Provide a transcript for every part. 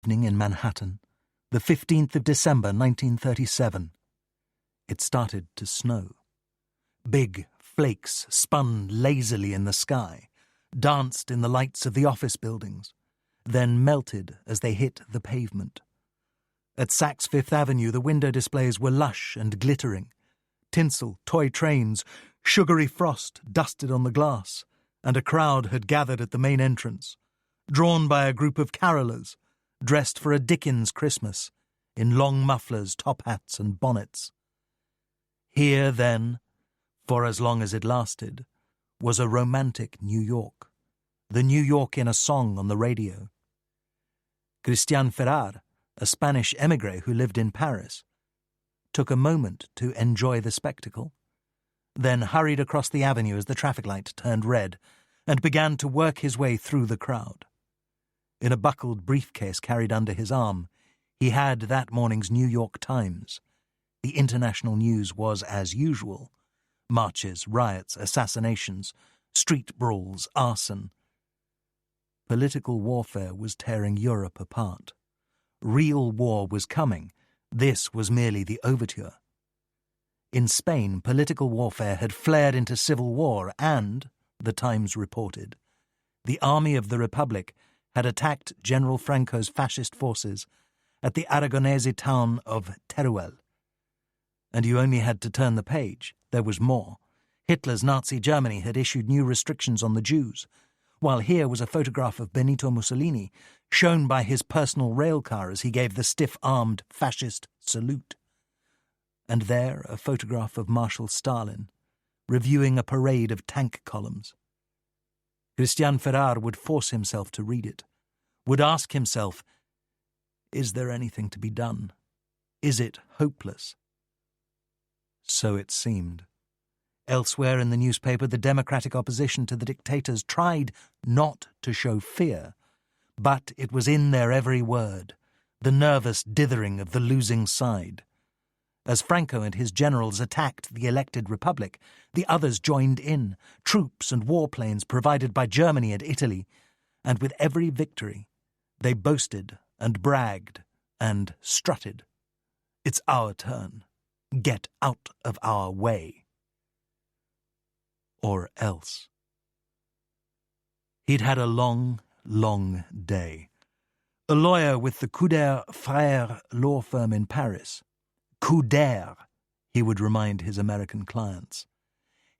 Evening in Manhattan, the 15th of December 1937. It started to snow. Big flakes spun lazily in the sky, danced in the lights of the office buildings, then melted as they hit the pavement. At Saks Fifth Avenue, the window displays were lush and glittering. Tinsel, toy trains, sugary frost dusted on the glass, and a crowd had gathered at the main entrance, drawn by a group of carolers, dressed for a Dickens Christmas, in long mufflers, top hats, and bonnets. Here, then, for as long as it lasted, was a romantic New York, the New York in a song on the radio. Christian Ferrar, a Spanish émigré who lived in Paris, took a moment to enjoy the spectacle, then hurried across the avenue as the traffic light turned red, and began to work his way through the crowd. In a buckled briefcase carried under his arm, he had that morning's New York Times. The international news was as usual: marches, riots, assassinations, street brawls, arson. Political warfare was tearing Europe apart. Real war was coming. This was merely the overture. In Spain, political warfare had flared into civil war and, the Times reported, the Army of the Republic had attacked General Franco's fascist forces at the Aragonese town of Teruel. And you only had to turn the page. There was more. Hitler's Nazi Germany had issued new restrictions on the Jews, while here was a photograph of Benito Mussolini, shown by his personal railcar as he gave the stiff-armed fascist salute. And there a photograph of Marshal Stalin, reviewing a parade of tank columns. Christian Ferrar would force himself to read it, would ask himself, is there anything to be done? Is it hopeless? So it seemed. Elsewhere in the newspaper, the democratic opposition to the dictators tried not to show fear, but it was in their every word, the nervous dithering of the losing side. As Franco and his generals attacked the elected republic, the others joined in, troops and warplanes provided by Germany and Italy, and with every victory, they boasted and bragged and strutted. It's our turn. Get out of our way. Or else. He'd had a long, long day. A lawyer with the Couder Frères law firm in Paris. Couder, he would remind his American clients.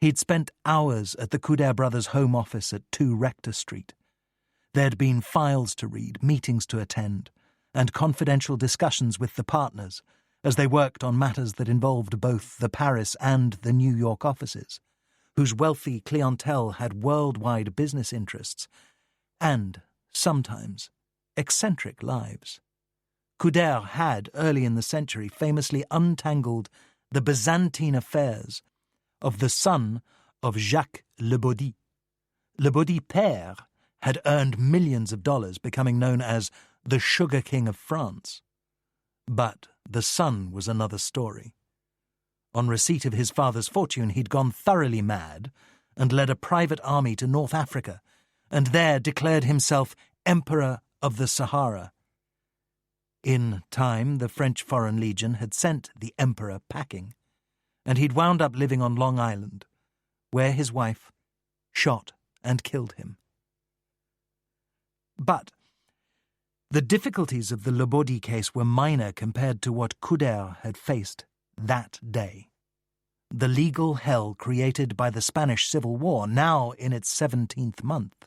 He'd spent hours at the Couder brothers' home office at 2 Rector Street. There'd been files to read, meetings to attend, and confidential discussions with the partners as they worked on matters that involved both the Paris and the New York offices, whose wealthy clientele had worldwide business interests and, sometimes, eccentric lives. Couder had, early in the century, famously untangled the Byzantine affairs of the son of Jacques Le Baudy. Le Baudy père had earned millions of dollars, becoming known as the Sugar King of France. But the son was another story. On receipt of his father's fortune, he'd gone thoroughly mad and led a private army to North Africa, and there declared himself Emperor of the Sahara. In time, the French Foreign Legion had sent the emperor packing, and he'd wound up living on Long Island, where his wife shot and killed him. But the difficulties of the Le Baudy case were minor compared to what Couder had faced that day. The legal hell created by the Spanish Civil War, now in its 17th month.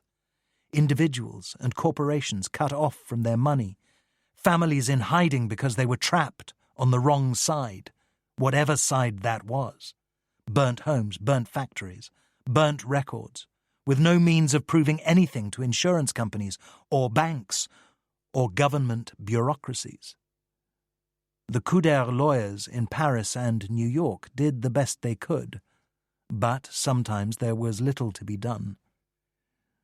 Individuals and corporations cut off from their money, families in hiding because they were trapped on the wrong side, whatever side that was. Burnt homes, burnt factories, burnt records, with no means of proving anything to insurance companies or banks or government bureaucracies. The Couder lawyers in Paris and New York did the best they could, but sometimes there was little to be done.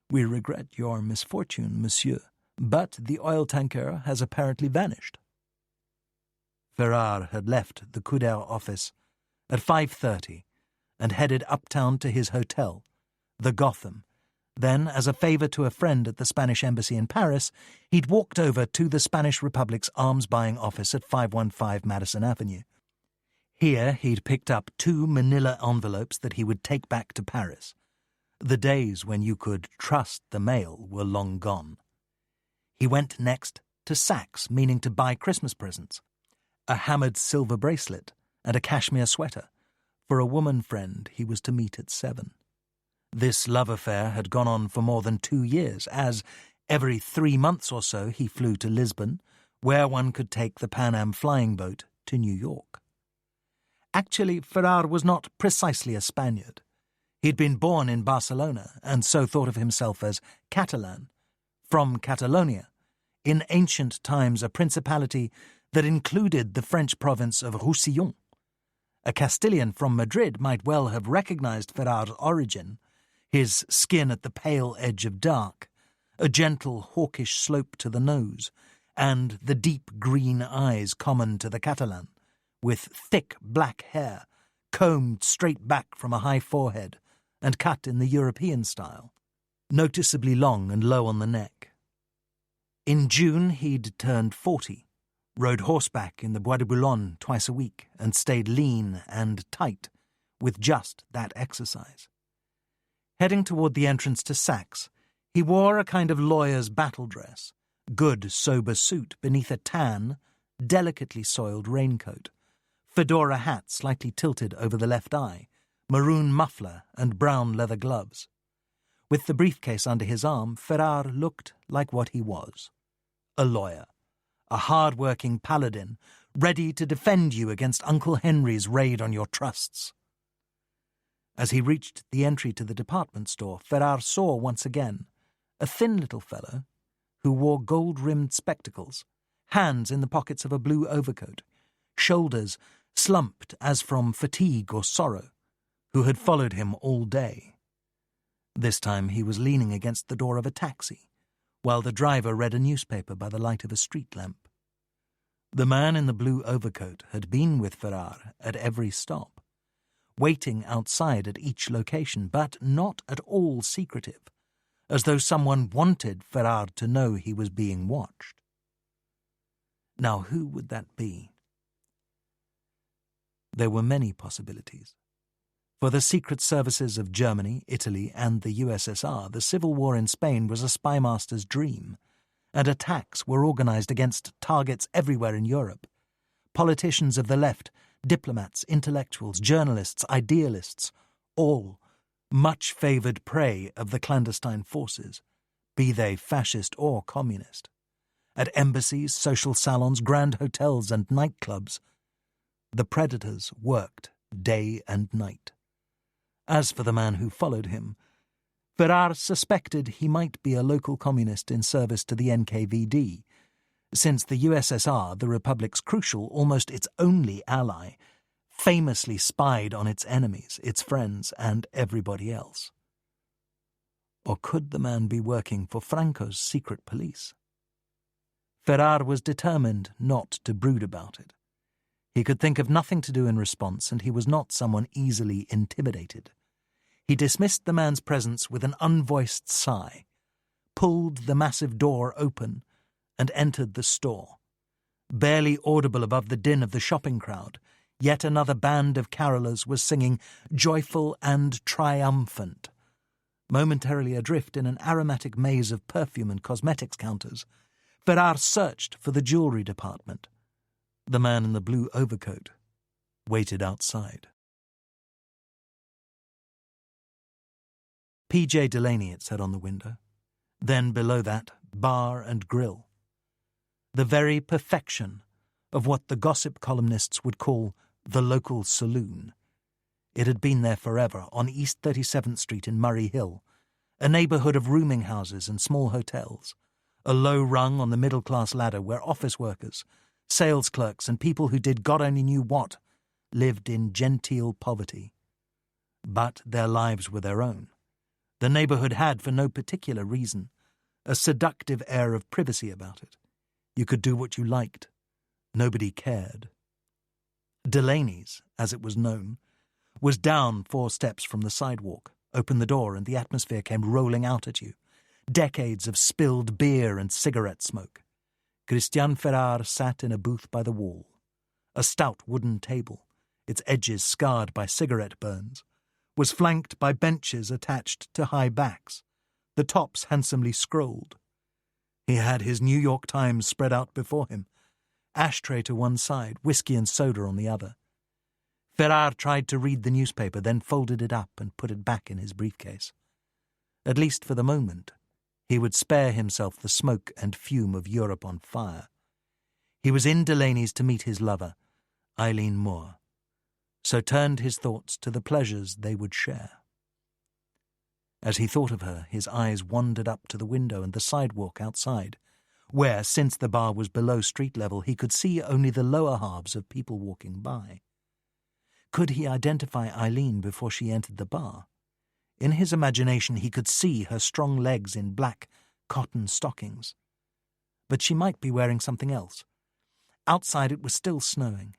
"We regret your misfortune, monsieur, but the oil tanker has apparently vanished." Ferrar had left the Couder office at 5:30 and headed uptown to his hotel, the Gotham, Then, as a favour to a friend at the Spanish embassy in Paris, he'd walked over to the Spanish Republic's arms-buying office at 515 Madison Avenue. Here he'd picked up 2 manila envelopes that he would take back to Paris. The days when you could trust the mail were long gone. He went next to Saks, meaning to buy Christmas presents, a hammered silver bracelet and a cashmere sweater, for a woman friend he was to meet at 7. This love affair had gone on for more than 2 years, as every 3 months or so he flew to Lisbon, where one could take the Pan Am flying boat to New York. Actually, Ferrar was not precisely a Spaniard. He'd been born in Barcelona, and so thought of himself as Catalan, from Catalonia, in ancient times a principality that included the French province of Roussillon. A Castilian from Madrid might well have recognized Ferrar's origin, his skin at the pale edge of dark, a gentle hawkish slope to the nose, and the deep green eyes common to the Catalan, with thick black hair, combed straight back from a high forehead, and cut in the European style, noticeably long and low on the neck. In June he'd turned 40, rode horseback in the Bois de Boulogne twice a week, and stayed lean and tight, with just that exercise. Heading toward the entrance to Saks, he wore a kind of lawyer's battle dress, good sober suit beneath a tan, delicately soiled raincoat, fedora hat slightly tilted over the left eye, maroon muffler and brown leather gloves. With the briefcase under his arm, Ferrar looked like what he was, a lawyer, a hard-working paladin, ready to defend you against Uncle Henry's raid on your trusts. As he reached the entry to the department store, Ferrar saw once again a thin little fellow who wore gold-rimmed spectacles, hands in the pockets of a blue overcoat, shoulders slumped as from fatigue or sorrow, who had followed him all day. This time he was leaning against the door of a taxi, while the driver read a newspaper by the light of a street lamp. The man in the blue overcoat had been with Ferrar at every stop, waiting outside at each location, but not at all secretive, as though someone wanted Ferrar to know he was being watched. Now who would that be? There were many possibilities. For the secret services of Germany, Italy, and the USSR, the civil war in Spain was a spymaster's dream, and attacks were organized against targets everywhere in Europe. Politicians of the left, diplomats, intellectuals, journalists, idealists, all much favoured prey of the clandestine forces, be they fascist or communist. At embassies, social salons, grand hotels, and nightclubs, the predators worked day and night. As for the man who followed him, Ferrar suspected he might be a local communist in service to the NKVD, since the USSR, the Republic's crucial, almost its only ally, famously spied on its enemies, its friends, and everybody else. Or could the man be working for Franco's secret police? Ferrar was determined not to brood about it. He could think of nothing to do in response, and he was not someone easily intimidated. He dismissed the man's presence with an unvoiced sigh, pulled the massive door open, and entered the store. Barely audible above the din of the shopping crowd, yet another band of carolers was singing joyful and triumphant. Momentarily adrift in an aromatic maze of perfume and cosmetics counters, Ferrar searched for the jewellery department. The man in the blue overcoat waited outside. P.J. Delaney, it said on the window. Then below that, bar and grill. The very perfection of what the gossip columnists would call the local saloon. It had been there forever, on East 37th Street in Murray Hill, a neighbourhood of rooming houses and small hotels, a low rung on the middle-class ladder where office workers, sales clerks, and people who did God only knew what lived in genteel poverty. But their lives were their own. The neighbourhood had, for no particular reason, a seductive air of privacy about it. You could do what you liked. Nobody cared. Delaney's, as it was known, was down 4 steps from the sidewalk, Open the door and the atmosphere came rolling out at you. Decades of spilled beer and cigarette smoke. Christian Ferrar sat in a booth by the wall. A stout wooden table, its edges scarred by cigarette burns, was flanked by benches attached to high backs, the tops handsomely scrolled. He had his New York Times spread out before him, ashtray to one side, whiskey and soda on the other. Ferrar tried to read the newspaper, then folded it up and put it back in his briefcase. At least for the moment, he would spare himself the smoke and fume of Europe on fire. He was in Delaney's to meet his lover, Eileen Moore, so turned his thoughts to the pleasures they would share. As he thought of her, his eyes wandered up to the window and the sidewalk outside, where, since the bar was below street level, he could see only the lower halves of people walking by. Could he identify Eileen before she entered the bar? In his imagination he could see her strong legs in black cotton stockings. But she might be wearing something else. Outside it was still snowing.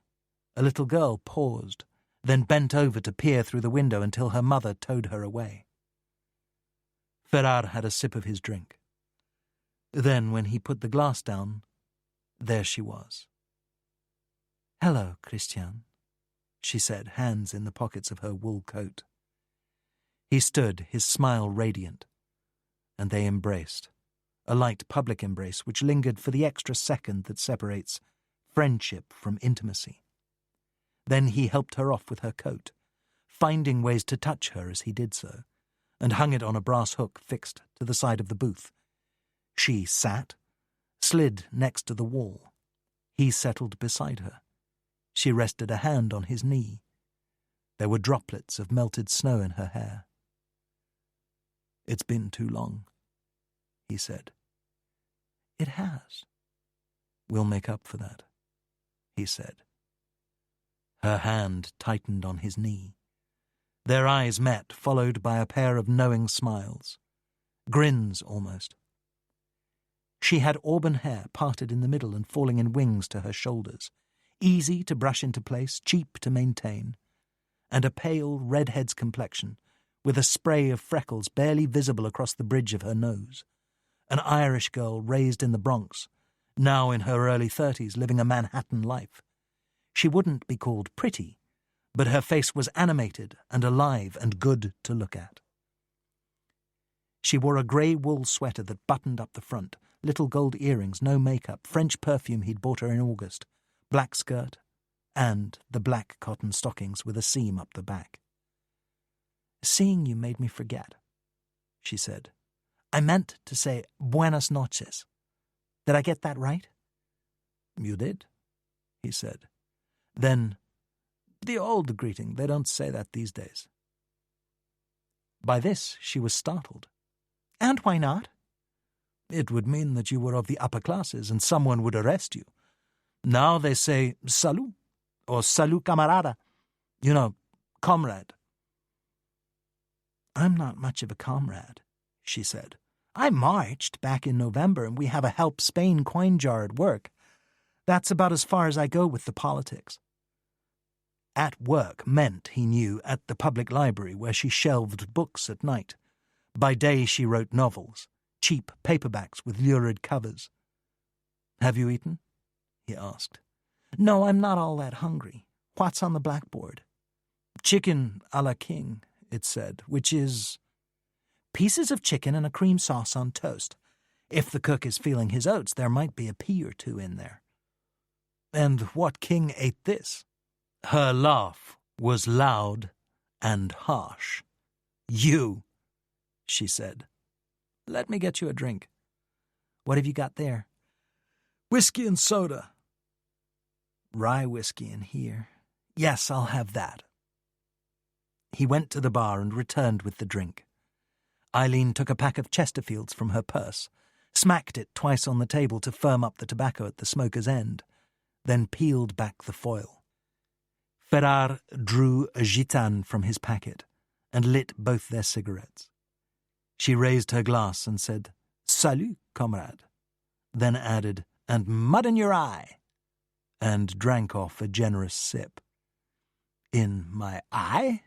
A little girl paused, then bent over to peer through the window until her mother towed her away. Ferrar had a sip of his drink. Then, when he put the glass down, there she was. "Hello, Christian," she said, hands in the pockets of her wool coat. He stood, his smile radiant, and they embraced, a light public embrace which lingered for the extra second that separates friendship from intimacy. Then he helped her off with her coat, finding ways to touch her as he did so, and hung it on a brass hook fixed to the side of the booth. She sat, slid next to the wall. He settled beside her. She rested a hand on his knee. There were droplets of melted snow in her hair. "It's been too long," he said. "It has." "We'll make up for that," he said. Her hand tightened on his knee. Their eyes met, followed by a pair of knowing smiles. Grins, almost. She had auburn hair parted in the middle and falling in wings to her shoulders, easy to brush into place, cheap to maintain, and a pale redhead's complexion, with a spray of freckles barely visible across the bridge of her nose. An Irish girl raised in the Bronx, now in her early 30s, living a Manhattan life. She wouldn't be called pretty, but her face was animated and alive and good to look at. She wore a grey wool sweater that buttoned up the front, little gold earrings, no makeup, French perfume he'd bought her in August, black skirt, and the black cotton stockings with a seam up the back. "Seeing you made me forget," she said. "I meant to say buenas noches. Did I get that right?" "You did," he said. Then, "The old greeting, they don't say that these days." By this she was startled. "And why not?" "It would mean that you were of the upper classes and someone would arrest you. Now they say salut, or salut camarada. You know, comrade." "I'm not much of a comrade," she said. "I marched back in November and we have a Help Spain coin jar at work. That's about as far as I go with the politics." At work meant, he knew, at the public library where she shelved books at night. By day she wrote novels, cheap paperbacks with lurid covers. "Have you eaten?" he asked. "No, I'm not all that hungry. What's on the blackboard?" "Chicken a la king," it said, which is pieces of chicken and a cream sauce on toast. If the cook is feeling his oats, there might be a pea or two in there. "And what king ate this?" Her laugh was loud and harsh. "You," she said. "Let me get you a drink." "What have you got there?" "Whiskey and soda." "Rye whiskey in here. Yes, I'll have that." He went to the bar and returned with the drink. Eileen took a pack of Chesterfields from her purse, smacked it twice on the table to firm up the tobacco at the smoker's end, then peeled back the foil. Ferrar drew a gitane from his packet and lit both their cigarettes. She raised her glass and said, "Salut, comrade," then added, "And mud in your eye," and drank off a generous sip. "In my eye?"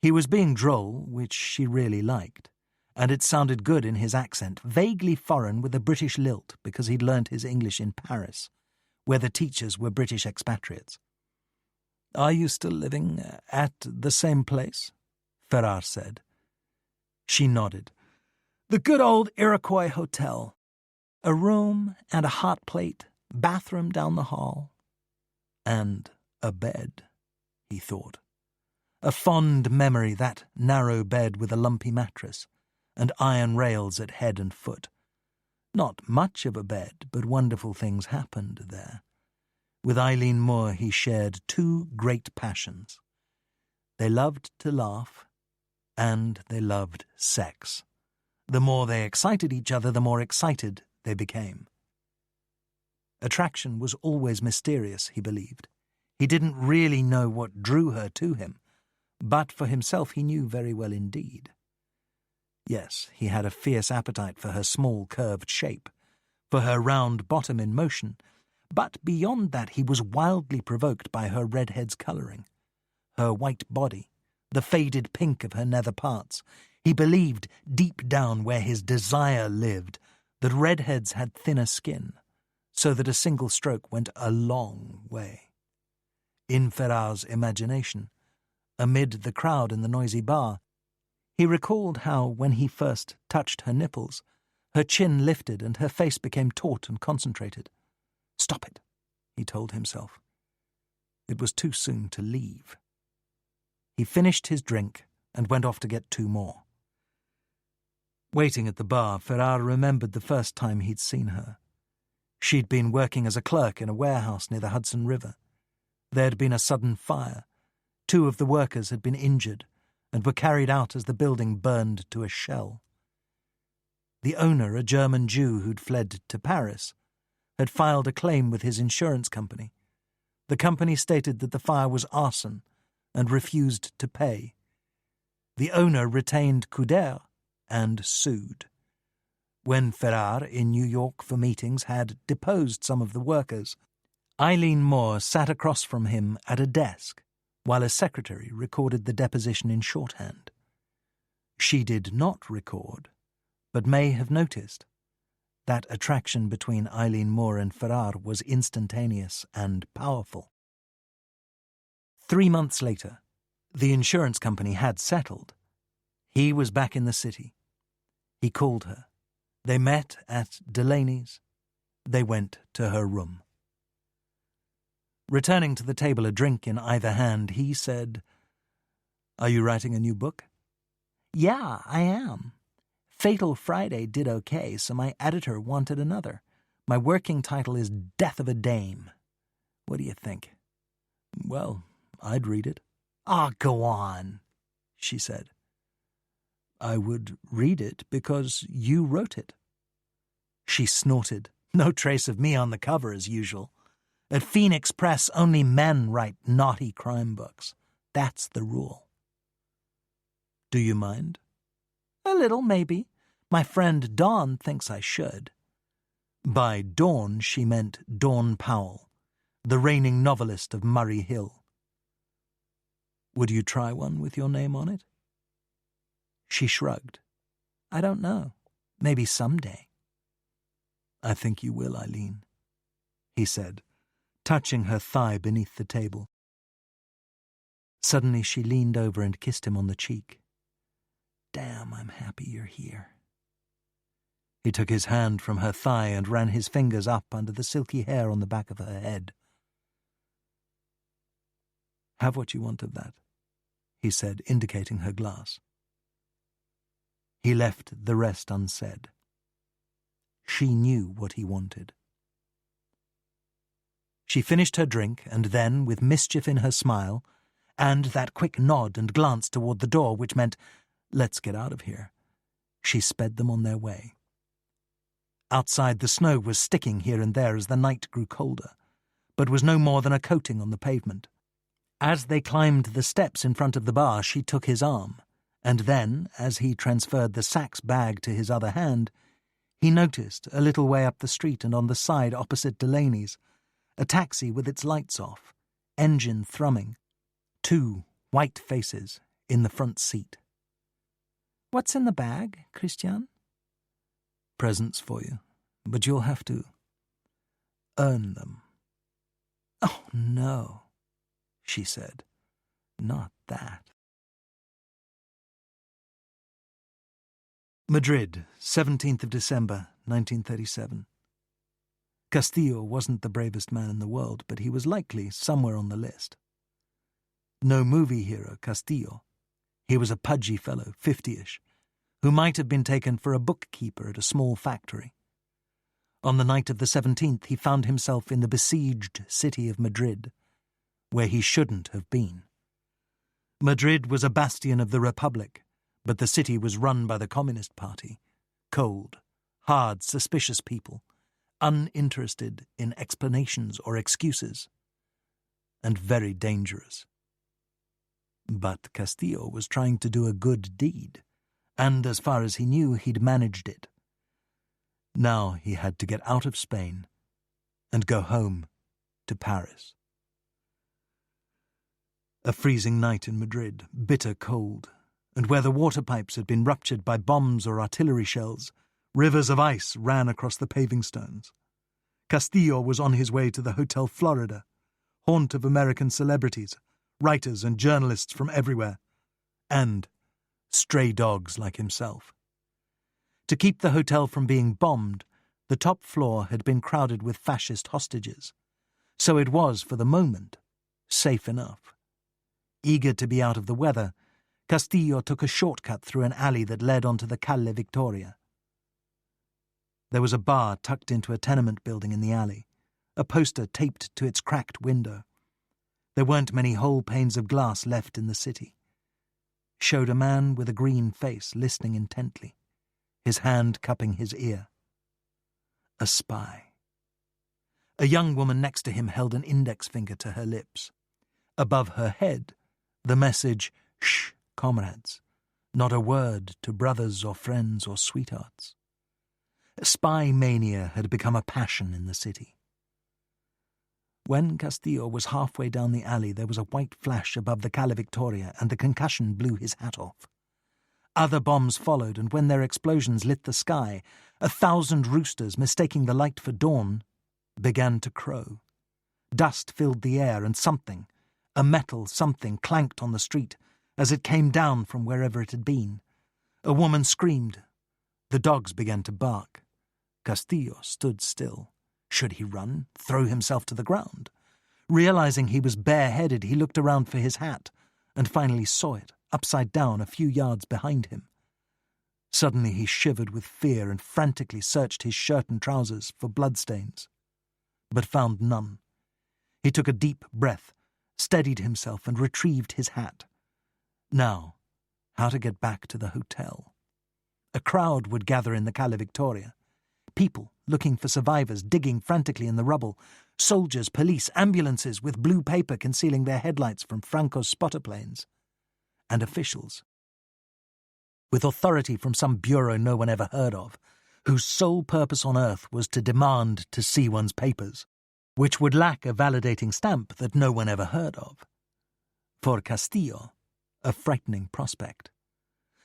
He was being droll, which she really liked, and it sounded good in his accent, vaguely foreign with a British lilt because he'd learnt his English in Paris, where the teachers were British expatriates. "Are you still living at the same place?" Ferrar said. She nodded. "The good old Iroquois Hotel. A room and a hot plate, bathroom down the hall. And a bed," he thought. A fond memory, that narrow bed with a lumpy mattress and iron rails at head and foot. Not much of a bed, but wonderful things happened there. With Eileen Moore he shared two great passions. They loved to laugh, and they loved sex. The more they excited each other, the more excited they became. Attraction was always mysterious, he believed. He didn't really know what drew her to him, but for himself he knew very well indeed. Yes, he had a fierce appetite for her small curved shape, for her round bottom in motion, but beyond that he was wildly provoked by her redhead's colouring, her white body, the faded pink of her nether parts. He believed, deep down where his desire lived, that redheads had thinner skin, so that a single stroke went a long way. In Ferrar's imagination, amid the crowd in the noisy bar, he recalled how, when he first touched her nipples, her chin lifted and her face became taut and concentrated. "Stop it," he told himself. It was too soon to leave. He finished his drink and went off to get two more. Waiting at the bar, Ferrar remembered the first time he'd seen her. She'd been working as a clerk in a warehouse near the Hudson River. There had been a sudden fire. Two of the workers had been injured and were carried out as the building burned to a shell. The owner, a German Jew who'd fled to Paris, had filed a claim with his insurance company. The company stated that the fire was arson and refused to pay. The owner retained Couder and sued. When Ferrar, in New York for meetings, had deposed some of the workers, Eileen Moore sat across from him at a desk while a secretary recorded the deposition in shorthand. She did not record, but may have noticed. That attraction between Eileen Moore and Ferrar was instantaneous and powerful. 3 months later, the insurance company had settled. He was back in the city. He called her. They met at Delaney's. They went to her room. Returning to the table, a drink in either hand, he said, "Are you writing a new book?" "Yeah, I am. Fatal Friday did okay, so my editor wanted another. My working title is Death of a Dame. What do you think?" "Well, I'd read it." "Ah, go on," she said. "I would read it because you wrote it." She snorted. No trace of me on the cover as usual. At Phoenix Press, only men write naughty crime books. That's the rule. "Do you mind?" "A little, maybe. My friend Dawn thinks I should." By Dawn she meant Dawn Powell, the reigning novelist of Murray Hill. "Would you try one with your name on it?" She shrugged. "I don't know. Maybe someday." "I think you will, Eileen," he said, touching her thigh beneath the table. Suddenly she leaned over and kissed him on the cheek. "Damn, I'm happy you're here." He took his hand from her thigh and ran his fingers up under the silky hair on the back of her head. "Have what you want of that," he said, indicating her glass. He left the rest unsaid. She knew what he wanted. She finished her drink, and then, with mischief in her smile, and that quick nod and glance toward the door which meant, "Let's get out of here," she sped them on their way. Outside, the snow was sticking here and there as the night grew colder, but was no more than a coating on the pavement. As they climbed the steps in front of the bar, she took his arm, and then, as he transferred the Saks bag to his other hand, he noticed, a little way up the street and on the side opposite Delaney's, a taxi with its lights off, engine thrumming, two white faces in the front seat. "What's in the bag, Christian?" "Presents for you, but you'll have to earn them." "Oh, no," she said. "Not that." Madrid, 17th of December, 1937. Castillo wasn't the bravest man in the world, but he was likely somewhere on the list. No movie hero, Castillo. He was a pudgy fellow, 50-ish, who might have been taken for a bookkeeper at a small factory. On the night of the 17th, he found himself in the besieged city of Madrid, where he shouldn't have been. Madrid was a bastion of the Republic, but the city was run by the Communist Party. Cold, hard, suspicious people, uninterested in explanations or excuses, and very dangerous. But Castillo was trying to do a good deed, and as far as he knew, he'd managed it. Now he had to get out of Spain and go home to Paris. A freezing night in Madrid, bitter cold, and where the water pipes had been ruptured by bombs or artillery shells, rivers of ice ran across the paving stones. Castillo was on his way to the Hotel Florida, haunt of American celebrities, writers and journalists from everywhere, and stray dogs like himself. To keep the hotel from being bombed, the top floor had been crowded with fascist hostages, so it was, for the moment, safe enough. Eager to be out of the weather, Castillo took a shortcut through an alley that led onto the Calle Victoria. There was a bar tucked into a tenement building in the alley, a poster taped to its cracked window. There weren't many whole panes of glass left in the city. Showed a man with a green face listening intently, his hand cupping his ear. A spy. A young woman next to him held an index finger to her lips. Above her head, the message, "Shh, comrades, not a word to brothers or friends or sweethearts." Spy mania had become a passion in the city. When Castillo was halfway down the alley, there was a white flash above the Calle Victoria, and the concussion blew his hat off. Other bombs followed, and when their explosions lit the sky, 1,000 roosters, mistaking the light for dawn, began to crow. Dust filled the air, and something, a metal something, clanked on the street as it came down from wherever it had been. A woman screamed. The dogs began to bark. Castillo stood still. Should he run, throw himself to the ground? Realizing he was bareheaded, he looked around for his hat and finally saw it, upside down a few yards behind him. Suddenly he shivered with fear and frantically searched his shirt and trousers for bloodstains, but found none. He took a deep breath, steadied himself and retrieved his hat. Now, how to get back to the hotel? A crowd would gather in the Calle Victoria. People looking for survivors, digging frantically in the rubble. Soldiers, police, ambulances with blue paper concealing their headlights from Franco's spotter planes. And officials, with authority from some bureau no one ever heard of, whose sole purpose on earth was to demand to see one's papers, which would lack a validating stamp that no one ever heard of. For Castillo, a frightening prospect.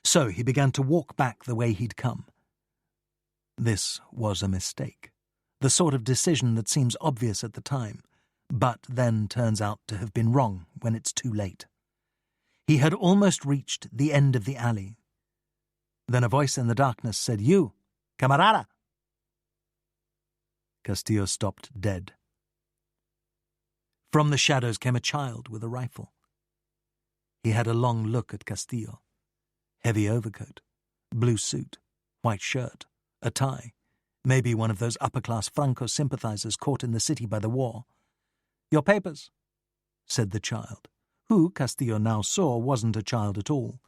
So he began to walk back the way he'd come. This was a mistake, the sort of decision that seems obvious at the time, but then turns out to have been wrong when it's too late. He had almost reached the end of the alley. Then a voice in the darkness said, "You, camarada!" Castillo stopped dead. From the shadows came a child with a rifle. He had a long look at Castillo. Heavy overcoat, blue suit, white shirt, a tie, maybe one of those upper-class Franco sympathizers caught in the city by the war. "Your papers," said the child, who, Castillo now saw, wasn't a child at all.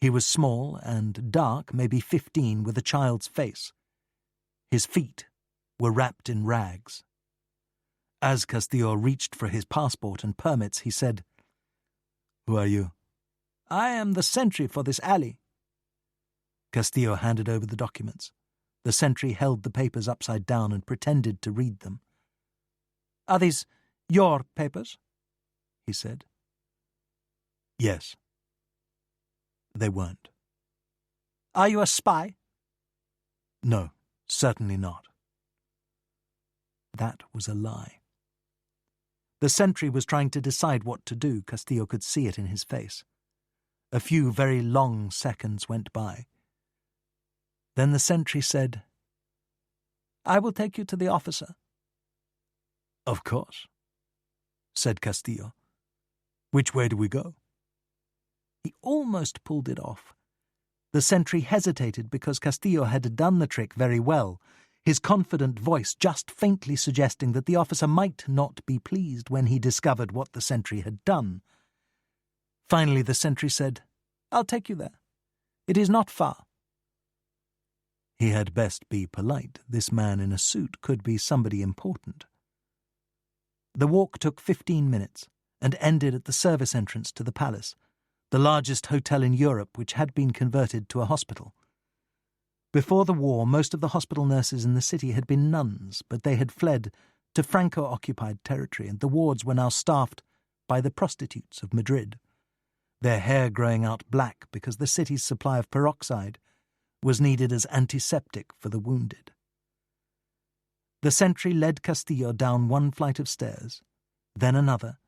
He was small and dark, maybe 15, with a child's face. His feet were wrapped in rags. As Castillo reached for his passport and permits, he said, "Who are you?" "I am the sentry for this alley." Castillo handed over the documents. The sentry held the papers upside down and pretended to read them. "Are these your papers?" he said. "Yes." They weren't. Are you a spy? No, certainly not. That was a lie. The sentry was trying to decide what to do. Castillo could see it in his face. A few very long seconds went by. Then the sentry said, "I will take you to the officer." "Of course," said Castillo. "Which way do we go?" He almost pulled it off. The sentry hesitated because Castillo had done the trick very well, his confident voice just faintly suggesting that the officer might not be pleased when he discovered what the sentry had done. Finally the sentry said, "I'll take you there. It is not far." He had best be polite. This man in a suit could be somebody important. The walk took 15 minutes and ended at the service entrance to the palace, the largest hotel in Europe which had been converted to a hospital. Before the war, most of the hospital nurses in the city had been nuns, but they had fled to Franco-occupied territory, and the wards were now staffed by the prostitutes of Madrid, their hair growing out black because the city's supply of peroxide was needed as antiseptic for the wounded. The sentry led Castillo down one flight of stairs, then another,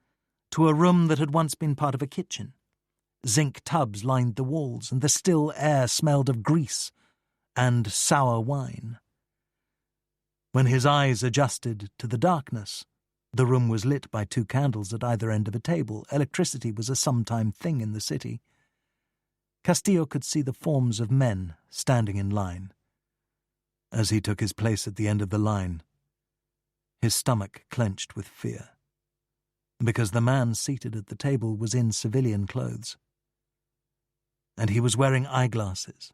to a room that had once been part of a kitchen. Zinc tubs lined the walls, and the still air smelled of grease and sour wine. When his eyes adjusted to the darkness, the room was lit by 2 candles at either end of a table. Electricity was a sometime thing in the city. Castillo could see the forms of men standing in line. As he took his place at the end of the line, his stomach clenched with fear, because the man seated at the table was in civilian clothes, and he was wearing eyeglasses.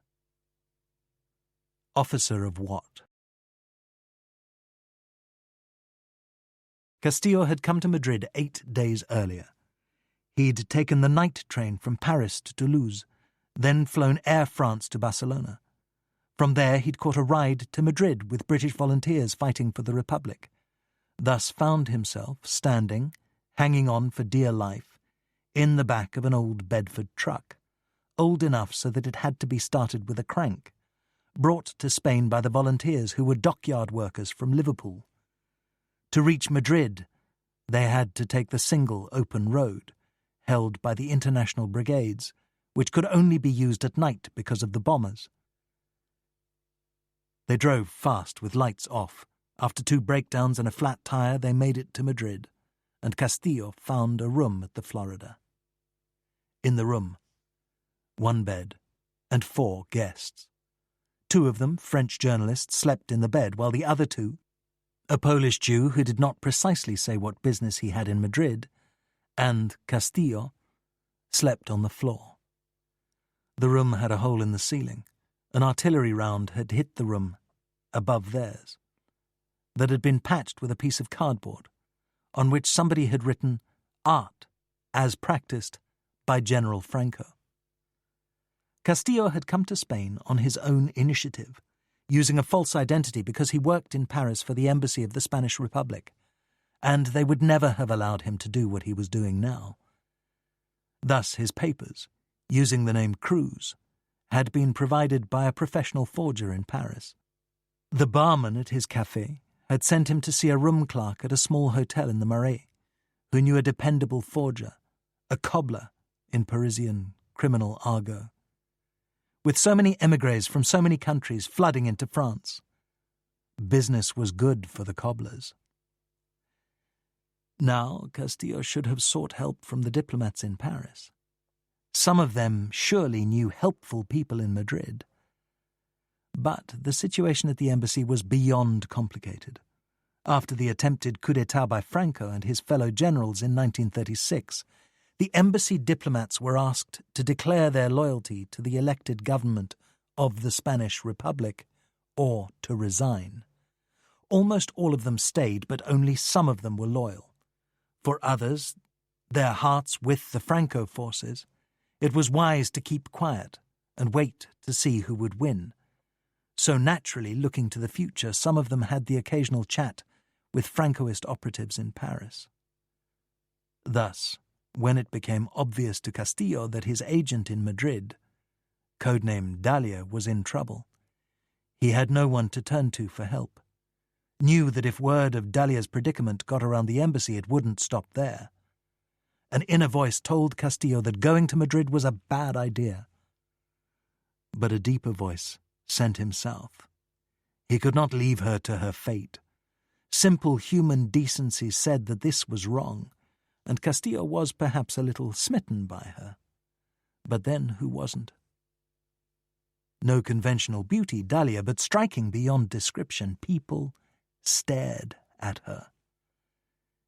Officer of what? Castillo had come to Madrid 8 days earlier. He'd taken the night train from Paris to Toulouse, then flown Air France to Barcelona. From there he'd caught a ride to Madrid with British volunteers fighting for the Republic, thus found himself standing, hanging on for dear life, in the back of an old Bedford truck, old enough so that it had to be started with a crank, brought to Spain by the volunteers who were dockyard workers from Liverpool. To reach Madrid, they had to take the single open road, held by the international brigades, which could only be used at night because of the bombers. They drove fast with lights off. After 2 breakdowns and a flat tire, they made it to Madrid, and Castillo found a room at the Florida. In the room, 1 bed and 4 guests. 2 of them, French journalists, slept in the bed, while the other 2, a Polish Jew who did not precisely say what business he had in Madrid, and Castillo, slept on the floor. The room had a hole in the ceiling. An artillery round had hit the room above theirs, that had been patched with a piece of cardboard, on which somebody had written, "Art, as practiced by General Franco." Castillo had come to Spain on his own initiative, using a false identity because he worked in Paris for the embassy of the Spanish Republic, and they would never have allowed him to do what he was doing now. Thus his papers, using the name Cruz, had been provided by a professional forger in Paris. The barman at his café had sent him to see a room clerk at a small hotel in the Marais, who knew a dependable forger, a cobbler in Parisian criminal argot. With so many émigrés from so many countries flooding into France, business was good for the cobblers. Now Castillo should have sought help from the diplomats in Paris. Some of them surely knew helpful people in Madrid. But the situation at the embassy was beyond complicated. After the attempted coup d'etat by Franco and his fellow generals in 1936, the embassy diplomats were asked to declare their loyalty to the elected government of the Spanish Republic or to resign. Almost all of them stayed, but only some of them were loyal. For others, their hearts with the Franco forces, it was wise to keep quiet and wait to see who would win. So naturally, looking to the future, some of them had the occasional chat with Francoist operatives in Paris. Thus, when it became obvious to Castillo that his agent in Madrid, codenamed Dahlia, was in trouble. He had no one to turn to for help. Knew that if word of Dahlia's predicament got around the embassy, it wouldn't stop there. An inner voice told Castillo that going to Madrid was a bad idea. But a deeper voice sent him south. He could not leave her to her fate. Simple human decency said that this was wrong, and Castillo was perhaps a little smitten by her. But then who wasn't? No conventional beauty, Dahlia, but striking beyond description. People stared at her.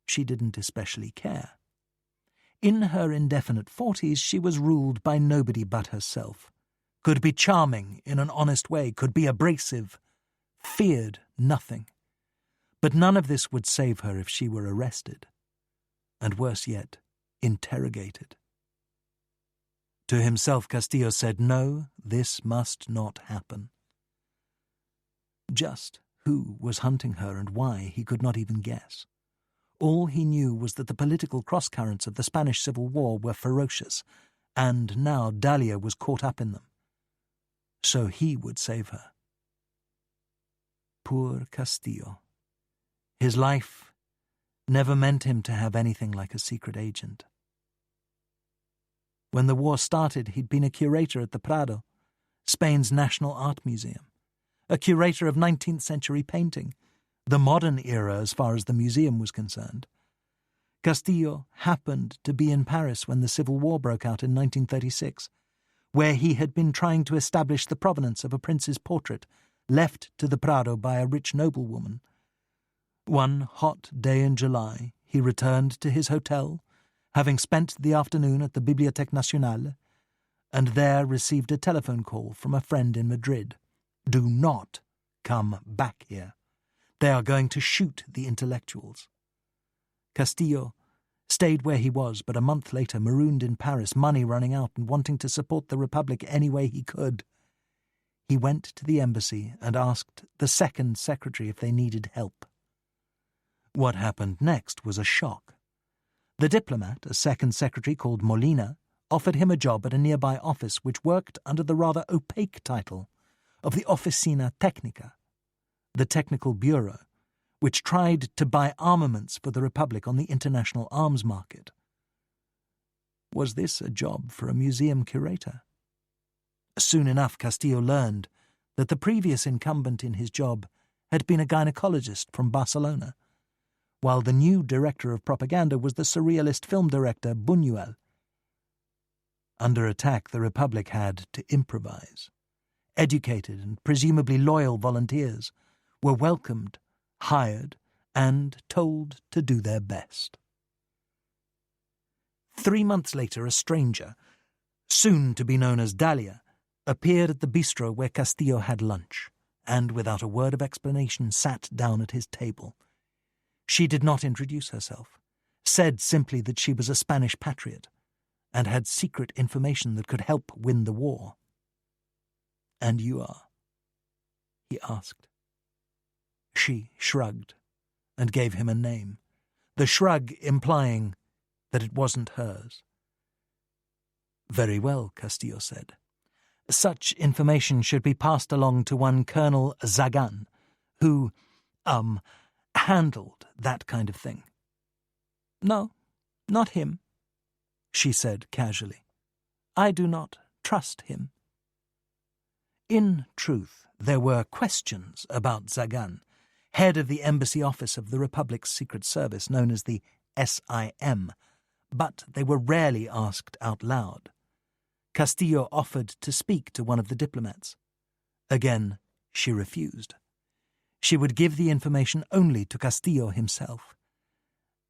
She didn't especially care. In her indefinite 40s, she was ruled by nobody but herself. Could be charming in an honest way, could be abrasive, feared nothing. But none of this would save her if she were arrested, and worse yet, interrogated. To himself, Castillo said, no, this must not happen. Just who was hunting her and why, he could not even guess. All he knew was that the political crosscurrents of the Spanish Civil War were ferocious, and now Dahlia was caught up in them. So he would save her. Poor Castillo. His life never meant him to have anything like a secret agent. When the war started, he'd been a curator at the Prado, Spain's national art museum, a curator of 19th century painting, the modern era as far as the museum was concerned. Castillo happened to be in Paris when the Civil War broke out in 1936, where he had been trying to establish the provenance of a prince's portrait left to the Prado by a rich noblewoman. One hot day in July, he returned to his hotel, having spent the afternoon at the Bibliothèque Nationale, and there received a telephone call from a friend in Madrid. Do not come back here. They are going to shoot the intellectuals. Castillo stayed where he was, but a month later, marooned in Paris, money running out and wanting to support the Republic any way he could. He went to the embassy and asked the second secretary if they needed help. What happened next was a shock. The diplomat, a second secretary called Molina, offered him a job at a nearby office which worked under the rather opaque title of the Oficina Técnica, the technical bureau, which tried to buy armaments for the Republic on the international arms market. Was this a job for a museum curator? Soon enough, Castillo learned that the previous incumbent in his job had been a gynecologist from Barcelona, while the new director of propaganda was the surrealist film director Buñuel. Under attack, the Republic had to improvise. Educated and presumably loyal volunteers were welcomed, hired, and told to do their best. 3 months later, a stranger, soon to be known as Dahlia, appeared at the bistro where Castillo had lunch, and without a word of explanation sat down at his table. She did not introduce herself, said simply that she was a Spanish patriot, and had secret information that could help win the war. "And you are?" he asked. She shrugged and gave him a name, the shrug implying that it wasn't hers. "Very well," Castillo said. "Such information should be passed along to one Colonel Zagan, who, handled that kind of thing." "No, not him," she said casually. "I do not trust him." In truth, there were questions about Zagan, head of the embassy office of the Republic's Secret Service, known as the SIM, but they were rarely asked out loud. Castillo offered to speak to one of the diplomats. Again, she refused. She would give the information only to Castillo himself,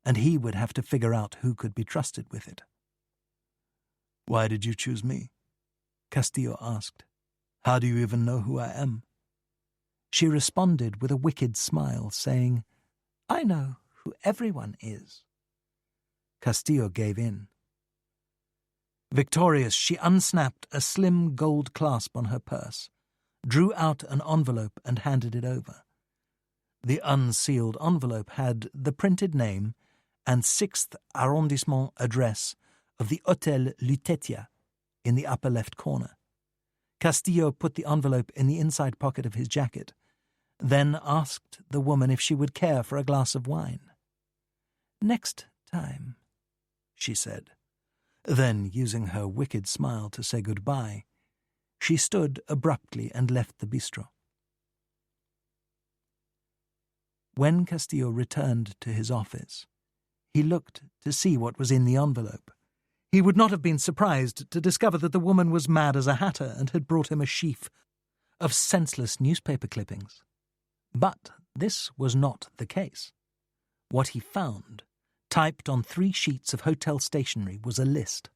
and he would have to figure out who could be trusted with it. "Why did you choose me?" Castillo asked. "How do you even know who I am?" She responded with a wicked smile, saying, "I know who everyone is." Castillo gave in. Victorious, she unsnapped a slim gold clasp on her purse, drew out an envelope and handed it over. The unsealed envelope had the printed name and 6th arrondissement address of the Hôtel Lutetia in the upper left corner. Castillo put the envelope in the inside pocket of his jacket, then asked the woman if she would care for a glass of wine. "Next time," she said. Then, using her wicked smile to say goodbye, she stood abruptly and left the bistro. When Castillo returned to his office, he looked to see what was in the envelope. He would not have been surprised to discover that the woman was mad as a hatter and had brought him a sheaf of senseless newspaper clippings. But this was not the case. What he found, typed on 3 sheets of hotel stationery, was a list.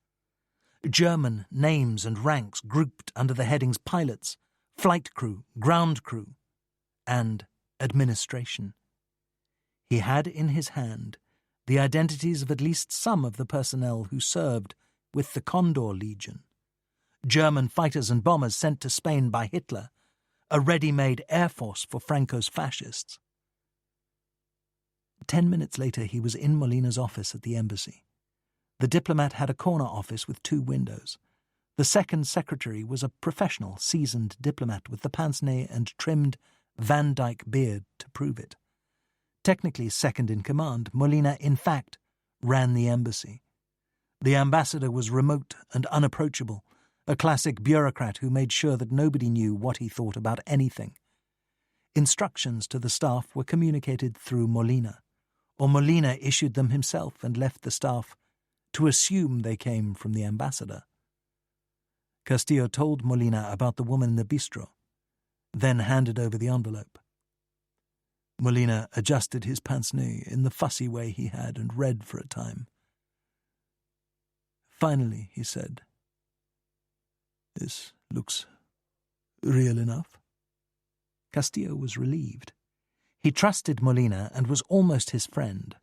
German names and ranks grouped under the headings pilots, flight crew, ground crew, and administration. He had in his hand the identities of at least some of the personnel who served with the Condor Legion, German fighters and bombers sent to Spain by Hitler, a ready-made air force for Franco's fascists. 10 minutes later he was in Molina's office at the embassy. The diplomat had a corner office with 2 windows. The second secretary was a professional, seasoned diplomat with the pince-nez and trimmed Van Dyke beard to prove it. Technically second in command, Molina, in fact, ran the embassy. The ambassador was remote and unapproachable, a classic bureaucrat who made sure that nobody knew what he thought about anything. Instructions to the staff were communicated through Molina, or Molina issued them himself and left the staff to assume they came from the ambassador. Castillo told Molina about the woman in the bistro, then handed over the envelope. Molina adjusted his pince-nez in the fussy way he had and read for a time. Finally, he said, "This looks real enough." Castillo was relieved. He trusted Molina and was almost his friend,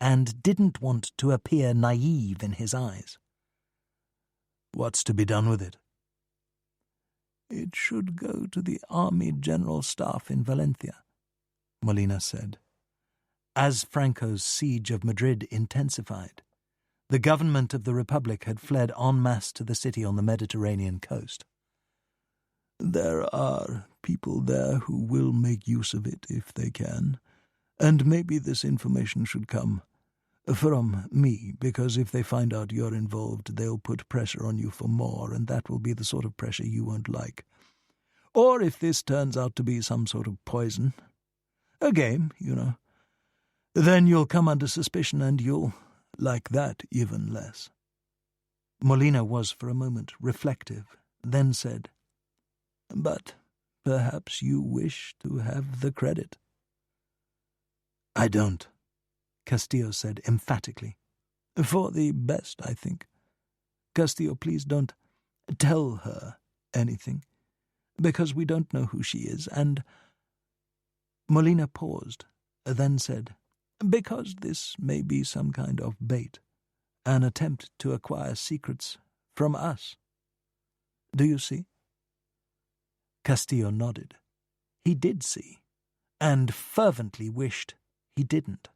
and didn't want to appear naive in his eyes. "What's to be done with it?" "It should go to the Army General Staff in Valencia," Molina said. As Franco's siege of Madrid intensified, the government of the Republic had fled en masse to the city on the Mediterranean coast. "There are people there who will make use of it if they can, and maybe this information should come from me, because if they find out you're involved, they'll put pressure on you for more, and that will be the sort of pressure you won't like. Or if this turns out to be some sort of poison, a game, you know, then you'll come under suspicion and you'll like that even less." Molina was for a moment reflective, then said, "But perhaps you wish to have the credit." "I don't," Castillo said emphatically. "For the best, I think. Castillo, please don't tell her anything, because we don't know who she is, and—" Molina paused, then said, "Because this may be some kind of bait, an attempt to acquire secrets from us. Do you see?" Castillo nodded. He did see, and fervently wished he didn't.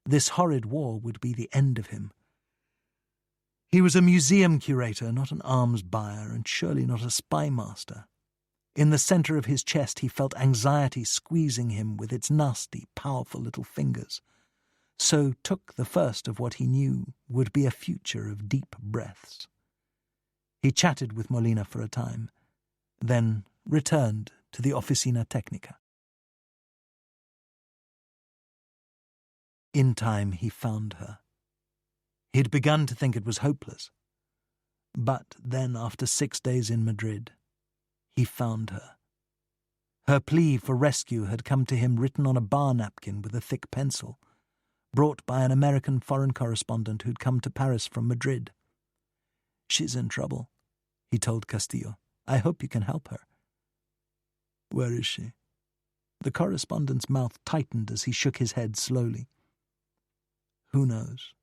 This horrid war would be the end of him. He was a museum curator, not an arms buyer, and surely not a spy master. In the centre of his chest he felt anxiety squeezing him with its nasty, powerful little fingers, so took the first of what he knew would be a future of deep breaths. He chatted with Molina for a time, then returned to the Oficina Technica. In time he found her. He had begun to think it was hopeless. But then, after 6 days in Madrid, he found her. Her plea for rescue had come to him written on a bar napkin with a thick pencil, brought by an American foreign correspondent who'd come to Paris from Madrid. "She's in trouble," he told Castillo. "I hope you can help her." "Where is she?" The correspondent's mouth tightened as he shook his head slowly. "Who knows?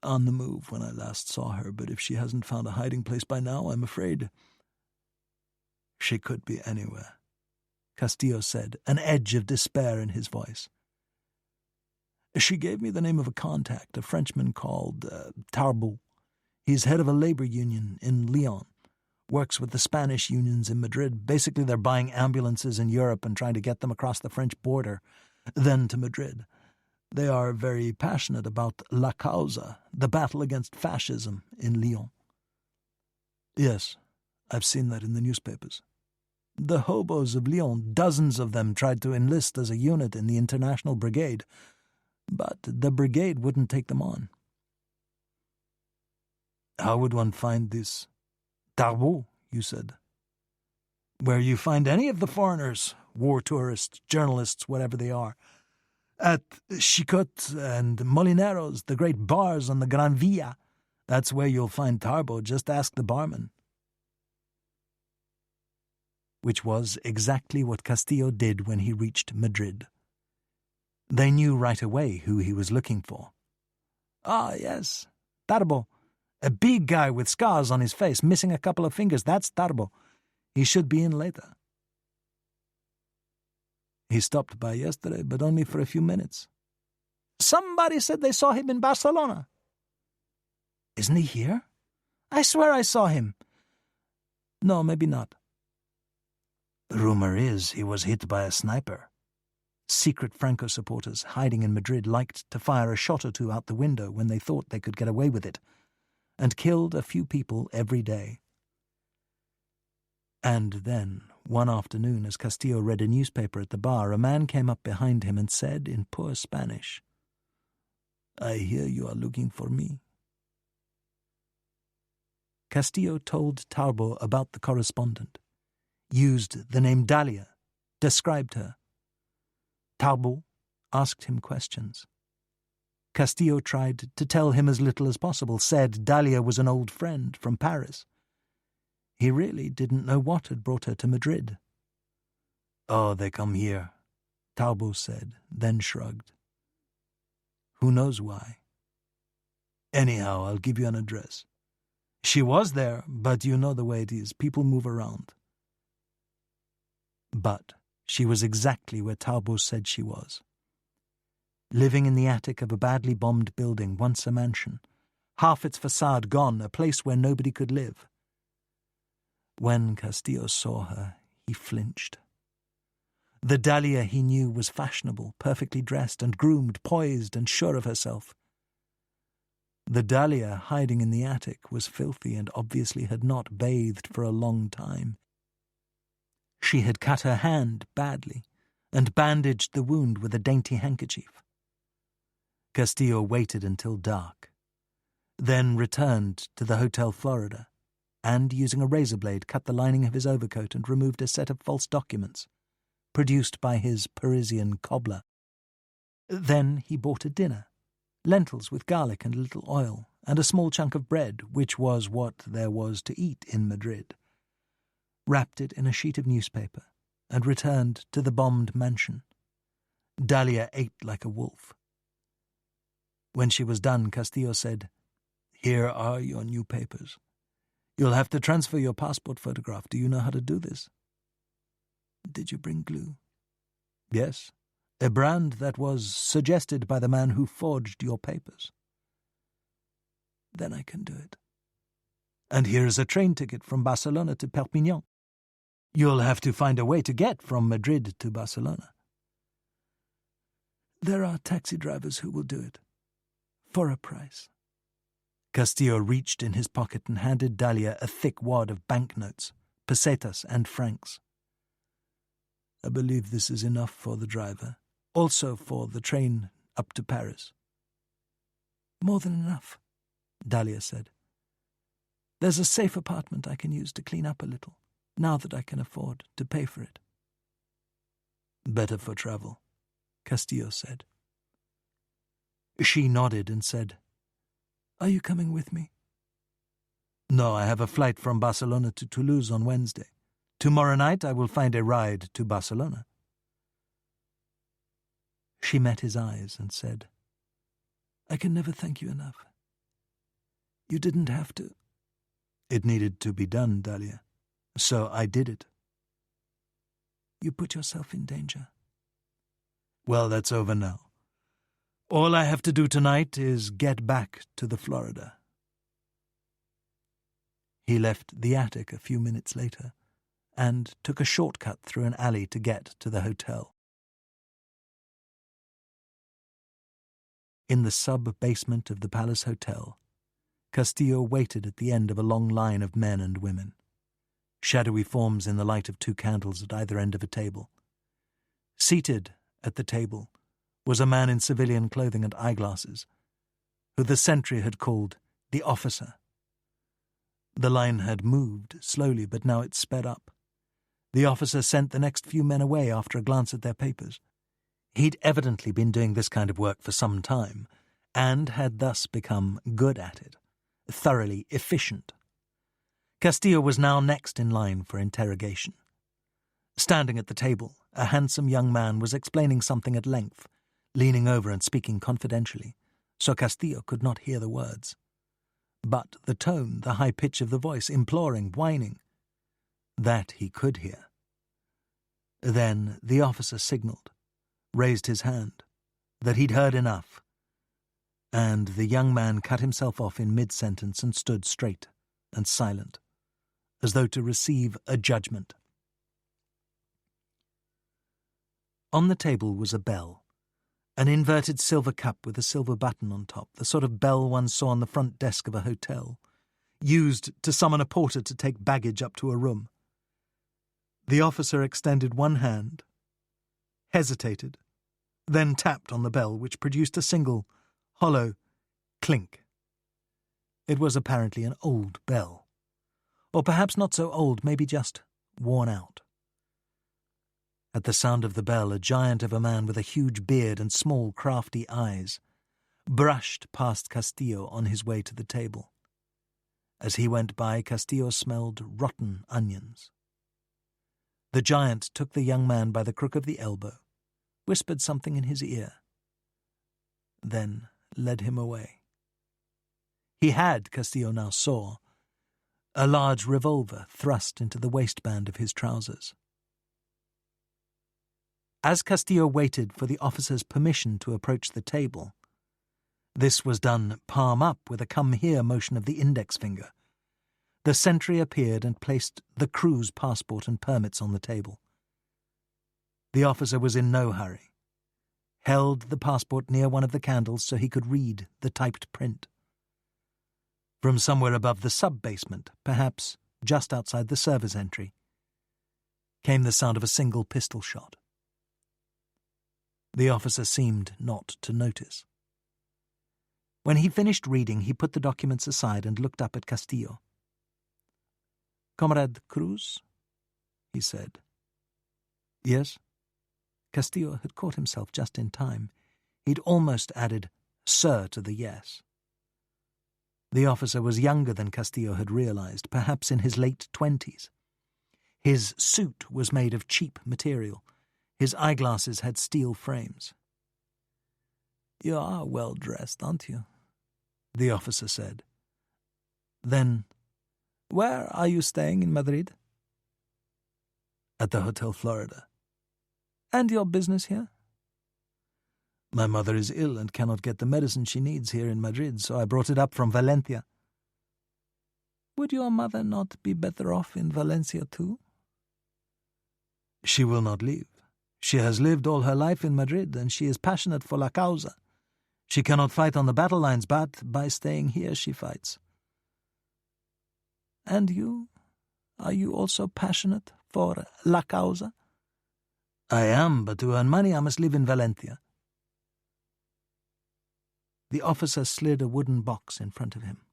On the move when I last saw her, but if she hasn't found a hiding place by now, I'm afraid—" "She could be anywhere," Castillo said, an edge of despair in his voice. "She gave me the name of a contact, a Frenchman called Tarboux. He's head of a labor union in Lyon. works with the Spanish unions in Madrid. Basically, they're buying ambulances in Europe and trying to get them across the French border, then to Madrid. They are very passionate about La Causa, the battle against fascism in Lyon. Yes, I've seen that in the newspapers. The hobos of Lyon, dozens of them, tried to enlist as a unit in the International Brigade, but the brigade wouldn't take them on. How would one find this Tarbot, you said? Where you find any of the foreigners, war tourists, journalists, whatever they are. At Chicot and Molineros, the great bars on the Gran Via. That's where you'll find Tarbot. Just ask the barman. Which was exactly what Castillo did when he reached Madrid. They knew right away who he was looking for. Ah, yes, Tarbot. A big guy with scars on his face, missing a couple of fingers. That's Tarbot. He should be in later. He stopped by yesterday, but only for a few minutes. Somebody said they saw him in Barcelona. Isn't he here? I swear I saw him. No, maybe not. The rumor is he was hit by a sniper. Secret Franco supporters hiding in Madrid liked to fire a shot or two out the window when they thought they could get away with it, and killed a few people every day. And then, one afternoon, as Castillo read a newspaper at the bar, a man came up behind him and said in poor Spanish, "I hear you are looking for me." Castillo told Tarbot about the correspondent, used the name Dahlia, described her. Tarbot asked him questions. Castillo tried to tell him as little as possible, said Dahlia was an old friend from Paris. He really didn't know what had brought her to Madrid. "Oh, they come here," Tarbot said, then shrugged. "Who knows why? Anyhow, I'll give you an address. She was there, but you know the way it is. People move around." But she was exactly where Tarbot said she was. Living in the attic of a badly bombed building, once a mansion, half its facade gone, a place where nobody could live. When Castillo saw her, he flinched. The Dahlia he knew was fashionable, perfectly dressed and groomed, poised and sure of herself. The Dahlia hiding in the attic was filthy and obviously had not bathed for a long time. She had cut her hand badly and bandaged the wound with a dainty handkerchief. Castillo waited until dark, then returned to the Hotel Florida and, using a razor blade, cut the lining of his overcoat and removed a set of false documents, produced by his Parisian cobbler. Then he bought a dinner, lentils with garlic and a little oil, and a small chunk of bread, which was what there was to eat in Madrid, wrapped it in a sheet of newspaper, and returned to the bombed mansion. Dahlia ate like a wolf. When she was done, Castillo said, "Here are your new papers. You'll have to transfer your passport photograph. Do you know how to do this?" "Did you bring glue?" "Yes, a brand that was suggested by the man who forged your papers." "Then I can do it." "And here's a train ticket from Barcelona to Perpignan. You'll have to find a way to get from Madrid to Barcelona." "There are taxi drivers who will do it. For a price." Castillo reached in his pocket and handed Dahlia a thick wad of banknotes, pesetas and francs. "I believe this is enough for the driver, also for the train up to Paris." "More than enough," Dahlia said. "There's a safe apartment I can use to clean up a little, now that I can afford to pay for it." "Better for travel," Castillo said. She nodded and said, "Are you coming with me?" "No, I have a flight from Barcelona to Toulouse on Wednesday. Tomorrow night I will find a ride to Barcelona." She met his eyes and said, "I can never thank you enough. You didn't have to." "It needed to be done, Dahlia, so I did it." "You put yourself in danger." "Well, that's over now. All I have to do tonight is get back to the Florida." He left the attic a few minutes later and took a shortcut through an alley to get to the hotel. In the sub-basement of the Palace Hotel, Castillo waited at the end of a long line of men and women, shadowy forms in the light of 2 candles at either end of a table. Seated at the table was a man in civilian clothing and eyeglasses, who the sentry had called the officer. The line had moved slowly, but now it sped up. The officer sent the next few men away after a glance at their papers. He'd evidently been doing this kind of work for some time, and had thus become good at it, thoroughly efficient. Castillo was now next in line for interrogation. Standing at the table, a handsome young man was explaining something at length, leaning over and speaking confidentially, so Castillo could not hear the words. But the tone, the high pitch of the voice, imploring, whining, that he could hear. Then the officer signalled, raised his hand, that he'd heard enough, and the young man cut himself off in mid-sentence and stood straight and silent, as though to receive a judgment. On the table was a bell, an inverted silver cup with a silver button on top, the sort of bell one saw on the front desk of a hotel, used to summon a porter to take baggage up to a room. The officer extended one hand, hesitated, then tapped on the bell, which produced a single, hollow clink. It was apparently an old bell, or perhaps not so old, maybe just worn out. At the sound of the bell, a giant of a man with a huge beard and small, crafty eyes brushed past Castillo on his way to the table. As he went by, Castillo smelled rotten onions. The giant took the young man by the crook of the elbow, whispered something in his ear, then led him away. He had, Castillo now saw, a large revolver thrust into the waistband of his trousers. As Castillo waited for the officer's permission to approach the table, this was done palm up with a come-here motion of the index finger, the sentry appeared and placed the crew's passport and permits on the table. The officer was in no hurry, held the passport near one of the candles so he could read the typed print. From somewhere above the sub-basement, perhaps just outside the service entry, came the sound of a single pistol shot. The officer seemed not to notice. When he finished reading, he put the documents aside and looked up at Castillo. "Comrade Cruz?" he said. "Yes?" Castillo had caught himself just in time. He'd almost added "sir" to the yes. The officer was younger than Castillo had realized, perhaps in his late 20s. His suit was made of cheap material. His eyeglasses had steel frames. "You are well dressed, aren't you?" the officer said. Then, "Where are you staying in Madrid?" "At the Hotel Florida." "And your business here?" "My mother is ill and cannot get the medicine she needs here in Madrid, so I brought it up from Valencia." "Would your mother not be better off in Valencia too?" "She will not leave. She has lived all her life in Madrid, and she is passionate for la causa. She cannot fight on the battle lines, but by staying here she fights." "And you? Are you also passionate for la causa?" "I am, but to earn money I must live in Valencia." The officer slid a wooden box in front of him.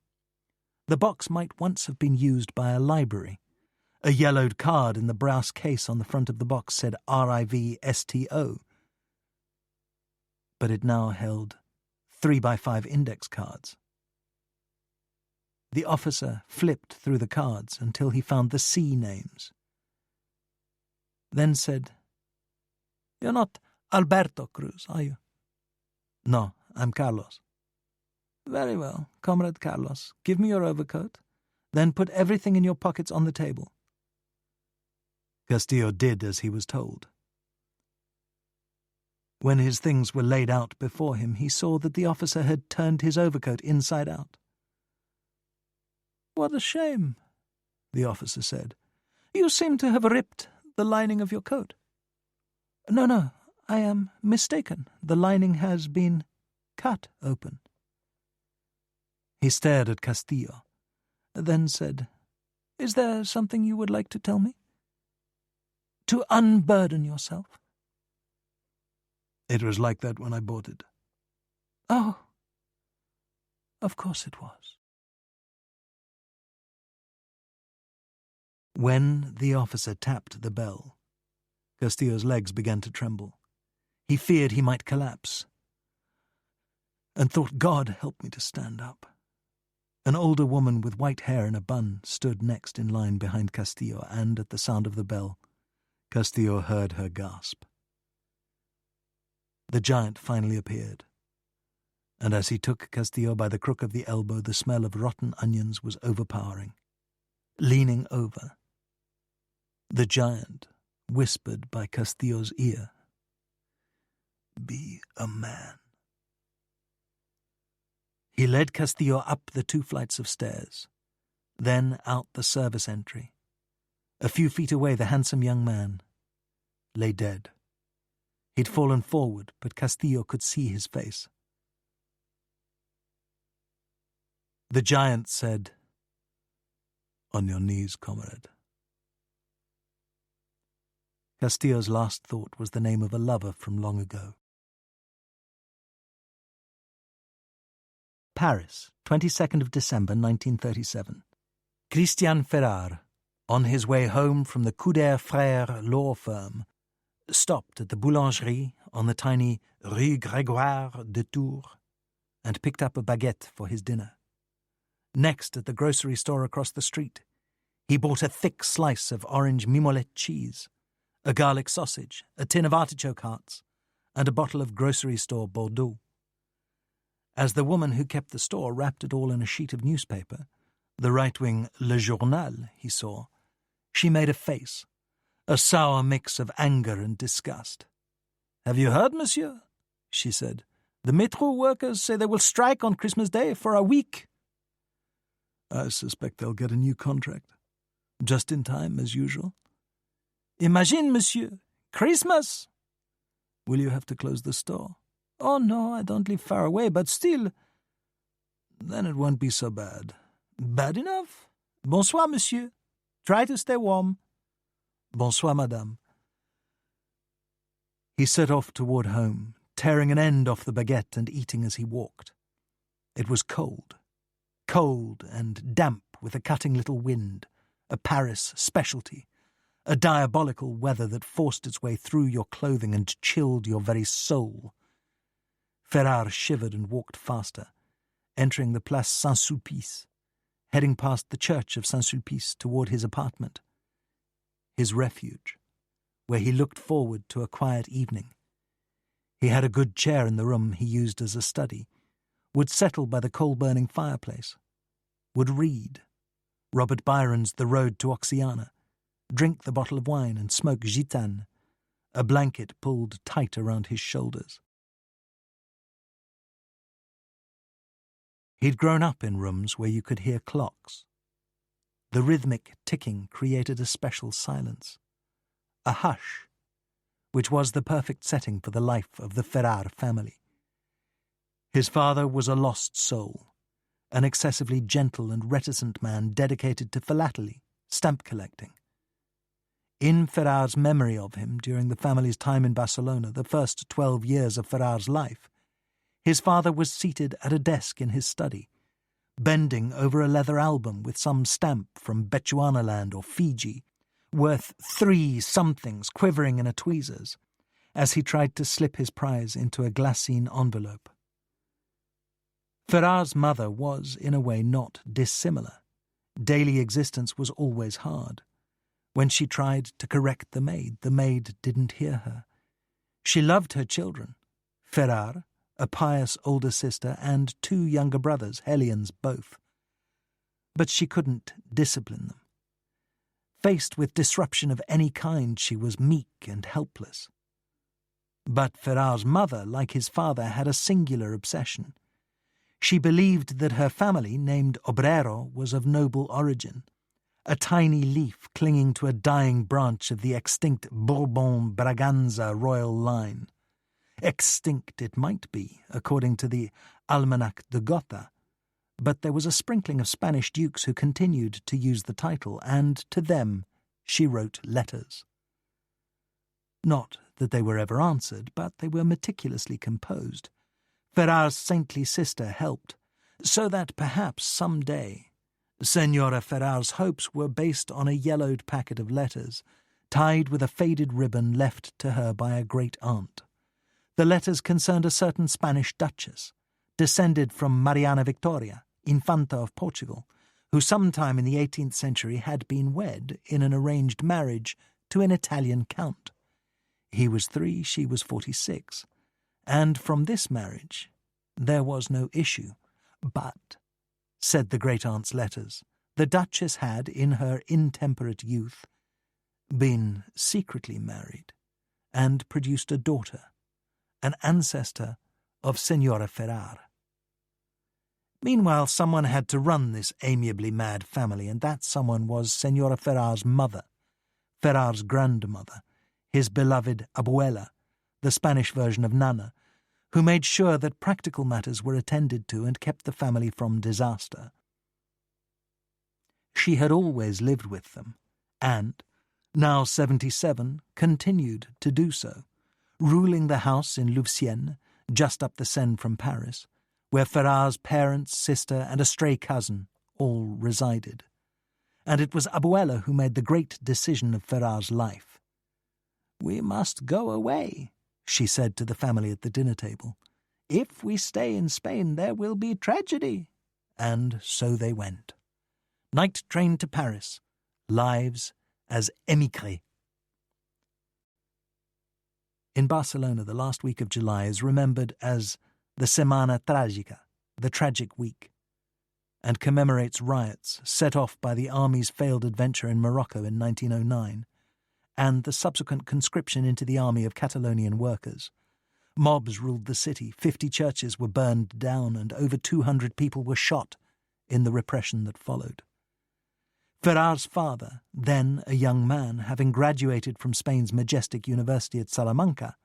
The box might once have been used by a library. A yellowed card in the brass case on the front of the box said RIVSTO, but it now held 3x5 index cards. The officer flipped through the cards until he found the C names, then said, "You're not Alberto Cruz, are you?" "No, I'm Carlos." "Very well, Comrade Carlos. Give me your overcoat, then put everything in your pockets on the table." Castillo did as he was told. When his things were laid out before him, he saw that the officer had turned his overcoat inside out. "What a shame," the officer said. "You seem to have ripped the lining of your coat." No, I am mistaken. The lining has been cut open." He stared at Castillo, then said, "Is there something you would like to tell me? To unburden yourself?" "It was like that when I bought it." "Oh, of course it was." When the officer tapped the bell, Castillo's legs began to tremble. He feared he might collapse, and thought, God help me to stand up. An older woman with white hair in a bun stood next in line behind Castillo, and at the sound of the bell, Castillo heard her gasp. The giant finally appeared, and as he took Castillo by the crook of the elbow, the smell of rotten onions was overpowering. Leaning over, the giant whispered by Castillo's ear, "Be a man." He led Castillo up the 2 flights of stairs, then out the service entry. A few feet away, the handsome young man lay dead. He'd fallen forward, but Castillo could see his face. The giant said, "On your knees, comrade." Castillo's last thought was the name of a lover from long ago. Paris, 22nd of December 1937. Christian Ferrar, on his way home from the Couder Frères law firm, stopped at the boulangerie on the tiny Rue Grégoire de Tours and picked up a baguette for his dinner. Next, at the grocery store across the street, he bought a thick slice of orange mimolette cheese, a garlic sausage, a tin of artichoke hearts, and a bottle of grocery store Bordeaux. As the woman who kept the store wrapped it all in a sheet of newspaper, the right-wing Le Journal, he saw, she made a face, a sour mix of anger and disgust. "Have you heard, monsieur?" she said. "The metro workers say they will strike on Christmas Day for a week." "I suspect they'll get a new contract. Just in time, as usual." "Imagine, monsieur, Christmas!" "Will you have to close the store?" "Oh, no, I don't live far away, but still—" "Then it won't be so bad." "Bad enough? Bonsoir, monsieur. Try to stay warm." "Bonsoir, madame." He set off toward home, tearing an end off the baguette and eating as he walked. It was cold and damp with a cutting little wind, a Paris specialty, a diabolical weather that forced its way through your clothing and chilled your very soul. Ferrar shivered and walked faster, entering the Place Saint-Sulpice, heading past the church of Saint-Sulpice toward his apartment, his refuge, where he looked forward to a quiet evening. He had a good chair in the room he used as a study, would settle by the coal-burning fireplace, would read Robert Byron's The Road to Oxiana, drink the bottle of wine and smoke gitane, a blanket pulled tight around his shoulders. He'd grown up in rooms where you could hear clocks. The rhythmic ticking created a special silence, a hush, which was the perfect setting for the life of the Ferrar family. His father was a lost soul, an excessively gentle and reticent man dedicated to philately, stamp collecting. In Ferrar's memory of him during the family's time in Barcelona, the first 12 years of Ferrar's life, his father was seated at a desk in his study, bending over a leather album with some stamp from Bechuanaland or Fiji, worth 3 somethings quivering in a tweezers, as he tried to slip his prize into a glassine envelope. Ferrar's mother was, in a way, not dissimilar. Daily existence was always hard. When she tried to correct the maid didn't hear her. She loved her children, Ferrar, a pious older sister, and 2 younger brothers, Hellions both. But she couldn't discipline them. Faced with disruption of any kind, she was meek and helpless. But Ferrar's mother, like his father, had a singular obsession. She believed that her family, named Obrero, was of noble origin, a tiny leaf clinging to a dying branch of the extinct Bourbon-Braganza royal line. Extinct it might be, according to the Almanach de Gotha, but there was a sprinkling of Spanish dukes who continued to use the title, and to them she wrote letters. Not that they were ever answered, but they were meticulously composed. Ferrar's saintly sister helped, so that perhaps some day Senora Ferrar's hopes were based on a yellowed packet of letters, tied with a faded ribbon left to her by a great-aunt. The letters concerned a certain Spanish duchess, descended from Mariana Victoria, Infanta of Portugal, who sometime in the 18th century had been wed in an arranged marriage to an Italian count. He was 3, she was 46, and from this marriage there was no issue. But, said the great-aunt's letters, the Duchess had, in her intemperate youth, been secretly married, and produced a daughter, an ancestor of Senora Ferrar. Meanwhile, someone had to run this amiably mad family, and that someone was Senora Ferrar's mother, Ferrar's grandmother, his beloved abuela, the Spanish version of Nana, who made sure that practical matters were attended to and kept the family from disaster. She had always lived with them, and, now 77, continued to do so, ruling the house in Louveciennes, just up the Seine from Paris, where Ferrar's parents, sister, and a stray cousin all resided. And it was Abuela who made the great decision of Ferrar's life. "We must go away," she said to the family at the dinner table. "If we stay in Spain, there will be tragedy." And so they went. Night train to Paris, lives as émigrés. In Barcelona, the last week of July is remembered as the Semana Trágica, the tragic week, and commemorates riots set off by the army's failed adventure in Morocco in 1909, and the subsequent conscription into the army of Catalonian workers. Mobs ruled the city, 50 churches were burned down, and over 200 people were shot in the repression that followed. Ferrar's father, then a young man, having graduated from Spain's majestic university at Salamanca,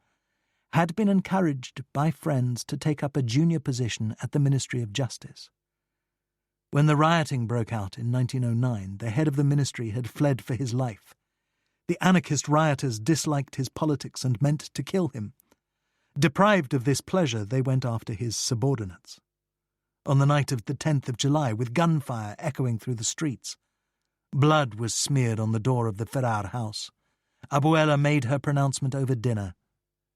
had been encouraged by friends to take up a junior position at the Ministry of Justice. When the rioting broke out in 1909, the head of the ministry had fled for his life. The anarchist rioters disliked his politics and meant to kill him. Deprived of this pleasure, they went after his subordinates. On the night of the 10th of July, with gunfire echoing through the streets, blood was smeared on the door of the Ferrar house. Abuela made her pronouncement over dinner,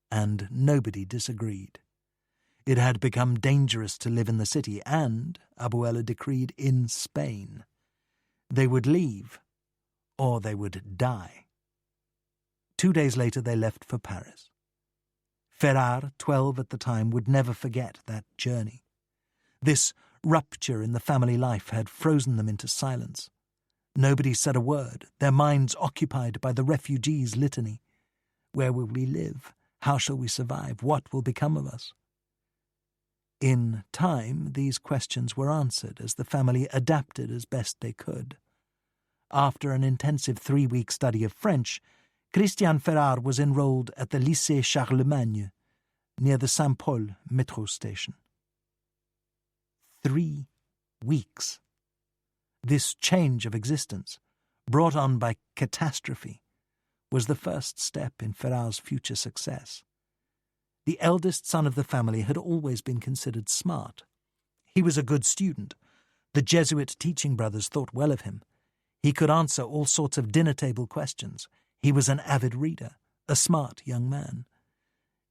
and nobody disagreed. It had become dangerous to live in the city, and, Abuela decreed, in Spain. They would leave, or they would die. 2 days later they left for Paris. Ferrar, 12 at the time, would never forget that journey. This rupture in the family life had frozen them into silence. Nobody said a word, their minds occupied by the refugees' litany. Where will we live? How shall we survive? What will become of us? In time, these questions were answered as the family adapted as best they could. After an intensive 3-week study of French, Christian Ferrar was enrolled at the Lycée Charlemagne, near the Saint-Paul metro station. 3 weeks. This change of existence, brought on by catastrophe, was the first step in Ferrar's future success. The eldest son of the family had always been considered smart. He was a good student. The Jesuit teaching brothers thought well of him. He could answer all sorts of dinner-table questions. He was an avid reader, a smart young man.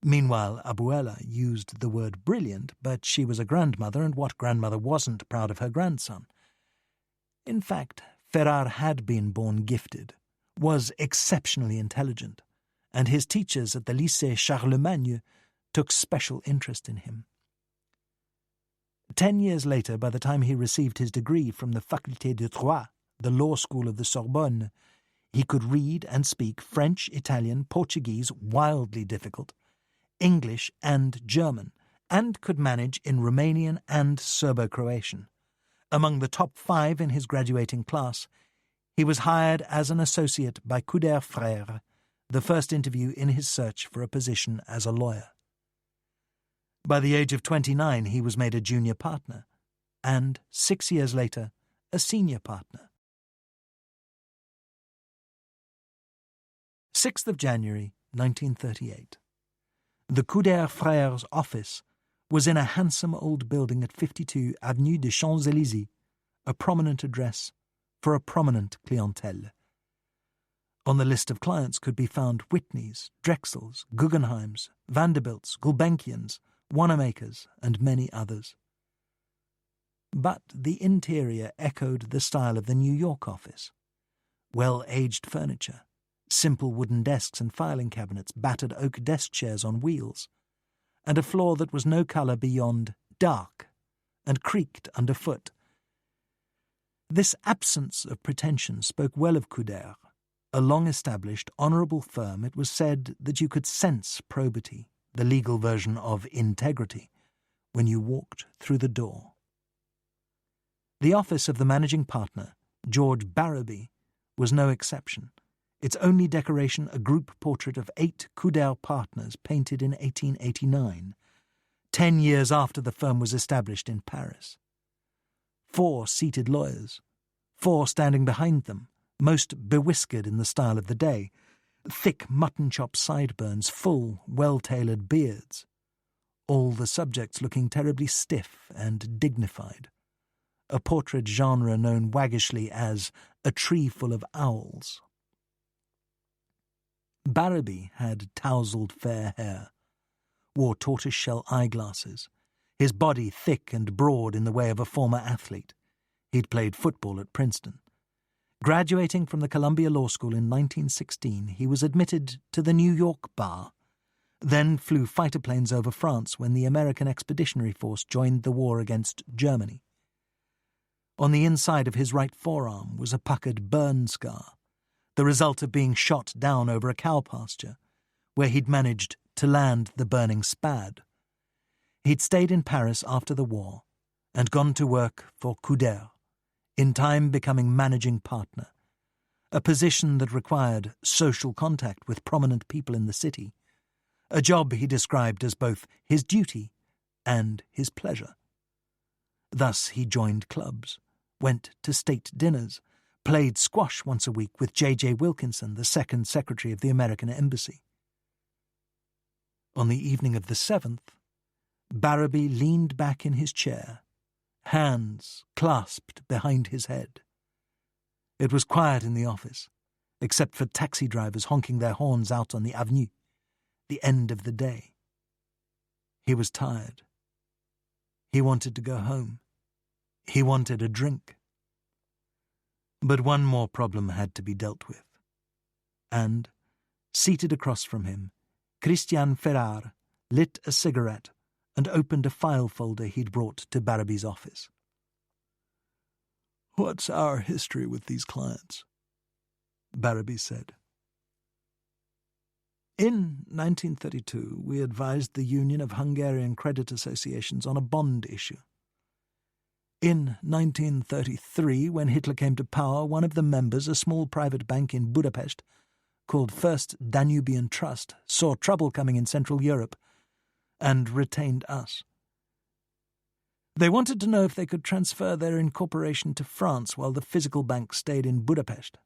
Meanwhile, Abuela used the word brilliant, but she was a grandmother, and what grandmother wasn't proud of her grandson? In fact, Ferrar had been born gifted, was exceptionally intelligent, and his teachers at the Lycée Charlemagne took special interest in him. 10 years later, by the time he received his degree from the Faculté de Droit, the law school of the Sorbonne, he could read and speak French, Italian, Portuguese, wildly difficult, English and German, and could manage in Romanian and Serbo-Croatian. Among the top 5 in his graduating class, He was hired as an associate by Couder Frères, the first interview in his search for a position as a lawyer. By the age of 29, he was made a junior partner, and 6 years later, a senior partner. 6th of January, 1938. The Couder Frères' office was in a handsome old building at 52 Avenue des Champs-Élysées, a prominent address for a prominent clientele. On the list of clients could be found Whitneys, Drexels, Guggenheims, Vanderbilts, Gulbenkians, Wanamakers, and many others. But the interior echoed the style of the New York office. Well-aged furniture, simple wooden desks and filing cabinets, battered oak desk chairs on wheels, and a floor that was no colour beyond dark and creaked underfoot. This absence of pretension spoke well of Couder, a long-established, honourable firm. It was said that you could sense probity, the legal version of integrity, when you walked through the door. The office of the managing partner, George Barraby, was no exception. Its only decoration a group portrait of 8 Couder partners painted in 1889, 10 years after the firm was established in Paris. 4 seated lawyers, 4 standing behind them, most bewhiskered in the style of the day, thick mutton-chop sideburns, full, well-tailored beards, all the subjects looking terribly stiff and dignified, a portrait genre known waggishly as a tree full of owls. Barraby had tousled fair hair, wore tortoise-shell eyeglasses, his body thick and broad in the way of a former athlete. He'd played football at Princeton. Graduating from the Columbia Law School in 1916, he was admitted to the New York bar, then flew fighter planes over France when the American Expeditionary Force joined the war against Germany. On the inside of his right forearm was a puckered burn scar, the result of being shot down over a cow pasture, where he'd managed to land the burning Spad. He'd stayed in Paris after the war and gone to work for Couder, in time becoming managing partner, a position that required social contact with prominent people in the city, a job he described as both his duty and his pleasure. Thus he joined clubs, went to state dinners, played squash once a week with J.J. Wilkinson, the second secretary of the American Embassy. On the evening of the 7th, Barraby leaned back in his chair, hands clasped behind his head. It was quiet in the office, except for taxi drivers honking their horns out on the avenue, the end of the day. He was tired. He wanted to go home. He wanted a drink. But one more problem had to be dealt with. And, seated across from him, Christian Ferrar lit a cigarette and opened a file folder he'd brought to Barraby's office. "What's our history with these clients?" Barraby said. "In 1932, we advised the Union of Hungarian Credit Associations on a bond issue. In 1933, when Hitler came to power, one of the members, a small private bank in Budapest, called Furst Danubian Trust, saw trouble coming in Central Europe and retained us. They wanted to know if they could transfer their incorporation to France while the physical bank stayed in Budapest.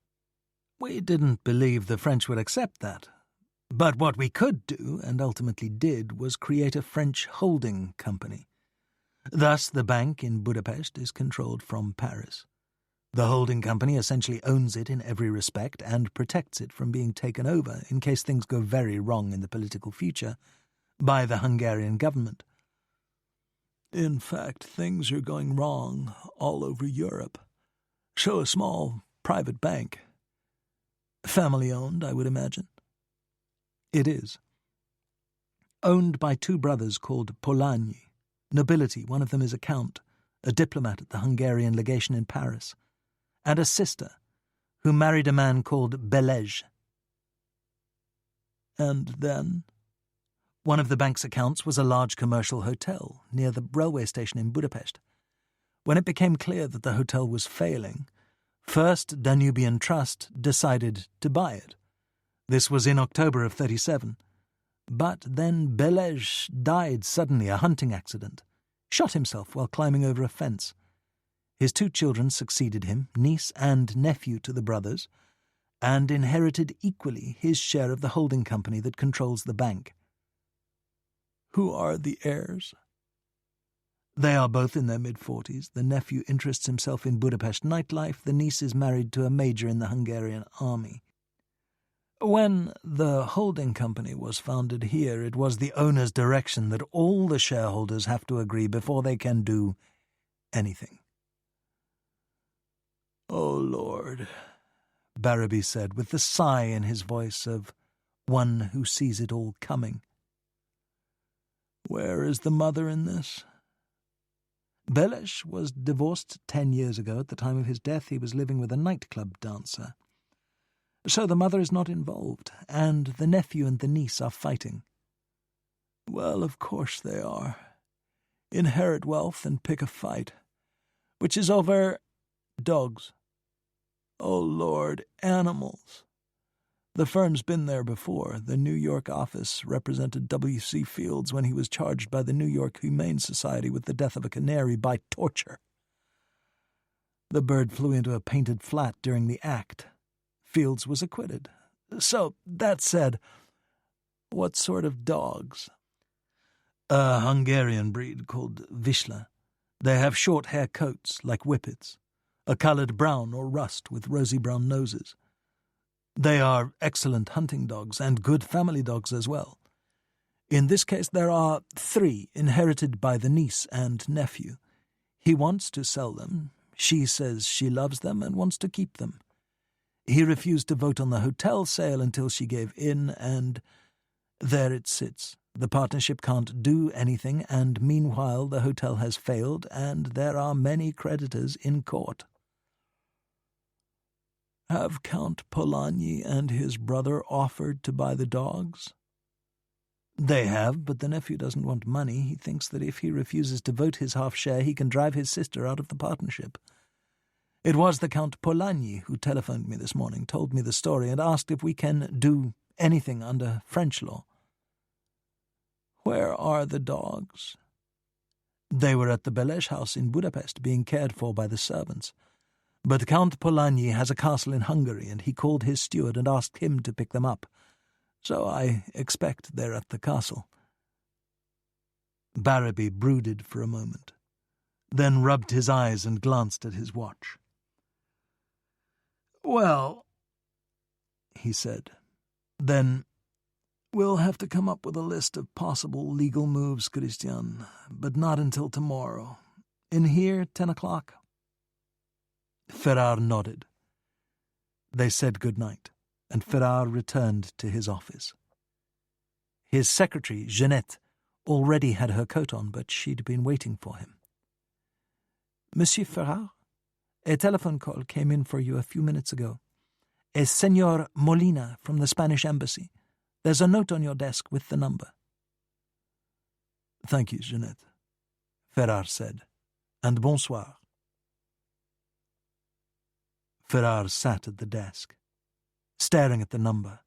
We didn't believe the French would accept that. But what we could do, and ultimately did, was create a French holding company. Thus, the bank in Budapest is controlled from Paris. The holding company essentially owns it in every respect and protects it from being taken over, in case things go very wrong in the political future, by the Hungarian government. In fact, things are going wrong all over Europe. So a small private bank. Family-owned, I would imagine." "It is. Owned by 2 brothers called Polanyi. Nobility, one of them is a count, a diplomat at the Hungarian legation in Paris, and a sister, who married a man called Belej." "And then?" "One of the bank's accounts was a large commercial hotel near the railway station in Budapest. When it became clear that the hotel was failing, First Danubian Trust decided to buy it. This was in October of 37. But then Belej died suddenly, a hunting accident, shot himself while climbing over a fence. His 2 children succeeded him, niece and nephew to the brothers, and inherited equally his share of the holding company that controls the bank. Who are the heirs? They are both in their mid-40s. The nephew interests himself in Budapest nightlife. The niece is married to a major in the Hungarian army. When the holding company was founded here, it was the owner's direction that all the shareholders have to agree before they can do anything. Oh, Lord, Barrowby said, with the sigh in his voice of one who sees it all coming. Where is the mother in this? Belej was divorced 10 years ago. At the time of his death, he was living with a nightclub dancer. So the mother is not involved, and the nephew and the niece are fighting. Well, of course they are. Inherit wealth and pick a fight, which is over dogs. Oh, Lord, animals. The firm's been there before. The New York office represented W.C. Fields when he was charged by the New York Humane Society with the death of a canary by torture. The bird flew into a painted flat during the act. Fields was acquitted. So, that said, what sort of dogs? A Hungarian breed called Vizsla. They have short hair coats, like whippets, a coloured brown or rust with rosy brown noses. They are excellent hunting dogs and good family dogs as well. In this case there are 3 inherited by the niece and nephew. He wants to sell them. She says she loves them and wants to keep them. He refused to vote on the hotel sale until she gave in, and there it sits. The partnership can't do anything, and meanwhile the hotel has failed, and there are many creditors in court. Have Count Polanyi and his brother offered to buy the dogs? They have, but the nephew doesn't want money. He thinks that if he refuses to vote his half-share, he can drive his sister out of the partnership. It was the Count Polanyi who telephoned me this morning, told me the story, and asked if we can do anything under French law. Where are the dogs? They were at the Belej house in Budapest, being cared for by the servants. But Count Polanyi has a castle in Hungary, and he called his steward and asked him to pick them up. So I expect they're at the castle. Barrowby brooded for a moment, then rubbed his eyes and glanced at his watch. Well, he said, then we'll have to come up with a list of possible legal moves, Christian, but not until tomorrow. In here, 10 o'clock? Ferrar nodded. They said good night, and Ferrar returned to his office. His secretary, Jeanette, already had her coat on, but she'd been waiting for him. Monsieur Ferrar, a telephone call came in for you a few minutes ago. A Senor Molina from the Spanish embassy. There's a note on your desk with the number. Thank you, Jeanette, Ferrar said, and bonsoir. Ferrar sat at the desk, staring at the number.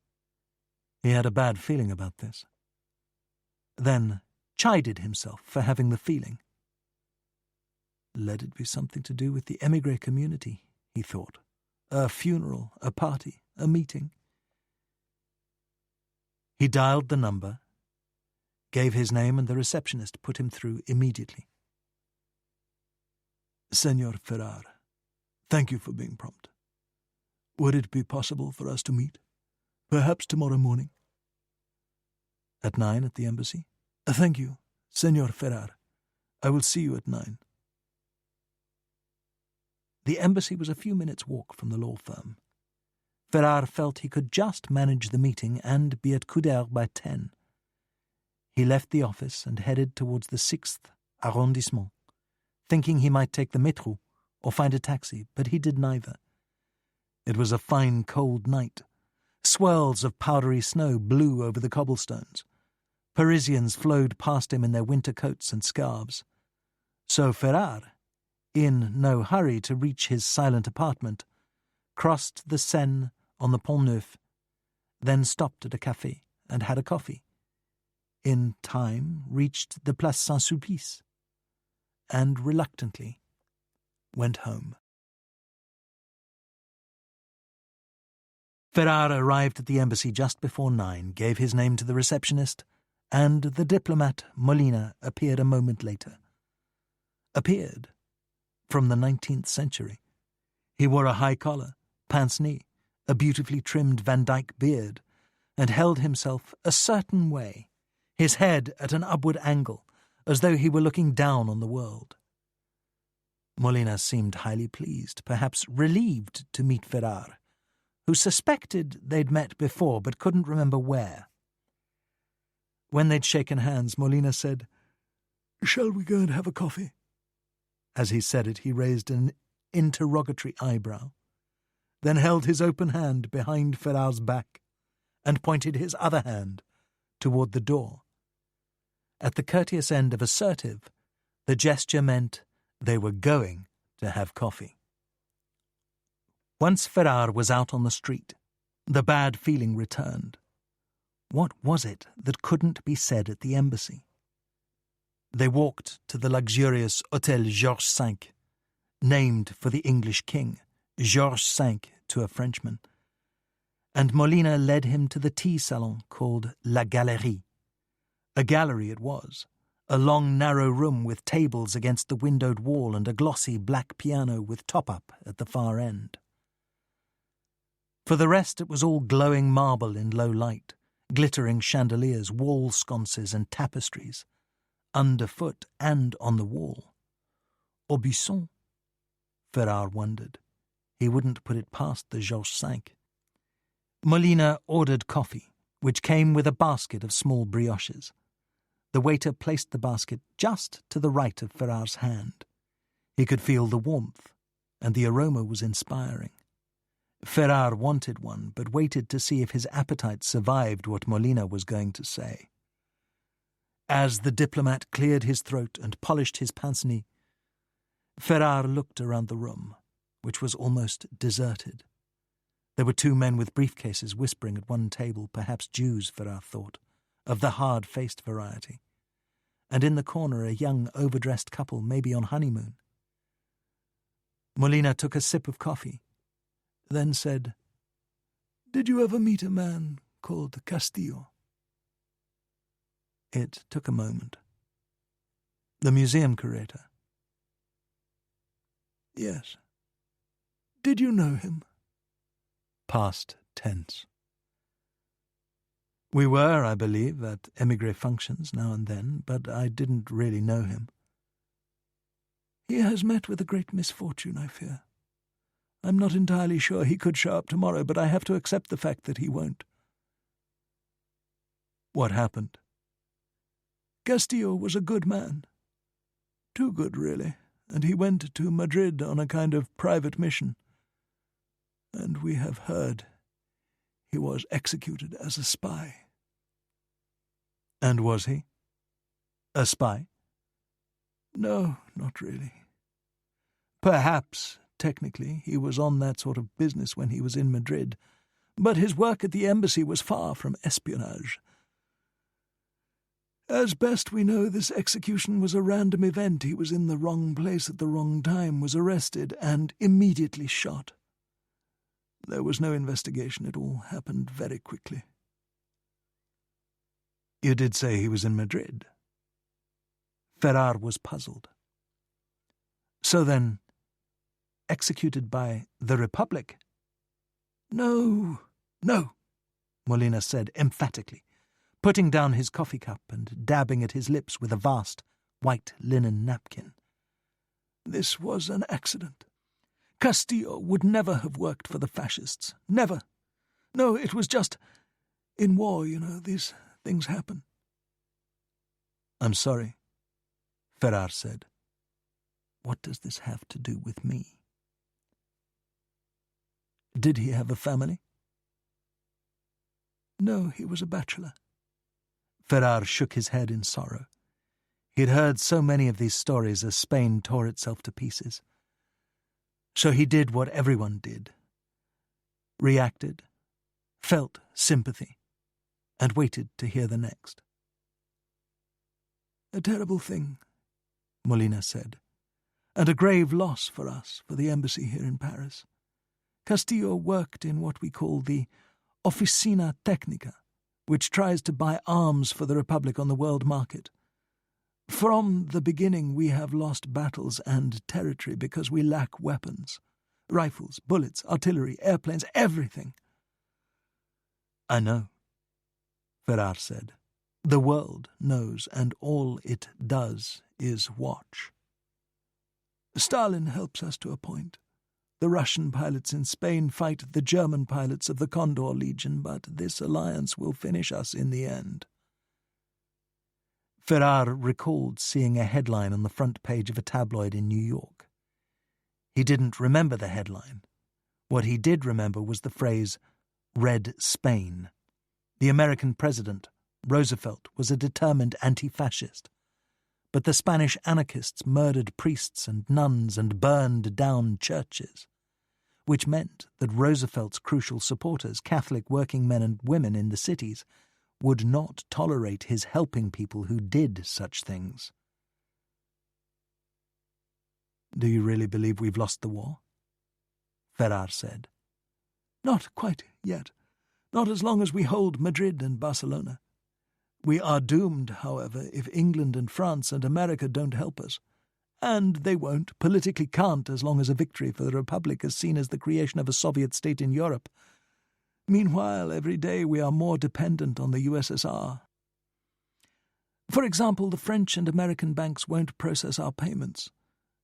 He had a bad feeling about this. Then chided himself for having the feeling. Let it be something to do with the émigré community, he thought. A funeral, a party, a meeting. He dialed the number, gave his name, and the receptionist put him through immediately. Senor Ferrar, thank you for being prompt. Would it be possible for us to meet? Perhaps tomorrow morning? At 9 at the embassy? Thank you, Senor Ferrar. I will see you at 9. The embassy was a few minutes' walk from the law firm. Ferrar felt he could just manage the meeting and be at Couder by 10. He left the office and headed towards the 6th arrondissement, thinking he might take the métro or find a taxi, but he did neither. It was a fine cold night. Swirls of powdery snow blew over the cobblestones. Parisians flowed past him in their winter coats and scarves. So Ferrar, in no hurry to reach his silent apartment, crossed the Seine on the Pont Neuf, then stopped at a café and had a coffee. In time reached the Place Saint-Sulpice, and reluctantly went home. Ferrar arrived at the embassy just before 9, gave his name to the receptionist, and the diplomat Molina appeared a moment later. Appeared from the 19th century. He wore a high collar, pince-nez, a beautifully trimmed Van Dyck beard, and held himself a certain way, his head at an upward angle, as though he were looking down on the world. Molina seemed highly pleased, perhaps relieved to meet Ferrar, who suspected they'd met before but couldn't remember where. When they'd shaken hands, Molina said, "Shall we go and have a coffee?" As he said it, he raised an interrogatory eyebrow, then held his open hand behind Ferrar's back and pointed his other hand toward the door. At the courteous end of assertive, the gesture meant they were going to have coffee. Once Ferrar was out on the street, the bad feeling returned. What was it that couldn't be said at the embassy? They walked to the luxurious Hôtel Georges V, named for the English king, Georges V to a Frenchman, and Molina led him to the tea salon called La Galerie. A gallery it was, a long narrow room with tables against the windowed wall and a glossy black piano with top-up at the far end. For the rest it was all glowing marble in low light, glittering chandeliers, wall sconces and tapestries, underfoot and on the wall. Aubusson? Ferrar wondered. He wouldn't put it past the Georges V. Molina ordered coffee, which came with a basket of small brioches. The waiter placed the basket just to the right of Ferrar's hand. He could feel the warmth, and the aroma was inspiring. Ferrar wanted one, but waited to see if his appetite survived what Molina was going to say. As the diplomat cleared his throat and polished his pince-nez, Ferrar looked around the room, which was almost deserted. There were 2 men with briefcases whispering at one table, perhaps Jews, Ferrar thought, of the hard-faced variety, and in the corner a young, overdressed couple, maybe on honeymoon. Molina took a sip of coffee, then said, "Did you ever meet a man called Castillo?" It took a moment. The museum curator. "Yes. Did you know him?" Past tense. We were, I believe, at émigré functions now and then, but I didn't really know him. "He has met with a great misfortune, I fear. I'm not entirely sure he could show up tomorrow, but I have to accept the fact that he won't." What happened? Castillo was a good man. Too good, really, and he went to Madrid on a kind of private mission. And we have heard he was executed as a spy. And was he? A spy? No, not really. Perhaps, technically, he was on that sort of business when he was in Madrid, but his work at the embassy was far from espionage. As best we know, this execution was a random event. He was in the wrong place at the wrong time, was arrested, and immediately shot. There was no investigation. It all happened very quickly. You did say he was in Madrid. Ferrar was puzzled. So then, executed by the Republic? No, Molina said emphatically, putting down his coffee cup and dabbing at his lips with a vast white linen napkin. This was an accident. Castillo would never have worked for the fascists. Never. No, it was just... In war, you know, these things happen. I'm sorry, Ferrar said. What does this have to do with me? Did he have a family? No, he was a bachelor. Ferrar shook his head in sorrow. He'd heard so many of these stories as Spain tore itself to pieces. So he did what everyone did. reacted, felt sympathy, and waited to hear the next. "A terrible thing," Molina said, "and a grave loss for us, for the embassy here in Paris. Castillo worked in what we call the Oficina Tecnica, which tries to buy arms for the Republic on the world market. From the beginning we have lost battles and territory because we lack weapons. Rifles, bullets, artillery, airplanes, everything." "I know," Ferrar said. "The world knows, and all it does is watch." "Stalin helps us to a point. The Russian pilots in Spain fight the German pilots of the Condor Legion, but this alliance will finish us in the end." Ferrar recalled seeing a headline on the front page of a tabloid in New York. He didn't remember the headline. What he did remember was the phrase, "Red Spain." The American president, Roosevelt, was a determined anti-fascist. But the Spanish anarchists murdered priests and nuns and burned down churches, which meant that Roosevelt's crucial supporters, Catholic working men and women in the cities, would not tolerate his helping people who did such things. "Do you really believe we've lost the war?" Ferrar said. "Not quite yet. Not as long as we hold Madrid and Barcelona. We are doomed, however, if England and France and America don't help us. And they won't, politically can't, as long as a victory for the Republic is seen as the creation of a Soviet state in Europe. Meanwhile, every day we are more dependent on the USSR. For example, the French and American banks won't process our payments,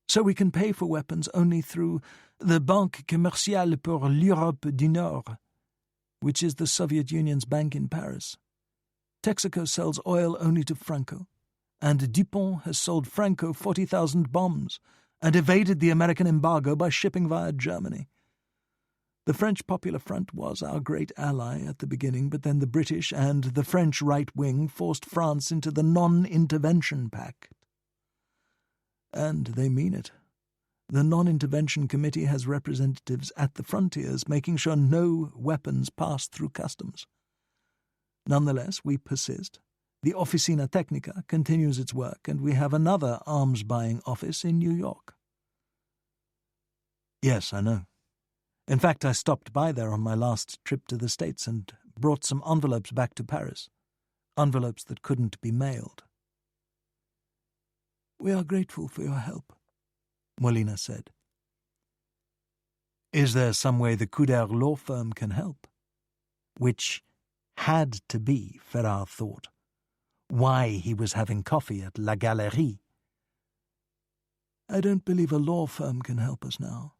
so we can pay for weapons only through the Banque Commerciale pour l'Europe du Nord, which is the Soviet Union's bank in Paris. Texaco sells oil only to Franco, and Dupont has sold Franco 40,000 bombs and evaded the American embargo by shipping via Germany. The French Popular Front was our great ally at the beginning, but then the British and the French right wing forced France into the Non-Intervention Pact. And they mean it. The Non-Intervention Committee has representatives at the frontiers, making sure no weapons pass through customs. Nonetheless, we persist. The Oficina Tecnica continues its work, and we have another arms-buying office in New York. "Yes, I know. In fact, I stopped by there on my last trip to the States and brought some envelopes back to Paris. Envelopes that couldn't be mailed." "We are grateful for your help," Molina said. "Is there some way the Couder law firm can help?" Which had to be, Ferrar thought, why he was having coffee at La Galerie. "I don't believe a law firm can help us now.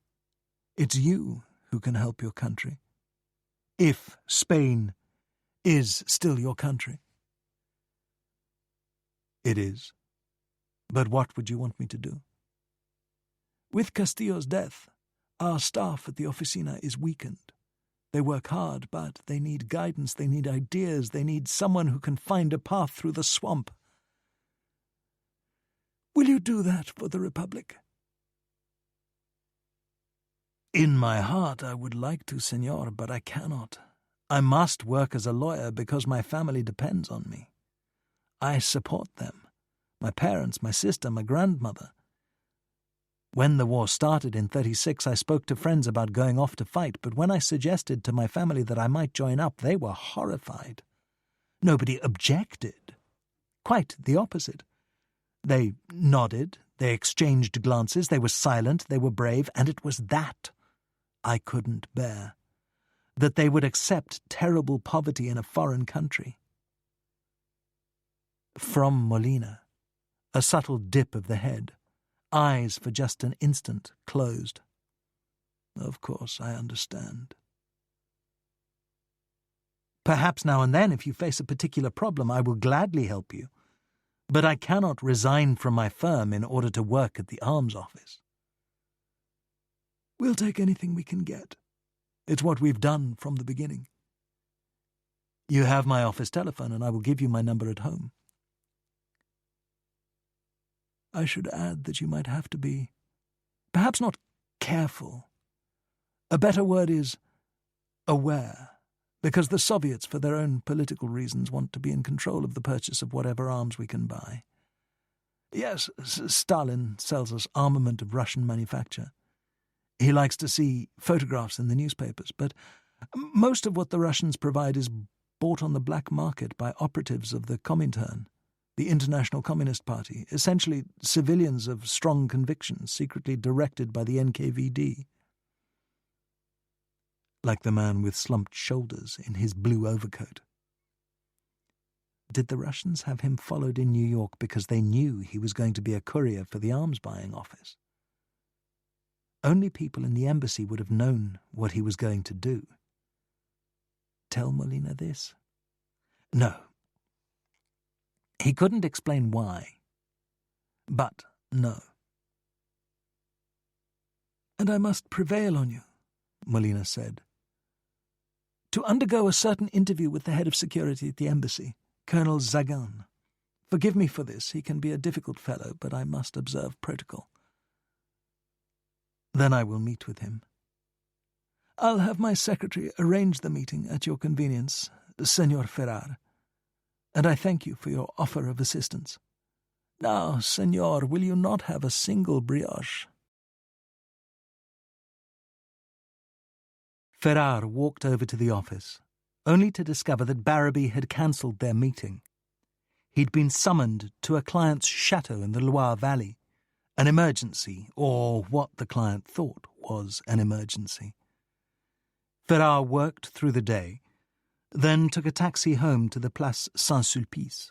It's you who can help your country. If Spain is still your country." "It is. But what would you want me to do?" "With Castillo's death, our staff at the Oficina is weakened. They work hard, but they need guidance, they need ideas, they need someone who can find a path through the swamp. Will you do that for the Republic?" "In my heart I would like to, senor, but I cannot. I must work as a lawyer because my family depends on me. I support them. My parents, my sister, my grandmother. When the war started in 1936, I spoke to friends about going off to fight, but when I suggested to my family that I might join up, they were horrified. Nobody objected. Quite the opposite. They nodded, they exchanged glances, they were silent, they were brave, and it was that I couldn't bear. That they would accept terrible poverty in a foreign country." From Molina, a subtle dip of the head, eyes for just an instant closed. "Of course, I understand." "Perhaps now and then, if you face a particular problem, I will gladly help you. But I cannot resign from my firm in order to work at the arms office." "We'll take anything we can get. It's what we've done from the beginning." "You have my office telephone, and I will give you my number at home." "I should add that you might have to be, perhaps not careful. A better word is aware, because the Soviets, for their own political reasons, want to be in control of the purchase of whatever arms we can buy. Yes, Stalin sells us armament of Russian manufacture. He likes to see photographs in the newspapers, but most of what the Russians provide is bought on the black market by operatives of the Comintern, the International Communist Party, essentially civilians of strong convictions secretly directed by the NKVD. Like the man with slumped shoulders in his blue overcoat. Did the Russians have him followed in New York because they knew he was going to be a courier for the arms-buying office? Only people in the embassy would have known what he was going to do. Tell Molina this? No. He couldn't explain why. But no. "And I must prevail on you," Molina said, "to undergo a certain interview with the head of security at the embassy, Colonel Zagan. Forgive me for this, he can be a difficult fellow, but I must observe protocol." "Then I will meet with him." "I'll have my secretary arrange the meeting at your convenience, Senor Ferrar, and I thank you for your offer of assistance. Now, senor, will you not have a single brioche?" Ferrar walked over to the office, only to discover that Barrowby had cancelled their meeting. He'd been summoned to a client's chateau in the Loire Valley, an emergency, or what the client thought was an emergency. Ferrar worked through the day, then took a taxi home to the Place Saint-Sulpice,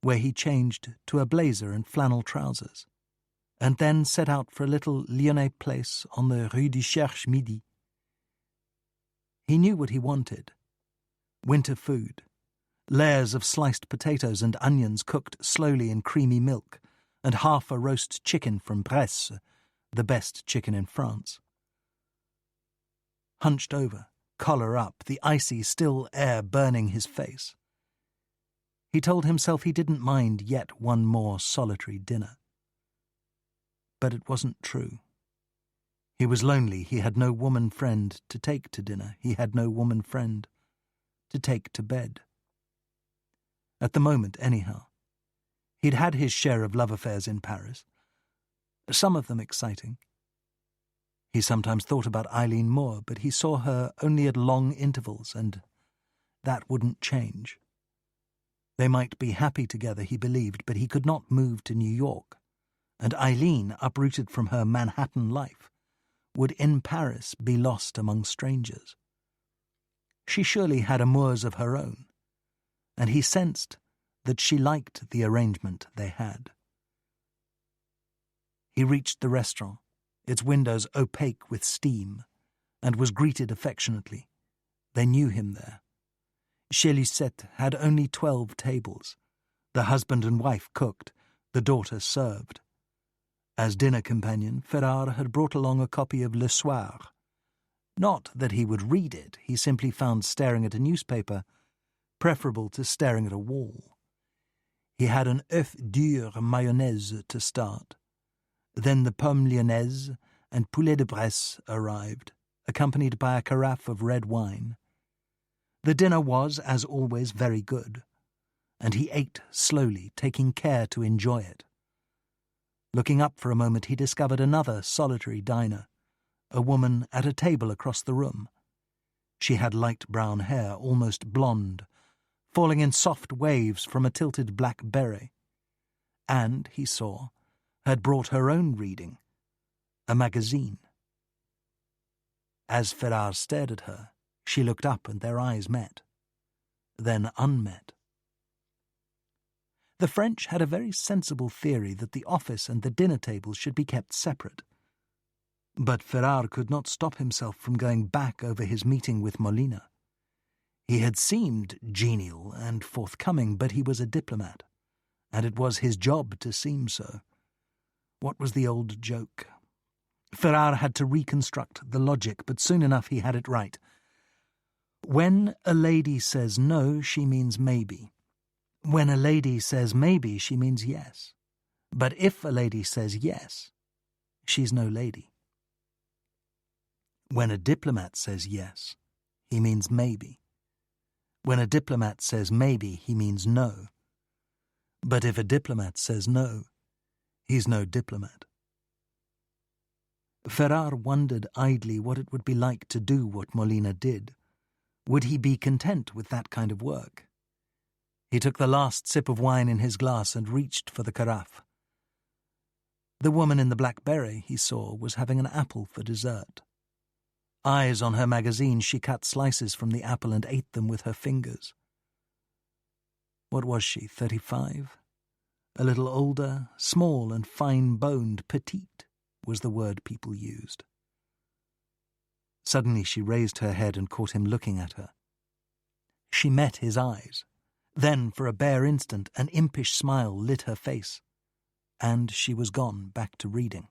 where he changed to a blazer and flannel trousers, and then set out for a little Lyonnais place on the Rue du Cherche-Midi. He knew what he wanted. Winter food, layers of sliced potatoes and onions cooked slowly in creamy milk, and half a roast chicken from Bresse, the best chicken in France. Hunched over, collar up, the icy, still air burning his face. He told himself he didn't mind yet one more solitary dinner. But it wasn't true. He was lonely. He had no woman friend to take to dinner. He had no woman friend to take to bed. At the moment, anyhow. He'd had his share of love affairs in Paris, some of them exciting. He sometimes thought about Eileen Moore, but he saw her only at long intervals, and that wouldn't change. They might be happy together, he believed, but he could not move to New York, and Eileen, uprooted from her Manhattan life, would in Paris be lost among strangers. She surely had amours of her own, and he sensed that she liked the arrangement they had. He reached the restaurant, its windows opaque with steam, and was greeted affectionately. They knew him there. Chez Lucette had only 12 tables. The husband and wife cooked, the daughter served. As dinner companion, Ferrar had brought along a copy of Le Soir. Not that he would read it, he simply found staring at a newspaper preferable to staring at a wall. He had an œuf dur mayonnaise to start. Then the pomme lyonnaise and poulet de Bresse arrived, accompanied by a carafe of red wine. The dinner was, as always, very good, and he ate slowly, taking care to enjoy it. Looking up for a moment, he discovered another solitary diner, a woman at a table across the room. She had light brown hair, almost blonde, falling in soft waves from a tilted black beret, and, he saw, had brought her own reading, a magazine. As Ferrar stared at her, she looked up and their eyes met, then unmet. The French had a very sensible theory that the office and the dinner table should be kept separate. But Ferrar could not stop himself from going back over his meeting with Molina. He had seemed genial and forthcoming, but he was a diplomat, and it was his job to seem so. What was the old joke? Ferrar had to reconstruct the logic, but soon enough he had it right. When a lady says no, she means maybe. When a lady says maybe, she means yes. But if a lady says yes, she's no lady. When a diplomat says yes, he means maybe. When a diplomat says maybe, he means no. But if a diplomat says no, he's no diplomat. Ferrar wondered idly what it would be like to do what Molina did. Would he be content with that kind of work? He took the last sip of wine in his glass and reached for the carafe. The woman in the black beret, he saw, was having an apple for dessert. Eyes on her magazine, she cut slices from the apple and ate them with her fingers. What was she, 35? A little older, small and fine-boned, petite was the word people used. Suddenly she raised her head and caught him looking at her. She met his eyes. Then, for a bare instant, an impish smile lit her face, and she was gone back to reading.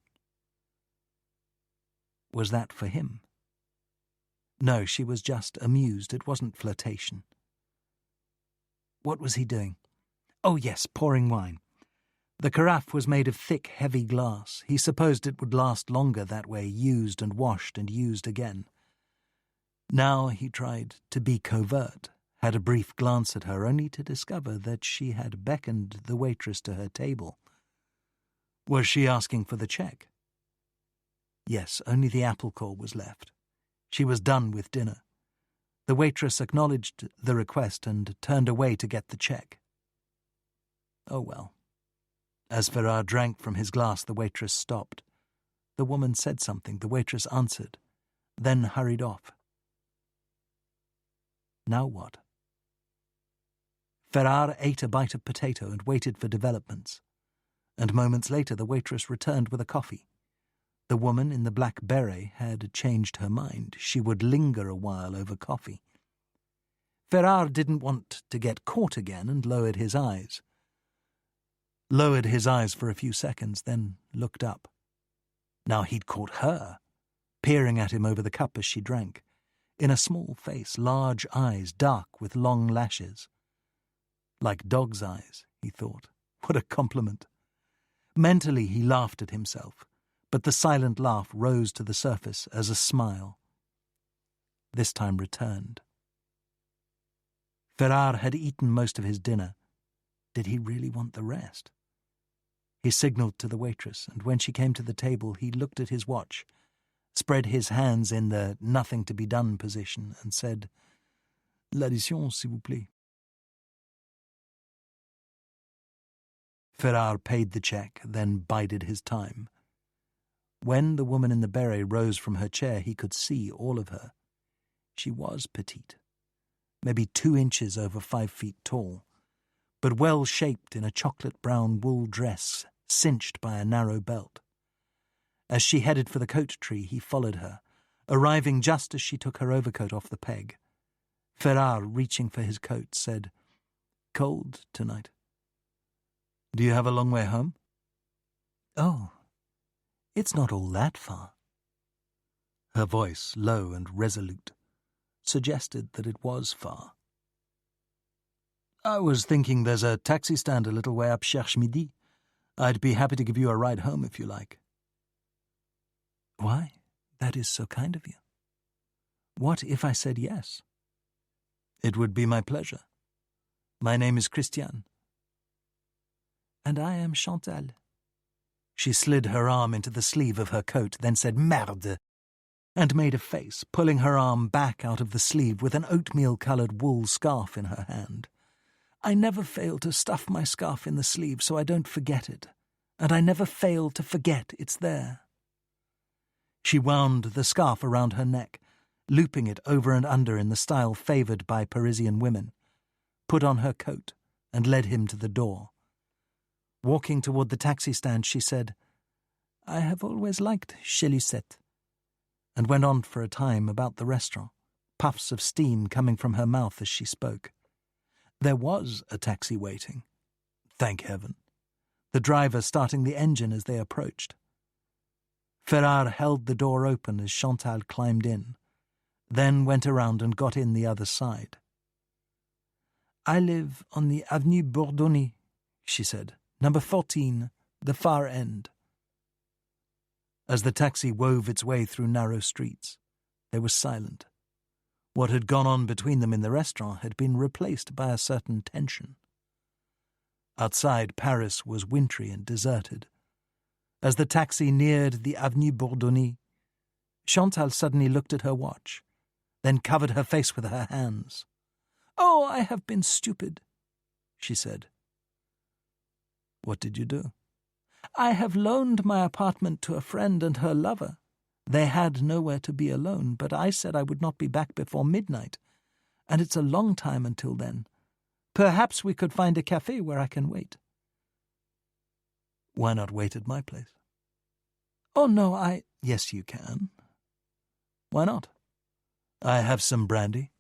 Was that for him? No, she was just amused. It wasn't flirtation. What was he doing? Oh, yes, pouring wine. The carafe was made of thick, heavy glass. He supposed it would last longer that way, used and washed and used again. Now he tried to be covert, had a brief glance at her, only to discover that she had beckoned the waitress to her table. Was she asking for the check? Yes, only the apple core was left. She was done with dinner. The waitress acknowledged the request and turned away to get the check. Oh well. As Ferrar drank from his glass, the waitress stopped. The woman said something. The waitress answered, then hurried off. Now what? Ferrar ate a bite of potato and waited for developments. And moments later the waitress returned with a coffee. The woman in the black beret had changed her mind. She would linger a while over coffee. Ferrar didn't want to get caught again and lowered his eyes. Lowered his eyes for a few seconds, then looked up. Now he'd caught her, peering at him over the cup as she drank. In a small face, large eyes, dark with long lashes. Like dog's eyes, he thought. What a compliment. Mentally he laughed at himself, but the silent laugh rose to the surface as a smile. This time returned. Ferrar had eaten most of his dinner. Did he really want the rest? He signalled to the waitress, and when she came to the table he looked at his watch, spread his hands in the nothing-to-be-done position, and said, "L'addition, s'il vous plaît." Ferrar paid the check, then bided his time. When the woman in the beret rose from her chair, he could see all of her. She was petite, maybe 2 inches over 5 feet tall, but well-shaped in a chocolate-brown wool dress cinched by a narrow belt. As she headed for the coat tree, he followed her, arriving just as she took her overcoat off the peg. Ferrar, reaching for his coat, said, "Cold tonight. Do you have a long way home?" "Oh, it's not all that far." Her voice, low and resolute, suggested that it was far. "I was thinking there's a taxi stand a little way up Cherche Midi. I'd be happy to give you a ride home if you like." "Why? That is so kind of you. What if I said yes?" "It would be my pleasure. My name is Christiane." "And I am Chantal." She slid her arm into the sleeve of her coat, then said "Merde," and made a face, pulling her arm back out of the sleeve with an oatmeal-coloured wool scarf in her hand. "I never fail to stuff my scarf in the sleeve so I don't forget it, and I never fail to forget it's there." She wound the scarf around her neck, looping it over and under in the style favoured by Parisian women, put on her coat, and led him to the door. Walking toward the taxi stand, she said, "I have always liked Chez Lucette," and went on for a time about the restaurant, puffs of steam coming from her mouth as she spoke. There was a taxi waiting. Thank heaven. The driver starting the engine as they approached. Ferrar held the door open as Chantal climbed in, then went around and got in the other side. "I live on the Avenue Bourdonnais," she said. "Number 14, the far end." As the taxi wove its way through narrow streets, They were silent. What had gone on between them in the restaurant had been replaced by a certain tension. Outside, Paris was wintry and deserted. As the taxi neared the Avenue Bourdonnais, Chantal suddenly looked at her watch, then covered her face with her hands. "Oh, I have been stupid," she said. "What did you do?" "I have loaned my apartment to a friend and her lover. They had nowhere to be alone, but I said I would not be back before midnight, and it's a long time until then. Perhaps we could find a café where I can wait." "Why not wait at my place?" "Oh, no, Yes, you can." "Why not?" "I have some brandy,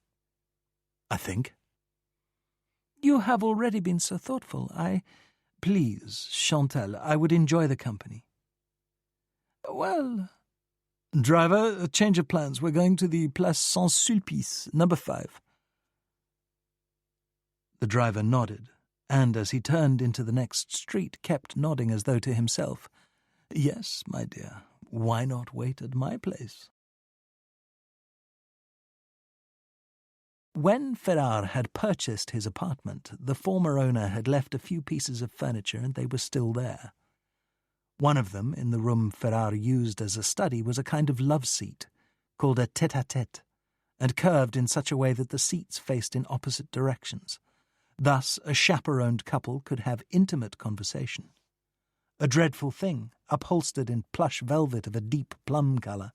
I think." "You have already been so thoughtful. Please, Chantal, I would enjoy the company." "Well—" "Driver, a change of plans. We're going to the Place Saint-Sulpice, number 5. The driver nodded, and as he turned into the next street, kept nodding as though to himself. "Yes, my dear, why not wait at my place?" When Ferrar had purchased his apartment, the former owner had left a few pieces of furniture, and they were still there. One of them, in the room Ferrar used as a study, was a kind of love seat, called a tête-à-tête, and curved in such a way that the seats faced in opposite directions. Thus a chaperoned couple could have intimate conversation. A dreadful thing, upholstered in plush velvet of a deep plum colour.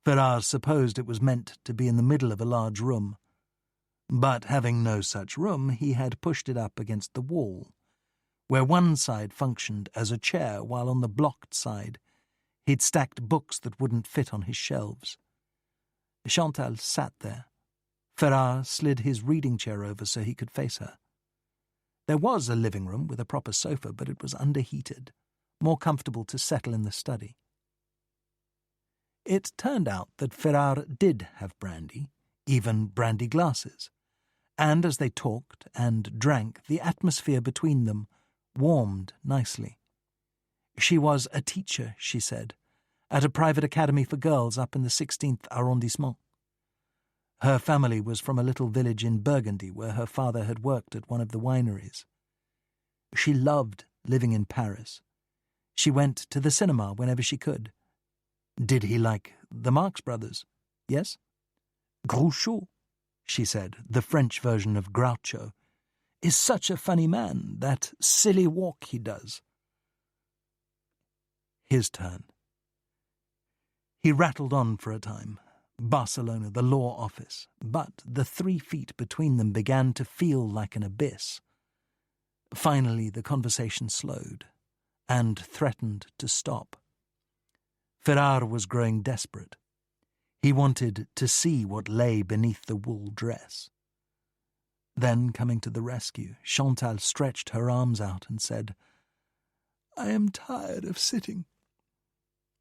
Ferrar supposed it was meant to be in the middle of a large room, but having no such room, he had pushed it up against the wall, where one side functioned as a chair, while on the blocked side he'd stacked books that wouldn't fit on his shelves. Chantal sat there. Ferrar slid his reading chair over so he could face her. There was a living room with a proper sofa, but it was underheated, more comfortable to settle in the study. It turned out that Ferrar did have brandy, even brandy glasses, and as they talked and drank, the atmosphere between them warmed nicely. She was a teacher, she said, at a private academy for girls up in the 16th arrondissement. Her family was from a little village in Burgundy where her father had worked at one of the wineries. She loved living in Paris. She went to the cinema whenever she could. Did he like the Marx Brothers? Yes? Groucho, she said, the French version of Groucho, is such a funny man, that silly walk he does. His turn. He rattled on for a time. Barcelona, the law office, but the 3 feet between them began to feel like an abyss. Finally, the conversation slowed and threatened to stop. Ferrar was growing desperate. He wanted to see what lay beneath the wool dress. Then, coming to the rescue, Chantal stretched her arms out and said, "I am tired of sitting.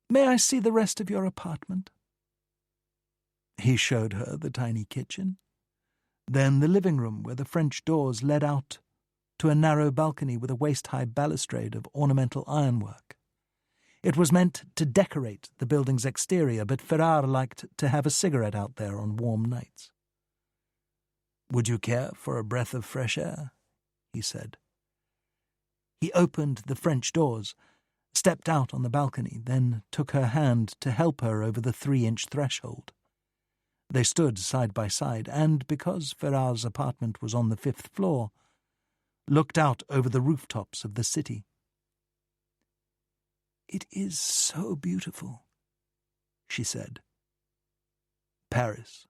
May I see the rest of your apartment?" He showed her the tiny kitchen, then the living room where the French doors led out to a narrow balcony with a waist-high balustrade of ornamental ironwork. It was meant to decorate the building's exterior, but Ferrar liked to have a cigarette out there on warm nights. "Would you care for a breath of fresh air?" he said. He opened the French doors, stepped out on the balcony, then took her hand to help her over the 3-inch threshold. They stood side by side, and because Ferrar's apartment was on the 5th floor, looked out over the rooftops of the city. "It is so beautiful," she said. "Paris,"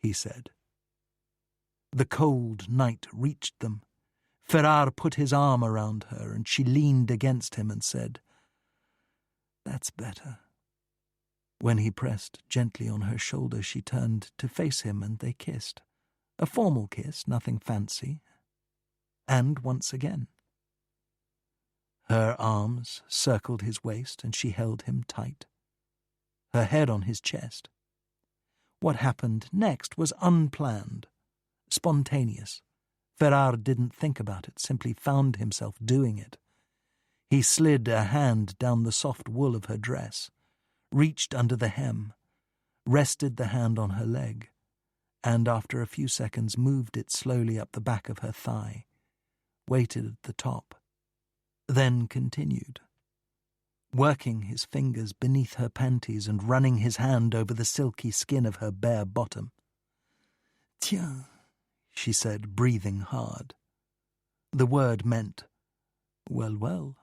he said. The cold night reached them. Ferrar put his arm around her, and she leaned against him and said, "That's better." When he pressed gently on her shoulder, she turned to face him, and they kissed. A formal kiss, nothing fancy. And once again. Her arms circled his waist, and she held him tight, her head on his chest. What happened next was unplanned, spontaneous. Ferrar didn't think about it, simply found himself doing it. He slid a hand down the soft wool of her dress, reached under the hem, rested the hand on her leg, and after a few seconds moved it slowly up the back of her thigh, waited at the top, then continued, working his fingers beneath her panties and running his hand over the silky skin of her bare bottom. "Tiens," she said, breathing hard. The word meant, "Well, well,"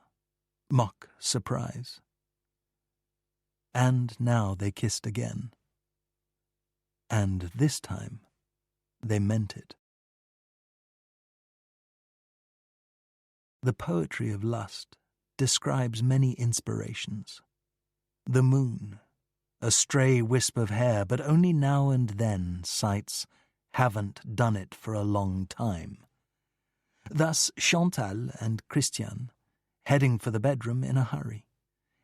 mock surprise. And now they kissed again. And this time they meant it. The poetry of lust describes many inspirations. The moon, a stray wisp of hair, but only now and then cites "haven't done it for a long time." Thus Chantal and Christian, heading for the bedroom in a hurry.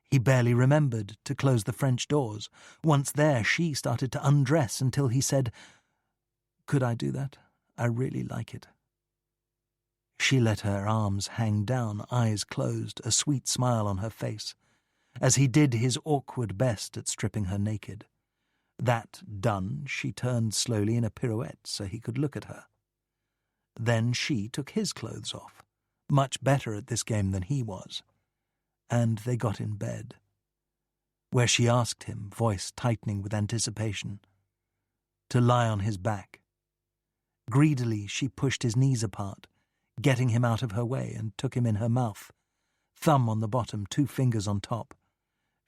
He barely remembered to close the French doors. Once there, she started to undress until he said, "Could I do that? I really like it." She let her arms hang down, eyes closed, a sweet smile on her face, as he did his awkward best at stripping her naked. That done, she turned slowly in a pirouette so he could look at her. Then she took his clothes off, much better at this game than he was, and they got in bed, where she asked him, voice tightening with anticipation, to lie on his back. Greedily she pushed his knees apart, getting him out of her way, and took him in her mouth, thumb on the bottom, 2 fingers on top.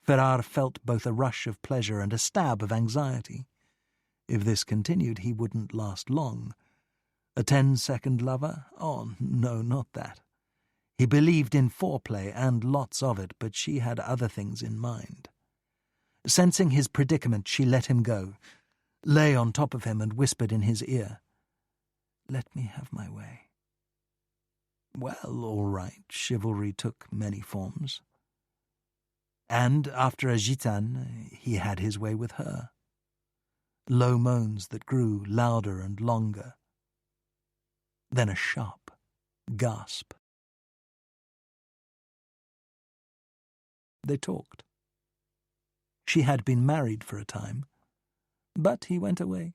Ferrar felt both a rush of pleasure and a stab of anxiety. If this continued, he wouldn't last long. A 10-second lover? Oh, no, not that. He believed in foreplay and lots of it, but she had other things in mind. Sensing his predicament, she let him go, lay on top of him and whispered in his ear, "Let me have my way." Well, all right, chivalry took many forms. And after a gitane, he had his way with her. Low moans that grew louder and longer. Then a sharp gasp. They talked. She had been married for a time, but he went away.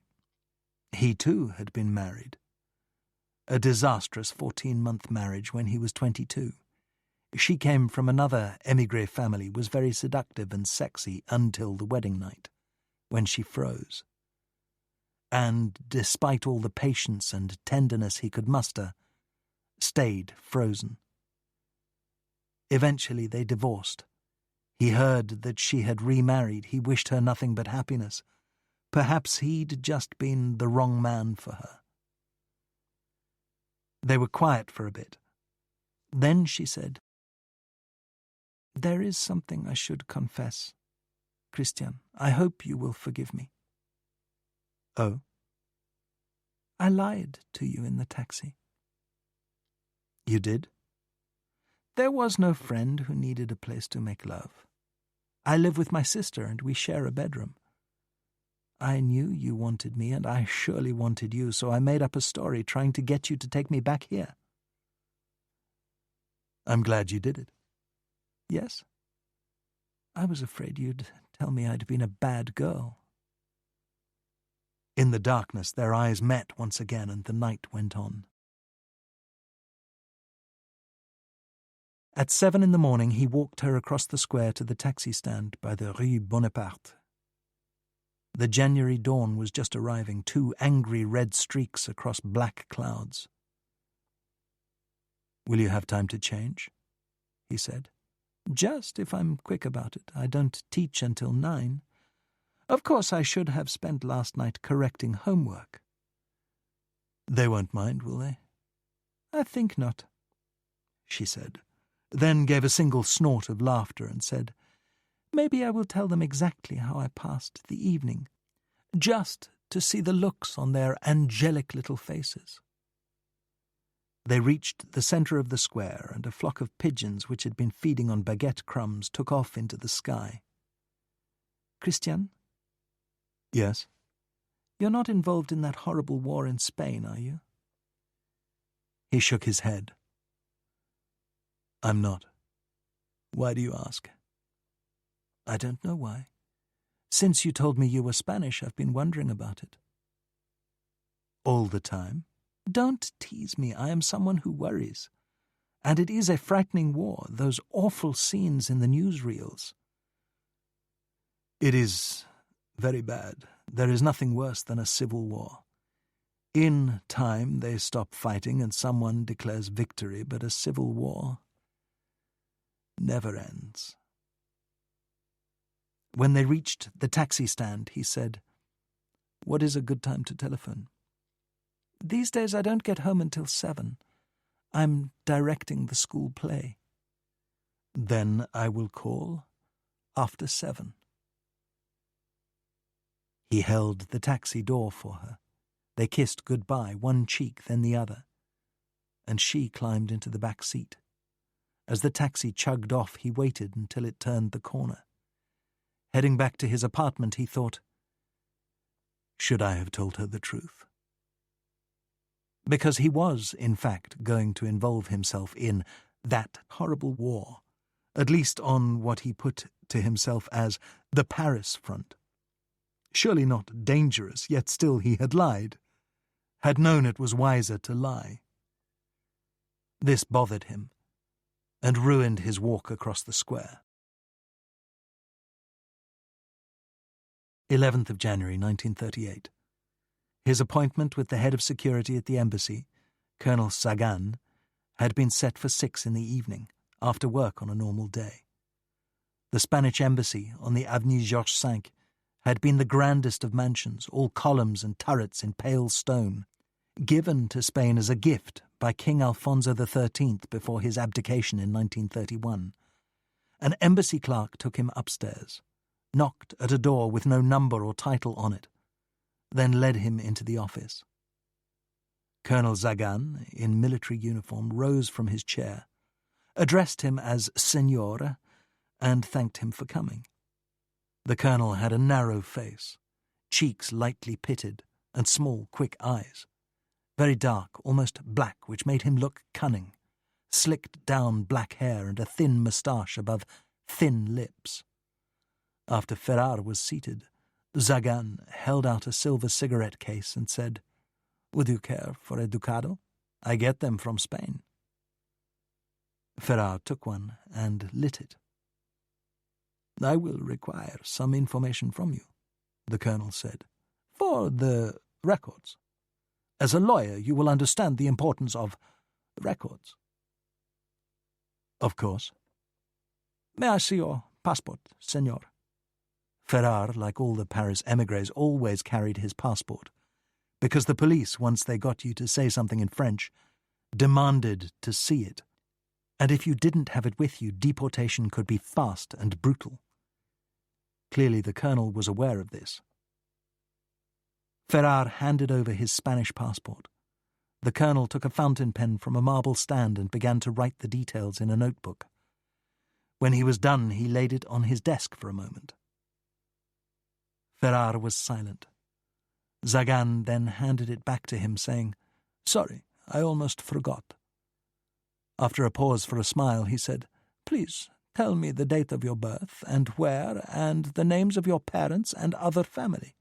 He too had been married. A disastrous 14-month marriage when he was 22. She came from another émigré family, was very seductive and sexy until the wedding night, when she froze. And, despite all the patience and tenderness he could muster, stayed frozen. Eventually they divorced. He heard that she had remarried. He wished her nothing but happiness. Perhaps he'd just been the wrong man for her. They were quiet for a bit. Then she said, "There is something I should confess. Christian, I hope you will forgive me." "Oh?" "I lied to you in the taxi." "You did?" "There was no friend who needed a place to make love. I live with my sister and we share a bedroom. I knew you wanted me and I surely wanted you, so I made up a story trying to get you to take me back here." "I'm glad you did it." "Yes. I was afraid you'd tell me I'd been a bad girl." In the darkness their eyes met once again and the night went on. At 7 in the morning he walked her across the square to the taxi stand by the Rue Bonaparte. The January dawn was just arriving, 2 angry red streaks across black clouds. "Will you have time to change?" he said. "Just if I'm quick about it. I don't teach until 9. Of course I should have spent last night correcting homework." "They won't mind, will they?" "I think not," she said, then gave a single snort of laughter and said, "Maybe I will tell them exactly how I passed the evening, just to see the looks on their angelic little faces." They reached the centre of the square, and a flock of pigeons which had been feeding on baguette crumbs took off into the sky. "Christian?" "Yes?" "You're not involved in that horrible war in Spain, are you?" He shook his head. "I'm not. Why do you ask?" "I don't know why. Since you told me you were Spanish, I've been wondering about it. All the time? Don't tease me. I am someone who worries. And it is a frightening war, those awful scenes in the newsreels. It is very bad. There is nothing worse than a civil war. In time they stop fighting and someone declares victory, but a civil war never ends. When they reached the taxi stand, he said, "What is a good time to telephone?" "These days I don't get home until 7. I'm directing the school play." "Then I will call after 7. He held the taxi door for her. They kissed goodbye, one cheek, then the other, and she climbed into the back seat. As the taxi chugged off, he waited until it turned the corner. Heading back to his apartment, he thought, should I have told her the truth? Because he was, in fact, going to involve himself in that horrible war, at least on what he put to himself as the Paris front. Surely not dangerous, yet still he had lied, had known it was wiser to lie. This bothered him, and ruined his walk across the square. 11th of January, 1938. His appointment with the head of security at the embassy, Colonel Sagan, had been set for 6 in the evening, after work on a normal day. The Spanish embassy on the Avenue Georges V had been the grandest of mansions, all columns and turrets in pale stone, given to Spain as a gift by King Alfonso XIII before his abdication in 1931. An embassy clerk took him upstairs, knocked at a door with no number or title on it, then led him into the office. Colonel Sagan, in military uniform, rose from his chair, addressed him as Senor, and thanked him for coming. The colonel had a narrow face, cheeks lightly pitted, and small, quick eyes. Very dark, almost black, which made him look cunning. Slicked down black hair and a thin moustache above thin lips. After Ferrar was seated, Sagan held out a silver cigarette case and said, "Would you care for a ducado? I get them from Spain." Ferrar took one and lit it. "I will require some information from you," the colonel said, "for the records. As a lawyer, you will understand the importance of records." "Of course." "May I see your passport, senor?" Ferrar, like all the Paris émigrés, always carried his passport, because the police, once they got you to say something in French, demanded to see it, and if you didn't have it with you, deportation could be fast and brutal. Clearly the colonel was aware of this. Ferrar handed over his Spanish passport. The colonel took a fountain pen from a marble stand and began to write the details in a notebook. When he was done, he laid it on his desk for a moment. Ferrar was silent. Sagan then handed it back to him, saying, "Sorry, I almost forgot." After a pause for a smile, he said, "Please tell me the date of your birth, and where, and the names of your parents and other family."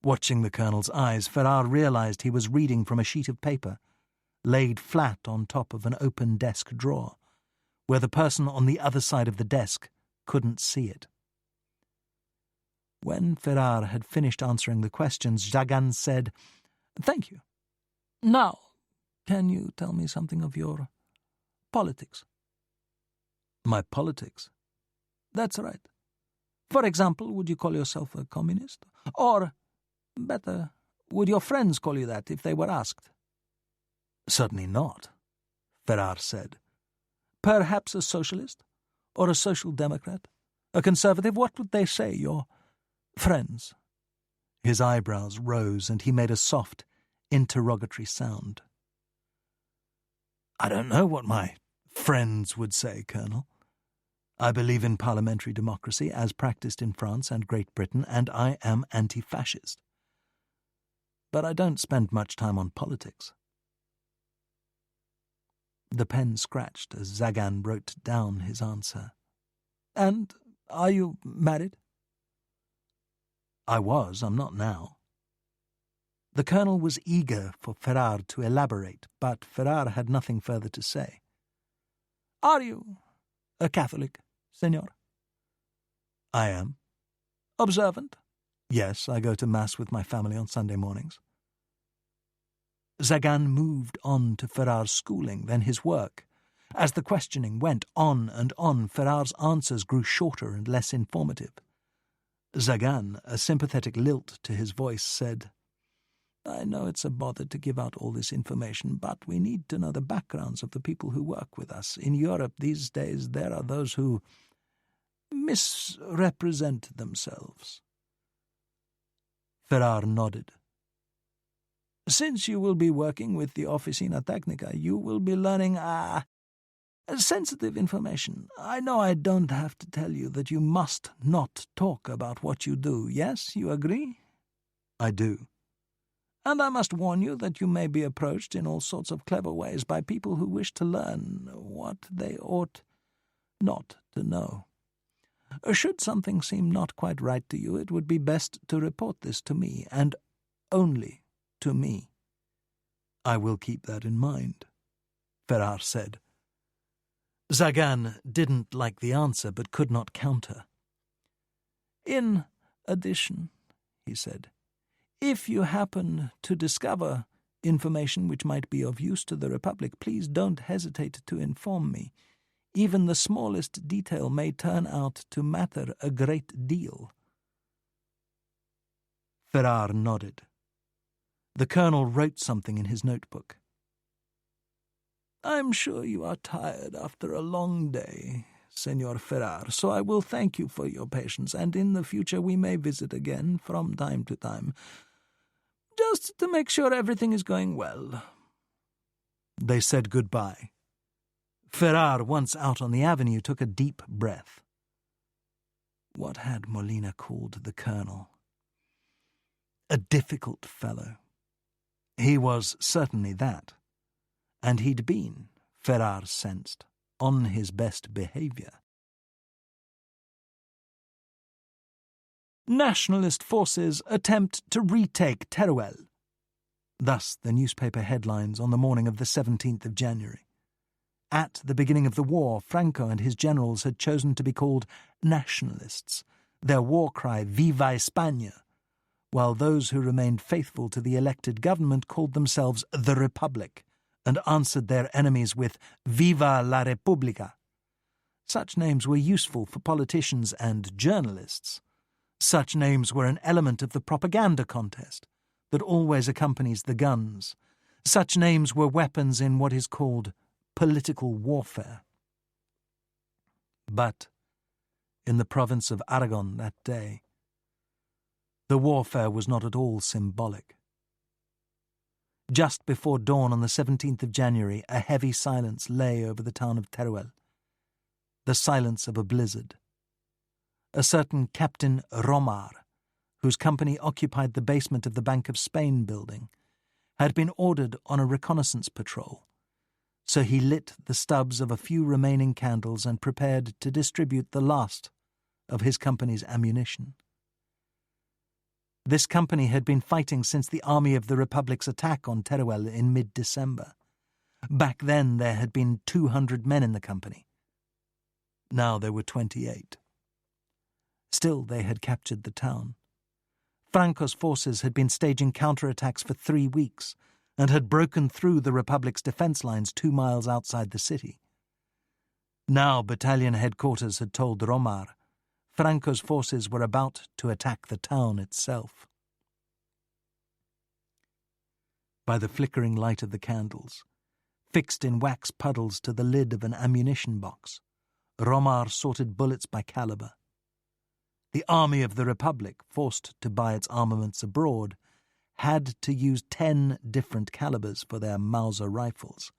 Watching the colonel's eyes, Ferrar realized he was reading from a sheet of paper, laid flat on top of an open desk drawer, where the person on the other side of the desk couldn't see it. When Ferrar had finished answering the questions, Sagan said, "Thank you. Now, can you tell me something of your politics?" "My politics?" "That's right. For example, would you call yourself a communist? Or, better, would your friends call you that if they were asked?" "Certainly not," Ferrar said. "Perhaps a socialist? Or a social democrat? A conservative? What would they say, your friends?" His eyebrows rose and he made a soft, interrogatory sound. "I don't know what my friends would say, Colonel. I believe in parliamentary democracy as practiced in France and Great Britain, and I am anti-fascist. But I don't spend much time on politics." The pen scratched as Sagan wrote down his answer. "And are you married?" I'm not now. The colonel was eager for Ferrar to elaborate, but Ferrar had nothing further to say. Are you a Catholic, senor? I am. Observant? Yes, I go to Mass with my family on Sunday mornings. Zagan moved on to Ferrar's schooling, then his work. As the questioning went on and on, Ferrar's answers grew shorter and less informative. Zagan, a sympathetic lilt to his voice, said, I know it's a bother to give out all this information, but we need to know the backgrounds of the people who work with us. In Europe these days there are those who misrepresent themselves. Ferrar nodded. Since you will be working with the Officina Technica, you will be learning, sensitive information. I know I don't have to tell you that you must not talk about what you do. Yes, you agree? I do. And I must warn you that you may be approached in all sorts of clever ways by people who wish to learn what they ought not to know. Should something seem not quite right to you, it would be best to report this to me, and only to me. I will keep that in mind, Ferrar said. Zagan didn't like the answer, but could not counter. In addition, he said, if you happen to discover information which might be of use to the Republic, please don't hesitate to inform me. Even the smallest detail may turn out to matter a great deal. Ferrar nodded. The colonel wrote something in his notebook. I'm sure you are tired after a long day, Senor Ferrar, so I will thank you for your patience, and in the future we may visit again from time to time, just to make sure everything is going well. They said goodbye. Ferrar, once out on the avenue, took a deep breath. What had Molina called the colonel? A difficult fellow. He was certainly that, and he'd been, Ferrar sensed, on his best behaviour. Nationalist forces attempt to retake Teruel. Thus the newspaper headlines on the morning of the 17th of January. At the beginning of the war, Franco and his generals had chosen to be called nationalists, their war cry Viva España, while those who remained faithful to the elected government called themselves the Republic and answered their enemies with Viva la Repubblica. Such names were useful for politicians and journalists. Such names were an element of the propaganda contest that always accompanies the guns. Such names were weapons in what is called political warfare. But in the province of Aragon that day, the warfare was not at all symbolic. Just before dawn on the 17th of January, a heavy silence lay over the town of Teruel, the silence of a blizzard. A certain Captain Romar, whose company occupied the basement of the Bank of Spain building, had been ordered on a reconnaissance patrol, so he lit the stubs of a few remaining candles and prepared to distribute the last of his company's ammunition. This company had been fighting since the Army of the Republic's attack on Teruel in mid-December. Back then there had been 200 men in the company. Now there were 28. Still they had captured the town. Franco's forces had been staging counterattacks for 3 weeks and had broken through the Republic's defence lines 2 miles outside the city. Now battalion headquarters had told Romar Franco's forces were about to attack the town itself. By the flickering light of the candles, fixed in wax puddles to the lid of an ammunition box, Romar sorted bullets by calibre. The Army of the Republic, forced to buy its armaments abroad, had to use 10 different calibers for their Mauser rifles.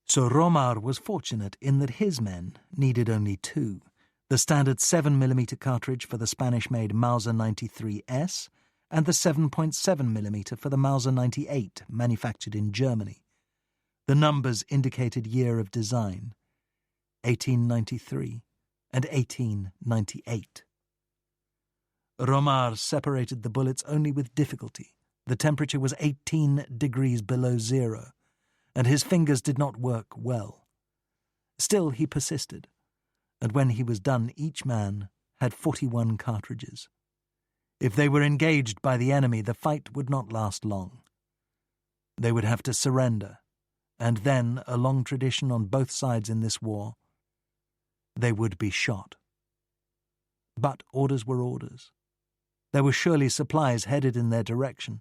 So Romar was fortunate in that his men needed only 2. The standard 7mm cartridge for the Spanish-made Mauser 93S and the 7.7mm for the Mauser 98 manufactured in Germany. The numbers indicated year of design, 1893 and 1898. Romar separated the bullets only with difficulty. The temperature was 18 degrees below zero, and his fingers did not work well. Still, he persisted, and when he was done, each man had 41 cartridges. If they were engaged by the enemy, the fight would not last long. They would have to surrender, and then, a long tradition on both sides in this war, they would be shot. But orders were orders. There were surely supplies headed in their direction,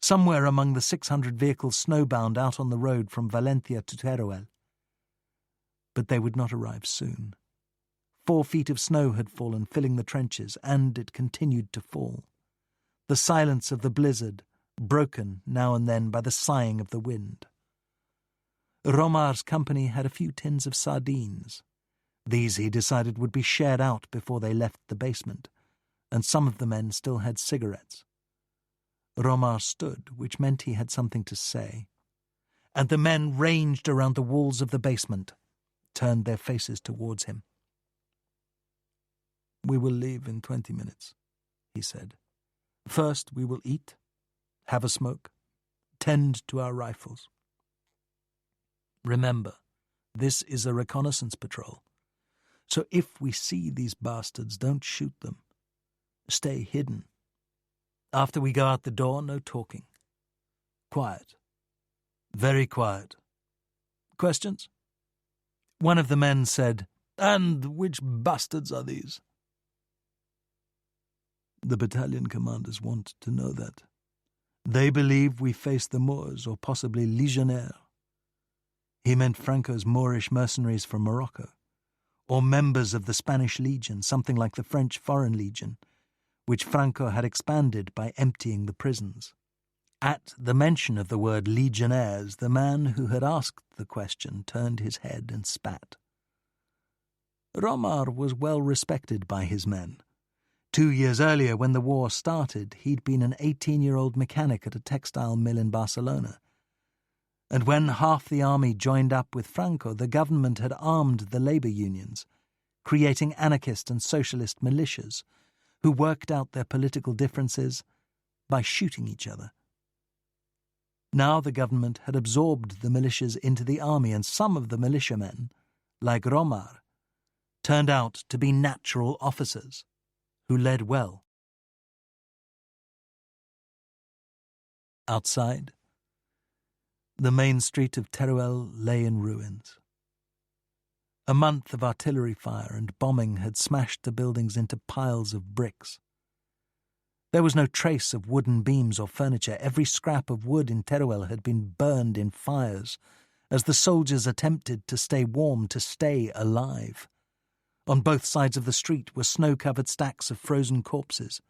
somewhere among the 600 vehicles snowbound out on the road from Valencia to Teruel. But they would not arrive soon. 4 feet of snow had fallen, filling the trenches, and it continued to fall. The silence of the blizzard, broken now and then by the sighing of the wind. Romar's company had a few tins of sardines. These, he decided, would be shared out before they left the basement, and some of the men still had cigarettes. Romar stood, which meant he had something to say, and the men ranged around the walls of the basement, turned their faces towards him. "We will leave in 20 minutes, he said. "First we will eat, have a smoke, tend to our rifles. Remember, this is a reconnaissance patrol, so if we see these bastards, don't shoot them. Stay hidden. After we go out the door, no talking. Quiet. Very quiet. Questions?" One of the men said, "And which bastards are these?" "The battalion commanders want to know that. They believe we face the Moors, or possibly Legionnaires." He meant Franco's Moorish mercenaries from Morocco, or members of the Spanish Legion, something like the French Foreign Legion, which Franco had expanded by emptying the prisons. At the mention of the word legionnaires, the man who had asked the question turned his head and spat. Romar was well respected by his men. 2 years earlier, when the war started, he'd been an 18-year-old mechanic at a textile mill in Barcelona. And when half the army joined up with Franco, the government had armed the labour unions, creating anarchist and socialist militias who worked out their political differences by shooting each other. Now the government had absorbed the militias into the army, and some of the militiamen, like Romar, turned out to be natural officers who led well. Outside, the main street of Teruel lay in ruins. A month of artillery fire and bombing had smashed the buildings into piles of bricks. There was no trace of wooden beams or furniture. Every scrap of wood in Teruel had been burned in fires as the soldiers attempted to stay warm, to stay alive. On both sides of the street were snow-covered stacks of frozen corpses.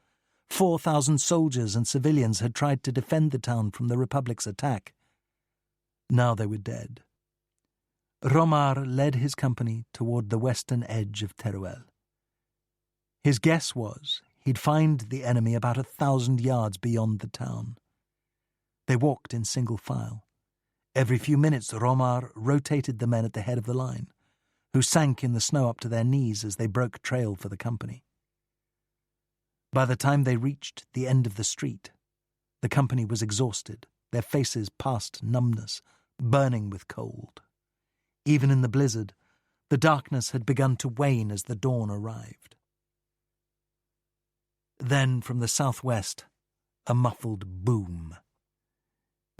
4,000 soldiers and civilians had tried to defend the town from the Republic's attack. Now they were dead. Romar led his company toward the western edge of Teruel. His guess was he'd find the enemy about 1,000 yards beyond the town. They walked in single file. Every few minutes, Romar rotated the men at the head of the line, who sank in the snow up to their knees as they broke trail for the company. By the time they reached the end of the street, the company was exhausted, their faces past numbness, burning with cold. Even in the blizzard, the darkness had begun to wane as the dawn arrived. Then, from the southwest, a muffled boom.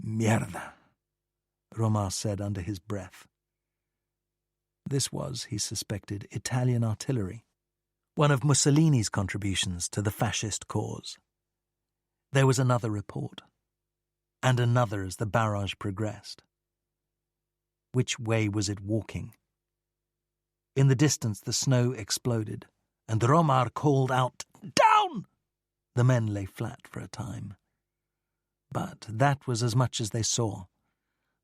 "Mierda," Romar said under his breath. This was, he suspected, Italian artillery, one of Mussolini's contributions to the fascist cause. There was another report, and another as the barrage progressed. Which way was it walking? In the distance, the snow exploded, and Romar called out, "Down!" The men lay flat for a time. But that was as much as they saw.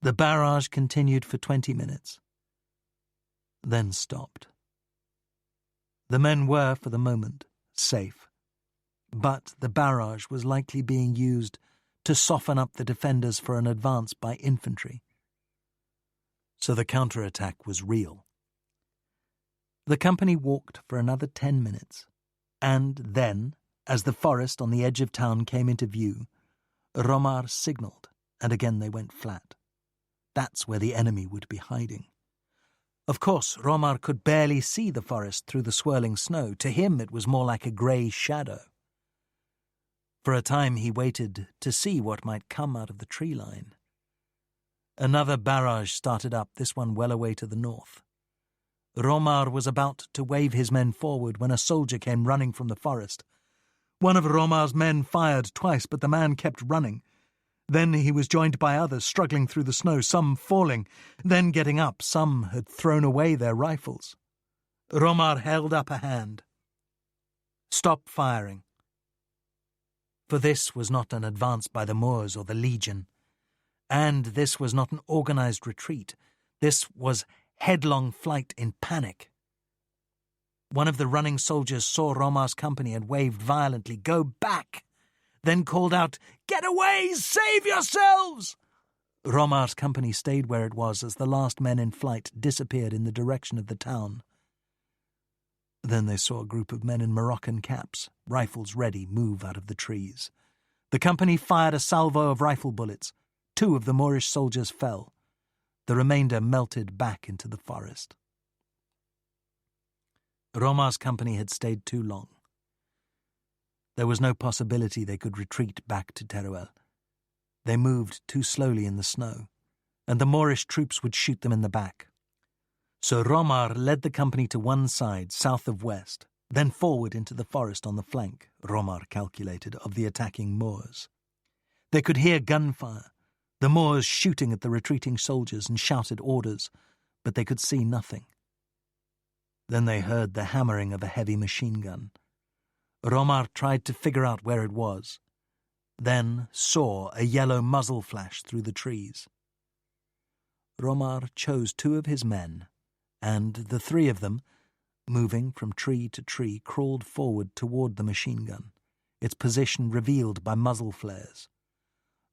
The barrage continued for 20 minutes, then stopped. The men were, for the moment, safe, but the barrage was likely being used to soften up the defenders for an advance by infantry. So the counterattack was real. The company walked for another 10 minutes, and then, As the forest on the edge of town came into view, Romar signalled, and again they went flat. That's where the enemy would be hiding. Of course, Romar could barely see the forest through the swirling snow. To him it was more like a grey shadow. For a time he waited to see what might come out of the tree line. Another barrage started up, this one well away to the north. Romar was about to wave his men forward when a soldier came running from the forest. One of Romar's men fired twice, but the man kept running. Then he was joined by others struggling through the snow, some falling, then getting up. Some had thrown away their rifles. Romar held up a hand. "Stop firing." For this was not an advance by the Moors or the Legion. And this was not an organised retreat. This was headlong flight in panic. One of the running soldiers saw Romar's company and waved violently, "Go back!" Then called out, "Get away! Save yourselves!" Romar's company stayed where it was as the last men in flight disappeared in the direction of the town. Then they saw a group of men in Moroccan caps, rifles ready, move out of the trees. The company fired a salvo of rifle bullets. 2 of the Moorish soldiers fell. The remainder melted back into the forest. Romar's company had stayed too long. There was no possibility they could retreat back to Teruel. They moved too slowly in the snow, and the Moorish troops would shoot them in the back. So Romar led the company to one side, south of west, then forward into the forest on the flank, Romar calculated, of the attacking Moors. They could hear gunfire, the Moors shooting at the retreating soldiers and shouted orders, but they could see nothing. Then they heard the hammering of a heavy machine gun. Romar tried to figure out where it was, then saw a yellow muzzle flash through the trees. Romar chose 2 of his men, and the 3 of them, moving from tree to tree, crawled forward toward the machine gun, its position revealed by muzzle flares.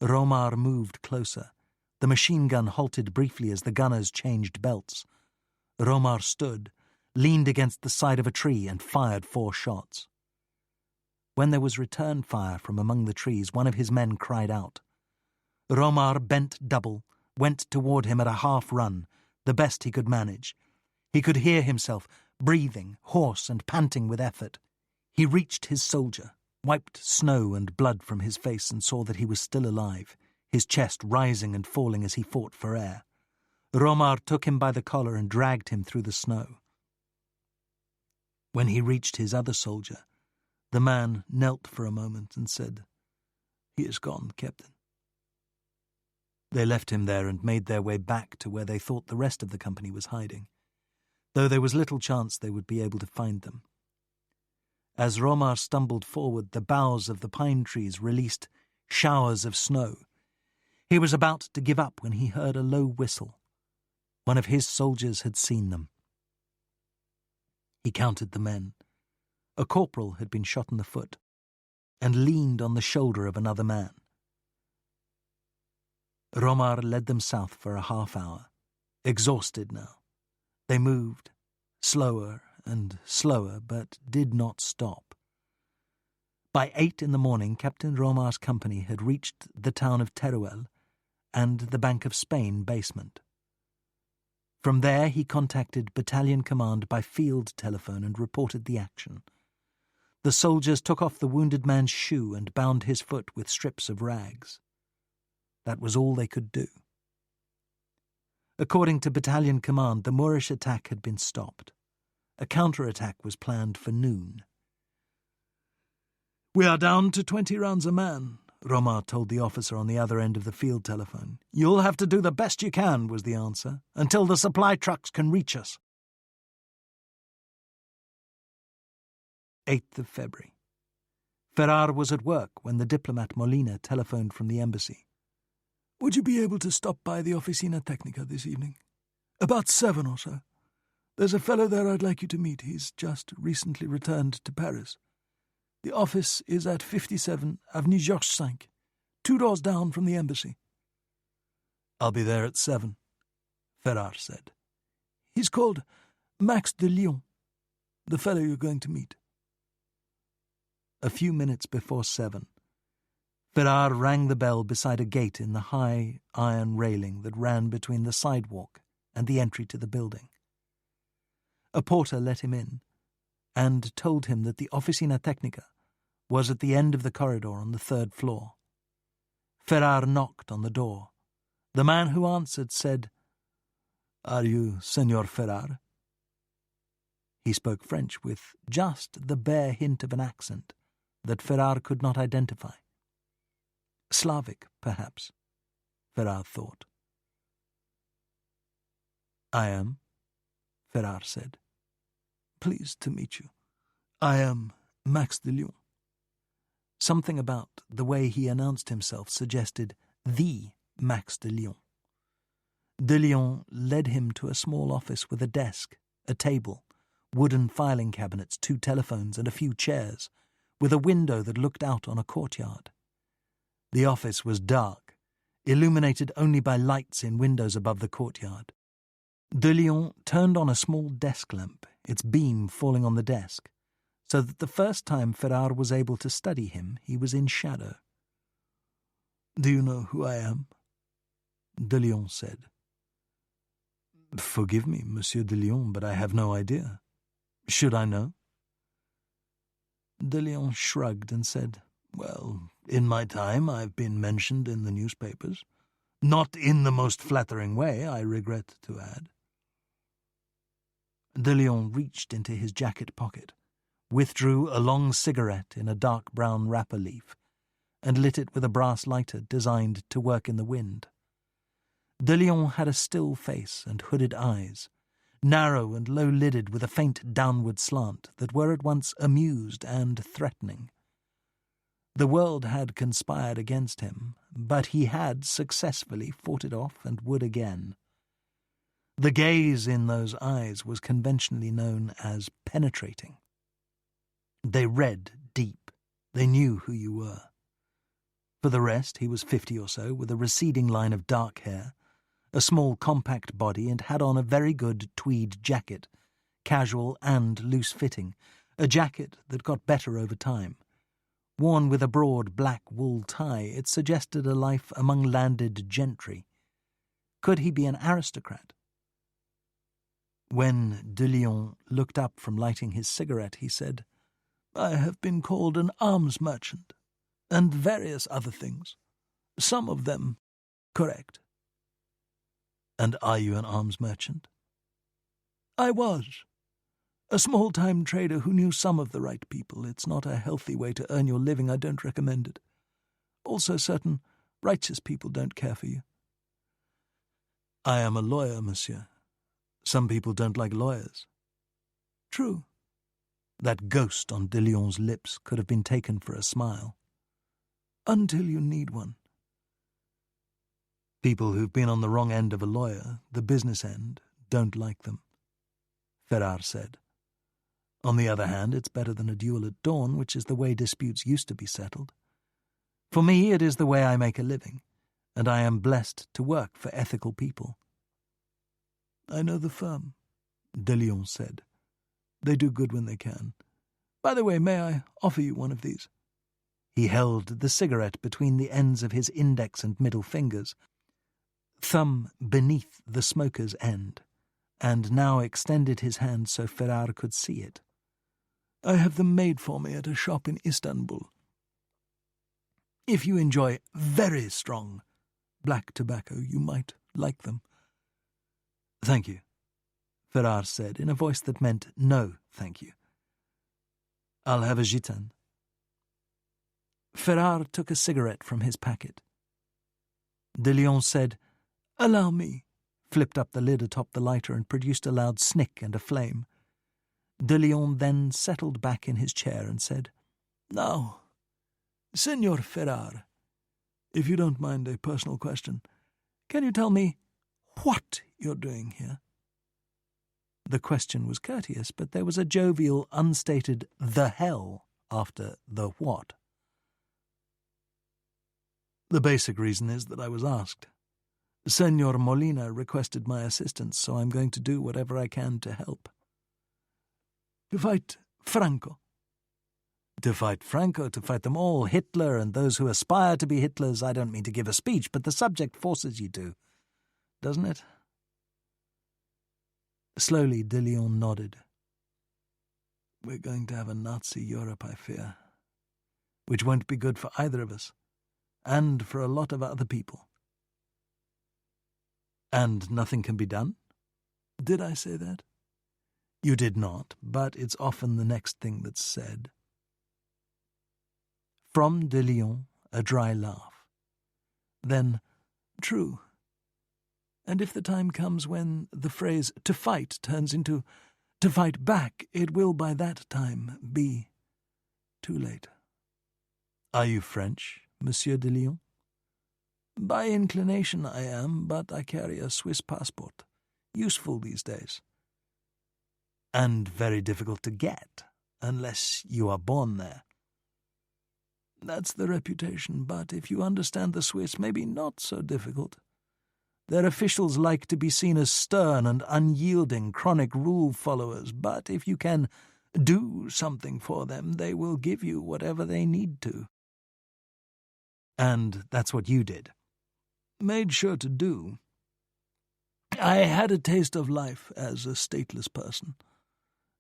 Romar moved closer. The machine gun halted briefly as the gunners changed belts. Romar stood, leaned against the side of a tree, and fired 4 shots. When there was return fire from among the trees, one of his men cried out. Romar bent double, went toward him at a half-run, the best he could manage. He could hear himself, breathing, hoarse and panting with effort. He reached his soldier, wiped snow and blood from his face, and saw that he was still alive, his chest rising and falling as he fought for air. Romar took him by the collar and dragged him through the snow. When he reached his other soldier, the man knelt for a moment and said, "He is gone, Captain." They left him there and made their way back to where they thought the rest of the company was hiding, though there was little chance they would be able to find them. As Romar stumbled forward, the boughs of the pine trees released showers of snow. He was about to give up when he heard a low whistle. One of his soldiers had seen them. He counted the men. A corporal had been shot in the foot and leaned on the shoulder of another man. Romar led them south for a half-hour, exhausted now. They moved, slower and slower, but did not stop. By 8 in the morning, Captain Romar's company had reached the town of Teruel and the Bank of Spain basement. From there he contacted battalion command by field telephone and reported the action. The soldiers took off the wounded man's shoe and bound his foot with strips of rags. That was all they could do. According to battalion command, the Moorish attack had been stopped. A counterattack was planned for noon. "We are down to 20 rounds a man," Romar told the officer on the other end of the field telephone. "You'll have to do the best you can," was the answer, "until the supply trucks can reach us." 8th of February. Ferrar was at work when the diplomat Molina telephoned from the embassy. "Would you be able to stop by the Oficina Technica this evening? About 7 or so. There's a fellow there I'd like you to meet. He's just recently returned to Paris. The office is at 57 Avenue Georges V, 2 doors down from the embassy." "I'll be there at 7, Ferrar said. "He's called Max de Lyon, the fellow you're going to meet." a few minutes before 7. Ferrar rang the bell beside a gate in the high iron railing that ran between the sidewalk and the entry to the building. A porter let him in and told him that the Officina Technica was at the end of the corridor on the 3rd floor. Ferrar knocked on the door. The man who answered said, "Are you Senor Ferrar?" He spoke French with just the bare hint of an accent that Ferrar could not identify. Slavic, perhaps, Ferrar thought. "I am," Ferrar said. "Pleased to meet you. I am Max de Lyon." Something about the way he announced himself suggested the Max de Lyon. De Lyon led him to a small office with a desk, a table, wooden filing cabinets, 2 telephones and a few chairs, with a window that looked out on a courtyard. The office was dark, illuminated only by lights in windows above the courtyard. De Lyon turned on a small desk lamp, its beam falling on the desk, so that the first time Ferrar was able to study him, he was in shadow. "Do you know who I am?" De Lyon said. "Forgive me, Monsieur de Lyon, but I have no idea. Should I know?" De Lyon shrugged and said, "Well, in my time I've been mentioned in the newspapers. Not in the most flattering way, I regret to add." De Lyon reached into his jacket pocket, withdrew a long cigarette in a dark brown wrapper leaf, and lit it with a brass lighter designed to work in the wind. De Lyon had a still face and hooded eyes, narrow and low-lidded with a faint downward slant that were at once amused and threatening. The world had conspired against him, but he had successfully fought it off and would again. The gaze in those eyes was conventionally known as penetrating. They read deep. They knew who you were. For the rest, he was 50 or so, with a receding line of dark hair, a small compact body, and had on a very good tweed jacket, casual and loose-fitting, a jacket that got better over time. Worn with a broad black wool tie, it suggested a life among landed gentry. Could he be an aristocrat? When de Lyon looked up from lighting his cigarette, he said, "I have been called an arms merchant, and various other things. Some of them correct." "And are you an arms merchant?" "I was. A small-time trader who knew some of the right people. It's not a healthy way to earn your living. I don't recommend it. Also, certain righteous people don't care for you." "I am a lawyer, monsieur. Some people don't like lawyers." "True." That ghost on de Lyon's lips could have been taken for a smile. "Until you need one." "People who've been on the wrong end of a lawyer, the business end, don't like them," Ferrar said. "On the other hand, it's better than a duel at dawn, which is the way disputes used to be settled. For me, it is the way I make a living, and I am blessed to work for ethical people." "I know the firm," de Lyon said. "They do good when they can. By the way, may I offer you one of these?" He held the cigarette between the ends of his index and middle fingers, thumb beneath the smoker's end, and now extended his hand so Ferrar could see it. "I have them made for me at a shop in Istanbul. If you enjoy very strong black tobacco, you might like them." "Thank you," Ferrar said in a voice that meant no, thank you. "I'll have a gitane." Ferrar took a cigarette from his packet. De Lyon said, "Allow me," flipped up the lid atop the lighter and produced a loud snick and a flame. De Lyon then settled back in his chair and said, "Now, Senor Ferrar, if you don't mind a personal question, can you tell me what you're doing here?" The question was courteous, but there was a jovial, unstated "the hell" after the what. "The basic reason is that I was asked. Senor Molina requested my assistance, so I'm going to do whatever I can to help." "To fight Franco?" To fight Franco, to fight them all, Hitler and those who aspire to be Hitlers. I don't mean to give a speech, but the subject forces you to, doesn't it? Slowly, de Leon nodded. We're going to have a Nazi Europe, I fear, which won't be good for either of us, and for a lot of other people. And nothing can be done? Did I say that? You did not, but it's often the next thing that's said. From de Leon, a dry laugh. Then, true. And if the time comes when the phrase to fight turns into to fight back, it will by that time be too late. Are you French, Monsieur de Leon? By inclination I am, but I carry a Swiss passport. Useful these days. And very difficult to get, unless you are born there. That's the reputation, but if you understand the Swiss, maybe not so difficult. Their officials like to be seen as stern and unyielding, chronic rule followers, but if you can do something for them, they will give you whatever they need to. And that's what you did. Made sure to do. I had a taste of life as a stateless person.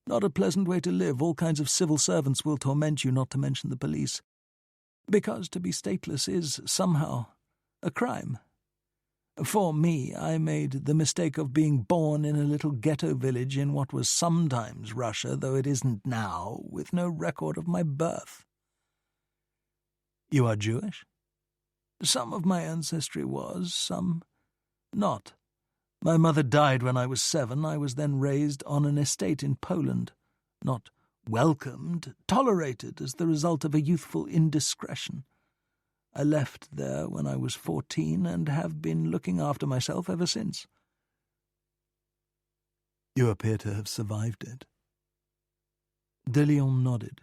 Not a pleasant way to live. All kinds of civil servants will torment you, not to mention the police. Because to be stateless is, somehow, a crime. For me, I made the mistake of being born in a little ghetto village in what was sometimes Russia, though it isn't now, with no record of my birth. You are Jewish? Some of my ancestry was, some not. My mother died when I was 7. I was then raised on an estate in Poland, not welcomed, tolerated as the result of a youthful indiscretion. I left there when I was 14 and have been looking after myself ever since. You appear to have survived it. De Leon nodded.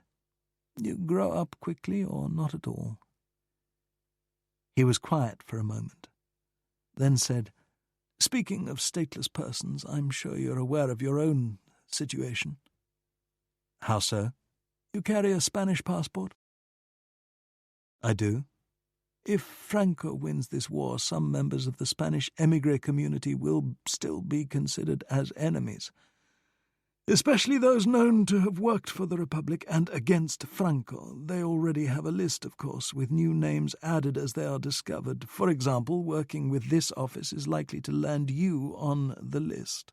You grow up quickly or not at all? He was quiet for a moment, then said, Speaking of stateless persons, I'm sure you're aware of your own situation. How so? You carry a Spanish passport? I do. If Franco wins this war, some members of the Spanish émigré community will still be considered as enemies, especially those known to have worked for the Republic and against Franco. They already have a list, of course, with new names added as they are discovered. For example, working with this office is likely to land you on the list.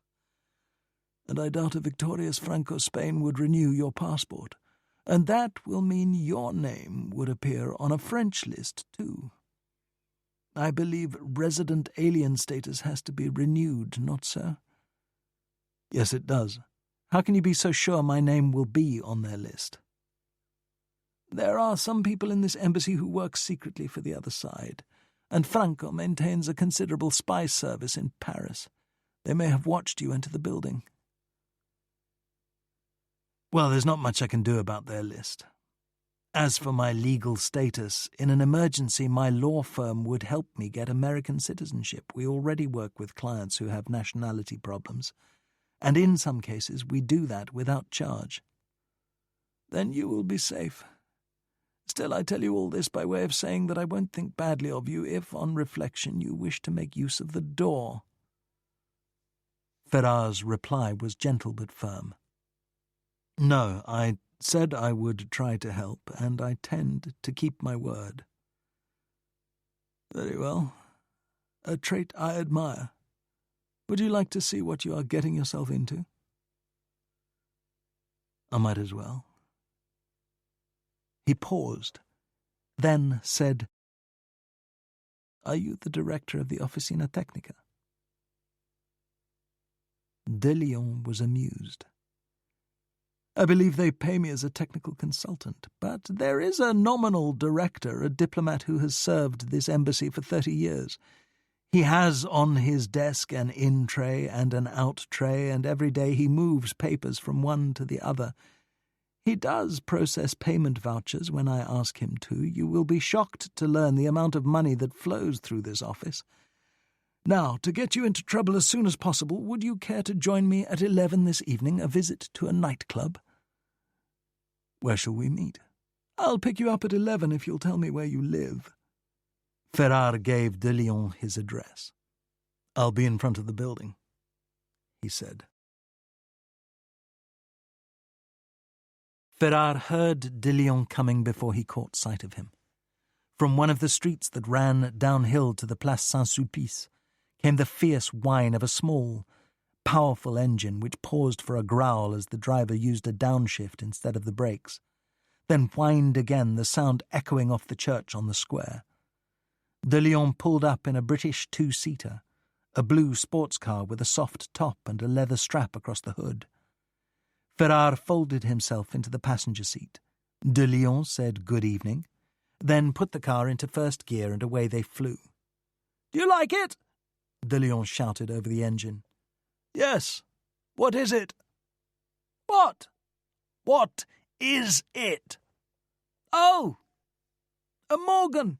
And I doubt a victorious Franco Spain would renew your passport. And that will mean your name would appear on a French list, too. I believe resident alien status has to be renewed, not so? Yes, it does. How can you be so sure my name will be on their list? There are some people in this embassy who work secretly for the other side, and Franco maintains a considerable spy service in Paris. They may have watched you enter the building. Well, there's not much I can do about their list. As for my legal status, in an emergency my law firm would help me get American citizenship. We already work with clients who have nationality problems, and in some cases we do that without charge. Then you will be safe. Still, I tell you all this by way of saying that I won't think badly of you if, on reflection, you wish to make use of the door. Ferrar's reply was gentle but firm. No, I said I would try to help, and I tend to keep my word. Very well. A trait I admire. Would you like to see what you are getting yourself into? I might as well. He paused, then said, Are you the director of the Officina Technica? De Leon was amused. I believe they pay me as a technical consultant, but there is a nominal director, a diplomat who has served this embassy for 30 years. He has on his desk an in tray and an out tray, and every day he moves papers from one to the other. He does process payment vouchers when I ask him to. You will be shocked to learn the amount of money that flows through this office. Now, to get you into trouble as soon as possible, would you care to join me at 11 this evening, a visit to a nightclub? Where shall we meet? I'll pick you up at 11 if you'll tell me where you live. Ferrar gave de Lyon his address. "I'll be in front of the building," he said. Ferrar heard de Lyon coming before he caught sight of him. From one of the streets that ran downhill to the Place Saint-Sulpice came the fierce whine of a small, powerful engine which paused for a growl as the driver used a downshift instead of the brakes, then whined again, the sound echoing off the church on the square. De Lyon pulled up in a British two-seater, a blue sports car with a soft top and a leather strap across the hood. Ferrar folded himself into the passenger seat. De Lyon said good evening, then put the car into first gear and away they flew. "Do you like it?" De Lyon shouted over the engine. "Yes. What is it?" "What? What is it?" "Oh, a Morgan."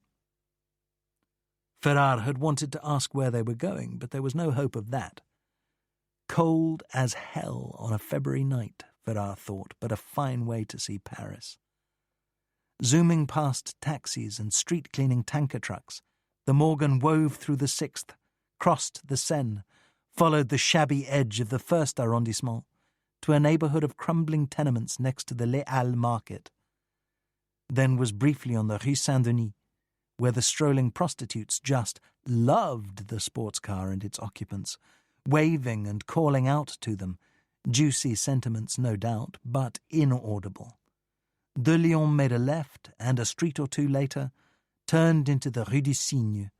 Ferrar had wanted to ask where they were going, but there was no hope of that. Cold as hell on a February night, Ferrar thought, but a fine way to see Paris. Zooming past taxis and street-cleaning tanker trucks, the Morgan wove through the 6th, crossed the Seine, followed the shabby edge of the 1st arrondissement to a neighbourhood of crumbling tenements next to the Les Halles market, then was briefly on the Rue Saint-Denis, where the strolling prostitutes just loved the sports car and its occupants, waving and calling out to them, juicy sentiments no doubt, but inaudible. De Lyon made a left, and a street or two later turned into the Rue du Cygne,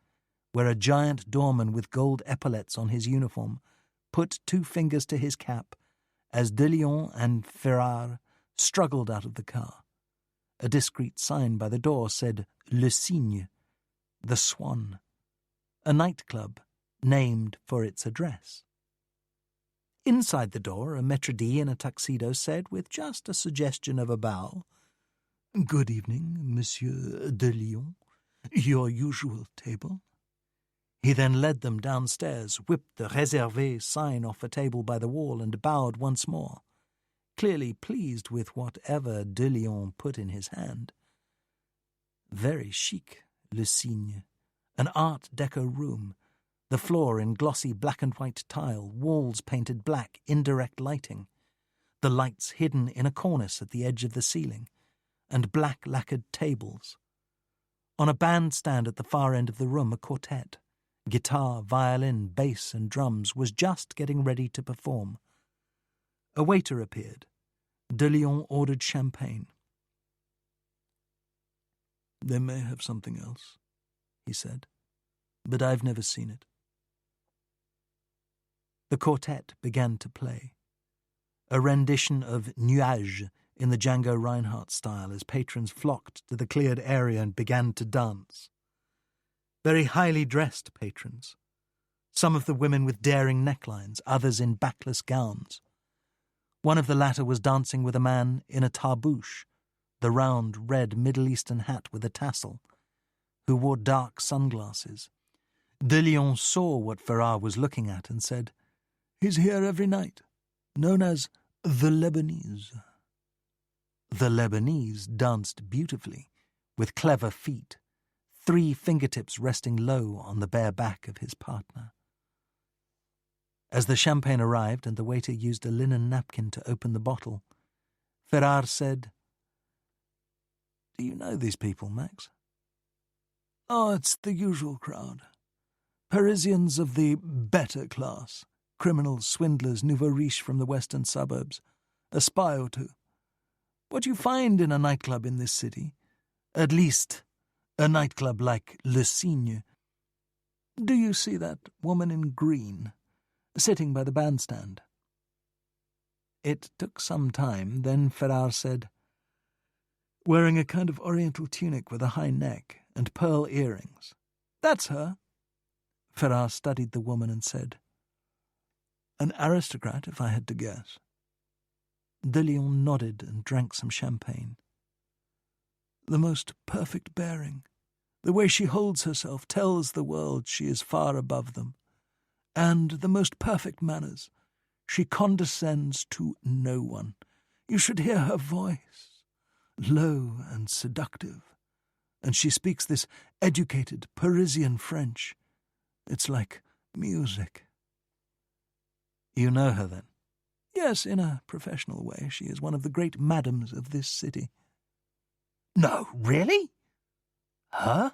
where a giant doorman with gold epaulets on his uniform put 2 fingers to his cap as de Lyon and Ferrar struggled out of the car. A discreet sign by the door said Le Cygne, the Swan, a nightclub named for its address. Inside the door, a maître d' in a tuxedo said, with just a suggestion of a bow, "Good evening, Monsieur de Lyon. Your usual table?" He then led them downstairs, whipped the réservé sign off a table by the wall, and bowed once more, clearly pleased with whatever de Lyon put in his hand. Very chic, Le Cygne, an Art Deco room, the floor in glossy black and white tile, walls painted black, indirect lighting, the lights hidden in a cornice at the edge of the ceiling, and black lacquered tables. On a bandstand at the far end of the room, a quartet, guitar, violin, bass and drums, was just getting ready to perform. A waiter appeared. De Lyon ordered champagne. "They may have something else," he said, "but I've never seen it." The quartet began to play, a rendition of Nuages in the Django Reinhardt style, as patrons flocked to the cleared area and began to dance. Very highly dressed patrons, some of the women with daring necklines, others in backless gowns. One of the latter was dancing with a man in a tarbouche, the round, red Middle Eastern hat with a tassel, who wore dark sunglasses. De Lyon saw what Ferrar was looking at and said, "He's here every night, known as the Lebanese." The Lebanese danced beautifully, with clever feet, 3 fingertips resting low on the bare back of his partner. As the champagne arrived and the waiter used a linen napkin to open the bottle, Ferrar said, "Do you know these people, Max?" "Oh, it's the usual crowd. Parisians of the better class. Criminals, swindlers, nouveau riche from the western suburbs. A spy or two. What you find in a nightclub in this city, at least a nightclub like Le Cygne. Do you see that woman in green, sitting by the bandstand?" It took some time, then Ferrar said, "Wearing a kind of oriental tunic with a high neck and pearl earrings." "That's her." Ferrar studied the woman and said, "An aristocrat, if I had to guess." De Lyon nodded and drank some champagne. "The most perfect bearing. The way she holds herself tells the world she is far above them. And the most perfect manners. She condescends to no one. You should hear her voice, low and and seductive. And she speaks this educated Parisian French. It's like music. You know her, then? Yes, in a professional way. She is one of the great madams of this city. No, really? Her?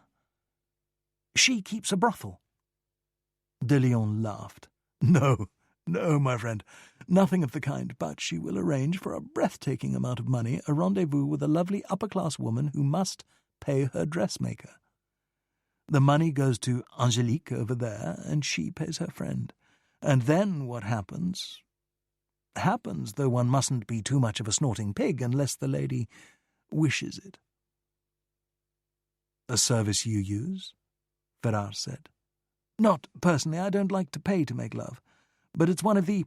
She keeps a brothel. De Leon laughed. No, my friend, nothing of the kind, but she will arrange for a breathtaking amount of money a rendezvous with a lovely upper-class woman who must pay her dressmaker. The money goes to Angelique over there, and she pays her friend. And then what happens? Happens, though one mustn't be too much of a snorting pig unless the lady wishes it. A service you use? Ferrar said. Not personally. I don't like to pay to make love. But it's one of the,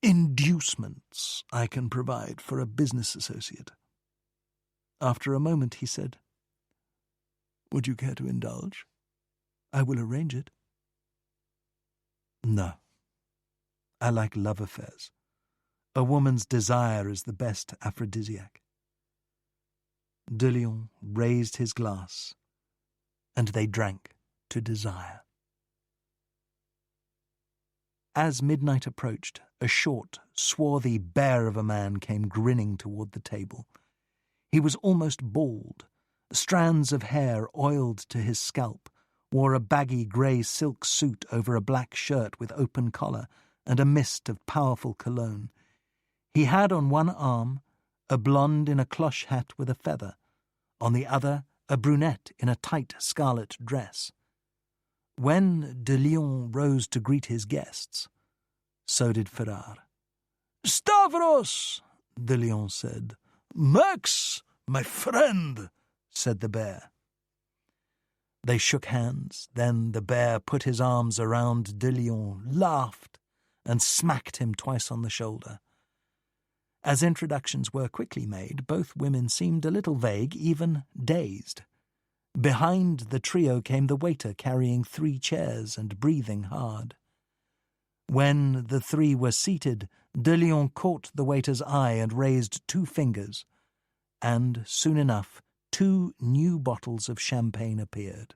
inducements I can provide for a business associate. After a moment he said, Would you care to indulge? I will arrange it. No. I like love affairs. A woman's desire is the best aphrodisiac. De Leon raised his glass, and they drank to desire. As midnight approached, a short, swarthy bear of a man came grinning toward the table. He was almost bald, strands of hair oiled to his scalp, wore a baggy grey silk suit over a black shirt with open collar and a mist of powerful cologne. He had on one arm a blonde in a cloche hat with a feather, on the other a brunette in a tight scarlet dress. When de Leon rose to greet his guests, so did Ferrar. "Stavros," de Leon said. "Max, my friend," said the bear. They shook hands. Then the bear put his arms around de Leon, laughed, and smacked him twice on the shoulder. As introductions were quickly made, both women seemed a little vague, even dazed. Behind the trio came the waiter carrying 3 chairs and breathing hard. When the 3 were seated, de Leon caught the waiter's eye and raised 2 fingers, and soon enough 2 new bottles of champagne appeared.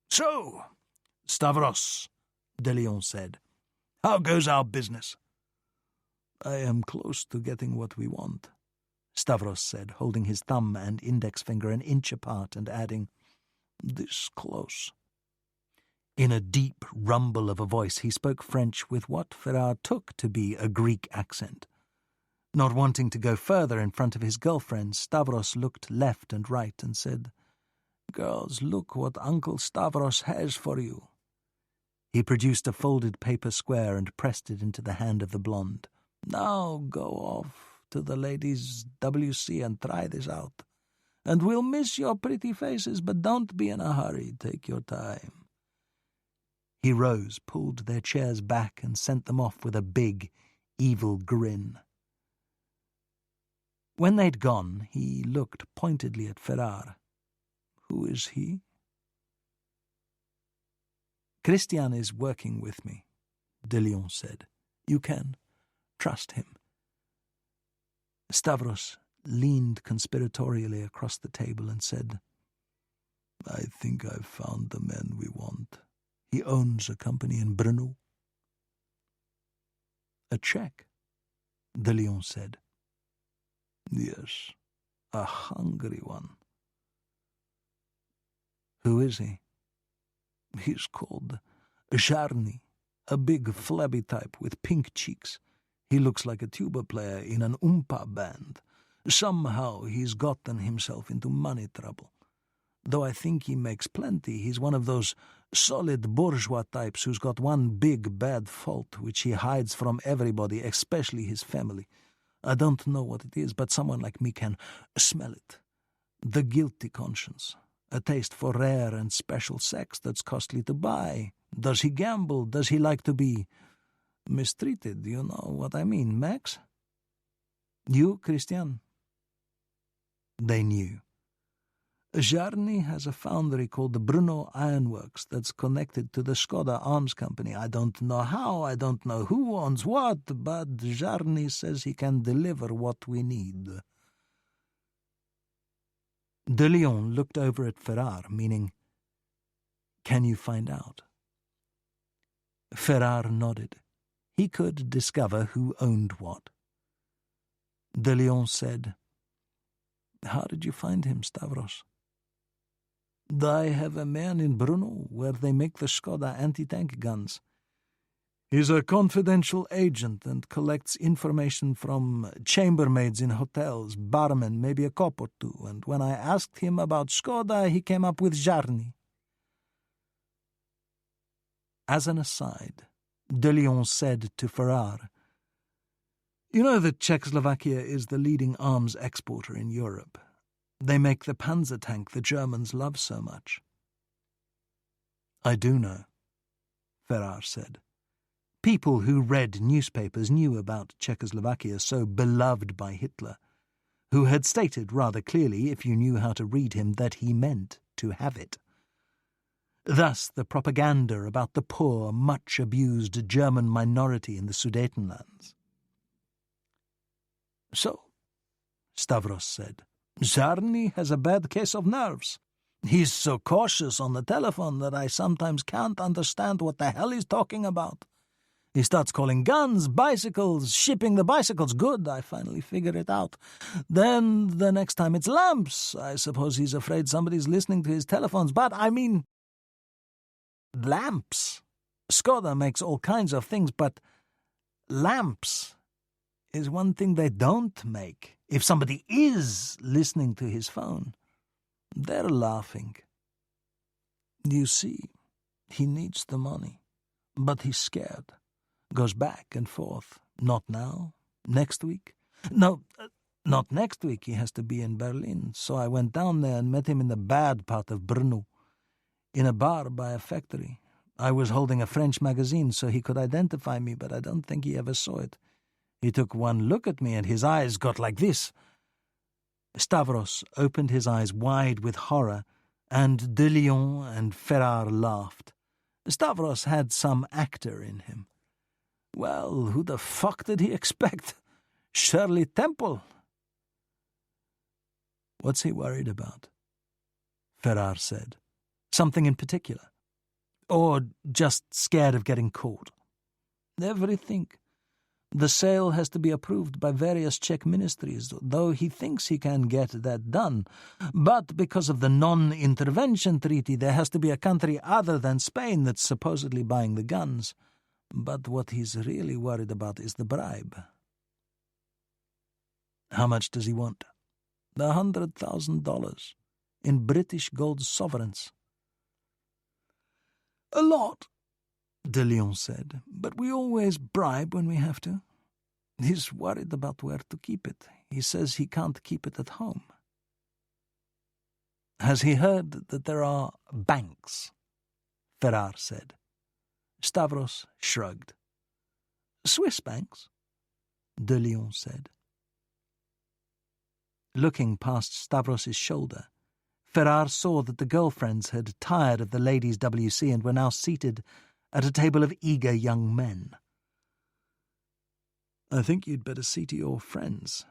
"So, Stavros," de Leon said, "how goes our business?" "I am close to getting what we want," Stavros said, holding his thumb and index finger an inch apart and adding, "this close." In a deep rumble of a voice he spoke French with what Ferrar took to be a Greek accent. Not wanting to go further in front of his girlfriend, Stavros looked left and right and said, "Girls, look what Uncle Stavros has for you." He produced a folded paper square and pressed it into the hand of the blonde. "Now go off to the ladies' WC and try this out. And we'll miss your pretty faces, but don't be in a hurry. Take your time." He rose, pulled their chairs back, and sent them off with a big, evil grin. When they'd gone, he looked pointedly at Ferrar. "Who is he?" "Christian is working with me," de Leon said. "You can trust him." Stavros leaned conspiratorially across the table and said, "I think I've found the man we want. He owns a company in Brno." "A Czech," de Leon said. "Yes, a hungry one." "Who is he?" "He's called Zharny, a big flabby type with pink cheeks. He looks like a tuba player in an oompa band. Somehow he's gotten himself into money trouble. Though I think he makes plenty, he's one of those solid bourgeois types who's got one big bad fault which he hides from everybody, especially his family. I don't know what it is, but someone like me can smell it. The guilty conscience, a taste for rare and special sex that's costly to buy. Does he gamble? Does he like to be mistreated? You know what I mean, Max?" "You, Christian?" They knew. "Zharny has a foundry called the Brno Ironworks that's connected to the Skoda Arms Company. I don't know how, I don't know who owns what, but Zharny says he can deliver what we need." De Leon looked over at Ferrar, meaning, "Can you find out?" Ferrar nodded. He could discover who owned what. De Leon said, "How did you find him, Stavros?" "I have a man in Brno where they make the Skoda anti-tank guns. He's a confidential agent and collects information from chambermaids in hotels, barmen, maybe a cop or two, and when I asked him about Skoda, he came up with Zharny." As an aside, De Leon said to Ferrar, "You know that Czechoslovakia is the leading arms exporter in Europe. They make the Panzer tank the Germans love so much." "I do know," Ferrar said. People who read newspapers knew about Czechoslovakia, so beloved by Hitler, who had stated rather clearly, if you knew how to read him, that he meant to have it. Thus the propaganda about the poor, much-abused German minority in the Sudetenlands. "So," Stavros said, "Zharny has a bad case of nerves. He's so cautious on the telephone that I sometimes can't understand what the hell he's talking about. He starts calling guns, bicycles, shipping the bicycles. Good, I finally figure it out. Then the next time it's lamps. I suppose he's afraid somebody's listening to his telephones. But, I mean, lamps. Skoda makes all kinds of things, but lamps is one thing they don't make. If somebody is listening to his phone, they're laughing. You see, he needs the money, but he's scared. Goes back and forth. Not now. Next week. No, not next week. He has to be in Berlin. So I went down there and met him in the bad part of Brno, in a bar by a factory. I was holding a French magazine so he could identify me, but I don't think he ever saw it. He took one look at me and his eyes got like this." Stavros opened his eyes wide with horror, and De Leon and Ferrar laughed. Stavros had some actor in him. Well, who the fuck did he expect? Shirley Temple. "What's he worried about?" Ferrar said. "Something in particular? Or just scared of getting caught?" "Everything. The sale has to be approved by various Czech ministries, though he thinks he can get that done. But because of the non-intervention treaty, there has to be a country other than Spain that's supposedly buying the guns. But what he's really worried about is the bribe." "How much does he want?" $100,000 in British gold sovereigns. "A lot," De Leon said, "but we always bribe when we have to. He's worried about where to keep it. He says he can't keep it at home." "Has he heard that there are banks?" Ferrar said. Stavros shrugged. "Swiss banks," De Leon said. Looking past Stavros's shoulder, Ferrar saw that the girlfriends had tired of the ladies' WC and were now seated at a table of eager young men. "I think you'd better see to your friends,"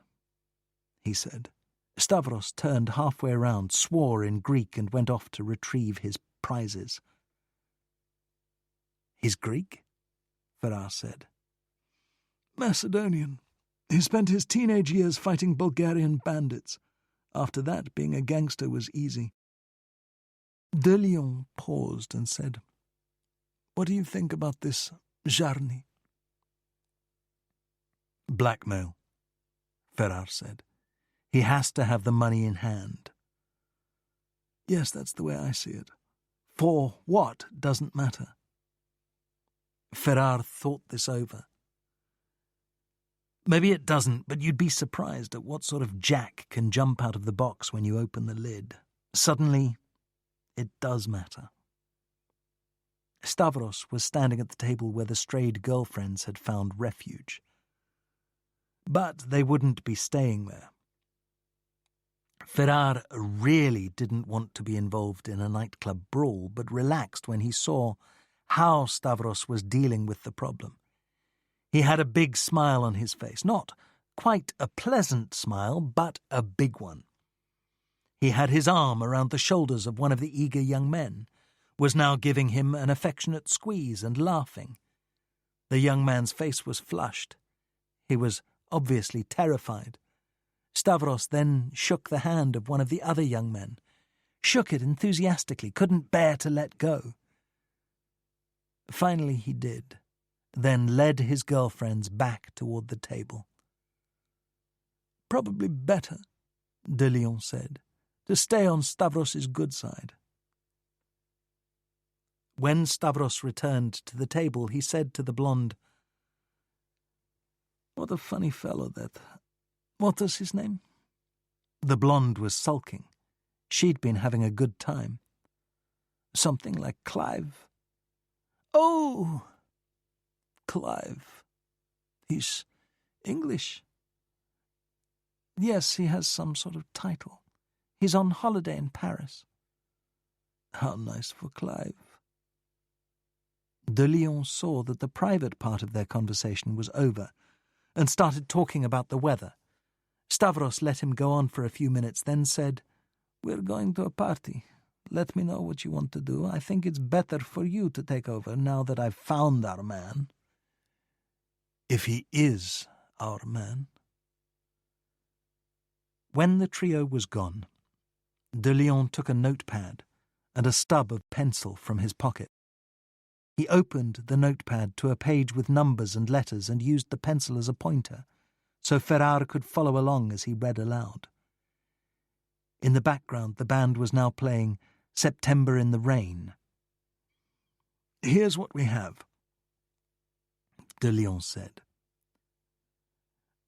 he said. Stavros turned halfway round, swore in Greek, and went off to retrieve his prizes. "He's Greek?" Ferrar said. "Macedonian. He spent his teenage years fighting Bulgarian bandits. After that, being a gangster was easy." De Leon paused and said, "What do you think about this Zharny?" "Blackmail," Ferrar said. "He has to have the money in hand." "Yes, that's the way I see it. For what doesn't matter." Ferrar thought this over. "Maybe it doesn't, but you'd be surprised at what sort of jack can jump out of the box when you open the lid. Suddenly, it does matter." Stavros was standing at the table where the strayed girlfriends had found refuge. But they wouldn't be staying there. Ferrar really didn't want to be involved in a nightclub brawl, but relaxed when he saw how Stavros was dealing with the problem. He had a big smile on his face, not quite a pleasant smile, but a big one. He had his arm around the shoulders of one of the eager young men, was now giving him an affectionate squeeze and laughing. The young man's face was flushed. He was obviously terrified. Stavros then shook the hand of one of the other young men, shook it enthusiastically, couldn't bear to let go. Finally he did, then led his girlfriends back toward the table. "Probably better," de Lyon said, "to stay on Stavros's good side." When Stavros returned to the table, he said to the blonde, "What a funny fellow that... What was his name?" The blonde was sulking. She'd been having a good time. "Something like Clive." "Oh, Clive. He's English." "Yes, he has some sort of title. He's on holiday in Paris." "How nice for Clive." De Lyon saw that the private part of their conversation was over and started talking about the weather. Stavros let him go on for a few minutes, then said, "We're going to a party. Let me know what you want to do. I think it's better for you to take over now that I've found our man." "If he is our man." When the trio was gone, de Lyon took a notepad and a stub of pencil from his pocket. He opened the notepad to a page with numbers and letters and used the pencil as a pointer, so Ferrar could follow along as he read aloud. In the background, the band was now playing September in the Rain. "Here's what we have," de Lyon said.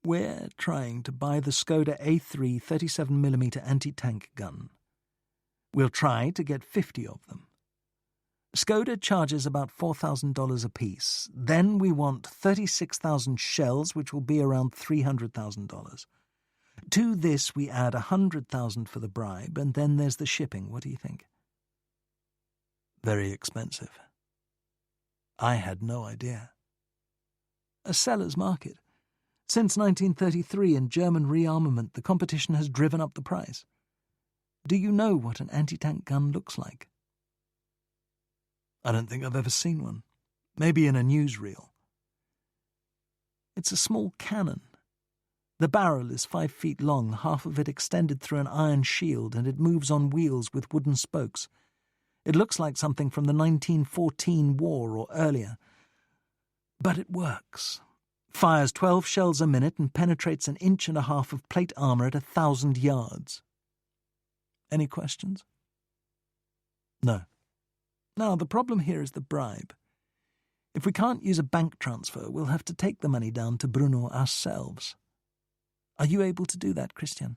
"We're trying to buy the Skoda A3 37mm anti-tank gun. We'll try to get 50 of them. Skoda charges about $4,000 apiece. Then we want 36,000 shells, which will be around $300,000. To this we add 100,000 for the bribe, and then there's the shipping. What do you think?" "Very expensive. I had no idea." "A seller's market. Since 1933 and German rearmament, the competition has driven up the price. Do you know what an anti-tank gun looks like?" "I don't think I've ever seen one. Maybe in a newsreel." "It's a small cannon. The barrel is 5 feet long, half of it extended through an iron shield, and it moves on wheels with wooden spokes. It looks like something from the 1914 war or earlier. But it works. Fires 12 shells a minute and penetrates 1.5 inches of plate armor at 1,000 yards. Any questions?" "No." "Now, the problem here is the bribe. If we can't use a bank transfer, we'll have to take the money down to Bruno ourselves. Are you able to do that, Christian?"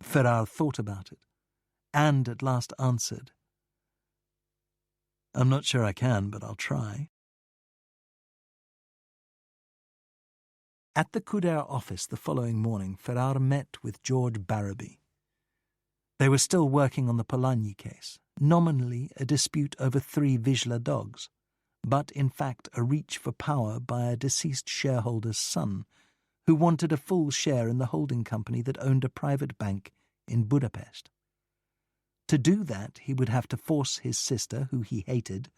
Ferrar thought about it, and at last answered, "I'm not sure I can, but I'll try." At the Couder office the following morning, Ferrar met with George Barraby. They were still working on the Polanyi case, nominally a dispute over 3 Vizsla dogs, but in fact a reach for power by a deceased shareholder's son, who wanted a full share in the holding company that owned a private bank in Budapest. To do that, he would have to force his sister, who he hated,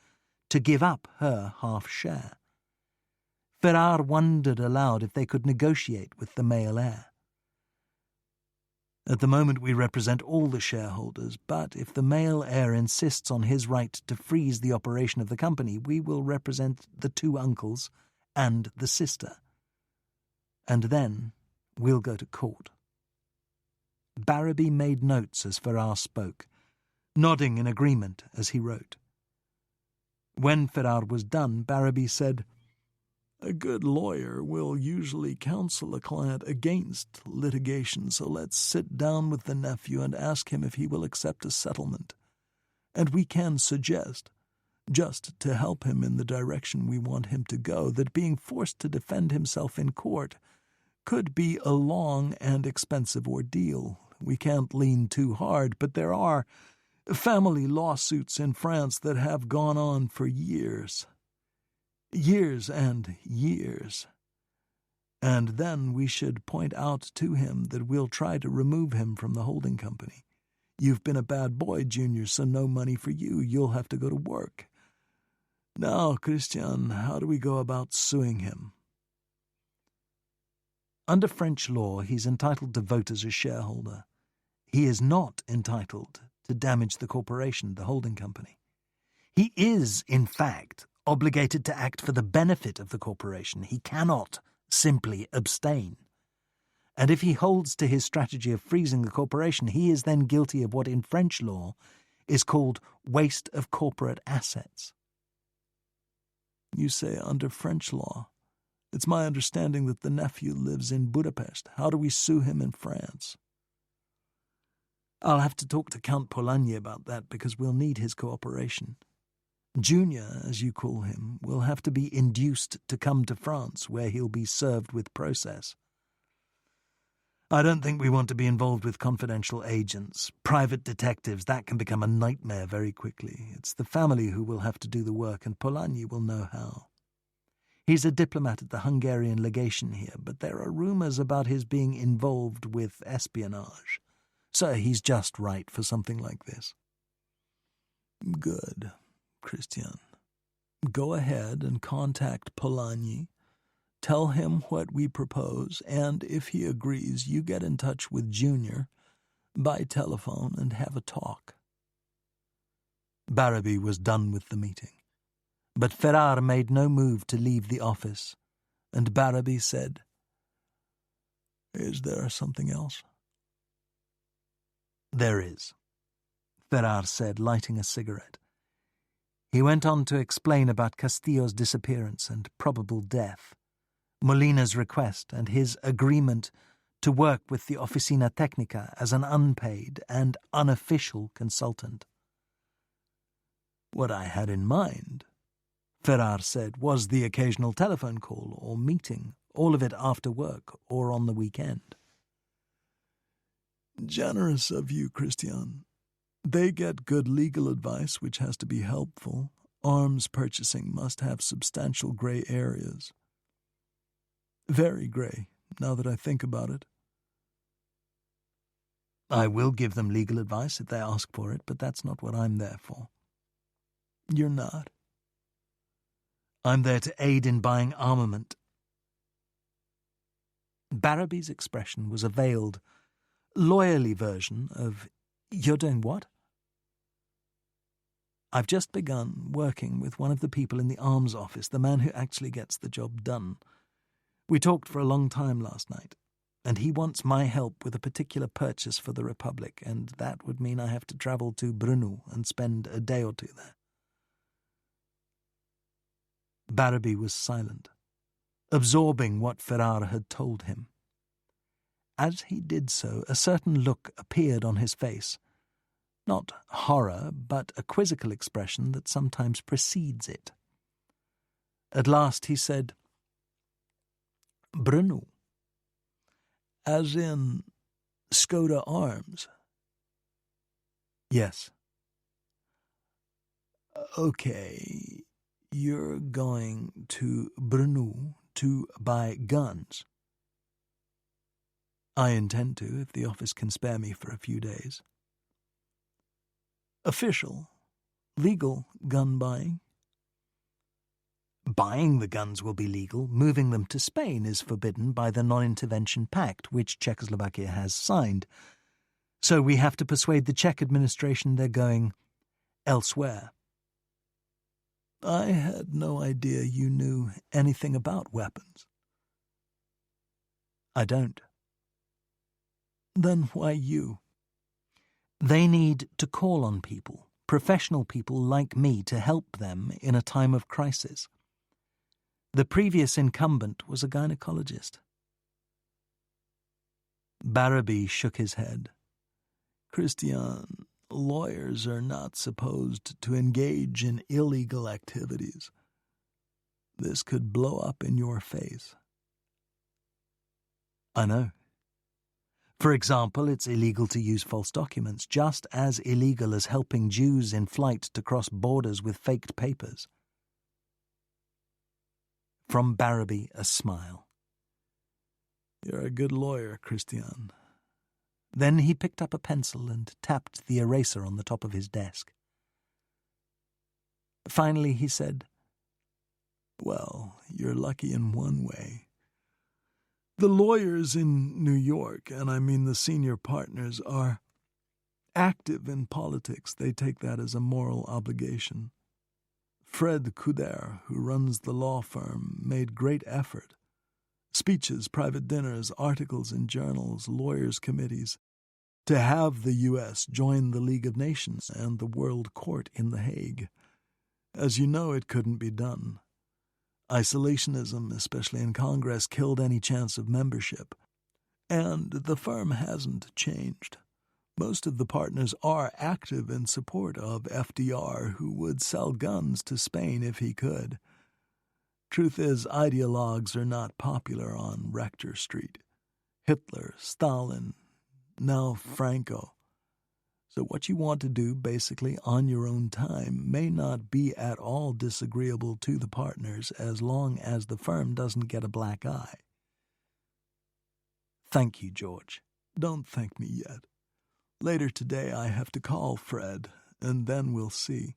to give up her half-share. Ferrar wondered aloud if they could negotiate with the male heir. "At the moment we represent all the shareholders, but if the male heir insists on his right to freeze the operation of the company, we will represent the 2 uncles and the sister. And then we'll go to court." Barraby made notes as Ferrar spoke, nodding in agreement as he wrote. When Ferrar was done, Barraby said, "A good lawyer will usually counsel a client against litigation, so let's sit down with the nephew and ask him if he will accept a settlement. And we can suggest, just to help him in the direction we want him to go, that being forced to defend himself in court could be a long and expensive ordeal. We can't lean too hard, but there are family lawsuits in France that have gone on for years. Years and years. And then we should point out to him that we'll try to remove him from the holding company. You've been a bad boy, Junior, so no money for you. You'll have to go to work. Now, Christian, how do we go about suing him? Under French law, he's entitled to vote as a shareholder. He is not entitled to damage the corporation, the holding company. He is, in fact, obligated to act for the benefit of the corporation. He cannot simply abstain. And if he holds to his strategy of freezing the corporation, he is then guilty of what in French law is called waste of corporate assets. You say under French law. It's my understanding that the nephew lives in Budapest. How do we sue him in France? I'll have to talk to Count Polanyi about that because we'll need his cooperation. Junior, as you call him, will have to be induced to come to France, where he'll be served with process. I don't think we want to be involved with confidential agents, private detectives. That can become a nightmare very quickly. It's the family who will have to do the work, and Polanyi will know how. He's a diplomat at the Hungarian legation here, but there are rumours about his being involved with espionage. So he's just right for something like this. Good, Christian. Go ahead and contact Polanyi. Tell him what we propose, and if he agrees, you get in touch with Junior by telephone and have a talk. Barrowby was done with the meeting. But Ferrar made no move to leave the office, and Barrowby said, "Is there something else?" "There is," Ferrar said, lighting a cigarette. He went on to explain about Castillo's disappearance and probable death, Molina's request and his agreement to work with the Oficina Tecnica as an unpaid and unofficial consultant. "What I had in mind," Ferrar said, "was the occasional telephone call or meeting, all of it after work or on the weekend." "Generous of you, Christian. They get good legal advice, which has to be helpful. Arms purchasing must have substantial gray areas. Very gray, now that I think about it." "I will give them legal advice if they ask for it, but that's not what I'm there for." "You're not?" "I'm there to aid in buying armament." Barrowby's expression was a veiled, lawyerly version of, "You're doing what?" "I've just begun working with one of the people in the arms office, the man who actually gets the job done. We talked for a long time last night, and he wants my help with a particular purchase for the Republic, and that would mean I have to travel to Brno and spend a day or two there." Barrowby was silent, absorbing what Ferrar had told him. As he did so, a certain look appeared on his face, not horror, but a quizzical expression that sometimes precedes it. At last he said, "Brno? As in Skoda Arms?" "Yes." "Okay, you're going to Brno to buy guns?" "I intend to, if the office can spare me for a few days." "Official, legal gun buying?" "Buying the guns will be legal. Moving them to Spain is forbidden by the Non-Intervention Pact, which Czechoslovakia has signed. So we have to persuade the Czech administration they're going elsewhere." "I had no idea you knew anything about weapons." "I don't." "Then why you?" "They need to call on people, professional people like me, to help them in a time of crisis. The previous incumbent was a gynecologist." Barrowby shook his head. "Christian, lawyers are not supposed to engage in illegal activities. This could blow up in your face." "I know. For example, it's illegal to use false documents, just as illegal as helping Jews in flight to cross borders with faked papers." From Barrowby, a smile. You're a good lawyer, Christian. Then he picked up a pencil and tapped the eraser on the top of his desk. Finally he said, Well, you're lucky in one way. The lawyers in New York, and I mean the senior partners, are active in politics. They take that as a moral obligation. Fred Couder, who runs the law firm, made great effort. Speeches, private dinners, articles in journals, lawyers' committees, to have the U.S. join the League of Nations and the World Court in The Hague. As you know, it couldn't be done. Isolationism, especially in Congress, killed any chance of membership. And the firm hasn't changed. Most of the partners are active in support of FDR, who would sell guns to Spain if he could. Truth is, ideologues are not popular on Rector Street. Hitler, Stalin, now Franco. So what you want to do, basically, on your own time, may not be at all disagreeable to the partners as long as the firm doesn't get a black eye. Thank you, George. Don't thank me yet. Later today I have to call Fred, and then we'll see.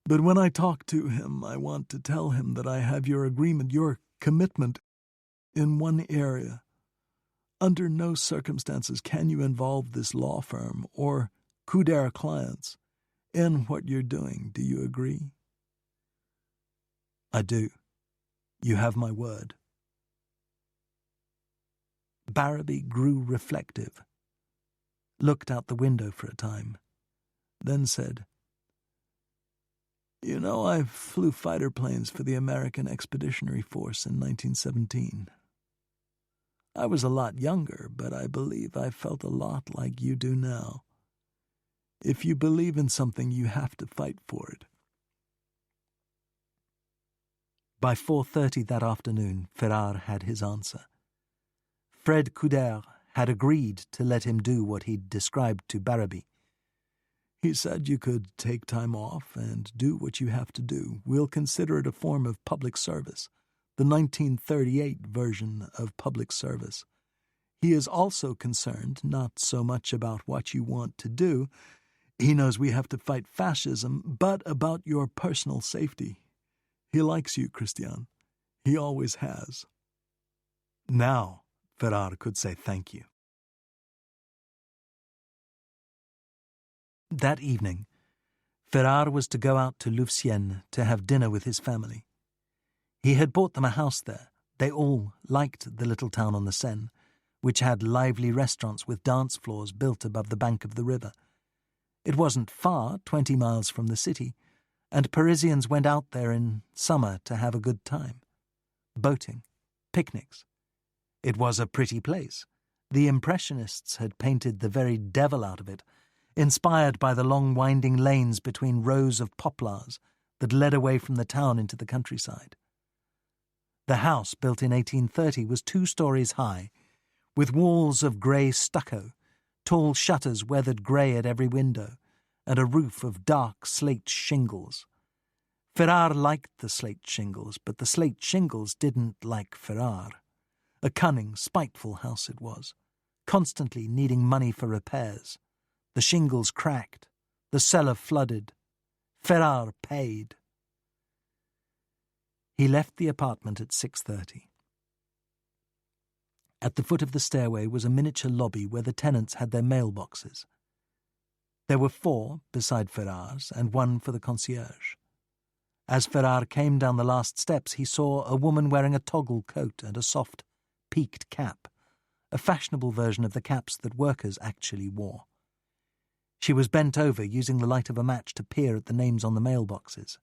But when I talk to him, I want to tell him that I have your agreement, your commitment, in one area. Under no circumstances can you involve this law firm or Couder clients in what you're doing. Do you agree? I do. You have my word. Barrowby grew reflective, looked out the window for a time, then said, You know, I flew fighter planes for the American Expeditionary Force in 1917. I was a lot younger, but I believe I felt a lot like you do now. If you believe in something, you have to fight for it. By 4:30 that afternoon, Ferrar had his answer. Fred Couder had agreed to let him do what he'd described to Barrowby. He said you could take time off and do what you have to do. We'll consider it a form of public service, the 1938 version of public service. He is also concerned not so much about what you want to do. He knows we have to fight fascism, but about your personal safety. He likes you, Christian. He always has. Now Ferrar could say thank you. That evening, Ferrar was to go out to Louvciennes to have dinner with his family. He had bought them a house there. They all liked the little town on the Seine, which had lively restaurants with dance floors built above the bank of the river. It wasn't far, 20 miles from the city, and Parisians went out there in summer to have a good time. Boating, picnics. It was a pretty place. The Impressionists had painted the very devil out of it, inspired by the long winding lanes between rows of poplars that led away from the town into the countryside. The house, built in 1830, was 2 stories high, with walls of grey stucco, tall shutters weathered grey at every window, and a roof of dark slate shingles. Ferrar liked the slate shingles, but the slate shingles didn't like Ferrar. A cunning, spiteful house it was, constantly needing money for repairs. The shingles cracked, the cellar flooded. Ferrar paid. He left the apartment at 6:30. At the foot of the stairway was a miniature lobby where the tenants had their mailboxes. There were 4 beside Ferrar's and 1 for the concierge. As Ferrar came down the last steps, he saw a woman wearing a toggle coat and a soft, peaked cap, a fashionable version of the caps that workers actually wore. She was bent over, using the light of a match to peer at the names on the mailboxes.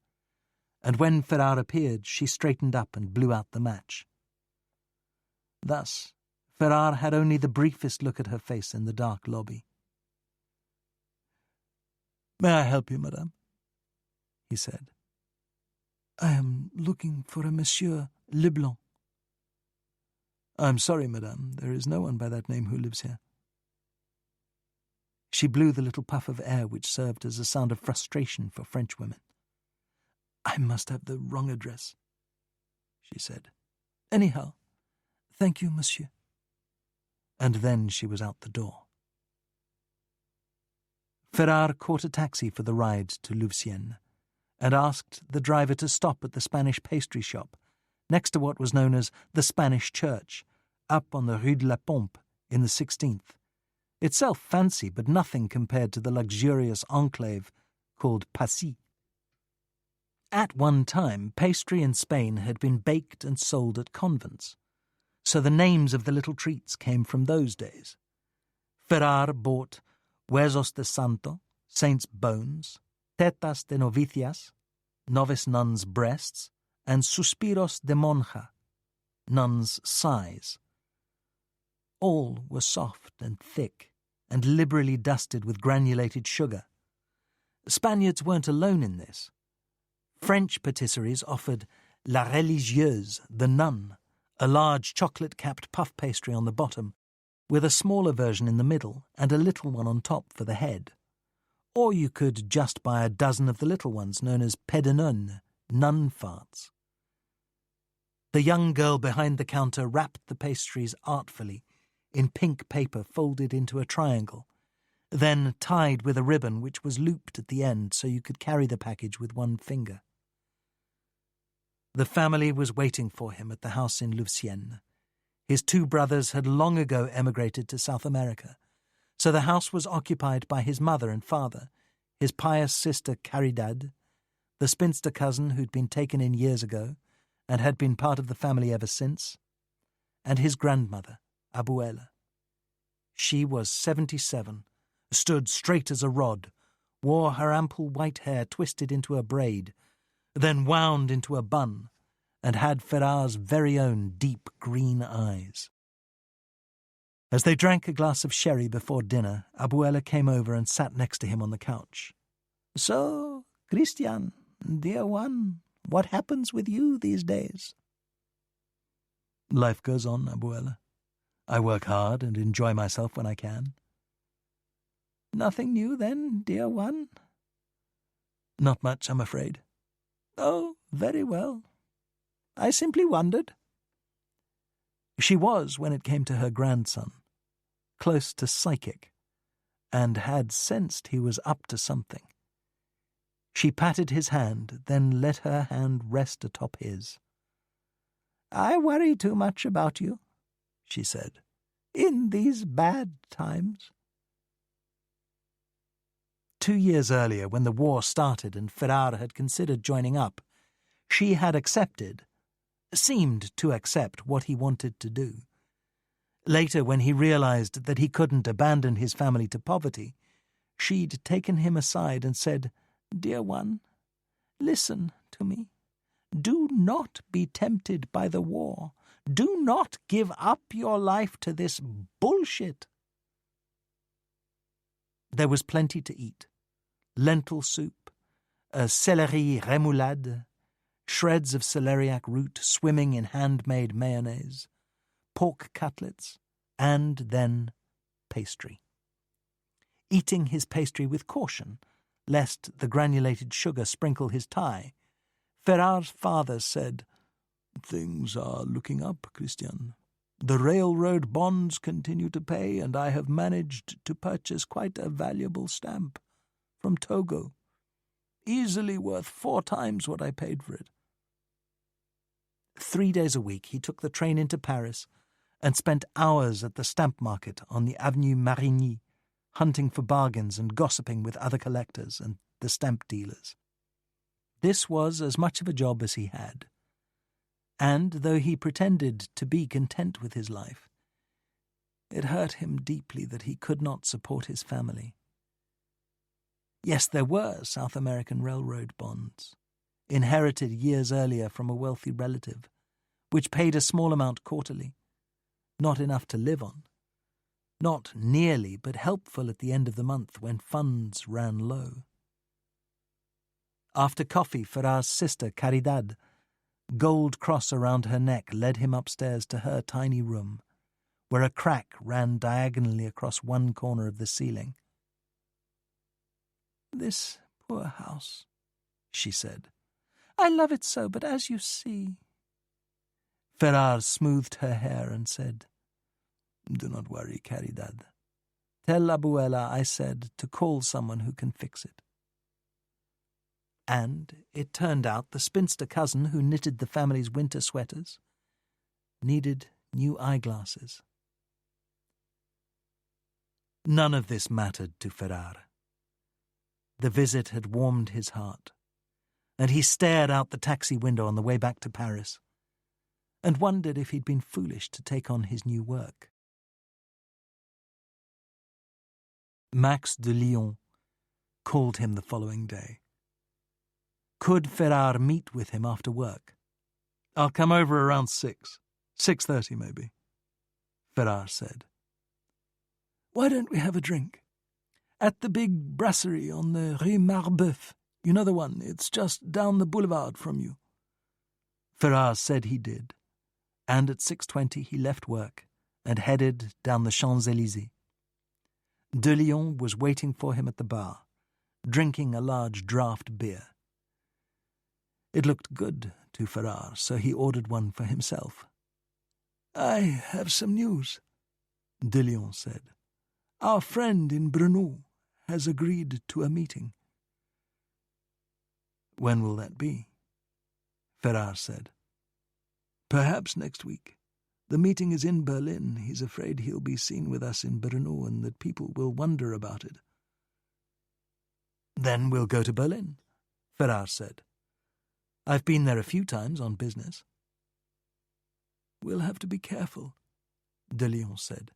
And when Ferrar appeared, she straightened up and blew out the match. Thus, Ferrar had only the briefest look at her face in the dark lobby. "May I help you, madame?" he said. "I am looking for a Monsieur Leblanc." "I'm sorry, madame, there is no one by that name who lives here." She blew the little puff of air which served as a sound of frustration for French women. "I must have the wrong address," she said. "Anyhow, thank you, monsieur." and then she was out the door. Ferrar caught a taxi for the ride to Louveciennes and asked the driver to stop at the Spanish pastry shop, next to what was known as the Spanish Church, up on the Rue de la Pompe in the 16th. Itself fancy, but nothing compared to the luxurious enclave called Passy. At one time, pastry in Spain had been baked and sold at convents, so the names of the little treats came from those days. Ferrar bought huesos de santo, saints' bones, tetas de novicias, novice nuns' breasts, and suspiros de monja, nuns' sighs. All were soft and thick and liberally dusted with granulated sugar. Spaniards weren't alone in this. French patisseries offered la religieuse, the nun, a large chocolate-capped puff pastry on the bottom, with a smaller version in the middle and a little one on top for the head. Or you could just buy a dozen of the little ones known as pédenones, nun farts. The young girl behind the counter wrapped the pastries artfully in pink paper folded into a triangle, then tied with a ribbon which was looped at the end so you could carry the package with one finger. The family was waiting for him at the house in Louveciennes. His two brothers had long ago emigrated to South America, so the house was occupied by his mother and father, his pious sister Caridad, the spinster cousin who'd been taken in years ago and had been part of the family ever since, and his grandmother, Abuela. She was 77, stood straight as a rod, wore her ample white hair twisted into a braid, then wound into a bun, and had Ferrar's very own deep green eyes. As they drank a glass of sherry before dinner, Abuela came over and sat next to him on the couch. "So, Christian, dear one, what happens with you these days?" "Life goes on, Abuela. I work hard and enjoy myself when I can." "Nothing new then, dear one?" "Not much, I'm afraid." "Oh, very well. I simply wondered." She was, when it came to her grandson, close to psychic, and had sensed he was up to something. She patted his hand, then let her hand rest atop his. "I worry too much about you," she said, "in these bad times." 2 years earlier, when the war started and Ferrar had considered joining up, she had seemed to accept what he wanted to do. Later, when he realized that he couldn't abandon his family to poverty, she'd taken him aside and said, "Dear one, listen to me. Do not be tempted by the war. Do not give up your life to this bullshit." There was plenty to eat. Lentil soup, a celery remoulade, shreds of celeriac root swimming in handmade mayonnaise, pork cutlets, and then pastry. Eating his pastry with caution, lest the granulated sugar sprinkle his tie, Ferrar's father said, "Things are looking up, Christian. The railroad bonds continue to pay, and I have managed to purchase quite a valuable stamp from Togo, easily worth 4 times what I paid for it." 3 days a week he took the train into Paris and spent hours at the stamp market on the Avenue Marigny, hunting for bargains and gossiping with other collectors and the stamp dealers. This was as much of a job as he had, and though he pretended to be content with his life, it hurt him deeply that he could not support his family. Yes, there were South American railroad bonds, inherited years earlier from a wealthy relative, which paid a small amount quarterly, not enough to live on, not nearly, but helpful at the end of the month when funds ran low. After coffee, Ferrar's sister, Caridad, gold cross around her neck, led him upstairs to her tiny room, where a crack ran diagonally across one corner of the ceiling. "This poor house," she said. "I love it so, but as you see—" Ferrar smoothed her hair and said, Do not worry, Caridad. Tell Abuela I said to call someone who can fix it. And it turned out the spinster cousin who knitted the family's winter sweaters needed new eyeglasses. None of this mattered to Ferrar. The visit had warmed his heart, and he stared out the taxi window on the way back to Paris and wondered if he'd been foolish to take on his new work. Max de Lyon called him the following day. Could Ferrar meet with him after work? I'll come over around 6:30 maybe, Ferrar said. Why don't we have a drink? At the big brasserie on the Rue Marbeuf. You know the one, it's just down the boulevard from you. Ferrar said he did, and at 6:20 he left work and headed down the Champs-Élysées. De Lyon was waiting for him at the bar, drinking a large draught beer. It looked good to Ferrar, so he ordered one for himself. I have some news, De Lyon said. Our friend in Brno has agreed to a meeting. When will that be? Ferrar said. Perhaps next week. The meeting is in Berlin. He's afraid he'll be seen with us in Brno and that people will wonder about it. Then we'll go to Berlin, Ferrar said. I've been there a few times on business. We'll have to be careful, De Lyon said.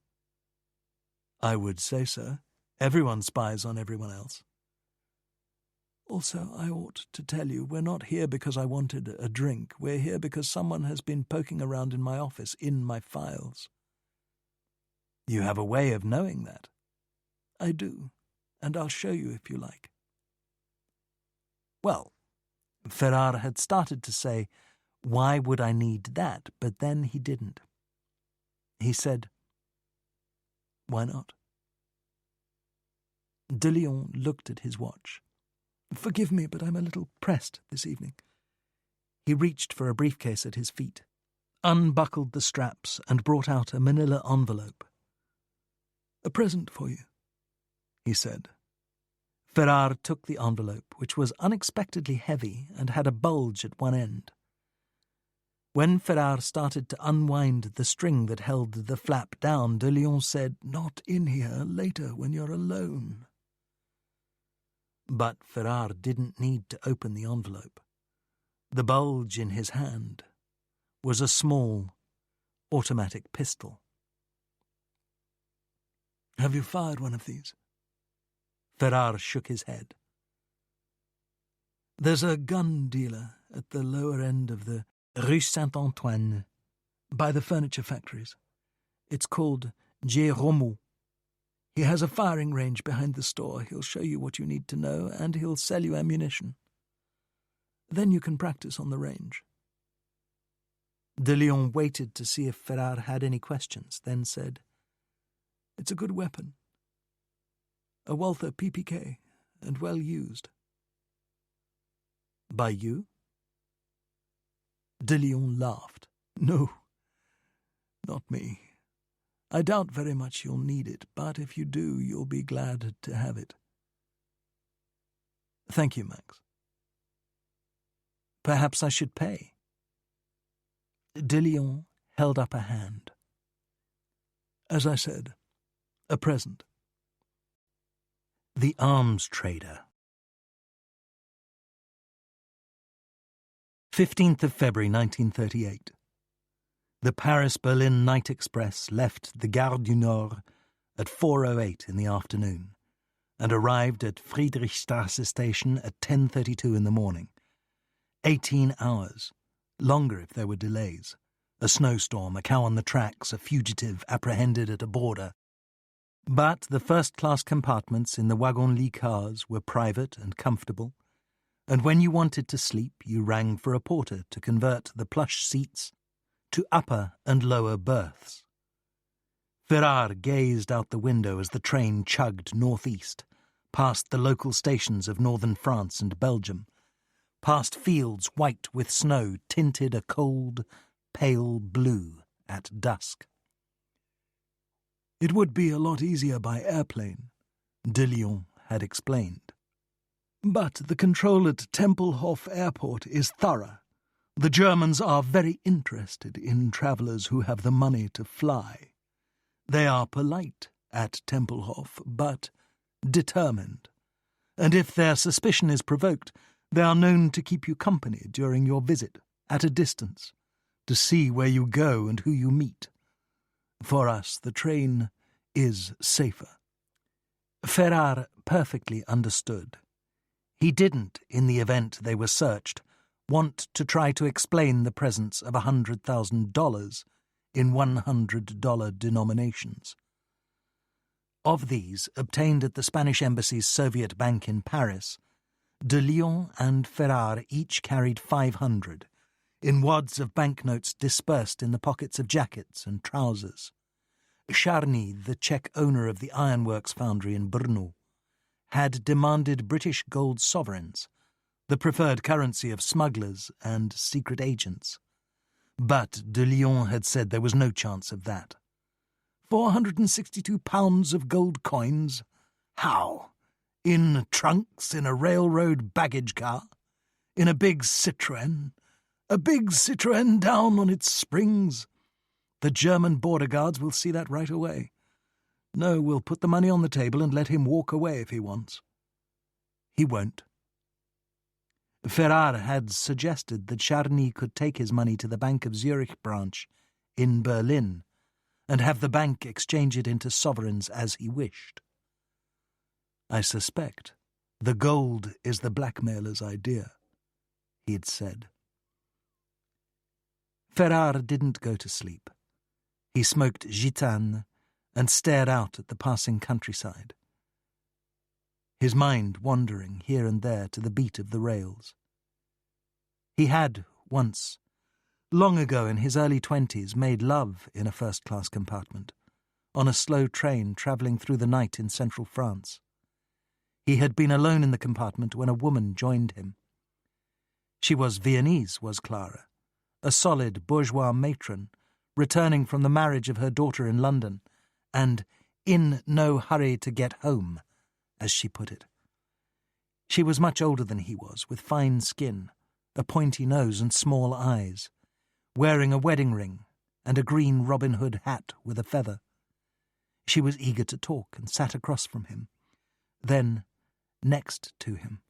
I would say so. Everyone spies on everyone else. Also, I ought to tell you, we're not here because I wanted a drink. We're here because someone has been poking around in my office, in my files. You have a way of knowing that. I do, and I'll show you if you like. Well, Ferrar had started to say, why would I need that? But then he didn't. He said, why not? De Lyon looked at his watch. Forgive me, but I'm a little pressed this evening. He reached for a briefcase at his feet, unbuckled the straps, and brought out a manila envelope. A present for you, he said. Ferrar took the envelope, which was unexpectedly heavy and had a bulge at one end. When Ferrar started to unwind the string that held the flap down, De Lyon said, Not in here, later when you're alone. But Ferrar didn't need to open the envelope. The bulge in his hand was a small automatic pistol. Have you fired one of these? Ferrar shook his head. There's a gun dealer at the lower end of the Rue Saint-Antoine, by the furniture factories. It's called Jérôme. He has a firing range behind the store. He'll show you what you need to know, and he'll sell you ammunition. Then you can practice on the range. De Lyon waited to see if Ferrar had any questions, then said, It's a good weapon. A Walther PPK, and well used. By you? De Lyon laughed. No, not me. I doubt very much you'll need it, but if you do, you'll be glad to have it. Thank you, Max. Perhaps I should pay. De Lyon held up a hand. As I said, a present. The Arms Trader. 15th of February 1938. The Paris-Berlin night express left the Gare du Nord at 4:08 in the afternoon and arrived at Friedrichstrasse station at 10:32 in the morning. 18 hours, longer if there were delays. A snowstorm, a cow on the tracks, a fugitive apprehended at a border. But the first-class compartments in the wagon-lit cars were private and comfortable, and when you wanted to sleep, you rang for a porter to convert the plush seats to upper and lower berths. Ferrar gazed out the window as the train chugged northeast, past the local stations of northern France and Belgium, past fields white with snow tinted a cold, pale blue at dusk. It would be a lot easier by airplane, de Lyon had explained. But the control at Tempelhof Airport is thorough. The Germans are very interested in travellers who have the money to fly. They are polite at Tempelhof, but determined. And if their suspicion is provoked, they are known to keep you company during your visit, at a distance, to see where you go and who you meet. For us, the train is safer. Ferrar perfectly understood. He didn't, in the event they were searched, want to try to explain the presence of $100,000 in $100 denominations. Of these, obtained at the Spanish Embassy's Soviet bank in Paris, de Lyon and Ferrar each carried 500, in wads of banknotes dispersed in the pockets of jackets and trousers. Charny, the Czech owner of the ironworks foundry in Brno, had demanded British gold sovereigns, the preferred currency of smugglers and secret agents. But de Lyon had said there was no chance of that. 462 pounds of gold coins? How? In trunks in a railroad baggage car? In a big Citroën? A big Citroën down on its springs? The German border guards will see that right away. No, we'll put the money on the table and let him walk away if he wants. He won't. Ferrar had suggested that Charny could take his money to the Bank of Zurich branch in Berlin and have the bank exchange it into sovereigns as he wished. I suspect the gold is the blackmailer's idea, he had said. Ferrar didn't go to sleep. He smoked gitane and stared out at the passing countryside, his mind wandering here and there to the beat of the rails. He had once, long ago in his early 20s, made love in a first-class compartment, on a slow train travelling through the night in central France. He had been alone in the compartment when a woman joined him. She was Viennese, was Clara, a solid bourgeois matron, returning from the marriage of her daughter in London, and in no hurry to get home, as she put it. She was much older than he was, with fine skin, a pointy nose and small eyes, wearing a wedding ring and a green Robin Hood hat with a feather. She was eager to talk and sat across from him, then next to him.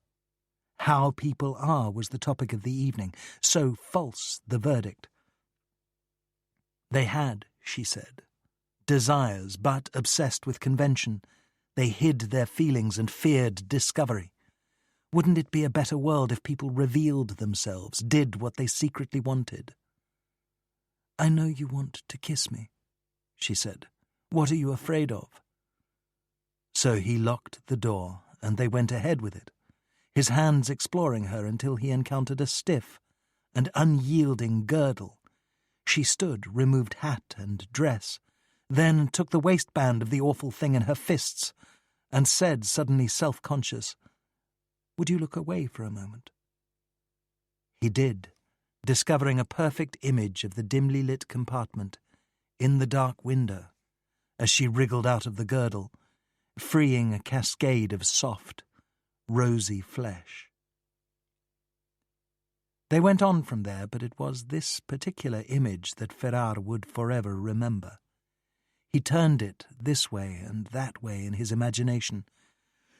How people are was the topic of the evening, so false the verdict. They had, she said, desires, but obsessed with convention, they hid their feelings and feared discovery. Wouldn't it be a better world if people revealed themselves, did what they secretly wanted? I know you want to kiss me, she said. What are you afraid of? So he locked the door, and they went ahead with it, his hands exploring her until he encountered a stiff and unyielding girdle. She stood, removed hat and dress, then took the waistband of the awful thing in her fists, and said, suddenly self-conscious, "Would you look away for a moment?" He did, discovering a perfect image of the dimly lit compartment in the dark window as she wriggled out of the girdle, freeing a cascade of soft, rosy flesh. They went on from there, but it was this particular image that Ferrar would forever remember. He turned it this way and that way in his imagination.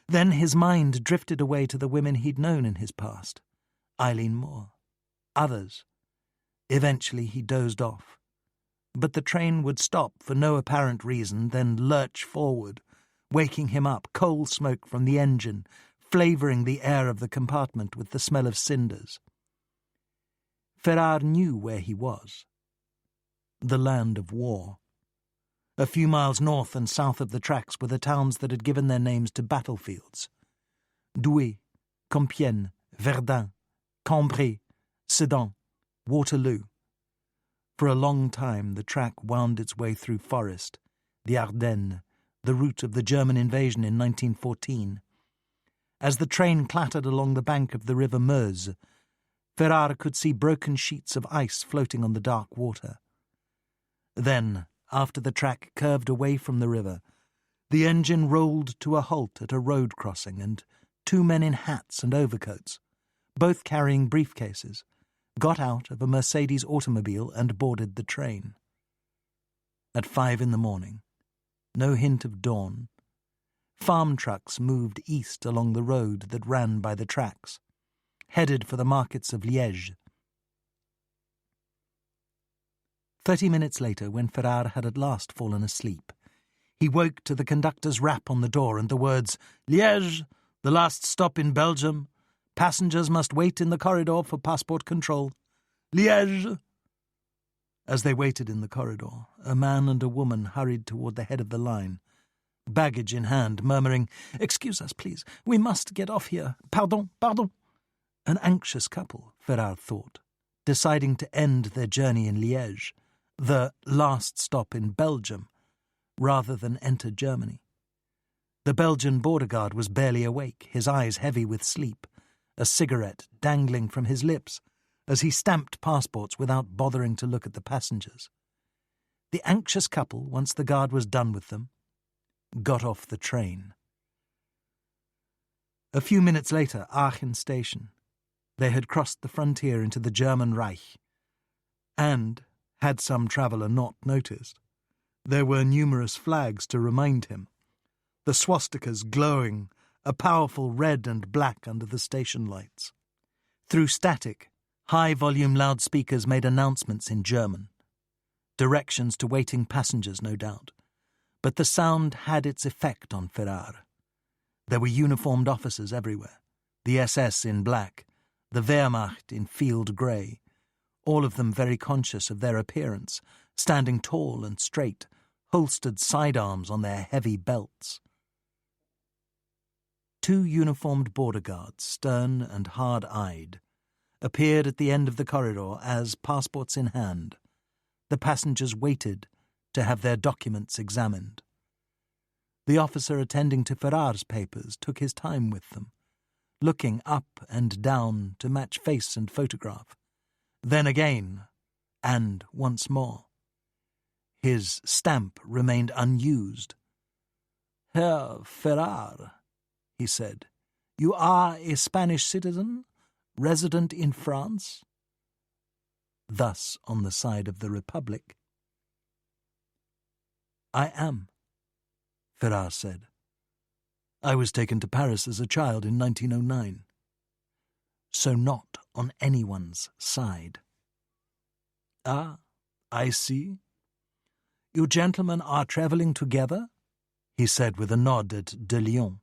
Then his mind drifted away to the women he'd known in his past. Eileen Moore. Others. Eventually he dozed off. But the train would stop for no apparent reason, then lurch forward, waking him up, coal smoke from the engine, flavouring the air of the compartment with the smell of cinders. Ferrar knew where he was. The land of war. A few miles north and south of the tracks were the towns that had given their names to battlefields. Douai, Compiègne, Verdun, Cambrai, Sedan, Waterloo. For a long time the track wound its way through forest, the Ardennes, the route of the German invasion in 1914. As the train clattered along the bank of the river Meuse, Ferrar could see broken sheets of ice floating on the dark water. Then, after the track curved away from the river, the engine rolled to a halt at a road crossing, and two men in hats and overcoats, both carrying briefcases, got out of a Mercedes automobile and boarded the train. At 5 a.m, no hint of dawn, farm trucks moved east along the road that ran by the tracks, headed for the markets of Liège. 30 minutes later, when Ferrar had at last fallen asleep, he woke to the conductor's rap on the door and the words, "Liège, the last stop in Belgium. Passengers must wait in the corridor for passport control. Liège." As they waited in the corridor, a man and a woman hurried toward the head of the line, baggage in hand, murmuring, "Excuse us, please. We must get off here. Pardon, pardon." An anxious couple, Ferrar thought, deciding to end their journey in Liège, the last stop in Belgium, rather than enter Germany. The Belgian border guard was barely awake, his eyes heavy with sleep, a cigarette dangling from his lips as he stamped passports without bothering to look at the passengers. The anxious couple, once the guard was done with them, got off the train. A few minutes later, Aachen station. They had crossed the frontier into the German Reich, and, had some traveller not noticed, there were numerous flags to remind him, the swastikas glowing a powerful red and black under the station lights. Through static, high-volume loudspeakers made announcements in German. Directions to waiting passengers, no doubt. But the sound had its effect on Ferrar. There were uniformed officers everywhere, the SS in black, the Wehrmacht in field grey, all of them very conscious of their appearance, standing tall and straight, holstered sidearms on their heavy belts. 2 uniformed border guards, stern and hard-eyed, appeared at the end of the corridor as, passports in hand, the passengers waited to have their documents examined. The officer attending to Ferrar's papers took his time with them, looking up and down to match face and photograph, then again, and once more. His stamp remained unused. "Herr Ferrar," he said, "you are a Spanish citizen, resident in France?" Thus on the side of the Republic. "I am," Ferrar said. "I was taken to Paris as a child in 1909. So not on anyone's side." "Ah, I see. You gentlemen are travelling together?" he said with a nod at De Lyon.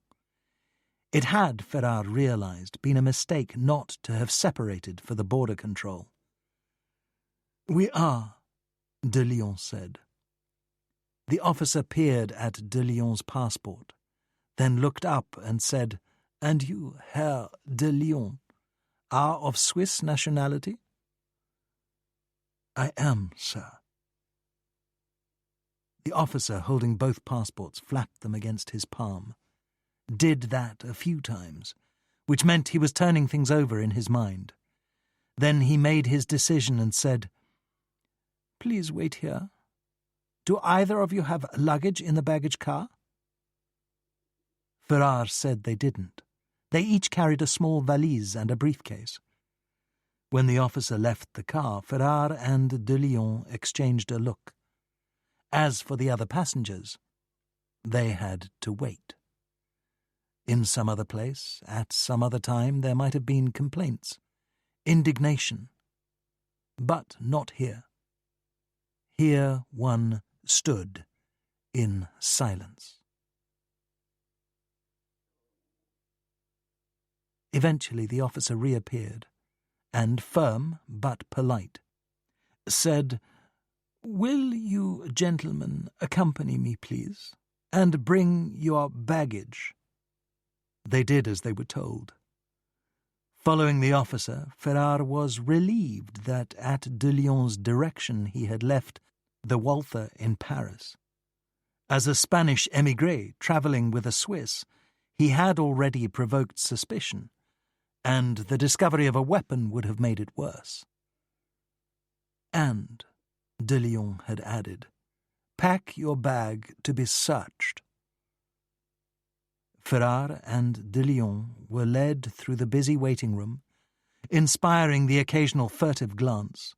It had, Ferrar realised, been a mistake not to have separated for the border control. "We are," De Lyon said. The officer peered at De Lyon's passport, then looked up and said, "And you, Herr De Lyon, are of Swiss nationality?" "I am, sir." The officer, holding both passports, flapped them against his palm, did that a few times, which meant he was turning things over in his mind. Then he made his decision and said, "Please wait here. Do either of you have luggage in the baggage car?" Ferrar said they didn't. They each carried a small valise and a briefcase. When the officer left the car, Ferrar and De Lyon exchanged a look. As for the other passengers, they had to wait. In some other place, at some other time, there might have been complaints, indignation. But not here. Here one stood in silence. Eventually the officer reappeared, and firm but polite, said, "Will you gentlemen accompany me, please, and bring your baggage?" They did as they were told. Following the officer, Ferrar was relieved that at De Lyon's direction he had left the Walther in Paris. As a Spanish émigré travelling with a Swiss, he had already provoked suspicion, and the discovery of a weapon would have made it worse. And, De Lyon had added, Pack your bag to be searched. Ferrar and de Lyon were led through the busy waiting room, inspiring the occasional furtive glance,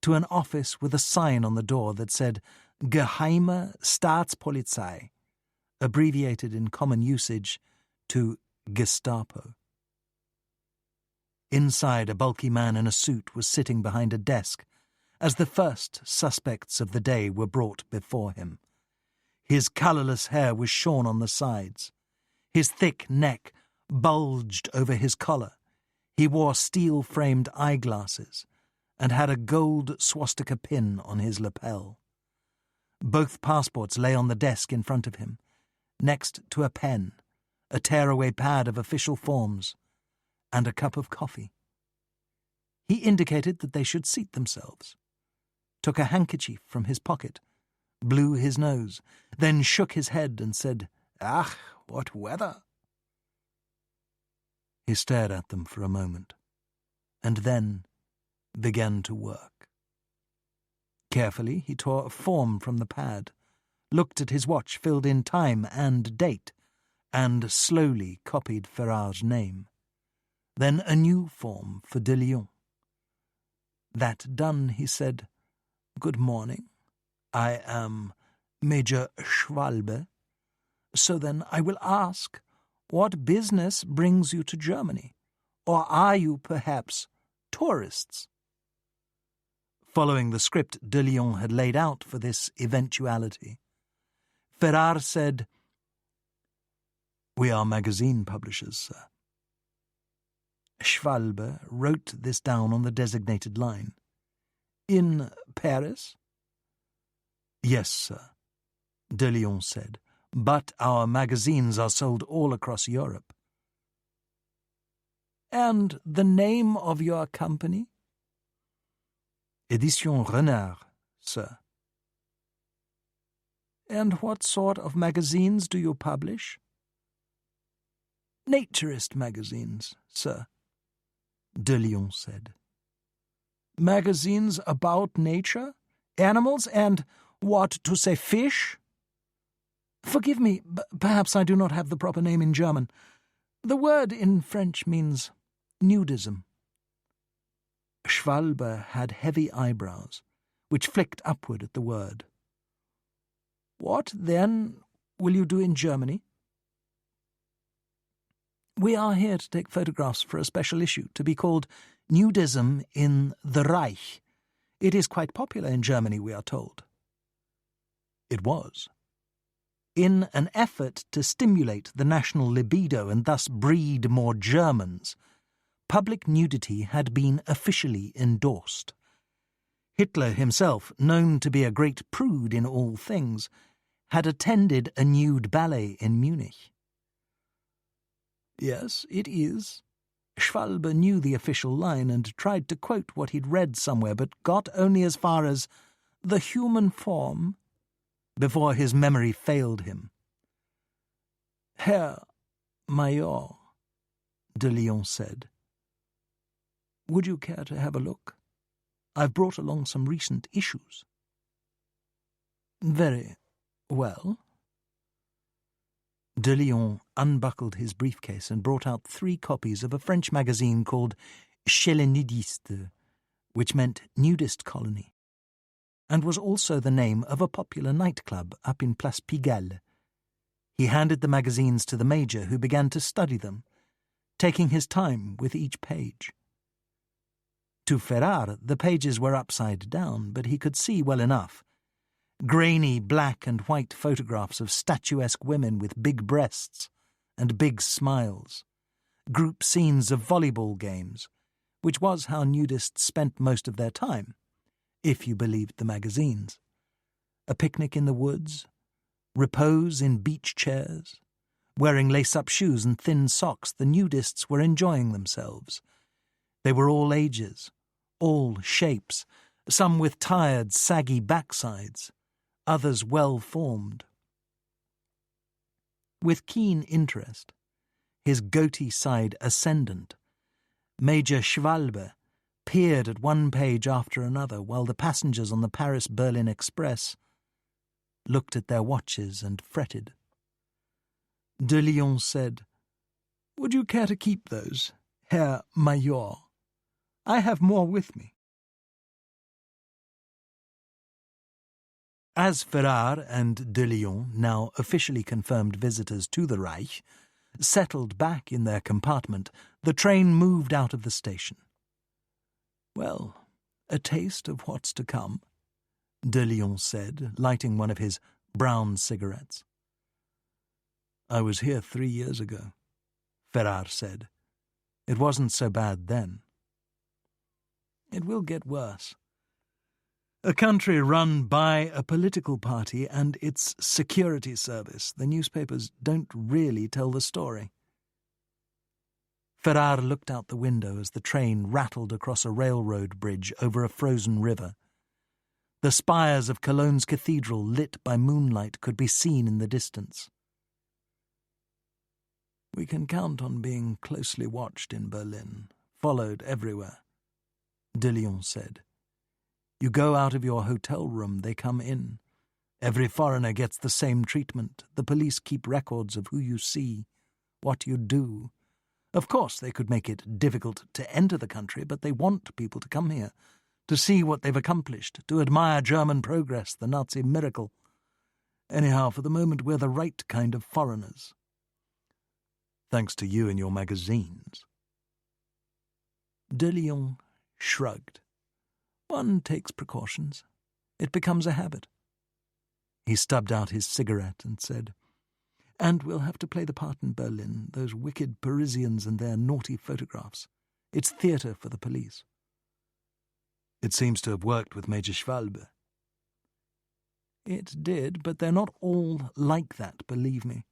to an office with a sign on the door that said Geheime Staatspolizei, abbreviated in common usage to Gestapo. Inside, a bulky man in a suit was sitting behind a desk as the first suspects of the day were brought before him. His colourless hair was shorn on the sides. His thick neck bulged over his collar. He wore steel-framed eyeglasses and had a gold swastika pin on his lapel. Both passports lay on the desk in front of him, next to a pen, a tearaway pad of official forms, and a cup of coffee. He indicated that they should seat themselves, took a handkerchief from his pocket, blew his nose, then shook his head and said, "Ach, what weather!" He stared at them for a moment, and then began to work. Carefully, he tore a form from the pad, looked at his watch, filled in time and date, and slowly copied Ferrar's name. Then a new form for de Lyon. That done, he said, "Good morning. I am Major Schwalbe. So then I will ask, what business brings you to Germany? Or are you perhaps tourists?" Following the script de Lyon had laid out for this eventuality, Ferrar said, "We are magazine publishers, sir." Schwalbe wrote this down on the designated line. "In Paris?" "Yes, sir," de Lyon said, "but our magazines are sold all across Europe." "And the name of your company?" "Edition Renard, sir." "And what sort of magazines do you publish?" "Naturist magazines, sir," de Lyon said. "Magazines about nature, animals, and, what to say, fish?" "Forgive me, perhaps I do not have the proper name in German. The word in French means nudism." Schwalbe had heavy eyebrows, which flicked upward at the word. "What, then, will you do in Germany?" "We are here to take photographs for a special issue, to be called Nudism in the Reich. It is quite popular in Germany, we are told." It was. In an effort to stimulate the national libido and thus breed more Germans, public nudity had been officially endorsed. Hitler himself, known to be a great prude in all things, had attended a nude ballet in Munich. "Yes, it is." Schwalbe knew the official line and tried to quote what he'd read somewhere, but got only as far as "the human form" before his memory failed him. "Herr Major," de Lyon said, "would you care to have a look? I've brought along some recent issues." "Very well." De Lyon unbuckled his briefcase and brought out 3 copies of a French magazine called Chez les Nudistes, which meant nudist colony, and was also the name of a popular nightclub up in Place Pigalle. He handed the magazines to the Major, who began to study them, taking his time with each page. To Ferrar, the pages were upside down, but he could see well enough. Grainy black and white photographs of statuesque women with big breasts and big smiles, group scenes of volleyball games, which was how nudists spent most of their time, if you believed the magazines. A picnic in the woods, repose in beach chairs, wearing lace-up shoes and thin socks, the nudists were enjoying themselves. They were all ages, all shapes, some with tired, saggy backsides, others well-formed. With keen interest, his goatee side ascendant, Major Schwalbe peered at one page after another while the passengers on the Paris-Berlin Express looked at their watches and fretted. De Lyon said, "Would you care to keep those, Herr Major? I have more with me." As Ferrar and De Lyon, now officially confirmed visitors to the Reich, settled back in their compartment, the train moved out of the station. "Well, a taste of what's to come," De Lyon said, lighting one of his brown cigarettes. "I was here 3 years ago," Ferrar said. It wasn't so bad then. "It will get worse. A country run by a political party and its security service. The newspapers don't really tell the story." Ferrar looked out the window as the train rattled across a railroad bridge over a frozen river. The spires of Cologne's cathedral, lit by moonlight, could be seen in the distance. "We can count on being closely watched in Berlin, followed everywhere," De Lyon said. "You go out of your hotel room, they come in. Every foreigner gets the same treatment. The police keep records of who you see, what you do. Of course, they could make it difficult to enter the country, but they want people to come here, to see what they've accomplished, to admire German progress, the Nazi miracle. Anyhow, for the moment, we're the right kind of foreigners. Thanks to you and your magazines." De Lyon shrugged. "One takes precautions. It becomes a habit." He stubbed out his cigarette and said, "And we'll have to play the part in Berlin, those wicked Parisians and their naughty photographs. It's theatre for the police." "It seems to have worked with Major Schwalbe." "It did, but they're not all like that, believe me."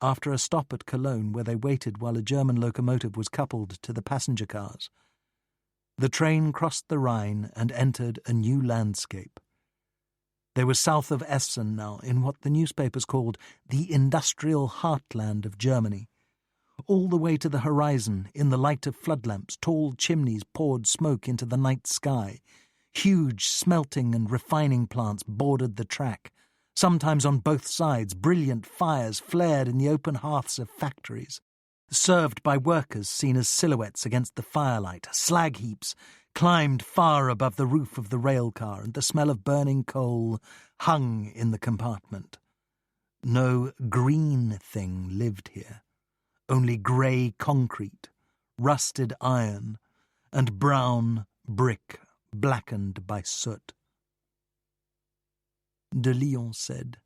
After a stop at Cologne, where they waited while a German locomotive was coupled to the passenger cars, the train crossed the Rhine and entered a new landscape. They were south of Essen now, in what the newspapers called the industrial heartland of Germany. All the way to the horizon, in the light of floodlamps, tall chimneys poured smoke into the night sky. Huge smelting and refining plants bordered the track. Sometimes on both sides, brilliant fires flared in the open hearths of factories, served by workers seen as silhouettes against the firelight. Slag heaps climbed far above the roof of the rail car, and the smell of burning coal hung in the compartment. No green thing lived here, only grey concrete, rusted iron, and brown brick blackened by soot. De Lyon said,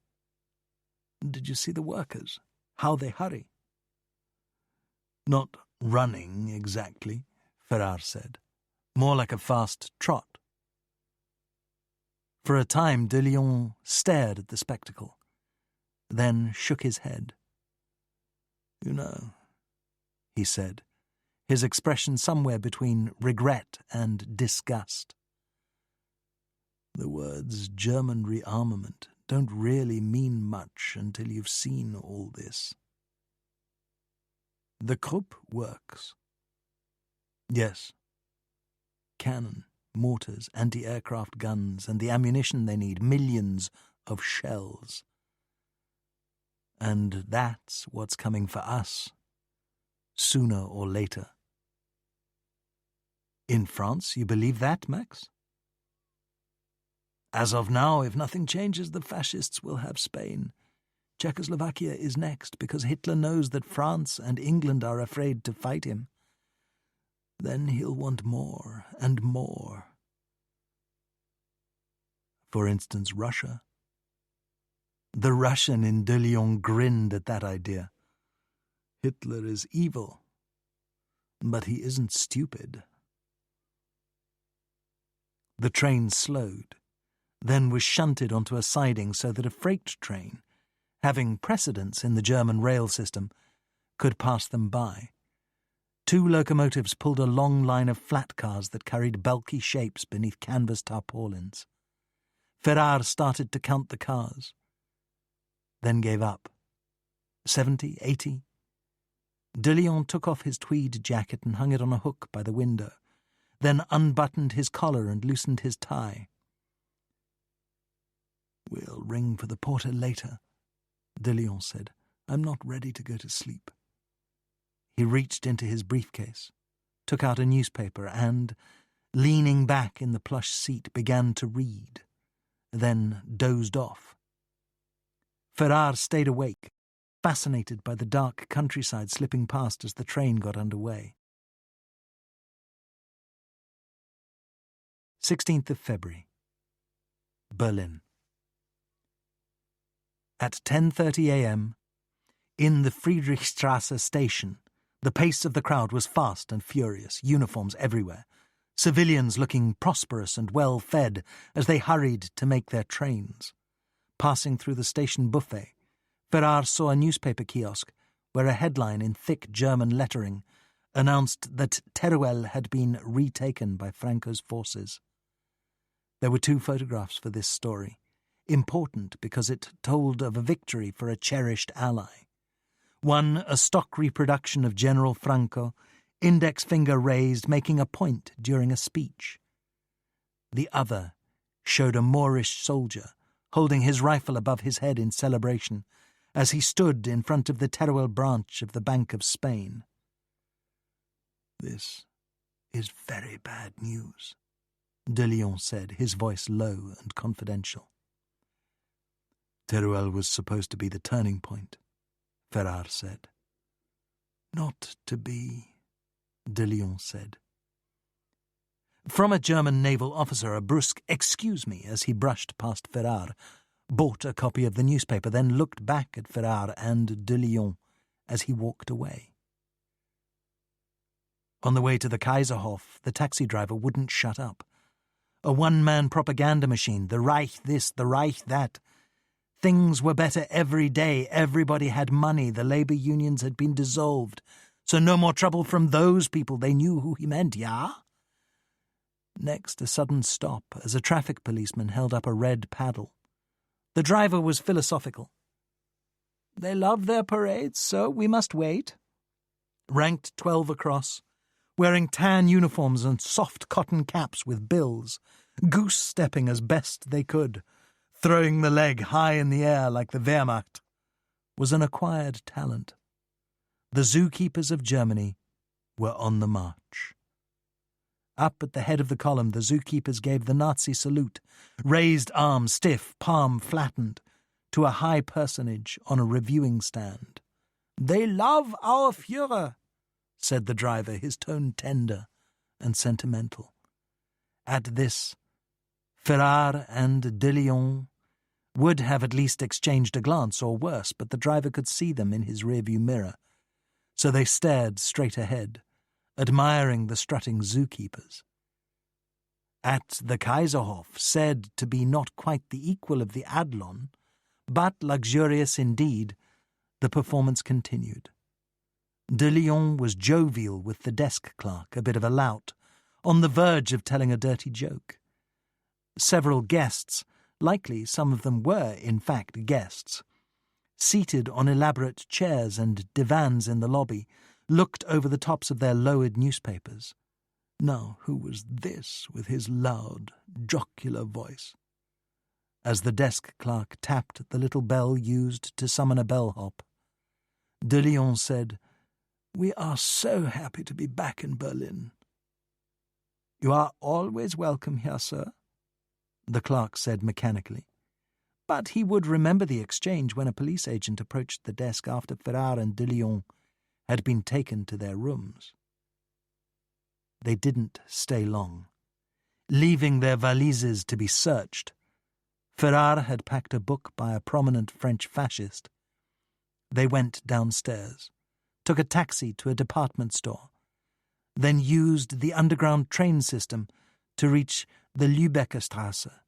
"Did you see the workers? How they hurry?" "Not running, exactly," Ferrar said. "More like a fast trot." For a time De Lyon stared at the spectacle, then shook his head. "You know," he said, his expression somewhere between regret and disgust, "the words German rearmament don't really mean much until you've seen all this. The Krupp works." "Yes. Cannon, mortars, anti-aircraft guns, and the ammunition they need, millions of shells. And that's what's coming for us, sooner or later." "In France, you believe that, Max?" "As of now, if nothing changes, the fascists will have Spain. Czechoslovakia is next, because Hitler knows that France and England are afraid to fight him. Then he'll want more and more. For instance, Russia." The Russian in De Lyon grinned at that idea. "Hitler is evil, but he isn't stupid." The train slowed, then was shunted onto a siding so that a freight train, having precedence in the German rail system, could pass them by. 2 locomotives pulled a long line of flat cars that carried bulky shapes beneath canvas tarpaulins. Ferrar started to count the cars, then gave up. 70, 80. De Lyon took off his tweed jacket and hung it on a hook by the window, then unbuttoned his collar and loosened his tie. "We'll ring for the porter later," de Leon said. "I'm not ready to go to sleep." He reached into his briefcase, took out a newspaper and, leaning back in the plush seat, began to read, then dozed off. Ferrar stayed awake, fascinated by the dark countryside slipping past as the train got underway. 16th of February. Berlin. At 10:30 a.m., in the Friedrichstrasse station, the pace of the crowd was fast and furious, uniforms everywhere, civilians looking prosperous and well-fed as they hurried to make their trains. Passing through the station buffet, Ferrar saw a newspaper kiosk where a headline in thick German lettering announced that Teruel had been retaken by Franco's forces. There were 2 photographs for this story, important because it told of a victory for a cherished ally. One, a stock reproduction of General Franco, index finger raised, making a point during a speech. The other showed a Moorish soldier holding his rifle above his head in celebration as he stood in front of the Teruel branch of the Bank of Spain. "This is very bad news," de Leon said, his voice low and confidential. "Teruel was supposed to be the turning point," Ferrar said. "Not to be," de Leon said. From a German naval officer a brusque "excuse me" as he brushed past Ferrar, bought a copy of the newspaper, then looked back at Ferrar and de Leon as he walked away. On the way to the Kaiserhof, the taxi driver wouldn't shut up. A one-man propaganda machine, the Reich this, the Reich that. Things were better every day, everybody had money, the labour unions had been dissolved, so no more trouble from those people, they knew who he meant, yeah? Next, a sudden stop as a traffic policeman held up a red paddle. The driver was philosophical. "They love their parades, so we must wait." Ranked 12 across, wearing tan uniforms and soft cotton caps with bills, goose-stepping as best they could, throwing the leg high in the air like the Wehrmacht, was an acquired talent. The zookeepers of Germany were on the march. Up at the head of the column, the zookeepers gave the Nazi salute, raised arm stiff, palm flattened, to a high personage on a reviewing stand. "They love our Führer," said the driver, his tone tender and sentimental. At this, Ferrar and de Leon would have at least exchanged a glance or worse, but the driver could see them in his rearview mirror, so they stared straight ahead, admiring the strutting zookeepers. At the Kaiserhof, said to be not quite the equal of the Adlon, but luxurious indeed, the performance continued. De Leon was jovial with the desk clerk, a bit of a lout, on the verge of telling a dirty joke. Several guests, likely some of them were in fact guests, seated on elaborate chairs and divans in the lobby, looked over the tops of their lowered newspapers. Now who was this with his loud, jocular voice? As the desk clerk tapped the little bell used to summon a bellhop, de Leon said, "We are so happy to be back in Berlin." "You are always welcome here, sir," the clerk said mechanically. But he would remember the exchange when a police agent approached the desk after Ferrar and de Leon had been taken to their rooms. They didn't stay long. Leaving their valises to be searched, Ferrar had packed a book by a prominent French fascist. They went downstairs, took a taxi to a department store, then used the underground train system to reach the Lübecker Strasse.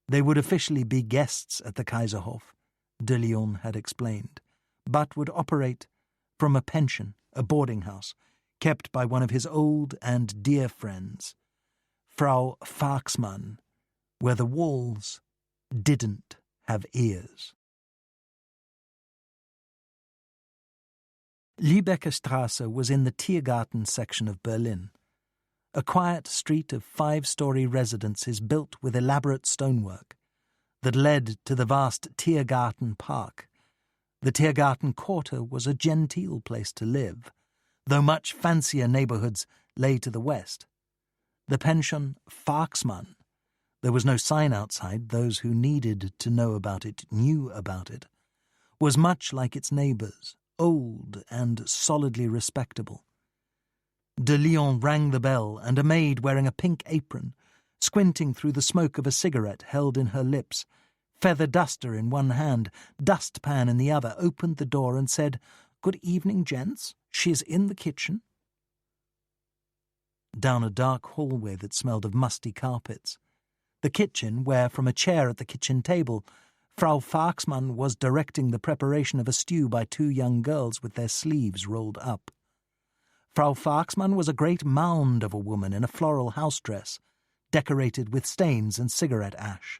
They would officially be guests at the Kaiserhof, de Leon had explained, but would operate from a pension, a boarding house, kept by one of his old and dear friends, Frau Faxmann, where the walls didn't have ears. Lübecker Strasse was in the Tiergarten section of Berlin, a quiet street of 5-story residences built with elaborate stonework, that led to the vast Tiergarten Park. The Tiergarten Quarter was a genteel place to live, though much fancier neighbourhoods lay to the west. The pension Faxmann, there was no sign outside, those who needed to know about it knew about it, was much like its neighbours, old and solidly respectable. De Lyon rang the bell, and a maid wearing a pink apron, squinting through the smoke of a cigarette held in her lips, feather duster in one hand, dustpan in the other, opened the door and said, "Good evening, gents. She's in the kitchen." Down a dark hallway that smelled of musty carpets, the kitchen, where from a chair at the kitchen table, Frau Faxmann was directing the preparation of a stew by two young girls with their sleeves rolled up. Frau Faxmann was a great mound of a woman in a floral house dress, decorated with stains and cigarette ash,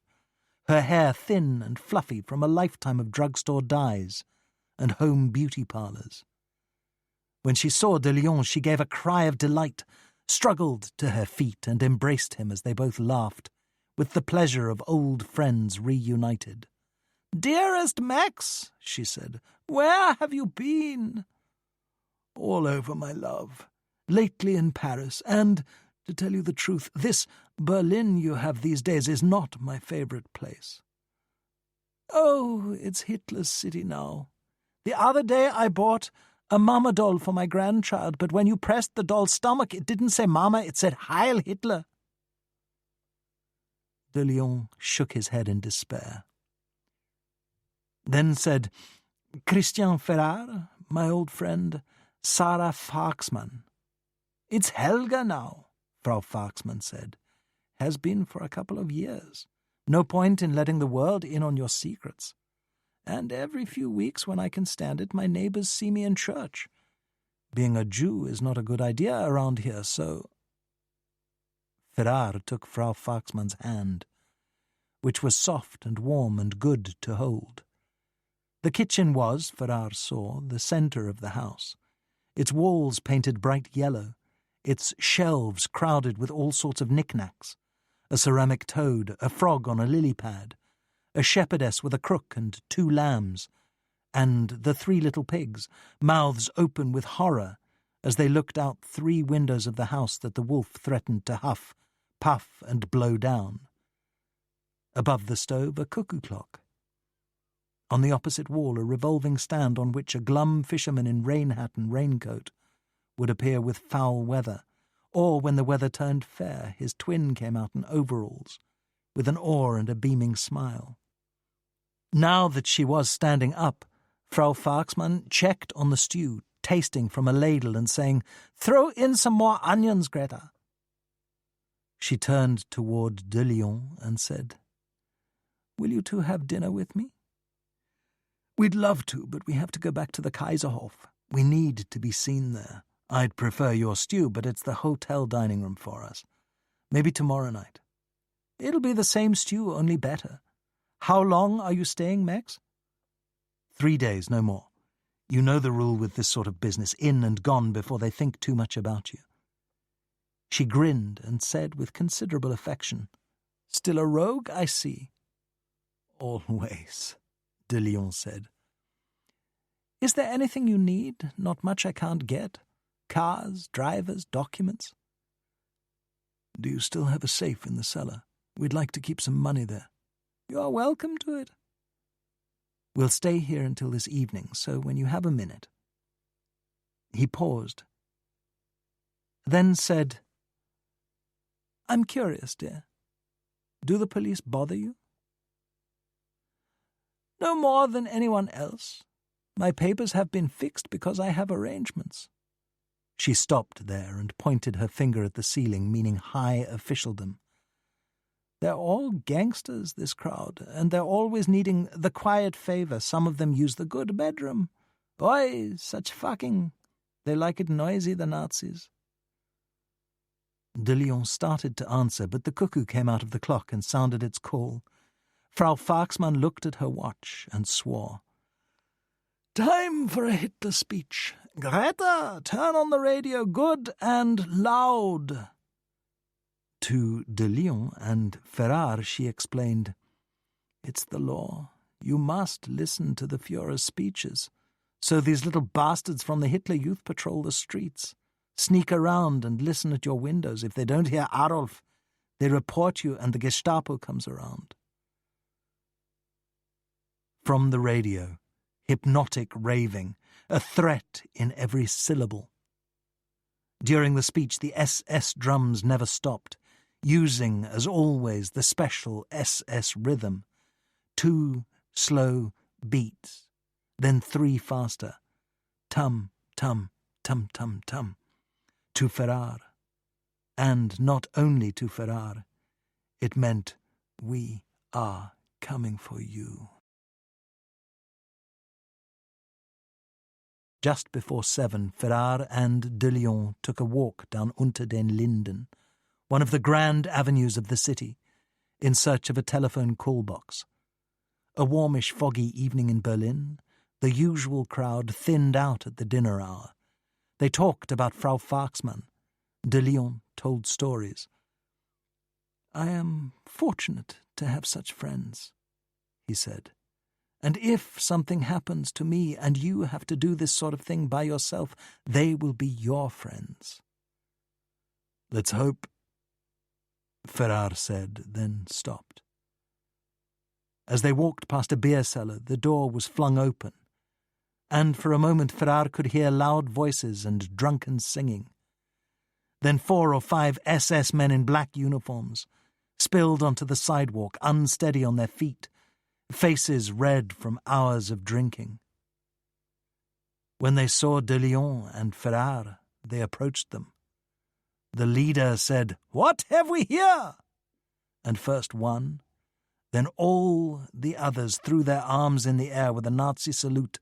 her hair thin and fluffy from a lifetime of drugstore dyes and home beauty parlours. When she saw de Lyon, she gave a cry of delight, struggled to her feet and embraced him as they both laughed, with the pleasure of old friends reunited. "Dearest Max," she said, "where have you been?" "All over, my love. Lately in Paris, and, to tell you the truth, this Berlin you have these days is not my favourite place." "Oh, it's Hitler's city now. The other day I bought a Mama doll for my grandchild, but when you pressed the doll's stomach, it didn't say Mama, it said Heil Hitler." De Lyon shook his head in despair. Then said, "Christian Ferrar, my old friend, Sarah Faxmann." "It's Helga now," Frau Faxmann said. "Has been for a couple of years. No point in letting the world in on your secrets. And every few weeks, when I can stand it, my neighbours see me in church. Being a Jew is not a good idea around here, so—" Ferrar took Frau Faxmann's hand, which was soft and warm and good to hold. The kitchen was, Ferrar saw, the centre of the house, its walls painted bright yellow, its shelves crowded with all sorts of knickknacks, a ceramic toad, a frog on a lily pad, a shepherdess with a crook and two lambs, and the three little pigs, mouths open with horror as they looked out three windows of the house that the wolf threatened to huff, puff, and blow down. Above the stove, a cuckoo clock. On the opposite wall, a revolving stand on which a glum fisherman in rain hat and raincoat would appear with foul weather, or, when the weather turned fair, his twin came out in overalls, with an oar and a beaming smile. Now that she was standing up, Frau Faxmann checked on the stew, tasting from a ladle and saying, "Throw in some more onions, Greta." She turned toward de Lyon and said, "Will you two have dinner with me?" "We'd love to, but we have to go back to the Kaiserhof. We need to be seen there. I'd prefer your stew, but it's the hotel dining room for us. Maybe tomorrow night." "It'll be the same stew, only better. How long are you staying, Max?" 3 days, no more. You know the rule with this sort of business, in and gone before they think too much about you. She grinned and said with considerable affection, "Still a rogue, I see." "Always," de Lyon said. "Is there anything you need? Not much I can't get. Cars, drivers, documents." "Do you still have a safe in the cellar? We'd like to keep some money there." "You are welcome to it." "We'll stay here until this evening, so when you have a minute." He paused, then said, "I'm curious, dear. Do the police bother you?" "No more than anyone else. My papers have been fixed because I have arrangements." She stopped there and pointed her finger at the ceiling, meaning high officialdom. "They're all gangsters, this crowd, and they're always needing the quiet favor. Some of them use the good bedroom. Oi, such fucking. They like it noisy, the Nazis." De Lyon started to answer, but the cuckoo came out of the clock and sounded its call. Frau Faxmann looked at her watch and swore. "Time for a Hitler speech. Greta, turn on the radio good and loud." To de Lyon and Ferrar she explained, It's the law. You must listen to the Führer's speeches. So these little bastards from the Hitler Youth patrol the streets, sneak around and listen at your windows. If they don't hear Adolf, they report you and the Gestapo comes around. From the radio, hypnotic raving, a threat in every syllable. During the speech, the SS drums never stopped, using, as always, the special SS rhythm. 2 slow beats, then 3 faster. Tum, tum, tum, tum, tum. To Ferrar. And not only to Ferrar. It meant, we are coming for you. Just before 7, Ferrar and de Lyon took a walk down Unter den Linden, one of the grand avenues of the city, in search of a telephone call box. A warmish, foggy evening in Berlin, the usual crowd thinned out at the dinner hour. They talked about Frau Faxmann. De Lyon told stories. I am fortunate to have such friends, he said. And if something happens to me and you have to do this sort of thing by yourself, they will be your friends. Let's hope, Ferrar said, then stopped. As they walked past a beer cellar, the door was flung open, and for a moment Ferrar could hear loud voices and drunken singing. Then 4 or 5 SS men in black uniforms spilled onto the sidewalk, unsteady on their feet, faces red from hours of drinking. When they saw de Lyon and Ferrar, they approached them. The leader said, "What have we here?" And first one, then all the others threw their arms in the air with a Nazi salute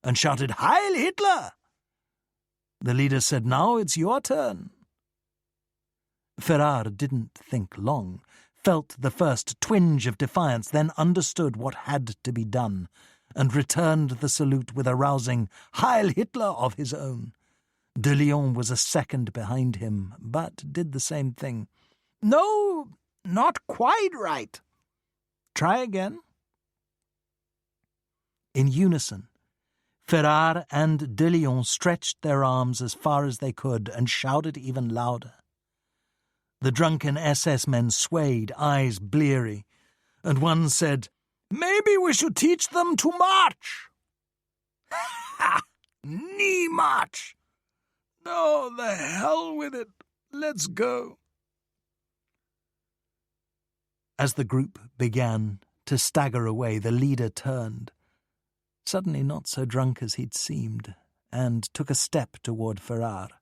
and shouted, "Heil Hitler!" The leader said, "Now it's your turn." Ferrar didn't think long, felt the first twinge of defiance, then understood what had to be done, and returned the salute with a rousing Heil Hitler of his own. De Lyon was a second behind him, but did the same thing. "No, not quite right. Try again." In unison, Ferrar and de Lyon stretched their arms as far as they could and shouted even louder. The drunken SS men swayed, eyes bleary, and one said, "Maybe we should teach them to march." "Ha! Knee march!" "No, the hell with it. Let's go." As the group began to stagger away, the leader turned, suddenly not so drunk as he'd seemed, and took a step toward Ferrar.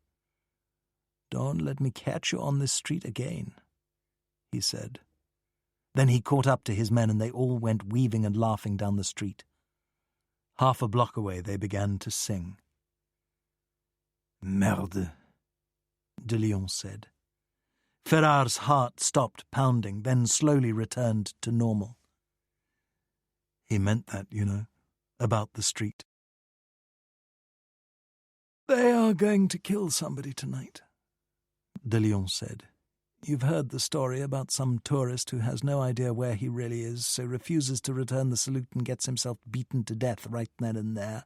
"Don't let me catch you on this street again," he said. Then he caught up to his men and they all went weaving and laughing down the street. Half a block away they began to sing. "Merde," de Lyon said. Ferrar's heart stopped pounding, then slowly returned to normal. He meant that, you know, about the street. "They are going to kill somebody tonight," de Lyon said. "You've heard the story about some tourist who has no idea where he really is, so refuses to return the salute and gets himself beaten to death right then and there.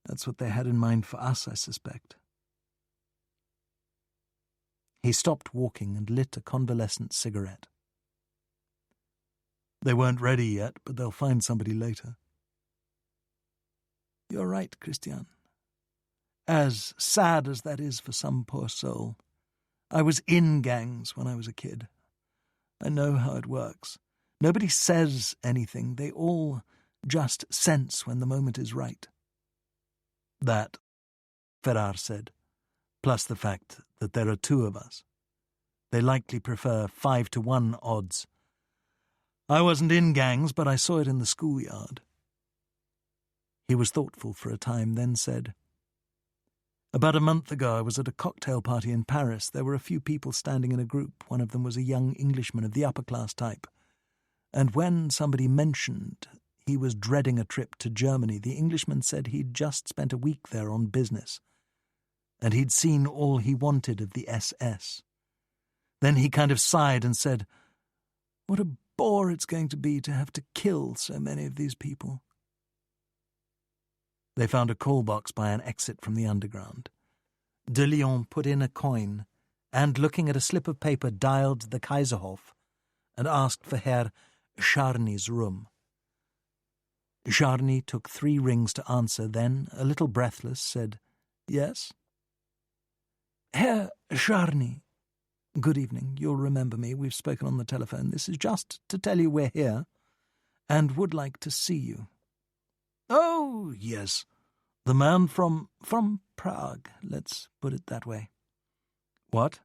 That's what they had in mind for us, I suspect." He stopped walking and lit a convalescent cigarette. "They weren't ready yet, but they'll find somebody later." "You're right, Christian. As sad as that is for some poor soul. I was in gangs when I was a kid. I know how it works. Nobody says anything. They all just sense when the moment is right." "That," Ferrar said, "plus the fact that there are 2 of us. They likely prefer 5-to-1 odds. I wasn't in gangs, but I saw it in the schoolyard." He was thoughtful for a time, then said, "About a month ago I was at a cocktail party in Paris. There were a few people standing in a group. One of them was a young Englishman of the upper-class type. And when somebody mentioned he was dreading a trip to Germany, the Englishman said he'd just spent a week there on business, and he'd seen all he wanted of the SS. Then he kind of sighed and said, 'What a bore it's going to be to have to kill so many of these people. They found a call box by an exit from the underground. De Leon put in a coin and, looking at a slip of paper, dialed the Kaiserhof and asked for Herr Scharny's room. Scharny took 3 rings to answer, then, a little breathless, said, "Yes?" "Herr Scharny, good evening. You'll remember me. We've spoken on the telephone. This is just to tell you we're here and would like to see you." "Oh, yes. The man from Prague, let's put it that way." "What?"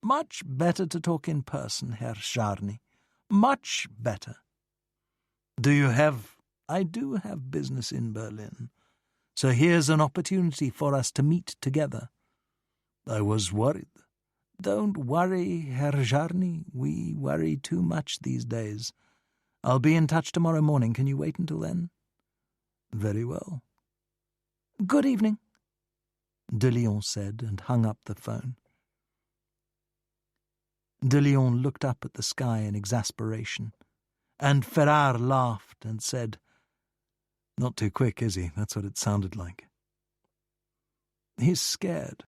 "Much better to talk in person, Herr Scharny. Much better." "Do you have—" "I do have business in Berlin, so here's an opportunity for us to meet together." "I was worried." "Don't worry, Herr Scharny. We worry too much these days. I'll be in touch tomorrow morning. Can you wait until then?" "Very well." "Good evening," De Leon said, and hung up the phone. De Leon looked up at the sky in exasperation, and Ferrar laughed and said, "Not too quick, is he? That's what it sounded like." "He's scared,"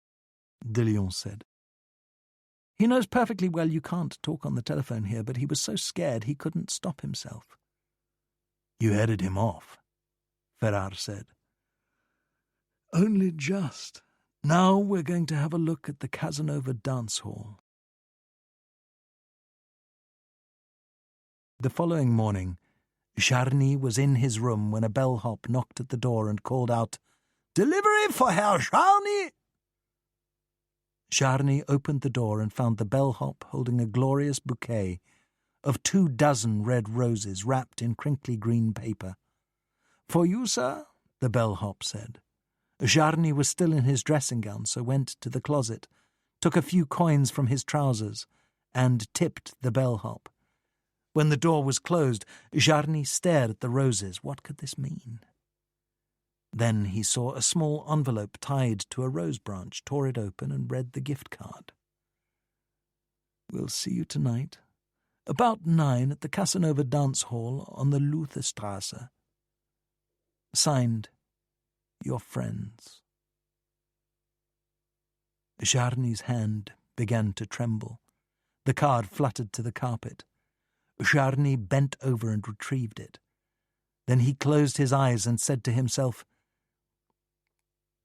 De Leon said. "He knows perfectly well you can't talk on the telephone here, but he was so scared he couldn't stop himself." "You headed him off," Ferrar said. "Only just. Now we're going to have a look at the Casanova dance hall." The following morning, Scharny was in his room when a bellhop knocked at the door and called out, "Delivery for Herr Scharny!" Scharny opened the door and found the bellhop holding a glorious bouquet of 24 red roses wrapped in crinkly green paper. "For you, sir?" the bellhop said. Scharny was still in his dressing gown, so went to the closet, took a few coins from his trousers, and tipped the bellhop. When the door was closed, Scharny stared at the roses. What could this mean? Then he saw a small envelope tied to a rose branch, tore it open, and read the gift card. "We'll see you tonight, about 9 at the Casanova dance hall on the Lutherstrasse. Signed, your friends." Scharny's hand began to tremble. The card fluttered to the carpet. Scharny bent over and retrieved it. Then he closed his eyes and said to himself,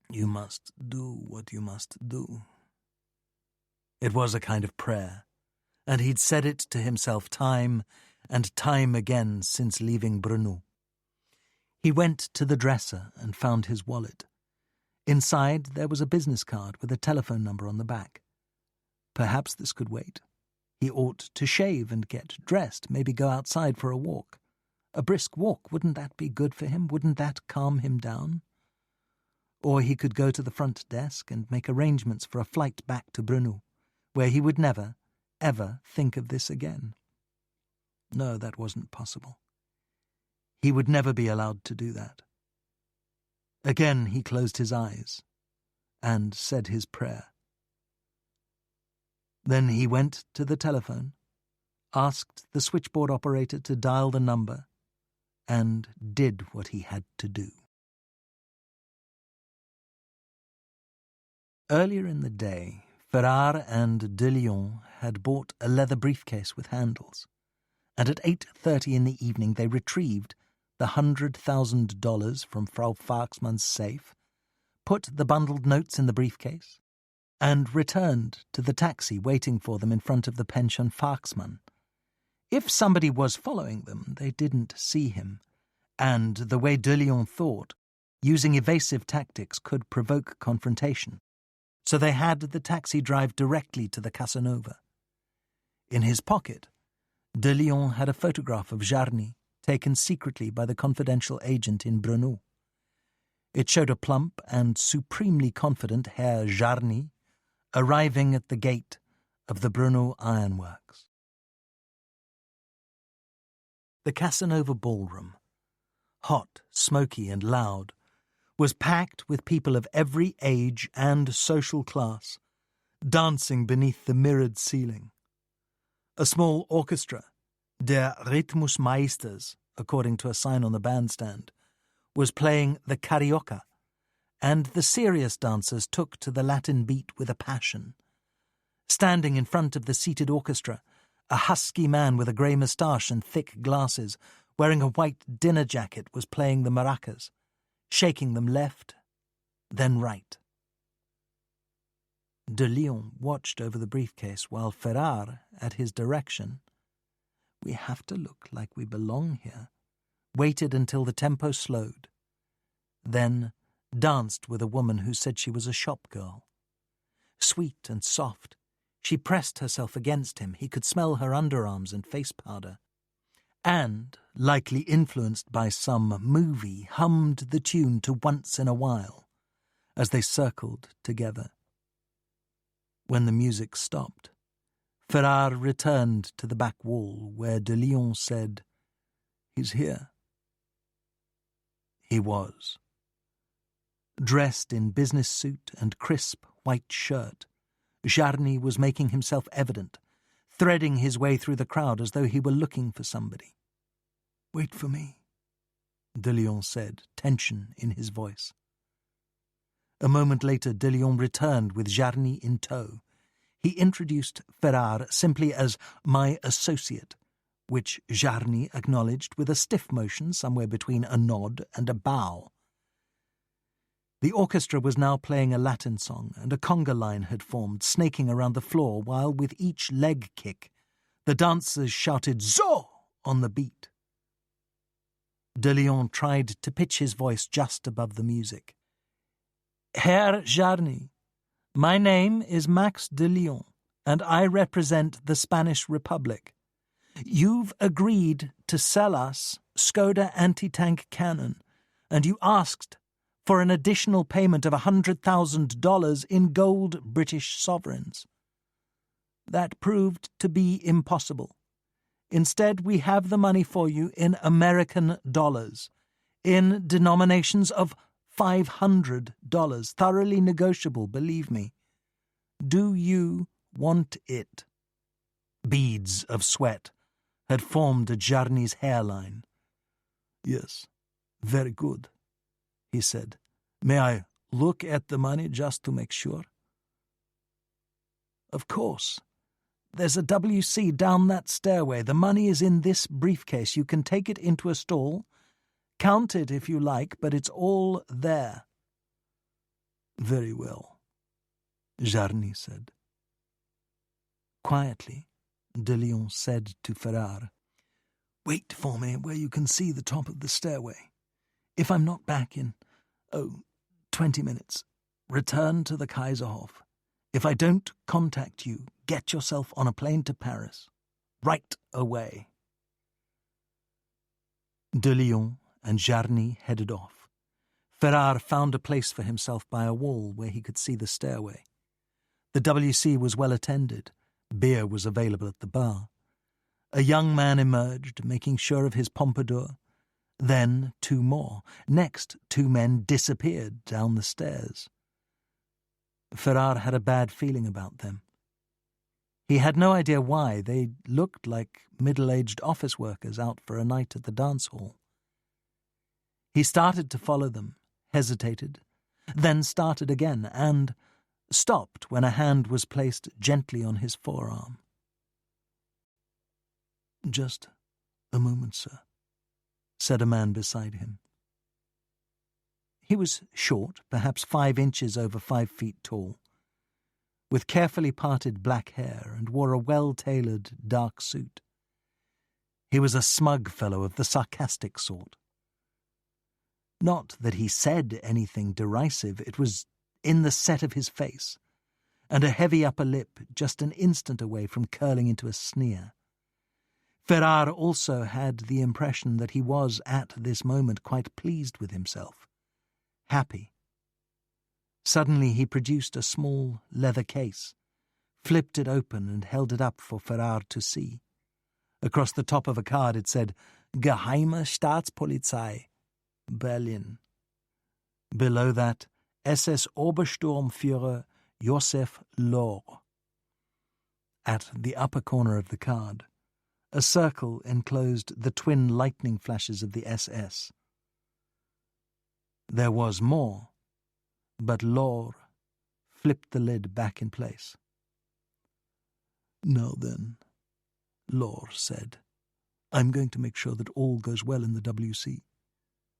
"You must do what you must do." It was a kind of prayer, and he'd said it to himself time and time again since leaving Brno. He went to the dresser and found his wallet. Inside there was a business card with a telephone number on the back. Perhaps this could wait. He ought to shave and get dressed, maybe go outside for a walk. A brisk walk, wouldn't that be good for him? Wouldn't that calm him down? Or he could go to the front desk and make arrangements for a flight back to Brno, where he would never, ever think of this again. No, that wasn't possible. He would never be allowed to do that. Again he closed his eyes and said his prayer. Then he went to the telephone, asked the switchboard operator to dial the number, and did what he had to do. Earlier in the day, Ferrar and De Leon had bought a leather briefcase with handles, and at 8:30 in the evening they retrieved the $100,000 from Frau Faxmann's safe, put the bundled notes in the briefcase, and returned to the taxi waiting for them in front of the Pension Faxmann. If somebody was following them, they didn't see him, and the way De Leon thought, using evasive tactics could provoke confrontation. So they had the taxi drive directly to the Casanova. In his pocket, De Leon had a photograph of Scharny, taken secretly by the confidential agent in Brno. It showed a plump and supremely confident Herr Scharny arriving at the gate of the Brno ironworks. The Casanova ballroom, hot, smoky, and loud, was packed with people of every age and social class, dancing beneath the mirrored ceiling. A small orchestra, Der Rhythmusmeisters, according to a sign on the bandstand, was playing the carioca, and the serious dancers took to the Latin beat with a passion. Standing in front of the seated orchestra, a husky man with a grey moustache and thick glasses, wearing a white dinner jacket, was playing the maracas, shaking them left, then right. De Leon watched over the briefcase while Ferrar, at his direction, "We have to look like we belong here," waited until the tempo slowed, then danced with a woman who said she was a shop girl. Sweet and soft, she pressed herself against him. He could smell her underarms and face powder, and, likely influenced by some movie, hummed the tune to Once in a While as they circled together. When the music stopped, Ferrar returned to the back wall where De Leon said, "He's here." He was. Dressed in business suit and crisp white shirt, Jarny was making himself evident, threading his way through the crowd as though he were looking for somebody. "Wait for me," De Leon said, tension in his voice. A moment later, De Leon returned with Jarny in tow. He introduced Ferrar simply as "my associate," which Jarny acknowledged with a stiff motion somewhere between a nod and a bow. The orchestra was now playing a Latin song, and a conga line had formed, snaking around the floor, while with each leg kick, the dancers shouted "Zo!" on the beat. De Leon tried to pitch his voice just above the music. "Herr Jarny, my name is Max de Leon, and I represent the Spanish Republic. You've agreed to sell us Skoda anti-tank cannon, and you asked for an additional payment of $100,000 in gold British sovereigns. That proved to be impossible. Instead, we have the money for you in American dollars, in denominations of $500, thoroughly negotiable, believe me. Do you want it?" Beads of sweat had formed at Jarny's hairline. "Yes, very good," he said. "May I look at the money just to make sure?" "Of course. There's a WC down that stairway. The money is in this briefcase. You can take it into a stall. Count it if you like, but it's all there." "Very well," Jarny said. Quietly, De Leon said to Ferrar, "Wait for me where you can see the top of the stairway. If I'm not back in, 20 minutes, return to the Kaiserhof. If I don't contact you, get yourself on a plane to Paris. Right away." De Leon and Jarny headed off. Ferrar found a place for himself by a wall where he could see the stairway. The WC was well attended. Beer was available at the bar. A young man emerged, making sure of his pompadour. Then 2 more. Next, 2 men disappeared down the stairs. Ferrar had a bad feeling about them. He had no idea why. They looked like middle-aged office workers out for a night at the dance hall. He started to follow them, hesitated, then started again, and stopped when a hand was placed gently on his forearm. "Just a moment, sir," said a man beside him. He was short, perhaps 5 inches over 5 feet tall, with carefully parted black hair, and wore a well-tailored dark suit. He was a smug fellow of the sarcastic sort. Not that he said anything derisive, it was in the set of his face, and a heavy upper lip just an instant away from curling into a sneer. Ferrar also had the impression that he was, at this moment, quite pleased with himself, happy. Suddenly he produced a small leather case, flipped it open and held it up for Ferrar to see. Across the top of a card it said, "Geheime Staatspolizei, Berlin." Below that, SS Obersturmführer Josef Lohr. At the upper corner of the card, A circle enclosed the twin lightning flashes of the SS. There was more, but Laure flipped the lid back in place. "Now then," Laure said, "I'm going to make sure that all goes well in the WC.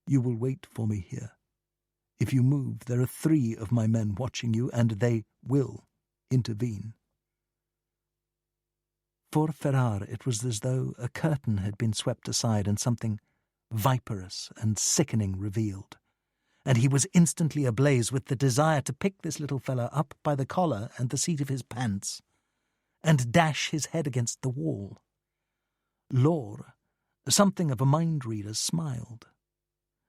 You will wait for me here. If you move, there are 3 of my men watching you, and they will intervene." For Ferrar, it was as though a curtain had been swept aside and something viperous and sickening revealed, and he was instantly ablaze with the desire to pick this little fellow up by the collar and the seat of his pants and dash his head against the wall. Laure, something of a mind-reader, smiled.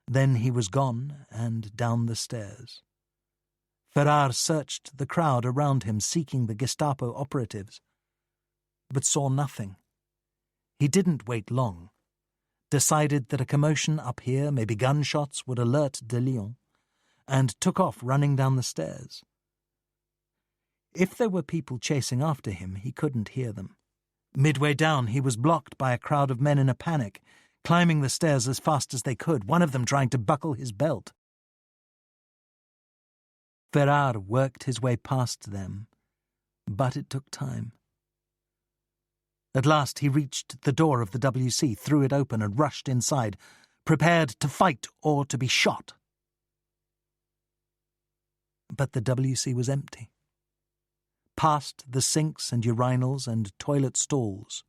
Then he was gone and down the stairs. Ferrar searched the crowd around him, seeking the Gestapo operatives, but saw nothing. He didn't wait long, decided that a commotion up here, maybe gunshots, would alert de Lyon, and took off running down the stairs. If there were people chasing after him, he couldn't hear them. Midway down, he was blocked by a crowd of men in a panic, climbing the stairs as fast as they could, one of them trying to buckle his belt. Ferrar worked his way past them, but it took time. At last he reached the door of the WC, threw it open and rushed inside, prepared to fight or to be shot. But the WC was empty. Past the sinks and urinals and toilet stalls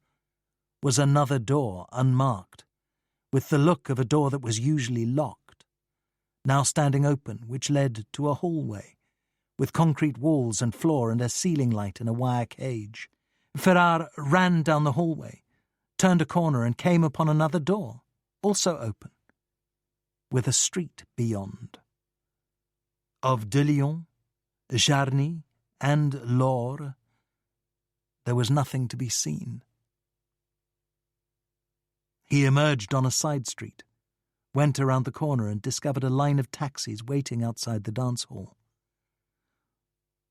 was another door, unmarked, with the look of a door that was usually locked, now standing open, which led to a hallway, with concrete walls and floor and a ceiling light in a wire cage. Ferrar ran down the hallway, turned a corner and came upon another door, also open, with a street beyond. Of de Lyon, Jarny, and Laure, there was nothing to be seen. He emerged on a side street, went around the corner and discovered a line of taxis waiting outside the dance hall.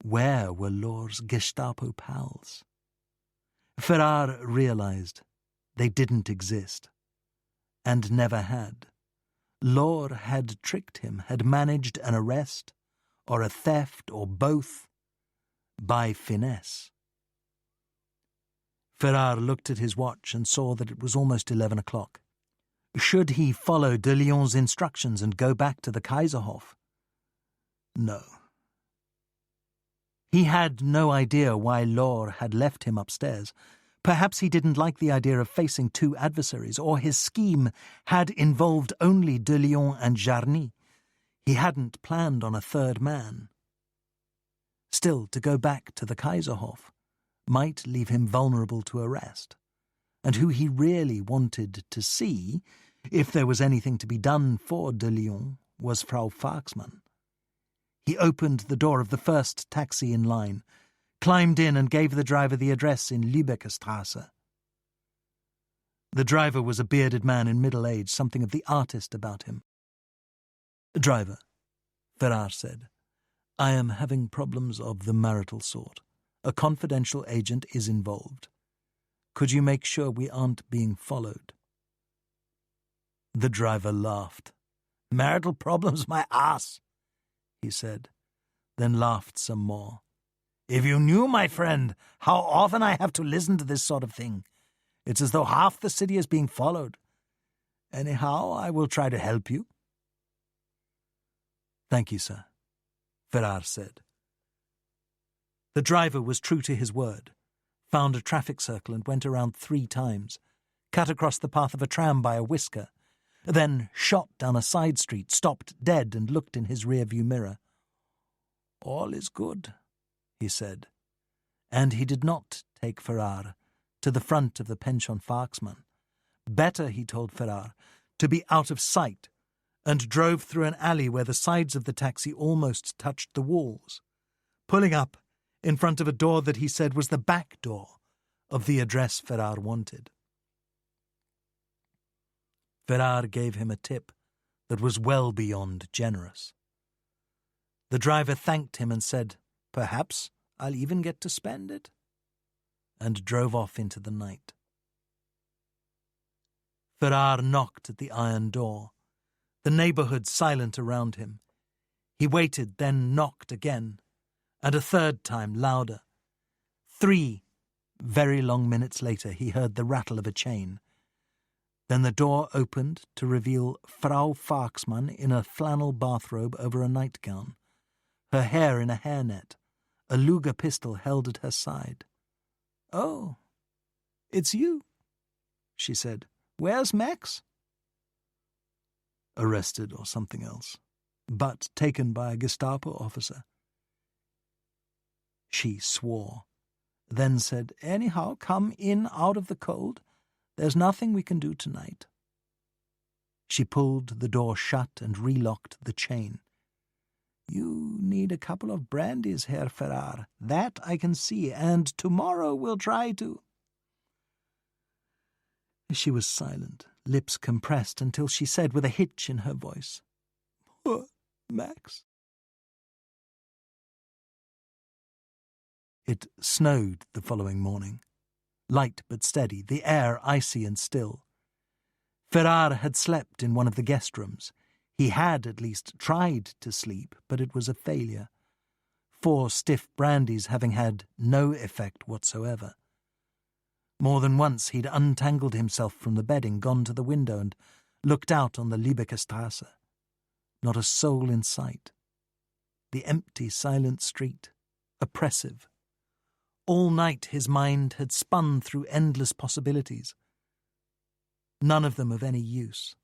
Where were Laure's Gestapo pals? Ferrar realized they didn't exist, and never had. Laure had tricked him, had managed an arrest, or a theft, or both, by finesse. Ferrar looked at his watch and saw that it was almost 11 o'clock. Should he follow de Lyon's instructions and go back to the Kaiserhof? No. He had no idea why Laure had left him upstairs. Perhaps he didn't like the idea of facing 2 adversaries, or his scheme had involved only de Lyon and Jarny. He hadn't planned on a 3rd man. Still, to go back to the Kaiserhof might leave him vulnerable to arrest, and who he really wanted to see, if there was anything to be done for de Lyon, was Frau Faxmann. He opened the door of the first taxi in line, climbed in and gave the driver the address in Lübeckerstrasse. The driver was a bearded man in middle age, something of the artist about him. "Driver," Ferrar said, "I am having problems of the marital sort. A confidential agent is involved. Could you make sure we aren't being followed?" The driver laughed. "Marital problems, my ass," he said, then laughed some more. "If you knew, my friend, how often I have to listen to this sort of thing. It's as though half the city is being followed. Anyhow, I will try to help you." "Thank you, sir," Ferrar said. The driver was true to his word, found a traffic circle and went around 3 times, cut across the path of a tram by a whisker, then shot down a side street, stopped dead and looked in his rear-view mirror. "All is good," he said, and he did not take Ferrar to the front of the Pension Faxmann. Better, he told Ferrar, to be out of sight, and drove through an alley where the sides of the taxi almost touched the walls, pulling up in front of a door that he said was the back door of the address Ferrar wanted. Ferrar gave him a tip that was well beyond generous. The driver thanked him and said, "Perhaps I'll even get to spend it," and drove off into the night. Ferrar knocked at the iron door, the neighbourhood silent around him. He waited, then knocked again, and a third time louder. 3 very long minutes later he heard the rattle of a chain. Then the door opened to reveal Frau Faxmann in a flannel bathrobe over a nightgown, her hair in a hairnet, a Luger pistol held at her side. "Oh, it's you," she said. "Where's Max?" "Arrested or something else, but taken by a Gestapo officer." She swore, then said, "Anyhow, come in out of the cold. There's nothing we can do tonight." She pulled the door shut and relocked the chain. "You need a couple of brandies, Herr Ferrar. That I can see, and tomorrow we'll try to—" She was silent, lips compressed, until she said with a hitch in her voice, "Poor Max." It snowed the following morning, light but steady, the air icy and still. Ferrar had slept in one of the guest rooms. He had at least tried to sleep, but it was a failure, 4 stiff brandies having had no effect whatsoever. More than once he'd untangled himself from the bedding, gone to the window, and looked out on the Lübecker Strasse. Not a soul in sight. The empty, silent street, oppressive. All night his mind had spun through endless possibilities, none of them of any use.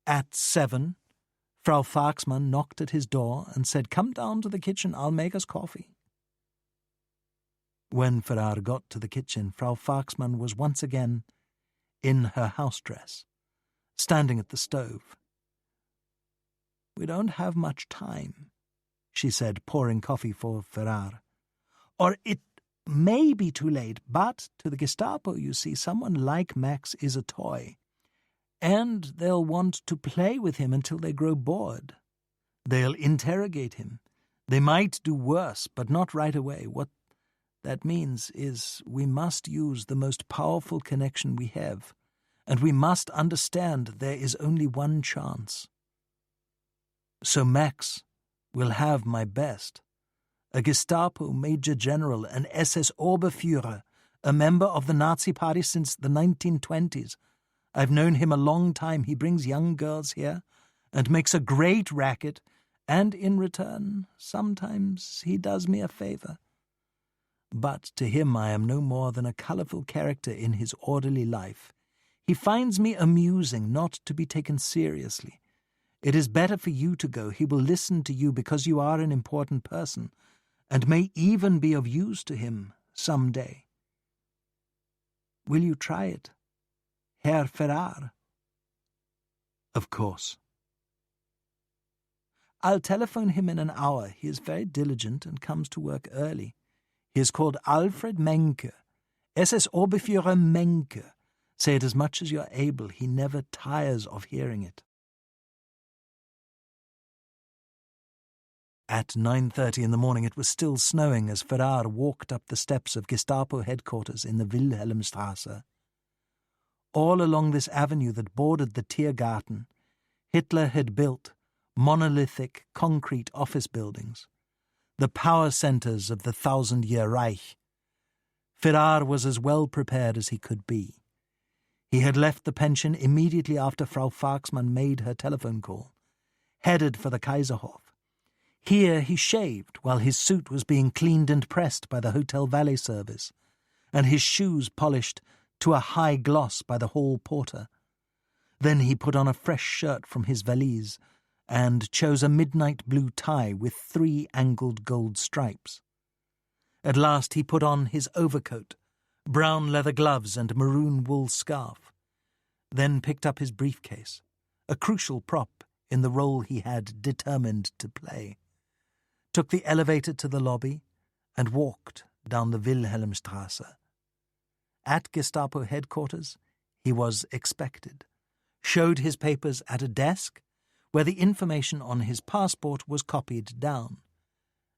At 7, Frau Faxmann knocked at his door and said, "Come down to the kitchen, I'll make us coffee." When Ferrar got to the kitchen, Frau Faxmann was once again in her house dress, standing at the stove. "We don't have much time," she said, pouring coffee for Ferrar. "Or it may be too late, but to the Gestapo, you see, someone like Max is a toy. And they'll want to play with him until they grow bored. They'll interrogate him. They might do worse, but not right away. What that means is we must use the most powerful connection we have, and we must understand there is only one chance. So Max will have my best. A Gestapo Major General, an SS Oberführer, a member of the Nazi Party since the 1920s. I've known him a long time. He brings young girls here and makes a great racket, and in return, sometimes he does me a favor. But to him I am no more than a colourful character in his orderly life. He finds me amusing, not to be taken seriously. It is better for you to go. He will listen to you because you are an important person, and may even be of use to him some day. Will you try it, Herr Ferrar?" "Of course." "I'll telephone him in an hour. He is very diligent and comes to work early. He is called Alfred Menke, SS Oberführer Menke. Say it as much as you're able. He never tires of hearing it." At 9:30 in the morning it was still snowing as Ferrar walked up the steps of Gestapo headquarters in the Wilhelmstrasse. All along this avenue that bordered the Tiergarten, Hitler had built monolithic concrete office buildings, the power centres of the 1,000-year Reich. Ferrar was as well prepared as he could be. He had left the pension immediately after Frau Faxmann made her telephone call, headed for the Kaiserhof. Here he shaved while his suit was being cleaned and pressed by the hotel valet service, and his shoes polished to a high gloss by the hall porter. Then he put on a fresh shirt from his valise and chose a midnight blue tie with 3 angled gold stripes. At last he put on his overcoat, brown leather gloves and maroon wool scarf, then picked up his briefcase, a crucial prop in the role he had determined to play, took the elevator to the lobby, and walked down the Wilhelmstrasse. At Gestapo headquarters, he was expected, showed his papers at a desk where the information on his passport was copied down,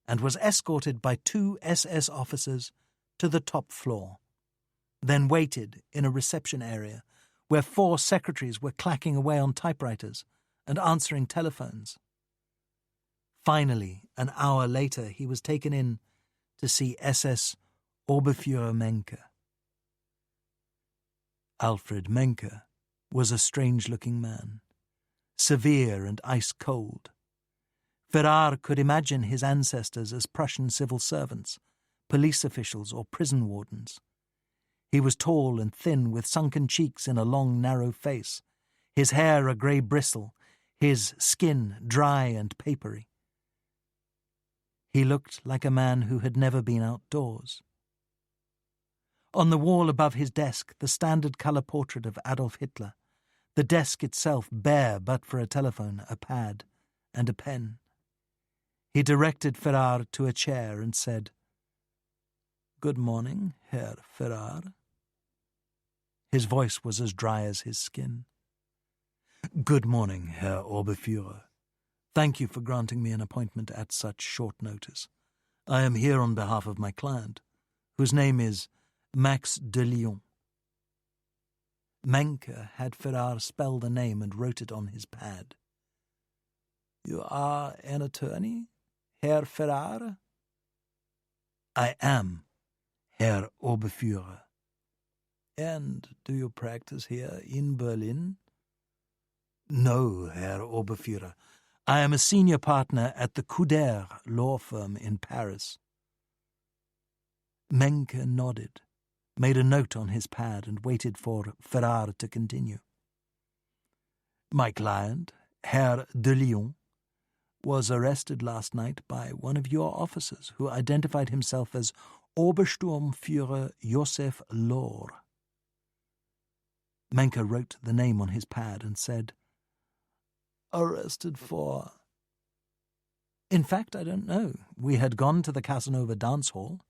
and was escorted by 2 SS officers to the top floor, then waited in a reception area where 4 secretaries were clacking away on typewriters and answering telephones. Finally, an hour later, he was taken in to see SS Oberfuhrer Menke. Alfred Menke was a strange-looking man, severe and ice-cold. Ferrar could imagine his ancestors as Prussian civil servants, police officials or prison wardens. He was tall and thin, with sunken cheeks in a long, narrow face, his hair a grey bristle, his skin dry and papery. He looked like a man who had never been outdoors. On the wall above his desk, the standard colour portrait of Adolf Hitler, the desk itself bare but for a telephone, a pad, and a pen. He directed Ferrar to a chair and said, "Good morning, Herr Ferrar." His voice was as dry as his skin. "Good morning, Herr Oberfuhrer. Thank you for granting me an appointment at such short notice. I am here on behalf of my client, whose name is Max de Lyon." Menke had Ferrar spell the name and wrote it on his pad. "You are an attorney, Herr Ferrar?" "I am, Herr Oberfuhrer." "And do you practice here in Berlin?" "No, Herr Oberfuhrer. I am a senior partner at the Couder law firm in Paris." Menke nodded, made a note on his pad, and waited for Ferrar to continue. "My client, Herr de Lyon, was arrested last night by one of your officers, who identified himself as Obersturmführer Josef Lohr." Menke wrote the name on his pad and said, "Arrested for—" "In fact, I don't know. We had gone to the Casanova dance hall,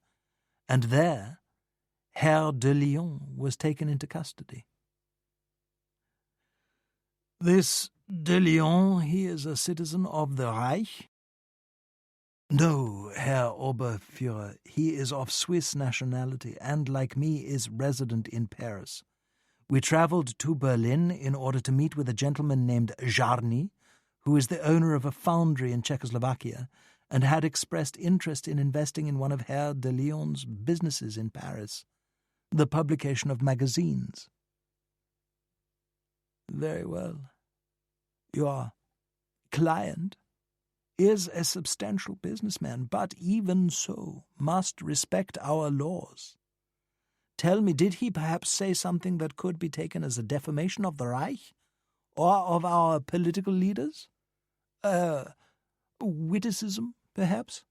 and there Herr de Lyon was taken into custody." "This de Lyon, he is a citizen of the Reich?" "No, Herr Oberfuhrer. He is of Swiss nationality and, like me, is resident in Paris. We travelled to Berlin in order to meet with a gentleman named Jarny, who is the owner of a foundry in Czechoslovakia and had expressed interest in investing in one of Herr de Lyon's businesses in Paris, the publication of magazines." "Very well. Your client is a substantial businessman, but even so must respect our laws. Tell me, did he perhaps say something that could be taken as a defamation of the Reich, or of our political leaders? Witticism, perhaps?"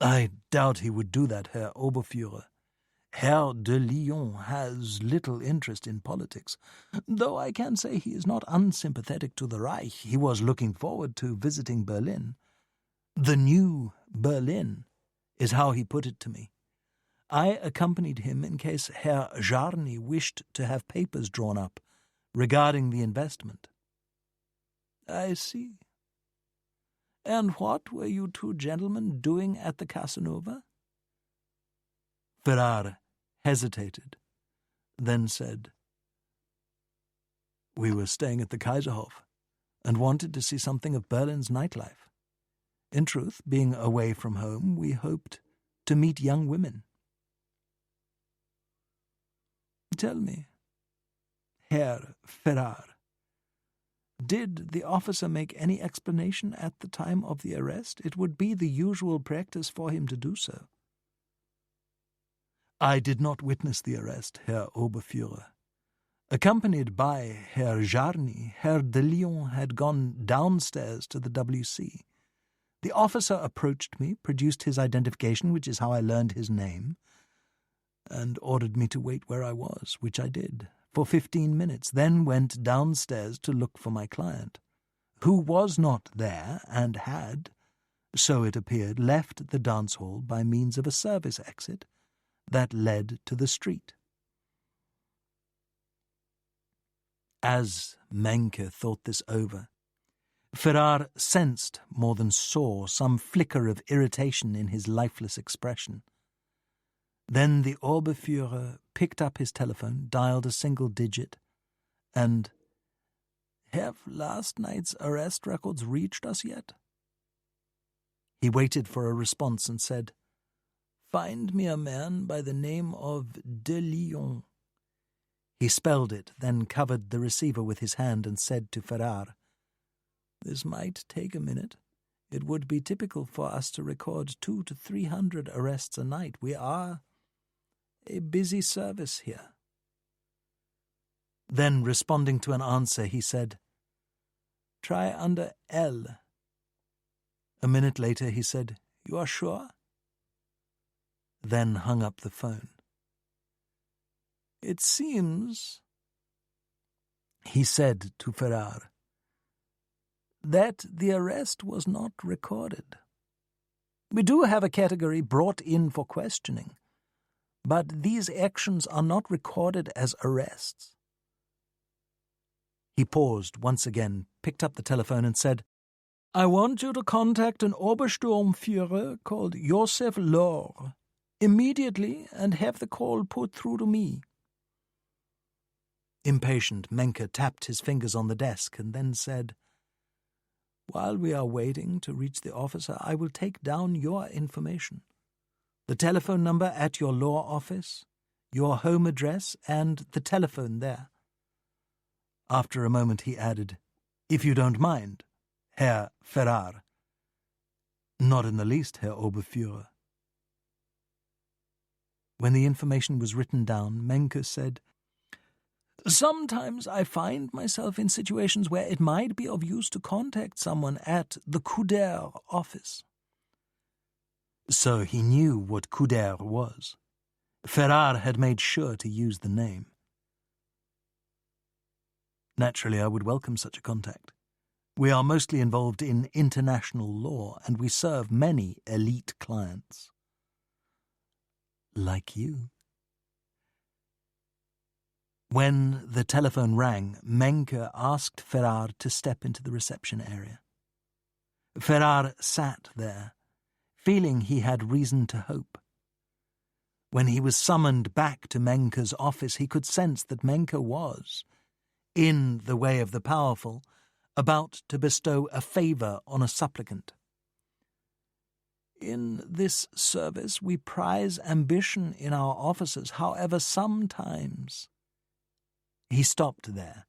"I doubt he would do that, Herr Oberfuhrer. Herr de Lyon has little interest in politics, though I can say he is not unsympathetic to the Reich. He was looking forward to visiting Berlin. The new Berlin is how he put it to me. I accompanied him in case Herr Jarny wished to have papers drawn up regarding the investment." "I see. And what were you 2 gentlemen doing at the Casanova?" Ferrar hesitated, then said, "We were staying at the Kaiserhof and wanted to see something of Berlin's nightlife. In truth, being away from home, we hoped to meet young women." "Tell me, Herr Ferrar, did the officer make any explanation at the time of the arrest? It would be the usual practice for him to do so." "I did not witness the arrest, Herr Oberfuhrer. Accompanied by Herr Jarny, Herr de Lyon had gone downstairs to the WC. The officer approached me, produced his identification, which is how I learned his name, and ordered me to wait where I was, which I did, for 15 minutes, then went downstairs to look for my client, who was not there and had, so it appeared, left the dance hall by means of a service exit that led to the street." As Menke thought this over, Ferrar sensed, more than saw, some flicker of irritation in his lifeless expression. Then the Oberfuhrer picked up his telephone, dialed a single digit, and, "Have last night's arrest records reached us yet?" he waited for a response and said, "Find me a man by the name of de Lyon." He spelled it, then covered the receiver with his hand and said to Ferrar, "This might take a minute. It would be typical for us to record 200 to 300 arrests a night. We are a busy service here." Then, responding to an answer, he said, "Try under L." A minute later he said, "You are sure?" Then hung up the phone. "It seems," he said to Ferrar, "that the arrest was not recorded. We do have a category brought in for questioning, but these actions are not recorded as arrests." He paused once again, picked up the telephone and said, "I want you to contact an Obersturmführer called Josef Lohr immediately and have the call put through to me." Impatient, Menke tapped his fingers on the desk and then said, "While we are waiting to reach the officer, I will take down your information. The telephone number at your law office, your home address, and the telephone there." After a moment he added, "If you don't mind, Herr Ferrar." "Not in the least, Herr Oberfuhrer." When the information was written down, Menke said, "Sometimes I find myself in situations where it might be of use to contact someone at the Couder office." So he knew what Couder was. Ferrar had made sure to use the name. Naturally, I would welcome such a contact. We are mostly involved in international law, and we serve many elite clients. Like you. When the telephone rang, Menke asked Ferrar to step into the reception area. Ferrar sat there, feeling he had reason to hope. When he was summoned back to Menke's office, he could sense that Menke was, in the way of the powerful, about to bestow a favour on a supplicant. "In this service we prize ambition in our officers, however sometimes—" He stopped there,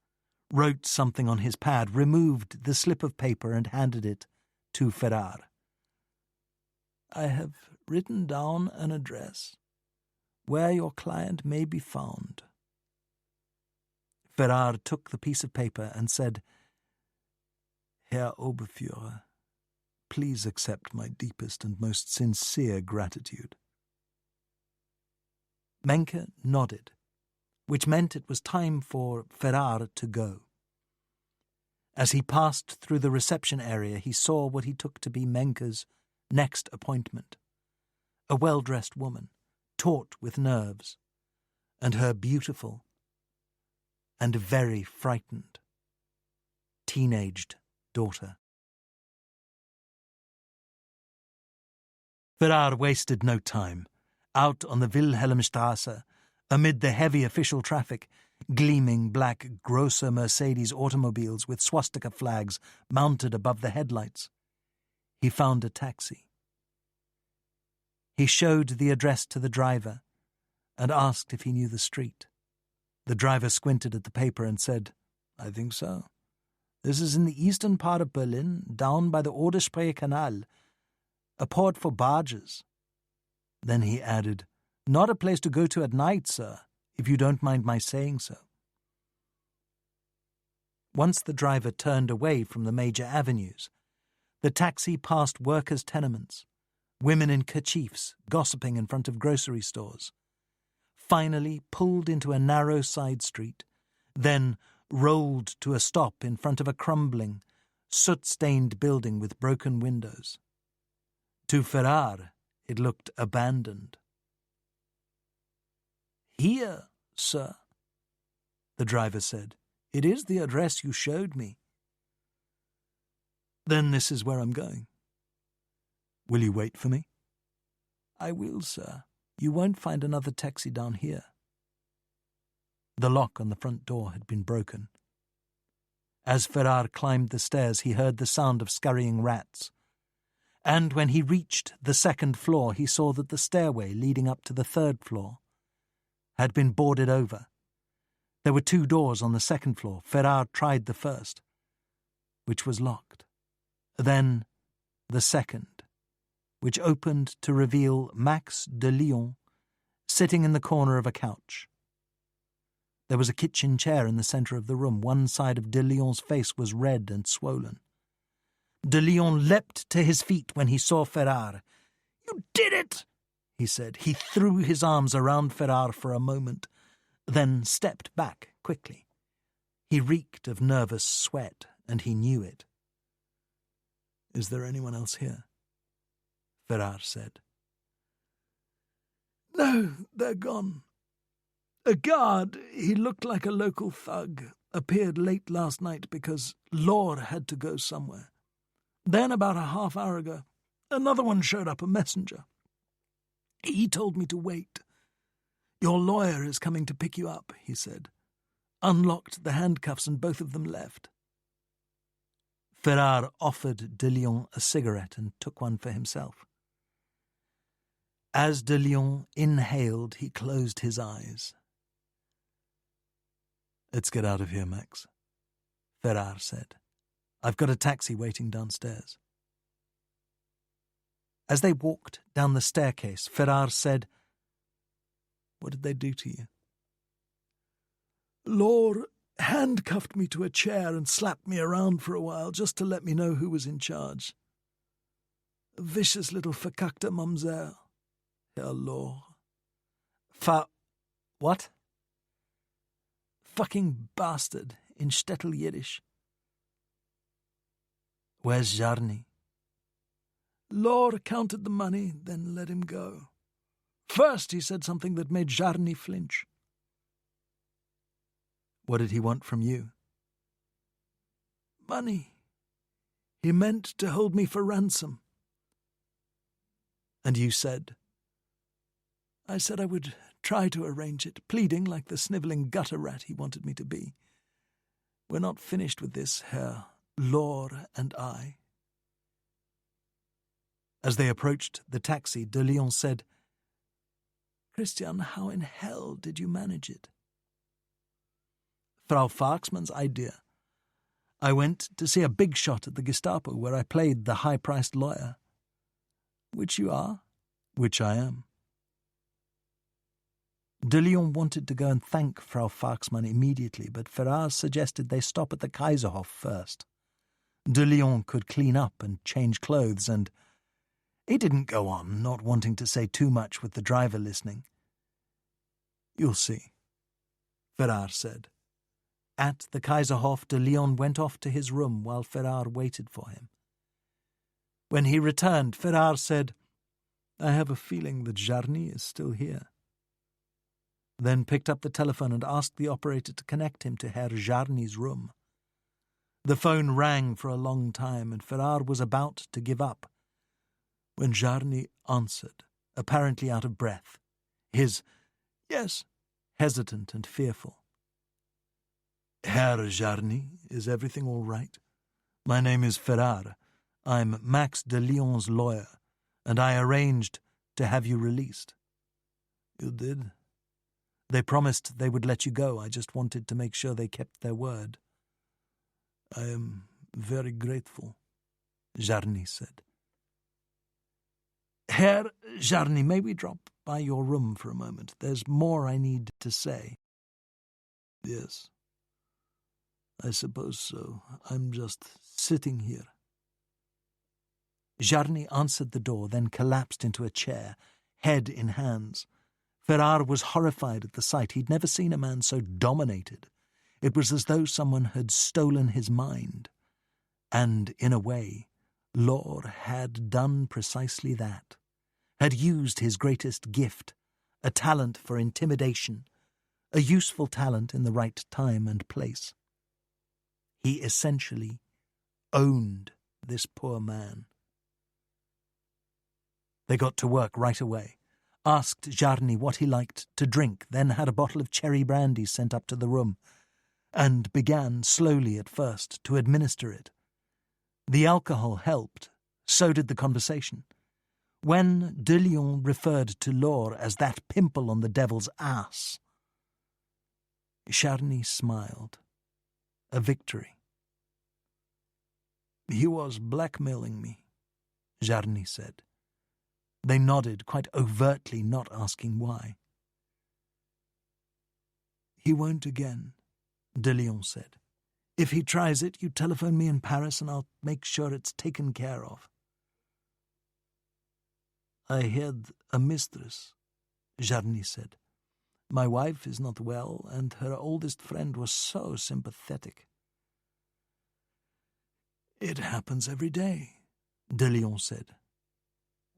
wrote something on his pad, removed the slip of paper and handed it to Ferrar. "I have written down an address where your client may be found." Ferrar took the piece of paper and said, "Herr Oberfuhrer, please accept my deepest and most sincere gratitude." Menke nodded, which meant it was time for Ferrar to go. As he passed through the reception area, he saw what he took to be Menke's next appointment, a well-dressed woman, taut with nerves, and her beautiful and very frightened teenaged daughter. Ferrar wasted no time. Out on the Wilhelmstrasse, amid the heavy official traffic, gleaming black Grosser Mercedes automobiles with swastika flags mounted above the headlights, he found a taxi. He showed the address to the driver and asked if he knew the street. The driver squinted at the paper and said, "I think so. This is in the eastern part of Berlin, down by the Oder-Spree Canal, a port for barges." Then he added, "Not a place to go to at night, sir, if you don't mind my saying so." Once the driver turned away from the major avenues, the taxi passed workers' tenements, women in kerchiefs gossiping in front of grocery stores, finally pulled into a narrow side street, then rolled to a stop in front of a crumbling, soot-stained building with broken windows. To Ferrar, it looked abandoned. "Here, sir," the driver said. "It is the address you showed me." "Then this is where I'm going. Will you wait for me?" "I will, sir. You won't find another taxi down here. The lock on the front door had been broken. As Ferrar climbed the stairs, he heard the sound of scurrying rats. And when he reached the second floor, he saw that the stairway leading up to the third floor had been boarded over. There were 2 doors on the second floor. Ferrar tried the first, which was locked. Then the second, which opened to reveal Max de Lyon sitting in the corner of a couch. There was a kitchen chair in the centre of the room. One side of de Lyon's face was red and swollen. De Lyon leapt to his feet when he saw Ferrar. "You did it!" he said. He threw his arms around Ferrar for a moment, then stepped back quickly. He reeked of nervous sweat, and he knew it. "Is there anyone else here?" Ferrar said. "No, they're gone. A guard, he looked like a local thug, appeared late last night because Law had to go somewhere. Then, about a half hour ago, another one showed up, a messenger. He told me to wait. Your lawyer is coming to pick you up, he said. Unlocked the handcuffs and both of them left." Ferrar offered de Lyon a cigarette and took one for himself. As de Lyon inhaled, he closed his eyes. "Let's get out of here, Max," Ferrar said. "I've got a taxi waiting downstairs." As they walked down the staircase, Ferrar said, "What did they do to you?" "Law handcuffed me to a chair and slapped me around for a while just to let me know who was in charge. A vicious little verkackte Mamselle, Herr Law." What? "Fucking bastard in Shtetl Yiddish." "Where's Jarny?" Law counted the money, then let him go. First he said something that made Jarny flinch. "What did he want from you?" "Money. He meant to hold me for ransom." "And you said?" "I said I would try to arrange it, pleading like the snivelling gutter rat he wanted me to be. We're not finished with this, Herr Law and I." As they approached the taxi, de Lyon said, "Christian, how in hell did you manage it?" "Frau Farksman's idea. I went to see a big shot at the Gestapo where I played the high-priced lawyer." "Which you are?" "Which I am." De Lyon wanted to go and thank Frau Farksman immediately, but Ferrar suggested they stop at the Kaiserhof first. De Lyon could clean up and change clothes, and he didn't go on, not wanting to say too much with the driver listening. "You'll see," Ferrar said. At the Kaiserhof, de Lyon went off to his room while Ferrar waited for him. When he returned, Ferrar said, "I have a feeling that Jarny is still here." Then picked up the telephone and asked the operator to connect him to Herr Jarny's room. The phone rang for a long time, and Ferrar was about to give up when Jarny answered, apparently out of breath, his "Yes," hesitant and fearful. "Herr Jarny, is everything all right? My name is Ferrar. I'm Max de Lyon's lawyer, and I arranged to have you released." "You did?" "They promised they would let you go. I just wanted to make sure they kept their word." "I am very grateful," Jarny said. "Herr Jarny, may we drop by your room for a moment? There's more I need to say." "Yes, I suppose so. I'm just sitting here." Jarny answered the door, then collapsed into a chair, head in hands. Ferrar was horrified at the sight. He'd never seen a man so dominated. It was as though someone had stolen his mind. And, in a way, Law had done precisely that, had used his greatest gift, a talent for intimidation, a useful talent in the right time and place. He essentially owned this poor man. They got to work right away. asked Jarny what he liked to drink, then had a bottle of cherry brandy sent up to the room, and began, slowly at first, to administer it. The alcohol helped, so did the conversation. When de Lyon referred to Laure as that pimple on the devil's ass, Jarny smiled. A victory. "He was blackmailing me," Jarny said. They nodded, quite overtly not asking why. "He won't again," de Lyon said. "If he tries it, you telephone me in Paris and I'll make sure it's taken care of." "I had a mistress," Jarny said. "My wife is not well, and her oldest friend was so sympathetic." "It happens every day," de Lyon said.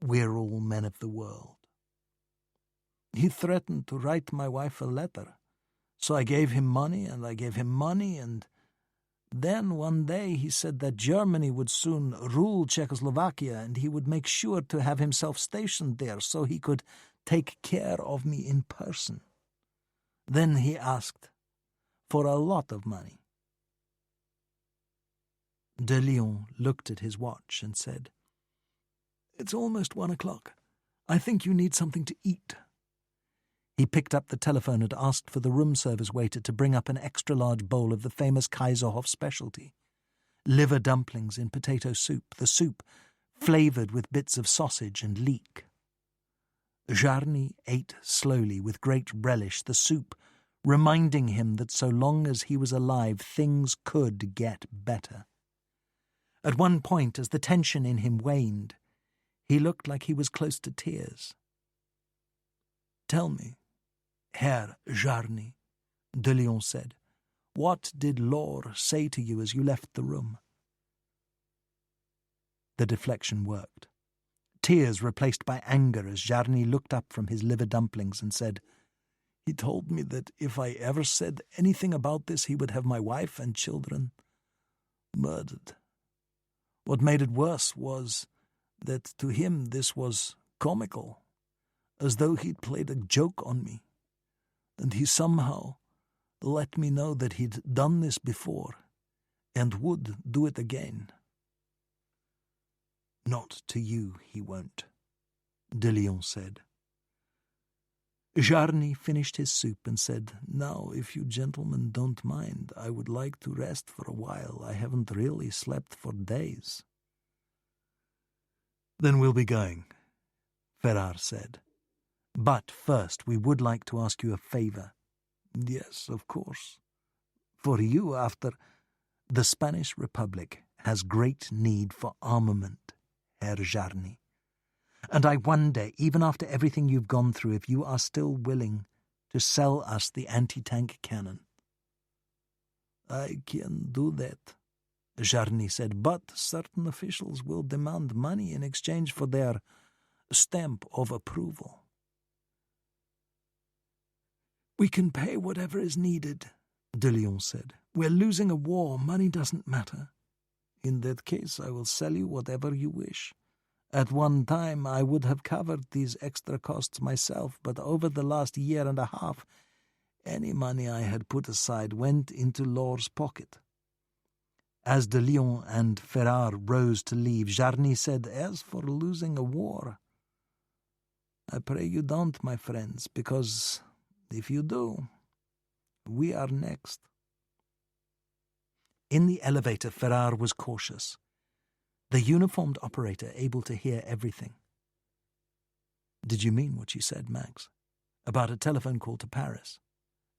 "We're all men of the world." "He threatened to write my wife a letter, so I gave him money, and then one day he said that Germany would soon rule Czechoslovakia and he would make sure to have himself stationed there so he could take care of me in person. Then he asked for a lot of money." De Lyon looked at his watch and said, "It's almost 1 o'clock. I think you need something to eat." He picked up the telephone and asked for the room service waiter to bring up an extra-large bowl of the famous Kaiserhof specialty, liver dumplings in potato soup, the soup flavoured with bits of sausage and leek. Jarny ate slowly with great relish the soup, reminding him that so long as he was alive things could get better. At one point, as the tension in him waned, he looked like he was close to tears. "Tell me, Herr Jarny," de Lyon said, "what did Laure say to you as you left the room?" The deflection worked. Tears replaced by anger as Jarny looked up from his liver dumplings and said, "He told me that if I ever said anything about this, he would have my wife and children murdered. What made it worse was that to him this was comical, as though he'd played a joke on me, and he somehow let me know that he'd done this before and would do it again." "Not to you, he won't," de Lyon said. Jarny finished his soup and said, "Now, if you gentlemen don't mind, I would like to rest for a while. I haven't really slept for days." "Then we'll be going," Ferrar said. "But first we would like to ask you a favour." "Yes, of course. For you, after—" "The Spanish Republic has great need for armament, Herr Jarny. And I wonder, even after everything you've gone through, if you are still willing to sell us the anti-tank cannon." "I can do that," Jarny said, "but certain officials will demand money in exchange for their stamp of approval." "We can pay whatever is needed," de Lyon said. "We're losing a war. Money doesn't matter." "In that case, I will sell you whatever you wish. At one time, I would have covered these extra costs myself, but over the last year and a half, any money I had put aside went into Laure's pocket." As de Lyon and Ferrar rose to leave, Jarny said, "As for losing a war, I pray you don't, my friends, because if you do, we are next." In the elevator, Ferrar was cautious, the uniformed operator able to hear everything. "Did you mean what you said, Max, about a telephone call to Paris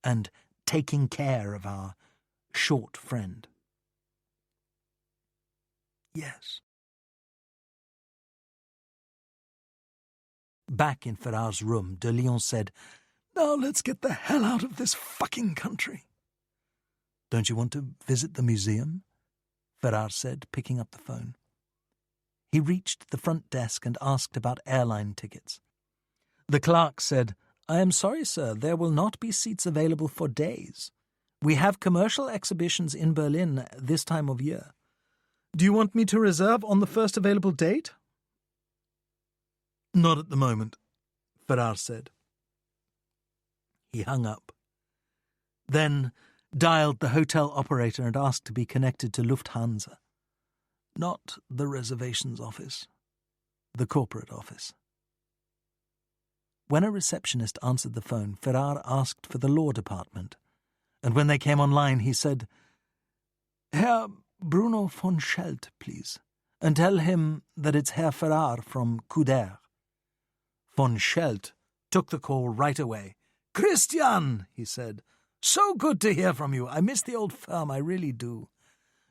and taking care of our short friend?" "Yes." Back in Ferrar's room, de Lyon said, "Now let's get the hell out of this fucking country." "Don't you want to visit the museum?" Ferrar said, picking up the phone. He reached the front desk and asked about airline tickets. The clerk said, "I am sorry, sir, there will not be seats available for days. We have commercial exhibitions in Berlin this time of year. Do you want me to reserve on the first available date?" "Not at the moment," Ferrar said. He hung up. Then dialed the hotel operator and asked to be connected to Lufthansa. Not the reservations office, the corporate office. When a receptionist answered the phone, Ferrar asked for the law department, and when they came online, he said, "Herr Bruno von Schelt, please, and tell him that it's Herr Ferrar from Couder." Von Schelt took the call right away. "Christian," he said, "so good to hear from you. I miss the old firm, I really do.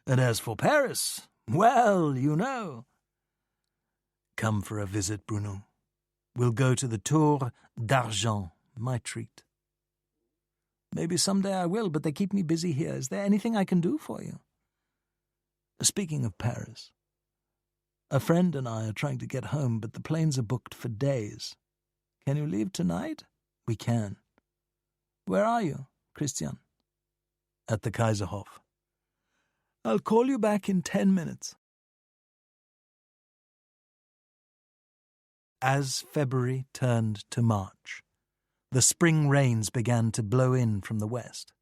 And as for Paris, well, you know." "Come for a visit, Bruno. We'll go to the Tour d'Argent, my treat." "Maybe someday I will, but they keep me busy here. Is there anything I can do for you?" "Speaking of Paris, a friend and I are trying to get home, but the planes are booked for days. Can you leave tonight?" "We can." "Where are you, Christian?" "At the Kaiserhof." "I'll call you back in 10 minutes. As February turned to March, the spring rains began to blow in from the west,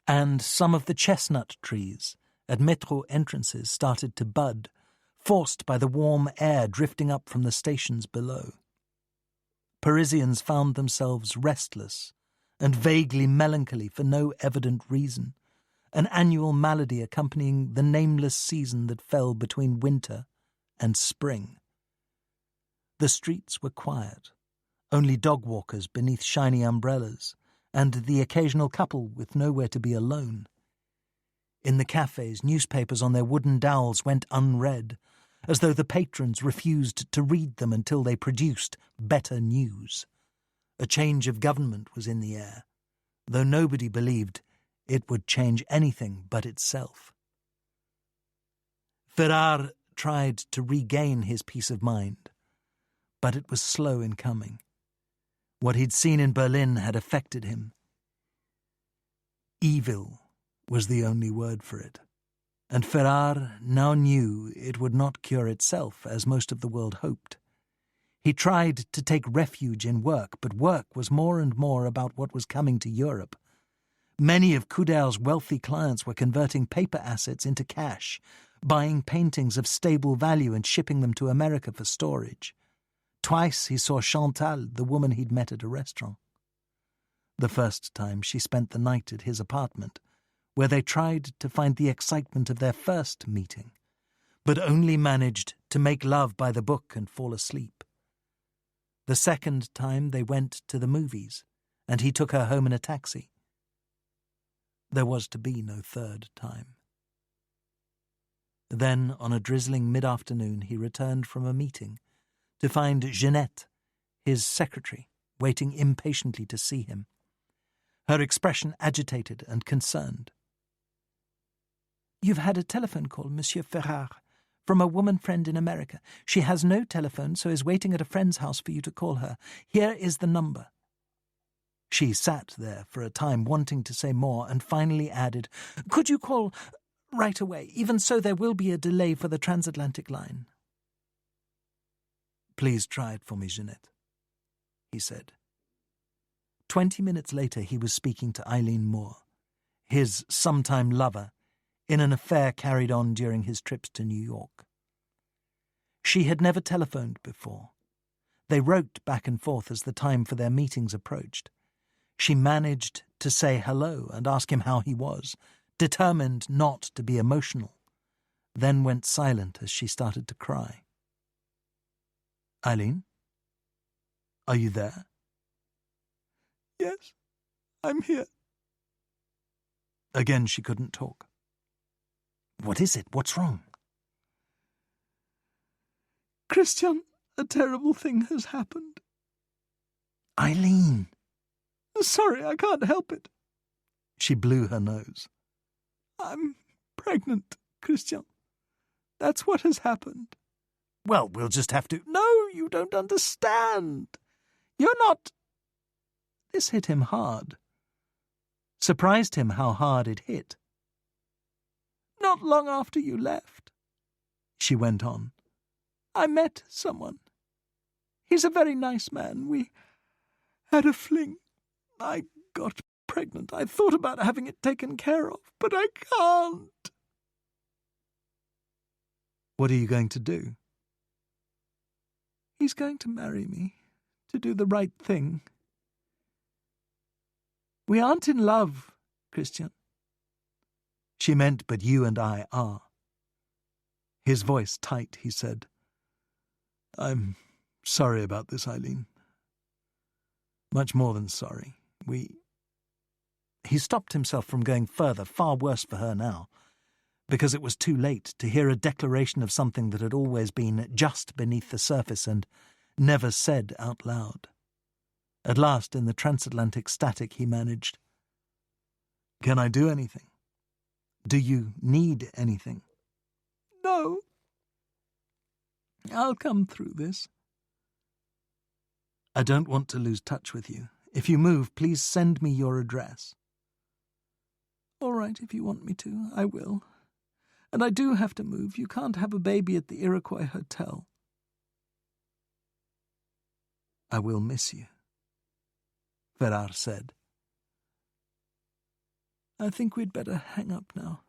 and some of the chestnut trees at metro entrances started to bud, forced by the warm air drifting up from the stations below. Parisians found themselves restless and vaguely melancholy for no evident reason, an annual malady accompanying the nameless season that fell between winter and spring. The streets were quiet, only dog walkers beneath shiny umbrellas, and the occasional couple with nowhere to be alone. In the cafes, newspapers on their wooden dowels went unread, as though the patrons refused to read them until they produced better news. A change of government was in the air, though nobody believed it would change anything but itself. Ferrar tried to regain his peace of mind, but it was slow in coming. What he'd seen in Berlin had affected him. Evil was the only word for it, and Ferrar now knew it would not cure itself, as most of the world hoped. He tried to take refuge in work, but work was more and more about what was coming to Europe. Many of Couder's wealthy clients were converting paper assets into cash, buying paintings of stable value and shipping them to America for storage. Twice he saw Chantal, the woman he'd met at a restaurant. The first time she spent the night at his apartment, where they tried to find the excitement of their first meeting, but only managed to make love by the book and fall asleep. The second time they went to the movies, and he took her home in a taxi. There was to be no third time. Then, on a drizzling mid-afternoon, he returned from a meeting to find Jeanette, his secretary, waiting impatiently to see him, her expression agitated and concerned. "You've had a telephone call, Monsieur Ferrar, from a woman friend in America. She has no telephone, so is waiting at a friend's house for you to call her. Here is the number." She sat there for a time, wanting to say more, and finally added, "Could you call right away? Even so, there will be a delay for the transatlantic line." "Please try it for me, Jeanette," he said. 20 minutes later he was speaking to Eileen Moore, his sometime lover, in an affair carried on during his trips to New York. She had never telephoned before. They wrote back and forth as the time for their meetings approached. She managed to say hello and ask him how he was, determined not to be emotional, then went silent as she started to cry. "Eileen? Are you there?" "Yes, I'm here." Again she couldn't talk. "What is it? What's wrong?" "Christian, a terrible thing has happened." "Eileen!" "Sorry, I can't help it." She blew her nose. "I'm pregnant, Christian. That's what has happened." "Well, we'll just have to—" "No, you don't understand. You're not—" This hit him hard. Surprised him how hard it hit. "Not long after you left," she went on, "I met someone. He's a very nice man. We had a fling. I got pregnant. I thought about having it taken care of, but I can't. What are you going to do? He's going to marry me, to do the right thing. We aren't in love, Christian. She meant, but you and I are. His voice tight, he said, I'm sorry about this, Eileen. Much more than sorry. He stopped himself from going further, far worse for her now, because it was too late to hear a declaration of something that had always been just beneath the surface and never said out loud. At last, in the transatlantic static, he managed, Can I do anything? Do you need anything? No. I'll come through this. I don't want to lose touch with you. If you move, please send me your address. All right, if you want me to, I will. And I do have to move. You can't have a baby at the Iroquois Hotel. I will miss you, Ferrar said. I think we'd better hang up now.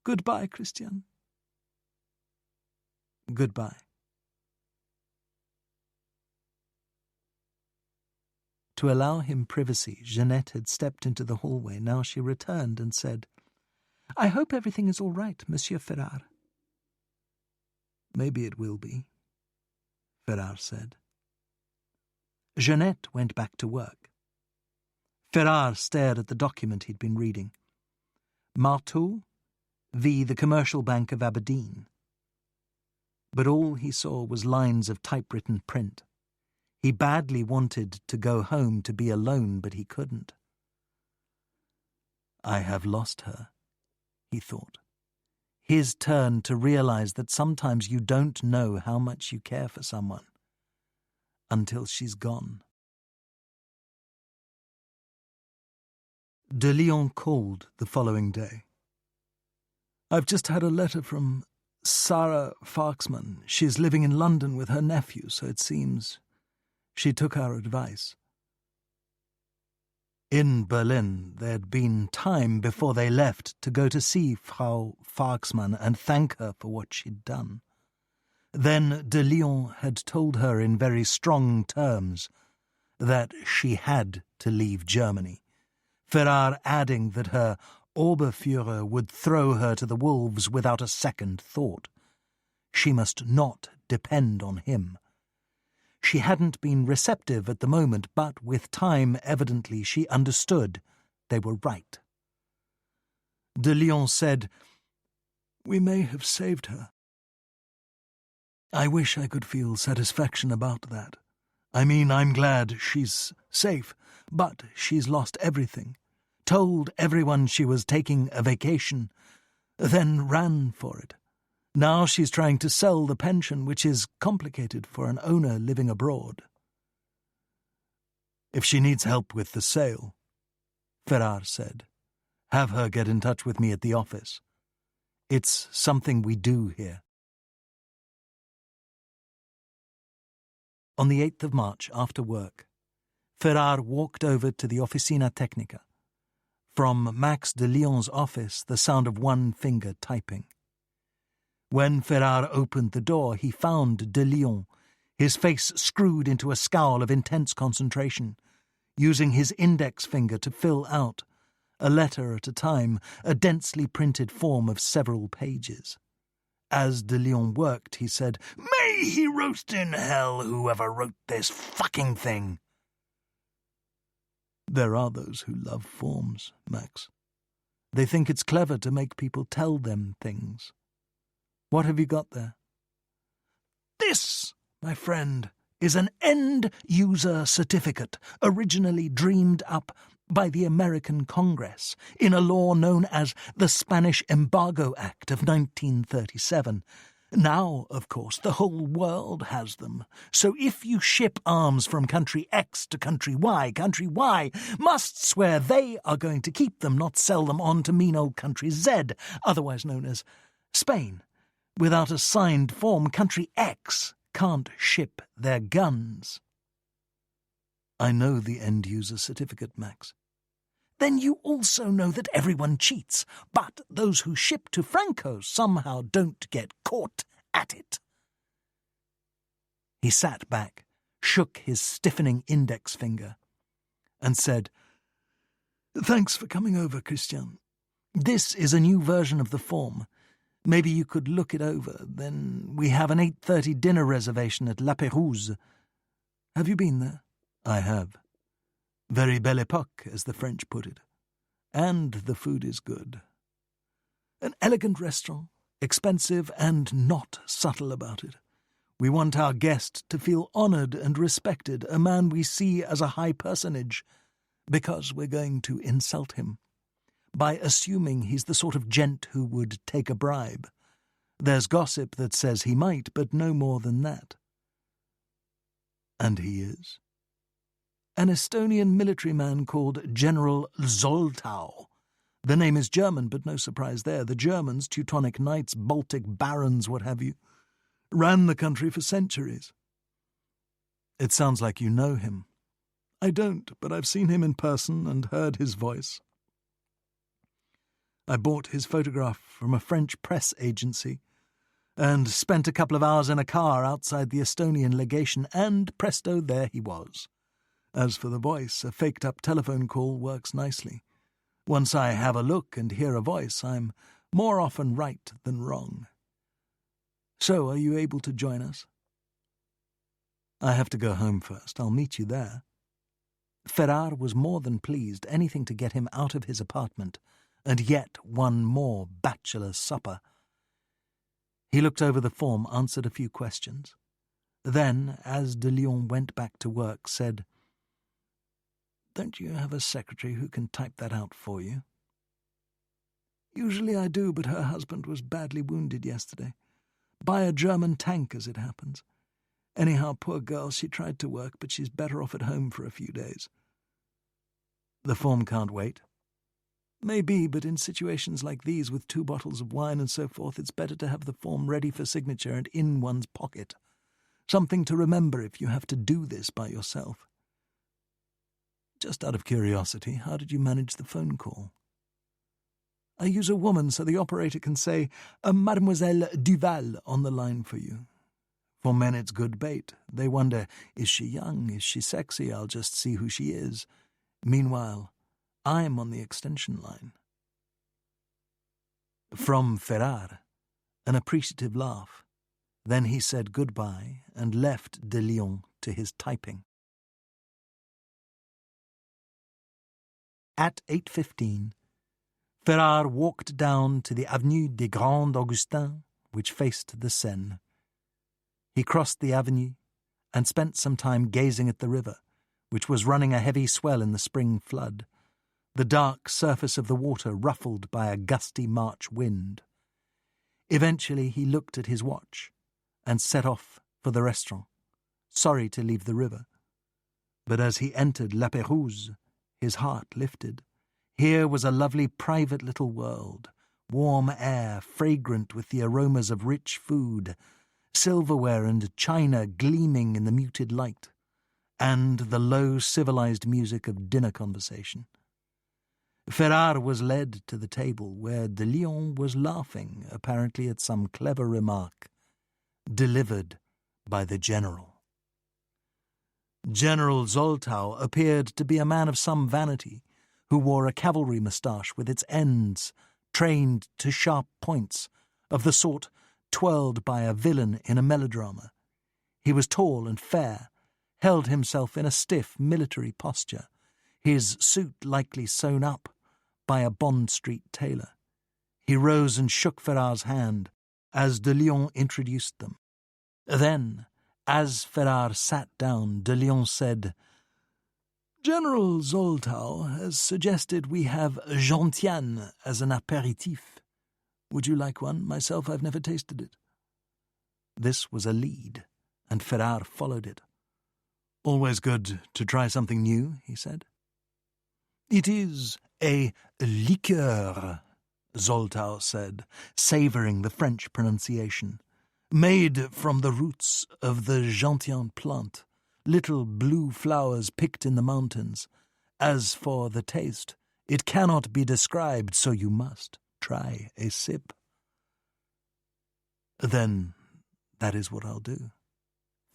Goodbye, Christian. Goodbye. To allow him privacy, Jeanette had stepped into the hallway. Now she returned and said, I hope everything is all right, Monsieur Ferrar. Maybe it will be, Ferrar said. Jeanette went back to work. Ferrar stared at the document he'd been reading. Marteau v. the Commercial Bank of Aberdeen. But all he saw was lines of typewritten print. He badly wanted to go home to be alone, but he couldn't. I have lost her, he thought. His turn to realize that sometimes you don't know how much you care for someone until she's gone. De Lyon called the following day. I've just had a letter from Sarah Farksman. She's living in London with her nephew, so it seems she took our advice. In Berlin, there'd been time before they left to go to see Frau Farksman and thank her for what she'd done. Then de Lyon had told her in very strong terms that she had to leave Germany, Ferrar adding that her Oberfuhrer would throw her to the wolves without a second thought. She must not depend on him. She hadn't been receptive at the moment, but with time, evidently, she understood they were right. De Lyon said, We may have saved her. I wish I could feel satisfaction about that. I mean, I'm glad she's safe, but she's lost everything. Told everyone she was taking a vacation, then ran for it. Now she's trying to sell the pension, which is complicated for an owner living abroad. If she needs help with the sale, Ferrar said, have her get in touch with me at the office. It's something we do here. On the 8th of March, after work, Ferrar walked over to the Officina Technica. From Max de Lyon's office, the sound of one finger typing. When Ferrar opened the door, he found de Lyon, his face screwed into a scowl of intense concentration, using his index finger to fill out, a letter at a time, a densely printed form of several pages. As de Lyon worked, he said, May he roast in hell whoever wrote this fucking thing. There are those who love forms, Max. They think it's clever to make people tell them things. What have you got there? This, my friend, is an end-user certificate originally dreamed up by the American Congress in a law known as the Spanish Embargo Act of 1937. Now, of course, the whole world has them. So if you ship arms from country X to country Y must swear they are going to keep them, not sell them on to mean old country Z, otherwise known as Spain. Without a signed form, country X can't ship their guns. I know the end-user certificate, Max. Then you also know that everyone cheats, but those who ship to Franco somehow don't get caught at it. He sat back, shook his stiffening index finger, and said, "Thanks for coming over, Christian. This is a new version of the form. Maybe you could look it over. Then we have an 8:30 dinner reservation at La Pérouse. Have you been there?" I have. Very belle époque, as the French put it. And the food is good. An elegant restaurant, expensive and not subtle about it. We want our guest to feel honoured and respected, a man we see as a high personage, because we're going to insult him, by assuming he's the sort of gent who would take a bribe. There's gossip that says he might, but no more than that. And he is. An Estonian military man called General Zoltau. The name is German, but no surprise there. The Germans, Teutonic Knights, Baltic barons, what have you, ran the country for centuries. It sounds like you know him. I don't, but I've seen him in person and heard his voice. I bought his photograph from a French press agency and spent a couple of hours in a car outside the Estonian legation, and presto, there he was. As for the voice, a faked-up telephone call works nicely. Once I have a look and hear a voice, I'm more often right than wrong. So, are you able to join us? I have to go home first. I'll meet you there. Ferrar was more than pleased, anything to get him out of his apartment, and yet one more bachelor's supper. He looked over the form, answered a few questions. Then, as de Lyon went back to work, said, "Don't you have a secretary who can type that out for you?" "Usually I do, but her husband was badly wounded yesterday. By a German tank, as it happens. Anyhow, poor girl, she tried to work, but she's better off at home for a few days." "The form can't wait?" "Maybe, but in situations like these, with 2 bottles of wine and so forth, it's better to have the form ready for signature and in one's pocket. Something to remember if you have to do this by yourself." "Just out of curiosity, how did you manage the phone call?" "I use a woman so the operator can say, Mademoiselle Duval on the line for you. For men it's good bait. They wonder, is she young, is she sexy, I'll just see who she is. Meanwhile, I'm on the extension line." From Ferrar, an appreciative laugh. Then he said goodbye and left de Lyon to his typing. At 8:15, Ferrar walked down to the Avenue des Grands Augustins, which faced the Seine. He crossed the avenue and spent some time gazing at the river, which was running a heavy swell in the spring flood, the dark surface of the water ruffled by a gusty March wind. Eventually he looked at his watch and set off for the restaurant, sorry to leave the river. But as he entered La Pérouse, his heart lifted. Here was a lovely private little world, warm air fragrant with the aromas of rich food, silverware and china gleaming in the muted light, and the low civilized music of dinner conversation. Ferrar was led to the table where de Lyon was laughing, apparently at some clever remark, delivered by the general. General Zoltau appeared to be a man of some vanity, who wore a cavalry moustache with its ends trained to sharp points, of the sort twirled by a villain in a melodrama. He was tall and fair, held himself in a stiff military posture, his suit likely sewn up by a Bond Street tailor. He rose and shook Ferrar's hand as de Lyon introduced them. Then, as Ferrar sat down, de Lyon said, "General Zoltau has suggested we have gentiane as an apéritif. Would you like one? Myself, I've never tasted it." This was a lead, and Ferrar followed it. "Always good to try something new," he said. "It is a liqueur," Zoltau said, savouring the French pronunciation, "made from the roots of the gentian plant, little blue flowers picked in the mountains. As for the taste, it cannot be described, so you must try a sip." "Then that is what I'll do,"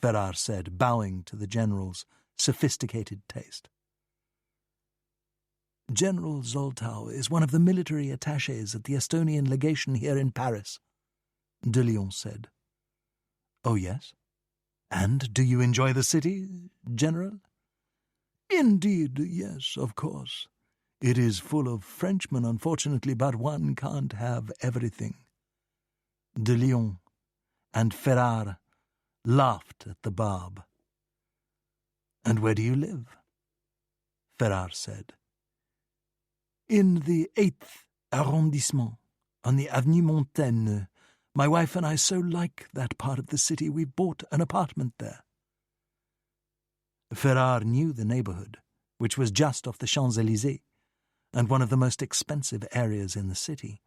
Ferrar said, bowing to the general's sophisticated taste. "General Zoltau is one of the military attachés at the Estonian legation here in Paris," de Lyon said. "Oh, yes? And do you enjoy the city, General?" "Indeed, yes, of course. It is full of Frenchmen, unfortunately, but one can't have everything." De Lyon and Ferrar laughed at the barb. "And where do you live?" Ferrar said. "In the 8th arrondissement, on the Avenue Montaigne. My wife and I so like that part of the city, we bought an apartment there." Ferrar knew the neighbourhood, which was just off the Champs-Élysées, and one of the most expensive areas in the city.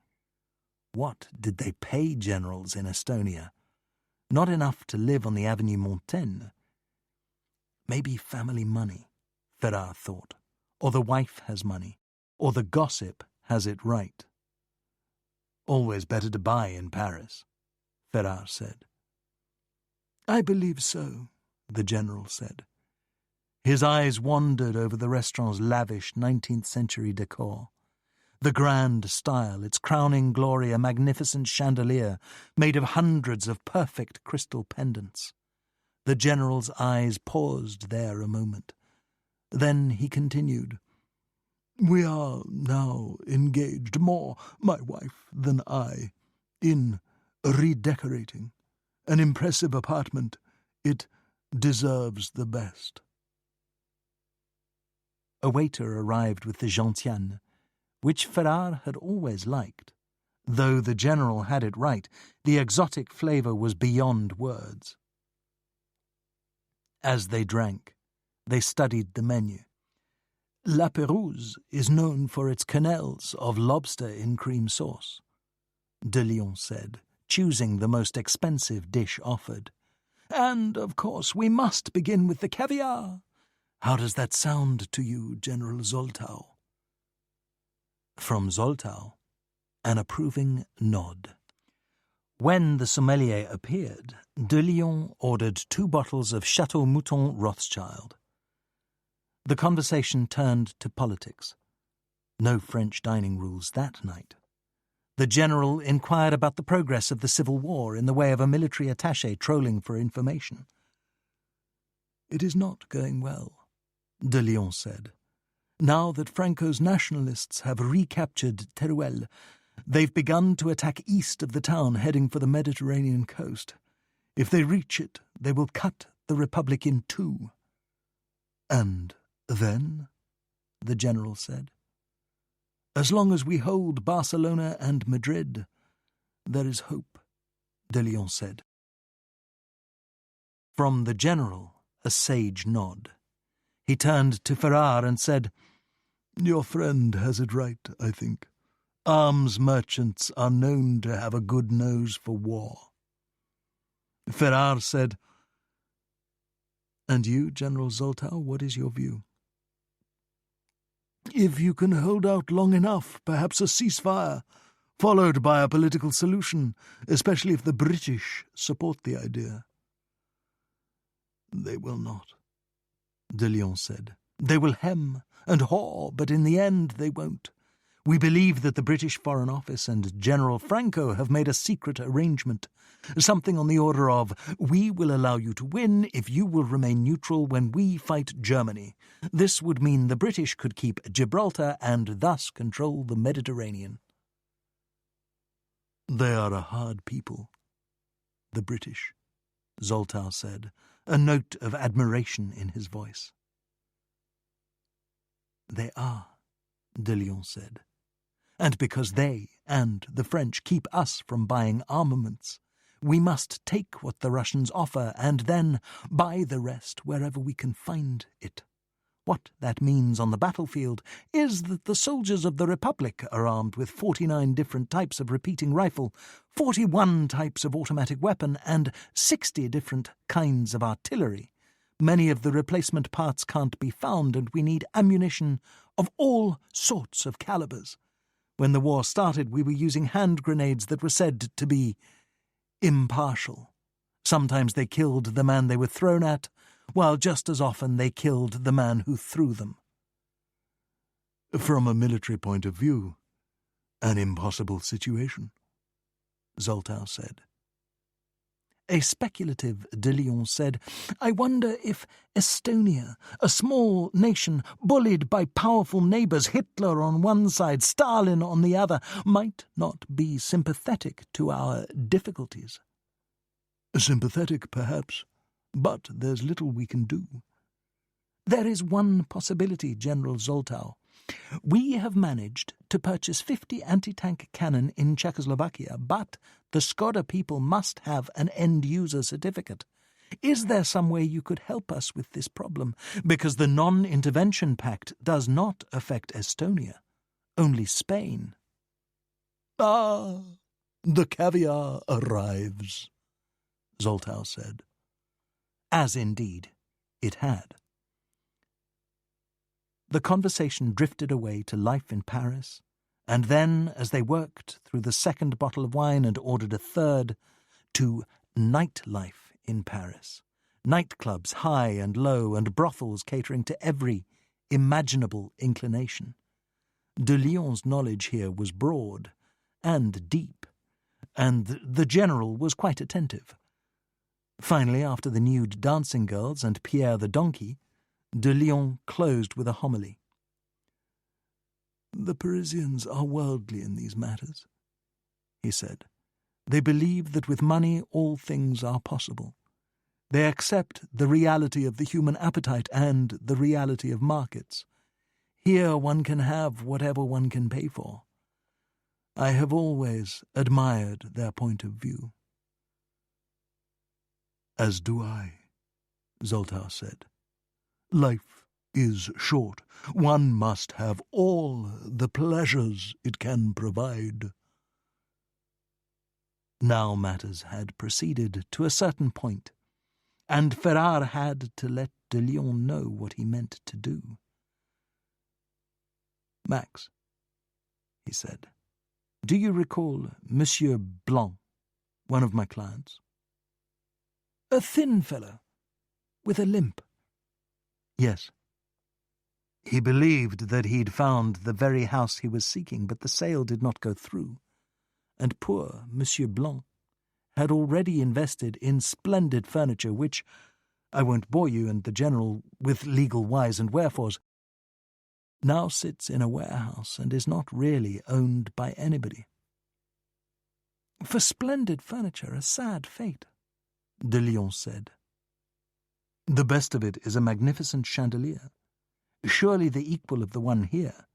What did they pay generals in Estonia? Not enough to live on the Avenue Montaigne. Maybe family money, Ferrar thought, or the wife has money, or the gossip has it right. "Always better to buy in Paris," Ferrar said. "I believe so," the general said. His eyes wandered over the restaurant's lavish 19th-century decor. The grand style, its crowning glory a magnificent chandelier made of hundreds of perfect crystal pendants. The general's eyes paused there a moment. Then he continued, "We are now engaged, more my wife than I, in redecorating. An impressive apartment. It deserves the best." A waiter arrived with the gentiane, which Ferrar had always liked. Though the general had it right, the exotic flavour was beyond words. As they drank, they studied the menu. La Pérouse is known for its quenelles of lobster in cream sauce, de Lyon said, choosing the most expensive dish offered. "And, of course, we must begin with the caviar. How does that sound to you, General Zoltau?" From Zoltau, an approving nod. When the sommelier appeared, de Lyon ordered 2 bottles of Chateau Mouton Rothschild. The conversation turned to politics. No French dining rules that night. The general inquired about the progress of the civil war in the way of a military attaché trolling for information. "It is not going well," de Lyon said. "Now that Franco's nationalists have recaptured Teruel, they've begun to attack east of the town, heading for the Mediterranean coast. If they reach it, they will cut the Republic in 2. "And then?" the general said. "As long as we hold Barcelona and Madrid, there is hope," de Lyon said. From the general, a sage nod. He turned to Ferrar and said, "Your friend has it right, I think. Arms merchants are known to have a good nose for war." Ferrar said, "And you, General Zoltau, what is your view?" "If you can hold out long enough, perhaps a ceasefire, followed by a political solution, especially if the British support the idea." "They will not," de Lyon said. "They will hem and haw, but in the end they won't. We believe that the British Foreign Office and General Franco have made a secret arrangement, something on the order of, we will allow you to win if you will remain neutral when we fight Germany. This would mean the British could keep Gibraltar and thus control the Mediterranean." "They are a hard people, the British," Zoltau said, a note of admiration in his voice. "They are," de Lyon said. "And because they and the French keep us from buying armaments, we must take what the Russians offer and then buy the rest wherever we can find it. What that means on the battlefield is that the soldiers of the Republic are armed with 49 different types of repeating rifle, 41 types of automatic weapon, and 60 different kinds of artillery. Many of the replacement parts can't be found, and we need ammunition of all sorts of calibers. When the war started, we were using hand grenades that were said to be impartial. Sometimes they killed the man they were thrown at, while just as often they killed the man who threw them. From a military point of view, an impossible situation, Zoltau said. A speculative de Lyon said, I wonder if Estonia, a small nation bullied by powerful neighbours, Hitler on one side, Stalin on the other, might not be sympathetic to our difficulties. Sympathetic, perhaps, but there's little we can do. There is one possibility, General Zoltau. We have managed to purchase 50 anti-tank cannon in Czechoslovakia, but the Skoda people must have an end-user certificate. Is there some way you could help us with this problem? Because the non-intervention pact does not affect Estonia, only Spain. Ah, the caviar arrives, Zoltau said. As indeed it had. The conversation drifted away to life in Paris, and then, as they worked through the second bottle of wine and ordered a third, to nightlife in Paris. Nightclubs high and low, and brothels catering to every imaginable inclination. De Lyon's knowledge here was broad and deep, and the General was quite attentive. Finally, after the nude dancing girls and Pierre the donkey, de Lyon closed with a homily. The Parisians are worldly in these matters, he said. They believe that with money all things are possible. They accept the reality of the human appetite and the reality of markets. Here one can have whatever one can pay for. I have always admired their point of view. As do I, Zoltau said. Life is short. One must have all the pleasures it can provide. Now matters had proceeded to a certain point, and Ferrar had to let de Lyon know what he meant to do. Max, he said, do you recall Monsieur Blanc, one of my clients? A thin fellow, with a limp. Yes. He believed that he'd found the very house he was seeking, but the sale did not go through, and poor Monsieur Blanc had already invested in splendid furniture which, I won't bore you and the General with legal whys and wherefores, now sits in a warehouse and is not really owned by anybody. For splendid furniture, a sad fate, de Lyon said. The best of it is a magnificent chandelier, surely the equal of the one here.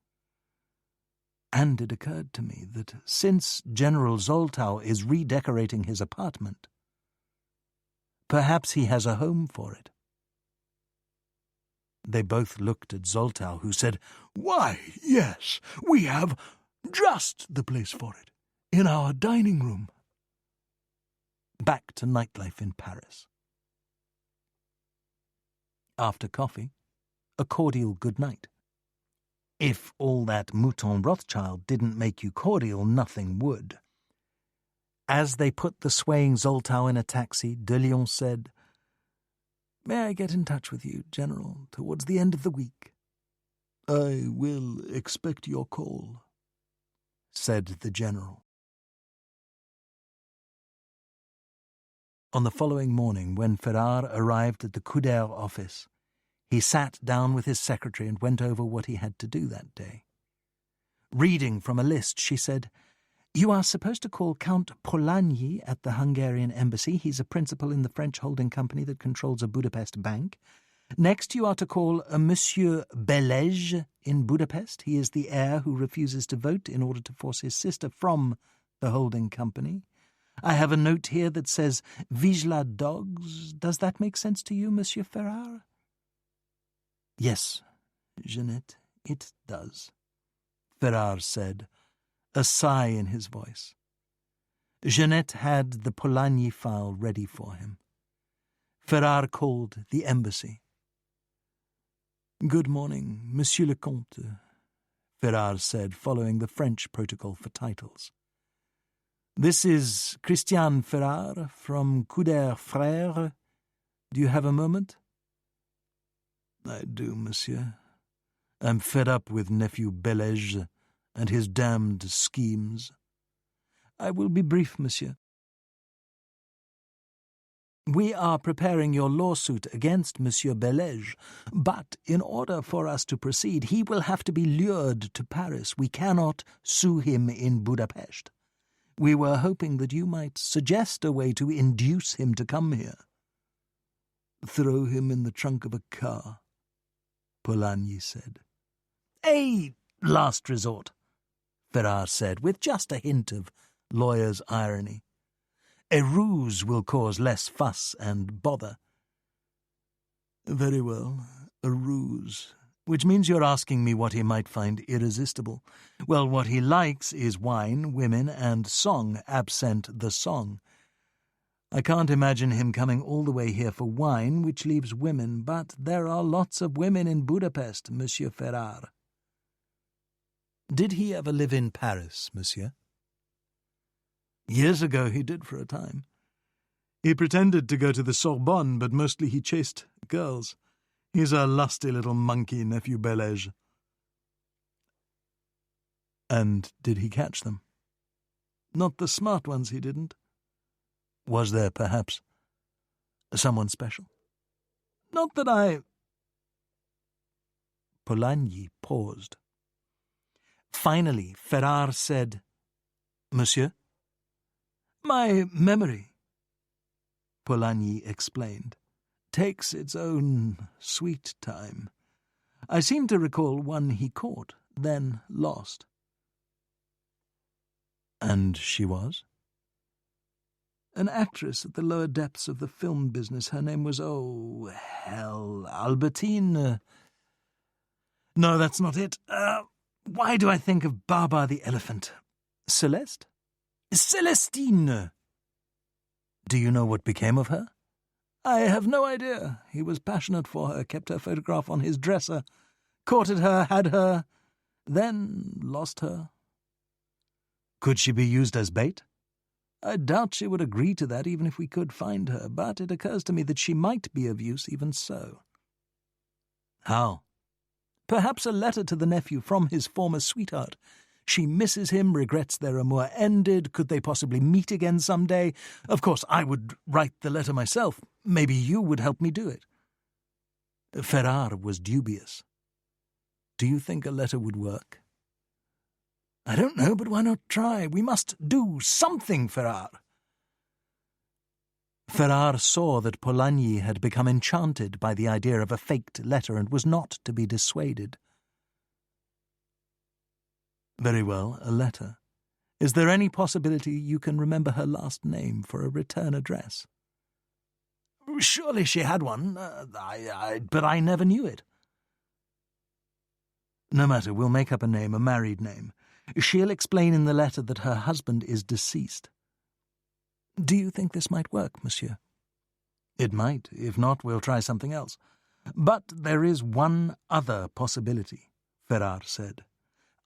And it occurred to me that since General Zoltau is redecorating his apartment, perhaps he has a home for it. They both looked at Zoltau, who said, Why, yes, we have just the place for it, in our dining room. Back to nightlife in Paris. After coffee, a cordial good night. If all that Mouton Rothschild didn't make you cordial, nothing would. As they put the swaying Zoltau in a taxi, de Lyon said, May I get in touch with you, General, towards the end of the week? I will expect your call, said the General. On the following morning, when Ferrar arrived at the Couder office, he sat down with his secretary and went over what he had to do that day. Reading from a list, she said, You are supposed to call Count Polanyi at the Hungarian embassy. He's a principal in the French holding company that controls a Budapest bank. Next, you are to call a Monsieur Belege in Budapest. He is the heir who refuses to vote in order to force his sister from the holding company. I have a note here that says, Vizla dogs. Does that make sense to you, Monsieur Ferrar? Yes, Jeanette, it does, Ferrar said, a sigh in his voice. Jeanette had the Polanyi file ready for him. Ferrar called the embassy. "Good morning, Monsieur le Comte," Ferrar said, following the French protocol for titles. "This is Christian Ferrar from Couder Frères. Do you have a moment?" "I do, monsieur. I'm fed up with nephew Belège and his damned schemes. I will be brief, monsieur. We are preparing your lawsuit against Monsieur Belège, but in order for us to proceed, he will have to be lured to Paris. We cannot sue him in Budapest. We were hoping that you might suggest a way to induce him to come here." "Throw him in the trunk of a car," Polanyi said. "A last resort," Ferrar said, with just a hint of lawyer's irony. "A ruse will cause less fuss and bother." "Very well, a ruse. Which means you're asking me what he might find irresistible. Well, what he likes is wine, women, and song, absent the song. I can't imagine him coming all the way here for wine, which leaves women, but there are lots of women in Budapest, Monsieur Ferrar." "Did he ever live in Paris, monsieur?" "Years ago he did for a time. He pretended to go to the Sorbonne, but mostly he chased girls. He's a lusty little monkey, nephew Belège." "And did he catch them?" "Not the smart ones, he didn't." "Was there, perhaps, someone special?" "Not that I—" Polanyi paused. Finally, Ferrar said, "Monsieur?" "My memory," Polanyi explained, "takes its own sweet time. I seem to recall one he caught, then lost." "And she was?" "An actress at the lower depths of the film business. Her name was, oh, hell, Albertine. No, that's not it. Why do I think of Baba the elephant? Celeste? Celestine!" "Do you know what became of her?" "I have no idea. He was passionate for her, kept her photograph on his dresser, courted her, had her, then lost her." "Could she be used as bait?" "I doubt she would agree to that even if we could find her, but it occurs to me that she might be of use even so." "How?" "Perhaps a letter to the nephew from his former sweetheart. She misses him, regrets their amour ended. Could they possibly meet again some day? Of course, I would write the letter myself. Maybe you would help me do it." Ferrar was dubious. "Do you think a letter would work?" "I don't know, but why not try? We must do something, Ferrar." Ferrar saw that Polanyi had become enchanted by the idea of a faked letter and was not to be dissuaded. "Very well, a letter. Is there any possibility you can remember her last name for a return address?" "Surely she had one, but I never knew it." "No matter, we'll make up a name, a married name. She'll explain in the letter that her husband is deceased." "Do you think this might work, monsieur?" "It might. If not, we'll try something else." "But there is one other possibility," Ferrar said.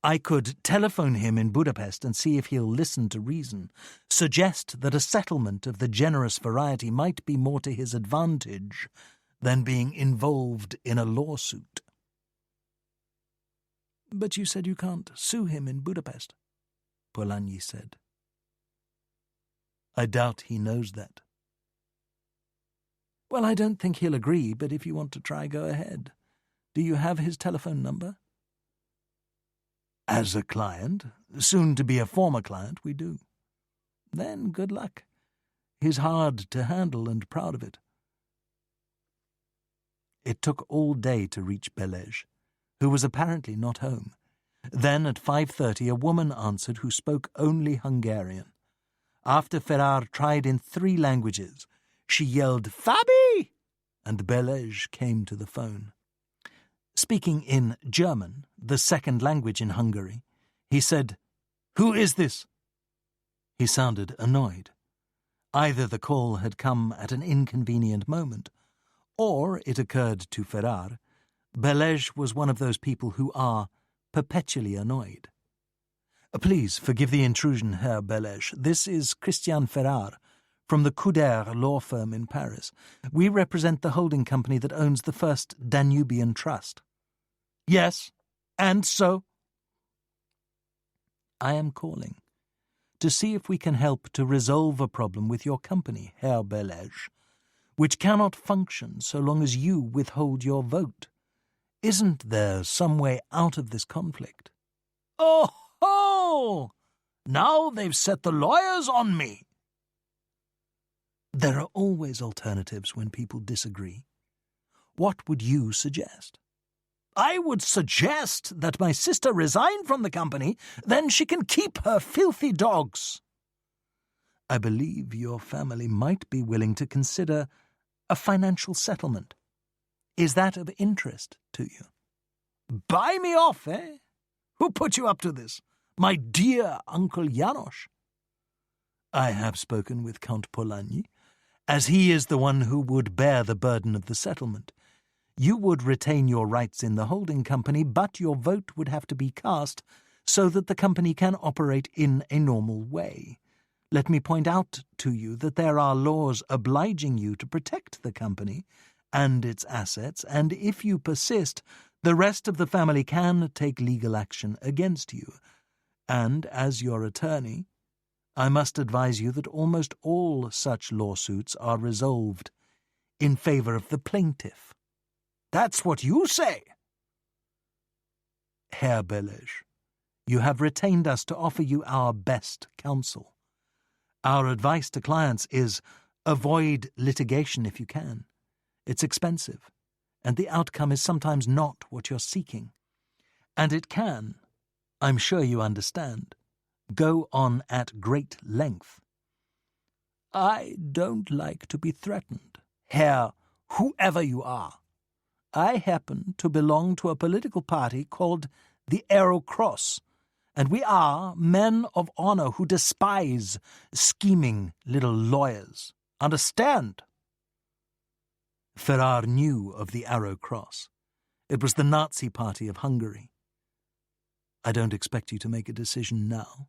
"I could telephone him in Budapest and see if he'll listen to reason, suggest that a settlement of the generous variety might be more to his advantage than being involved in a lawsuit." "But you said you can't sue him in Budapest," Polanyi said. "I doubt he knows that." "Well, I don't think he'll agree, but if you want to try, go ahead. Do you have his telephone number?" "As a client, soon to be a former client, we do." "Then good luck. He's hard to handle and proud of it." It took all day to reach Belège, who was apparently not home. Then at 5:30 a woman answered who spoke only Hungarian. After Ferrar tried in 3 languages, she yelled, "Fabi!" and Belège came to the phone. Speaking in German, the second language in Hungary, he said, "Who is this?" He sounded annoyed. Either the call had come at an inconvenient moment, Or, it occurred to Ferrar, Belege was one of those people who are perpetually annoyed. "Please forgive the intrusion, Herr Belege. This is Christian Ferrar, from the Couder law firm in Paris. We represent the holding company that owns the First Danubian Trust." "Yes, and so?" "I am calling to see if we can help to resolve a problem with your company, Herr Belege, which cannot function so long as you withhold your vote. Isn't there some way out of this conflict?" "Oh ho! Now they've set the lawyers on me." "There are always alternatives when people disagree. What would you suggest?" "I would suggest that my sister resign from the company, then she can keep her filthy dogs." "I believe your family might be willing to consider a financial settlement. Is that of interest to you?" "Buy me off, eh? Who put you up to this? My dear Uncle Janos?" "I have spoken with Count Polanyi, as he is the one who would bear the burden of the settlement. You would retain your rights in the holding company, but your vote would have to be cast so that the company can operate in a normal way. Let me point out to you that there are laws obliging you to protect the company and its assets, and if you persist, the rest of the family can take legal action against you. And as your attorney, I must advise you that almost all such lawsuits are resolved in favor of the plaintiff." "That's what you say." "Herr Belege, you have retained us to offer you our best counsel. Our advice to clients is avoid litigation if you can. It's expensive, and the outcome is sometimes not what you're seeking. And it can, I'm sure you understand, go on at great length." "I don't like to be threatened, Herr whoever you are. I happen to belong to a political party called the Erupts, and we are men of honor who despise scheming little lawyers. Understand?" Ferrar knew of the Arrow Cross. It was the Nazi party of Hungary. "I don't expect you to make a decision now,"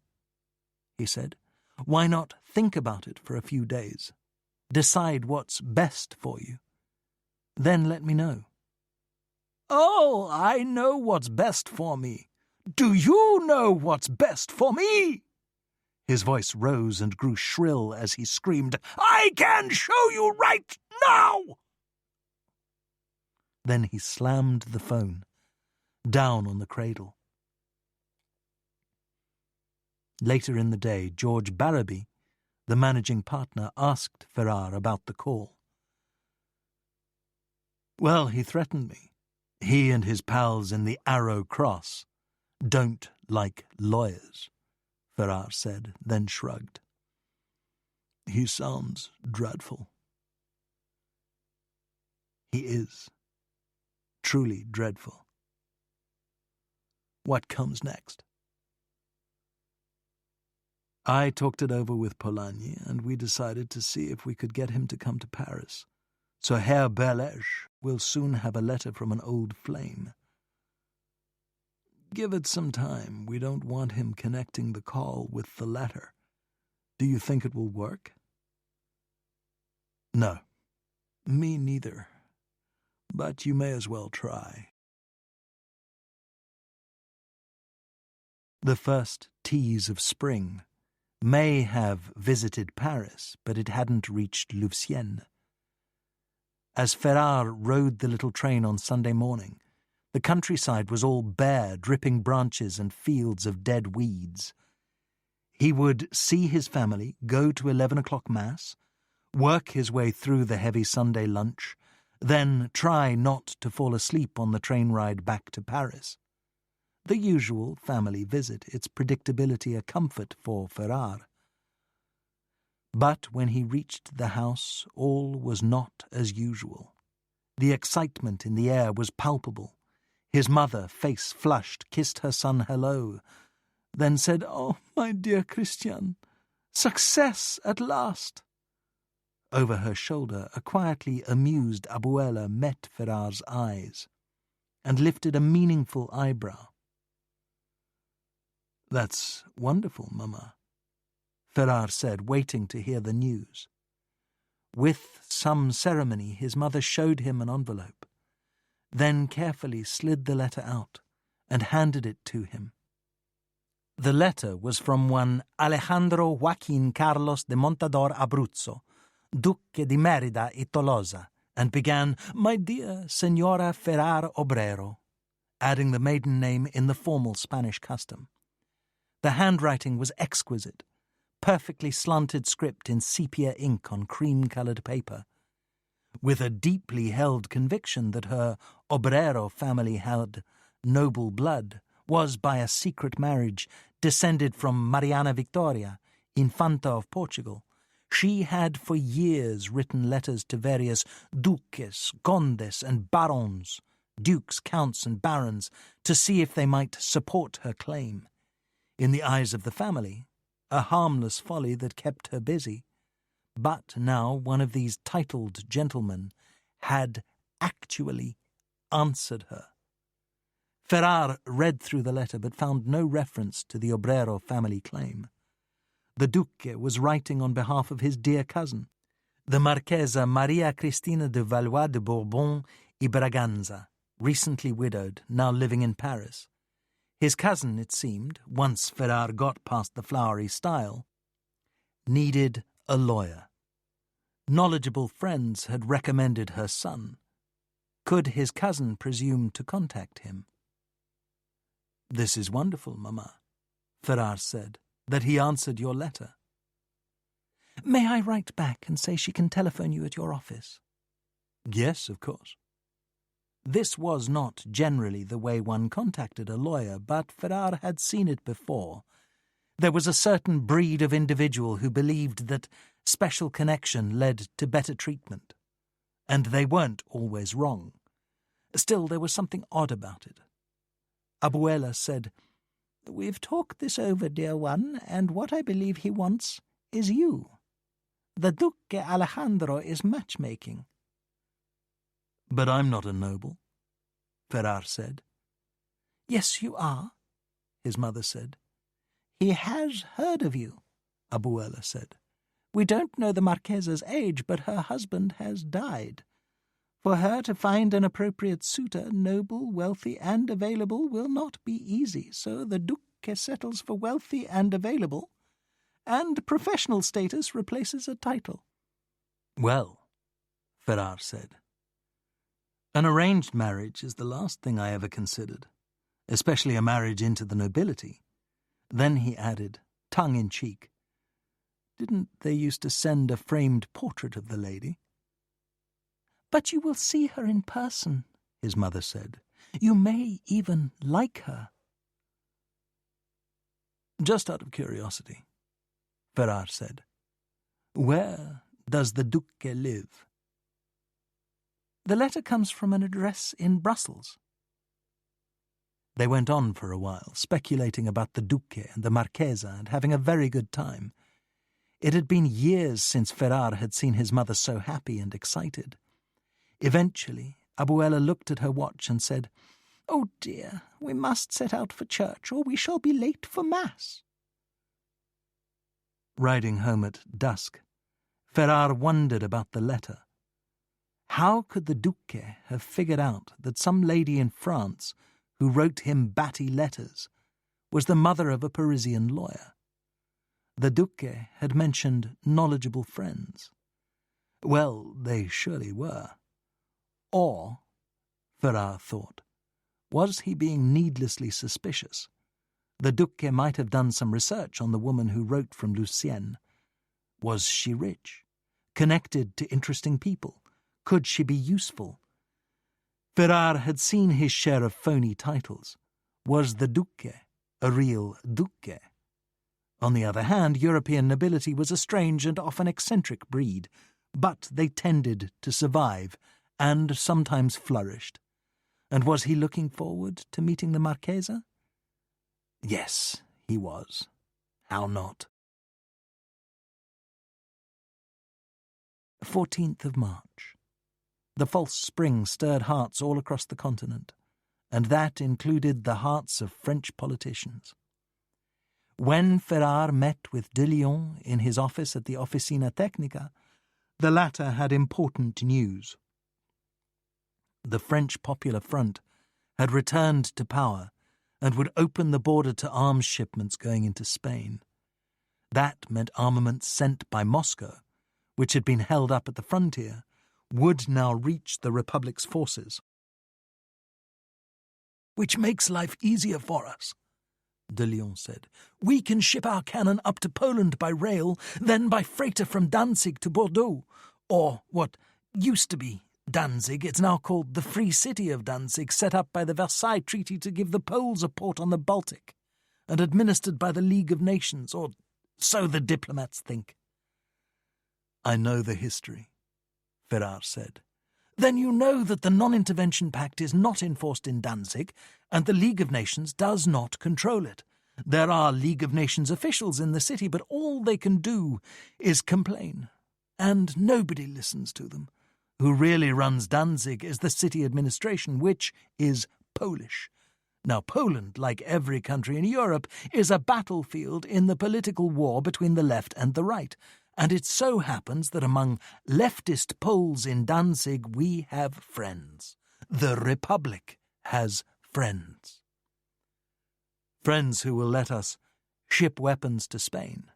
he said. "Why not think about it for a few days? Decide what's best for you. Then let me know." "Oh, I know what's best for me. Do you know what's best for me?" His voice rose and grew shrill as he screamed, "I can show you right now!" Then he slammed the phone down on the cradle. Later in the day, George Barraby, the managing partner, asked Ferrar about the call. "Well, he threatened me. He and his pals in the Arrow Cross don't like lawyers," Ferrar said, then shrugged. "He sounds dreadful." "He is. Truly dreadful." "What comes next?" "I talked it over with Polanyi, and we decided to see if we could get him to come to Paris. So Herr Belege will soon have a letter from an old flame. Give it some time. We don't want him connecting the call with the letter. Do you think it will work?" "No. Me neither. But you may as well try." The first tease of spring may have visited Paris, but it hadn't reached Louvciennes. As Ferrar rode the little train on Sunday morning, the countryside was all bare, dripping branches and fields of dead weeds. He would see his family, go to 11 o'clock Mass, work his way through the heavy Sunday lunch, then try not to fall asleep on the train ride back to Paris. The usual family visit, its predictability a comfort for Ferrar. But when he reached the house, all was not as usual. The excitement in the air was palpable. His mother, face flushed, kissed her son hello, then said, "Oh, my dear Christian, success at last." Over her shoulder, a quietly amused Abuela met Ferrar's eyes and lifted a meaningful eyebrow. "That's wonderful, Mamma," Ferrar said, waiting to hear the news. With some ceremony, his mother showed him an envelope, then carefully slid the letter out and handed it to him. The letter was from one Alejandro Joaquin Carlos de Montador Abruzzo, Duque di Merida y Tolosa, and began, "My dear Senora Ferrar Obrero," adding the maiden name in the formal Spanish custom. The handwriting was exquisite, perfectly slanted script in sepia ink on cream-coloured paper. With a deeply held conviction that her Obrero family had noble blood, was by a secret marriage descended from Mariana Victoria, Infanta of Portugal, she had for years written letters to various duques, condes, and barons, dukes, counts, and barons, to see if they might support her claim. In the eyes of the family, a harmless folly that kept her busy. But now one of these titled gentlemen had actually answered her. Ferrar read through the letter but found no reference to the Obrero family claim. The Duque was writing on behalf of his dear cousin, the Marchesa Maria Cristina de Valois de Bourbon y Braganza, recently widowed, now living in Paris. His cousin, it seemed, once Ferrar got past the flowery style, needed a lawyer. Knowledgeable friends had recommended her son. Could his cousin presume to contact him? "This is wonderful, Mamma," Ferrar said, "that he answered your letter." "May I write back and say she can telephone you at your office?" "Yes, of course." This was not generally the way one contacted a lawyer, but Ferrar had seen it before. There was a certain breed of individual who believed that special connection led to better treatment, and they weren't always wrong. Still, there was something odd about it. Abuela said, "We've talked this over, dear one, and what I believe he wants is you. The Duque Alejandro is matchmaking." "But I'm not a noble," Ferrar said. "Yes, you are," his mother said. "He has heard of you," Abuela said. "We don't know the Marchesa's age, but her husband has died. For her to find an appropriate suitor, noble, wealthy, and available, will not be easy, so the Duque settles for wealthy and available, and professional status replaces a title." "Well," Ferrar said, "an arranged marriage is the last thing I ever considered, especially a marriage into the nobility." Then he added, tongue-in-cheek, "Didn't they used to send a framed portrait of the lady?" "But you will see her in person," his mother said. "You may even like her." "Just out of curiosity," Ferrar said, "where does the Duque live?" "The letter comes from an address in Brussels." They went on for a while, speculating about the Duque and the Marchesa and having a very good time. It had been years since Ferrar had seen his mother so happy and excited. Eventually, Abuela looked at her watch and said, "Oh dear, we must set out for church, or we shall be late for Mass." Riding home at dusk, Ferrar wondered about the letter. How could the Duque have figured out that some lady in France who wrote him batty letters was the mother of a Parisian lawyer? The Duque had mentioned knowledgeable friends. Well, they surely were. Or, Ferrar thought, was he being needlessly suspicious? The Duque might have done some research on the woman who wrote from Lucienne. Was she rich? Connected to interesting people? Could she be useful? Ferrar had seen his share of phony titles. Was the Duque a real Duque? On the other hand, European nobility was a strange and often eccentric breed, but they tended to survive and sometimes flourished. And was he looking forward to meeting the Marchesa? Yes, he was. How not? 14th of March. The false spring stirred hearts all across the continent, and that included the hearts of French politicians. When Ferrare met with de Lyon in his office at the Officina Tecnica, the latter had important news. The French Popular Front had returned to power and would open the border to arms shipments going into Spain. That meant armaments sent by Moscow, which had been held up at the frontier, would now reach the Republic's forces. "Which makes life easier for us," de Lyon said. "We can ship our cannon up to Poland by rail, then by freighter from Danzig to Bordeaux, or what used to be Danzig. It's now called the Free City of Danzig, set up by the Versailles Treaty to give the Poles a port on the Baltic, and administered by the League of Nations, or so the diplomats think." "I know the history," Ferrare said. "Then you know that the Non-Intervention Pact is not enforced in Danzig, and the League of Nations does not control it. There are League of Nations officials in the city, but all they can do is complain, and nobody listens to them. Who really runs Danzig is the city administration, which is Polish. Now, Poland, like every country in Europe, is a battlefield in the political war between the left and the right, and it so happens that among leftist Poles in Danzig we have friends. The Republic has friends. Friends who will let us ship weapons to Spain.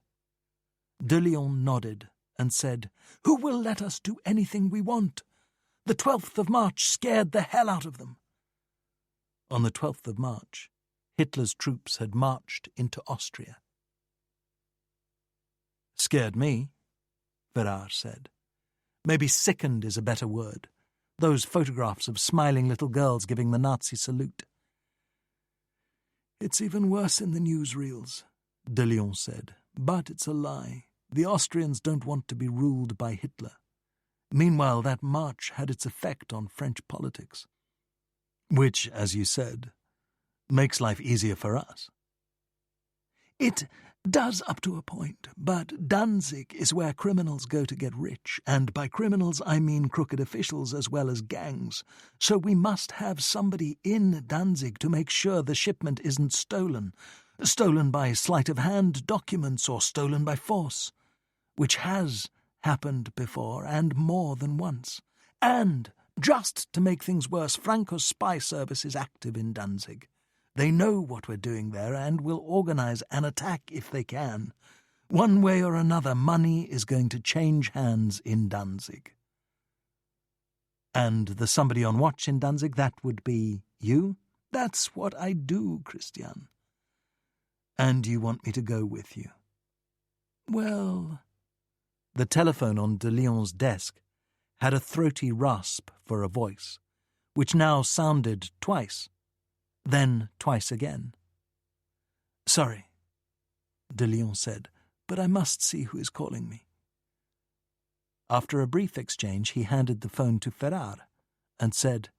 De Lyon nodded and said, "Who will let us do anything we want? The 12th of March scared the hell out of them." On the 12th of March, Hitler's troops had marched into Austria. "Scared me," Ferrare said. "Maybe sickened is a better word. Those photographs of smiling little girls giving the Nazi salute." "It's even worse in the newsreels," de Lyon said. "But it's a lie. The Austrians don't want to be ruled by Hitler. Meanwhile, that march had its effect on French politics." "Which, as you said, makes life easier for us." "It does up to a point, but Danzig is where criminals go to get rich, and by criminals I mean crooked officials as well as gangs, so we must have somebody in Danzig to make sure the shipment isn't stolen by sleight of hand documents or stolen by force, which has happened before and more than once. And, just to make things worse, Franco's spy service is active in Danzig. They know what we're doing there and will organize an attack if they can. One way or another, money is going to change hands in Danzig." "And the somebody on watch in Danzig, that would be you?" "That's what I do, Christian." "And you want me to go with you?" "Well—" The telephone on de Lyon's desk had a throaty rasp for a voice, which now sounded twice, then twice again. "Sorry," de Lyon said, "but I must see who is calling me." After a brief exchange, he handed the phone to Ferrare and said,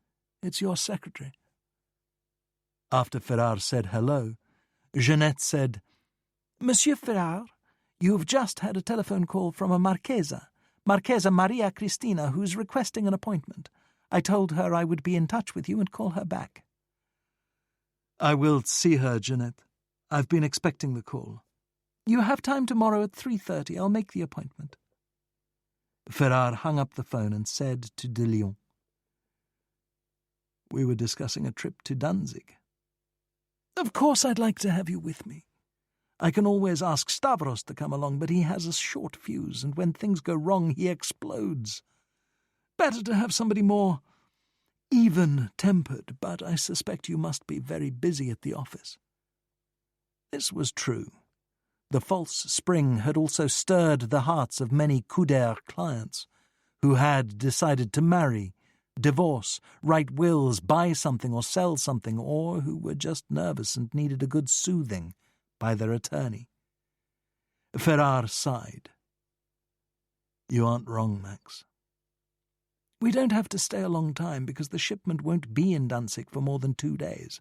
"It's your secretary." After Ferrare said hello, Jeanette said, "Monsieur Ferrare, you have just had a telephone call from a Marchesa Maria Cristina, who's requesting an appointment. I told her I would be in touch with you and call her back." "I will see her, Jeanette. I've been expecting the call." "You have time tomorrow at 3:30. I'll make the appointment." Ferrare hung up the phone and said to de Lyon, "We were discussing a trip to Danzig." "Of course I'd like to have you with me. I can always ask Stavros to come along, but he has a short fuse, and when things go wrong he explodes. Better to have somebody more even-tempered, but I suspect you must be very busy at the office." This was true. The false spring had also stirred the hearts of many Couder clients who had decided to marry, divorce, write wills, buy something or sell something, or who were just nervous and needed a good soothing by their attorney. Ferrare sighed. "You aren't wrong, Max. We don't have to stay a long time because the shipment won't be in Danzig for more than 2 days.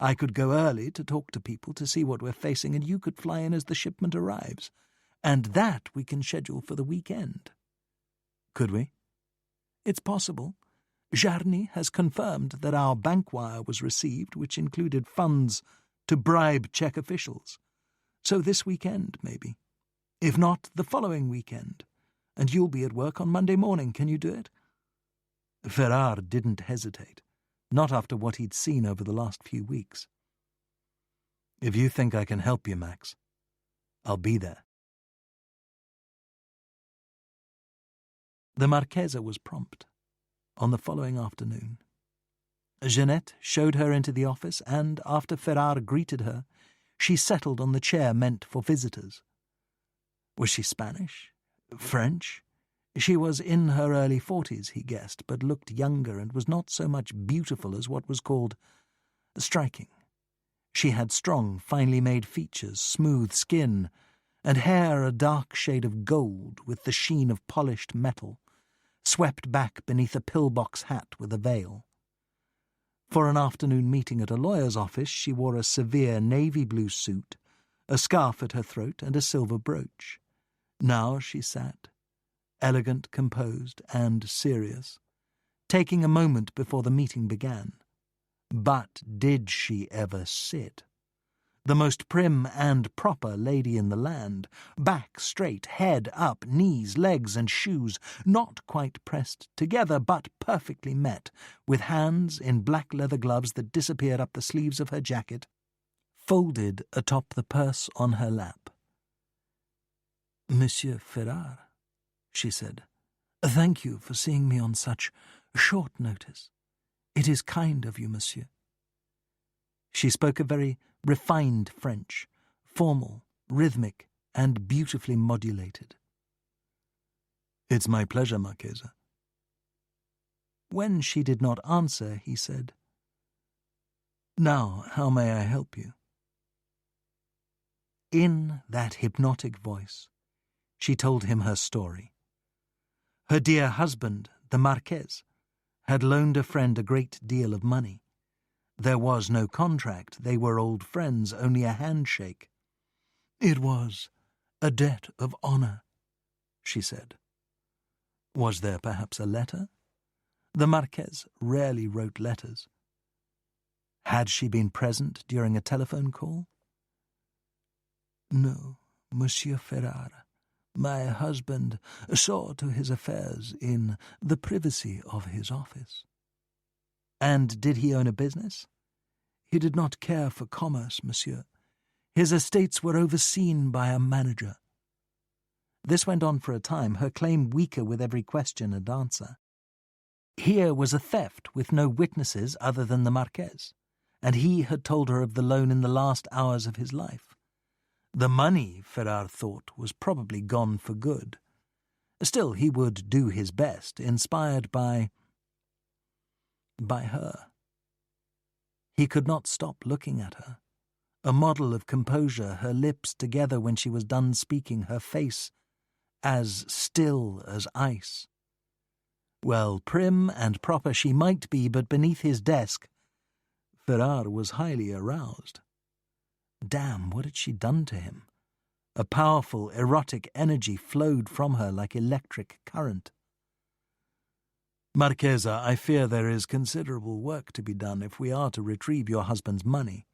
I could go early to talk to people to see what we're facing, and you could fly in as the shipment arrives. And that we can schedule for the weekend." Could we? It's possible. Jarny has confirmed that our bank wire was received, which included funds to bribe Czech officials. So this weekend, maybe. If not, the following weekend. And you'll be at work on Monday morning. Can you do it? Ferrar didn't hesitate, not after what he'd seen over the last few weeks. If you think I can help you, Max, I'll be there. The Marchesa was prompt. On the following afternoon, Jeanette showed her into the office, and after Ferrar greeted her, she settled on the chair meant for visitors. Was she Spanish? French? She was in her early 40s, he guessed, but looked younger and was not so much beautiful as what was called striking. She had strong, finely made features, smooth skin, and hair a dark shade of gold with the sheen of polished metal, swept back beneath a pillbox hat with a veil. For an afternoon meeting at a lawyer's office, she wore a severe navy blue suit, a scarf at her throat, and a silver brooch. Now she sat, elegant, composed, and serious, taking a moment before the meeting began. But did she ever sit? The most prim and proper lady in the land, back straight, head up, knees, legs, and shoes not quite pressed together, but perfectly met, with hands in black leather gloves that disappeared up the sleeves of her jacket, folded atop the purse on her lap. "Monsieur Ferrar," she said, "thank you for seeing me on such short notice. It is kind of you, monsieur." She spoke a very refined French, formal, rhythmic, and beautifully modulated. "It's my pleasure, Marchesa." When she did not answer, he said, "Now, how may I help you?" In that hypnotic voice, she told him her story. Her dear husband, the Marquess, had loaned a friend a great deal of money. There was no contract, they were old friends, only a handshake. "It was a debt of honor," she said. Was there perhaps a letter? The Marquess rarely wrote letters. Had she been present during a telephone call? "No, Monsieur Ferrar. My husband saw to his affairs in the privacy of his office." "And did he own a business?" "He did not care for commerce, monsieur. His estates were overseen by a manager." This went on for a time, her claim weaker with every question and answer. Here was a theft with no witnesses other than the Marquess, and he had told her of the loan in the last hours of his life. The money, Ferrar thought, was probably gone for good. Still, he would do his best, inspired by her. He could not stop looking at her. A model of composure, her lips together when she was done speaking, her face as still as ice. Well, prim and proper she might be, but beneath his desk, Ferrar was highly aroused. Damn, what had she done to him? A powerful, erotic energy flowed from her like electric current. "Marchesa, I fear there is considerable work to be done if we are to retrieve your husband's money."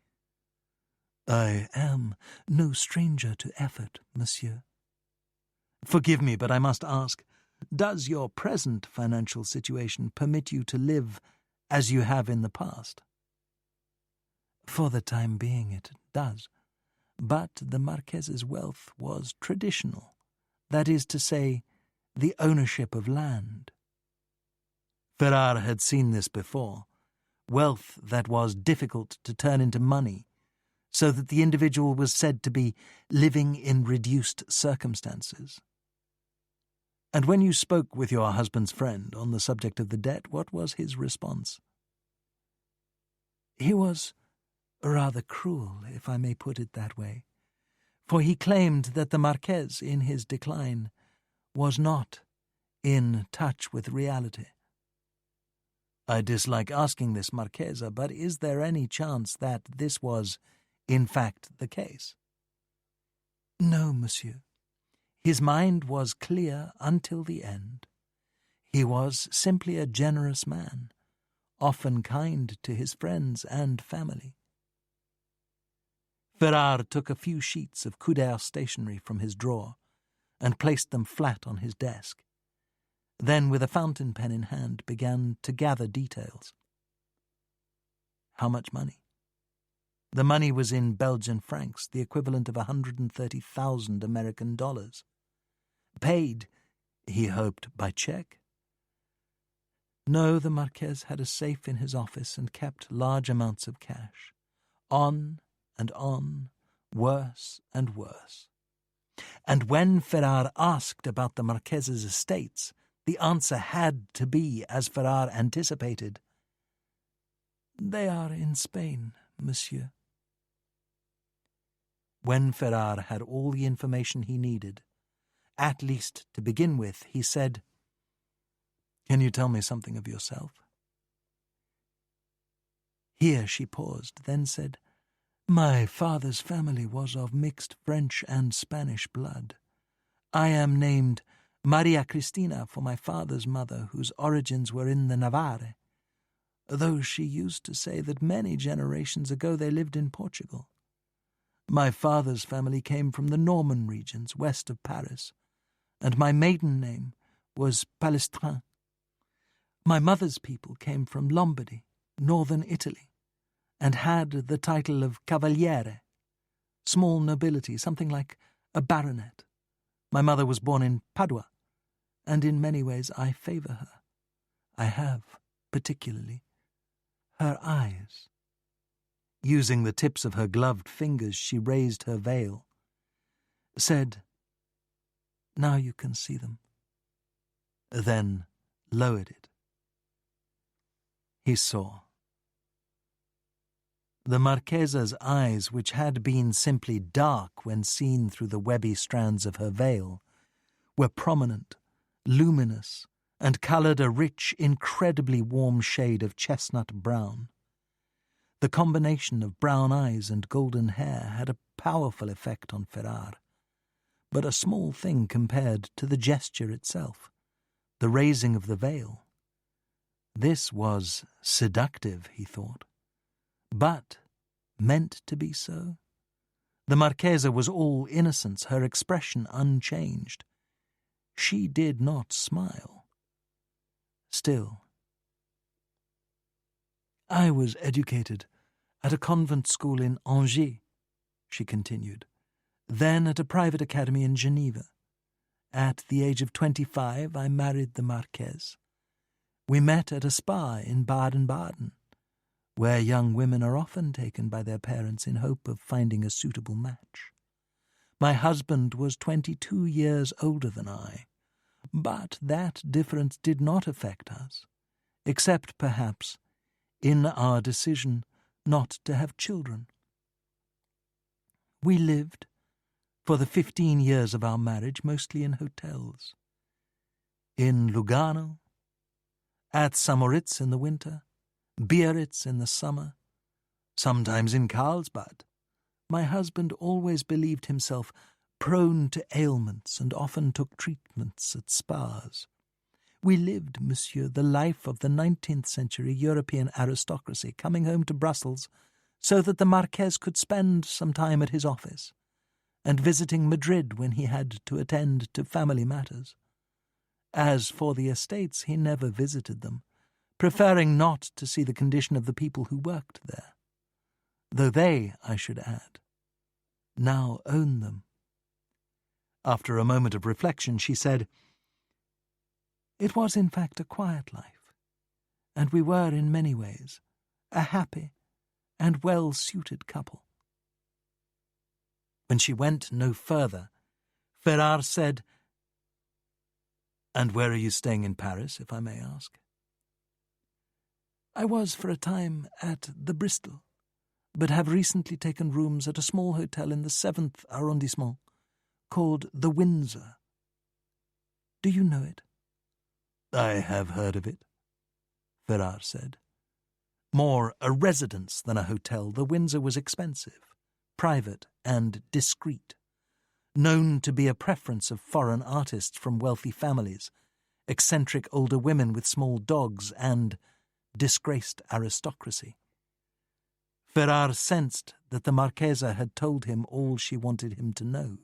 "I am no stranger to effort, monsieur." "Forgive me, but I must ask, does your present financial situation permit you to live as you have in the past?" "For the time being it does. But the Marquess's wealth was traditional, that is to say, the ownership of land." Ferrar had seen this before, wealth that was difficult to turn into money, so that the individual was said to be living in reduced circumstances. "And when you spoke with your husband's friend on the subject of the debt, what was his response?" "He was rather cruel, if I may put it that way, for he claimed that the Marquess, in his decline, was not in touch with reality." "I dislike asking this, Marchesa, but is there any chance that this was, in fact, the case?" "No, monsieur. His mind was clear until the end. He was simply a generous man, often kind to his friends and family. Ferrar took a few sheets of Couder stationery from his drawer and placed them flat on his desk. Then, with a fountain pen in hand, began to gather details. How much money? The money was in Belgian francs, the equivalent of 130,000 American dollars. Paid, he hoped, by cheque. No, the Marquess had a safe in his office and kept large amounts of cash. On and on, worse and worse. And when Ferrar asked about the Marquess's estates, the answer had to be, as Ferrar anticipated, "They are in Spain, monsieur." When Ferrar had all the information he needed, at least to begin with, he said, "Can you tell me something of yourself?" Here she paused, then said, "My father's family was of mixed French and Spanish blood. I am named Maria Cristina for my father's mother, whose origins were in the Navarre, though she used to say that many generations ago they lived in Portugal. My father's family came from the Norman regions west of Paris, and my maiden name was Palestrin. My mother's people came from Lombardy, northern Italy, and had the title of Cavaliere, small nobility, something like a baronet. My mother was born in Padua, and in many ways I favour her. I have, particularly, her eyes." Using the tips of her gloved fingers, she raised her veil, said, "Now you can see them," then lowered it. He saw. The Marchesa's eyes, which had been simply dark when seen through the webby strands of her veil, were prominent, luminous, and coloured a rich, incredibly warm shade of chestnut brown. The combination of brown eyes and golden hair had a powerful effect on Ferrar, but a small thing compared to the gesture itself, the raising of the veil. This was seductive, he thought, but meant to be so. The Marchesa was all innocence, her expression unchanged. She did not smile. Still, "I was educated at a convent school in Angers," she continued, "then at a private academy in Geneva. At the age of 25, I married the Marquess. We met at a spa in Baden-Baden, where young women are often taken by their parents in hope of finding a suitable match. My husband was 22 years older than I, but that difference did not affect us, except, perhaps, in our decision not to have children. We lived, for the 15 years of our marriage, mostly in hotels. In Lugano, at Samoritz in the winter, Biarritz in the summer, sometimes in Carlsbad. My husband always believed himself prone to ailments and often took treatments at spas. We lived, monsieur, the life of the 19th century European aristocracy, coming home to Brussels so that the Marquess could spend some time at his office, and visiting Madrid when he had to attend to family matters. As for the estates, he never visited them, preferring not to see the condition of the people who worked there, though they, I should add, now own them." After a moment of reflection, she said, "It was in fact a quiet life, and we were in many ways a happy and well-suited couple." When she went no further, Ferrar said, "And where are you staying in Paris, if I may ask?" "I was for a time at the Bristol, but have recently taken rooms at a small hotel in the 7th arrondissement, called the Windsor. Do you know it?" "I have heard of it," Ferrar said. More a residence than a hotel, the Windsor was expensive, private and discreet, known to be a preference of foreign artists from wealthy families, eccentric older women with small dogs, and disgraced aristocracy. Ferrar sensed that the Marchesa had told him all she wanted him to know,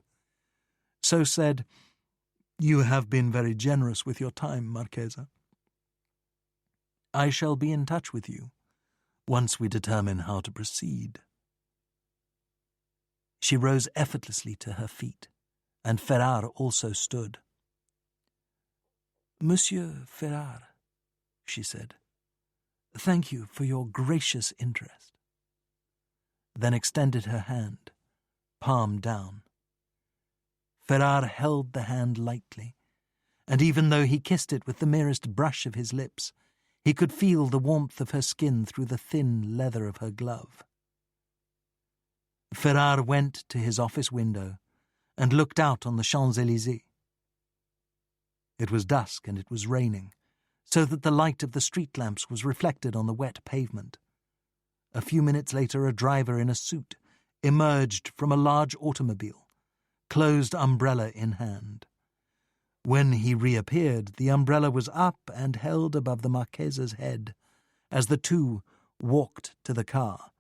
so said, "You have been very generous with your time, Marchesa. I shall be in touch with you once we determine how to proceed." She rose effortlessly to her feet, and Ferrar also stood. "Monsieur Ferrar," she said, "thank you for your gracious interest," then extended her hand, palm down. Ferrar held the hand lightly, and even though he kissed it with the merest brush of his lips, he could feel the warmth of her skin through the thin leather of her glove. Ferrar went to his office window and looked out on the Champs-Élysées. It was dusk and it was raining, so that the light of the street lamps was reflected on the wet pavement. A few minutes later, a driver in a suit emerged from a large automobile, closed umbrella in hand. When he reappeared, the umbrella was up and held above the Marchesa's head. As the two walked to the car,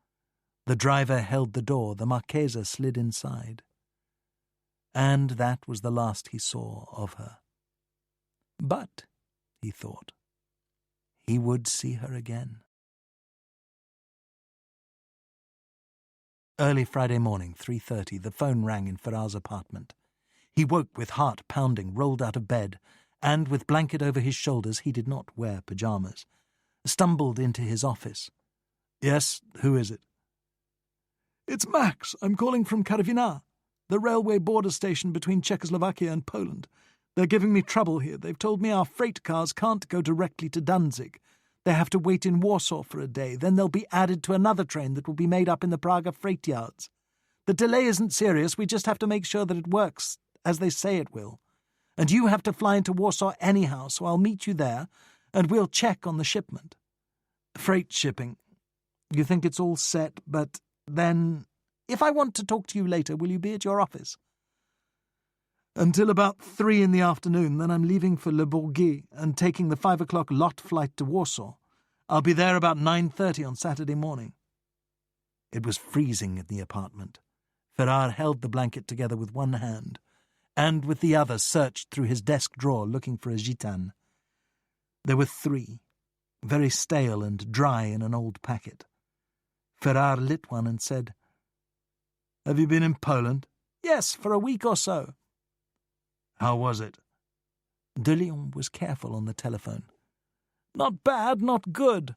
the driver held the door, the Marchesa slid inside. And that was the last he saw of her. But, he thought, he would see her again. Early Friday morning, 3:30, the phone rang in Ferrar's apartment. He woke with heart pounding, rolled out of bed, and, with blanket over his shoulders, he did not wear pyjamas, stumbled into his office. "Yes, who is it?" "It's Max. I'm calling from Karviná, the railway border station between Czechoslovakia and Poland. They're giving me trouble here. They've told me our freight cars can't go directly to Danzig. They have to wait in Warsaw for a day. Then they'll be added to another train that will be made up in the Prague freight yards. The delay isn't serious. We just have to make sure that it works as they say it will. And you have to fly into Warsaw anyhow, so I'll meet you there, and we'll check on the shipment." "Freight shipping. You think it's all set, but then, if I want to talk to you later, will you be at your office?" "Until about 3 in the afternoon, then I'm leaving for Le Bourget and taking the 5 o'clock lot flight to Warsaw. I'll be there about 9:30 on Saturday morning." It was freezing in the apartment. Ferrar held the blanket together with one hand, and with the other searched through his desk drawer looking for a gitane. There were 3, very stale and dry in an old packet. Ferrar lit one and said, "Have you been in Poland?" "Yes, for a week or so." "How was it?" De Leon was careful on the telephone. "Not bad, not good.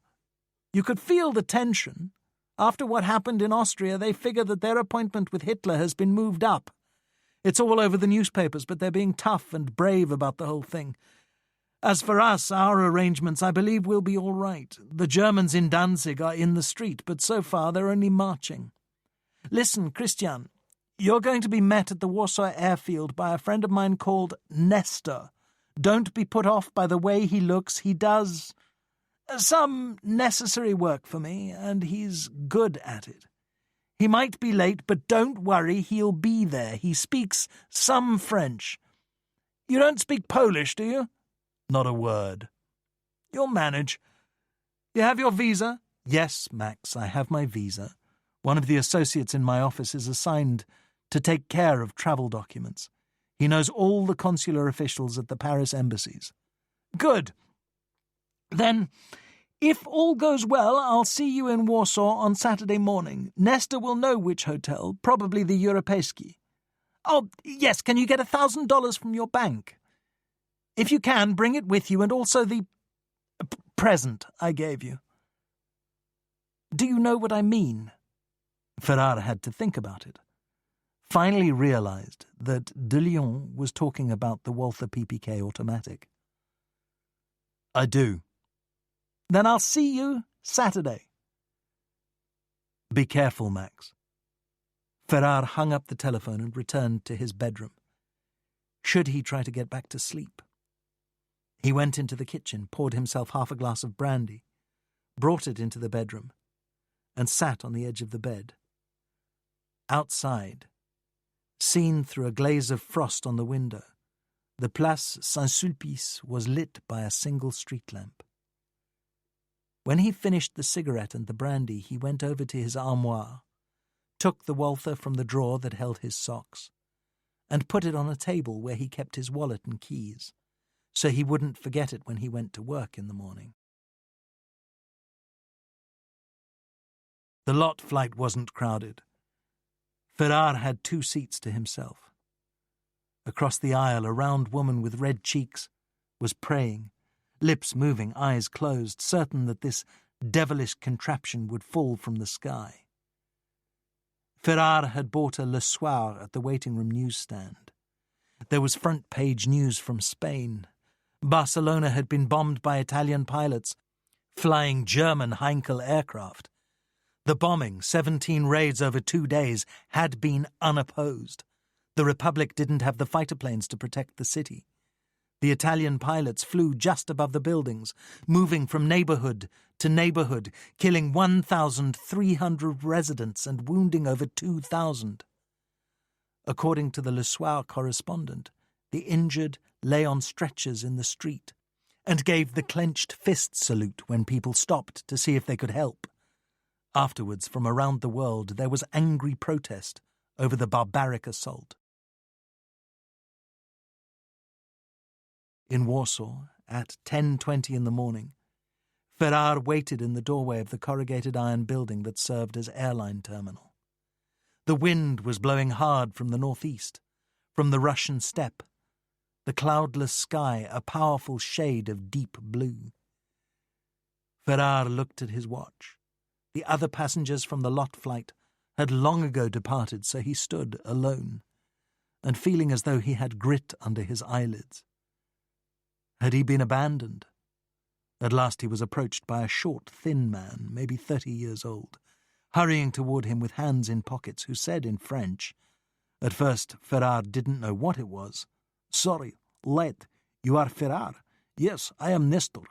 You could feel the tension. After what happened in Austria, they figure that their appointment with Hitler has been moved up. It's all over the newspapers, but they're being tough and brave about the whole thing. As for us, our arrangements, I believe we'll be all right. The Germans in Danzig are in the street, but so far they're only marching. Listen, Christian, you're going to be met at the Warsaw airfield by a friend of mine called Nestor. Don't be put off by the way he looks. He does some necessary work for me, and he's good at it. He might be late, but don't worry, he'll be there. He speaks some French. You don't speak Polish, do you?" "Not a word." "You'll manage. You have your visa?" "Yes, Max, I have my visa. One of the associates in my office is assigned to take care of travel documents. He knows all the consular officials at the Paris embassies." "Good. Then, if all goes well, I'll see you in Warsaw on Saturday morning. Nestor will know which hotel, probably the Europejski. Oh, yes, can you get $1,000 from your bank? If you can, bring it with you, and also the present I gave you. Do you know what I mean?" Ferrar had to think about it. Finally realized that De Leon was talking about the Walther PPK automatic. "I do." "Then I'll see you Saturday." "Be careful, Max." Ferrar hung up the telephone and returned to his bedroom. Should he try to get back to sleep? He went into the kitchen, poured himself half a glass of brandy, brought it into the bedroom, and sat on the edge of the bed. Outside, seen through a glaze of frost on the window, The Place Saint-Sulpice was lit by a single street lamp. When he finished the cigarette and the brandy, he went over to his armoire, took the Walther from the drawer that held his socks, and put it on a table where he kept his wallet and keys, so he wouldn't forget it when he went to work in the morning. The lot flight wasn't crowded. Ferrar had 2 seats to himself. Across the aisle, a round woman with red cheeks was praying, lips moving, eyes closed, certain that this devilish contraption would fall from the sky. Ferrar had bought a Le Soir at the waiting-room newsstand. There was front-page news from Spain. Barcelona had been bombed by Italian pilots flying German Heinkel aircraft. The bombing, 17 raids over 2 days, had been unopposed. The Republic didn't have the fighter planes to protect the city. The Italian pilots flew just above the buildings, moving from neighborhood to neighborhood, killing 1,300 residents and wounding over 2,000. According to the Le Soir correspondent, the injured lay on stretchers in the street and gave the clenched fist salute when people stopped to see if they could help. Afterwards, from around the world, there was angry protest over the barbaric assault. In Warsaw, at 10:20 in the morning, Ferrar waited in the doorway of the corrugated iron building that served as airline terminal. The wind was blowing hard from the northeast, from the Russian steppe, the cloudless sky a powerful shade of deep blue. Ferrar looked at his watch. The other passengers from the lot flight had long ago departed, so he stood alone, and feeling as though he had grit under his eyelids. Had he been abandoned? At last he was approached by a short, thin man, maybe 30 years old, hurrying toward him with hands in pockets, who said in French, at first Ferrar didn't know what it was, "Sorry, late. You are Ferrar? Yes, I am Nestor."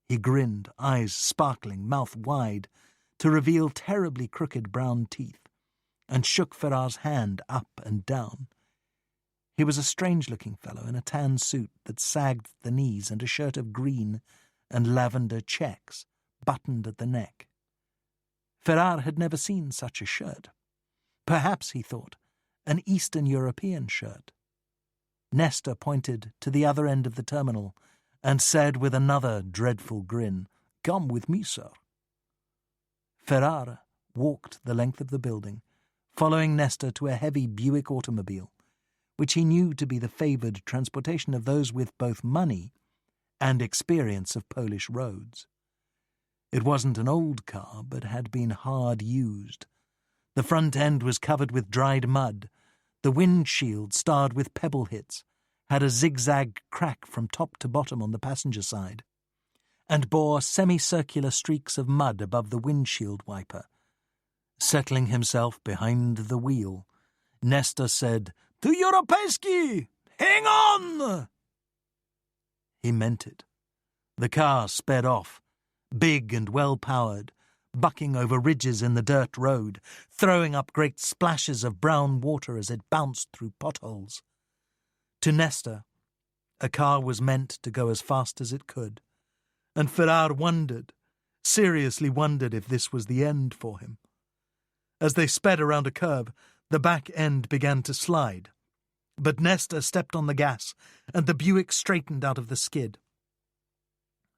He grinned, eyes sparkling, mouth wide, to reveal terribly crooked brown teeth, and shook Ferrar's hand up and down. He was a strange-looking fellow in a tan suit that sagged at the knees and a shirt of green and lavender checks, buttoned at the neck. Ferrar had never seen such a shirt. Perhaps, he thought, an Eastern European shirt. Nestor pointed to the other end of the terminal and said with another dreadful grin, "Come with me, sir." Ferrar walked the length of the building, following Nestor to a heavy Buick automobile, which he knew to be the favoured transportation of those with both money and experience of Polish roads. It wasn't an old car, but had been hard used. The front end was covered with dried mud. The windshield, starred with pebble hits, had a zigzag crack from top to bottom on the passenger side, and bore semicircular streaks of mud above the windshield wiper. Settling himself behind the wheel, Nestor said, "To Europejski! Hang on!" He meant it. The car sped off, big and well-powered, bucking over ridges in the dirt road, throwing up great splashes of brown water as it bounced through potholes. To Nestor, a car was meant to go as fast as it could, and Ferrar wondered, seriously wondered, if this was the end for him. As they sped around a curve, the back end began to slide, but Nestor stepped on the gas, and the Buick straightened out of the skid.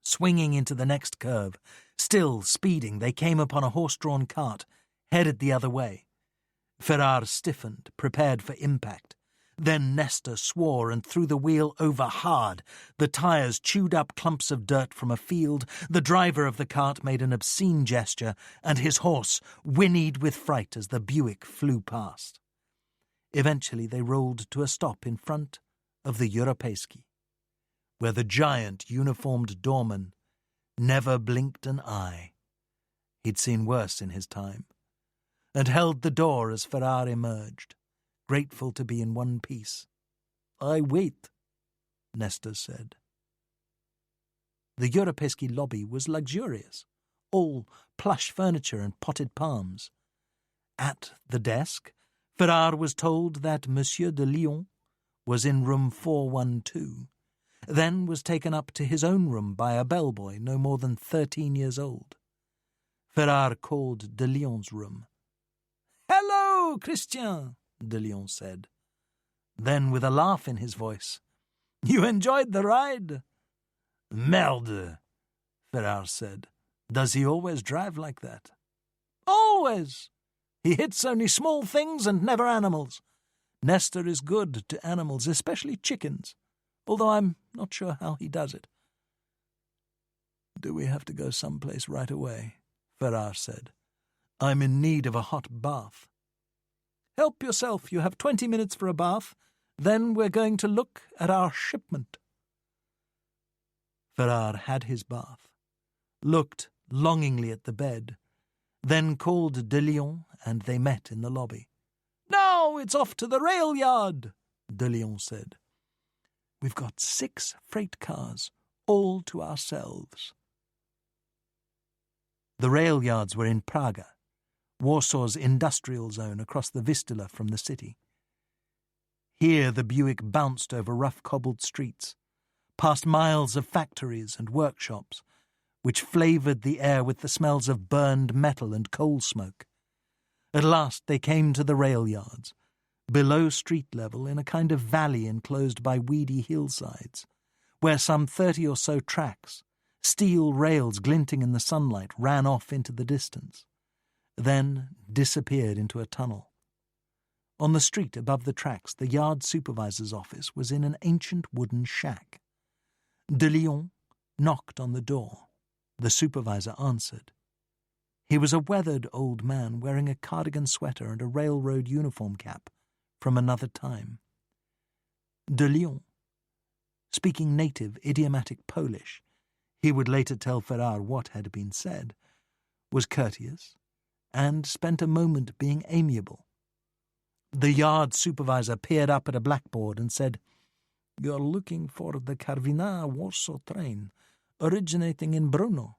Swinging into the next curve, still speeding, they came upon a horse-drawn cart, headed the other way. Ferrar stiffened, prepared for impact. Then Nestor swore and threw the wheel over hard. The tires chewed up clumps of dirt from a field. The driver of the cart made an obscene gesture, and his horse whinnied with fright as the Buick flew past. Eventually they rolled to a stop in front of the Europejski, where the giant uniformed doorman never blinked an eye. He'd seen worse in his time, and held the door as Ferrar emerged, grateful to be in one piece. "I wait," Nestor said. The Europejski lobby was luxurious, all plush furniture and potted palms. At the desk, Ferrar was told that Monsieur de Lyon was in room 412, then was taken up to his own room by a bellboy no more than 13 years old. Ferrare called de Lyon's room. "Hello, Christian," de Lyon said. Then, with a laugh in his voice, "You enjoyed the ride?" "Merde," Ferrare said. "Does he always drive like that?" "Always. He hits only small things and never animals. Nestor is good to animals, especially chickens, although I'm not sure how he does it." "Do we have to go someplace right away?" Ferrare said. "I'm in need of a hot bath." "Help yourself. You have 20 minutes for a bath. Then we're going to look at our shipment." Ferrare had his bath, looked longingly at the bed, then called de Lyon, and they met in the lobby. "Now it's off to the rail yard," de Lyon said. "We've got 6 freight cars, all to ourselves." The rail yards were in Prague, Warsaw's industrial zone across the Vistula from the city. Here the Buick bounced over rough cobbled streets, past miles of factories and workshops, which flavoured the air with the smells of burned metal and coal smoke. At last they came to the rail yards, below street level in a kind of valley enclosed by weedy hillsides, where some 30 or so tracks, steel rails glinting in the sunlight, ran off into the distance, then disappeared into a tunnel. On the street above the tracks, the yard supervisor's office was in an ancient wooden shack. De Lyon knocked on the door. The supervisor answered. He was a weathered old man wearing a cardigan sweater and a railroad uniform cap from another time. De Lyon, speaking native idiomatic Polish, he would later tell Ferrare what had been said, was courteous, and spent a moment being amiable. The yard supervisor peered up at a blackboard and said, "You're looking for the Karviná-Warsaw train, originating in Brno."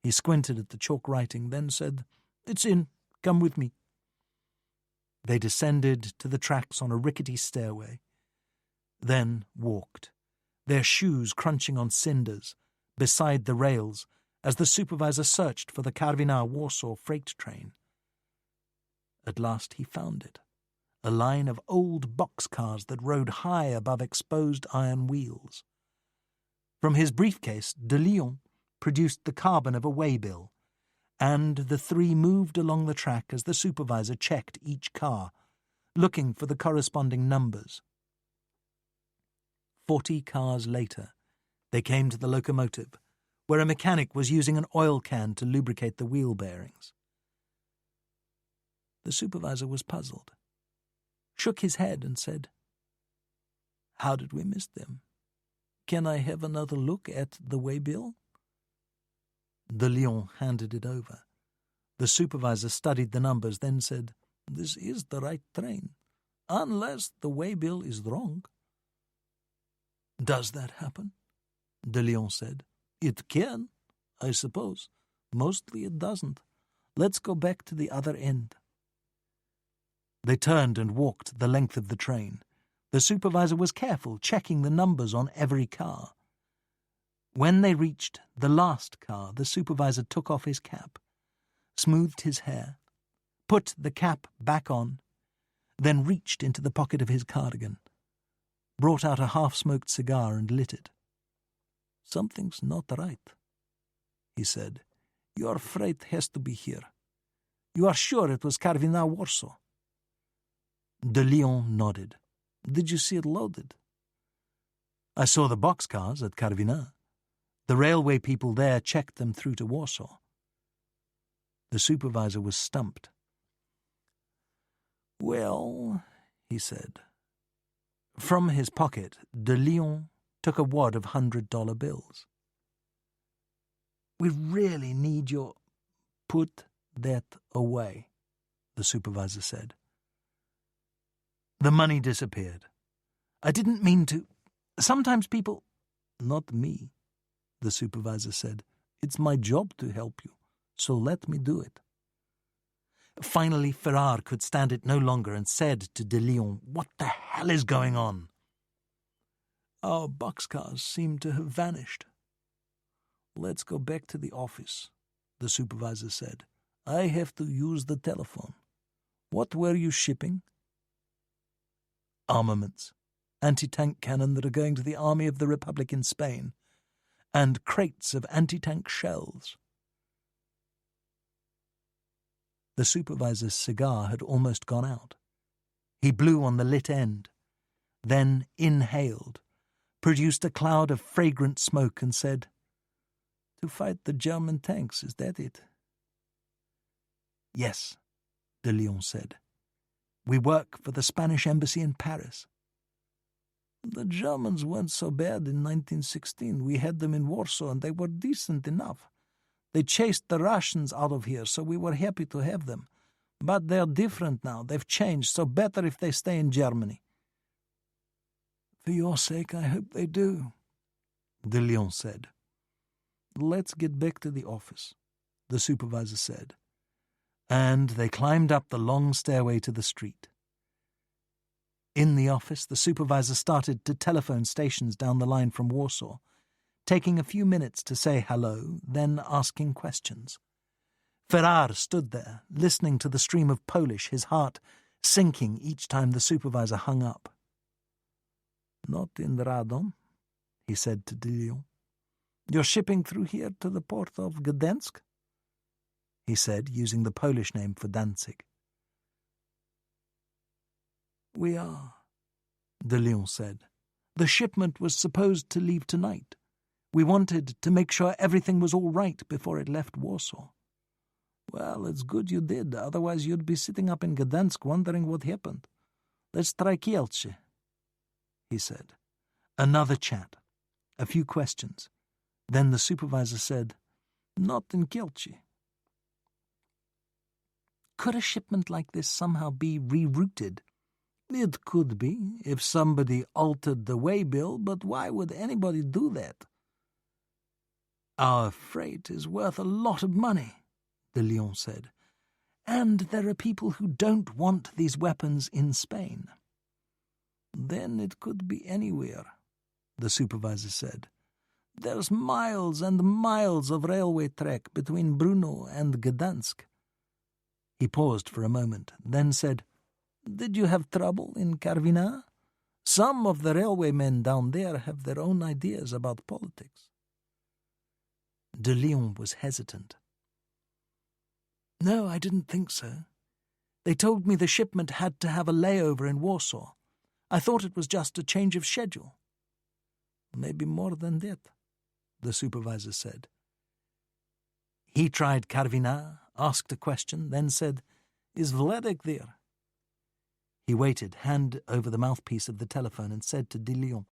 He squinted at the chalk writing, then said, "It's in. Come with me." They descended to the tracks on a rickety stairway, then walked, their shoes crunching on cinders, beside the rails, as the supervisor searched for the Karviná-Warsaw freight train. At last he found it, a line of old boxcars that rode high above exposed iron wheels. From his briefcase, de Lyon produced the carbon of a waybill, and the three moved along the track as the supervisor checked each car, looking for the corresponding numbers. 40 cars later, they came to the locomotive, where a mechanic was using an oil can to lubricate the wheel bearings. The supervisor was puzzled, shook his head and said, "How did we miss them? Can I have another look at the waybill?" De Lyon handed it over. The supervisor studied the numbers, then said, "This is the right train, unless the waybill is wrong." "Does that happen?" De Lyon said. "It can, I suppose. Mostly it doesn't. Let's go back to the other end." They turned and walked the length of the train. The supervisor was careful, checking the numbers on every car. When they reached the last car, the supervisor took off his cap, smoothed his hair, put the cap back on, then reached into the pocket of his cardigan, brought out a half-smoked cigar and lit it. "Something's not right," he said. "Your freight has to be here. You are sure it was Karviná-Warsaw?" De Lyon nodded. "Did you see it loaded?" "I saw the boxcars at Karviná. The railway people there checked them through to Warsaw." The supervisor was stumped. "Well," he said. From his pocket, de Lyon took a wad of $100 bills. "We really need your—" "Put that away," the supervisor said. The money disappeared. "I didn't mean to. Sometimes people—" "Not me," the supervisor said. "It's my job to help you, so let me do it." Finally, Ferrare could stand it no longer and said to de Lyon, "What the hell is going on?" Our boxcars seem to have vanished. Let's go back to the office, the supervisor said. I have to use the telephone. What were you shipping? Armaments, anti-tank cannon that are going to the Army of the Republic in Spain, and crates of anti-tank shells. The supervisor's cigar had almost gone out. He blew on the lit end, then inhaled, produced a cloud of fragrant smoke and said, "To fight the German tanks, is that it?" "Yes," de Leon said. "We work for the Spanish embassy in Paris." "The Germans weren't so bad in 1916. We had them in Warsaw, and they were decent enough. They chased the Russians out of here, so we were happy to have them. But they're different now. They've changed, so better if they stay in Germany." "For your sake, I hope they do," de Leon said. "Let's get back to the office," the supervisor said. And they climbed up the long stairway to the street. In the office, the supervisor started to telephone stations down the line from Warsaw, taking a few minutes to say hello, then asking questions. Ferrar stood there, listening to the stream of Polish, his heart sinking each time the supervisor hung up. "Not in Radom," he said to de Leon. "You're shipping through here to the port of Gdansk?" he said, using the Polish name for Danzig. "We are," de Leon said. "The shipment was supposed to leave tonight. We wanted to make sure everything was all right before it left Warsaw." "Well, it's good you did, otherwise you'd be sitting up in Gdansk wondering what happened. Let's try Kielce," he said. Another chat, a few questions. Then the supervisor said, "Not in Kielce." "Could a shipment like this somehow be rerouted?" "It could be, if somebody altered the waybill, but why would anybody do that?" "Our freight is worth a lot of money," de Leon said. "And there are people who don't want these weapons in Spain." "Then it could be anywhere," the supervisor said. "There's miles and miles of railway track between Brno and Gdansk." He paused for a moment, then said, "Did you have trouble in Karvina? Some of the railwaymen down there have their own ideas about politics." De Leon was hesitant. "No, I didn't think so. They told me the shipment had to have a layover in Warsaw. I thought it was just a change of schedule." "Maybe more than that," the supervisor said. He tried Karvina, asked a question, then said, "Is Vladek there?" He waited, hand over the mouthpiece of the telephone, and said to de Leon,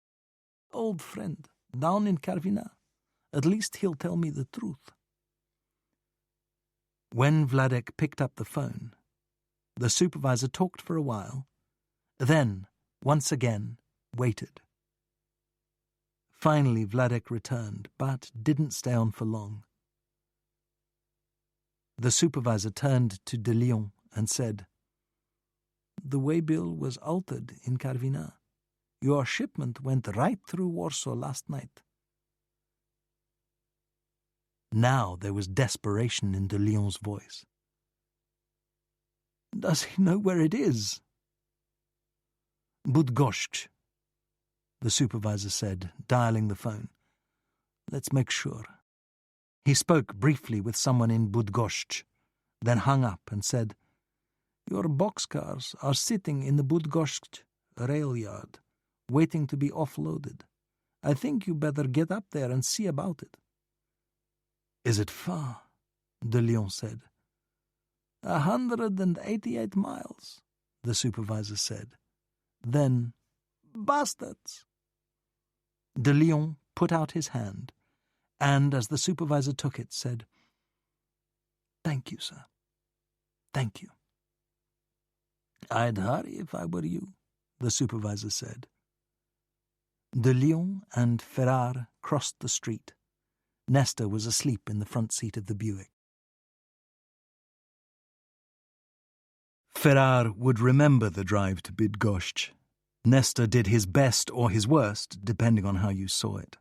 "Old friend, down in Karvina. At least he'll tell me the truth." When Vladek picked up the phone, the supervisor talked for a while, then, once again, waited. Finally, Vladek returned, but didn't stay on for long. The supervisor turned to de Leon and said, "The waybill was altered in Karvina. Your shipment went right through Warsaw last night." Now there was desperation in de Leon's voice. "Does he know where it is?" "Bydgoszcz," the supervisor said, dialing the phone. "Let's make sure." He spoke briefly with someone in Bydgoszcz, then hung up and said, "Your boxcars are sitting in the Bydgoszcz rail yard, waiting to be offloaded. I think you better get up there and see about it." "Is it far?" de Leon said. 188 miles, the supervisor said. Then, bastards! De Leon put out his hand, and as the supervisor took it, said, "Thank you, sir. Thank you." "I'd hurry if I were you," the supervisor said. De Leon and Ferrar crossed the street. Nestor was asleep in the front seat of the Buick. Ferrar would remember the drive to Bydgoszcz. Nestor did his best or his worst, depending on how you saw it.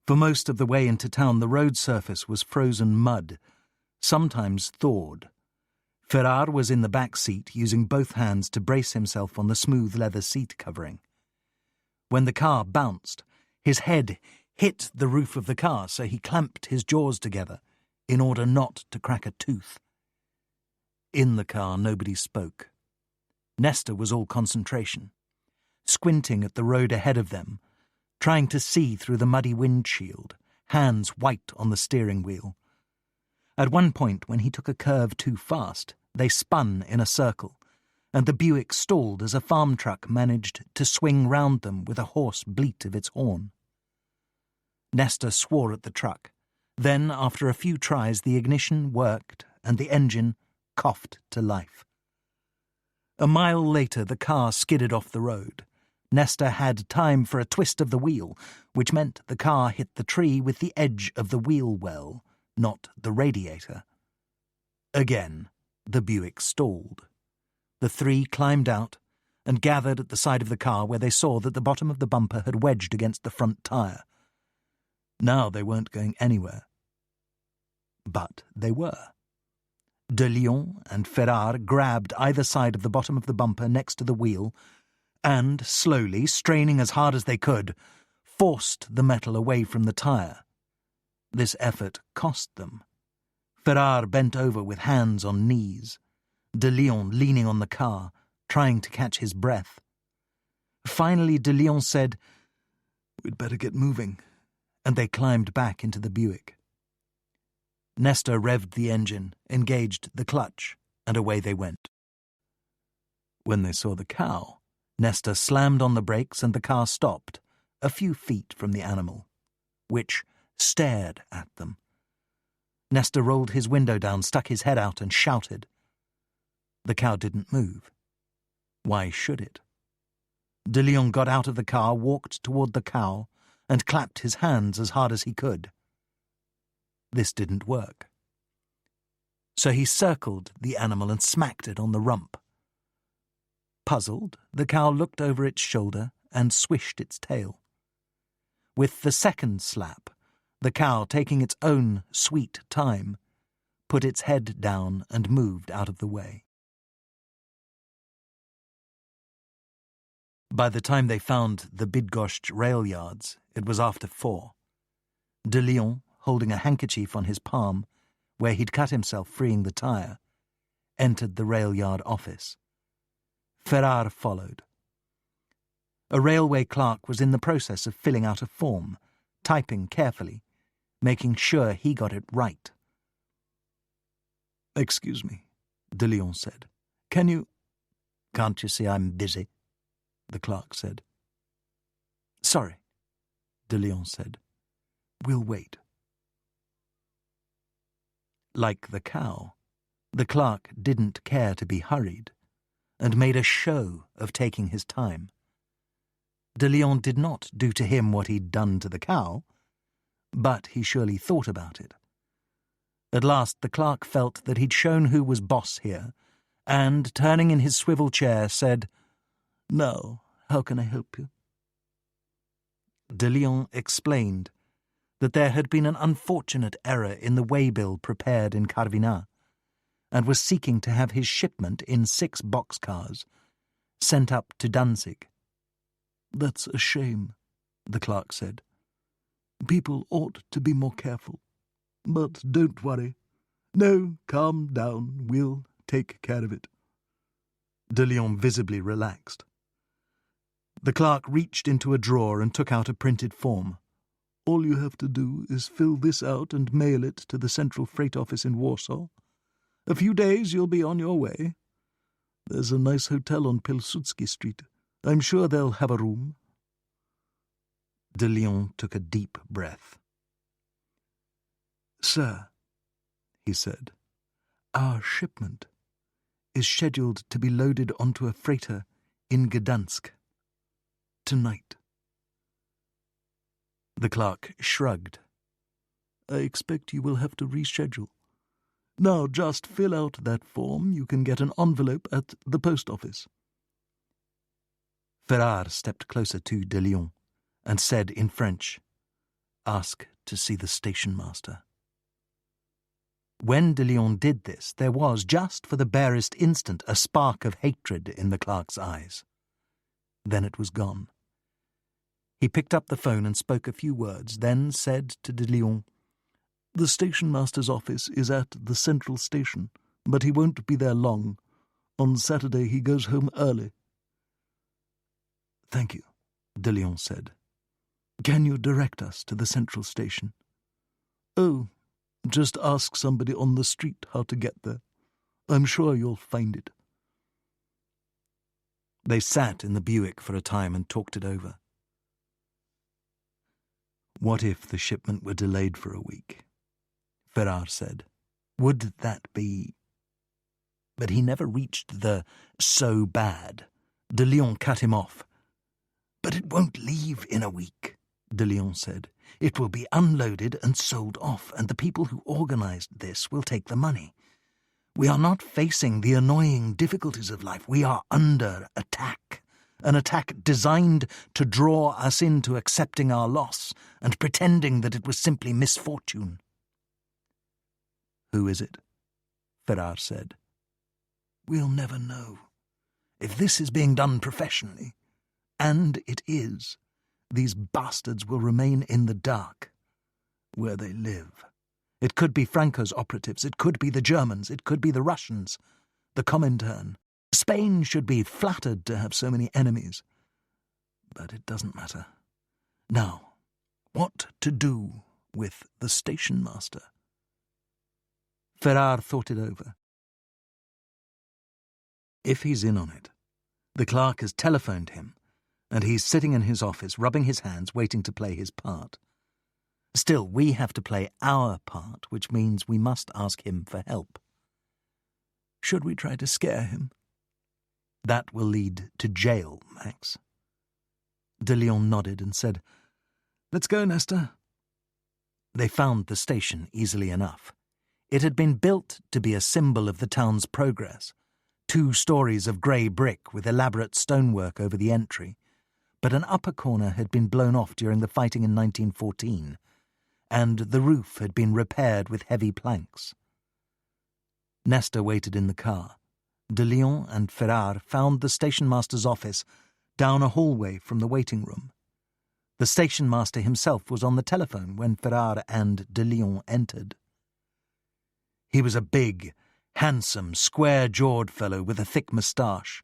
For most of the way into town, the road surface was frozen mud, sometimes thawed. Ferrar was in the back seat, using both hands to brace himself on the smooth leather seat covering. When the car bounced, his head hit the roof of the car, so he clamped his jaws together in order not to crack a tooth. In the car, nobody spoke. Nestor was all concentration, squinting at the road ahead of them, trying to see through the muddy windshield, hands white on the steering wheel. At one point, when he took a curve too fast, they spun in a circle, and the Buick stalled as a farm truck managed to swing round them with a hoarse bleat of its horn. Nestor swore at the truck. Then, after a few tries, the ignition worked and the engine coughed to life. A mile later, the car skidded off the road. Nestor had time for a twist of the wheel, which meant the car hit the tree with the edge of the wheel well, not the radiator. Again, the Buick stalled. The three climbed out and gathered at the side of the car, where they saw that the bottom of the bumper had wedged against the front tire. Now they weren't going anywhere. But they were. De Leon and Ferrar grabbed either side of the bottom of the bumper next to the wheel and, slowly, straining as hard as they could, forced the metal away from the tire. This effort cost them. Ferrar bent over with hands on knees, De Leon leaning on the car, trying to catch his breath. Finally, De Leon said, "We'd better get moving," and they climbed back into the Buick. Nestor revved the engine, engaged the clutch, and away they went. When they saw the cow, Nestor slammed on the brakes and the car stopped, a few feet from the animal, which stared at them. Nestor rolled his window down, stuck his head out, and shouted. The cow didn't move. Why should it? De Leon got out of the car, walked toward the cow, and clapped his hands as hard as he could. This didn't work. So he circled the animal and smacked it on the rump. Puzzled, the cow looked over its shoulder and swished its tail. With the second slap, the cow, taking its own sweet time, put its head down and moved out of the way. By the time they found the Bydgoszcz rail yards, it was after 4. De Leon, holding a handkerchief on his palm, where he'd cut himself freeing the tire, entered the rail yard office. Ferrar followed. A railway clerk was in the process of filling out a form, typing carefully, making sure he got it right. "Excuse me," De Leon said. "Can you—" "Can't you see I'm busy?" the clerk said. "Sorry," De Leon said. "We'll wait." Like the cow, the clerk didn't care to be hurried, and made a show of taking his time. De Leon did not do to him what he'd done to the cow, but he surely thought about it. At last the clerk felt that he'd shown who was boss here, and, turning in his swivel chair, said, "Now, how can I help you?" De Leon explained that there had been an unfortunate error in the waybill prepared in Karviná, and was seeking to have his shipment in 6 boxcars sent up to Danzig. "That's a shame," the clerk said. "People ought to be more careful. But don't worry. No, calm down. We'll take care of it." De Leon visibly relaxed. The clerk reached into a drawer and took out a printed form. "All you have to do is fill this out and mail it to the Central Freight Office in Warsaw. A few days you'll be on your way. There's a nice hotel on Pilsudski Street. I'm sure they'll have a room." De Leon took a deep breath. "Sir," he said, "our shipment is scheduled to be loaded onto a freighter in Gdansk tonight." The clerk shrugged. "I expect you will have to reschedule. Now just fill out that form. You can get an envelope at the post office." Ferrare stepped closer to de Lyon and said in French, "Ask to see the station master." When de Lyon did this, there was, just for the barest instant, a spark of hatred in the clerk's eyes. Then it was gone. He picked up the phone and spoke a few words, then said to de Lyon, "The station master's office is at the central station, but he won't be there long. On Saturday he goes home early." "Thank you," de Lyon said. "Can you direct us to the central station?" "Oh, just ask somebody on the street how to get there. I'm sure you'll find it." They sat in the Buick for a time and talked it over. "What if the shipment were delayed for a week?" Ferrare said. "Would that be—" But he never reached the "so bad." De Lyon cut him off. "But it won't leave in a week," de Lyon said. "It will be unloaded and sold off, and the people who organized this will take the money. We are not facing the annoying difficulties of life. We are under attack. An attack designed to draw us into accepting our loss and pretending that it was simply misfortune." "Who is it?" Ferrare said. "We'll never know. If this is being done professionally, and it is, these bastards will remain in the dark where they live. It could be Franco's operatives, it could be the Germans, it could be the Russians, the Comintern. Spain should be flattered to have so many enemies. But it doesn't matter. Now, what to do with the station master?" Ferrare thought it over. "If he's in on it, the clerk has telephoned him, and he's sitting in his office rubbing his hands waiting to play his part. Still, we have to play our part, which means we must ask him for help." "Should we try to scare him?" "That will lead to jail, Max." De Lyon nodded and said, "Let's go, Nestor." They found the station easily enough. It had been built to be a symbol of the town's progress. 2 stories of grey brick with elaborate stonework over the entry, but an upper corner had been blown off during the fighting in 1914, and the roof had been repaired with heavy planks. Nestor waited in the car. De Lyon and Ferrare found the station-master's office down a hallway from the waiting room. The station-master himself was on the telephone when Ferrare and de Lyon entered. He was a big, handsome, square-jawed fellow with a thick moustache,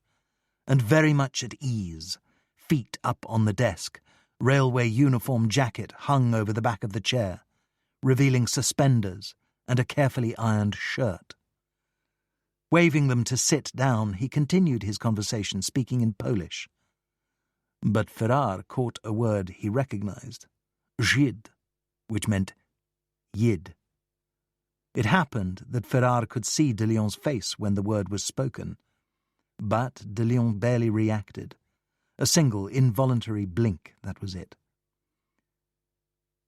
and very much at ease, feet up on the desk, railway uniform jacket hung over the back of the chair, revealing suspenders and a carefully ironed shirt. Waving them to sit down, he continued his conversation, speaking in Polish. But Ferrare caught a word he recognized, Żyd, which meant Yid. It happened that Ferrare could see de Lyon's face when the word was spoken, but de Lyon barely reacted. A single involuntary blink, that was it.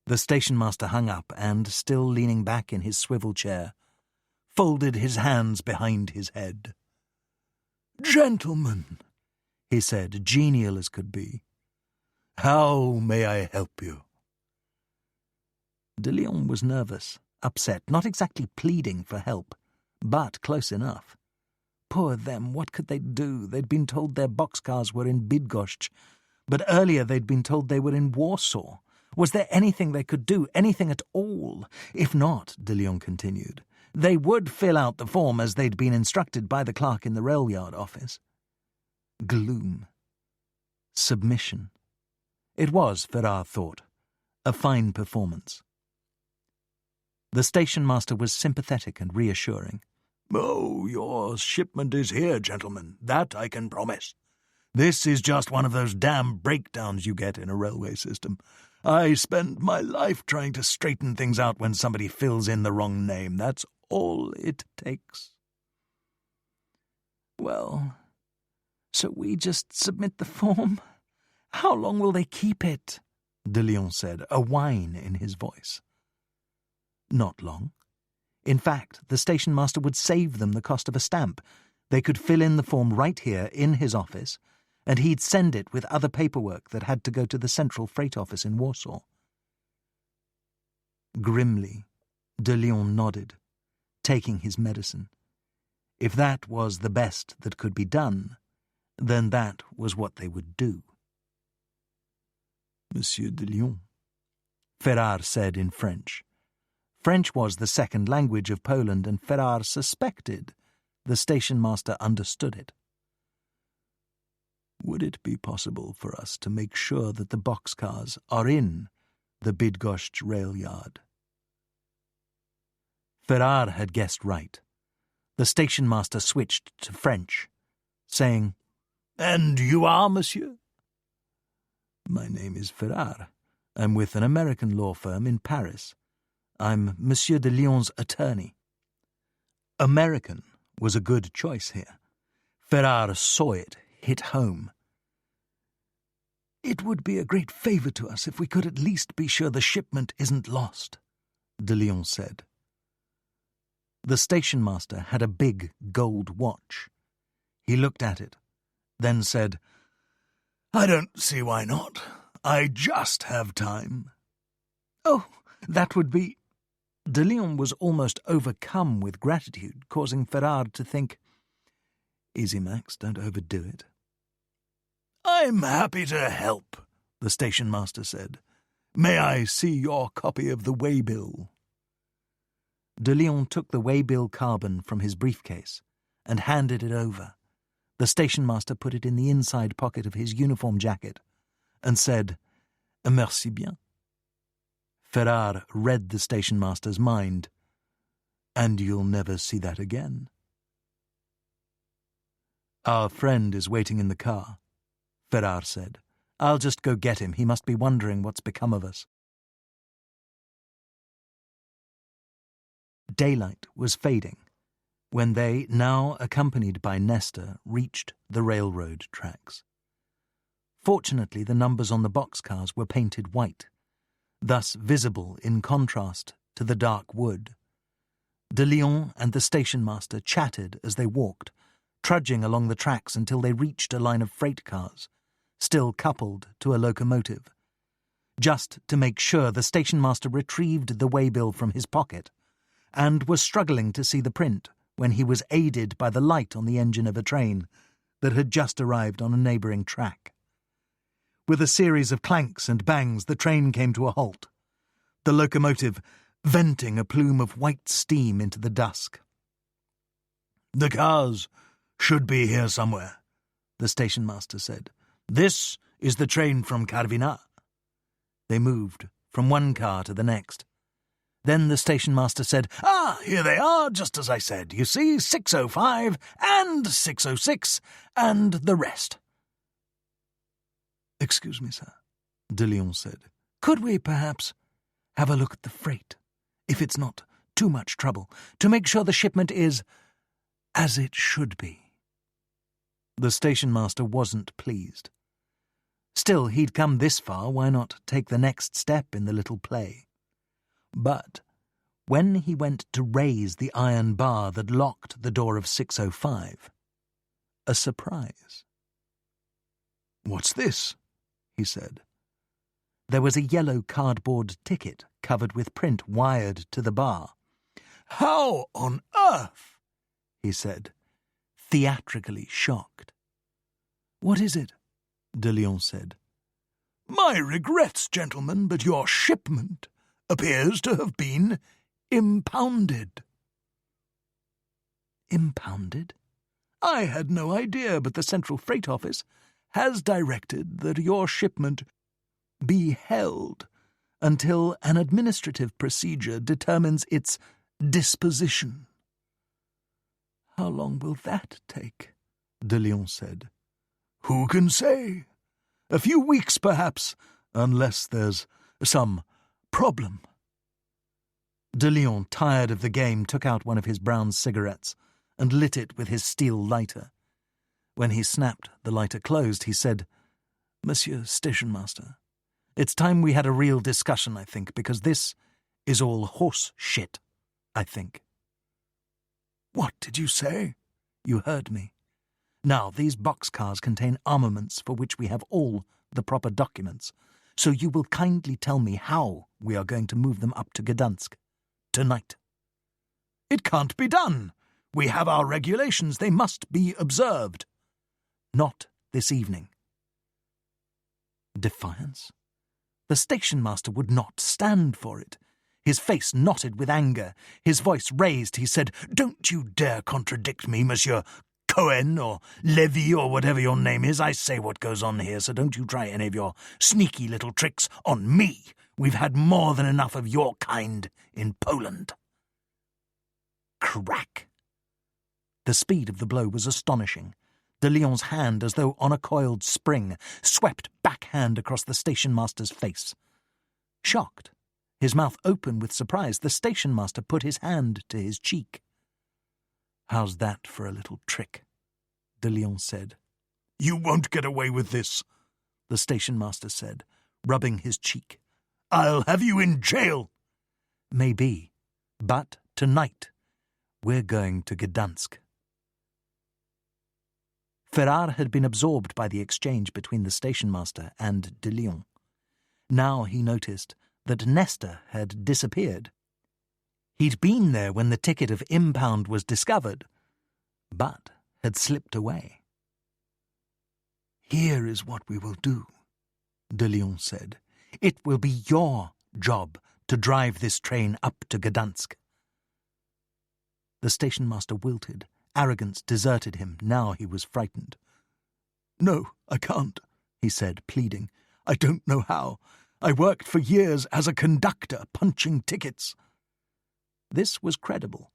The station-master hung up and, still leaning back in his swivel chair, folded his hands behind his head. "Gentlemen," he said, genial as could be, "how may I help you?" De Lyon was nervous, upset, not exactly pleading for help, but close enough. Poor them, what could they do? They'd been told their boxcars were in Bydgoszcz, but earlier they'd been told they were in Warsaw. Was there anything they could do, anything at all? If not, de Lyon continued, they would fill out the form as they'd been instructed by the clerk in the rail yard office. Gloom. Submission. It was, Ferrare thought, a fine performance. The station-master was sympathetic and reassuring. "Oh, your shipment is here, gentlemen. That I can promise. This is just one of those damn breakdowns you get in a railway system. I spend my life trying to straighten things out when somebody fills in the wrong name. That's all it takes." "Well, so we just submit the form? How long will they keep it?" de Lyon said, a whine in his voice. Not long. In fact, the station-master would save them the cost of a stamp. They could fill in the form right here in his office, and he'd send it with other paperwork that had to go to the central freight office in Warsaw. Grimly, de Leon nodded, taking his medicine. If that was the best that could be done, then that was what they would do. Monsieur de Leon, Ferrar said in French. French was the second language of Poland, and Ferrar suspected the station master understood it. Would it be possible for us to make sure that the boxcars are in the Bydgoszcz rail yard? Ferrar had guessed right. The station master switched to French, saying, "And you are, monsieur?" "My name is Ferrar. I'm with an American law firm in Paris. I'm Monsieur de Leon's attorney." American was a good choice here. Ferrar saw it hit home. "It would be a great favor to us if we could at least be sure the shipment isn't lost," de Leon said. The station master had a big gold watch. He looked at it, then said, "I don't see why not. I just have time." "Oh, that would be—" De Leon was almost overcome with gratitude, causing Ferrar to think, "Easy, Max, don't overdo it." "I'm happy to help," the station master said. "May I see your copy of the waybill?" De Leon took the waybill carbon from his briefcase and handed it over. The station master put it in the inside pocket of his uniform jacket and said, "Merci bien." Ferrar read the station master's mind. "And you'll never see that again?" "Our friend is waiting in the car," Ferrar said. "I'll just go get him. He must be wondering what's become of us." Daylight was fading when they, now accompanied by Nestor, reached the railroad tracks. Fortunately, the numbers on the boxcars were painted white, thus visible in contrast to the dark wood. De Leon and the station master chatted as they walked, trudging along the tracks until they reached a line of freight cars, still coupled to a locomotive. Just to make sure, the station master retrieved the waybill from his pocket and was struggling to see the print when he was aided by the light on the engine of a train that had just arrived on a neighbouring track. With a series of clanks and bangs, the train came to a halt, the locomotive venting a plume of white steam into the dusk. "The cars should be here somewhere," the station master said. "This is the train from Karviná." They moved from one car to the next. Then the station master said, Here they are, just as I said. You see, 605 and 606 and the rest." "Excuse me, sir," de Leon said. "Could we perhaps have a look at the freight, if it's not too much trouble, to make sure the shipment is as it should be?" The station master wasn't pleased. Still, he'd come this far, why not take the next step in the little play? But when he went to raise the iron bar that locked the door of 605, a surprise. "What's this?" he said. There was a yellow cardboard ticket covered with print wired to the bar. "How on earth?" he said, theatrically shocked. "What is it?" de Leon said. "My regrets, gentlemen, but your shipment appears to have been impounded." "Impounded?" "I had no idea, but the Central Freight Office has directed that your shipment be held until an administrative procedure determines its disposition." "How long will that take?" de Leon said. "Who can say? A few weeks, perhaps, unless there's some problem." De Leon, tired of the game, took out one of his brown cigarettes and lit it with his steel lighter. When he snapped the lighter closed, he said, "Monsieur Station Master, it's time we had a real discussion, I think, because this is all horse shit, I think." "What did you say?" "You heard me. Now, these boxcars contain armaments for which we have all the proper documents, so you will kindly tell me how we are going to move them up to Gdansk. Tonight. It can't be done. We have our regulations. They must be observed. Not this evening. Defiance? The station master would not stand for it. His face knotted with anger. His voice raised. He said, "Don't you dare contradict me, Monsieur Cohen or Levy or whatever your name is. I say what goes on here, so don't you try any of your sneaky little tricks on me. We've had more than enough of your kind in Poland." Crack. The speed of the blow was astonishing. De Lyon's hand, as though on a coiled spring, swept backhand across the station-master's face. Shocked, his mouth open with surprise, the station-master put his hand to his cheek. "How's that for a little trick?" De Lyon said. "You won't get away with this," the station-master said, rubbing his cheek. "I'll have you in jail." "Maybe, but tonight we're going to Gdansk." Ferrar had been absorbed by the exchange between the station-master and de Lyon. Now he noticed that Nestor had disappeared. He'd been there when the ticket of impound was discovered, but had slipped away. "Here is what we will do," de Lyon said. "It will be your job to drive this train up to Gdansk." The station-master wilted. Arrogance deserted him. Now he was frightened. "No, I can't," he said, pleading. "I don't know how. I worked for years as a conductor, punching tickets." This was credible.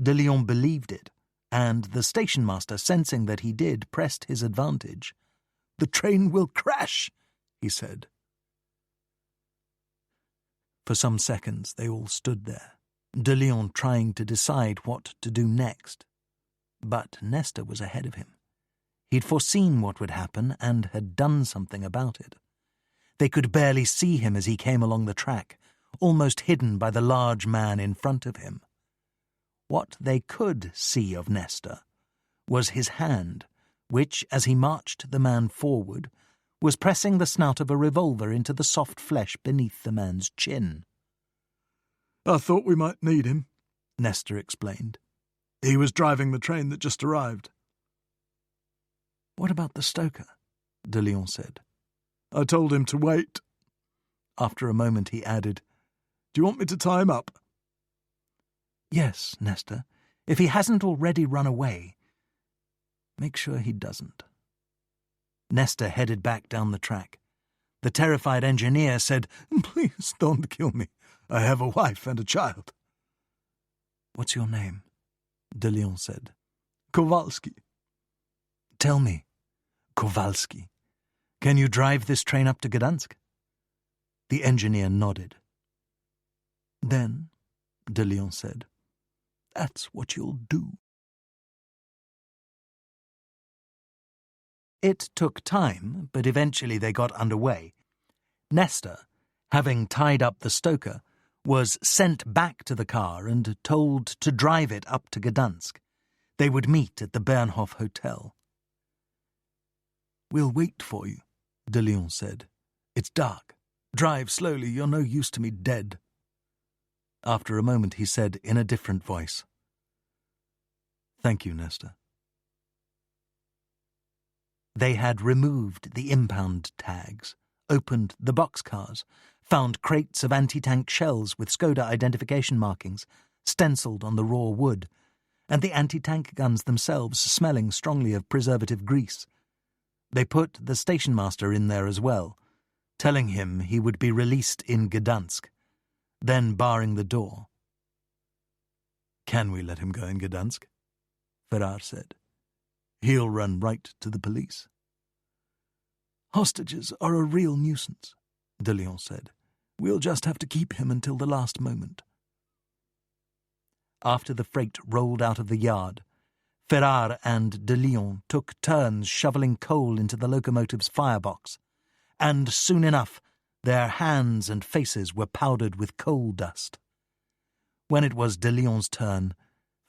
De Lyon believed it, and the station-master, sensing that he did, pressed his advantage. "The train will crash," he said. For some seconds they all stood there, de Lyon trying to decide what to do next. But Nestor was ahead of him. He'd foreseen what would happen and had done something about it. They could barely see him as he came along the track, almost hidden by the large man in front of him. What they could see of Nestor was his hand, which, as he marched the man forward, was pressing the snout of a revolver into the soft flesh beneath the man's chin. "I thought we might need him," Nestor explained. "He was driving the train that just arrived." "What about the stoker?" de Lyon said. "I told him to wait." After a moment he added, "Do you want me to tie him up?" "Yes, Nestor. If he hasn't already run away, make sure he doesn't." Nestor headed back down the track. The terrified engineer said, "Please don't kill me. I have a wife and a child." "What's your name?" de Lyon said. "Kowalski." "Tell me, Kowalski, can you drive this train up to Gdansk?" The engineer nodded. "Then," de Lyon said, "that's what you'll do." It took time, but eventually they got underway. Nestor, having tied up the stoker, was sent back to the car and told to drive it up to Gdansk. They would meet at the Bernhof Hotel. "We'll wait for you," de Lyon said. "It's dark. Drive slowly. You're no use to me dead." After a moment he said in a different voice, "Thank you, Nestor." They had removed the impound tags, opened the boxcars, found crates of anti-tank shells with Skoda identification markings, stenciled on the raw wood, and the anti-tank guns themselves smelling strongly of preservative grease. They put the station-master in there as well, telling him he would be released in Gdansk, then barring the door. "Can we let him go in Gdansk?" Ferrar said. "He'll run right to the police." "Hostages are a real nuisance," de Lyon said. "We'll just have to keep him until the last moment." After the freight rolled out of the yard, Ferrar and de Lyon took turns shoveling coal into the locomotive's firebox, and soon enough their hands and faces were powdered with coal dust. When it was de Lyon's turn,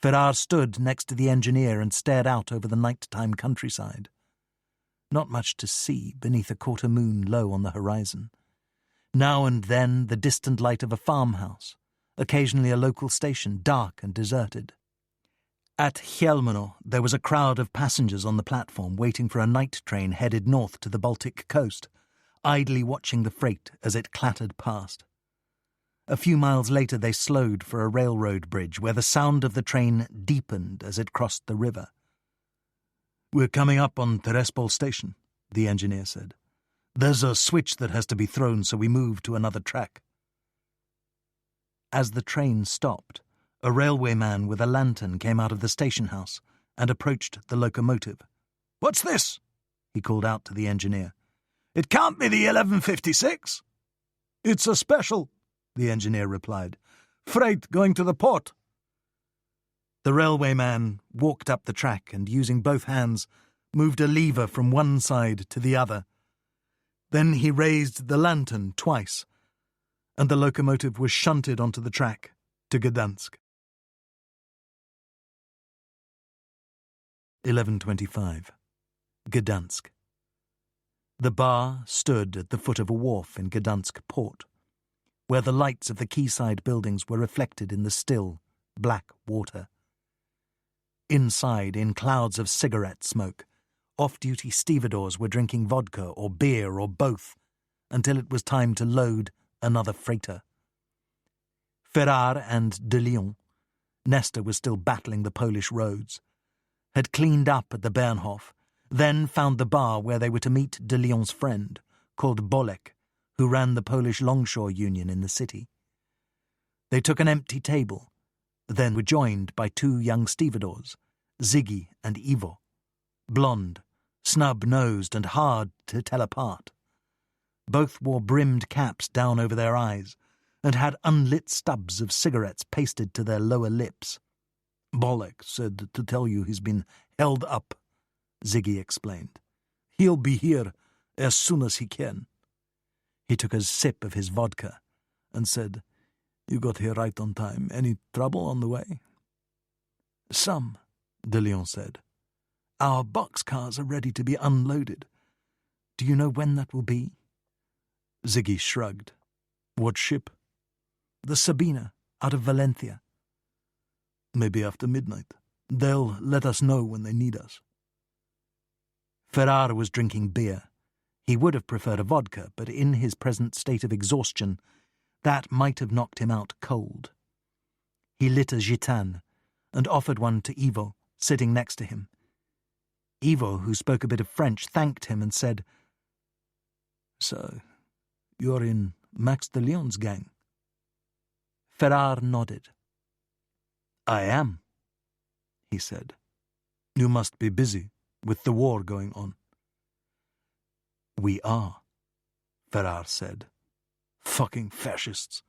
Ferrar stood next to the engineer and stared out over the nighttime countryside. Not much to see beneath a quarter moon low on the horizon. Now and then the distant light of a farmhouse, occasionally a local station, dark and deserted. At Hjälmaro there was a crowd of passengers on the platform waiting for a night train headed north to the Baltic coast, idly watching the freight as it clattered past. A few miles later they slowed for a railroad bridge where the sound of the train deepened as it crossed the river. "We're coming up on Terespol station," the engineer said. "There's a switch that has to be thrown, so we move to another track." As the train stopped, a railway man with a lantern came out of the station house and approached the locomotive. "What's this?" he called out to the engineer. "It can't be the 1156. "It's a special," the engineer replied. "Freight going to the port." The railway man walked up the track and, using both hands, moved a lever from one side to the other. Then he raised the lantern twice, and the locomotive was shunted onto the track to Gdansk. 11:25. Gdansk. The bar stood at the foot of a wharf in Gdansk port, where the lights of the quayside buildings were reflected in the still, black water. Inside, in clouds of cigarette smoke, off-duty stevedores were drinking vodka or beer or both until it was time to load another freighter. Ferrar and de Lyon, Nestor was still battling the Polish roads, had cleaned up at the Bahnhof, then found the bar where they were to meet de Lyon's friend, called Bolek, who ran the Polish Longshore Union in the city. They took an empty table, then were joined by two young stevedores, Ziggy and Ivo, blonde, snub-nosed and hard to tell apart. Both wore brimmed caps down over their eyes and had unlit stubs of cigarettes pasted to their lower lips. "Bolek said to tell you he's been held up," Ziggy explained. "He'll be here as soon as he can." He took a sip of his vodka and said, "You got here right on time. Any trouble on the way?" "Some," de Lyon said. "Our boxcars are ready to be unloaded. Do you know when that will be?" Ziggy shrugged. "What ship?" "The Sabina, out of Valencia." "Maybe after midnight. They'll let us know when they need us." Ferrar was drinking beer. He would have preferred a vodka, but in his present state of exhaustion, that might have knocked him out cold. He lit a gitane and offered one to Ivo, sitting next to him. Ivo, who spoke a bit of French, thanked him and said, "So, you're in Max de Lyon's gang?" Ferrar nodded. "I am," he said. "You must be busy with the war going on." "We are," Ferrar said. "Fucking fascists,"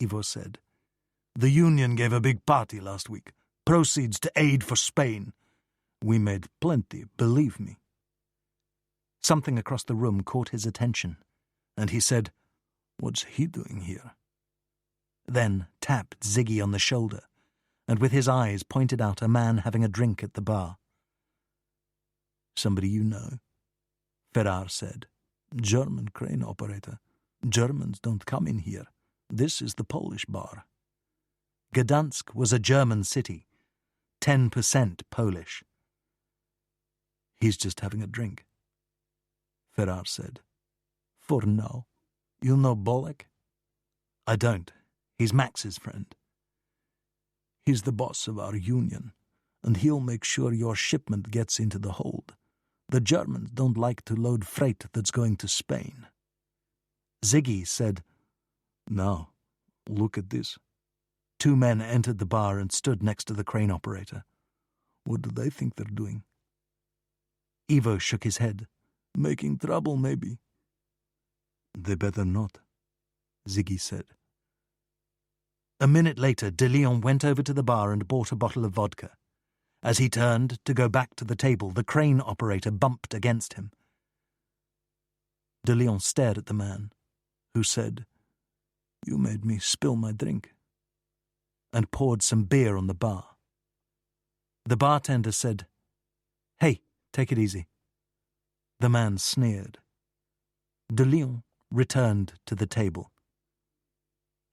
Ivo said. "The Union gave a big party last week. Proceeds to aid for Spain. We made plenty, believe me." Something across the room caught his attention, and he said, "What's he doing here?" Then tapped Ziggy on the shoulder, and with his eyes pointed out a man having a drink at the bar. "Somebody you know?" Ferrar said. "German crane operator. Germans don't come in here. This is the Polish bar." Gdansk was a German city, 10% Polish. "He's just having a drink," Ferrar said. "For now. You know Bolek?" "I don't. He's Max's friend." "He's the boss of our union, and he'll make sure your shipment gets into the hold. The Germans don't like to load freight that's going to Spain." Ziggy said, "Now, look at this." Two men entered the bar and stood next to the crane operator. "What do they think they're doing?" Ivo shook his head. "Making trouble, maybe." "They better not," Ziggy said. A minute later, de Lyon went over to the bar and bought a bottle of vodka. As he turned to go back to the table, the crane operator bumped against him. De Lyon stared at the man, who said, "You made me spill my drink," and poured some beer on the bar. The bartender said, "Hey, take it easy." The man sneered. De Leon returned to the table.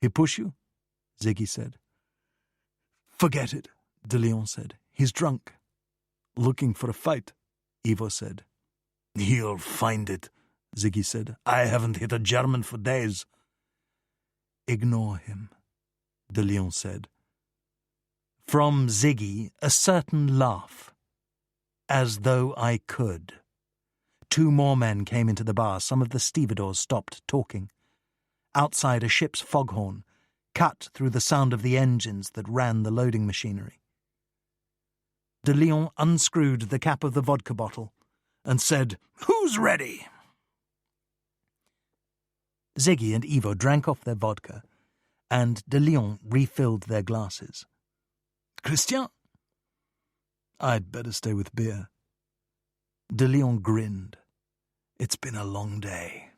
"He push you?" Ziggy said. "Forget it," De Leon said. "He's drunk." "Looking for a fight," Ivo said. "He'll find it," Ziggy said. "I haven't hit a German for days." "Ignore him," De Leon said. From Ziggy, a certain laugh. "As though I could." 2 more men came into the bar. Some of the stevedores stopped talking. Outside, a ship's foghorn cut through the sound of the engines that ran the loading machinery. De Leon unscrewed the cap of the vodka bottle and said, "Who's ready?" Ziggy and Ivo drank off their vodka, and De Leon refilled their glasses. "Christian?" "I'd better stay with beer." De Leon grinned. "It's been a long day."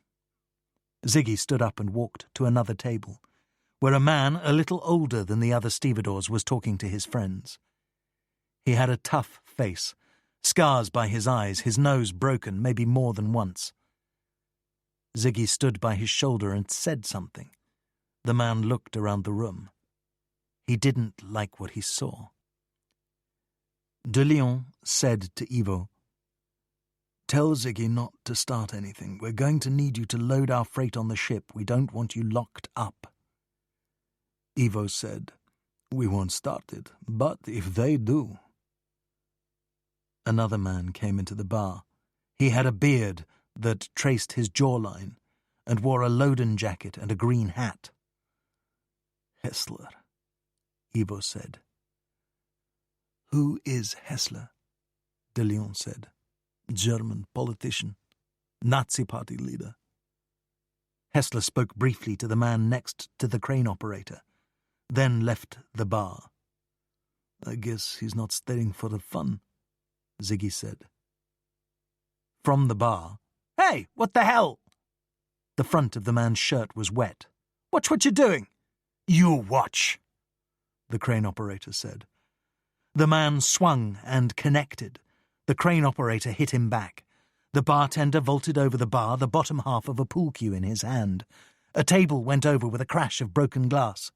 Ziggy stood up and walked to another table, where a man a little older than the other stevedores was talking to his friends. He had a tough face, scars by his eyes, his nose broken maybe more than once. Ziggy stood by his shoulder and said something. The man looked around the room. He didn't like what he saw. De Leon said to Ivo, "Tell Ziggy not to start anything. We're going to need you to load our freight on the ship. We don't want you locked up." Ivo said, "We won't start it, but if they do—" Another man came into the bar. He had a beard that traced his jawline and wore a Loden jacket and a green hat. "Hessler," Ivo said. "Who is Hessler?" De Leon said. "German politician, Nazi party leader." Hessler spoke briefly to the man next to the crane operator, then left the bar. "I guess he's not staying for the fun," Ziggy said. From the bar, "Hey, what the hell?" The front of the man's shirt was wet. "Watch what you're doing." "You watch," the crane operator said. The man swung and connected. The crane operator hit him back. The bartender vaulted over the bar, the bottom half of a pool cue in his hand. A table went over with a crash of broken glass.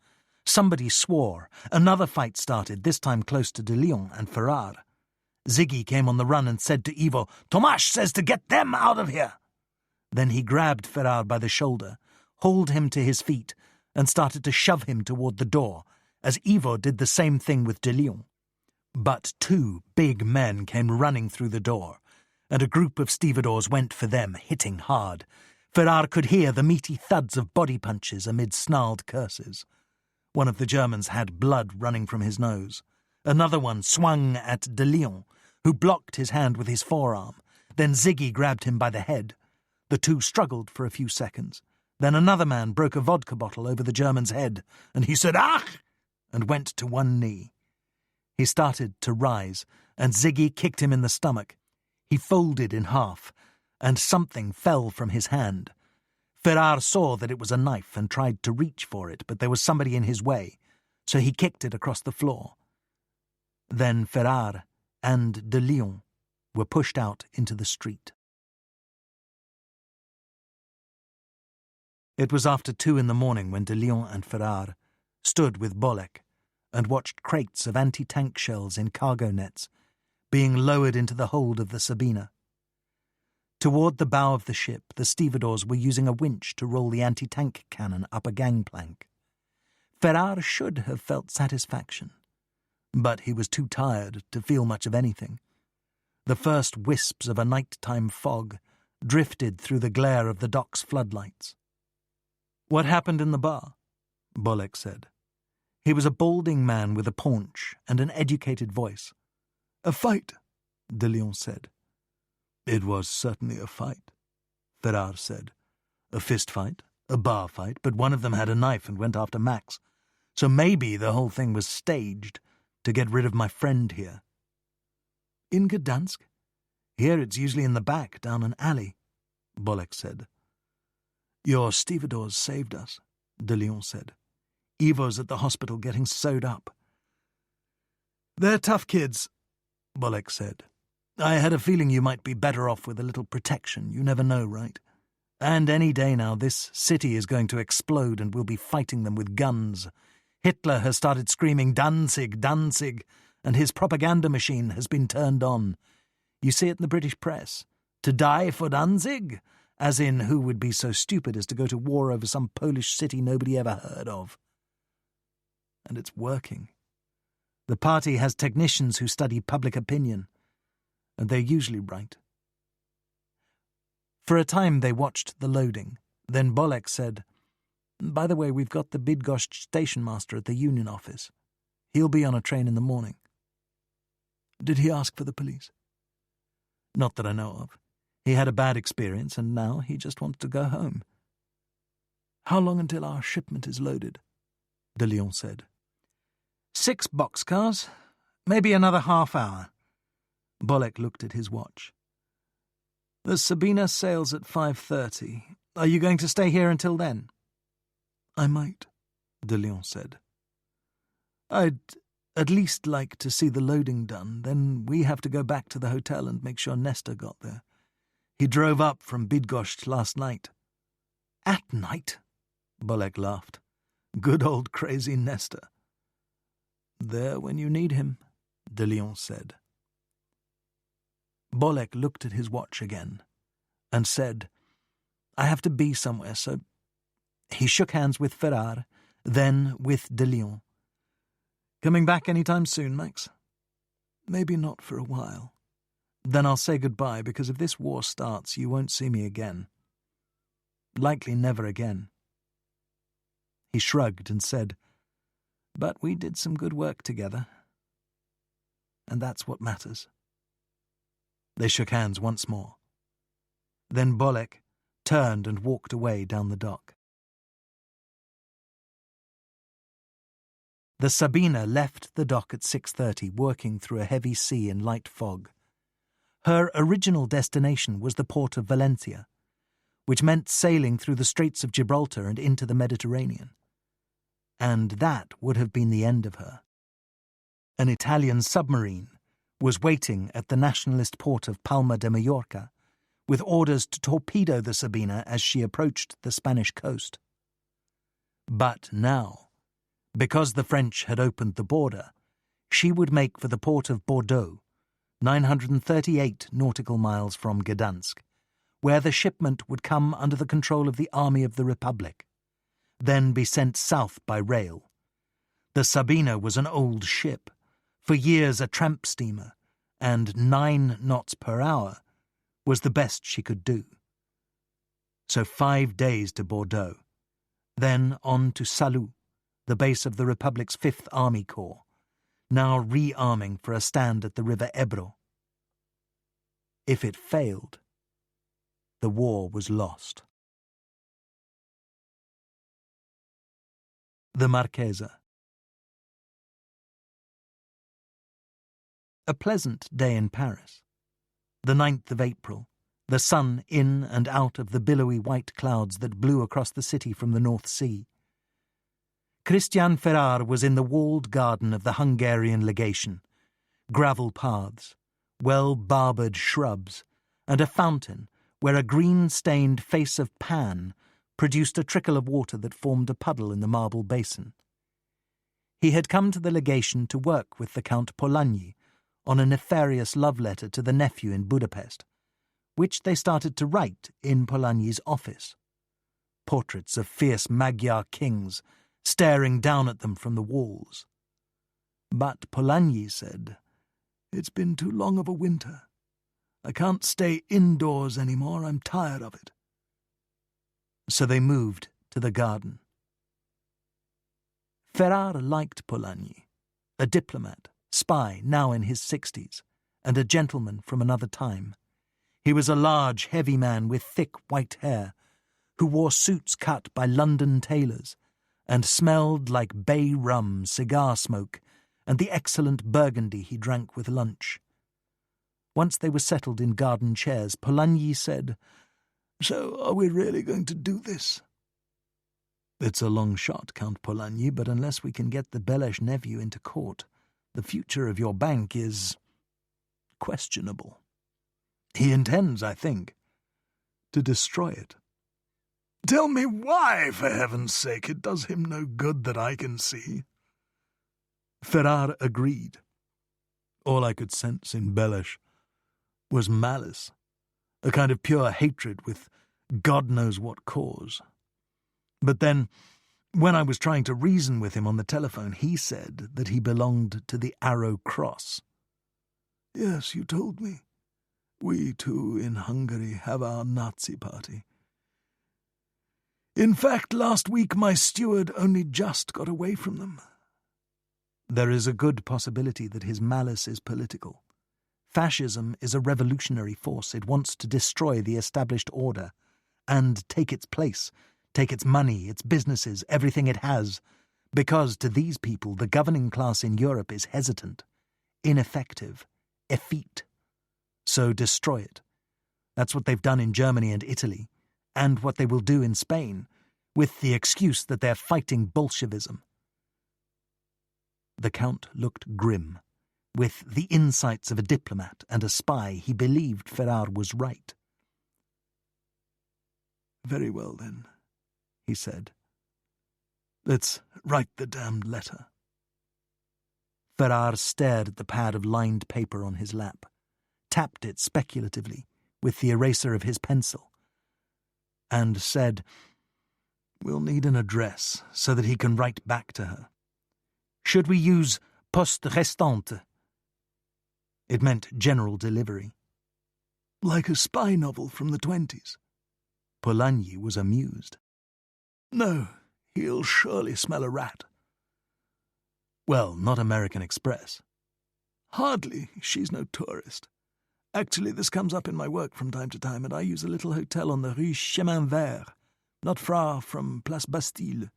Somebody swore. Another fight started, this time close to De Leon and Ferrar. Ziggy came on the run and said to Ivo, "Tomasz says to get them out of here." Then he grabbed Ferrar by the shoulder, hauled him to his feet, and started to shove him toward the door, as Ivo did the same thing with De Leon. But 2 big men came running through the door, and a group of stevedores went for them, hitting hard. Ferrar could hear the meaty thuds of body punches amid snarled curses. One of the Germans had blood running from his nose. Another one swung at De Leon, who blocked his hand with his forearm. Then Ziggy grabbed him by the head. The 2 struggled for a few seconds. Then another man broke a vodka bottle over the German's head, and he said, "Ach!" and went to one knee. He started to rise, and Ziggy kicked him in the stomach. He folded in half, and something fell from his hand. Ferrar saw that it was a knife and tried to reach for it, but there was somebody in his way, so he kicked it across the floor. Then Ferrar and De Leon were pushed out into the street. It was after 2 in the morning when De Leon and Ferrar stood with Bolek and watched crates of anti-tank shells in cargo nets being lowered into the hold of the Sabina. Toward the bow of the ship, the stevedores were using a winch to roll the anti-tank cannon up a gangplank. Ferrar should have felt satisfaction, but he was too tired to feel much of anything. The first wisps of a nighttime fog drifted through the glare of the dock's floodlights. "What happened in the bar?" Bolek said. He was a balding man with a paunch and an educated voice. "A fight," De Leon said. "It was certainly a fight," Ferrar said. "A fist fight, a bar fight, but one of them had a knife and went after Max. So maybe the whole thing was staged to get rid of my friend here." "In Gdansk? Here it's usually in the back, down an alley," Bolek said. "Your stevedores saved us," De Leon said. "Ivo's at the hospital getting sewed up." "They're tough kids," Bolek said. "I had a feeling you might be better off with a little protection. You never know, right? And any day now this city is going to explode and we'll be fighting them with guns. Hitler has started screaming, 'Danzig, Danzig,' and his propaganda machine has been turned on. You see it in the British press. 'To die for Danzig?' As in, who would be so stupid as to go to war over some Polish city nobody ever heard of? And it's working. The party has technicians who study public opinion, and they're usually right." For a time they watched the loading. Then Bolek said, "By the way, we've got the Bydgoszcz station master at the union office. He'll be on a train in the morning." "Did he ask for the police?" "Not that I know of. He had a bad experience, and now he just wants to go home." "How long until our shipment is loaded?" de Leon said. 6 boxcars, maybe another half hour." Bolek looked at his watch. "The Sabina sails at 5:30. "Are you going to stay here until then?" "I might," de Leon said. "I'd at least like to see the loading done. Then we have to go back to the hotel and make sure Nestor got there. He drove up from Bydgoszcz last night." "At night?" Bolek laughed. "Good old crazy Nestor." "There when you need him," de Leon said. Bolek looked at his watch again and said, "I have to be somewhere, so—" He shook hands with Ferrar, then with de Leon. "Coming back any time soon, Max?" "Maybe not for a while." "Then I'll say goodbye, because if this war starts, you won't see me again. Likely never again." He shrugged and said, "But we did some good work together. And that's what matters." They shook hands once more. Then Bolek turned and walked away down the dock. The Sabina left the dock at 6:30, working through a heavy sea and light fog. Her original destination was the port of Valencia, which meant sailing through the Straits of Gibraltar and into the Mediterranean. And that would have been the end of her. An Italian submarine was waiting at the nationalist port of Palma de Mallorca, with orders to torpedo the Sabina as she approached the Spanish coast. But now, because the French had opened the border, she would make for the port of Bordeaux, 938 nautical miles from Gdansk, where the shipment would come under the control of the Army of the Republic, then be sent south by rail. The Sabina was an old ship, for years a tramp steamer, and 9 knots per hour was the best she could do. So 5 days to Bordeaux, then on to Salut, the base of the Republic's 5th Army Corps, now re-arming for a stand at the river Ebro. If it failed, the war was lost. The Marchesa. A pleasant day in Paris. The 9th of April, the sun in and out of the billowy white clouds that blew across the city from the North Sea. Christian Ferrar was in the walled garden of the Hungarian legation, gravel paths, well-barbered shrubs, and a fountain where a green-stained face of Pan produced a trickle of water that formed a puddle in the marble basin. He had come to the legation to work with the Count Polanyi on a nefarious love letter to the nephew in Budapest, which they started to write in Polanyi's office. Portraits of fierce Magyar kings staring down at them from the walls. But Polanyi said, "It's been too long of a winter. I can't stay indoors anymore. I'm tired of it." So they moved to the garden. Ferrar liked Polanyi, a diplomat, spy now in his 60s, and a gentleman from another time. He was a large, heavy man with thick white hair, who wore suits cut by London tailors, and smelled like bay rum, cigar smoke, and the excellent burgundy he drank with lunch. Once they were settled in garden chairs, Polanyi said, "So are we really going to do this?" "It's a long shot, Count Polanyi, but unless we can get the Belesh nephew into court, the future of your bank is—" questionable. He intends, I think, to destroy it. Tell me why, for heaven's sake. It does him no good that I can see. Ferrar agreed. All I could sense in Bellesh was malice, a kind of pure hatred with God knows what cause. But then, when I was trying to reason with him on the telephone, he said that he belonged to the Arrow Cross. Yes, you told me. We, too, in Hungary have our Nazi party. In fact, last week my steward only just got away from them. There is a good possibility that his malice is political. Fascism is a revolutionary force. It wants to destroy the established order and take its place, take its money, its businesses, everything it has, because to these people the governing class in Europe is hesitant, ineffective, effete. So destroy it. That's what they've done in Germany and Italy, and what they will do in Spain, with the excuse that they're fighting Bolshevism. The Count looked grim. With the insights of a diplomat and a spy, he believed Ferrar was right. Very well, then, he said. Let's write the damned letter. Ferrar stared at the pad of lined paper on his lap, tapped it speculatively with the eraser of his pencil, and said, "We'll need an address so that he can write back to her. Should we use poste restante?" It meant general delivery. Like a spy novel from the 20s. Polanyi was amused. No, he'll surely smell a rat. Well, not American Express. Hardly. She's no tourist. Actually, this comes up in my work from time to time, and I use a little hotel on the Rue Chemin Vert, not far from Place Bastille.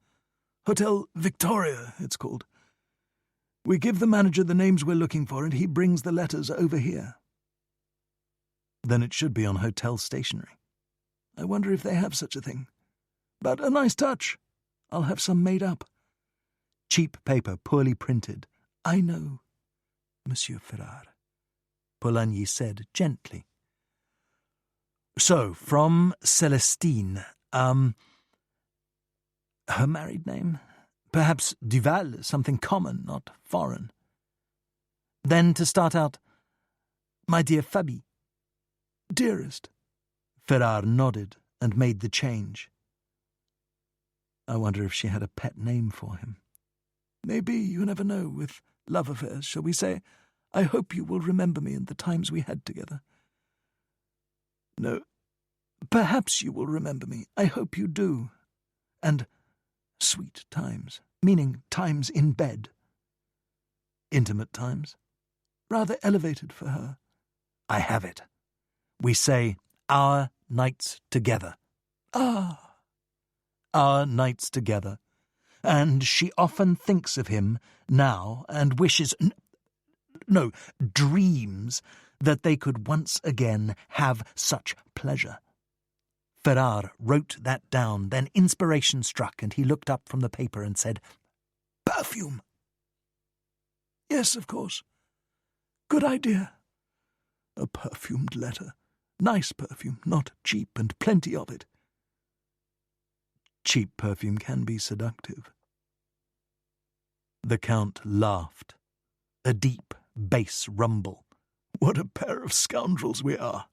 Hotel Victoria, it's called. We give the manager the names we're looking for, and he brings the letters over here. Then it should be on hotel stationery. I wonder if they have such a thing. But a nice touch. I'll have some made up. Cheap paper, poorly printed. I know, Monsieur Ferrar, Polanyi said gently. So, from Celestine, her married name? Perhaps Duval, something common, not foreign. Then to start out, my dear Fabi. Dearest. Ferrar nodded and made the change. I wonder if she had a pet name for him. Maybe, you never know, with love affairs, shall we say, I hope you will remember me and the times we had together. No, perhaps you will remember me. I hope you do. And sweet times, meaning times in bed. Intimate times. Rather elevated for her. I have it. We say, our nights together. Ah, our nights together. And she often thinks of him now and wishes, dreams that they could once again have such pleasure. Ferrar wrote that down, then inspiration struck, and he looked up from the paper and said, "Perfume." Yes, of course. Good idea. A perfumed letter. Nice perfume, not cheap, and plenty of it. Cheap perfume can be seductive. The Count laughed. A deep bass rumble. What a pair of scoundrels we are.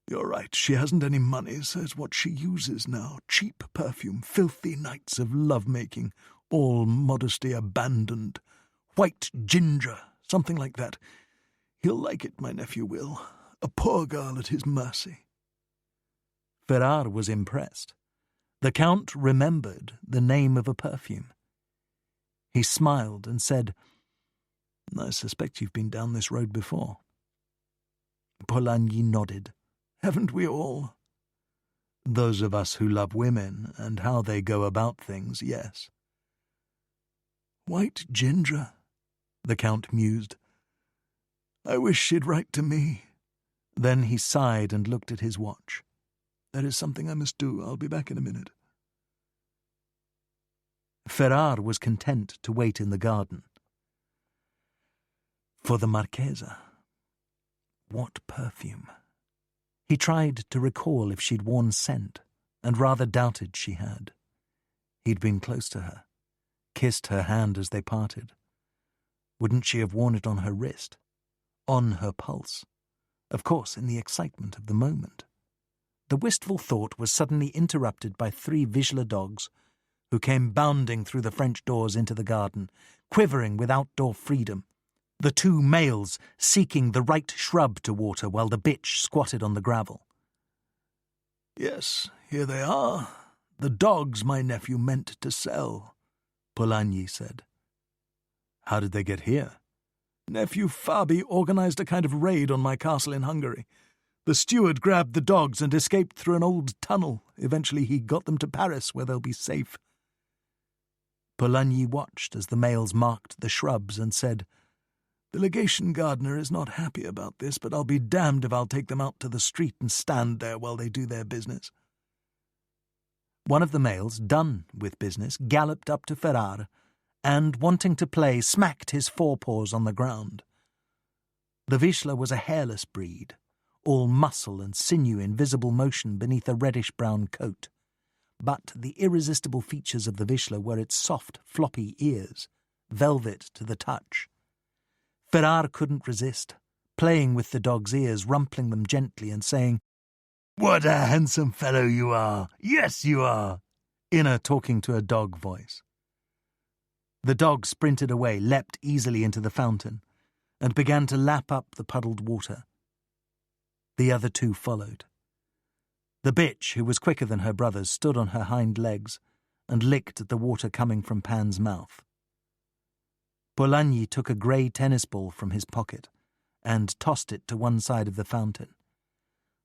You're right, she hasn't any money, so it's what she uses now. Cheap perfume, filthy nights of love-making, all modesty abandoned. White ginger, something like that. He'll like it, my nephew will. A poor girl at his mercy. Ferrar was impressed. The Count remembered the name of a perfume. He smiled and said, I suspect you've been down this road before. Polanyi nodded. Haven't we all? Those of us who love women and how they go about things, yes. White ginger, the Count mused. I wish she'd write to me. Then he sighed and looked at his watch. There is something I must do. I'll be back in a minute. Ferrar was content to wait in the garden. For the Marchesa. What perfume? He tried to recall if she'd worn scent, and rather doubted she had. He'd been close to her, kissed her hand as they parted. Wouldn't she have worn it on her wrist? On her pulse? Of course, in the excitement of the moment. The wistful thought was suddenly interrupted by 3 Vizsla dogs who came bounding through the French doors into the garden, quivering with outdoor freedom. The 2 males seeking the right shrub to water while the bitch squatted on the gravel. "Yes, here they are. The dogs my nephew meant to sell," Polanyi said. "How did they get here?" "Nephew Fabi organized a kind of raid on my castle in Hungary. The steward grabbed the dogs and escaped through an old tunnel. Eventually he got them to Paris, where they'll be safe." Polanyi watched as the males marked the shrubs and said, "The legation gardener is not happy about this, but I'll be damned if I'll take them out to the street and stand there while they do their business." One of the males, done with business, galloped up to Ferrar and, wanting to play, smacked his forepaws on the ground. The Vizsla was a hairless breed, all muscle and sinew in visible motion beneath a reddish-brown coat. But the irresistible features of the Vizsla were its soft, floppy ears, velvet to the touch. Ferrar couldn't resist, playing with the dog's ears, rumpling them gently and saying, "What a handsome fellow you are! Yes, you are!" in a talking to a dog voice. The dog sprinted away, leapt easily into the fountain, and began to lap up the puddled water. The other 2 followed. The bitch, who was quicker than her brothers, stood on her hind legs and licked at the water coming from Pan's mouth. Polanyi took a grey tennis ball from his pocket and tossed it to one side of the fountain.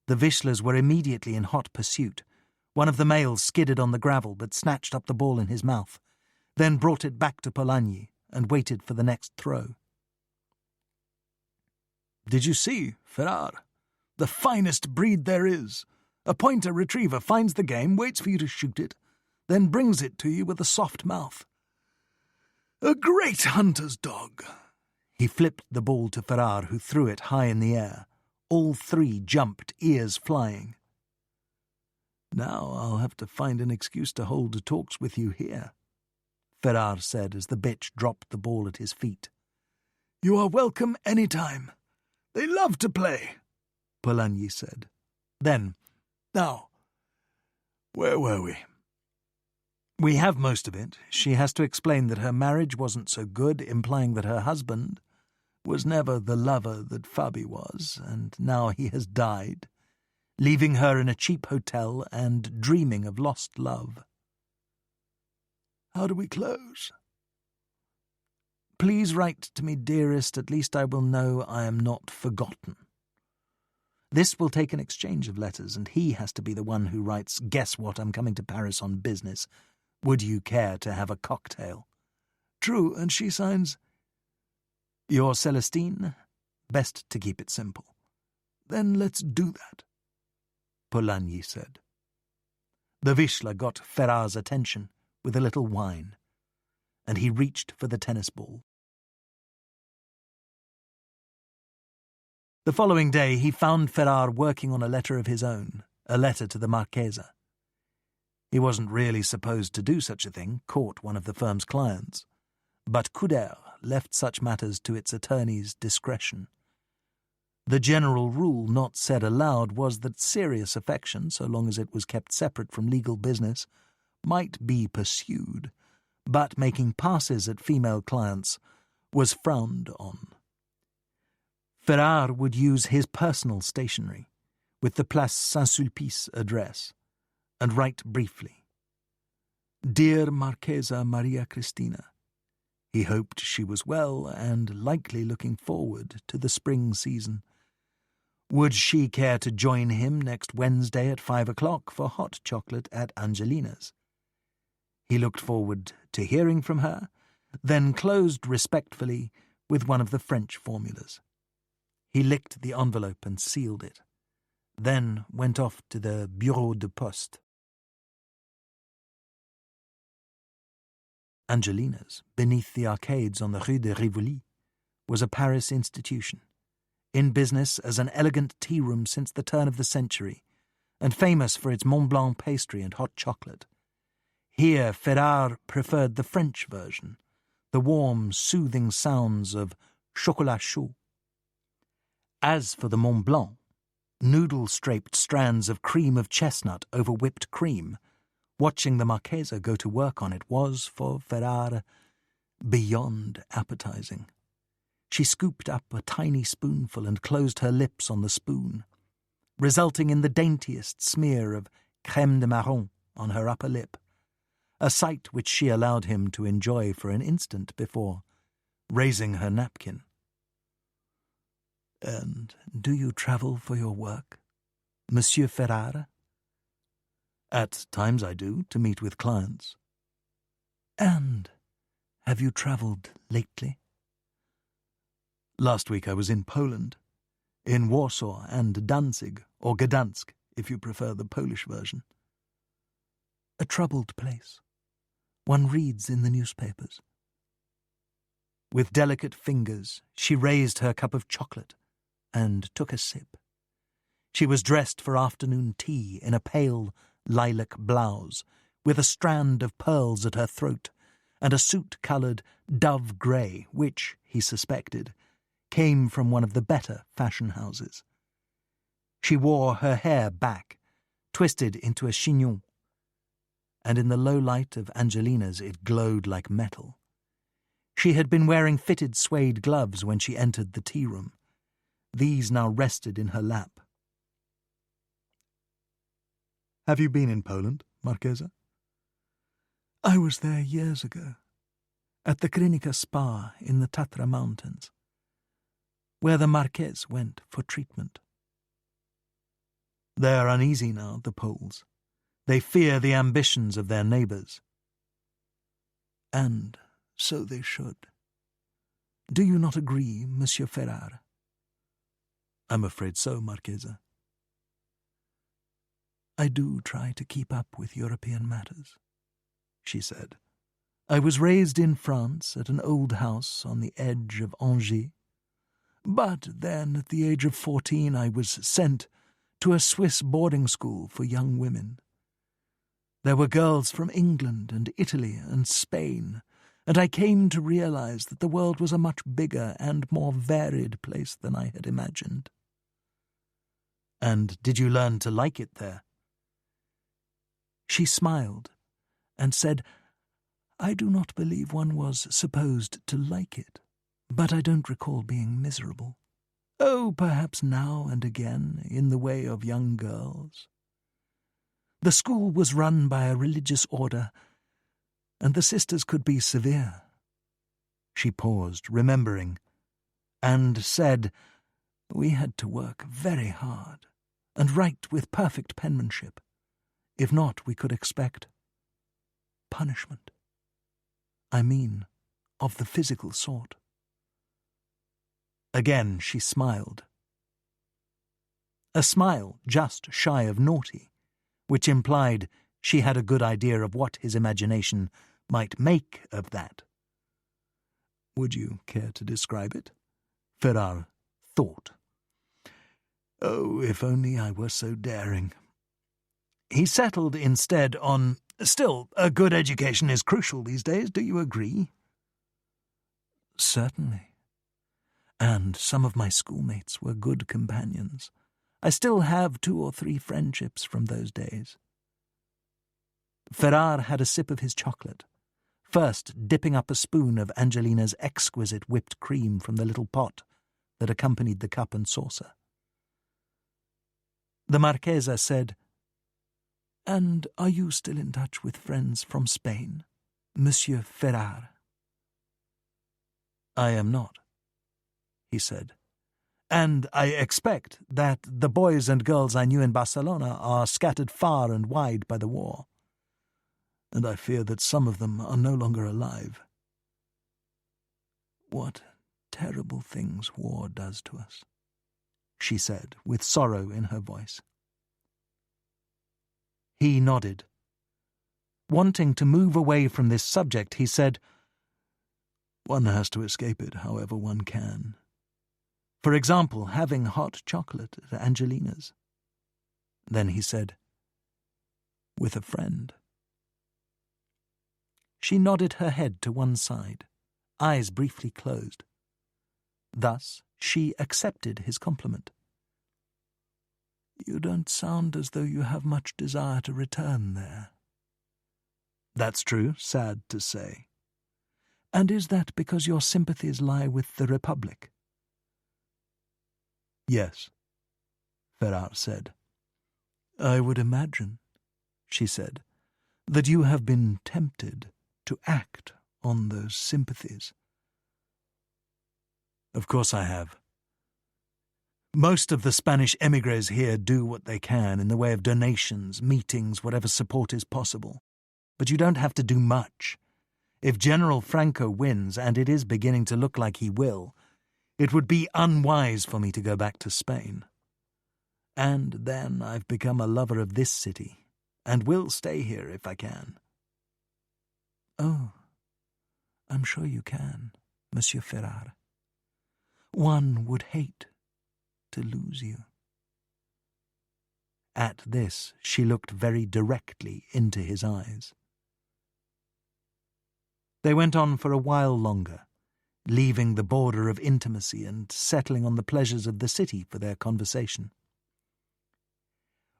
The Vizslas were immediately in hot pursuit. One of the males skidded on the gravel but snatched up the ball in his mouth, then brought it back to Polanyi and waited for the next throw. "Did you see, Ferrar? The finest breed there is. A pointer retriever finds the game, waits for you to shoot it, then brings it to you with a soft mouth. A great hunter's dog." He flipped the ball to Ferrar, who threw it high in the air. All 3 jumped, ears flying. "Now I'll have to find an excuse to hold talks with you here," Ferrar said as the bitch dropped the ball at his feet. "You are welcome any time. They love to play," Polanyi said. Then, "Now, where were we?" "We have most of it. She has to explain that her marriage wasn't so good, implying that her husband was never the lover that Fabi was, and now he has died, leaving her in a cheap hotel and dreaming of lost love." "How do we close?" "Please write to me, dearest. At least I will know I am not forgotten." This will take an exchange of letters, and he has to be the one who writes, "Guess what, I'm coming to Paris on business. Would you care to have a cocktail?" "True, and she signs—" "Your Celestine? Best to keep it simple." "Then let's do that," Polanyi said. The Vizsla got Ferrar's attention with a little whine, and he reached for the tennis ball. The following day he found Ferrar working on a letter of his own, a letter to the Marchesa. He wasn't really supposed to do such a thing, court one of the firm's clients, but Couder left such matters to its attorney's discretion. The general rule, not said aloud, was that serious affection, so long as it was kept separate from legal business, might be pursued, but making passes at female clients was frowned on. Ferrar would use his personal stationery, with the Place Saint-Sulpice address, and write briefly, "Dear Marchesa Maria Cristina." He hoped she was well and likely looking forward to the spring season. Would she care to join him next Wednesday at 5 o'clock for hot chocolate at Angelina's? He looked forward to hearing from her, then closed respectfully with one of the French formulas. He licked the envelope and sealed it, then went off to the Bureau de Poste. Angelina's, beneath the arcades on the Rue de Rivoli, was a Paris institution. in business as an elegant tea-room since the turn of the century, and famous for its Mont Blanc pastry and hot chocolate. Here Ferrare preferred the French version, the warm, soothing sounds of chocolat chaud. As for the Mont Blanc, noodle-straped strands of cream of chestnut over whipped cream, watching the Marchesa go to work on it was, for Ferrare, beyond appetizing. She scooped up a tiny spoonful and closed her lips on the spoon, resulting in the daintiest smear of crème de marron on her upper lip, a sight which she allowed him to enjoy for an instant before raising her napkin. "And do you travel for your work, Monsieur Ferrare?" "At times I do, to meet with clients." "And have you travelled lately?" "Last week I was in Poland, in Warsaw and Danzig, or Gdansk, if you prefer the Polish version." "A troubled place. One reads in the newspapers." With delicate fingers, she raised her cup of chocolate and took a sip. She was dressed for afternoon tea in a pale lilac blouse, with a strand of pearls at her throat, and a suit-coloured dove grey, which, he suspected, came from one of the better fashion houses. She wore her hair back, twisted into a chignon, and in the low light of Angelina's it glowed like metal. She had been wearing fitted suede gloves when she entered the tea-room. These now rested in her lap. "Have you been in Poland, Marchesa?" "I was there years ago, at the Krynika Spa in the Tatra Mountains, where the Marquess went for treatment." "They are uneasy now, the Poles. They fear the ambitions of their neighbours." "And so they should. Do you not agree, Monsieur Ferrare?" "I'm afraid so, Marchesa." "I do try to keep up with European matters," she said. "I was raised in France at an old house on the edge of Angers. But then, at the age of 14, I was sent to a Swiss boarding school for young women. There were girls from England and Italy and Spain, and I came to realize that the world was a much bigger and more varied place than I had imagined." "And did you learn to like it there?" She smiled and said, "I do not believe one was supposed to like it, but I don't recall being miserable. Oh, perhaps now and again, in the way of young girls. The school was run by a religious order, and the sisters could be severe." She paused, remembering, and said, "We had to work very hard and write with perfect penmanship. If not, we could expect punishment. I mean, of the physical sort." Again she smiled. A smile just shy of naughty, which implied she had a good idea of what his imagination might make of that. "Would you care to describe it?" Ferrare thought. "Oh, if only I were so daring." He settled instead on, "Still, a good education is crucial these days, do you agree?" "Certainly. And some of my schoolmates were good companions. I still have 2 or 3 friendships from those days." Ferrare had a sip of his chocolate, first dipping up a spoon of Angelina's exquisite whipped cream from the little pot that accompanied the cup and saucer. The Marchesa said, "And are you still in touch with friends from Spain, Monsieur Ferrare?" "I am not," he said, "and I expect that the boys and girls I knew in Barcelona are scattered far and wide by the war, and I fear that some of them are no longer alive." "What terrible things war does to us," she said, with sorrow in her voice. He nodded. Wanting to move away from this subject, he said, "One has to escape it however one can. For example, having hot chocolate at Angelina's. Then he said, "With a friend." She nodded her head to one side, eyes briefly closed. Thus she accepted his compliment. "You don't sound as though you have much desire to return there." "That's true, sad to say." "And is that because your sympathies lie with the Republic?" "Yes," Ferrar said. "I would imagine," she said, "that you have been tempted to act on those sympathies." "Of course I have. Most of the Spanish émigrés here do what they can in the way of donations, meetings, whatever support is possible. But you don't have to do much. If General Franco wins, and it is beginning to look like he will, it would be unwise for me to go back to Spain. And then I've become a lover of this city, and will stay here if I can." "Oh, I'm sure you can, Monsieur Ferrar. One would hate to lose you." At this she looked very directly into his eyes. They went on for a while longer, leaving the border of intimacy and settling on the pleasures of the city for their conversation.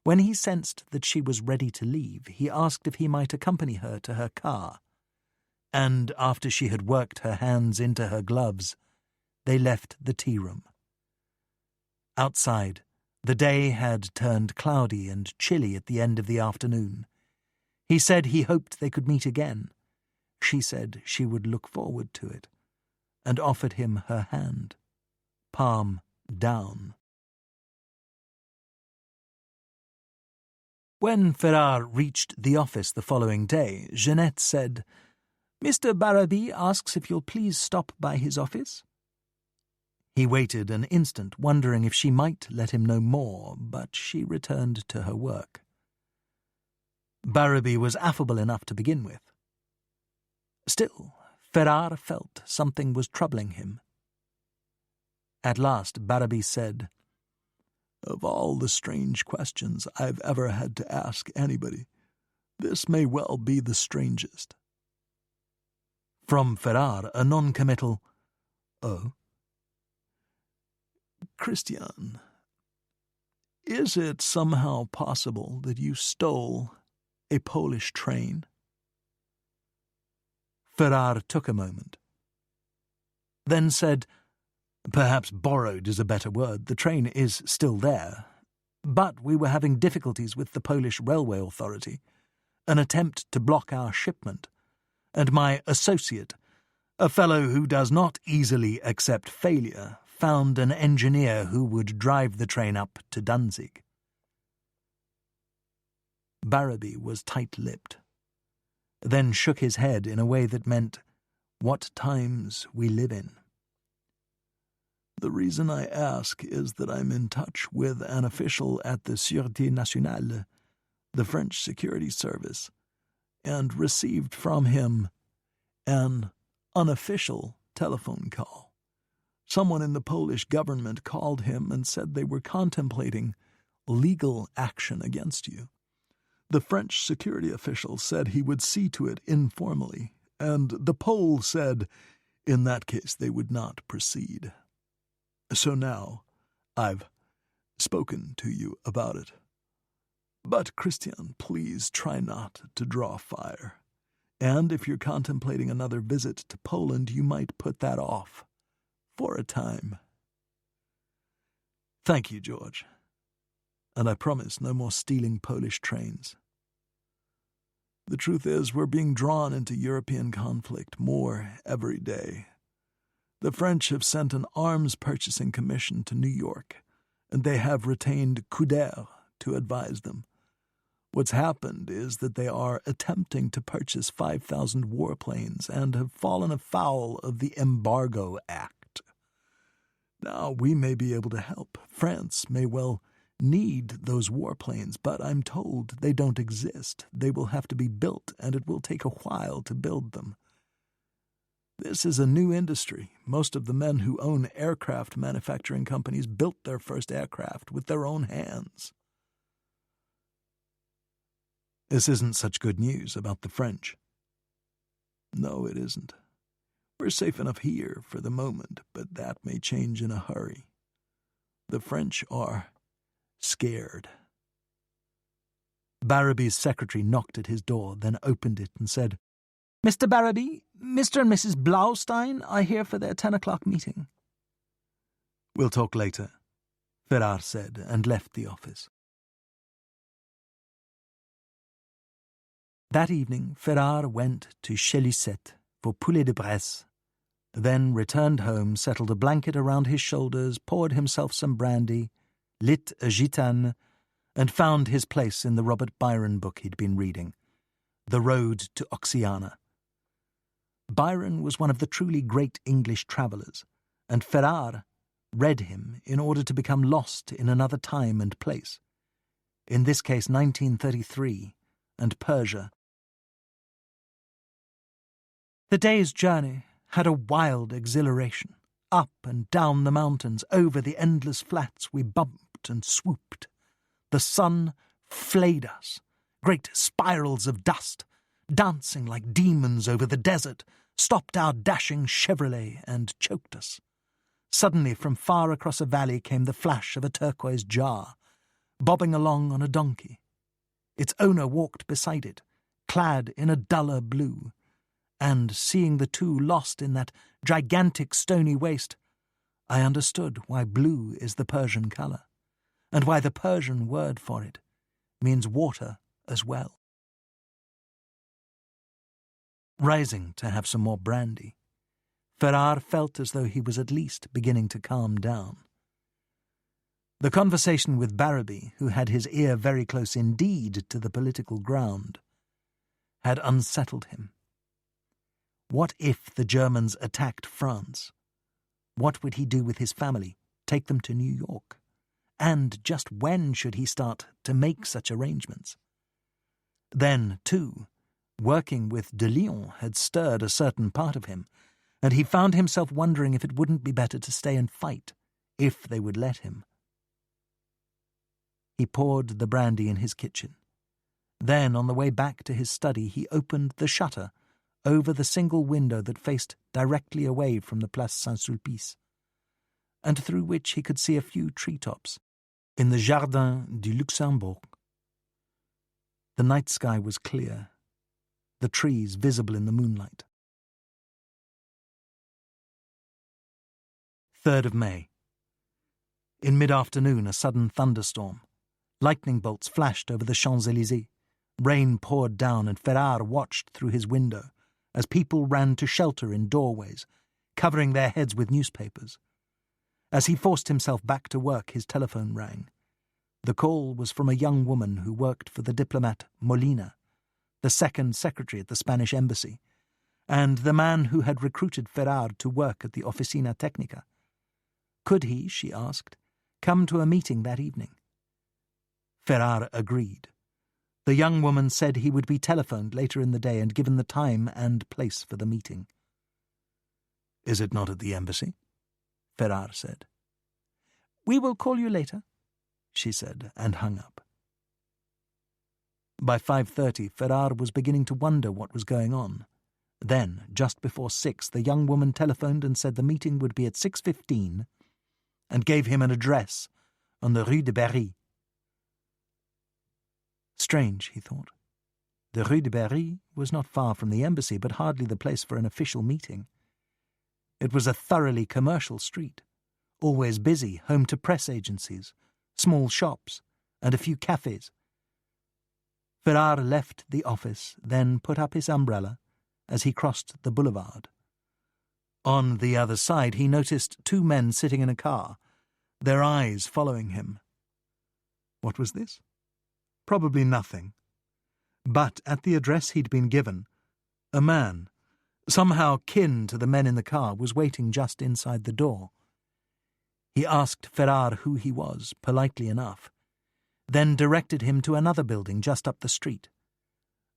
When he sensed that she was ready to leave, he asked if he might accompany her to her car, and after she had worked her hands into her gloves, they left the tea-room. Outside, the day had turned cloudy and chilly at the end of the afternoon. He said he hoped they could meet again. She said she would look forward to it, and offered him her hand, palm down. When Ferrar reached the office the following day, Jeanette said, "Mr. Barabé asks if you'll please stop by his office." He waited an instant, wondering if she might let him know more, but she returned to her work. Barabé was affable enough to begin with. Still, Ferrar felt something was troubling him. At last Barabé said, "Of all the strange questions I've ever had to ask anybody, this may well be the strangest." From Ferrar, a non-committal, "Oh?" "Christian, is it somehow possible that you stole a Polish train?" Ferrar took a moment, then said, "Perhaps borrowed is a better word. The train is still there. But we were having difficulties with the Polish Railway Authority, an attempt to block our shipment, and my associate, a fellow who does not easily accept failure, found an engineer who would drive the train up to Danzig." Barabé was tight-lipped, then shook his head in a way that meant, "What times we live in." "The reason I ask is that I'm in touch with an official at the Sûreté Nationale, the French security service, and received from him an unofficial telephone call. Someone in the Polish government called him and said they were contemplating legal action against you. The French security official said he would see to it informally, and the Pole said in that case they would not proceed. So now I've spoken to you about it. But, Christian, please try not to draw fire. And if you're contemplating another visit to Poland, you might put that off for a time." "Thank you, George. And I promise no more stealing Polish trains." "The truth is, we're being drawn into European conflict more every day. The French have sent an arms purchasing commission to New York, and they have retained Couder to advise them. What's happened is that they are attempting to purchase 5,000 warplanes and have fallen afoul of the Embargo Act. Now, we may be able to help. France may well need those warplanes, but I'm told they don't exist. They will have to be built, and it will take a while to build them. This is a new industry. Most of the men who own aircraft manufacturing companies built their first aircraft with their own hands. This isn't such good news about the French. No, it isn't. We're safe enough here for the moment, but that may change in a hurry. The French are scared. Barraby's secretary knocked at his door, then opened it and said, "Mr. Barraby, Mr. and Mrs. Blaustein are here for their 10 o'clock meeting." "We'll talk later," Ferrar said, and left the office. That evening, Ferrar went to Chelisette for poulet de Bresse, then returned home, settled a blanket around his shoulders, poured himself some brandy, lit a gitane, and found his place in the Robert Byron book he'd been reading, The Road to Oxiana. Byron was one of the truly great English travellers, and Ferrar read him in order to become lost in another time and place, in this case 1933, and Persia. The day's journey had a wild exhilaration. Up and down the mountains, over the endless flats, we bumped and swooped. The sun flayed us, great spirals of dust, dancing like demons over the desert, stopped our dashing Chevrolet and choked us. Suddenly, from far across a valley came the flash of a turquoise jar, bobbing along on a donkey. Its owner walked beside it, clad in a duller blue, and, seeing the two lost in that gigantic stony waste, I understood why blue is the Persian colour, and why the Persian word for it means water as well. Rising to have some more brandy, Ferrar felt as though he was at least beginning to calm down. The conversation with Barraby, who had his ear very close indeed to the political ground, had unsettled him. What if the Germans attacked France? What would he do with his family? Take them to New York? And just when should he start to make such arrangements? Then, too, working with de Lyon had stirred a certain part of him, and he found himself wondering if it wouldn't be better to stay and fight, if they would let him. He poured the brandy in his kitchen. Then, on the way back to his study, he opened the shutter over the single window that faced directly away from the Place Saint-Sulpice, and through which he could see a few treetops in the Jardin du Luxembourg. The night sky was clear, the trees visible in the moonlight. 3rd of May. In mid-afternoon, a sudden thunderstorm. Lightning bolts flashed over the Champs-Élysées. Rain poured down, and Ferrar watched through his window as people ran to shelter in doorways, covering their heads with newspapers. As he forced himself back to work, his telephone rang. The call was from a young woman who worked for the diplomat Molina, the second secretary at the Spanish embassy, and the man who had recruited Ferrar to work at the Oficina Technica. Could he, she asked, come to a meeting that evening? Ferrar agreed. The young woman said he would be telephoned later in the day and given the time and place for the meeting. "Is it not at the embassy?" Ferrar said. "We will call you later," she said, and hung up. By 5:30, Ferrar was beginning to wonder what was going on. Then, just before 6, the young woman telephoned and said the meeting would be at 6:15, and gave him an address on the Rue de Berry. Strange, he thought. The Rue de Berry was not far from the embassy, but hardly the place for an official meeting. It was a thoroughly commercial street, always busy, home to press agencies, small shops, and a few cafes. Ferrar left the office, then put up his umbrella as he crossed the boulevard. On the other side he noticed 2 men sitting in a car, their eyes following him. What was this? Probably nothing. But at the address he'd been given, a man, somehow kin to the men in the car, was waiting just inside the door. He asked Ferrar who he was, politely enough, then directed him to another building just up the street,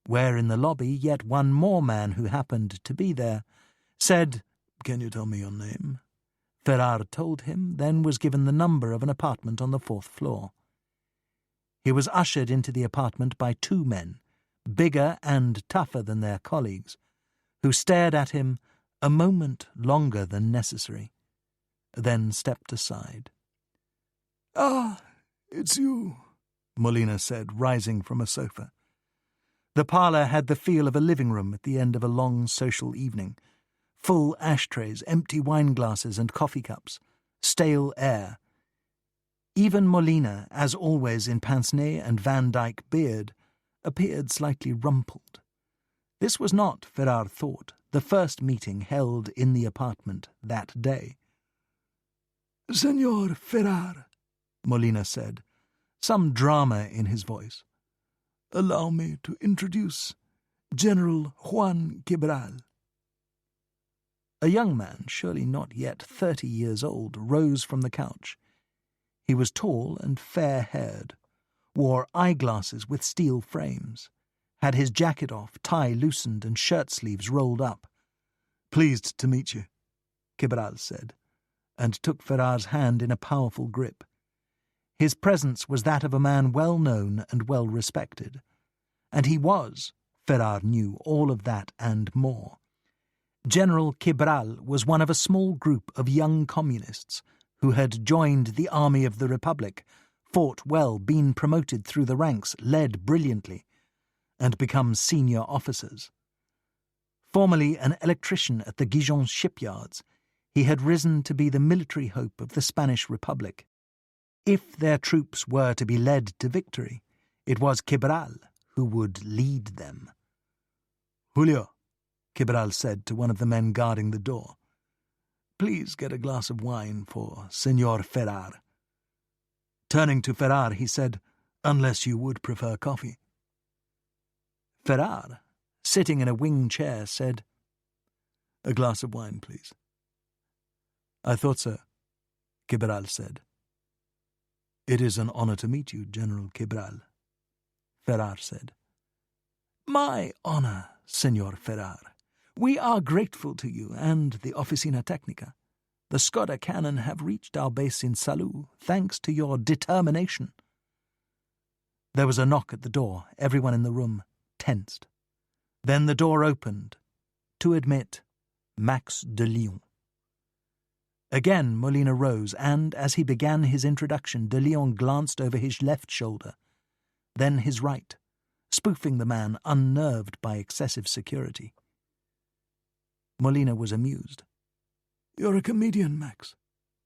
where in the lobby yet one more man who happened to be there said, "Can you tell me your name?" Ferrar told him, then was given the number of an apartment on the 4th floor. He was ushered into the apartment by 2 men, bigger and tougher than their colleagues, who stared at him a moment longer than necessary, then stepped aside. "Ah, it's you," Molina said, rising from a sofa. The parlour had the feel of a living room at the end of a long social evening. Full ashtrays, empty wine glasses and coffee cups, stale air. Even Molina, as always in pince-nez and Van Dyke beard, appeared slightly rumpled. This was not, Ferrar thought, the first meeting held in the apartment that day. "Senor Ferrar," Molina said, some drama in his voice, "allow me to introduce General Juan Cabral." A young man, surely not yet 30 years old, rose from the couch. He was tall and fair-haired, wore eyeglasses with steel frames, had his jacket off, tie loosened and shirt sleeves rolled up. "Pleased to meet you," Cabral said, and took Ferrar's hand in a powerful grip. His presence was that of a man well known and well respected, and he was, Ferrar knew, all of that and more. General Cabral was one of a small group of young communists who had joined the Army of the Republic, fought well, been promoted through the ranks, led brilliantly, and become senior officers. Formerly an electrician at the Gijon shipyards, he had risen to be the military hope of the Spanish Republic. If their troops were to be led to victory, it was Cabral who would lead them. "Julio," Cabral said to one of the men guarding the door, "please get a glass of wine for Senor Ferrar." Turning to Ferrar, he said, "Unless you would prefer coffee." Ferrar, sitting in a wing chair, said, "A glass of wine, please." "I thought so," Cabral said. "It is an honor to meet you, General Cabral," Ferrar said. "My honor, Senor Ferrar. We are grateful to you and the Oficina Technica. The Skoda cannon have reached our base in Salou, thanks to your determination." There was a knock at the door, everyone in the room tensed. Then the door opened, to admit Max de Lyon. Again Molina rose, and, as he began his introduction, de Lyon glanced over his left shoulder, then his right, spoofing the man unnerved by excessive security. Molina was amused. "You're a comedian, Max,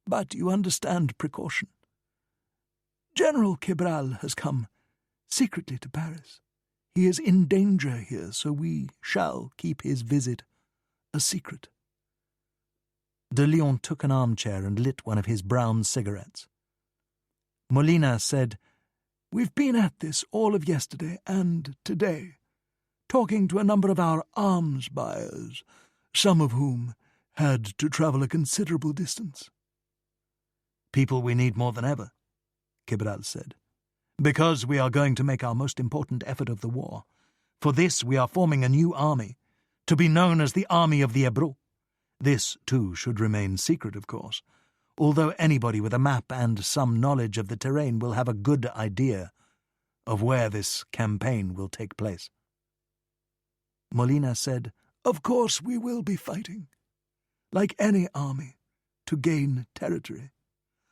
but you understand precaution. General Cabral has come secretly to Paris. He is in danger here, so we shall keep his visit a secret." De Lyon took an armchair and lit one of his brown cigarettes. Molina said, "We've been at this all of yesterday and today, talking to a number of our arms buyers, some of whom had to travel a considerable distance." "People we need more than ever," Cabral said, "because we are going to make our most important effort of the war. For this we are forming a new army, to be known as the Army of the Ebro. This, too, should remain secret, of course, although anybody with a map and some knowledge of the terrain will have a good idea of where this campaign will take place." Molina said, "Of course we will be fighting, like any army, to gain territory.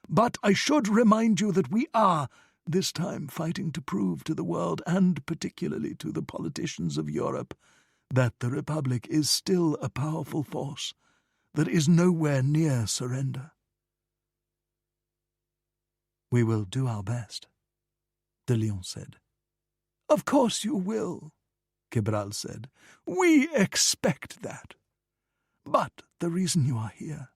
But I should remind you that we are, this time, fighting to prove to the world, and particularly to the politicians of Europe, that the Republic is still a powerful force that is nowhere near surrender." "We will do our best," de Lyon said. "Of course you will," Cabral said. "We expect that. But the reason you are here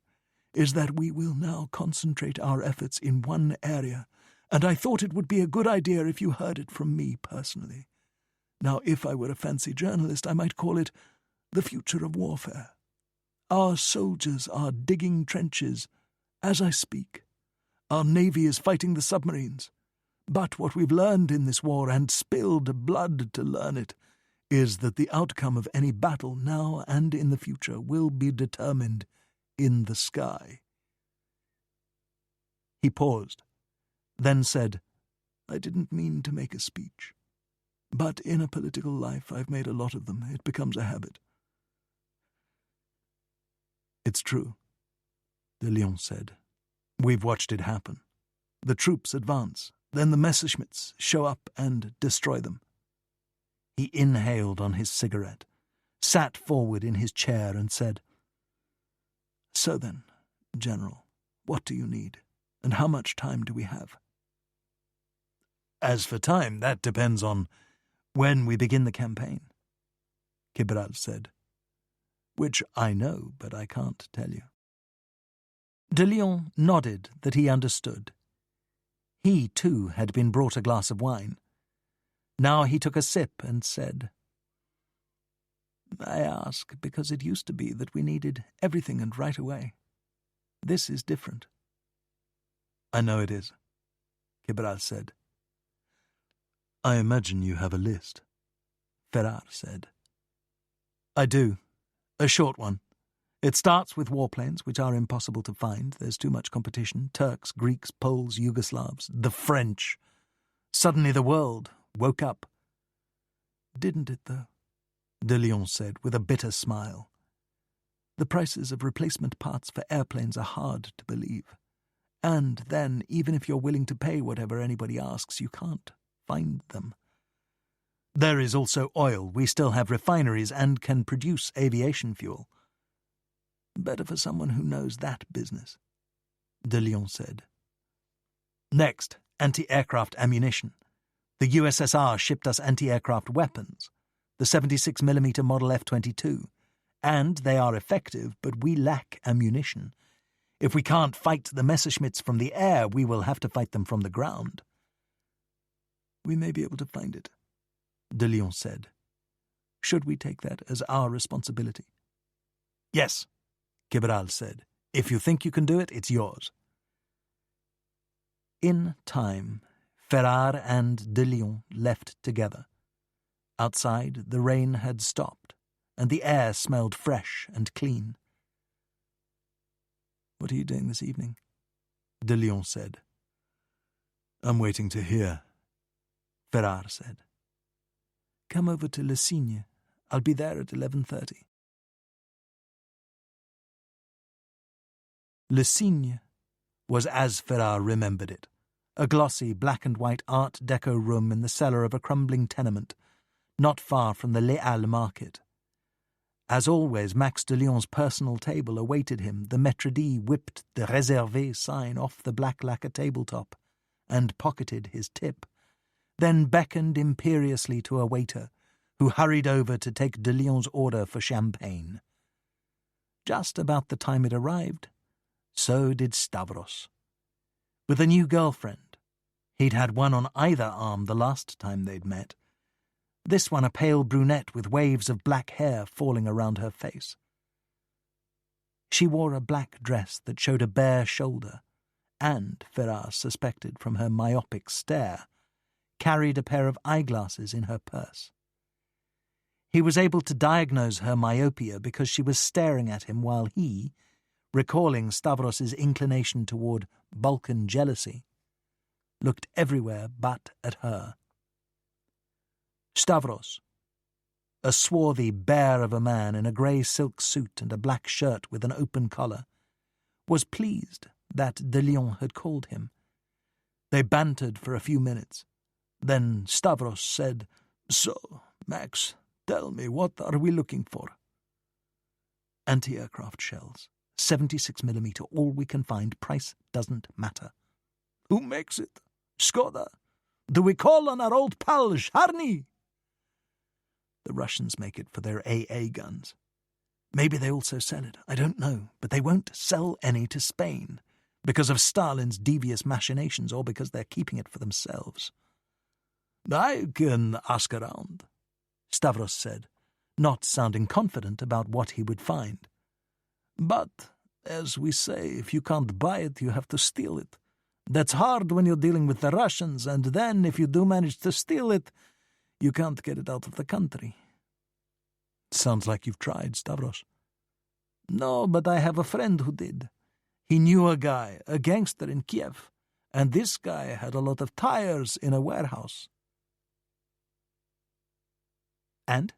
is that we will now concentrate our efforts in one area, and I thought it would be a good idea if you heard it from me personally. Now, if I were a fancy journalist, I might call it the future of warfare. Our soldiers are digging trenches as I speak. Our navy is fighting the submarines. But what we've learned in this war, and spilled blood to learn it, is that the outcome of any battle now and in the future will be determined in the sky." He paused, then said, "I didn't mean to make a speech, but in a political life I've made a lot of them. It becomes a habit." "It's true," de Leon said. "We've watched it happen. The troops advance, then the Messerschmitts show up and destroy them." He inhaled on his cigarette, sat forward in his chair and said, "So then, General, what do you need, and how much time do we have?" "As for time, that depends on when we begin the campaign," Cabral said. "Which I know, but I can't tell you." De Leon nodded that he understood. He, too, had been brought a glass of wine. Now he took a sip and said, "I ask because it used to be that we needed everything and right away. This is different." "I know it is," Cabral said. "I imagine you have a list," Ferrar said. "I do. A short one. It starts with warplanes, which are impossible to find. There's too much competition. Turks, Greeks, Poles, Yugoslavs, the French. Suddenly the world woke up." "Didn't it, though?" de Leon said with a bitter smile. "The prices of replacement parts for airplanes are hard to believe. And then, even if you're willing to pay whatever anybody asks, you can't find them." "There is also oil. We still have refineries and can produce aviation fuel." "Better for someone who knows that business," de Leon said. "Next, anti-aircraft ammunition. The USSR shipped us anti-aircraft weapons, the 76mm model F-22, and they are effective, but we lack ammunition. If we can't fight the Messerschmitts from the air, we will have to fight them from the ground." "We may be able to find it," de Leon said. "Should we take that as our responsibility?" "Yes," Cabral said. "If you think you can do it, it's yours." In time, Ferrar and de Leon left together. Outside, the rain had stopped, and the air smelled fresh and clean. "What are you doing this evening?" de Leon said. "I'm waiting to hear," Ferrar said. "Come over to Le Cygne. I'll be there at 11:30. Le Cygne was as Ferrar remembered it, a glossy black-and-white Art Deco room in the cellar of a crumbling tenement, not far from the Les Halles market. As always, Max de Leon's personal table awaited him. The maître d' whipped the réservé sign off the black lacquer tabletop and pocketed his tip, then beckoned imperiously to a waiter, who hurried over to take de Leon's order for champagne. Just about the time it arrived, so did Stavros. With a new girlfriend. He'd had one on either arm the last time they'd met. This one a pale brunette with waves of black hair falling around her face. She wore a black dress that showed a bare shoulder, and, Ferrar suspected from her myopic stare, carried a pair of eyeglasses in her purse. He was able to diagnose her myopia because she was staring at him while he, recalling Stavros's inclination toward Balkan jealousy, looked everywhere but at her. Stavros, a swarthy bear of a man in a grey silk suit and a black shirt with an open collar, was pleased that de Leon had called him. They bantered for a few minutes. Then Stavros said, "So, Max, tell me, what are we looking for?" "Anti-aircraft shells. 76mm, all we can find. Price doesn't matter." "Who makes it? Skoda? Do we call on our old pal Zharny?" "The Russians make it for their AA guns. Maybe they also sell it, I don't know, but they won't sell any to Spain, because of Stalin's devious machinations or because they're keeping it for themselves." "I can ask around," Stavros said, not sounding confident about what he would find. "But, as we say, if you can't buy it, you have to steal it. That's hard when you're dealing with the Russians, and then, if you do manage to steal it, you can't get it out of the country. Sounds like you've tried, Stavros. No, but I have a friend who did. He knew a guy, a gangster in Kiev, and this guy had a lot of tires in a warehouse. And?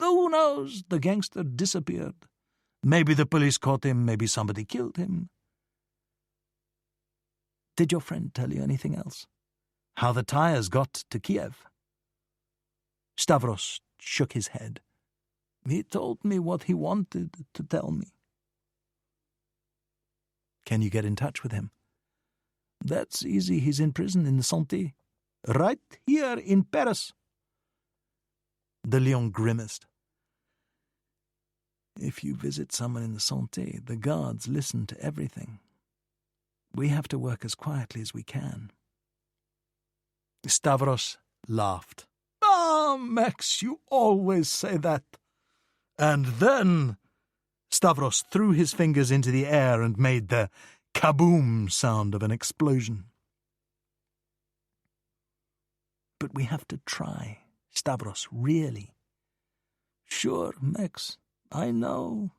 Who knows? The gangster disappeared. Maybe the police caught him, maybe somebody killed him. Did your friend tell you anything else? How the tires got to Kiev? Stavros shook his head. He told me what he wanted to tell me. Can you get in touch with him? That's easy. He's in prison in the Santé. Right here in Paris. De Leon grimaced. If you visit someone in the Santé, the guards listen to everything. We have to work as quietly as we can. Stavros laughed. Ah, Max, you always say that. And then Stavros threw his fingers into the air and made the kaboom sound of an explosion. But we have to try, Stavros, really. Sure, Max, I know.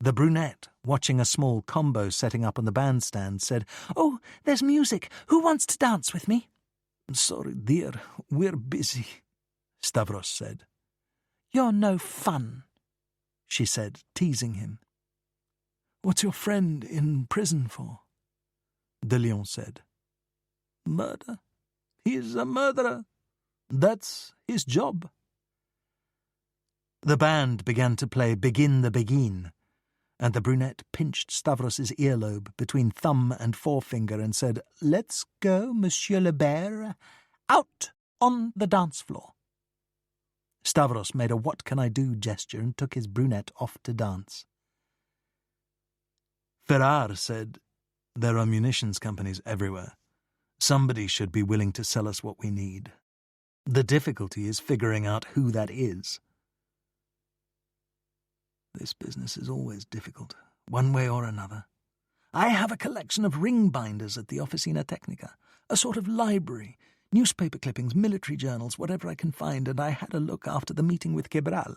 The brunette, watching a small combo setting up on the bandstand, said, "Oh, there's music. Who wants to dance with me?" Sorry, dear, we're busy, Stavros said. "You're no fun," she said, teasing him. What's your friend in prison for? De Leon said. Murder. He's a murderer. That's his job. The band began to play Begin the Begin, and the brunette pinched Stavros's earlobe between thumb and forefinger and said, "Let's go, Monsieur le Bear, out on the dance floor." Stavros made a what-can-I-do gesture and took his brunette off to dance. Ferrar said, "There are munitions companies everywhere. Somebody should be willing to sell us what we need. The difficulty is figuring out who that is." This business is always difficult, one way or another. I have a collection of ring binders at the Officina Technica, a sort of library, newspaper clippings, military journals, whatever I can find, and I had a look after the meeting with Cabral.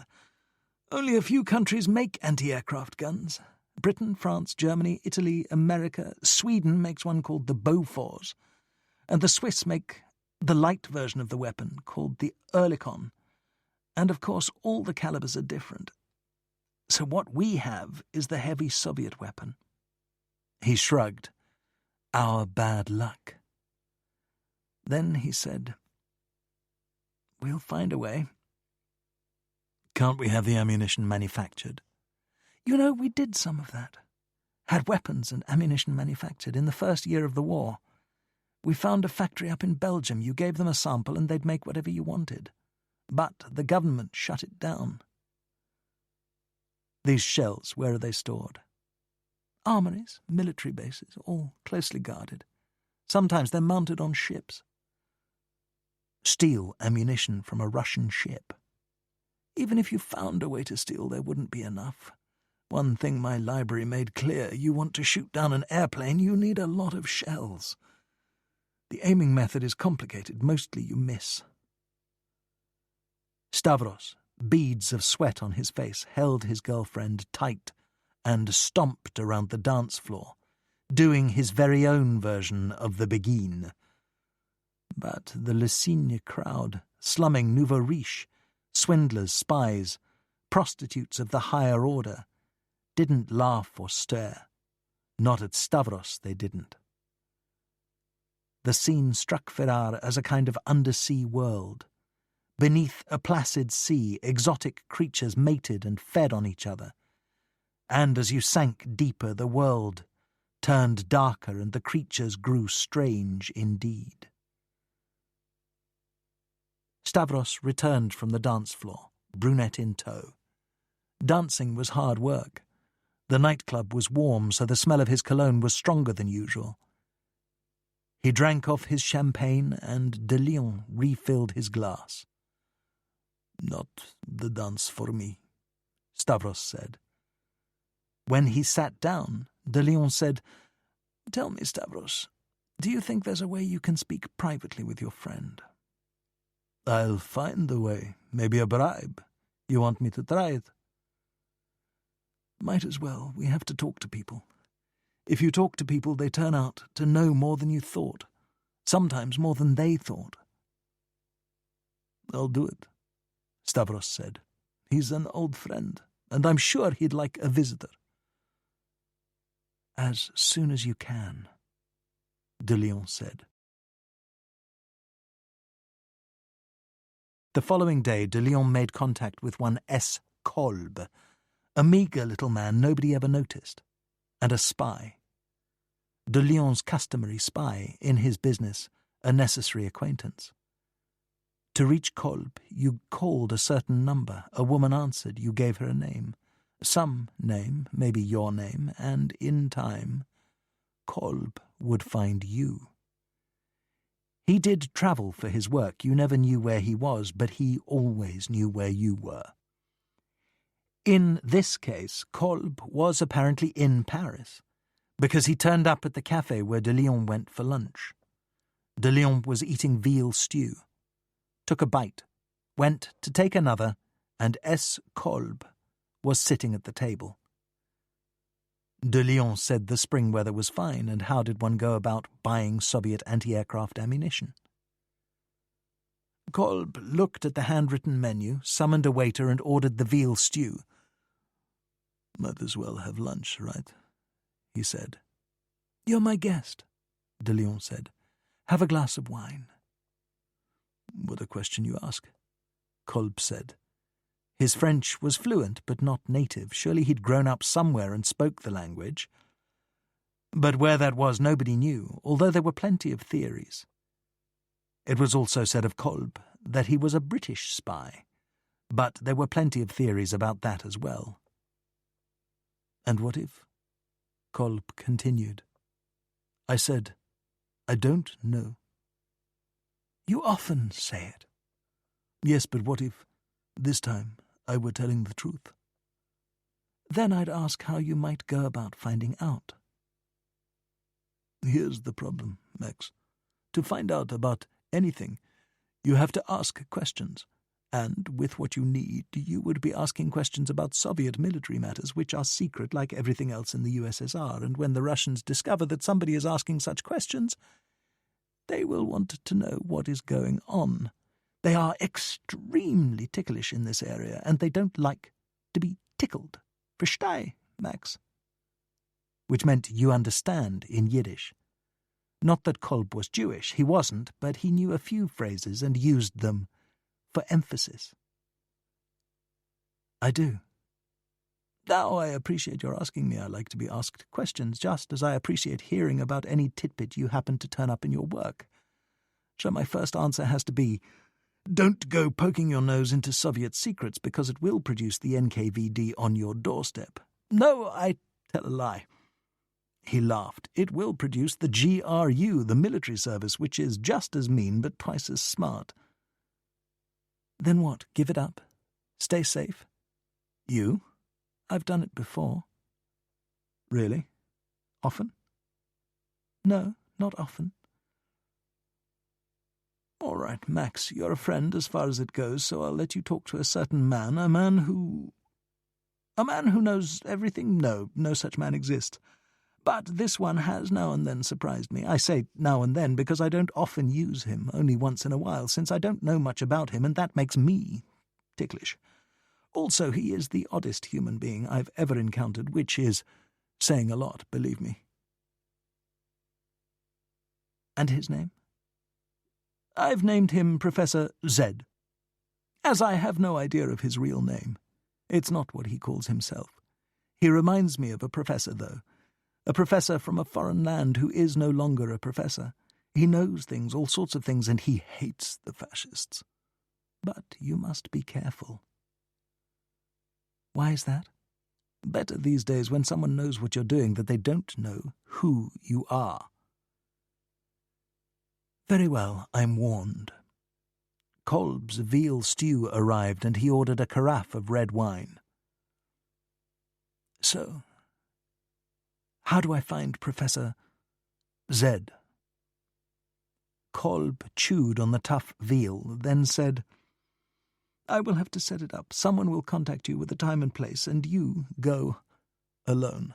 Only a few countries make anti-aircraft guns. Britain, France, Germany, Italy, America. Sweden makes one called the Bofors, and the Swiss make the light version of the weapon called the Oerlikon. And of course all the calibers are different. So what we have is the heavy Soviet weapon. He shrugged. Our bad luck. Then he said, "We'll find a way." Can't we have the ammunition manufactured? You know, we did some of that. Had weapons and ammunition manufactured in the first year of the war. We found a factory up in Belgium. You gave them a sample and they'd make whatever you wanted. But the government shut it down. These shells, where are they stored? Armories, military bases, all closely guarded. Sometimes they're mounted on ships. Steal ammunition from a Russian ship. Even if you found a way to steal, there wouldn't be enough. One thing my library made clear, you want to shoot down an airplane, you need a lot of shells. The aiming method is complicated, mostly you miss. Stavros, beads of sweat on his face, held his girlfriend tight and stomped around the dance floor, doing his very own version of the Begin. But the Le Cygne crowd, slumming nouveau riche, swindlers, spies, prostitutes of the higher order, didn't laugh or stir. Not at Stavros, they didn't. The scene struck Ferrar as a kind of undersea world. Beneath a placid sea, exotic creatures mated and fed on each other. And as you sank deeper, the world turned darker and the creatures grew strange indeed. Stavros returned from the dance floor, brunette in tow. Dancing was hard work. The nightclub was warm, so the smell of his cologne was stronger than usual. He drank off his champagne, and De Leon refilled his glass. "Not the dance for me," Stavros said. When he sat down, De Leon said, "Tell me, Stavros, do you think there's a way you can speak privately with your friend?" "I'll find a way, maybe a bribe. You want me to try it? Might as well. We have to talk to people. If you talk to people, they turn out to know more than you thought. Sometimes more than they thought. I'll do it, Stavros said. He's an old friend, and I'm sure he'd like a visitor. As soon as you can, de Lyon said. The following day, de Lyon made contact with one S. Kolb, a meagre little man nobody ever noticed, and a spy. De Lyon's customary spy, in his business, a necessary acquaintance. To reach Kolb, you called a certain number. A woman answered. You gave her a name. Some name, maybe your name, and in time, Kolb would find you. He did travel for his work. You never knew where he was, but he always knew where you were. In this case, Kolb was apparently in Paris, because he turned up at the cafe where de Lyon went for lunch. De Lyon was eating veal stew, took a bite, went to take another, and S. Kolb was sitting at the table. De Lyon said the spring weather was fine, and how did one go about buying Soviet anti-aircraft ammunition? Kolb looked at the handwritten menu, summoned a waiter, and ordered the veal stew. Might as well have lunch, right? He said. You're my guest, de Lyon said. Have a glass of wine. What a question you ask, Kolb said. His French was fluent, but not native. Surely he'd grown up somewhere and spoke the language. But where that was, nobody knew, although there were plenty of theories. It was also said of Kolb that he was a British spy, but there were plenty of theories about that as well. And what if? Kolb continued. I said, I don't know. You often say it. Yes, but what if, this time, I were telling the truth? Then I'd ask how you might go about finding out. Here's the problem, Max. To find out about anything, you have to ask questions. And with what you need, you would be asking questions about Soviet military matters, which are secret like everything else in the USSR. And when the Russians discover that somebody is asking such questions, they will want to know what is going on. They are extremely ticklish in this area, and they don't like to be tickled. Versteh, Max? Which meant you understand in Yiddish. Not that Kolb was Jewish. He wasn't, but he knew a few phrases and used them for emphasis. I do. Now I appreciate your asking me. I like to be asked questions, just as I appreciate hearing about any tidbit you happen to turn up in your work. So my first answer has to be, don't go poking your nose into Soviet secrets, because it will produce the NKVD on your doorstep. No, I tell a lie. He laughed. It will produce the GRU, the military service, which is just as mean but twice as smart. Then what? Give it up? Stay safe? You? I've done it before. Really? Often? No, not often. All right, Max, you're a friend as far as it goes, so I'll let you talk to a certain man, a man who knows everything? No such man exists. But this one has now and then surprised me. I say now and then because I don't often use him, only once in a while, since I don't know much about him, and that makes me ticklish. Also, he is the oddest human being I've ever encountered, which is saying a lot, believe me. And his name? I've named him Professor Z, as I have no idea of his real name. It's not what he calls himself. He reminds me of a professor, though. A professor from a foreign land who is no longer a professor. He knows things, all sorts of things, and he hates the fascists. But you must be careful. Why is that? Better these days when someone knows what you're doing that they don't know who you are. Very well, I'm warned. Kolb's veal stew arrived, and he ordered a carafe of red wine. So, how do I find Professor Z? Kolb chewed on the tough veal, then said, I will have to set it up. Someone will contact you with a time and place, and you go alone.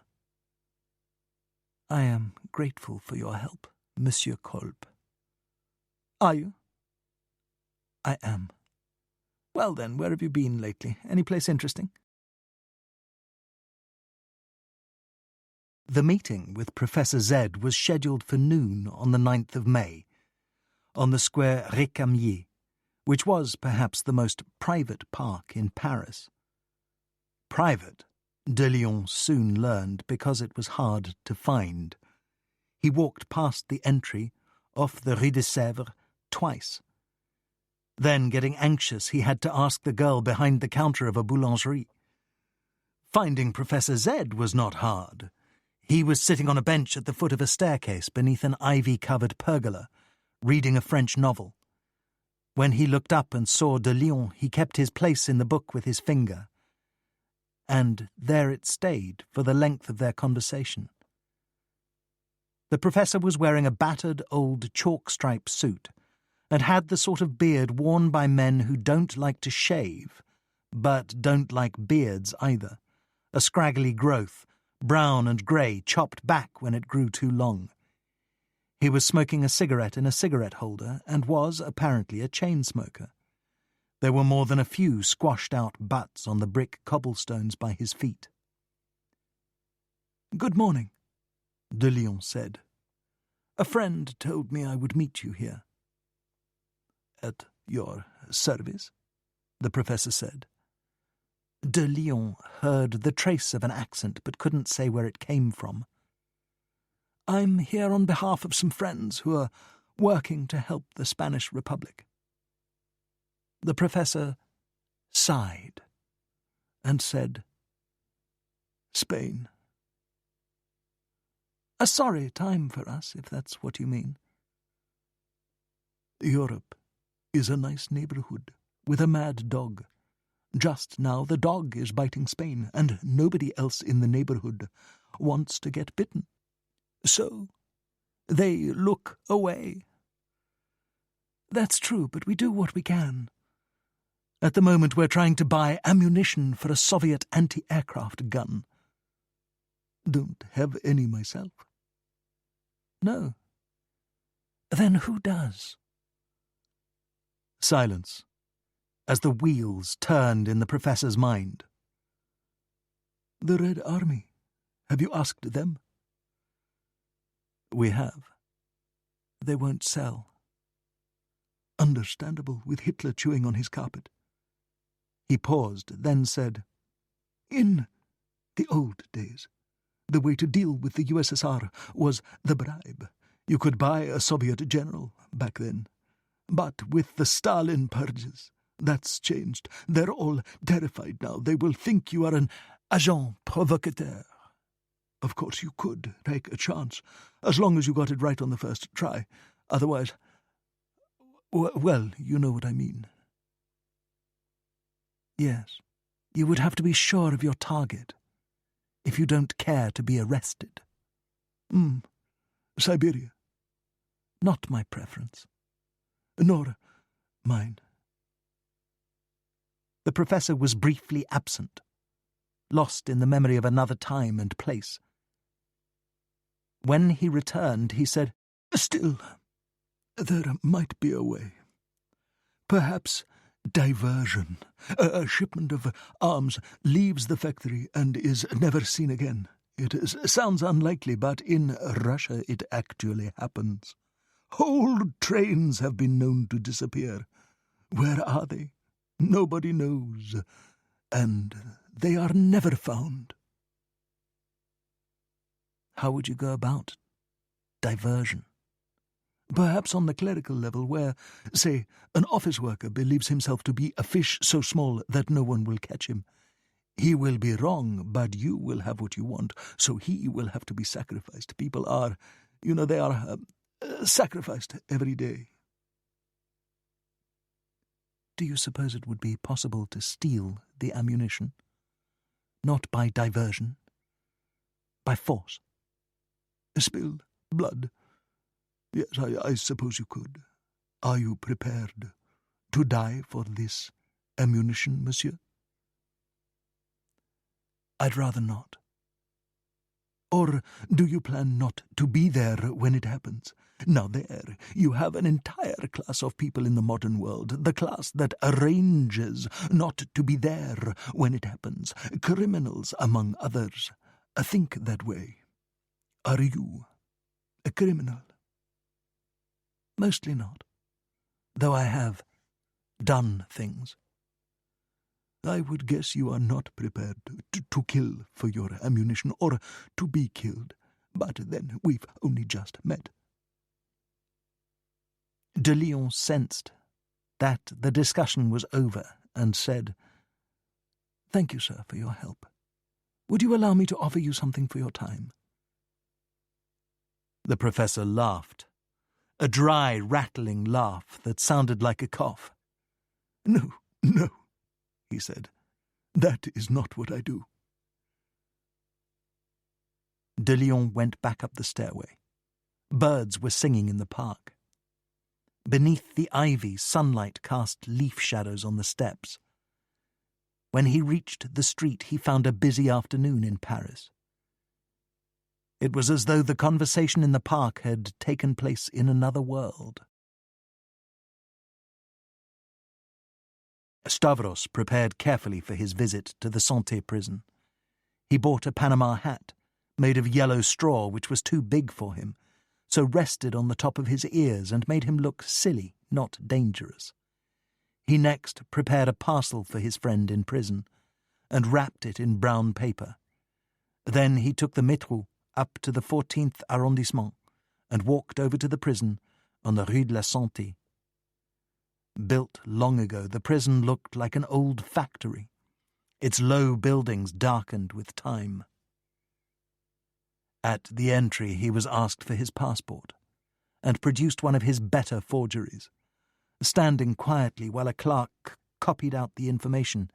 I am grateful for your help, Monsieur Kolb. Are you? I am. Well then, where have you been lately? Any place interesting? The meeting with Professor Z was scheduled for noon on the 9th of May, on the square Récamier, which was perhaps the most private park in Paris. Private, de Lyon soon learned, because it was hard to find. He walked past the entry off the Rue de Sèvres twice. Then, getting anxious, he had to ask the girl behind the counter of a boulangerie. Finding Professor Z was not hard. He was sitting on a bench at the foot of a staircase beneath an ivy-covered pergola, reading a French novel. When he looked up and saw de Lyon, he kept his place in the book with his finger. And there it stayed for the length of their conversation. The professor was wearing a battered old chalk-striped suit and had the sort of beard worn by men who don't like to shave, but don't like beards either, a scraggly growth, brown and grey, chopped back when it grew too long. He was smoking a cigarette in a cigarette holder and was, apparently, a chain smoker. There were more than a few squashed-out butts on the brick cobblestones by his feet. "Good morning," de Lyon said. "A friend told me I would meet you here." "At your service," the professor said. De Lyon heard the trace of an accent but couldn't say where it came from. "I'm here on behalf of some friends who are working to help the Spanish Republic." The professor sighed and said, "Spain. A sorry time for us, if that's what you mean." "Europe is a nice neighbourhood with a mad dog. Just now the dog is biting Spain, and nobody else in the neighbourhood wants to get bitten. So they look away." "That's true, but we do what we can. At the moment we're trying to buy ammunition for a Soviet anti-aircraft gun." "Don't have any myself." "No." "Then who does?" Silence, as the wheels turned in the professor's mind. "The Red Army. Have you asked them?" "We have." "They won't sell." "Understandable, with Hitler chewing on his carpet." He paused, then said, "In the old days, the way to deal with the USSR was the bribe. You could buy a Soviet general back then. But with the Stalin purges, that's changed. They're all terrified now. They will think you are an agent provocateur. Of course you could take a chance, as long as you got it right on the first try. Otherwise, well, you know what I mean." "Yes, you would have to be sure of your target, if you don't care to be arrested." Siberia." "Not my preference." "Nor mine." The professor was briefly absent, lost in the memory of another time and place. When he returned, he said, "Still, there might be a way. Perhaps diversion. A shipment of arms leaves the factory and is never seen again. It sounds unlikely, but in Russia it actually happens. Whole trains have been known to disappear. Where are they? Nobody knows. And they are never found." "How would you go about diversion?" "Perhaps on the clerical level, where, say, an office worker believes himself to be a fish so small that no one will catch him. He will be wrong, but you will have what you want, so he will have to be sacrificed. People are, they are sacrificed every day." "Do you suppose it would be possible to steal the ammunition? Not by diversion, by force?" "Spill blood? Yes, I suppose you could. Are you prepared to die for this ammunition, monsieur? I'd rather not. Or do you plan not to be there when it happens? Now there, you have an entire class of people in the modern world, the class that arranges not to be there when it happens, criminals among others. Think that way. Are you a criminal? Mostly not, though I have done things. I would guess you are not prepared to kill for your ammunition or to be killed, but then we've only just met. De Leon sensed that the discussion was over and said, "Thank you, sir, for your help. Would you allow me to offer you something for your time?" The professor laughed, a dry, rattling laugh that sounded like a cough. "No, no," he said. "That is not what I do." De Leon went back up the stairway. Birds were singing in the park. Beneath the ivy, sunlight cast leaf shadows on the steps. When he reached the street, he found a busy afternoon in Paris. It was as though the conversation in the park had taken place in another world. Stavros prepared carefully for his visit to the Santé prison. He bought a Panama hat, made of yellow straw, which was too big for him, so rested on the top of his ears and made him look silly, not dangerous. He next prepared a parcel for his friend in prison, and wrapped it in brown paper. Then he took the métro up to the 14th arrondissement, and walked over to the prison on the Rue de la Santé. Built long ago, the prison looked like an old factory, its low buildings darkened with time. At the entry he was asked for his passport, and produced one of his better forgeries, standing quietly while a clerk copied out the information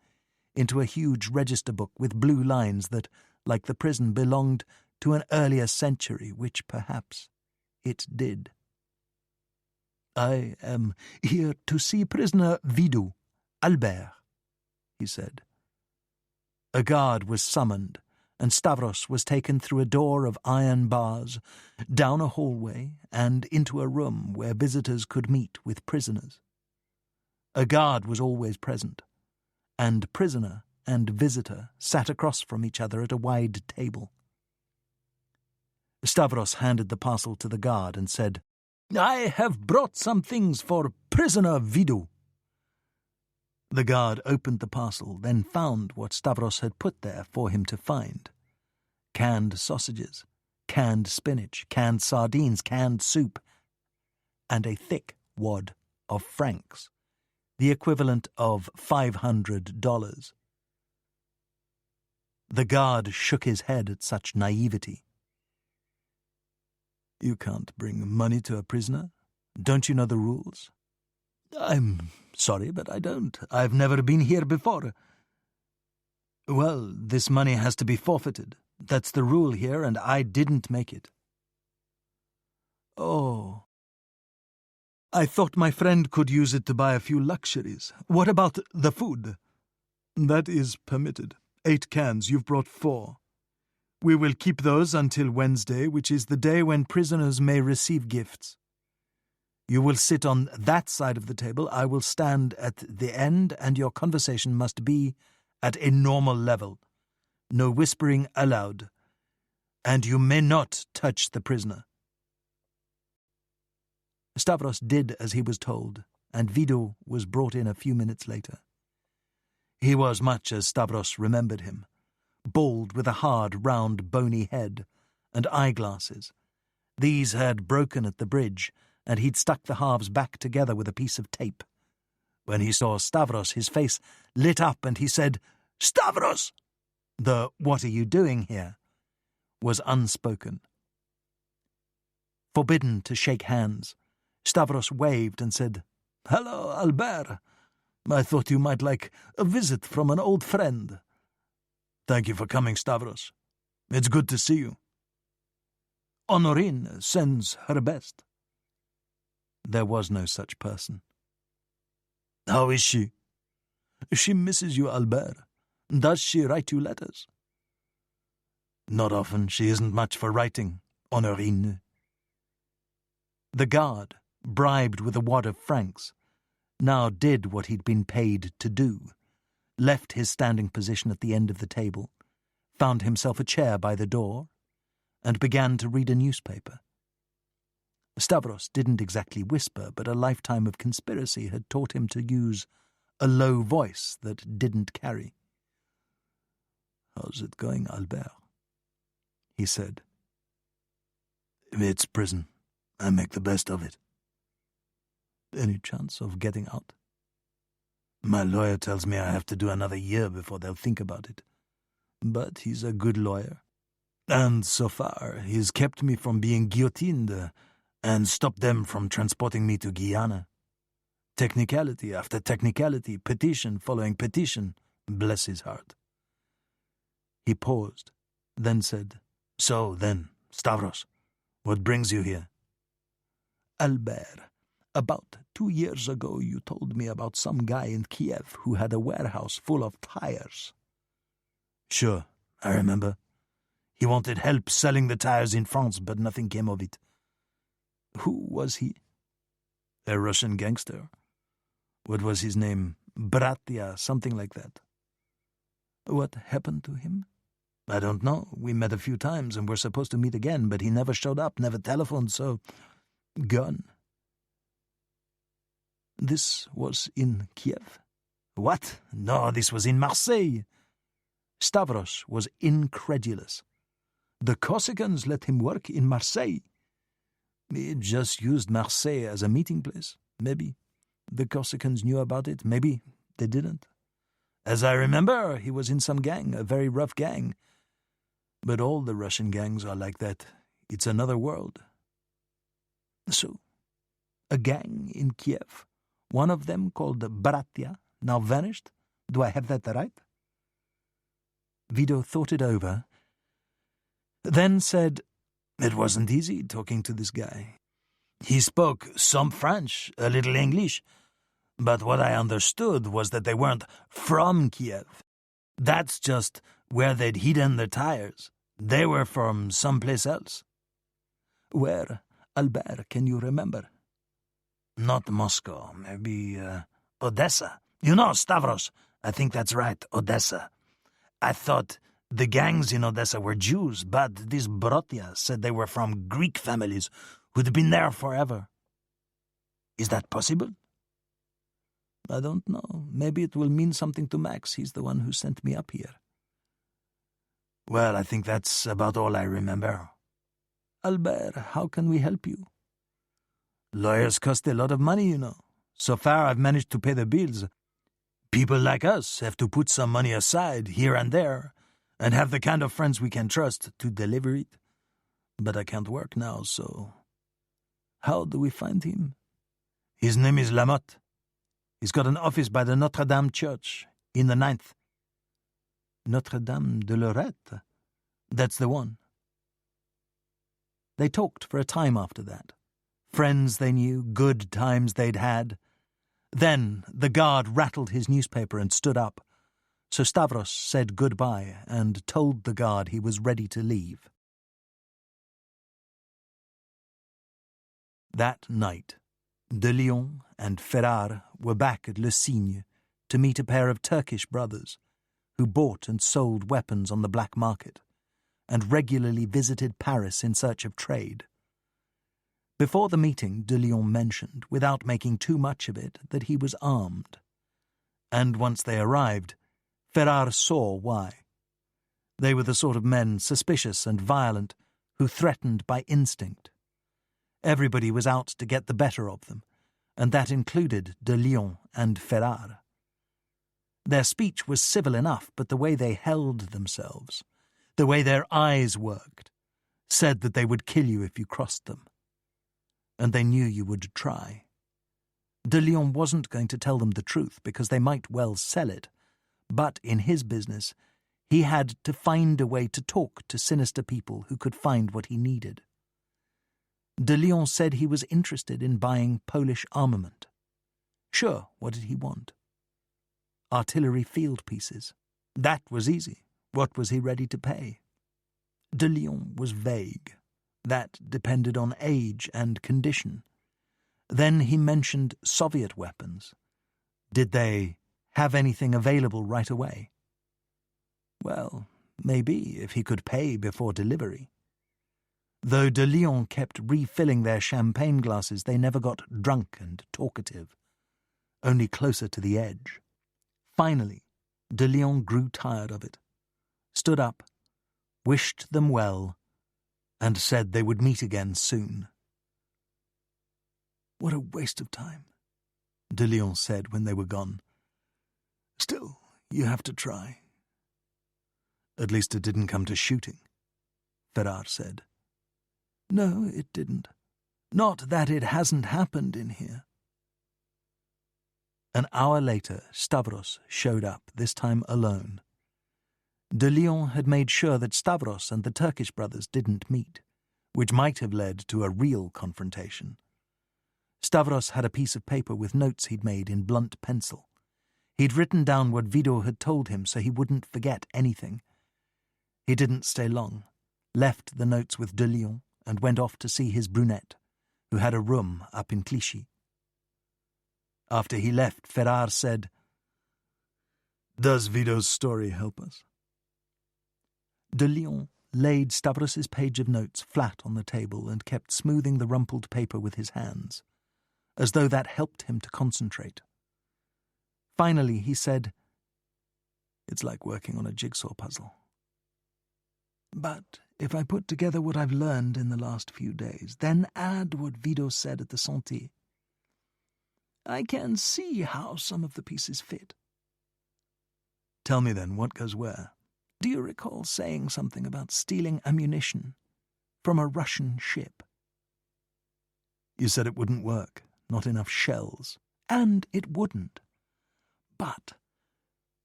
into a huge register book with blue lines that, like the prison, belonged to an earlier century, which perhaps it did. "I am here to see prisoner Vidou, Albert," he said. A guard was summoned, and Stavros was taken through a door of iron bars, down a hallway, and into a room where visitors could meet with prisoners. A guard was always present, and prisoner and visitor sat across from each other at a wide table. Stavros handed the parcel to the guard and said, "I have brought some things for prisoner Vidou." The guard opened the parcel, then found what Stavros had put there for him to find: canned sausages, canned spinach, canned sardines, canned soup, and a thick wad of francs, the equivalent of $500. The guard shook his head at such naivety. "You can't bring money to a prisoner? Don't you know the rules?" "I'm sorry, but I don't. I've never been here before." "Well, this money has to be forfeited. That's the rule here, and I didn't make it." "Oh. I thought my friend could use it to buy a few luxuries. What about the food?" "That is permitted. 8 cans. You've brought 4. We will keep those until Wednesday, which is the day when prisoners may receive gifts. You will sit on that side of the table, I will stand at the end, and your conversation must be at a normal level. No whispering allowed. And you may not touch the prisoner." Stavros did as he was told, and Vidou was brought in a few minutes later. He was much as Stavros remembered him, bald with a hard, round, bony head, and eyeglasses. These had broken at the bridge, and he'd stuck the halves back together with a piece of tape. When he saw Stavros, his face lit up, and he said, "Stavros!" The "what are you doing here?" was unspoken. Forbidden to shake hands, Stavros waved and said, "Hello, Albert. I thought you might like a visit from an old friend." "Thank you for coming, Stavros. It's good to see you." "Honorine sends her best." There was no such person. "How is she?" She misses you, Albert. Does she write you letters? Not often. She isn't much for writing, Honorine. The guard, bribed with a wad of francs, now did what he'd been paid to do, left his standing position at the end of the table, found himself a chair by the door, and began to read a newspaper. Stavros didn't exactly whisper, but a lifetime of conspiracy had taught him to use a low voice that didn't carry. "How's it going, Albert?" he said. "It's prison. I make the best of it." "Any chance of getting out?" "My lawyer tells me I have to do another year before they'll think about it." "But he's a good lawyer. And so far, he's kept me from being guillotined and stopped them from transporting me to Guyana. Technicality after technicality, petition following petition. Bless his heart." He paused, then said, "So then, Stavros, what brings you here?" "Albert, about 2 years ago you told me about some guy in Kiev who had a warehouse full of tires." "Sure, I remember. He wanted help selling the tires in France, but nothing came of it." "Who was he?" "A Russian gangster. What was his name? Bratia, something like that." "What happened to him?" "I don't know. We met a few times and were supposed to meet again, but he never showed up, never telephoned, so—" "Gone." "This was in Kiev?" "What? No, this was in Marseille." Stavros was incredulous. The Corsicans let him work in Marseille. He just used Marseille as a meeting place, maybe. The Corsicans knew about it, maybe they didn't. As I remember, he was in some gang, a very rough gang. But all the Russian gangs are like that. It's another world. So, a gang in Kiev, one of them called Bratia, now vanished? Do I have that right? Vito thought it over, then said, "It wasn't easy talking to this guy. He spoke some French, a little English, but what I understood was that they weren't from Kiev. That's just where they'd hidden their tires. They were from someplace else." "Where, Albert, can you remember?" "Not Moscow, maybe Odessa. You know, Stavros, I think that's right, Odessa. I thought the gangs in Odessa were Jews, but this Bratia said they were from Greek families who'd been there forever. Is that possible?" "I don't know. Maybe it will mean something to Max. He's the one who sent me up here." "Well, I think that's about all I remember." "Albert, how can we help you?" "Lawyers cost a lot of money, you know. So far I've managed to pay the bills. People like us have to put some money aside here and there and have the kind of friends we can trust to deliver it. But I can't work now, so... How do we find him?" "His name is Lamotte. He's got an office by the Notre Dame Church in the 9th. Notre Dame de Lorette? That's the one." They talked for a time after that. Friends they knew, good times they'd had. Then the guard rattled his newspaper and stood up, so Stavros said goodbye and told the guard he was ready to leave. That night, De Lyon and Ferrar were back at Le Cygne to meet a pair of Turkish brothers who bought and sold weapons on the black market and regularly visited Paris in search of trade. Before the meeting, De Lyon mentioned, without making too much of it, that he was armed. And once they arrived, Ferrar saw why. They were the sort of men, suspicious and violent, who threatened by instinct. Everybody was out to get the better of them, and that included De Lyon and Ferrar. Their speech was civil enough, but the way they held themselves, the way their eyes worked, said that they would kill you if you crossed them. And they knew you would try. De Lyon wasn't going to tell them the truth because they might well sell it, but in his business he had to find a way to talk to sinister people who could find what he needed. De Lyon said he was interested in buying Polish armament. Sure, what did he want? artillery field pieces. That was easy. What was he ready to pay? De Lyon was vague. That depended on age and condition. Then he mentioned Soviet weapons. Did they have anything available right away? Well, maybe, if he could pay before delivery. Though de Lyon kept refilling their champagne glasses, they never got drunk and talkative, only closer to the edge. Finally, de Lyon grew tired of it, stood up, wished them well, and said they would meet again soon. "What a waste of time," de Lyon said when they were gone. "Still, you have to try." "At least it didn't come to shooting," Ferrar said. "No, it didn't. Not that it hasn't happened in here." An hour later, Stavros showed up, this time alone. De Lyon had made sure that Stavros and the Turkish brothers didn't meet, which might have led to a real confrontation. Stavros had a piece of paper with notes he'd made in blunt pencil. He'd written down what Vido had told him so he wouldn't forget anything. He didn't stay long, left the notes with de Lyon, and went off to see his brunette, who had a room up in Clichy. After he left, Ferrar said, "Does Vido's story help us?" De Lyon laid Stavros's page of notes flat on the table and kept smoothing the rumpled paper with his hands, as though that helped him to concentrate. Finally, he said, "It's like working on a jigsaw puzzle. But if I put together what I've learned in the last few days, then add what Vido said at the Santé, I can see how some of the pieces fit." "Tell me then, what goes where?" "Do you recall saying something about stealing ammunition from a Russian ship?" "You said it wouldn't work, not enough shells." "And it wouldn't. But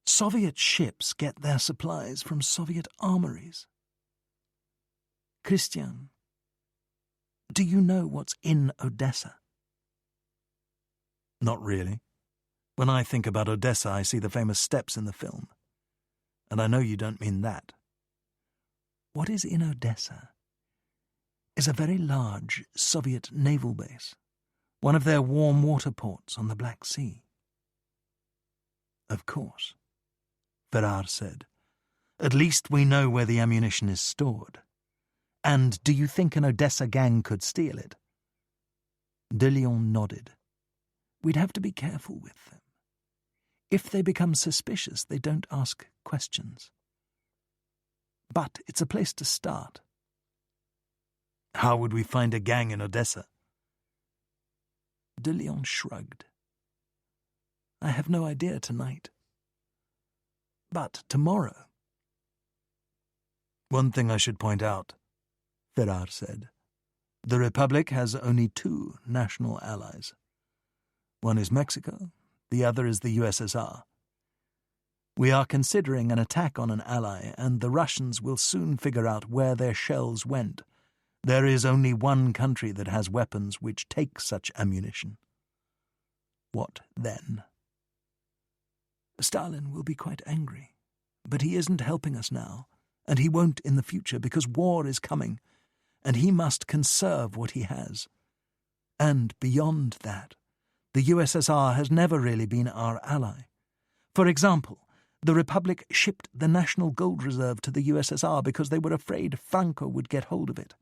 Soviet ships get their supplies from Soviet armories. Christian, do you know what's in Odessa?" "Not really. When I think about Odessa, I see the famous steps in the film. And I know you don't mean that." What is in Odessa is a very large Soviet naval base, one of their warm water ports on the Black Sea. "Of course," Ferrar said. "At least we know where the ammunition is stored. And do you think an Odessa gang could steal it?" De Lyon nodded. "We'd have to be careful with them. If they become suspicious, they don't ask questions. But it's a place to start." "How would we find a gang in Odessa?" De Lyon shrugged. "I have no idea tonight. But tomorrow." "One thing I should point out," Ferrar said. "The Republic has only 2 national allies. One is Mexico, the other is the USSR. We are considering an attack on an ally, and the Russians will soon figure out where their shells went. There is only one country that has weapons which take such ammunition. What then?" "Stalin will be quite angry, but he isn't helping us now, and he won't in the future because war is coming, and he must conserve what he has. And beyond that, the USSR has never really been our ally. For example, the Republic shipped the National Gold Reserve to the USSR because they were afraid Franco would get hold of it,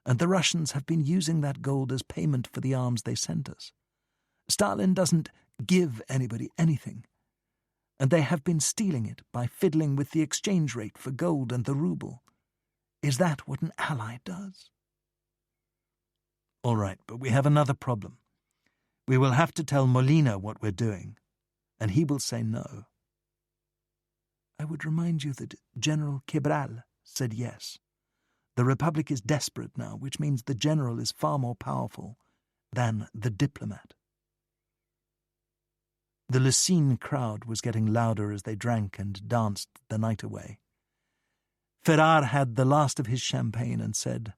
and the Russians have been using that gold as payment for the arms they sent us. Stalin doesn't give anybody anything, and they have been stealing it by fiddling with the exchange rate for gold and the ruble. Is that what an ally does?" "All right, but we have another problem. We will have to tell Molina what we're doing, and he will say no." "I would remind you that General Cabral said yes. The Republic is desperate now, which means the general is far more powerful than the diplomat." The Lucene crowd was getting louder as they drank and danced the night away. Ferrar had the last of his champagne and said,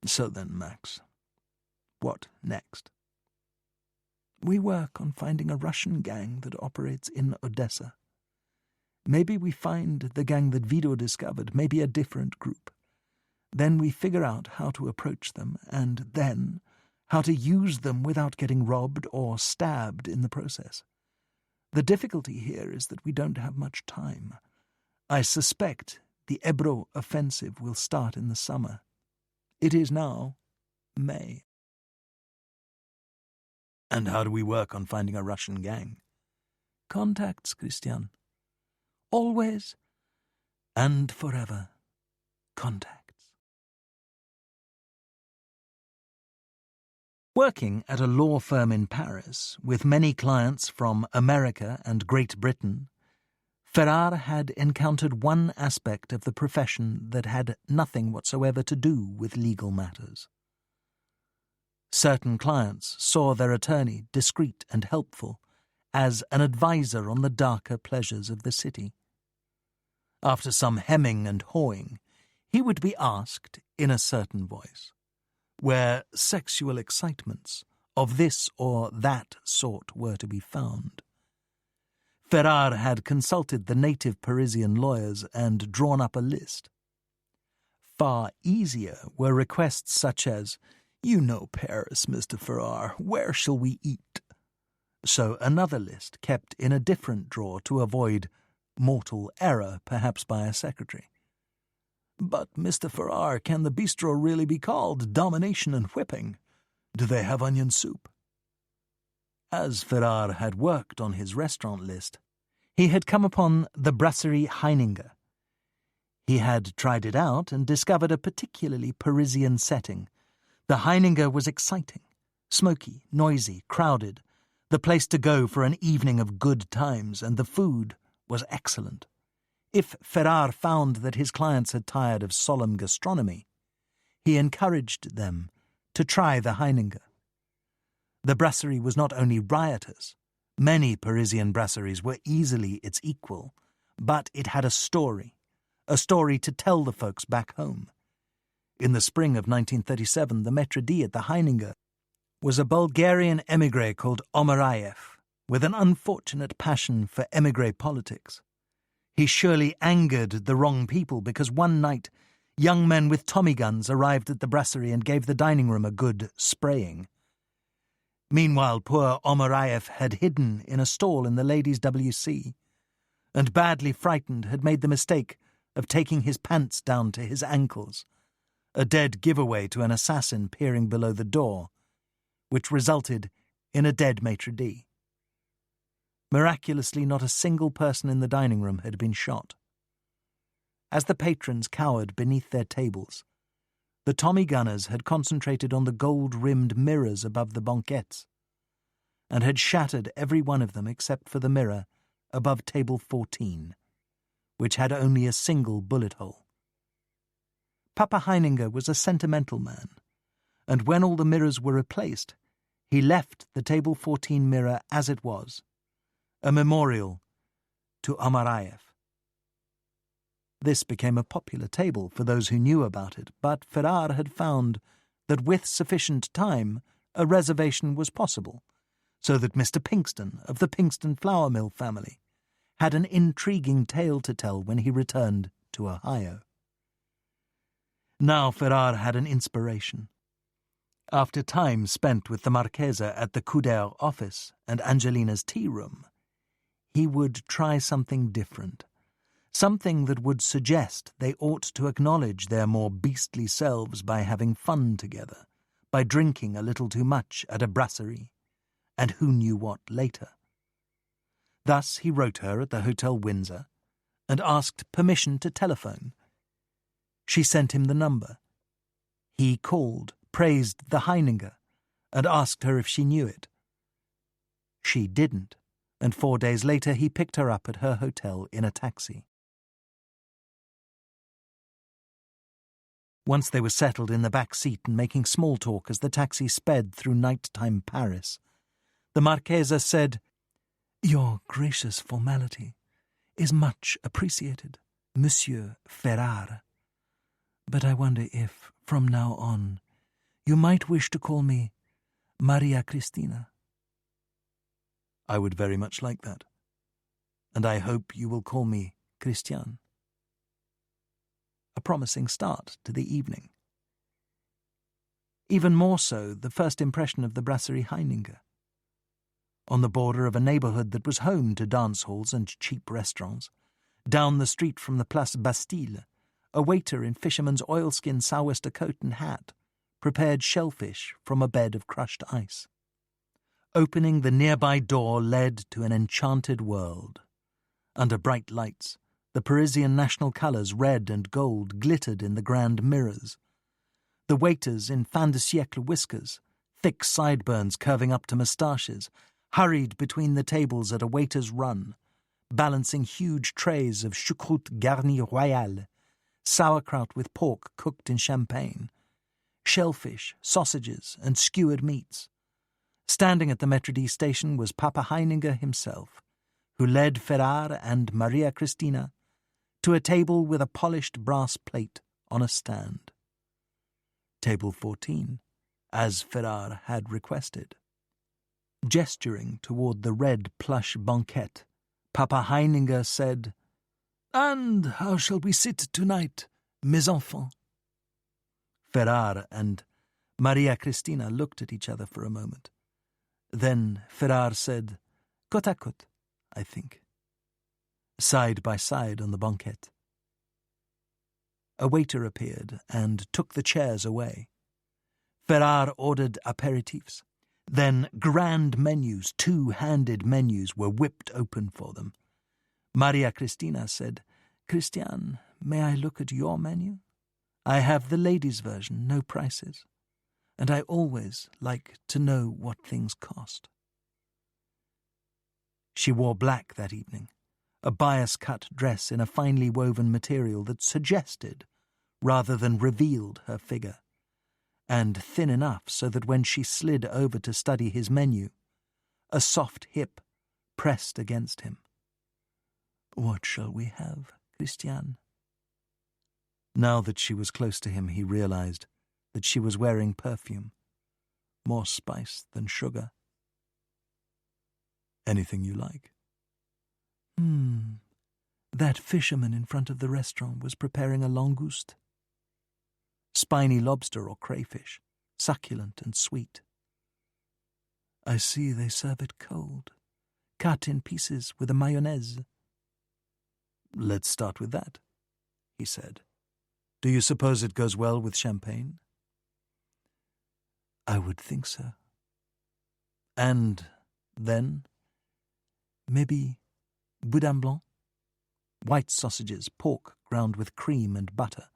"So then, Max, what next?" We work on finding a Russian gang that operates in Odessa. Maybe we find the gang that Vido discovered, maybe a different group. Then we figure out how to approach them, and then how to use them without getting robbed or stabbed in the process. The difficulty here is that we don't have much time. I suspect the Ebro offensive will start in the summer. It is now May. And how do we work on finding a Russian gang? Contacts, Christian. Always and forever. Contacts. Working at a law firm in Paris, with many clients from America and Great Britain, Ferrar had encountered one aspect of the profession that had nothing whatsoever to do with legal matters. Certain clients saw their attorney, discreet and helpful, as an adviser on the darker pleasures of the city. After some hemming and hawing, he would be asked, in a certain voice, where sexual excitements of this or that sort were to be found. Ferrar had consulted the native Parisian lawyers and drawn up a list. Far easier were requests such as, "You know Paris, Mr. Ferrar, where shall we eat?" So another list kept in a different drawer to avoid mortal error, perhaps by a secretary. "But, Mr. Ferrar, can the bistro really be called Domination and Whipping? Do they have onion soup?" As Ferrar had worked on his restaurant list, he had come upon the Brasserie Heininger. He had tried it out and discovered a particularly Parisian setting. The Heininger was exciting, smoky, noisy, crowded, the place to go for an evening of good times, and the food was excellent. If Ferrar found that his clients had tired of solemn gastronomy, he encouraged them to try the Heininger. The brasserie was not only riotous, many Parisian brasseries were easily its equal, but it had a story to tell the folks back home. In the spring of 1937, the maître d' at the Heininger was a Bulgarian émigré called Omarayev, with an unfortunate passion for émigré politics. He surely angered the wrong people because one night young men with Tommy guns arrived at the brasserie and gave the dining room a good spraying. Meanwhile, poor Omarayev had hidden in a stall in the ladies' WC, and badly frightened had made the mistake of taking his pants down to his ankles, a dead giveaway to an assassin peering below the door, which resulted in a dead maître d'. Miraculously, not a single person in the dining room had been shot. As the patrons cowered beneath their tables, the Tommy gunners had concentrated on the gold-rimmed mirrors above the banquettes, and had shattered every one of them except for the mirror above table 14, which had only a single bullet hole. Papa Heininger was a sentimental man, and when all the mirrors were replaced, he left the table 14 mirror as it was, a memorial to Omarayev. This became a popular table for those who knew about it, but Ferrar had found that with sufficient time a reservation was possible, so that Mr. Pinkston of the Pinkston flour mill family had an intriguing tale to tell when he returned to Ohio. Now Ferrar had an inspiration. After time spent with the Marchesa at the Couder office and Angelina's tea room, he would try something different, something that would suggest they ought to acknowledge their more beastly selves by having fun together, by drinking a little too much at a brasserie, and who knew what later. Thus he wrote her at the Hotel Windsor and asked permission to telephone. She sent him the number. He called, praised the Heininger, and asked her if she knew it. She didn't, and 4 days later he picked her up at her hotel in a taxi. Once they were settled in the back seat and making small talk as the taxi sped through nighttime Paris, the Marchesa said, "Your gracious formality is much appreciated, Monsieur Ferrar. But I wonder if, from now on, you might wish to call me Maria Cristina." I would very much like that. And I hope you will call me Christian. A promising start to the evening. Even more so, the first impression of the Brasserie Heininger. On the border of a neighbourhood that was home to dance halls and cheap restaurants, down the street from the Place Bastille, a waiter in fisherman's oilskin sou'wester coat and hat prepared shellfish from a bed of crushed ice. Opening the nearby door led to an enchanted world. Under bright lights, the Parisian national colours, red and gold, glittered in the grand mirrors. The waiters in fin de siècle whiskers, thick sideburns curving up to moustaches, hurried between the tables at a waiter's run, balancing huge trays of choucroute garnie royale, sauerkraut with pork cooked in champagne, shellfish, sausages, and skewered meats. Standing at the Metrodie station was Papa Heininger himself, who led Ferrar and Maria Cristina to a table with a polished brass plate on a stand. Table 14, as Ferrar had requested. Gesturing toward the red plush banquette, Papa Heininger said, "And how shall we sit tonight, mes enfants?" Ferrar and Maria Cristina looked at each other for a moment. Then Ferrar said, "Côte à côte, I think." Side by side on the banquette. A waiter appeared and took the chairs away. Ferrar ordered aperitifs. Then grand menus, two-handed menus, were whipped open for them. Maria Cristina said, "Christian, may I look at your menu? I have the ladies' version, no prices. And I always like to know what things cost." She wore black that evening, a bias-cut dress in a finely woven material that suggested, rather than revealed, her figure, and thin enough so that when she slid over to study his menu, a soft hip pressed against him. "What shall we have, Christian?" Now that she was close to him, he realized that she was wearing perfume, more spice than sugar. "Anything you like." That fisherman in front of the restaurant was preparing a langouste. Spiny lobster or crayfish, succulent and sweet. I see they serve it cold, cut in pieces with a mayonnaise. "Let's start with that," he said. "Do you suppose it goes well with champagne?" "I would think so." "And then?" "Maybe boudin blanc." "White sausages, pork ground with cream and butter."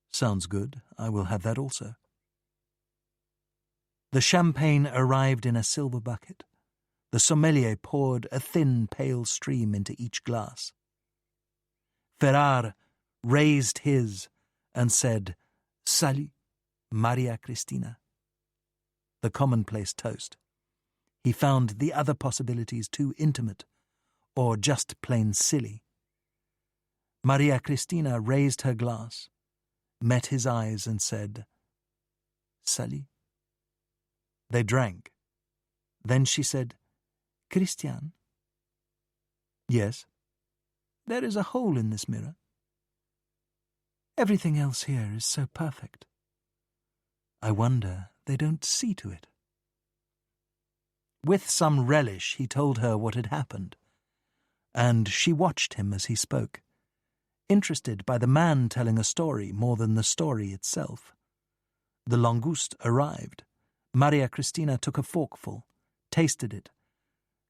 "Sounds good. I will have that also." The champagne arrived in a silver bucket. The sommelier poured a thin, pale stream into each glass. Ferrar raised his and said, "Salut, Maria Cristina." The commonplace toast. He found the other possibilities too intimate, or just plain silly. Maria Cristina raised her glass, met his eyes and said, "Salut." They drank. Then she said, "Christian." "Yes." "There is a hole in this mirror. Everything else here is so perfect. I wonder they don't see to it." With some relish he told her what had happened, and she watched him as he spoke, interested by the man telling a story more than the story itself. The langouste arrived. Maria Cristina took a forkful, tasted it,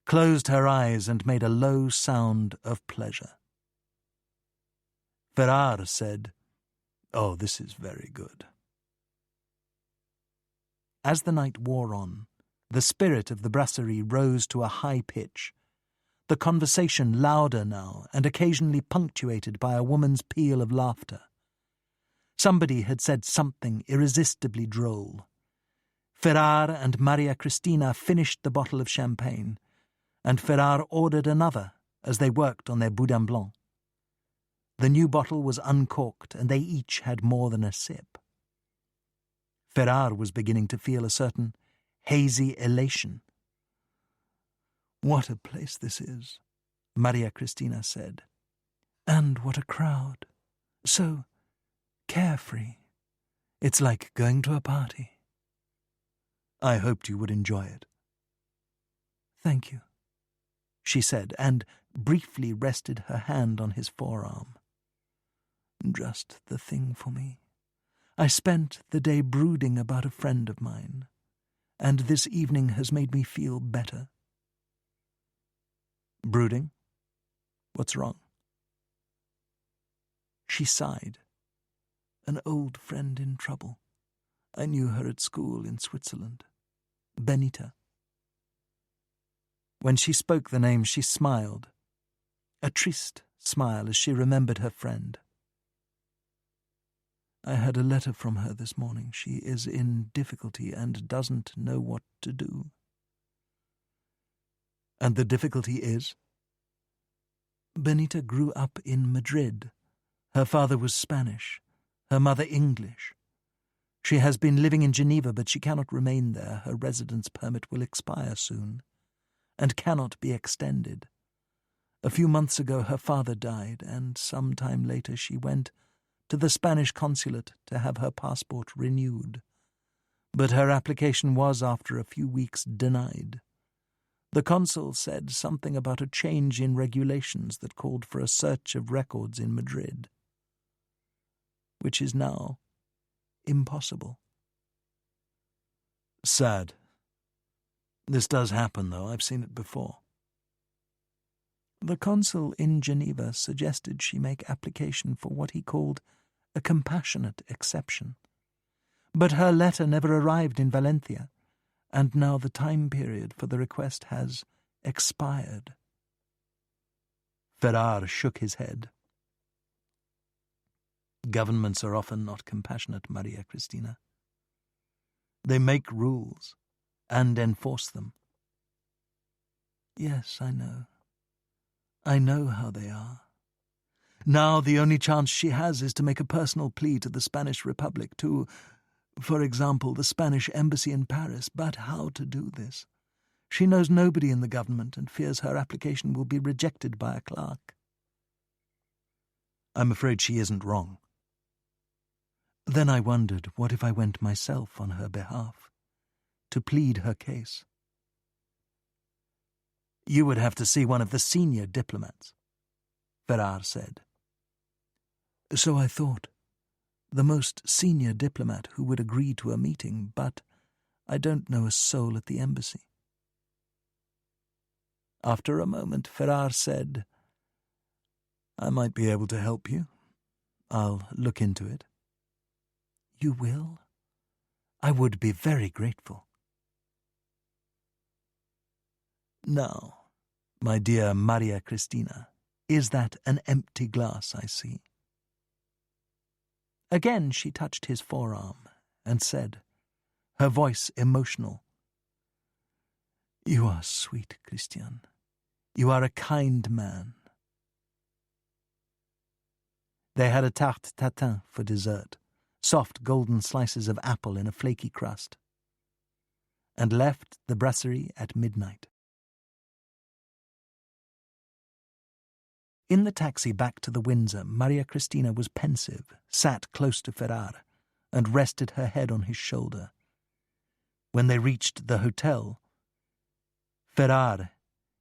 closed her eyes and made a low sound of pleasure. Ferrar said, "Oh, this is very good." As the night wore on, the spirit of the brasserie rose to a high pitch, the conversation louder now and occasionally punctuated by a woman's peal of laughter. Somebody had said something irresistibly droll. Ferrar and Maria Cristina finished the bottle of champagne, and Ferrar ordered another as they worked on their boudin blanc. The new bottle was uncorked, and they each had more than a sip. Ferrar was beginning to feel a certain hazy elation. "What a place this is," Maria Cristina said. "and what a crowd. So carefree. It's like going to a party." "I hoped you would enjoy it." "Thank you," she said, and briefly rested her hand on his forearm. "Just the thing for me. I spent the day brooding about a friend of mine, and this evening has made me feel better." "Brooding? What's wrong?" She sighed. "An old friend in trouble. I knew her at school in Switzerland. Benita." When she spoke the name, she smiled, a triste smile as she remembered her friend. "I had a letter from her this morning. She is in difficulty and doesn't know what to do." "And the difficulty is?" "Benita grew up in Madrid. Her father was Spanish, her mother English. She has been living in Geneva, but she cannot remain there. Her residence permit will expire soon, and cannot be extended. A few months ago her father died, and some time later she went to the Spanish consulate to have her passport renewed. But her application was, after a few weeks, denied. The consul said something about a change in regulations that called for a search of records in Madrid, which is now impossible." "Sad. This does happen, though. I've seen it before." "The consul in Geneva suggested she make application for what he called a compassionate exception. But her letter never arrived in Valencia, and now the time period for the request has expired." Ferrar shook his head. "Governments are often not compassionate, Maria Cristina. They make rules and enforce them." "Yes, I know. I know how they are. Now the only chance she has is to make a personal plea to the Spanish Republic, to, for example, the Spanish embassy in Paris. But how to do this? She knows nobody in the government and fears her application will be rejected by a clerk." "I'm afraid she isn't wrong." Then I wondered, what if I went myself on her behalf, to plead her case? "You would have to see one of the senior diplomats," Ferrar said. "So I thought. The most senior diplomat who would agree to a meeting, but I don't know a soul at the embassy." After a moment, Ferrar said, "I might be able to help you. I'll look into it." "You will? I would be very grateful." "Now, my dear Maria Cristina, is that an empty glass I see?" Again she touched his forearm and said, her voice emotional, "You are sweet, Christian. You are a kind man." They had a tarte tatin for dessert, soft golden slices of apple in a flaky crust, and left the brasserie at midnight. In the taxi back to the Windsor, Maria Cristina was pensive, sat close to Ferrar, and rested her head on his shoulder. When they reached the hotel, Ferrar,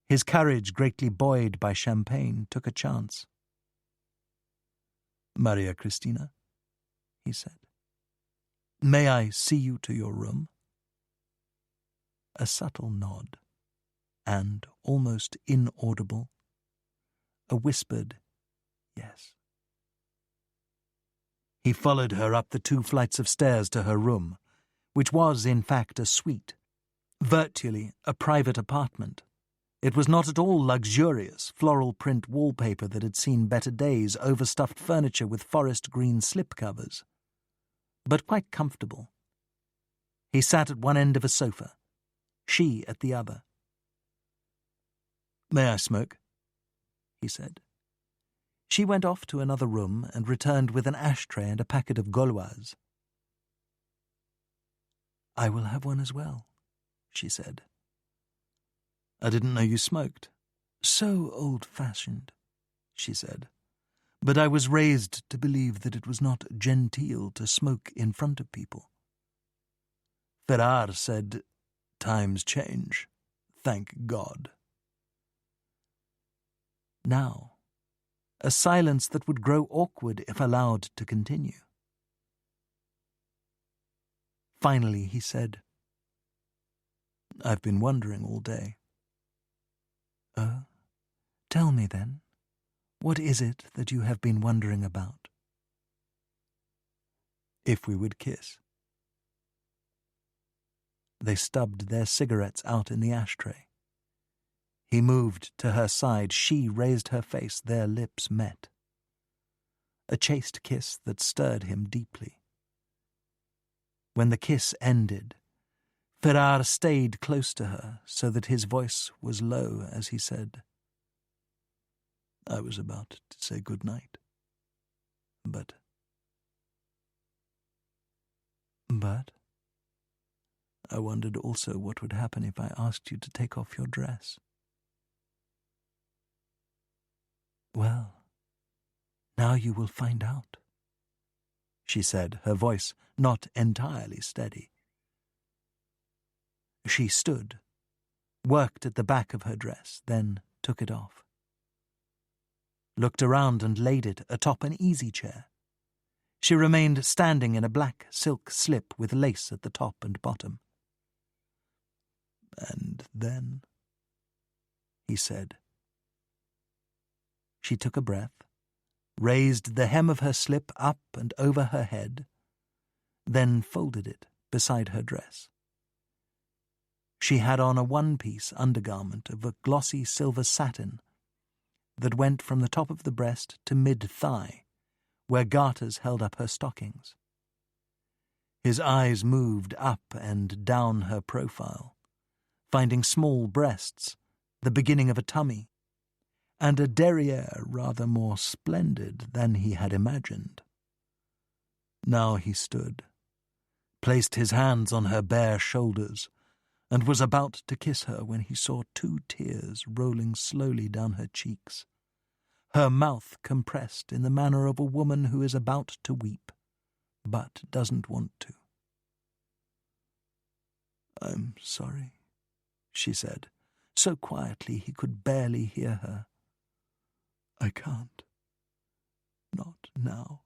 his courage greatly buoyed by champagne, took a chance. "Maria Cristina," he said, "may I see you to your room?" A subtle nod, and, almost inaudible, a whispered yes. He followed her up the 2 flights of stairs to her room, which was, in fact, a suite, virtually a private apartment. It was not at all luxurious, floral print wallpaper that had seen better days, overstuffed furniture with forest green slipcovers, but quite comfortable. He sat at one end of a sofa, she at the other. "May I smoke?" he said. She went off to another room and returned with an ashtray and a packet of Gauloises. "I will have one as well," she said. I didn't know you smoked. So old-fashioned, she said. But I was raised to believe that it was not genteel to smoke in front of people. Ferrar said, times change, thank God. Now, a silence that would grow awkward if allowed to continue. Finally, he said, I've been wondering all day. Oh, tell me then, what is it that you have been wondering about? If we would kiss. They stubbed their cigarettes out in the ashtray. He moved to her side, she raised her face, their lips met. A chaste kiss that stirred him deeply. When the kiss ended, Ferrar stayed close to her so that his voice was low as he said, I was about to say good night. But I wondered also what would happen if I asked you to take off your dress. Well, now you will find out, she said, her voice not entirely steady. She stood, worked at the back of her dress, then took it off. Looked around and laid it atop an easy chair. She remained standing in a black silk slip with lace at the top and bottom. And then, he said. She took a breath, raised the hem of her slip up and over her head, then folded it beside her dress. She had on a one-piece undergarment of a glossy silver satin that went from the top of the breast to mid-thigh, where garters held up her stockings. His eyes moved up and down her profile, finding small breasts, the beginning of a tummy, and a derriere rather more splendid than he had imagined. Now he stood, placed his hands on her bare shoulders, and was about to kiss her when he saw 2 tears rolling slowly down her cheeks, her mouth compressed in the manner of a woman who is about to weep, but doesn't want to. I'm sorry, she said, so quietly he could barely hear her. I can't. Not now.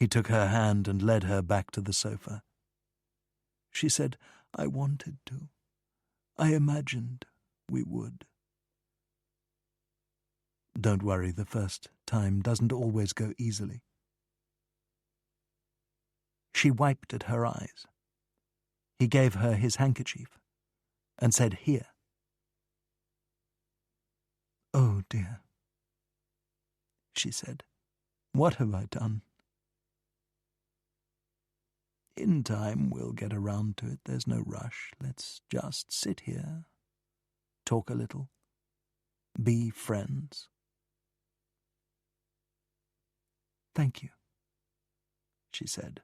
He took her hand and led her back to the sofa. She said, I wanted to. I imagined we would. Don't worry, the first time doesn't always go easily. She wiped at her eyes. He gave her his handkerchief and said, Here. Oh, dear, she said. What have I done? In time we'll get around to it. There's no rush. Let's just sit here, talk a little, be friends. Thank you, she said.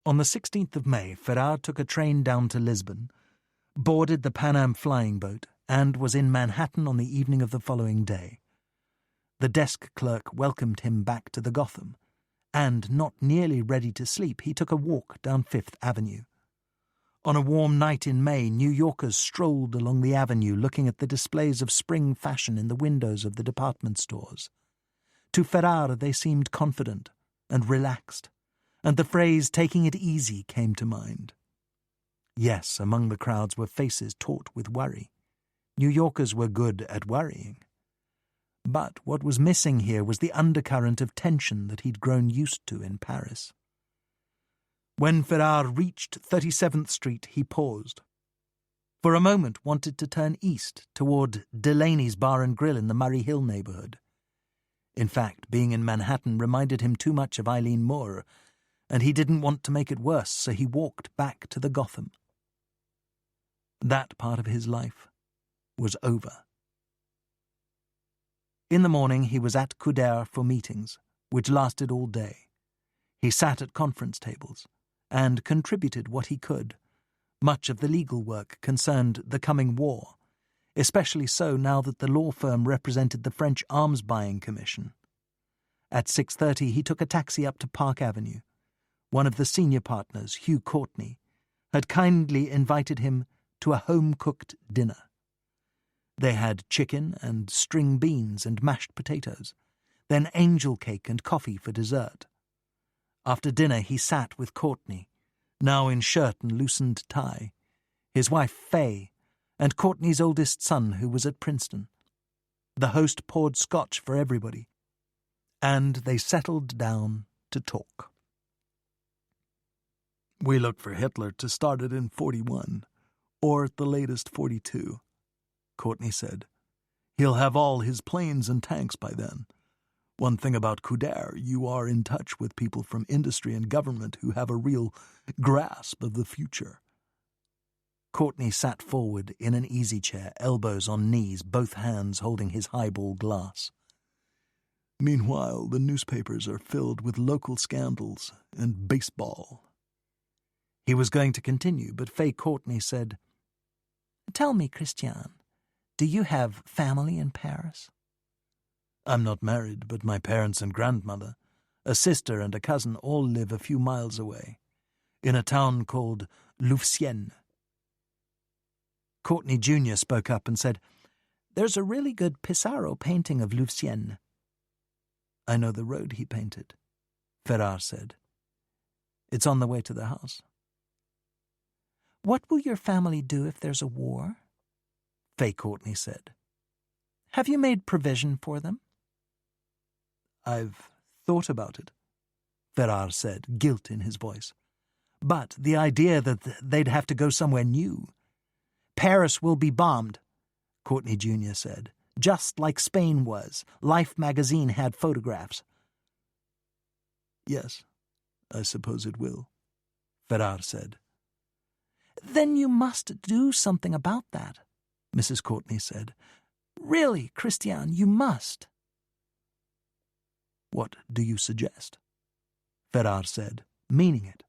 On the 16th of May, Ferrar took a train down to Lisbon, boarded the Pan Am flying boat, and was in Manhattan on the evening of the following day. The desk clerk welcomed him back to the Gotham, and, not nearly ready to sleep, he took a walk down Fifth Avenue. On a warm night in May, New Yorkers strolled along the avenue looking at the displays of spring fashion in the windows of the department stores. To Ferrar they seemed confident and relaxed, and the phrase taking it easy came to mind. Yes, among the crowds were faces taut with worry. New Yorkers were good at worrying. But what was missing here was the undercurrent of tension that he'd grown used to in Paris. When Ferrar reached 37th Street, he paused. For a moment wanted to turn east toward Delaney's Bar and Grill in the Murray Hill neighborhood. In fact, being in Manhattan reminded him too much of Eileen Moore, and he didn't want to make it worse, so he walked back to the Gotham. That part of his life was over. In the morning he was at Couder for meetings, which lasted all day. He sat at conference tables, and contributed what he could. Much of the legal work concerned the coming war, especially so now that the law firm represented the French Arms Buying Commission. At 6:30 he took a taxi up to Park Avenue. One of the senior partners, Hugh Courtney, had kindly invited him to a home-cooked dinner. They had chicken and string beans and mashed potatoes, then angel cake and coffee for dessert. After dinner he sat with Courtney, now in shirt and loosened tie, his wife Fay, and Courtney's oldest son who was at Princeton. The host poured scotch for everybody, and they settled down to talk. "We look for Hitler to start it in 41, or at the latest 42, Courtney said. "He'll have all his planes and tanks by then. One thing about Couder, you are in touch with people from industry and government who have a real grasp of the future." Courtney sat forward in an easy chair, elbows on knees, both hands holding his highball glass. "Meanwhile, the newspapers are filled with local scandals and baseball." He was going to continue, but Fay Courtney said, "Tell me, Christian, do you have family in Paris?" "I'm not married, but my parents and grandmother, a sister and a cousin all live a few miles away, in a town called Louvciennes." Courtney Jr. spoke up and said, "There's a really good Pissarro painting of Louvciennes." "I know the road he painted," Ferrar said. "It's on the way to the house." "What will your family do if there's a war?" Fay Courtney said. "Have you made provision for them?" "I've thought about it," Ferrar said, guilt in his voice. "But the idea that they'd have to go somewhere new." "Paris will be bombed," Courtney Jr. said, "just like Spain was. Life magazine had photographs." "Yes, I suppose it will," Ferrar said. "Then you must do something about that," Mrs. Courtney said. "Really, Christian, you must." "What do you suggest?" Ferrar said, meaning it.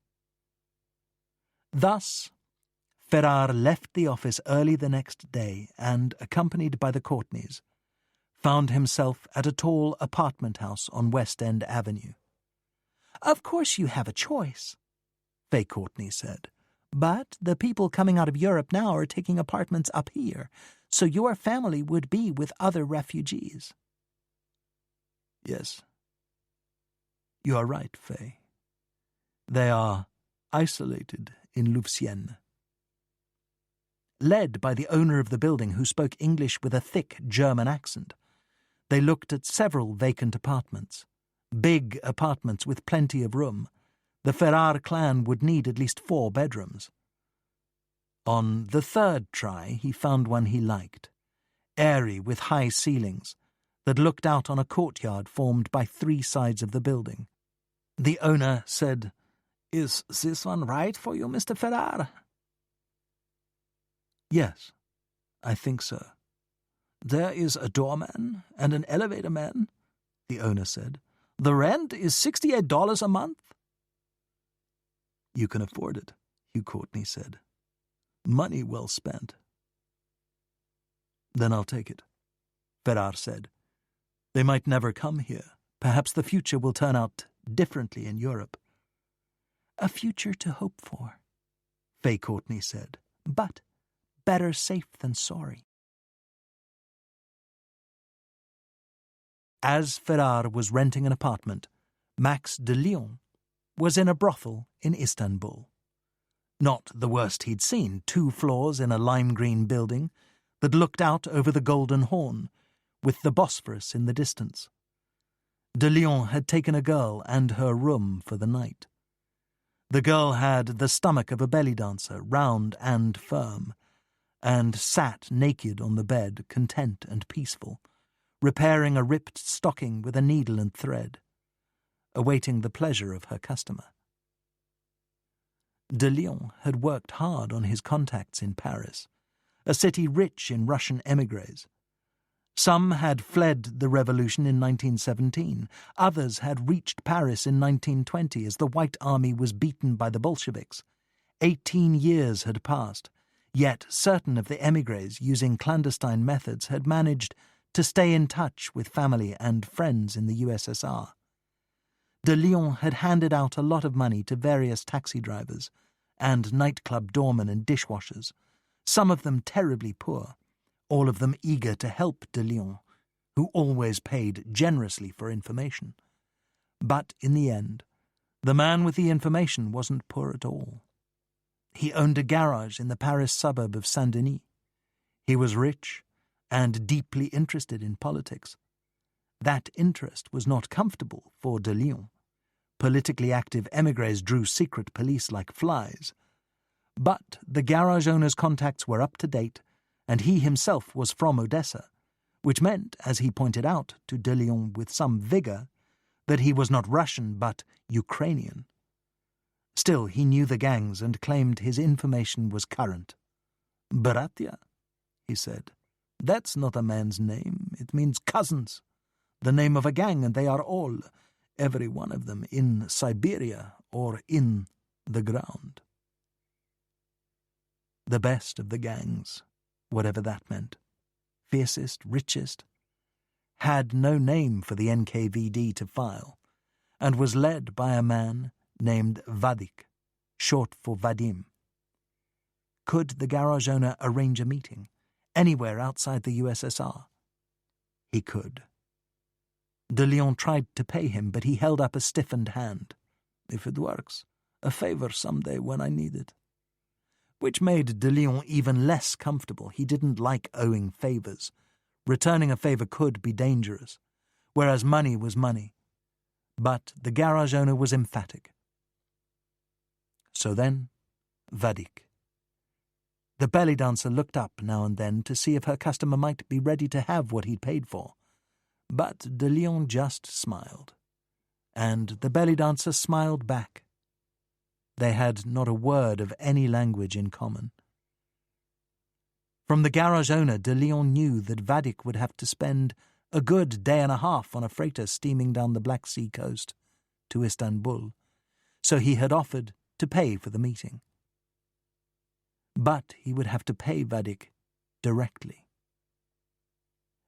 Thus, Ferrar left the office early the next day and, accompanied by the Courtneys, found himself at a tall apartment house on West End Avenue. "Of course you have a choice," Fay Courtney said, "but the people coming out of Europe now are taking apartments up here, so your family would be with other refugees." "Yes, you are right, Fay. They are isolated in Louvciennes." Led by the owner of the building, who spoke English with a thick German accent, they looked at several vacant apartments. Big apartments with plenty of room. The Ferrar clan would need at least 4 bedrooms. On the third try, he found one he liked, airy with high ceilings, that looked out on a courtyard formed by 3 sides of the building. The owner said, "Is this one right for you, Mr. Ferrar?" "Yes, I think so." "There is a doorman and an elevator man," the owner said. "The rent is $68 a month." "You can afford it," Hugh Courtney said. "Money well spent." "Then I'll take it," Ferrar said. "They might never come here. Perhaps the future will turn out differently in Europe." "A future to hope for," Fay Courtney said, "but better safe than sorry." As Ferrar was renting an apartment, Max de Lyon was in a brothel in Istanbul. Not the worst he'd seen, 2 floors in a lime-green building that looked out over the Golden Horn, with the Bosphorus in the distance. De Lyon had taken a girl and her room for the night. The girl had the stomach of a belly dancer, round and firm, and sat naked on the bed, content and peaceful, repairing a ripped stocking with a needle and thread, awaiting the pleasure of her customer. De Lyon had worked hard on his contacts in Paris, a city rich in Russian émigrés. Some had fled the revolution in 1917. Others had reached Paris in 1920 as the White Army was beaten by the Bolsheviks. 18 years had passed, yet certain of the émigrés, using clandestine methods, had managed to stay in touch with family and friends in the USSR. De Leon had handed out a lot of money to various taxi drivers and nightclub doormen and dishwashers, some of them terribly poor, all of them eager to help de Leon, who always paid generously for information. But in the end, the man with the information wasn't poor at all. He owned a garage in the Paris suburb of Saint-Denis. He was rich and deeply interested in politics. That interest was not comfortable for de Leon. Politically active émigrés drew secret police like flies. But the garage owner's contacts were up to date, and he himself was from Odessa, which meant, as he pointed out to de Leon with some vigour, that he was not Russian but Ukrainian. Still, he knew the gangs and claimed his information was current. "Bratya," he said. "That's not a man's name. It means cousins. The name of a gang, and they are all, every one of them, in Siberia or in the ground." The best of the gangs, whatever that meant, fiercest, richest, had no name for the NKVD to file, and was led by a man named Vadik, short for Vadim. Could the garage owner arrange a meeting, anywhere outside the USSR? He could. De Leon tried to pay him, but he held up a stiffened hand. "If it works, a favor someday when I need it." Which made de Leon even less comfortable. He didn't like owing favors. Returning a favor could be dangerous, whereas money was money. But the garage owner was emphatic. So then, Vadik. The belly dancer looked up now and then to see if her customer might be ready to have what he'd paid for. But de Leon just smiled. And the belly dancer smiled back. They had not a word of any language in common. From the garage owner, de Leon knew that Vadik would have to spend a good day and a half on a freighter steaming down the Black Sea coast to Istanbul, so he had offered to pay for the meeting. But he would have to pay Vadik directly.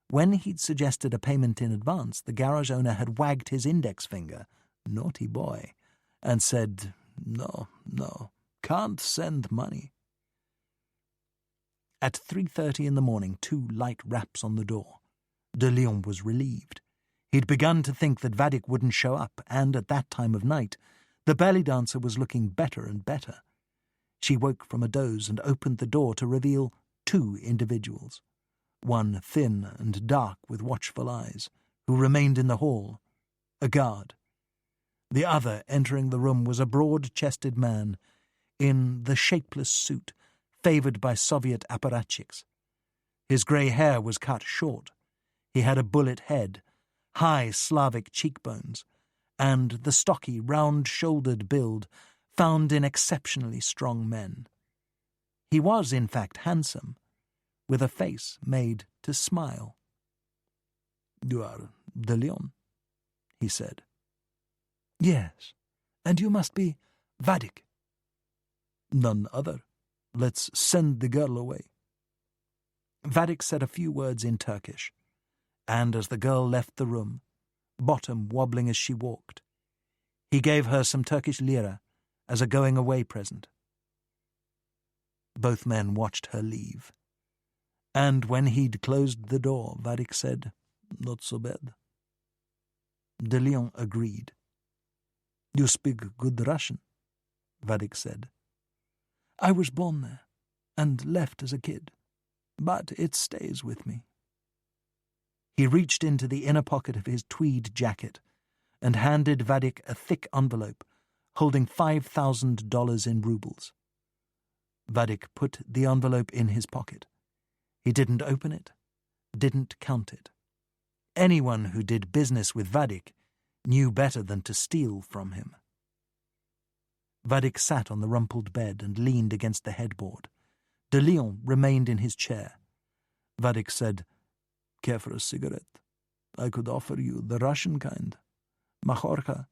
When he'd suggested a payment in advance, the garage owner had wagged his index finger, naughty boy, and said, No, can't send money. At 3:30 in the morning, 2 light raps on the door. De Leon was relieved. He'd begun to think that Vadik wouldn't show up, and at that time of night, the belly dancer was looking better and better. She woke from a doze and opened the door to reveal 2 individuals, one thin and dark with watchful eyes, who remained in the hall, a guard. The other, entering the room, was a broad-chested man in the shapeless suit favoured by Soviet apparatchiks. His grey hair was cut short. He had a bullet head, high Slavic cheekbones, and the stocky, round-shouldered build found in exceptionally strong men. He was, in fact, handsome, with a face made to smile. "You are de Leon," he said. "Yes, and you must be Vadik." "None other. Let's send the girl away." Vadik said a few words in Turkish, and as the girl left the room, bottom wobbling as she walked, he gave her some Turkish lira as a going-away present. Both men watched her leave, and when he'd closed the door, Vadik said, "Not so bad." De Leon agreed. "You speak good Russian," Vadik said. "I was born there, and left as a kid, but it stays with me." He reached into the inner pocket of his tweed jacket and handed Vadik a thick envelope holding $5,000 in rubles. Vadik put the envelope in his pocket. He didn't open it, didn't count it. Anyone who did business with Vadik knew better than to steal from him. Vadik sat on the rumpled bed and leaned against the headboard. De Leon remained in his chair. Vadik said, Care for a cigarette? I could offer you the Russian kind. Majorca,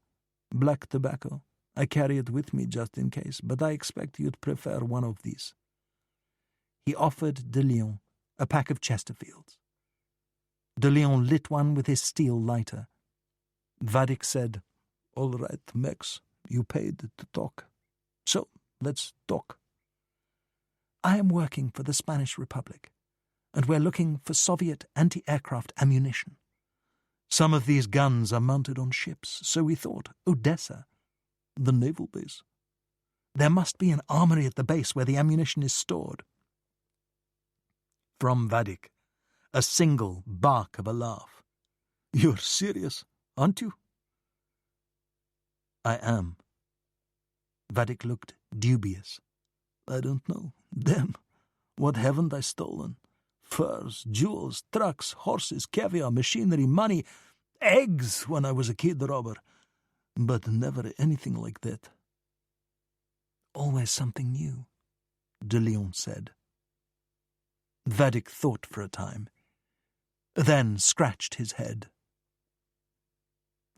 black tobacco. I carry it with me just in case, but I expect you'd prefer one of these. He offered de Leon a pack of Chesterfields. De Leon lit one with his steel lighter. Vadik said, "All right, Max, you paid to talk. So, let's talk." "I am working for the Spanish Republic, and we're looking for Soviet anti-aircraft ammunition. Some of these guns are mounted on ships, so we thought Odessa, the naval base. There must be an armory at the base where the ammunition is stored." From Vadik, a single bark of a laugh. "You're serious, aren't you?" "I am." Vadik looked dubious. "I don't know. Damn, what haven't I stolen? Furs, jewels, trucks, horses, caviar, machinery, money, eggs when I was a kid robber. But never anything like that." "Always something new," de Leon said. Vadik thought for a time, then scratched his head.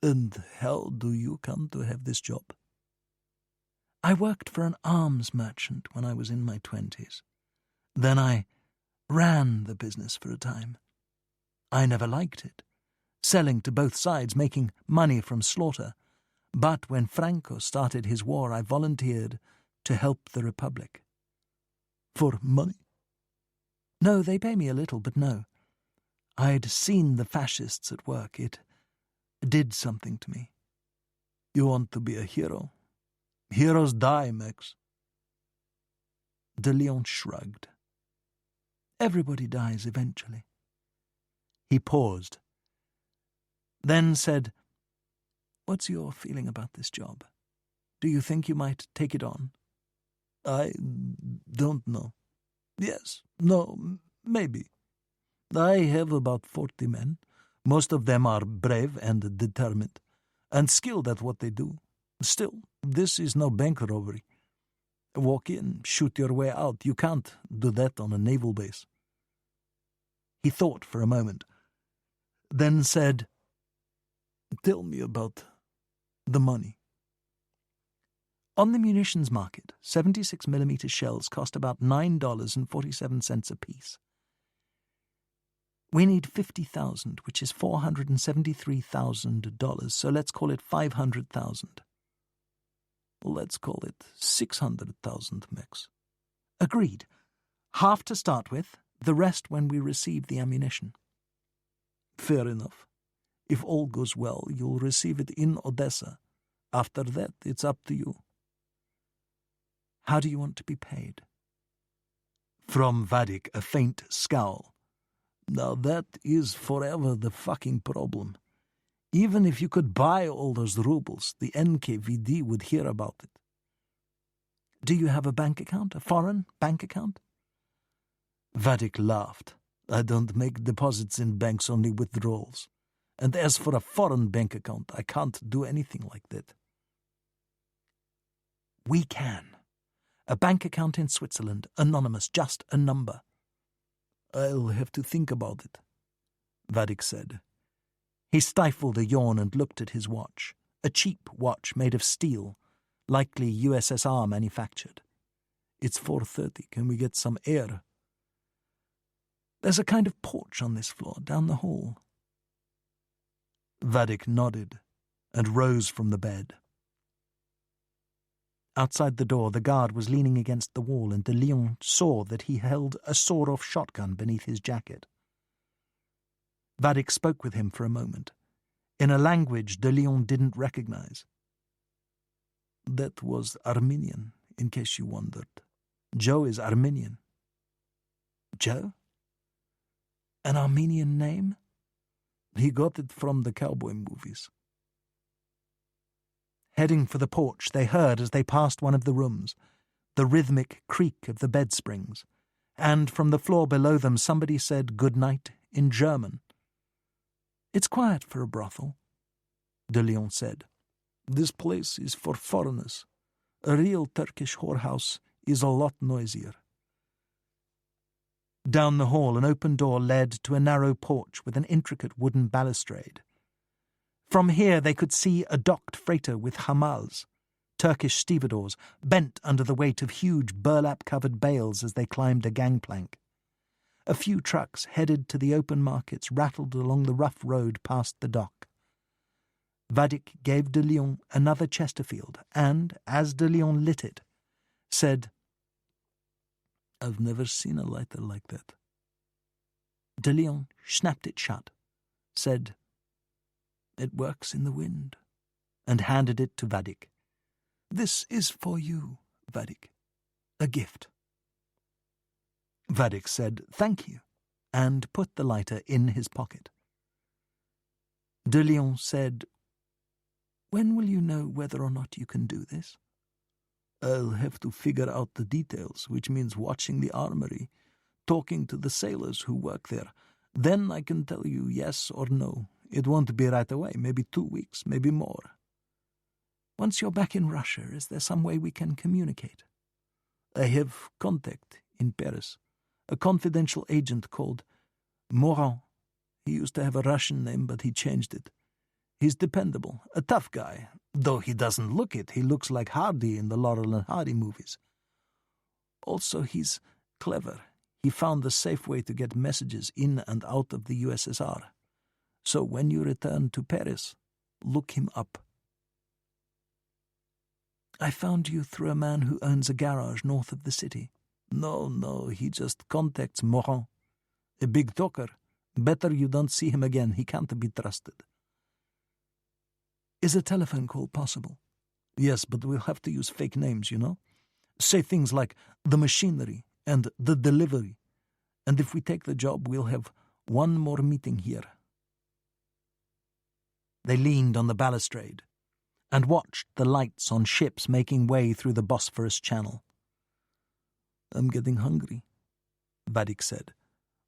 "And how do you come to have this job?" "I worked for an arms merchant when I was in my 20s. Then I ran the business for a time. I never liked it, selling to both sides, making money from slaughter. But when Franco started his war, I volunteered to help the Republic." "For money?" "No, they pay me a little, but no. I'd seen the fascists at work. It did something to me." "You want to be a hero? Heroes die, Max." De Leon shrugged. "Everybody dies eventually." He paused, then said, "What's your feeling about this job? Do you think you might take it on?" "I don't know. Yes, no, maybe. I have about 40 men. Most of them are brave and determined, and skilled at what they do. Still, this is no bank robbery. Walk in, shoot your way out. You can't do that on a naval base." He thought for a moment, then said, "Tell me about the money." "On the munitions market, 76mm shells cost about $9.47 apiece. We need 50,000, which is $473,000, so let's call it 500,000. "Let's call it 600,000, Max." "Agreed. Half to start with, the rest when we receive the ammunition." "Fair enough. If all goes well, you'll receive it in Odessa. After that, it's up to you." "How do you want to be paid?" From Vadik, a faint scowl. "Now that is forever the fucking problem. Even if you could buy all those rubles, the NKVD would hear about it." "Do you have a bank account, a foreign bank account?" Vadik laughed. "I don't make deposits in banks, only withdrawals. And as for a foreign bank account, I can't do anything like that." "We can. A bank account in Switzerland, anonymous, just a number." "I'll have to think about it," Vadik said. He stifled a yawn and looked at his watch, a cheap watch made of steel, likely USSR manufactured. "It's 4:30. Can we get some air?" "There's a kind of porch on this floor, down the hall." Vadik nodded and rose from the bed. Outside the door, the guard was leaning against the wall, and de Leon saw that he held a sawed-off shotgun beneath his jacket. Vadik spoke with him for a moment, in a language de Leon didn't recognize. "That was Armenian, in case you wondered. Joe is Armenian." "Joe? An Armenian name?" "He got it from the cowboy movies." Heading for the porch, they heard, as they passed one of the rooms, the rhythmic creak of the bed springs, and from the floor below them somebody said good night in German. "It's quiet for a brothel," de Leon said. "This place is for foreigners. A real Turkish whorehouse is a lot noisier." Down the hall, an open door led to a narrow porch with an intricate wooden balustrade. From here they could see a docked freighter with hamals, Turkish stevedores, bent under the weight of huge burlap-covered bales as they climbed a gangplank. A few trucks headed to the open markets rattled along the rough road past the dock. Vadik gave de Lyon another Chesterfield and, as de Lyon lit it, said, "I've never seen a lighter like that." De Lyon snapped it shut, said, "It works in the wind," and handed it to Vadik. "This is for you, Vadik. A gift." Vadik said, "Thank you," and put the lighter in his pocket. De Lyon said, "When will you know whether or not you can do this?" "I'll have to figure out the details, which means watching the armory, talking to the sailors who work there. Then I can tell you yes or no. It won't be right away, maybe 2 weeks, maybe more." "Once you're back in Russia, is there some way we can communicate?" "I have contact in Paris, a confidential agent called Morin. He used to have a Russian name, but he changed it. He's dependable, a tough guy. Though he doesn't look it, he looks like Hardy in the Laurel and Hardy movies. Also, he's clever. He found the safe way to get messages in and out of the USSR. So when you return to Paris, look him up." "I found you through a man who owns a garage north of the city." No, he just contacts Morin. A big talker. Better you don't see him again, he can't be trusted. "Is a telephone call possible?" "Yes, but we'll have to use fake names, you know? Say things like the machinery and the delivery. And if we take the job, we'll have one more meeting here." They leaned on the balustrade and watched the lights on ships making way through the Bosphorus Channel. "I'm getting hungry," Vadik said.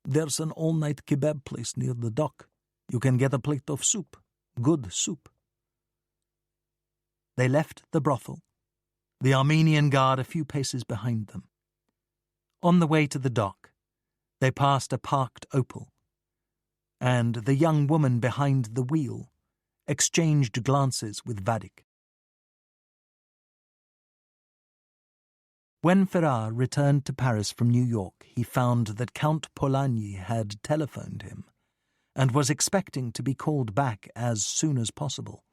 "There's an all-night kebab place near the dock. You can get a plate of soup. Good soup." They left the brothel, the Armenian guard a few paces behind them. On the way to the dock, they passed a parked Opel, and the young woman behind the wheel exchanged glances with Vadik. When Ferrar returned to Paris from New York, he found that Count Polanyi had telephoned him and was expecting to be called back as soon as possible.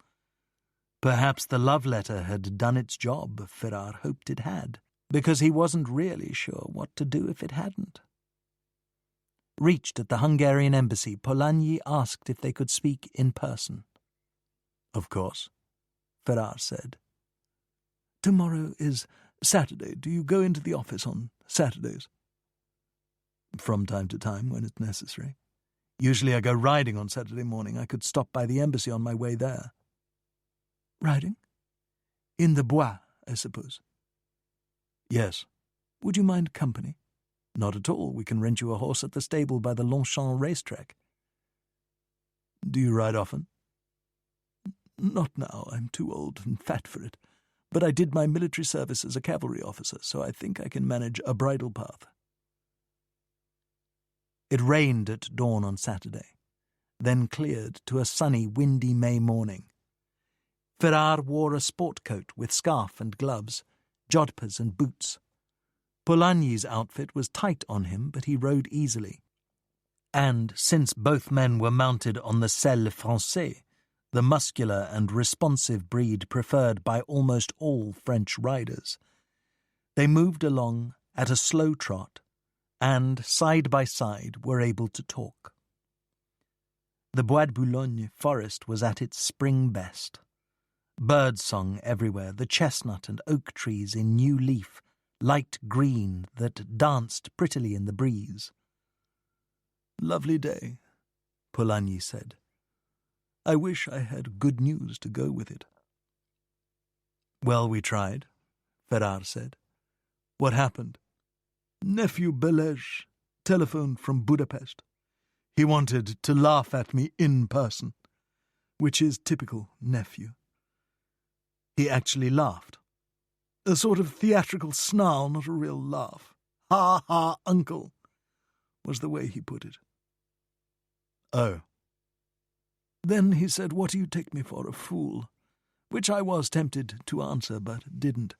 Perhaps the love letter had done its job, Ferrar hoped it had, because he wasn't really sure what to do if it hadn't. Reached at the Hungarian embassy, Polanyi asked if they could speak in person. "Of course," Ferrar said. "Tomorrow is Saturday. Do you go into the office on Saturdays?" "From time to time, when it's necessary. Usually I go riding on Saturday morning. I could stop by the embassy on my way there." "Riding? In the Bois, I suppose?" "Yes." "Would you mind company?" "Not at all. We can rent you a horse at the stable by the Longchamp racetrack." "Do you ride often?" "Not now. I'm too old and fat for it. But I did my military service as a cavalry officer, so I think I can manage a bridle path." It rained at dawn on Saturday, then cleared to a sunny, windy May morning. Ferrar wore a sport coat with scarf and gloves, jodhpurs and boots. Polanyi's outfit was tight on him, but he rode easily. And since both men were mounted on the selle français, the muscular and responsive breed preferred by almost all French riders, they moved along at a slow trot and, side by side, were able to talk. The Bois de Boulogne forest was at its spring best. Birdsong everywhere, the chestnut and oak trees in new leaf, light green that danced prettily in the breeze. "Lovely day," Polanyi said. "I wish I had good news to go with it." "Well, we tried," Ferrar said. "What happened?" "Nephew Belej telephoned from Budapest. He wanted to laugh at me in person, which is typical nephew. He actually laughed. A sort of theatrical snarl, not a real laugh. Ha ha, uncle. was the way he put it. Oh. Then he said, "What do you take me for, a fool?" Which I was tempted to answer, but didn't.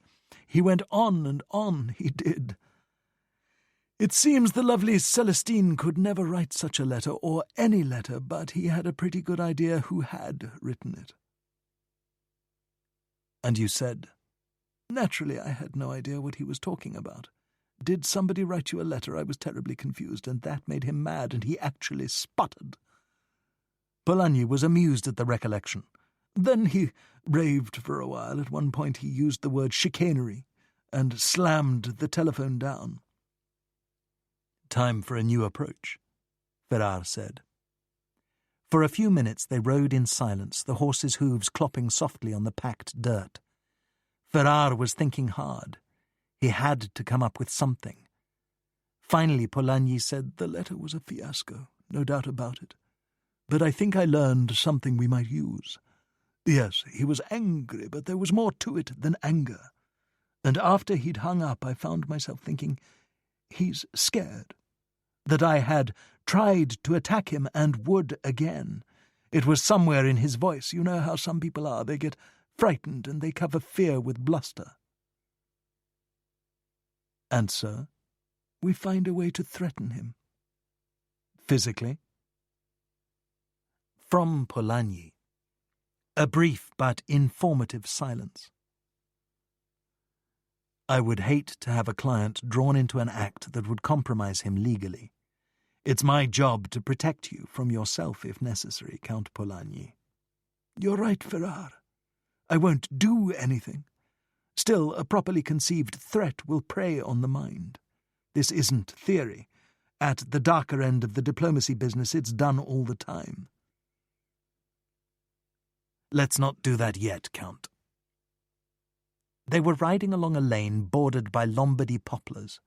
He went on and on, he did. It seems the lovely Celestine could never write such a letter, or any letter, but he had a pretty good idea who had written it. And you said? Naturally, I had no idea what he was talking about. Did somebody write you a letter? I was terribly confused, and that made him mad, and he actually sputtered. Polanyi was amused at the recollection. Then he raved for a while. At one point he used the word chicanery and slammed the telephone down. Time for a new approach, Ferrar said. For a few minutes they rode in silence, the horses' hooves clopping softly on the packed dirt. Ferrar was thinking hard. He had to come up with something. Finally Polanyi said, "The letter was a fiasco, no doubt about it. But I think I learned something we might use. Yes, he was angry, but there was more to it than anger. And after he'd hung up, I found myself thinking, he's scared. That I had tried to attack him and would again. It was somewhere in his voice. You know how some people are. They get frightened and they cover fear with bluster. And so? We find a way to threaten him." Physically? From Polanyi. A brief but informative silence. I would hate to have a client drawn into an act that would compromise him legally. It's my job to protect you from yourself if necessary, Count Polanyi. "You're right, Ferrar. I won't do anything. Still, a properly conceived threat will prey on the mind. This isn't theory. At the darker end of the diplomacy business, it's done all the time." Let's not do that yet, Count. They were riding along a lane bordered by Lombardy poplars,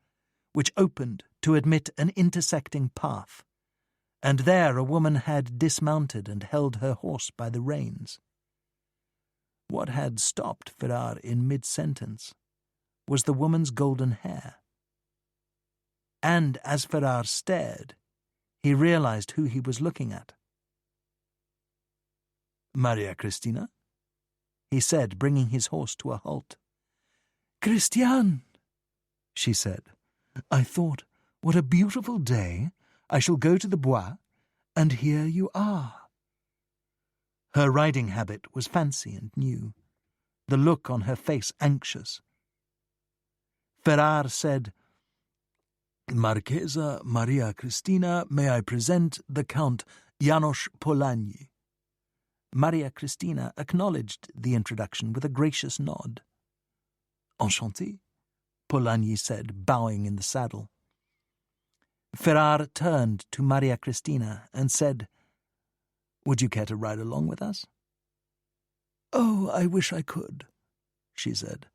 which opened to admit an intersecting path, and there a woman had dismounted and held her horse by the reins. What had stopped Ferrar in mid-sentence was the woman's golden hair. And as Ferrar stared, he realized who he was looking at. "Maria Cristina?" he said, bringing his horse to a halt. "Christian," she said, "I thought, what a beautiful day. I shall go to the Bois, and here you are." Her riding habit was fancy and new, the look on her face anxious. Ferrar said, "Marchesa Maria Cristina, may I present the Count János Polanyi." Maria Cristina acknowledged the introduction with a gracious nod. "Enchanté," Polanyi said, bowing in the saddle. Ferrar turned to Maria Cristina and said, "Would you care to ride along with us?" "Oh, I wish I could," she said,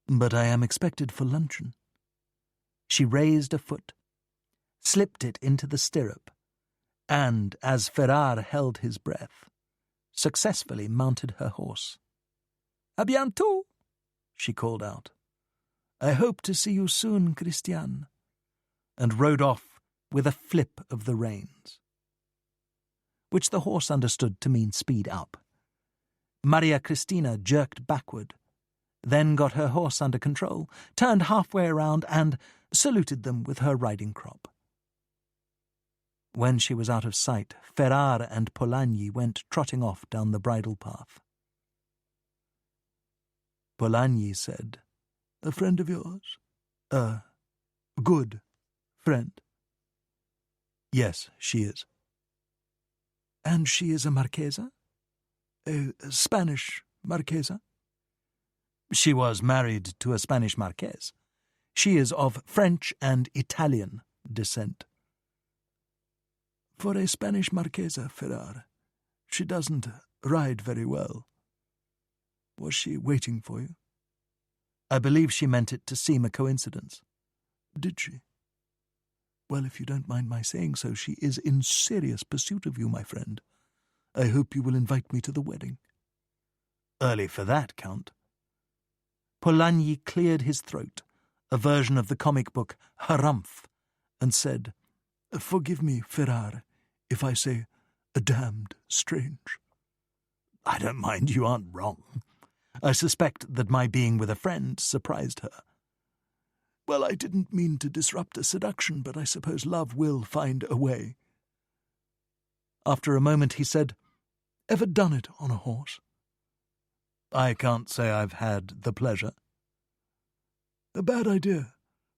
"but I am expected for luncheon." She raised a foot, slipped it into the stirrup, and, as Ferrar held his breath, successfully mounted her horse. "À bientôt," she called out. "I hope to see you soon, Christian," and rode off with a flip of the reins, which the horse understood to mean speed up. Maria Cristina jerked backward, then got her horse under control, turned halfway around and saluted them with her riding crop. When she was out of sight, Ferrar and Polanyi went trotting off down the bridle path. Polanyi said, "A friend of yours? A good friend?" "Yes, she is." "And she is a Marchesa? A Spanish Marchesa?" "She was married to a Spanish Marquess. She is of French and Italian descent." "For a Spanish Marchesa, Ferrar, she doesn't ride very well. Was she waiting for you?" "I believe she meant it to seem a coincidence." "Did she? Well, if you don't mind my saying so, she is in serious pursuit of you, my friend. I hope you will invite me to the wedding." "Early for that, Count." Polanyi cleared his throat, a version of the comic book Harumph, and said, Forgive me, Ferrar, if I say damned strange. I don't mind, you aren't wrong. I suspect that my being with a friend surprised her. Well, I didn't mean to disrupt a seduction, but I suppose love will find a way. After a moment he said, Ever done it on a horse? I can't say I've had the pleasure. A bad idea.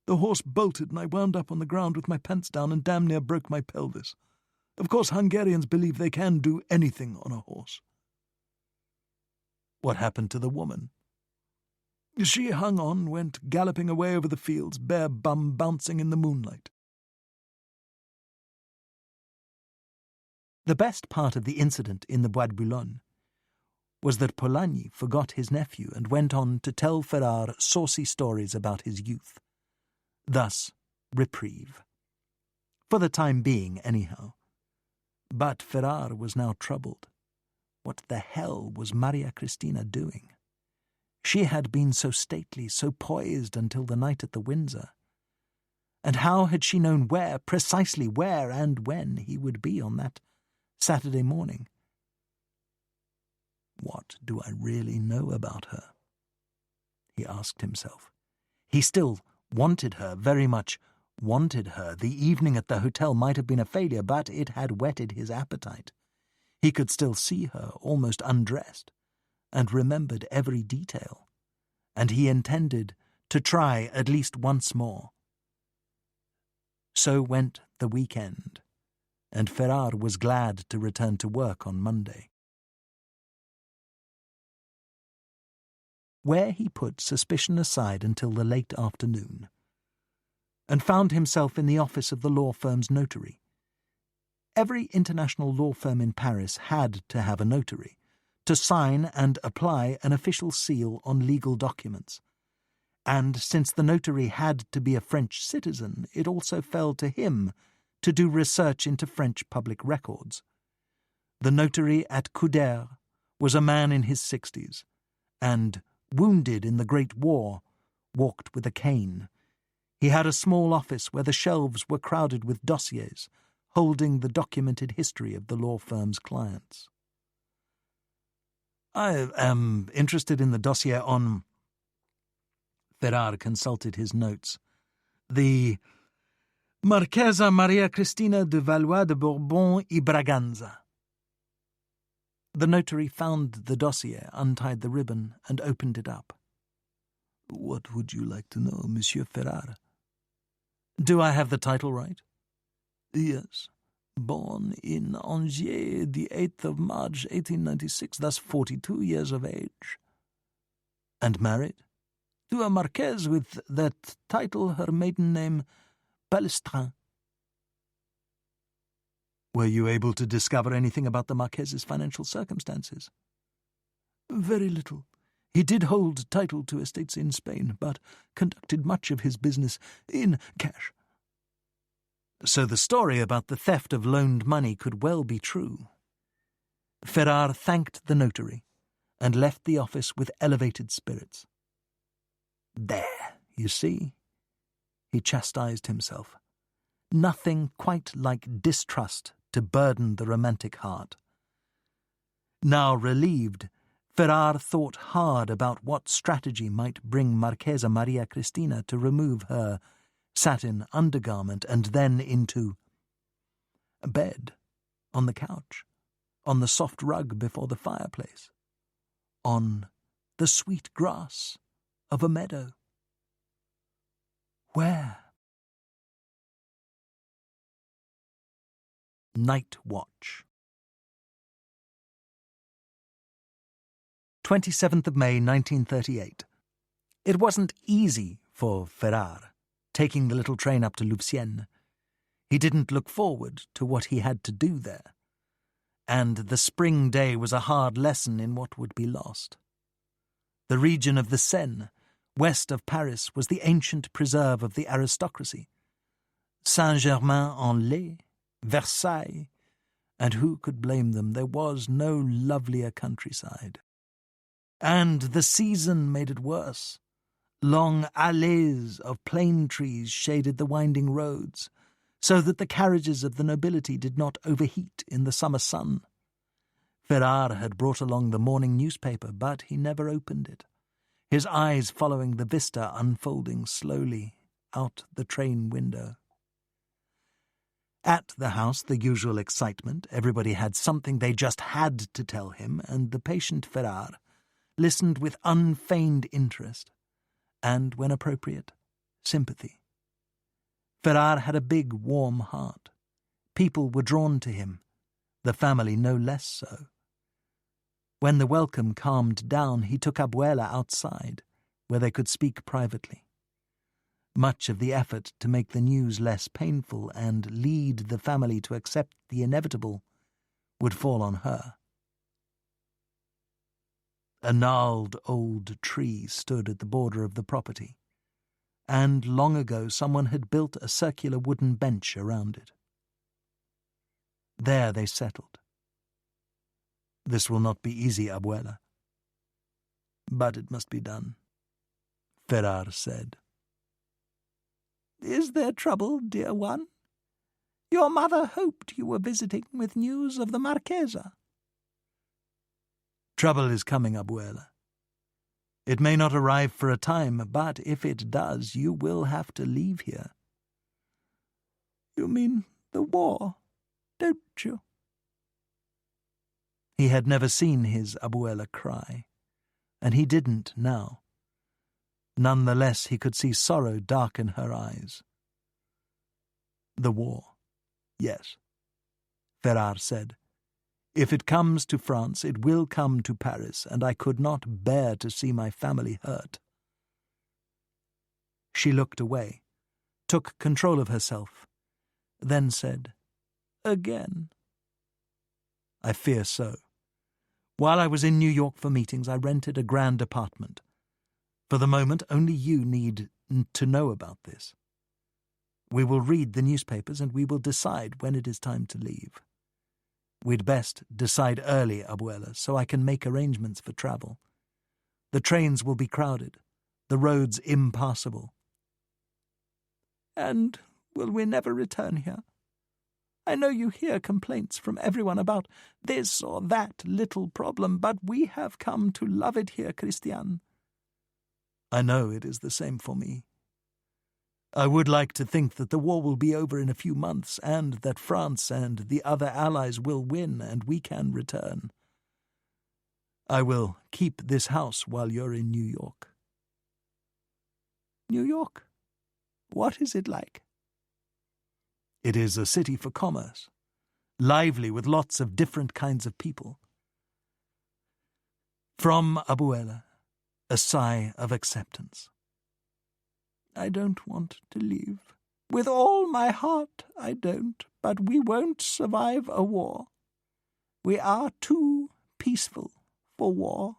The horse bolted and I wound up on the ground with my pants down and damn near broke my pelvis. Of course, Hungarians believe they can do anything on a horse. What happened to the woman? She hung on, went galloping away over the fields, bare bum bouncing in the moonlight. The best part of the incident in the Bois de Boulogne was that Polanyi forgot his nephew and went on to tell Ferrar saucy stories about his youth. Thus, reprieve. For the time being, anyhow. But Ferrar was now troubled. What the hell was Maria Cristina doing? She had been so stately, so poised until the night at the Windsor. And how had she known where, precisely where and when he would be on that Saturday morning? What do I really know about her? He asked himself. He still wanted her, very much wanted her. The evening at the hotel might have been a failure, but it had whetted his appetite. He could still see her, almost undressed, and remembered every detail. And he intended to try at least once more. So went the weekend, and Ferrar was glad to return to work on Monday. Where he put suspicion aside until the late afternoon, and found himself in the office of the law firm's notary. Every international law firm in Paris had to have a notary, to sign and apply an official seal on legal documents. And since the notary had to be a French citizen, it also fell to him to do research into French public records. The notary at Coudert was a man in his 60s, and, wounded in the Great War, walked with a cane. He had a small office where the shelves were crowded with dossiers, holding the documented history of the law firm's clients. I am interested in the dossier on... Ferrar consulted his notes. The Marchesa Maria Cristina de Valois de Bourbon y Braganza. The notary found the dossier, untied the ribbon, and opened it up. What would you like to know, Monsieur Ferrar? Do I have the title right? Yes. Born in Angers, the 8th of March, 1896, thus 42 years of age. And married? To a marquise with that title, her maiden name, Palestrin. Were you able to discover anything about the Marques's financial circumstances? Very little. He did hold title to estates in Spain, but conducted much of his business in cash. So the story about the theft of loaned money could well be true. Ferrar thanked the notary and left the office with elevated spirits. There, you see, he chastised himself. Nothing quite like distrust to burden the romantic heart. Now relieved, Ferrar thought hard about what strategy might bring Marchesa Maria Cristina to remove her satin undergarment and then into a bed, on the couch, on the soft rug before the fireplace, on the sweet grass of a meadow. Where? Night Watch. 27th of May, 1938. It wasn't easy for Ferrar, taking the little train up to Louvciennes. He didn't look forward to what he had to do there, and the spring day was a hard lesson in what would be lost. The region of the Seine, west of Paris, was the ancient preserve of the aristocracy. Saint-Germain-en-Laye, Versailles, and who could blame them? There was no lovelier countryside. And the season made it worse. Long allées of plane trees shaded the winding roads. so that the carriages of the nobility did not overheat in the summer sun. Ferrar had brought along the morning newspaper, but he never opened it, his eyes following the vista unfolding slowly out the train window. At the house, the usual excitement. Everybody had something they just had to tell him, and the patient Ferrar listened with unfeigned interest, and, when appropriate, sympathy. Ferrar had a big, warm heart. People were drawn to him, the family no less so. When the welcome calmed down, he took Abuela outside, where they could speak privately. Much of the effort to make the news less painful and lead the family to accept the inevitable would fall on her. A gnarled old tree stood at the border of the property, and long ago someone had built a circular wooden bench around it. There they settled. "This will not be easy, Abuela." "But it must be done," Ferrar said. "Is there trouble, dear one? Your mother hoped you were visiting with news of the Marchesa." "Trouble is coming, Abuela. It may not arrive for a time, but if it does, you will have to leave here." "You mean the war, don't you?" He had never seen his Abuela cry, and he didn't now. None the less he could see sorrow darken her eyes. "The war, yes," Ferrar said. "If it comes to France, it will come to Paris, and I could not bear to see my family hurt." She looked away, took control of herself, then said, "Again?" "I fear so. While I was in New York for meetings, I rented a grand apartment. For the moment, only you need to know about this. We will read the newspapers and we will decide when it is time to leave. We'd best decide early, Abuela, so I can make arrangements for travel. The trains will be crowded, the roads impassable." "And will we never return here? I know you hear complaints from everyone about this or that little problem, but we have come to love it here, Christian." "I know it is the same for me. I would like to think that the war will be over in a few months, and that France and the other allies will win and we can return. I will keep this house while you're in New York." "New York? What is it like?" "It is a city for commerce, lively with lots of different kinds of people." From Abuela, a sigh of acceptance. "I don't want to leave. With all my heart, I don't, but we won't survive a war. We are too peaceful for war."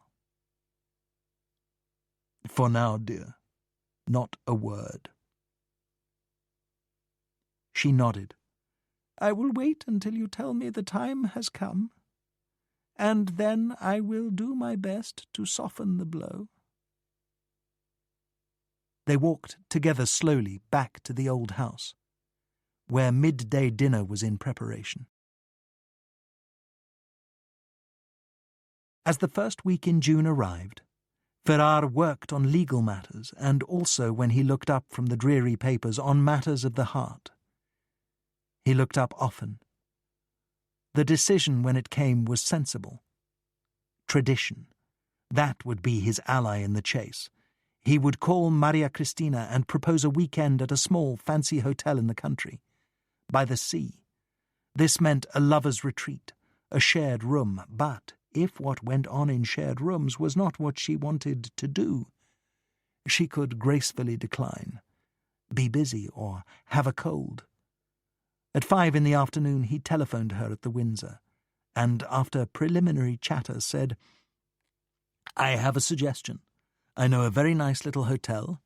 "For now, dear, not a word." She nodded. "I will wait until you tell me the time has come, and then I will do my best to soften the blow." They walked together slowly back to the old house, where midday dinner was in preparation. As the first week in June arrived, Ferrar worked on legal matters and also, when he looked up from the dreary papers, on matters of the heart. He looked up often. The decision, when it came, was sensible. Tradition. That would be his ally in the chase. He would call Maria Cristina and propose a weekend at a small, fancy hotel in the country, by the sea. This meant a lover's retreat, a shared room, but if what went on in shared rooms was not what she wanted to do, she could gracefully decline, be busy, or have a cold. At 5 in the afternoon he telephoned her at the Windsor, and after preliminary chatter said, "I have a suggestion. I know a very nice little hotel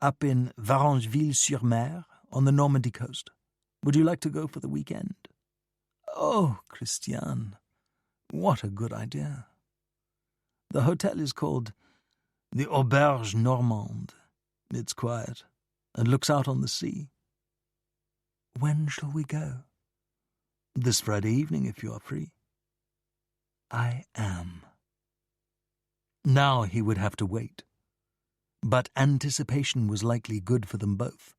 up in Varengeville-sur-Mer on the Normandy coast. Would you like to go for the weekend?" "Oh, Christian, what a good idea. The hotel is called the Auberge Normande. It's quiet and looks out on the sea." When shall we go? This Friday evening, if you are free. I am. Now he would have to wait. But anticipation was likely good for them both.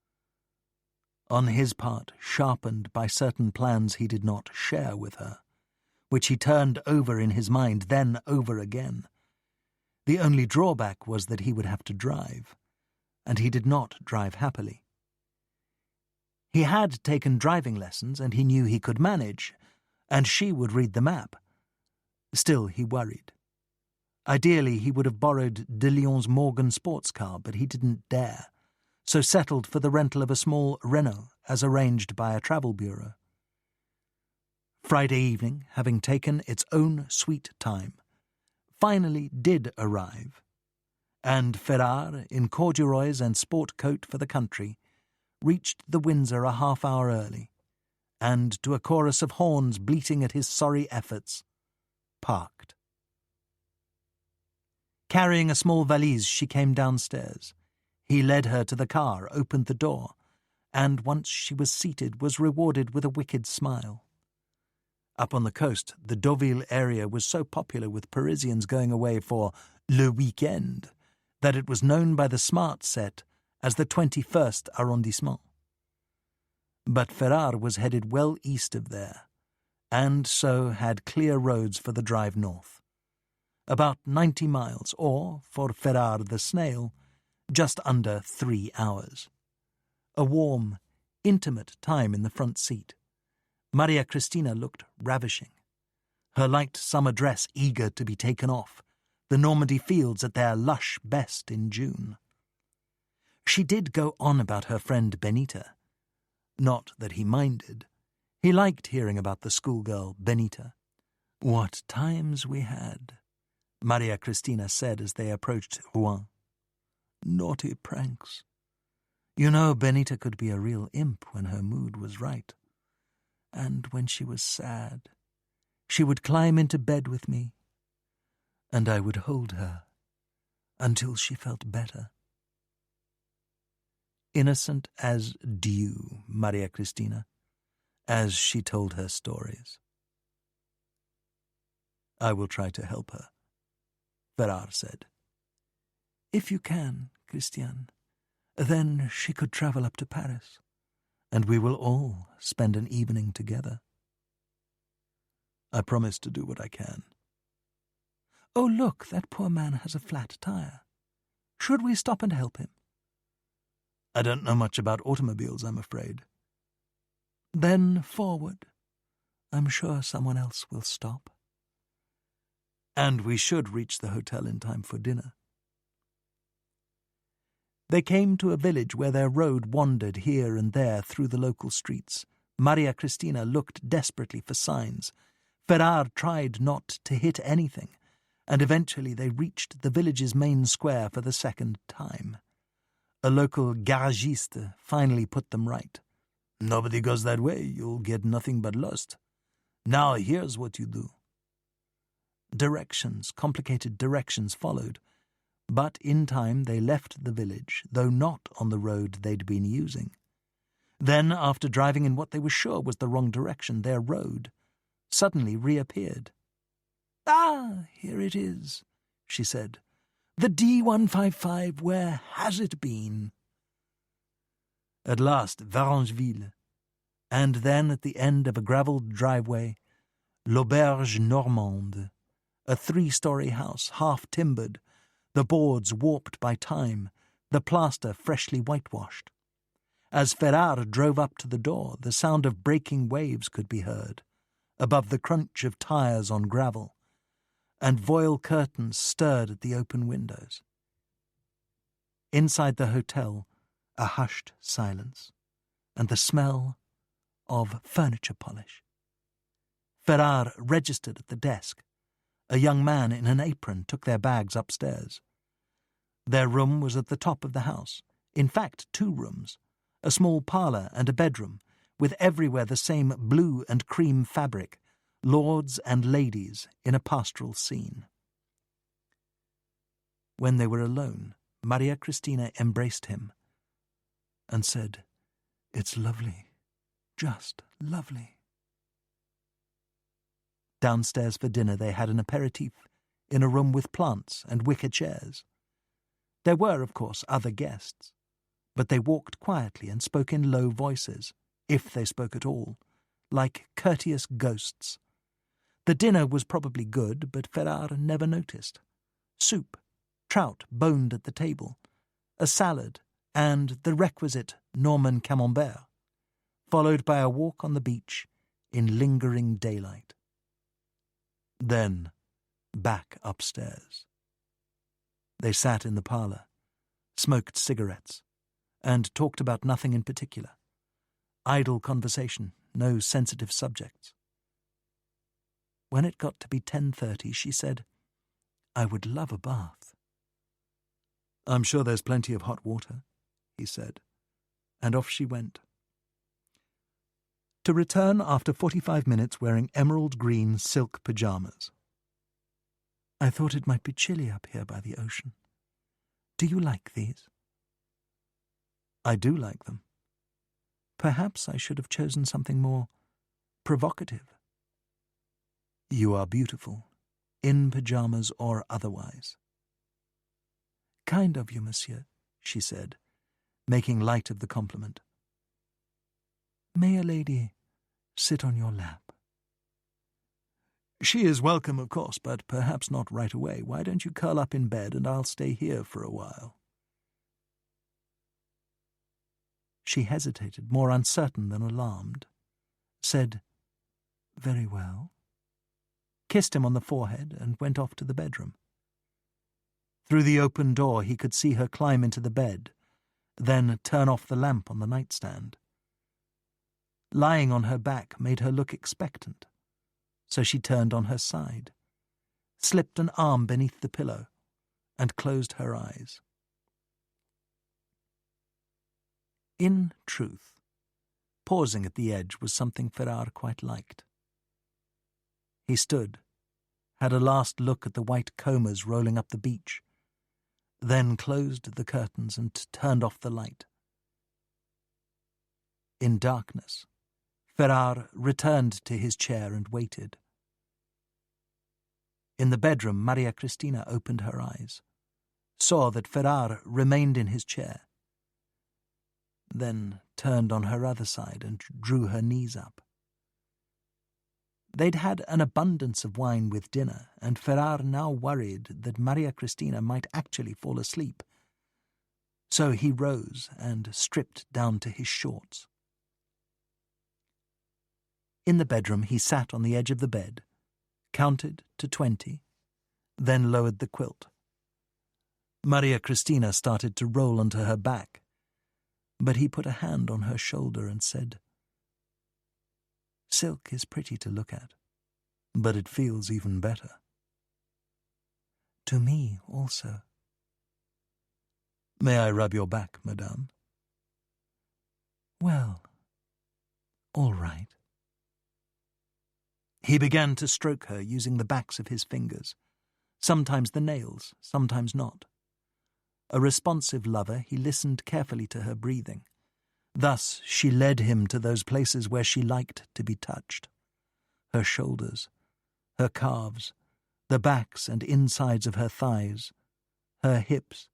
On his part, sharpened by certain plans he did not share with her, which he turned over in his mind, then over again. The only drawback was that he would have to drive, and he did not drive happily. He had taken driving lessons, and he knew he could manage, and she would read the map. Still, he worried. Ideally, he would have borrowed de Lyon's Morgan sports car, but he didn't dare, so settled for the rental of a small Renault, as arranged by a travel bureau. Friday evening, having taken its own sweet time, finally did arrive, and Ferrar, in corduroys and sport coat for the country, reached the Windsor a half-hour early, and, to a chorus of horns bleating at his sorry efforts, parked. Carrying a small valise, she came downstairs. He led her to the car, opened the door, and, once she was seated, was rewarded with a wicked smile. Up on the coast, the Deauville area was so popular with Parisians going away for le week-end that it was known by the smart set as the 21st arrondissement. But Ferrar was headed well east of there, and so had clear roads for the drive north. About 90 miles, or, for Ferrar the snail, just under 3 hours. A warm, intimate time in the front seat. Maria Cristina looked ravishing. Her light summer dress eager to be taken off, the Normandy fields at their lush best in June. She did go on about her friend Benita. Not that he minded. He liked hearing about the schoolgirl Benita. "What times we had," Maria Cristina said as they approached Rouen. "Naughty pranks. You know, Benita could be a real imp when her mood was right. And when she was sad, she would climb into bed with me, and I would hold her until she felt better." Innocent as dew, Maria Cristina, as she told her stories. "I will try to help her," Ferrar said. "If you can, Christiane, then she could travel up to Paris, and we will all spend an evening together." "I promise to do what I can." "Oh, look, that poor man has a flat tire. Should we stop and help him?" "I don't know much about automobiles, I'm afraid." "Then forward. I'm sure someone else will stop." "And we should reach the hotel in time for dinner." They came to a village where their road wandered here and there through the local streets. Maria Cristina looked desperately for signs. Ferrar tried not to hit anything, and eventually they reached the village's main square for the second time. A local garagiste finally put them right. "Nobody goes that way, you'll get nothing but lost. Now here's what you do." Complicated directions followed, but in time they left the village, though not on the road they'd been using. Then, after driving in what they were sure was the wrong direction, their road suddenly reappeared. "Ah, here it is," she said. "The D155, where has it been?" At last, Varengeville, and then at the end of a gravelled driveway, l'Auberge Normande, a 3-story house, half-timbered, the boards warped by time, the plaster freshly whitewashed. As Ferrar drove up to the door, the sound of breaking waves could be heard, above the crunch of tires on gravel, and voile curtains stirred at the open windows. Inside the hotel, a hushed silence, and the smell of furniture polish. Ferrar registered at the desk. A young man in an apron took their bags upstairs. Their room was at the top of the house. In fact, 2 rooms, a small parlour and a bedroom, with everywhere the same blue and cream fabric, lords and ladies in a pastoral scene. When they were alone, Maria Cristina embraced him and said, "It's lovely just lovely. Downstairs for dinner they had an aperitif in a room with plants and wicker chairs. There were, of course, other guests, but they walked quietly and spoke in low voices, if they spoke at all, like courteous ghosts. The dinner was probably good, but Ferrar never noticed. Soup, trout boned at the table, a salad, and the requisite Norman camembert, followed by a walk on the beach in lingering daylight. Then, back upstairs. They sat in the parlour, smoked cigarettes, and talked about nothing in particular. Idle conversation, no sensitive subjects. When it got to be 10:30, she said, "I would love a bath." "I'm sure there's plenty of hot water," he said, and off she went. To return after 45 minutes wearing emerald green silk pyjamas. "I thought it might be chilly up here by the ocean. Do you like these?" "I do like them. Perhaps I should have chosen something more provocative." "You are beautiful, in pyjamas or otherwise." "Kind of you, monsieur," she said, making light of the compliment. "May a lady sit on your lap?" "She is welcome, of course, but perhaps not right away. Why don't you curl up in bed and I'll stay here for a while?" She hesitated, more uncertain than alarmed, said, "Very well," kissed him on the forehead, and went off to the bedroom. Through the open door he could see her climb into the bed, then turn off the lamp on the nightstand. Lying on her back made her look expectant, so she turned on her side, slipped an arm beneath the pillow, and closed her eyes. In truth, pausing at the edge was something Ferrar quite liked. He stood, had a last look at the white combers rolling up the beach, then closed the curtains and turned off the light. In darkness, Ferrar returned to his chair and waited. In the bedroom, Maria Cristina opened her eyes, saw that Ferrar remained in his chair, then turned on her other side and drew her knees up. They'd had an abundance of wine with dinner, and Ferrar now worried that Maria Cristina might actually fall asleep. So he rose and stripped down to his shorts. In the bedroom he sat on the edge of the bed, counted to 20, then lowered the quilt. Maria Cristina started to roll onto her back, but he put a hand on her shoulder and said, "Silk is pretty to look at, but it feels even better." "To me also." "May I rub your back, madame?" "Well, all right." He began to stroke her using the backs of his fingers, sometimes the nails, sometimes not. A responsive lover, he listened carefully to her breathing. Thus she led him to those places where she liked to be touched. Her shoulders, her calves, the backs and insides of her thighs, her hips.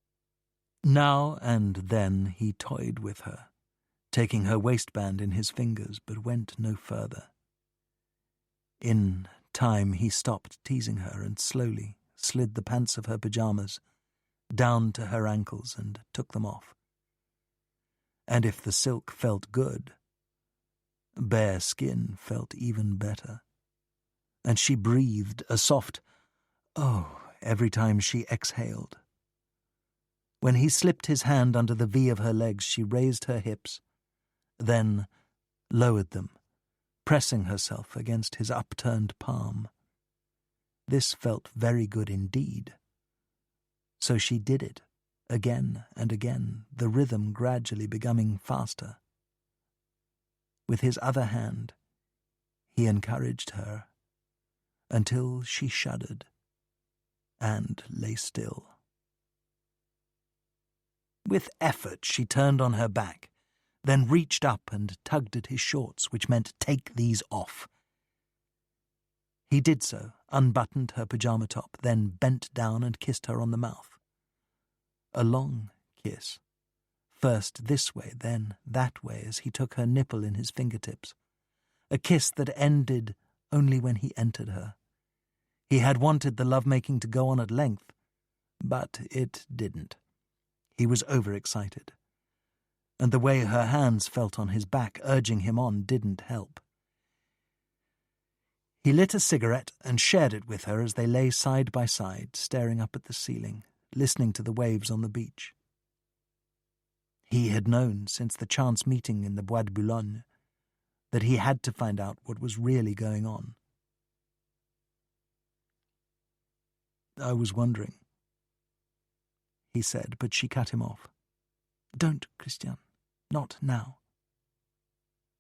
Now and then he toyed with her, taking her waistband in his fingers, but went no further. In time he stopped teasing her and slowly slid the pants of her pyjamas down to her ankles and took them off. And if the silk felt good, bare skin felt even better, and she breathed a soft "oh" every time she exhaled. When he slipped his hand under the V of her legs, she raised her hips, then lowered them, pressing herself against his upturned palm. This felt very good indeed. So she did it, again and again, the rhythm gradually becoming faster. With his other hand, he encouraged her until she shuddered and lay still. With effort she turned on her back, then reached up and tugged at his shorts, which meant take these off. He did so, unbuttoned her pyjama top, then bent down and kissed her on the mouth. A long kiss. First this way, then that way, as he took her nipple in his fingertips. A kiss that ended only when he entered her. He had wanted the lovemaking to go on at length, but it didn't. He was overexcited. And the way her hands felt on his back, urging him on, didn't help. He lit a cigarette and shared it with her as they lay side by side, staring up at the ceiling, listening to the waves on the beach. He had known, since the chance meeting in the Bois de Boulogne, that he had to find out what was really going on. I was wondering, he said, but she cut him off. Don't, Christian. Not now.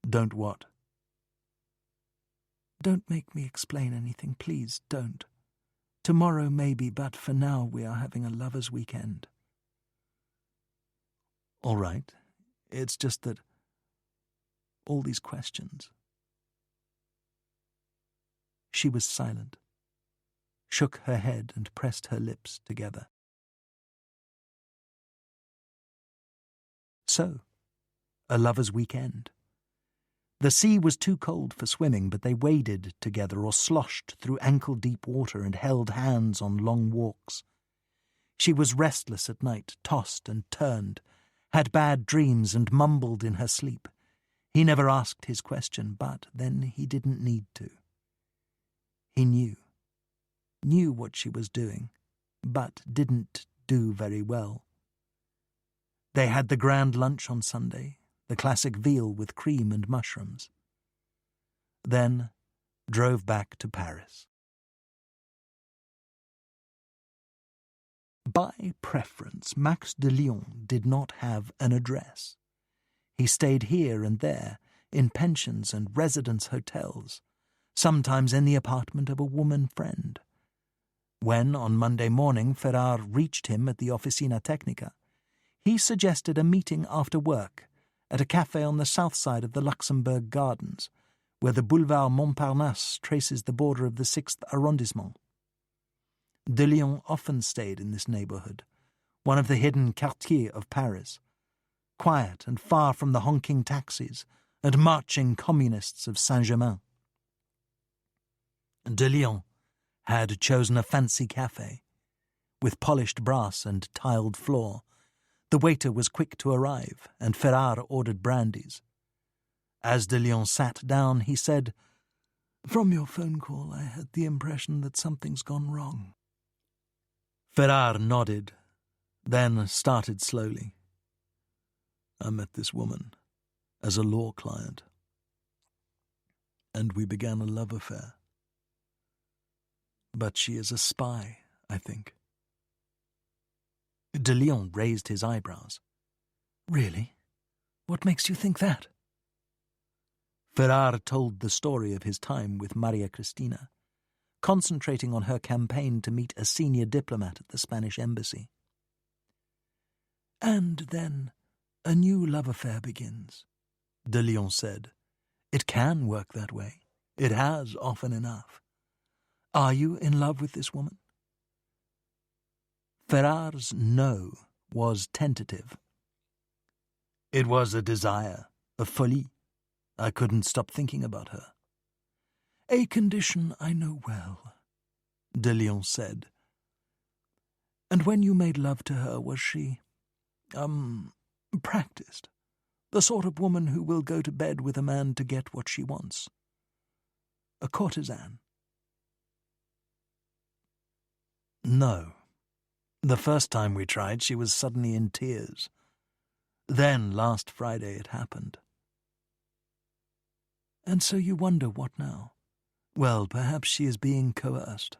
Don't what? Don't make me explain anything, please, don't. Tomorrow maybe, but for now we are having a lover's weekend. All right. It's just that all these questions. She was silent, shook her head and pressed her lips together. So, a lover's weekend. The sea was too cold for swimming, but they waded together or sloshed through ankle-deep water and held hands on long walks. She was restless at night, tossed and turned, had bad dreams and mumbled in her sleep. He never asked his question, but then he didn't need to. He knew what she was doing, but didn't do very well. They had the grand lunch on Sunday, the classic veal with cream and mushrooms. Then drove back to Paris. By preference, Max de Lyon did not have an address. He stayed here and there, in pensions and residence hotels, sometimes in the apartment of a woman friend. When, on Monday morning, Ferrar reached him at the Officina Tecnica, he suggested a meeting after work at a café on the south side of the Luxembourg Gardens, where the Boulevard Montparnasse traces the border of the 6th arrondissement. De Lyon often stayed in this neighbourhood, one of the hidden quartiers of Paris, quiet and far from the honking taxis and marching communists of Saint-Germain. De Lyon had chosen a fancy café, with polished brass and tiled floor. The waiter was quick to arrive, and Ferrar ordered brandies. As de Lyon sat down, he said, "From your phone call, I had the impression that something's gone wrong." Ferrar nodded, then started slowly. I met this woman as a law client, and we began a love affair. But she is a spy, I think. De Lyon raised his eyebrows. Really? What makes you think that? Ferrar told the story of his time with Maria Cristina, concentrating on her campaign to meet a senior diplomat at the Spanish embassy. And then a new love affair begins, de Lyon said. It can work that way. It has often enough. Are you in love with this woman? Ferrar's no was tentative. It was a desire, a folie. I couldn't stop thinking about her. A condition I know well, de Lyon said. And when you made love to her, was she, practiced? The sort of woman who will go to bed with a man to get what she wants? A courtesan? No. The first time we tried, she was suddenly in tears. Then, last Friday, it happened. And so you wonder what now? Well, perhaps she is being coerced.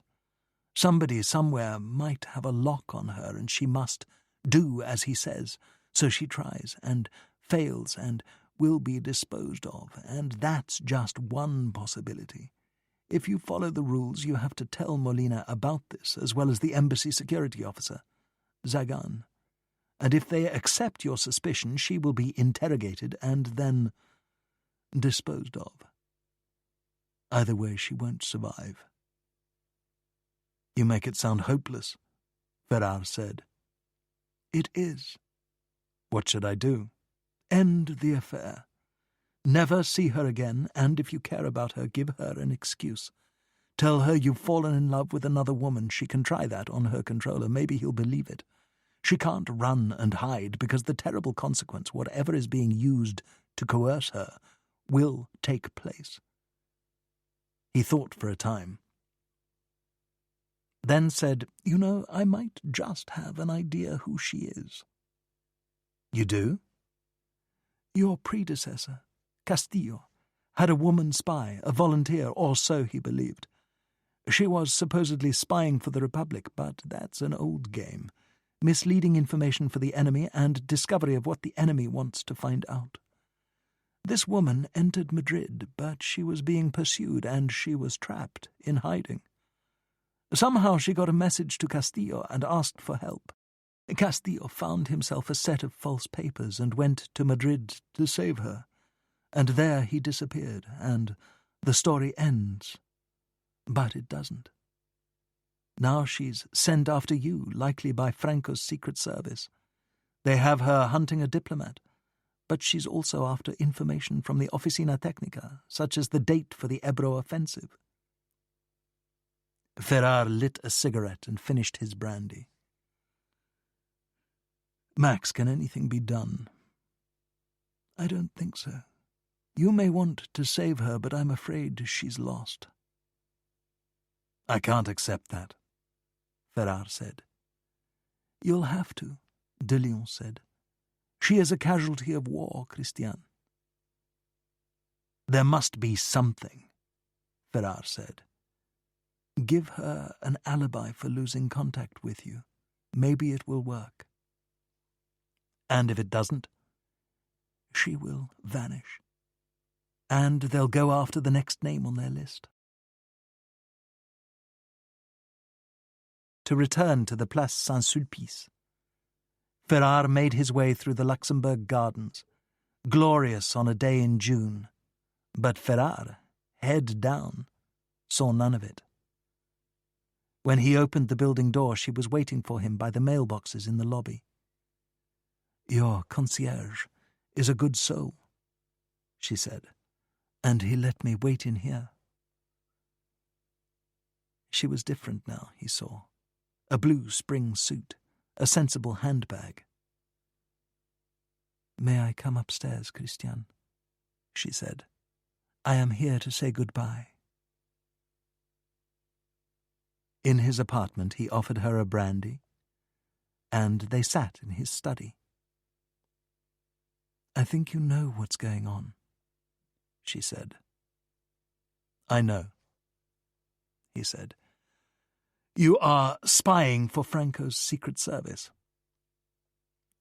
Somebody somewhere might have a lock on her, and she must do as he says. So she tries, and fails, and will be disposed of, and that's just one possibility. If you follow the rules, you have to tell Molina about this, as well as the embassy security officer, Zagan. and if they accept your suspicion, she will be interrogated and then disposed of. Either way, she won't survive." "You make it sound hopeless," Ferrar said. "It is." "What should I do?" "End the affair. Never see her again, and if you care about her, give her an excuse. Tell her you've fallen in love with another woman. She can try that on her controller. Maybe he'll believe it. She can't run and hide because the terrible consequence, whatever is being used to coerce her, will take place." He thought for a time. Then said, "You know, I might just have an idea who she is." "You do?" "Your predecessor, Castillo, had a woman spy, a volunteer, or so he believed. She was supposedly spying for the Republic, but that's an old game. Misleading information for the enemy and discovery of what the enemy wants to find out. This woman entered Madrid, but she was being pursued and she was trapped in hiding. Somehow she got a message to Castillo and asked for help. Castillo found himself a set of false papers and went to Madrid to save her. And there he disappeared, and the story ends. But it doesn't. Now she's sent after you, likely by Franco's Secret Service. They have her hunting a diplomat, but she's also after information from the Oficina Technica, such as the date for the Ebro offensive." Ferrar lit a cigarette and finished his brandy. "Max, can anything be done?" "I don't think so. You may want to save her, but I'm afraid she's lost." "I can't accept that," Ferrar said. "You'll have to," de Leon said. "She is a casualty of war, Christian." "There must be something," Ferrar said. "Give her an alibi for losing contact with you. Maybe it will work." "And if it doesn't?" "She will vanish. And they'll go after the next name on their list." To return to the Place Saint-Sulpice, Ferrar made his way through the Luxembourg Gardens, glorious on a day in June, but Ferrar, head down, saw none of it. When he opened the building door, she was waiting for him by the mailboxes in the lobby. "Your concierge is a good soul," she said, "and he let me wait in here." She was different now, he saw. A blue spring suit, a sensible handbag. "May I come upstairs, Christian?" she said. "I am here to say goodbye." In his apartment he offered her a brandy, and they sat in his study. "I think you know what's going on," she said. "I know," he said. "You are spying for Franco's Secret Service."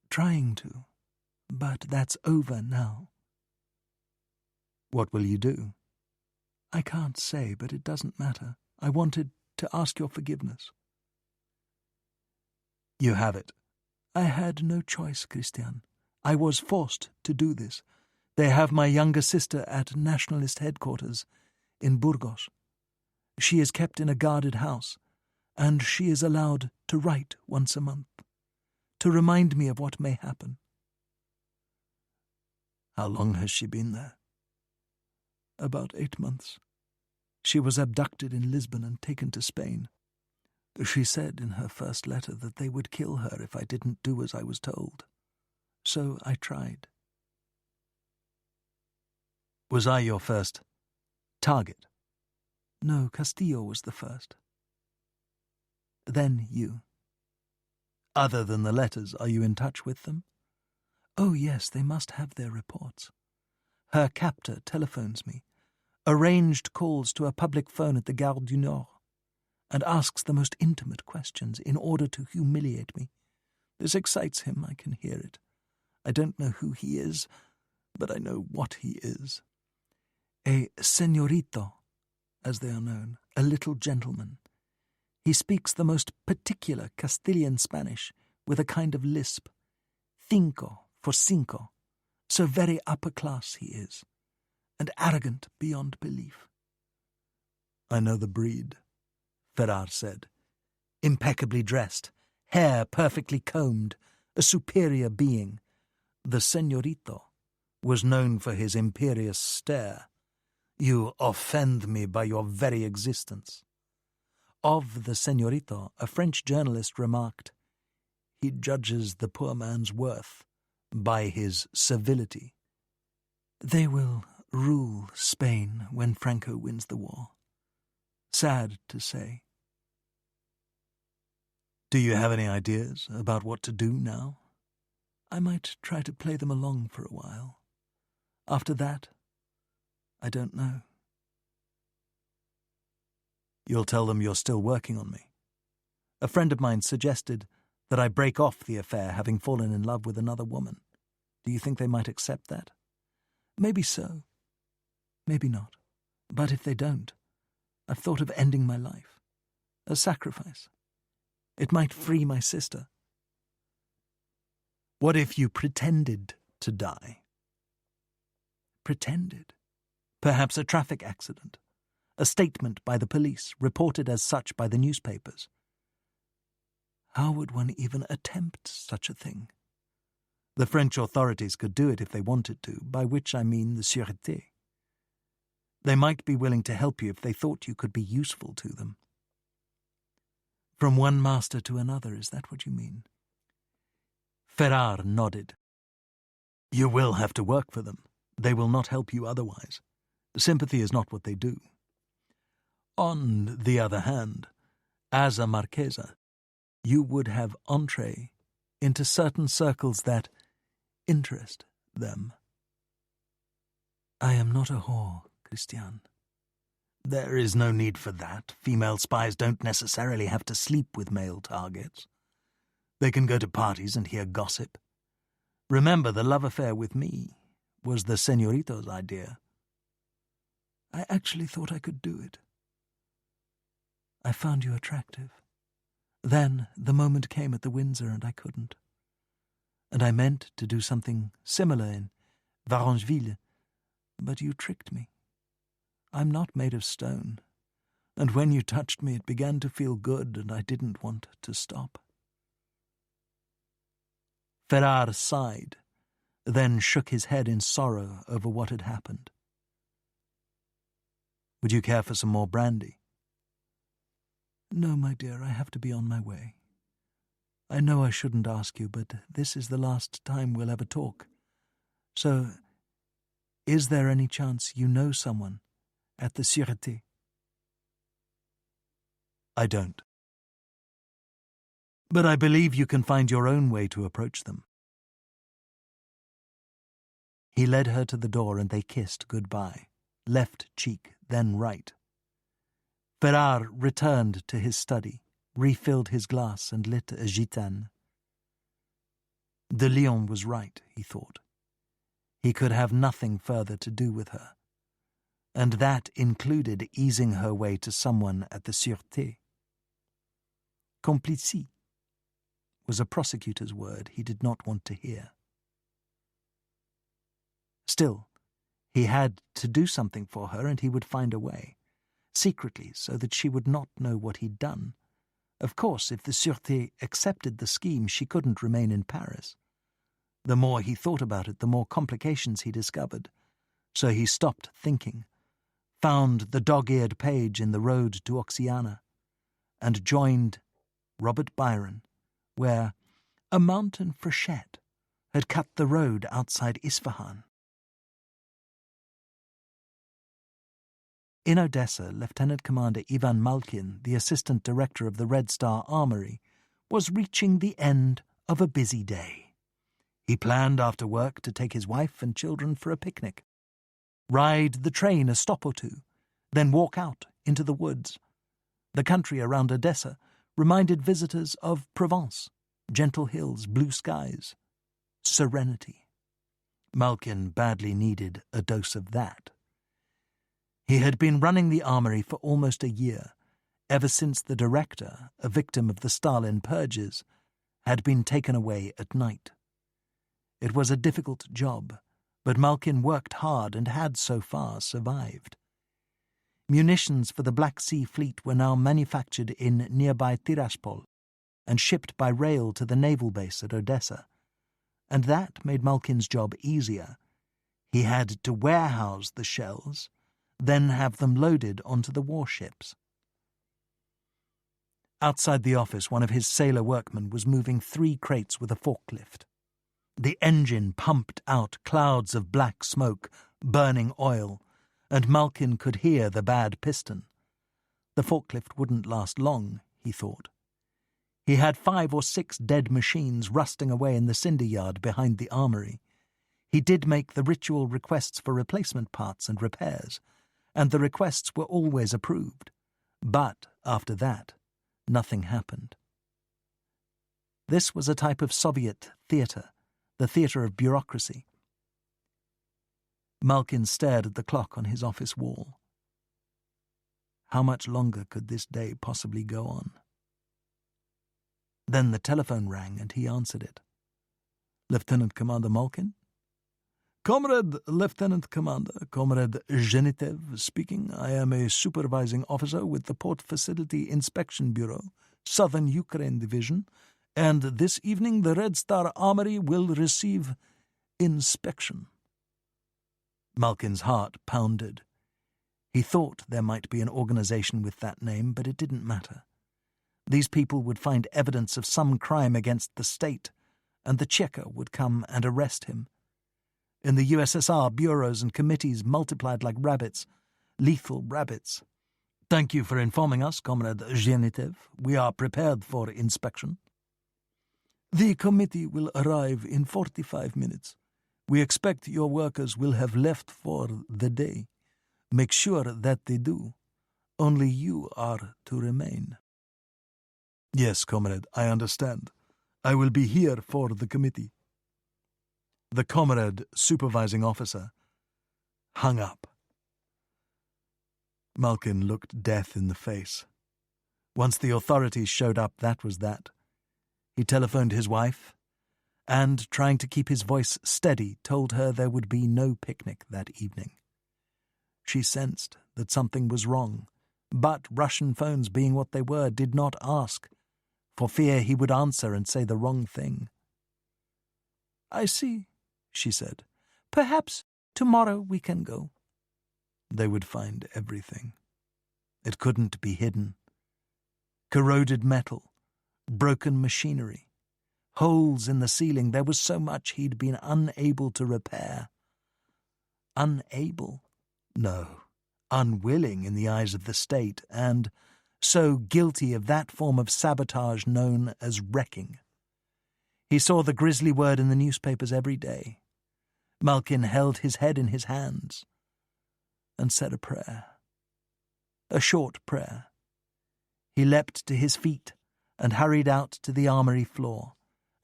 "Trying to, but that's over now." "What will you do?" "I can't say, but it doesn't matter. I wanted to ask your forgiveness." "You have it." "I had no choice, Christian. I was forced to do this. They have my younger sister at nationalist headquarters in Burgos. She is kept in a guarded house, and she is allowed to write once a month, to remind me of what may happen." "How long has she been there?" "About 8 months. She was abducted in Lisbon and taken to Spain. She said in her first letter that they would kill her if I didn't do as I was told. So I tried." "Was I your first target?" "No, Castillo was the first. Then you." "Other than the letters, are you in touch with them?" "Oh, yes, they must have their reports. Her captor telephones me, arranged calls to a public phone at the Gare du Nord, and asks the most intimate questions in order to humiliate me. This excites him, I can hear it. I don't know who he is, but I know what he is. A señorito, as they are known, a little gentleman. He speaks the most particular Castilian Spanish with a kind of lisp. Cinco for cinco. So very upper class he is, and arrogant beyond belief. I know the breed, Ferrar said. Impeccably dressed, hair perfectly combed, a superior being. The señorito was known for his imperious stare. You offend me by your very existence. Of the señorito, a French journalist remarked, he judges the poor man's worth by his civility. They will rule Spain when Franco wins the war. Sad to say. Do you have any ideas about what to do now? I might try to play them along for a while. After that, I don't know. You'll tell them you're still working on me. A friend of mine suggested that I break off the affair having fallen in love with another woman. Do you think they might accept that? Maybe so. Maybe not. But if they don't, I've thought of ending my life. A sacrifice. It might free my sister. What if you pretended to die? Pretended? Perhaps a traffic accident. A statement by the police, reported as such by the newspapers. How would one even attempt such a thing? The French authorities could do it if they wanted to, by which I mean the Sûreté. They might be willing to help you if they thought you could be useful to them. From one master to another, is that what you mean? Ferrar nodded. You will have to work for them. They will not help you otherwise. Sympathy is not what they do. On the other hand, as a Marchesa, you would have entree into certain circles that interest them. I am not a whore, Christian. There is no need for that. Female spies don't necessarily have to sleep with male targets. They can go to parties and hear gossip. Remember, the love affair with me was the señorito's idea. I actually thought I could do it. I found you attractive. Then the moment came at the Windsor and I couldn't. And I meant to do something similar in Varengeville, but you tricked me. I'm not made of stone, and when you touched me it began to feel good and I didn't want to stop. Ferrar sighed, then shook his head in sorrow over what had happened. Would you care for some more brandy? No, my dear, I have to be on my way. I know I shouldn't ask you, but this is the last time we'll ever talk. So, is there any chance you know someone at the Sûreté? I don't. But I believe you can find your own way to approach them. He led her to the door and they kissed goodbye, left cheek, then right. Ferrar returned to his study, refilled his glass and lit a gitane. De Leon was right, he thought. He could have nothing further to do with her, and that included easing her way to someone at the Sûreté. Complicie was a prosecutor's word he did not want to hear. Still, he had to do something for her and he would find a way, secretly so that she would not know what he'd done. Of course, if the Sûreté accepted the scheme, she couldn't remain in Paris. The more he thought about it, the more complications he discovered. So he stopped thinking, found the dog-eared page in the road to Oxiana, and joined Robert Byron, where a mountain freshet had cut the road outside Isfahan. In Odessa, Lieutenant Commander Ivan Malkin, the assistant director of the Red Star Armory, was reaching the end of a busy day. He planned after work to take his wife and children for a picnic, ride the train a stop or two, then walk out into the woods. The country around Odessa reminded visitors of Provence, gentle hills, blue skies, serenity. Malkin badly needed a dose of that. He had been running the armory for almost a year, ever since the director, a victim of the Stalin purges, had been taken away at night. It was a difficult job, but Malkin worked hard and had so far survived. Munitions for the Black Sea Fleet were now manufactured in nearby Tiraspol and shipped by rail to the naval base at Odessa, and that made Malkin's job easier. He had to warehouse the shells, then have them loaded onto the warships. Outside the office, one of his sailor workmen was moving 3 crates with a forklift. The engine pumped out clouds of black smoke, burning oil, and Malkin could hear the bad piston. The forklift wouldn't last long, he thought. He had 5 or 6 dead machines rusting away in the cinder yard behind the armory. He did make the ritual requests for replacement parts and repairs, and the requests were always approved. But after that, nothing happened. This was a type of Soviet theatre, the theatre of bureaucracy. Malkin stared at the clock on his office wall. How much longer could this day possibly go on? Then the telephone rang and he answered it. Lieutenant Commander Malkin? Comrade Lieutenant Commander, Comrade Zhenitev speaking. I am a supervising officer with the Port Facility Inspection Bureau, Southern Ukraine Division, and this evening the Red Star Armory will receive inspection. Malkin's heart pounded. He thought there might be an organization with that name, but it didn't matter. These people would find evidence of some crime against the state, and the Cheka would come and arrest him. In the USSR, bureaus and committees multiplied like rabbits, lethal rabbits. Thank you for informing us, Comrade Zhenitev. We are prepared for inspection. The committee will arrive in 45 minutes. We expect your workers will have left for the day. Make sure that they do. Only you are to remain. Yes, comrade, I understand. I will be here for the committee. The comrade supervising officer hung up. Malkin looked death in the face. Once the authorities showed up, that was that. He telephoned his wife, and, trying to keep his voice steady, told her there would be no picnic that evening. She sensed that something was wrong, but Russian phones, being what they were, did not ask, for fear he would answer and say the wrong thing. "I see," she said. "Perhaps tomorrow we can go." They would find everything. It couldn't be hidden. Corroded metal, broken machinery, holes in the ceiling. There was so much he'd been unable to repair. Unable? No, unwilling in the eyes of the state, and so guilty of that form of sabotage known as wrecking. He saw the grisly word in the newspapers every day. Malkin held his head in his hands and said a prayer. A short prayer. He leapt to his feet and hurried out to the armory floor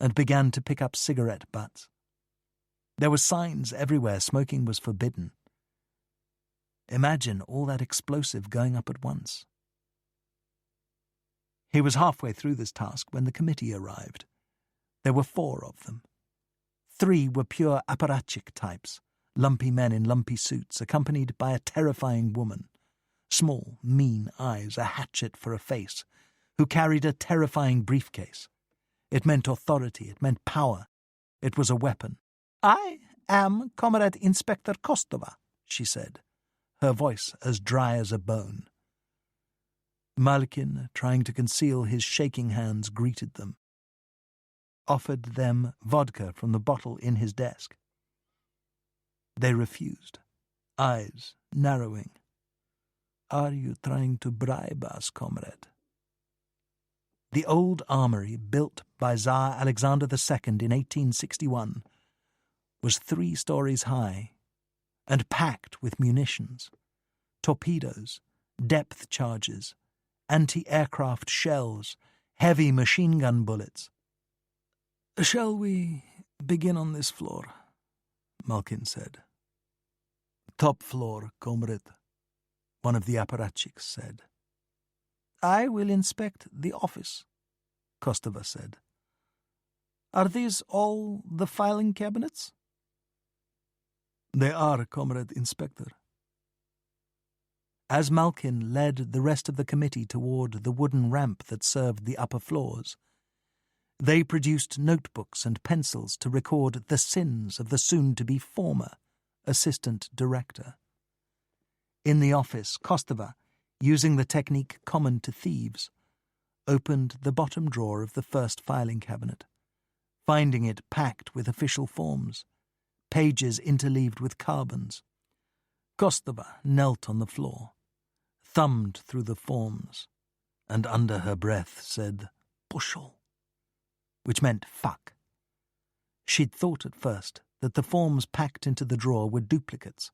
and began to pick up cigarette butts. There were signs everywhere smoking was forbidden. Imagine all that explosive going up at once. He was halfway through this task when the committee arrived. There were 4 of them. 3 were pure apparatchik types, lumpy men in lumpy suits, accompanied by a terrifying woman, small, mean eyes, a hatchet for a face, who carried a terrifying briefcase. It meant authority, it meant power, it was a weapon. "I am Comrade Inspector Kostova," she said, her voice as dry as a bone. Malkin, trying to conceal his shaking hands, greeted them. Offered them vodka from the bottle in his desk. They refused, eyes narrowing. "Are you trying to bribe us, comrade?" The old armory, built by Tsar Alexander II in 1861, was 3 stories high and packed with munitions, torpedoes, depth charges, anti-aircraft shells, heavy machine gun bullets. "Shall we begin on this floor?" Malkin said. "Top floor, comrade," one of the apparatchiks said. "I will inspect the office," Kostova said. Are these all the filing cabinets? They are, Comrade Inspector. As Malkin led the rest of the committee toward the wooden ramp that served the upper floors, they produced notebooks and pencils to record the sins of the soon-to-be former assistant director. In the office, Kostova, using the technique common to thieves, opened the bottom drawer of the first filing cabinet, finding it packed with official forms, pages interleaved with carbons. Kostova knelt on the floor, thumbed through the forms, and under her breath said, "Pushel," which meant fuck. She'd thought at first that the forms packed into the drawer were duplicates,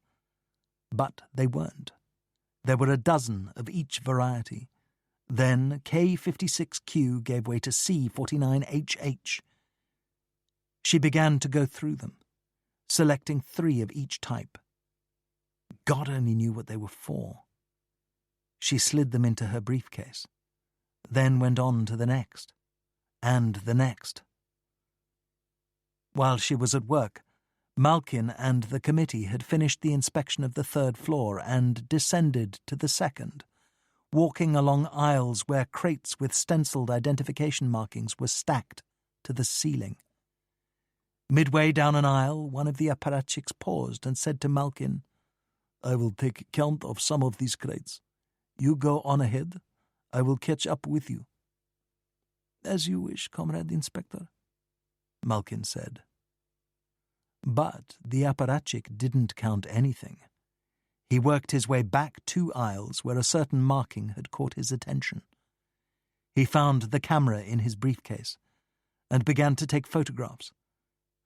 but they weren't. There were a dozen of each variety. Then K56Q gave way to C49HH. She began to go through them, selecting 3 of each type. God only knew what they were for. She slid them into her briefcase, then went on to the next, and the next. While she was at work, Malkin and the committee had finished the inspection of the 3rd floor and descended to the 2nd, walking along aisles where crates with stenciled identification markings were stacked to the ceiling. Midway down an aisle, one of the apparatchiks paused and said to Malkin, "I will take count of some of these crates. You go on ahead. I will catch up with you." "As you wish, Comrade Inspector," Malkin said. But the apparatchik didn't count anything. He worked his way back 2 aisles where a certain marking had caught his attention. He found the camera in his briefcase and began to take photographs,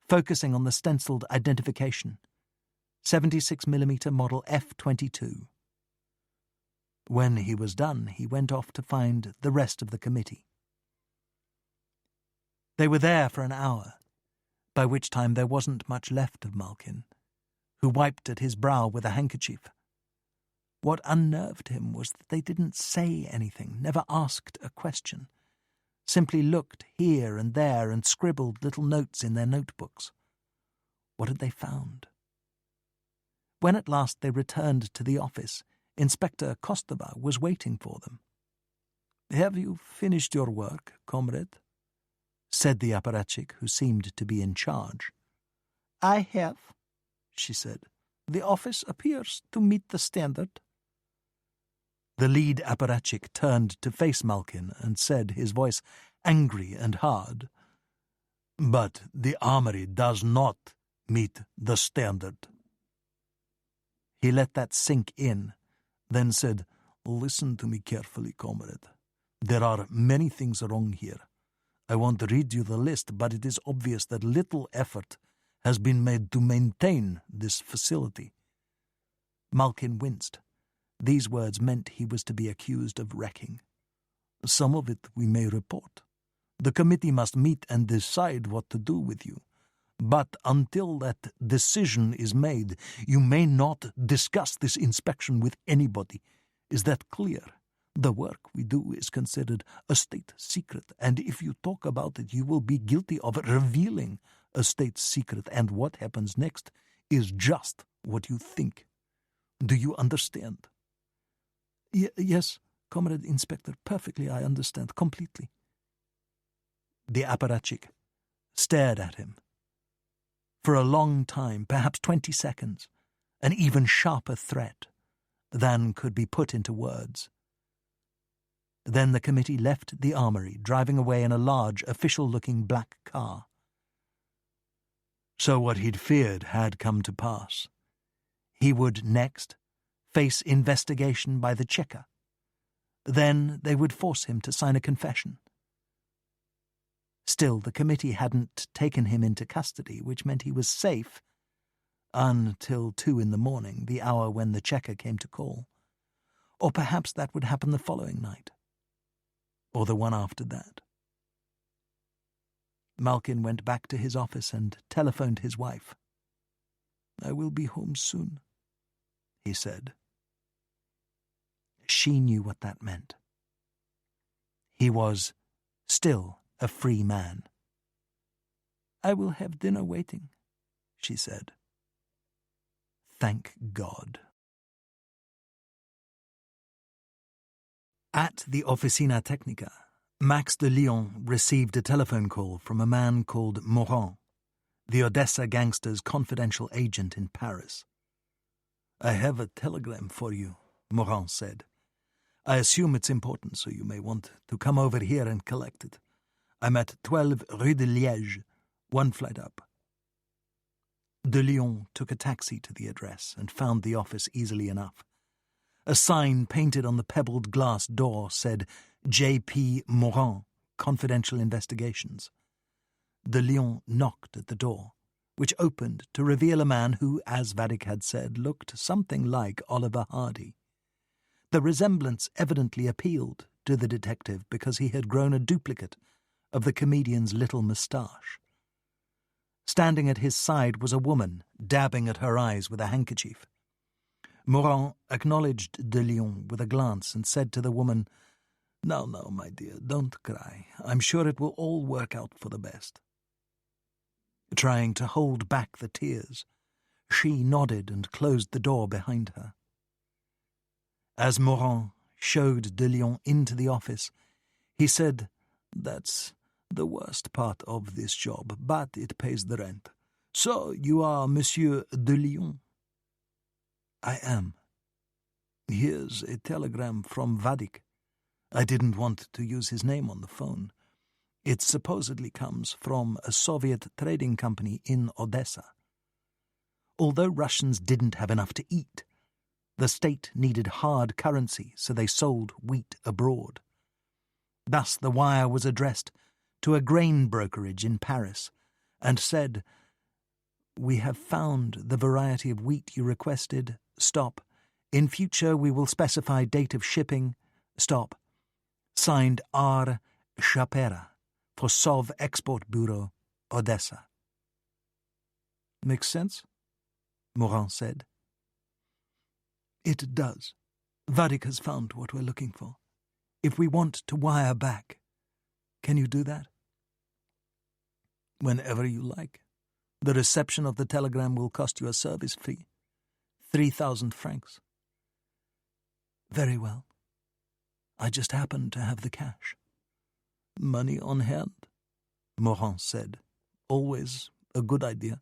focusing on the stenciled identification, 76mm model F22. When he was done, he went off to find the rest of the committee. They were there for an hour, by which time there wasn't much left of Malkin, who wiped at his brow with a handkerchief. What unnerved him was that they didn't say anything, never asked a question, simply looked here and there and scribbled little notes in their notebooks. What had they found? When at last they returned to the office, Inspector Kostova was waiting for them. "Have you finished your work, comrade?" said the apparatchik who seemed to be in charge. "I have," she said. "The office appears to meet the standard." The lead apparatchik turned to face Malkin and said, his voice angry and hard, "But the armory does not meet the standard." He let that sink in, then said, "Listen to me carefully, comrade. There are many things wrong here. I won't read you the list, but it is obvious that little effort has been made to maintain this facility." Malkin winced. These words meant he was to be accused of wrecking. "Some of it we may report. The committee must meet and decide what to do with you. But until that decision is made, you may not discuss this inspection with anybody. Is that clear? The work we do is considered a state secret, and if you talk about it, you will be guilty of revealing a state secret, and what happens next is just what you think. Do you understand?" Yes, Comrade Inspector, perfectly I understand, completely." The apparatchik stared at him. For a long time, perhaps 20 seconds, an even sharper threat than could be put into words. Then the committee left the armory, driving away in a large, official-looking black car. So what he'd feared had come to pass. He would next face investigation by the Cheka. Then they would force him to sign a confession. Still, the committee hadn't taken him into custody, which meant he was safe until 2 a.m, the hour when the Cheka came to call. Or perhaps that would happen the following night. Or the one after that. Malkin went back to his office and telephoned his wife. "I will be home soon," he said. She knew what that meant. He was still a free man. I will have dinner waiting," she said. Thank God. At the Officina Technica, Max de Lyon received a telephone call from a man called Morand, the Odessa gangster's confidential agent in Paris. "I have a telegram for you," Morand said. "I assume it's important, so you may want to come over here and collect it. I'm at 12 Rue de Liège, one flight up." De Lyon took a taxi to the address and found the office easily enough. A sign painted on the pebbled glass door said J.P. Morand, Confidential Investigations. De Lyon knocked at the door, which opened to reveal a man who, as Vadik had said, looked something like Oliver Hardy. The resemblance evidently appealed to the detective because he had grown a duplicate of the comedian's little moustache. Standing at his side was a woman, dabbing at her eyes with a handkerchief. Morand acknowledged de Lyon with a glance and said to the woman, "No, my dear, don't cry. I'm sure it will all work out for the best." Trying to hold back the tears, she nodded and closed the door behind her. As Morand showed de Lyon into the office, he said, "That's the worst part of this job, but it pays the rent. So you are Monsieur de Lyon?" "I am." "Here's a telegram from Vadik. I didn't want to use his name on the phone. It supposedly comes from a Soviet trading company in Odessa." Although Russians didn't have enough to eat, the state needed hard currency, so they sold wheat abroad. Thus the wire was addressed to a grain brokerage in Paris and said, "We have found the variety of wheat you requested. Stop. In future we will specify date of shipping. Stop. Signed R. Chapera for Sov Export Bureau, Odessa." "Makes sense?" Morand said. "It does. Vadik has found what we're looking for. If we want to wire back, can you do that?" "Whenever you like. The reception of the telegram will cost you a service fee. 3,000 francs. "Very well. I just happen to have the cash." "Money on hand," Morand said. "Always a good idea."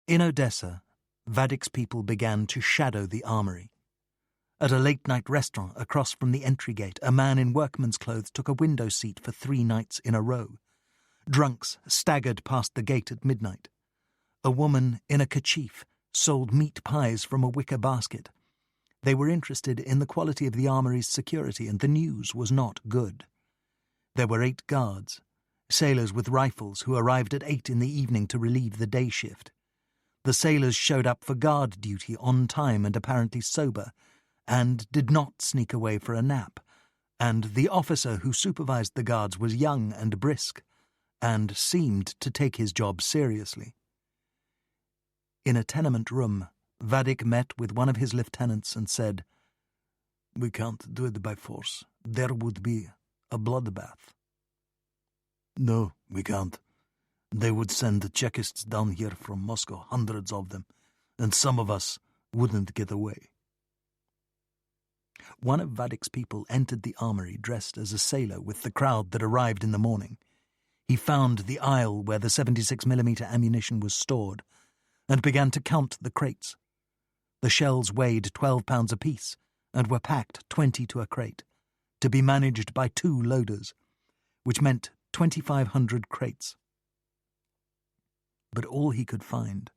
In Odessa, Vadik's people began to shadow the armory. At a late-night restaurant across from the entry gate, a man in workman's clothes took a window seat for 3 nights in a row. Drunks staggered past the gate at midnight. A woman in a kerchief sold meat pies from a wicker basket. They were interested in the quality of the armory's security, and the news was not good. There were 8 guards, sailors with rifles who arrived at 8 in the evening to relieve the day shift. The sailors showed up for guard duty on time and apparently sober, and did not sneak away for a nap, and the officer who supervised the guards was young and brisk, and seemed to take his job seriously. In a tenement room, Vadik met with one of his lieutenants and said, "We can't do it by force. There would be a bloodbath." "No, we can't. They would send the Chekists down here from Moscow, hundreds of them, and some of us wouldn't get away." One of Vadik's people entered the armory dressed as a sailor with the crowd that arrived in the morning. He found the aisle where the 76mm ammunition was stored and began to count the crates. The shells weighed 12 pounds apiece and were packed 20 to a crate, to be managed by 2 loaders, which meant 2,500 crates. But all he could find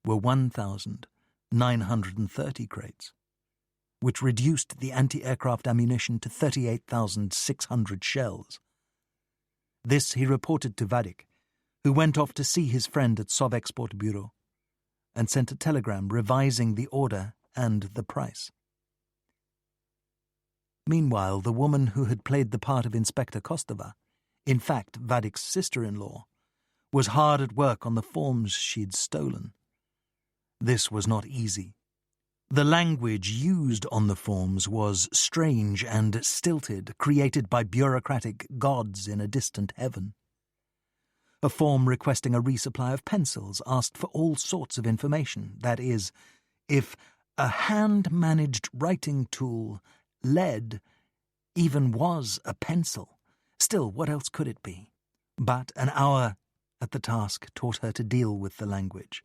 were 1,930 crates, which reduced the anti-aircraft ammunition to 38,600 shells. This he reported to Vadik, who went off to see his friend at Sovexport Bureau, and sent a telegram revising the order and the price. Meanwhile, the woman who had played the part of Inspector Kostova, in fact Vadik's sister-in-law, was hard at work on the forms she'd stolen. This was not easy. The language used on the forms was strange and stilted, created by bureaucratic gods in a distant heaven. A form requesting a resupply of pencils asked for all sorts of information, that is, if a hand-managed writing tool, lead, even was a pencil. Still, what else could it be? But an hour at the task taught her to deal with the language.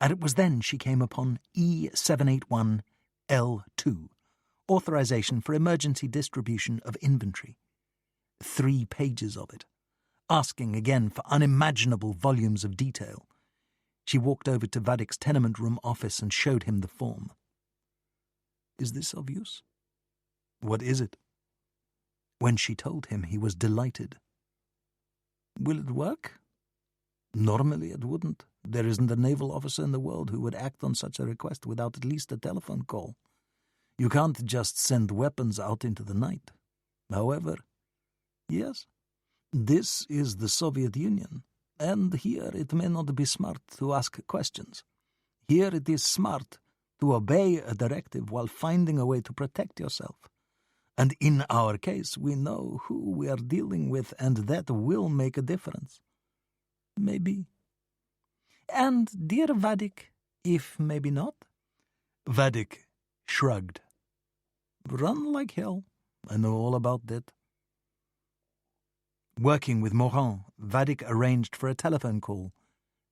And it was then she came upon E781L2, authorization for emergency distribution of inventory. 3 pages of it, asking again for unimaginable volumes of detail. She walked over to Vadik's tenement room office and showed him the form. Is this of use? What is it? When she told him, he was delighted. Will it work? Normally it wouldn't. There isn't a naval officer in the world who would act on such a request without at least a telephone call. You can't just send weapons out into the night. However, yes, this is the Soviet Union, and here it may not be smart to ask questions. Here it is smart to obey a directive while finding a way to protect yourself. And in our case, we know who we are dealing with, and that will make a difference. Maybe. And, dear Vadik, if maybe not? Vadik shrugged. Run like hell. I know all about that. Working with Morin, Vadik arranged for a telephone call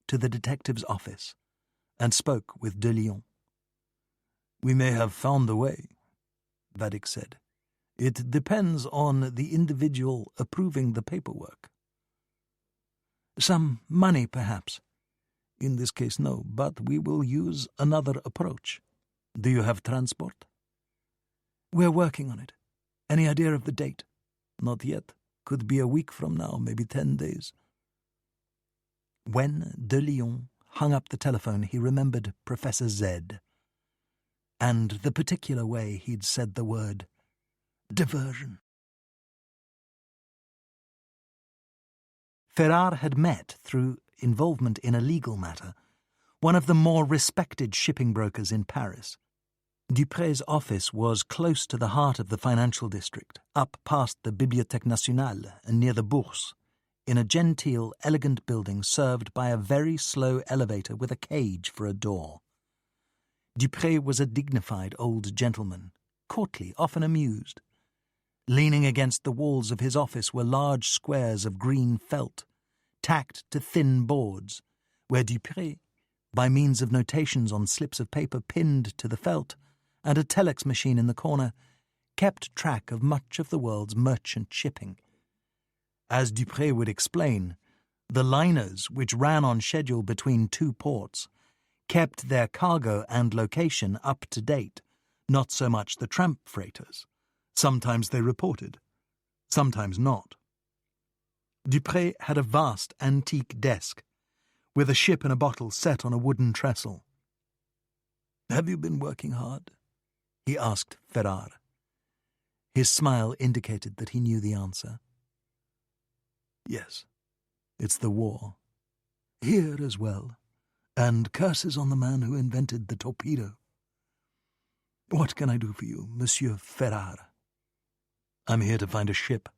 to the detective's office and spoke with de Lyon. We may have found a way, Vadik said. It depends on the individual approving the paperwork. Some money, perhaps. In this case, no, but we will use another approach. Do you have transport? We're working on it. Any idea of the date? Not yet. Could be a week from now, maybe 10 days. When de Lyon hung up the telephone, he remembered Professor Z and the particular way he'd said the word diversion. Ferrar had met, through involvement in a legal matter, one of the more respected shipping brokers in Paris. Dupray's office was close to the heart of the financial district, up past the Bibliothèque Nationale and near the Bourse, in a genteel, elegant building served by a very slow elevator with a cage for a door. Dupray was a dignified old gentleman, courtly, often amused. Leaning against the walls of his office were large squares of green felt, tacked to thin boards, where Dupray, by means of notations on slips of paper pinned to the felt, and a telex machine in the corner, kept track of much of the world's merchant shipping. As Dupray would explain, the liners, which ran on schedule between 2 ports, kept their cargo and location up to date, not so much the tramp freighters. Sometimes they reported, sometimes not. Dupray had a vast antique desk, with a ship in a bottle set on a wooden trestle. "Have you been working hard?" he asked Ferrar. His smile indicated that he knew the answer. "Yes, it's the war. Here as well, and curses on the man who invented the torpedo. What can I do for you, Monsieur Ferrar?" "I'm here to find a ship."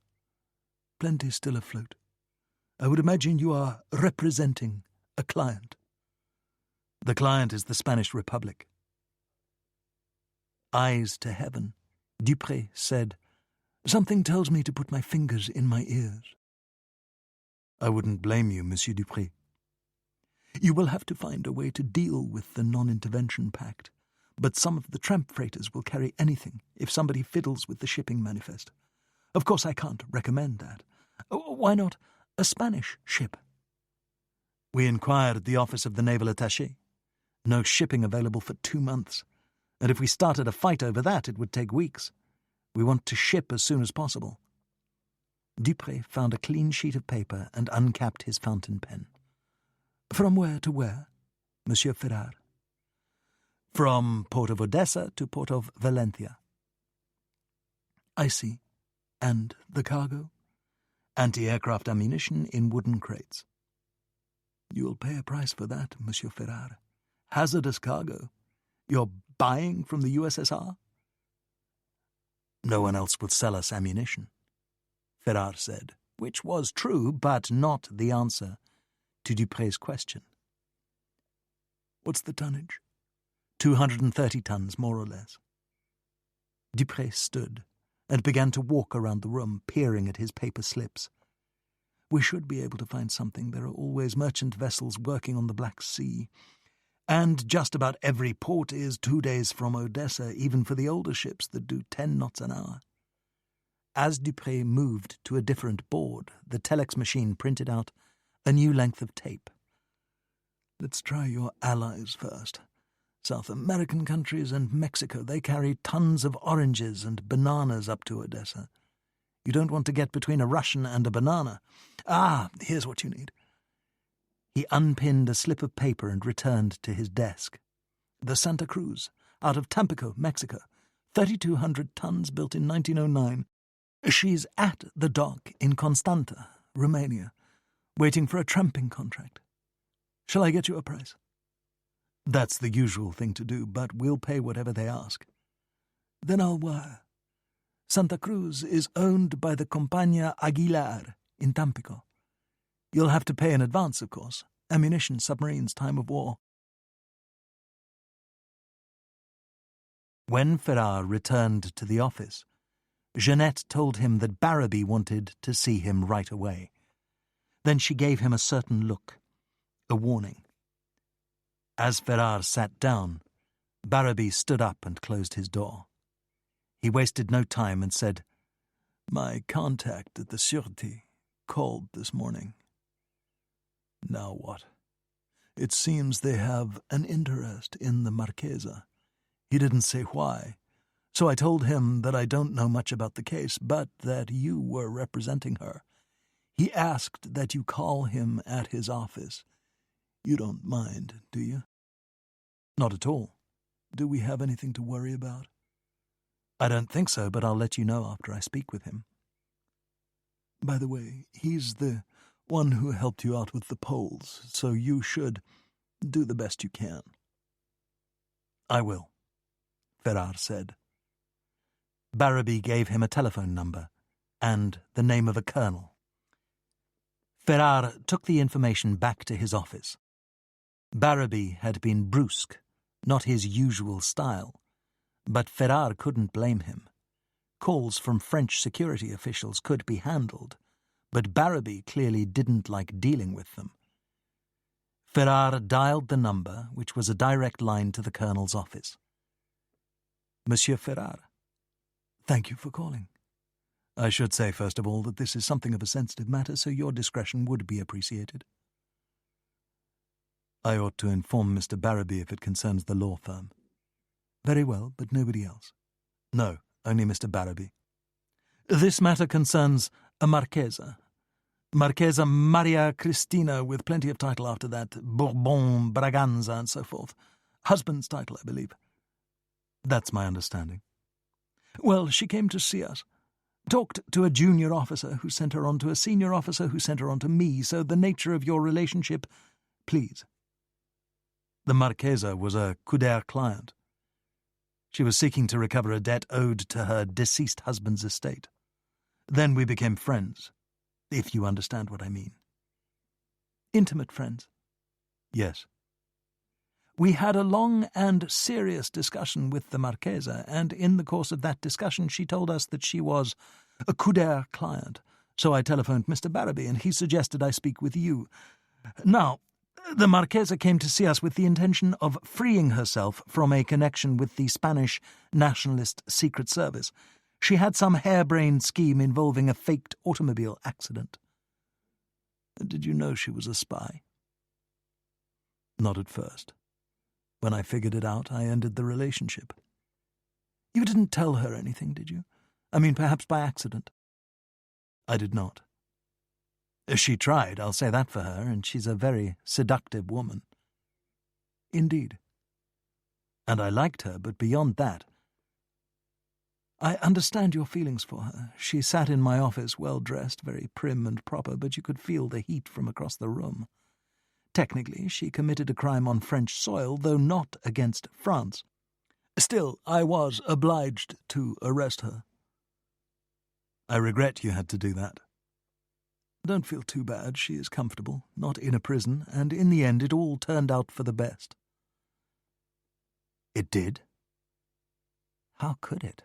"Plenty still afloat. I would imagine you are representing a client." "The client is the Spanish Republic." Eyes to heaven, Dupray said, "Something tells me to put my fingers in my ears." "I wouldn't blame you, Monsieur Dupray." "You will have to find a way to deal with the non-intervention pact, but some of the tramp freighters will carry anything if somebody fiddles with the shipping manifest. Of course, I can't recommend that. Why not a Spanish ship?" "We inquired at the office of the naval attaché. No shipping available for 2 months. And if we started a fight over that, it would take weeks. We want to ship as soon as possible." Dupray found a clean sheet of paper and uncapped his fountain pen. "From where to where, Monsieur Ferrar?" "From Port of Odessa to Port of Valentia." "I see. And the cargo?" "Anti-aircraft ammunition in wooden crates." "You will pay a price for that, Monsieur Ferrar. Hazardous cargo. Your buying from the USSR? No one else will sell us ammunition, Ferrar said, which was true, but not the answer to Dupre's question. What's the tonnage? 230 tons, more or less. Dupre stood and began to walk around the room, peering at his paper slips. We should be able to find something. There are always merchant vessels working on the Black Sea. And just about every port is 2 days from Odessa, even for the older ships that do 10 knots an hour. As Dupre moved to a different board, the telex machine printed out a new length of tape. Let's try your allies first. South American countries and Mexico, they carry tons of oranges and bananas up to Odessa. You don't want to get between a Russian and a banana. Here's what you need. He unpinned a slip of paper and returned to his desk. The Santa Cruz, out of Tampico, Mexico, 3,200 tons, built in 1909. She's at the dock in Constanta, Romania, waiting for a tramping contract. Shall I get you a price? That's the usual thing to do, but we'll pay whatever they ask. Then I'll wire. Santa Cruz is owned by the Compañía Aguilar in Tampico. You'll have to pay in advance, of course. Ammunition, submarines, time of war. When Ferrar returned to the office, Jeanette told him that Barraby wanted to see him right away. Then she gave him a certain look, a warning. As Ferrar sat down, Barraby stood up and closed his door. He wasted no time and said, My contact at the Sûreté called this morning. Now what? It seems they have an interest in the Marchesa. He didn't say why, so I told him that I don't know much about the case, but that you were representing her. He asked that you call him at his office. You don't mind, do you? Not at all. Do we have anything to worry about? I don't think so, but I'll let you know after I speak with him. By the way, he's the one who helped you out with the Poles, so you should do the best you can. I will, Ferrar said. Barraby gave him a telephone number and the name of a colonel. Ferrar took the information back to his office. Barraby had been brusque, not his usual style, but Ferrar couldn't blame him. Calls from French security officials could be handled, but Barraby clearly didn't like dealing with them. Ferrar dialed the number, which was a direct line to the colonel's office. Monsieur Ferrar, thank you for calling. I should say, first of all, that this is something of a sensitive matter, so your discretion would be appreciated. I ought to inform Mr. Barraby if it concerns the law firm. Very well, but nobody else. No, only Mr. Barraby. This matter concerns a Marchesa. Marchesa Maria Cristina, with plenty of title after that, Bourbon, Braganza, and so forth. Husband's title, I believe. That's my understanding. Well, she came to see us. Talked to a junior officer who sent her on to a senior officer who sent her on to me, so the nature of your relationship, please. The Marchesa was a coup d'etat client. She was seeking to recover a debt owed to her deceased husband's estate. Then we became friends, if you understand what I mean. Intimate friends? Yes. We had a long and serious discussion with the Marchesa, and in the course of that discussion she told us that she was a coup d'etat client. So I telephoned Mr. Barraby, and he suggested I speak with you. Now, the Marchesa came to see us with the intention of freeing herself from a connection with the Spanish Nationalist Secret Service. She had some harebrained scheme involving a faked automobile accident. Did you know she was a spy? Not at first. When I figured it out, I ended the relationship. You didn't tell her anything, did you? I mean, perhaps by accident. I did not. She tried, I'll say that for her, and she's a very seductive woman. Indeed. And I liked her, but beyond that... I understand your feelings for her. She sat in my office, well-dressed, very prim and proper, but you could feel the heat from across the room. Technically, she committed a crime on French soil, though not against France. Still, I was obliged to arrest her. I regret you had to do that. Don't feel too bad. She is comfortable, not in a prison, and in the end it all turned out for the best. It did? How could it?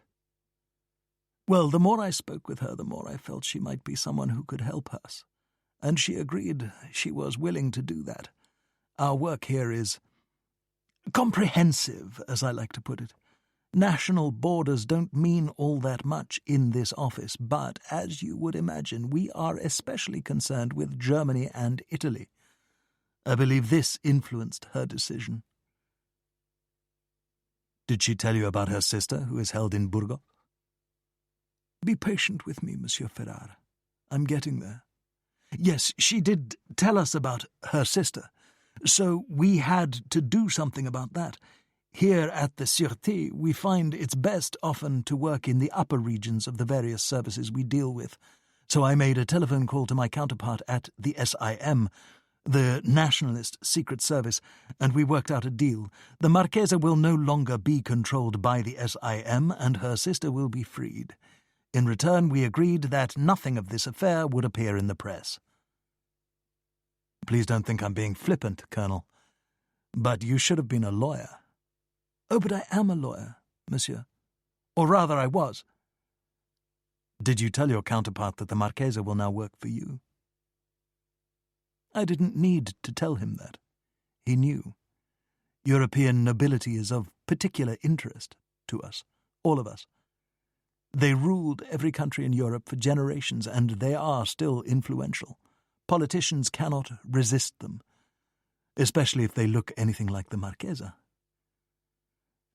Well, the more I spoke with her, the more I felt she might be someone who could help us. And she agreed she was willing to do that. Our work here is comprehensive, as I like to put it. National borders don't mean all that much in this office, but, as you would imagine, we are especially concerned with Germany and Italy. I believe this influenced her decision. Did she tell you about her sister, who is held in Burgos? Be patient with me, Monsieur Ferrara. I'm getting there. Yes, she did tell us about her sister, so we had to do something about that. Here at the Sûreté, we find it's best often to work in the upper regions of the various services we deal with. So I made a telephone call to my counterpart at the SIM, the Nationalist Secret Service, and we worked out a deal. The Marchesa will no longer be controlled by the SIM, and her sister will be freed. In return, we agreed that nothing of this affair would appear in the press. Please don't think I'm being flippant, Colonel, but you should have been a lawyer. Oh, but I am a lawyer, monsieur. Or rather, I was. Did you tell your counterpart that the Marchesa will now work for you? I didn't need to tell him that. He knew. European nobility is of particular interest to us, all of us. They ruled every country in Europe for generations, and they are still influential. Politicians cannot resist them, especially if they look anything like the Marchesa.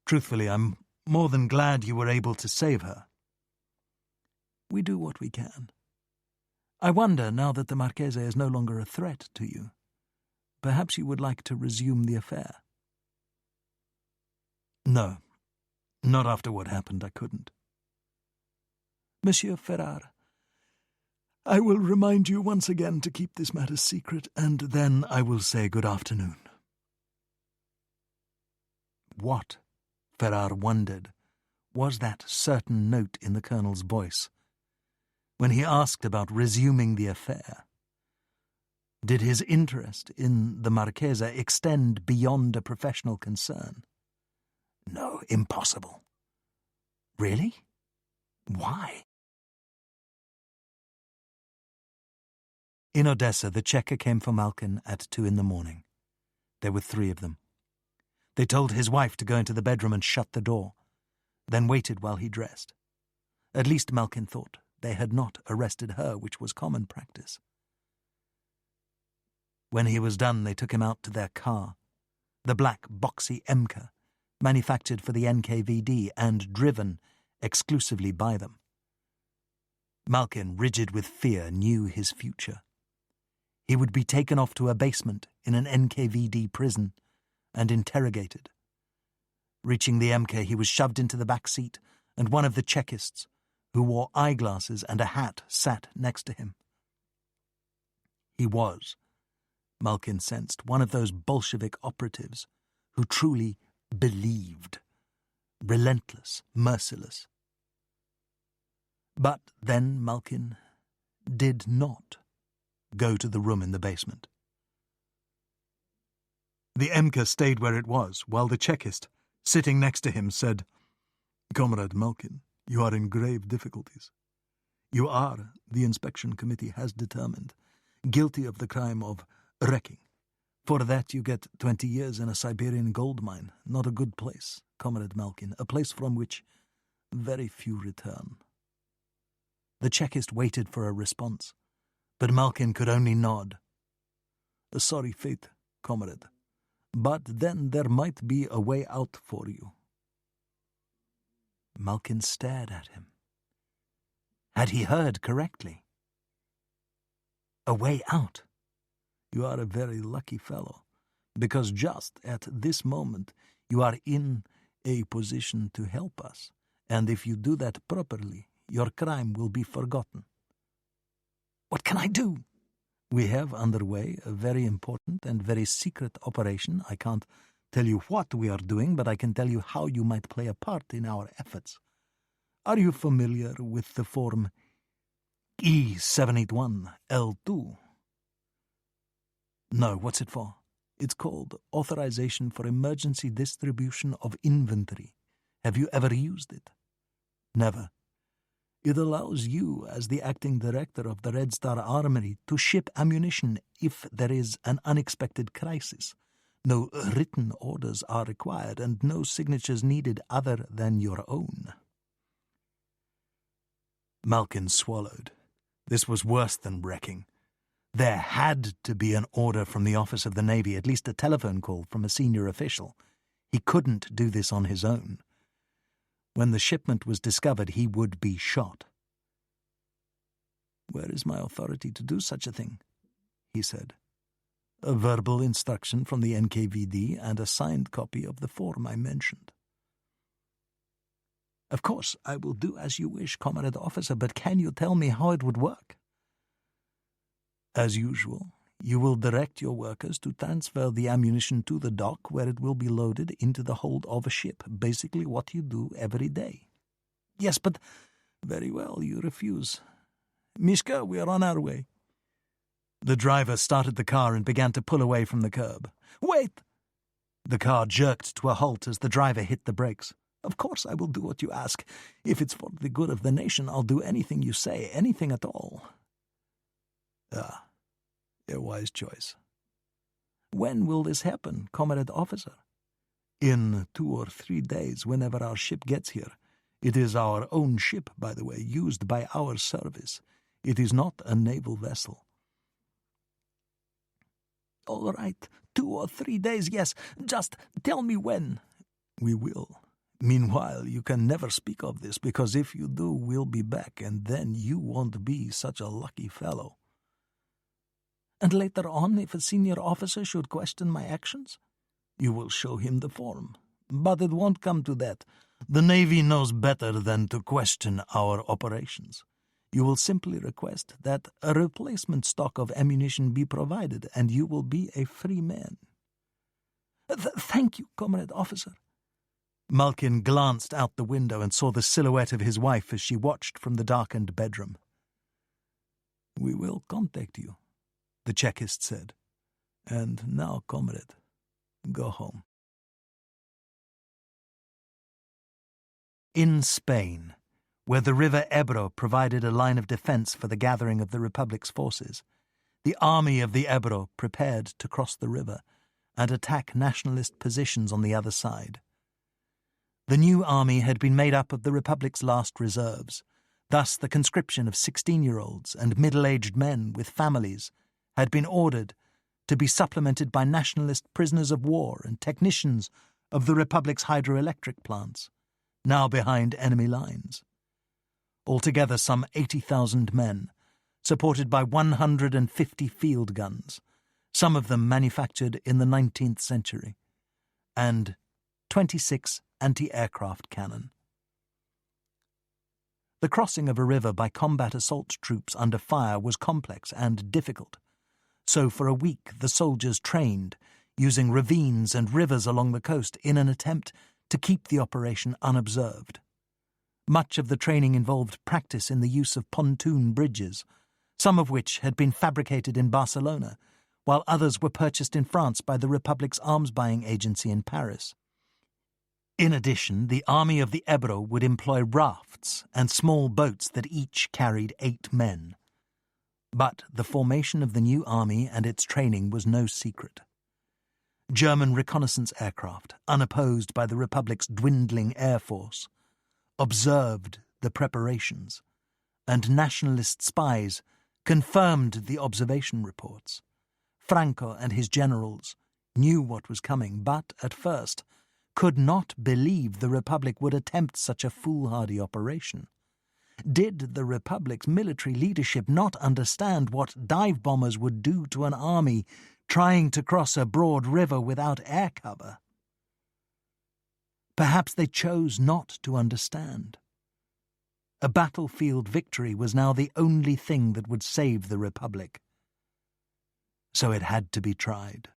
Truthfully, I'm more than glad you were able to save her. We do what we can. I wonder, now that the Marchesa is no longer a threat to you, perhaps you would like to resume the affair. No, not after what happened, I couldn't. Monsieur Ferrara, I will remind you once again to keep this matter secret, and then I will say good afternoon. What, Ferrara wondered, was that certain note in the Colonel's voice when he asked about resuming the affair? Did his interest in the Marchesa extend beyond a professional concern? No, impossible. Really? Why? In Odessa, the checker came for Malkin at 2 a.m. There were 3 of them. They told his wife to go into the bedroom and shut the door, then waited while he dressed. At least Malkin thought they had not arrested her, which was common practice. When he was done, they took him out to their car, the black, boxy MK, manufactured for the NKVD and driven exclusively by them. Malkin, rigid with fear, knew his future. He would be taken off to a basement in an NKVD prison and interrogated. Reaching the MK, he was shoved into the back seat, and one of the Czechists, who wore eyeglasses and a hat, sat next to him. He was, Malkin sensed, one of those Bolshevik operatives who truly believed, relentless, merciless. But then Malkin did not go to the room in the basement. The MK stayed where it was, while the Czechist, sitting next to him, said, "Comrade Malkin, you are in grave difficulties. You are, the inspection committee has determined, guilty of the crime of wrecking. For that you get 20 years in a Siberian gold mine. Not a good place, Comrade Malkin, a place from which very few return." The Czechist waited for a response, but Malkin could only nod. "A sorry fate, comrade, but then there might be a way out for you." Malkin stared at him. Had he heard correctly? A way out? You are a very lucky fellow, because just at this moment you are in a position to help us, and if you do that properly, your crime will be forgotten. What can I do? We have underway a very important and very secret operation. I can't tell you what we are doing, but I can tell you how you might play a part in our efforts. Are you familiar with the form E781L2? No, what's it for? It's called Authorization for Emergency Distribution of Inventory. Have you ever used it? Never. It allows you, as the acting director of the Red Star Armory, to ship ammunition if there is an unexpected crisis. No written orders are required and no signatures needed other than your own. Malkin swallowed. This was worse than wrecking. There had to be an order from the Office of the Navy, at least a telephone call from a senior official. He couldn't do this on his own. When the shipment was discovered, he would be shot. "Where is my authority to do such a thing?" he said. "A verbal instruction from the NKVD and a signed copy of the form I mentioned." "Of course, I will do as you wish, Comrade Officer, but can you tell me how it would work?" "As usual, you will direct your workers to transfer the ammunition to the dock where it will be loaded into the hold of a ship, basically what you do every day." "Yes, but—" "Very well, you refuse. Mishka, we are on our way." The driver started the car and began to pull away from the curb. "Wait!" The car jerked to a halt as the driver hit the brakes. "Of course I will do what you ask. If it's for the good of the nation, I'll do anything you say, anything at all." "Ah, a wise choice." "When will this happen, Comrade Officer?" "In 2 or 3 days, whenever our ship gets here. It is our own ship, by the way, used by our service. It is not a naval vessel." "All right, 2 or 3 days, yes. Just tell me when." "We will. Meanwhile, you can never speak of this, because if you do, we'll be back, and then you won't be such a lucky fellow." "And later on, if a senior officer should question my actions?" "You will show him the form. But it won't come to that. The Navy knows better than to question our operations. You will simply request that a replacement stock of ammunition be provided, and you will be a free man." Thank you, Comrade Officer." Malkin glanced out the window and saw the silhouette of his wife as she watched from the darkened bedroom. "We will contact you," the Chekist said. "And now, comrade, go home." In Spain, where the river Ebro provided a line of defence for the gathering of the Republic's forces, the army of the Ebro prepared to cross the river and attack nationalist positions on the other side. The new army had been made up of the Republic's last reserves. Thus the conscription of 16-year-olds and middle-aged men with families had been ordered to be supplemented by nationalist prisoners of war and technicians of the Republic's hydroelectric plants, now behind enemy lines. Altogether some 80,000 men, supported by 150 field guns, some of them manufactured in the 19th century, and 26 anti-aircraft cannon. The crossing of a river by combat assault troops under fire was complex and difficult, so for a week the soldiers trained, using ravines and rivers along the coast in an attempt to keep the operation unobserved. Much of the training involved practice in the use of pontoon bridges, some of which had been fabricated in Barcelona, while others were purchased in France by the Republic's arms-buying agency in Paris. In addition, the army of the Ebro would employ rafts and small boats that each carried 8 men. But the formation of the new army and its training was no secret. German reconnaissance aircraft, unopposed by the Republic's dwindling air force, observed the preparations, and nationalist spies confirmed the observation reports. Franco and his generals knew what was coming, but, at first, could not believe the Republic would attempt such a foolhardy operation. Did the Republic's military leadership not understand what dive bombers would do to an army trying to cross a broad river without air cover? Perhaps they chose not to understand. A battlefield victory was now the only thing that would save the Republic. So it had to be tried.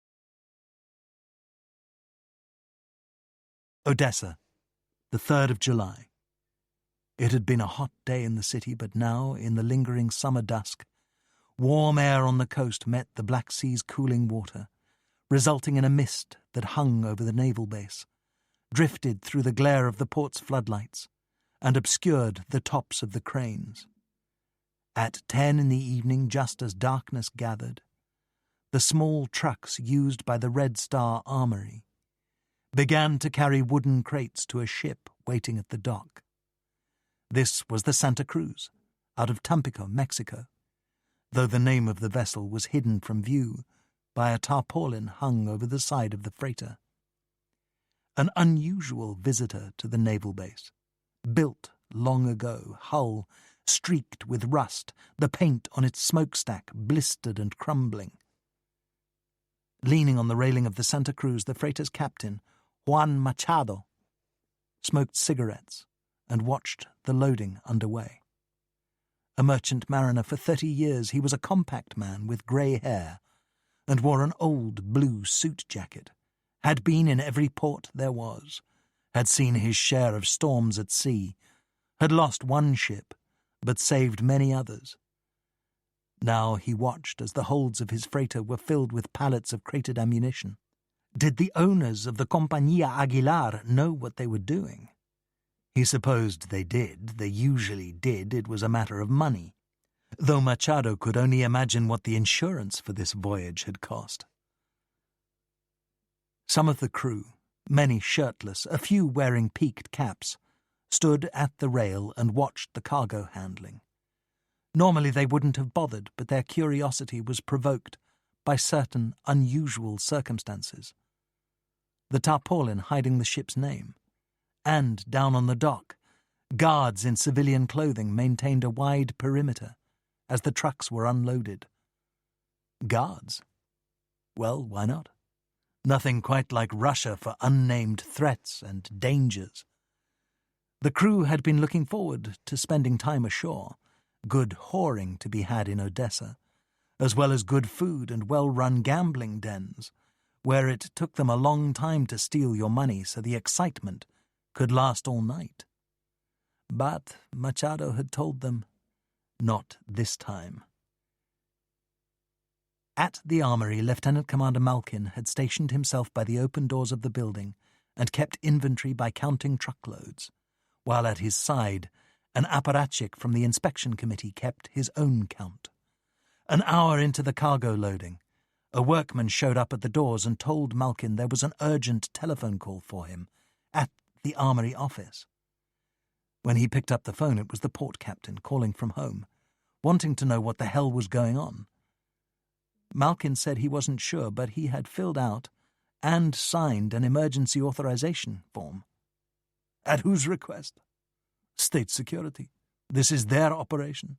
Odessa, the 3rd of July. It had been a hot day in the city, but now, in the lingering summer dusk, warm air on the coast met the Black Sea's cooling water, resulting in a mist that hung over the naval base, drifted through the glare of the port's floodlights, and obscured the tops of the cranes. At 10 in the evening, just as darkness gathered, the small trucks used by the Red Star Armory began to carry wooden crates to a ship waiting at the dock. This was the Santa Cruz, out of Tampico, Mexico, though the name of the vessel was hidden from view by a tarpaulin hung over the side of the freighter. An unusual visitor to the naval base, built long ago, hull streaked with rust, the paint on its smokestack blistered and crumbling. Leaning on the railing of the Santa Cruz, the freighter's captain, Juan Machado, smoked cigarettes and watched the loading underway. A merchant mariner for 30 years, he was a compact man with grey hair and wore an old blue suit jacket, had been in every port there was, had seen his share of storms at sea, had lost one ship, but saved many others. Now he watched as the holds of his freighter were filled with pallets of crated ammunition. Did the owners of the Compañía Aguilar know what they were doing? He supposed they did. They usually did. It was a matter of money, though Machado could only imagine what the insurance for this voyage had cost. Some of the crew, many shirtless, a few wearing peaked caps, stood at the rail and watched the cargo handling. Normally they wouldn't have bothered, but their curiosity was provoked by certain unusual circumstances. The tarpaulin hiding the ship's name, and down on the dock, guards in civilian clothing maintained a wide perimeter as the trucks were unloaded. Guards? Well, why not? Nothing quite like Russia for unnamed threats and dangers. The crew had been looking forward to spending time ashore, good whoring to be had in Odessa, as well as good food and well-run gambling dens, where it took them a long time to steal your money so the excitement could last all night. But Machado had told them, not this time. At the armory, Lieutenant Commander Malkin had stationed himself by the open doors of the building and kept inventory by counting truckloads, while at his side an apparatchik from the inspection committee kept his own count. An hour into the cargo loading, a workman showed up at the doors and told Malkin there was an urgent telephone call for him at the armory office. When he picked up the phone, it was the port captain calling from home, wanting to know what the hell was going on. Malkin said he wasn't sure, but he had filled out and signed an emergency authorization form. At whose request? State security. This is their operation.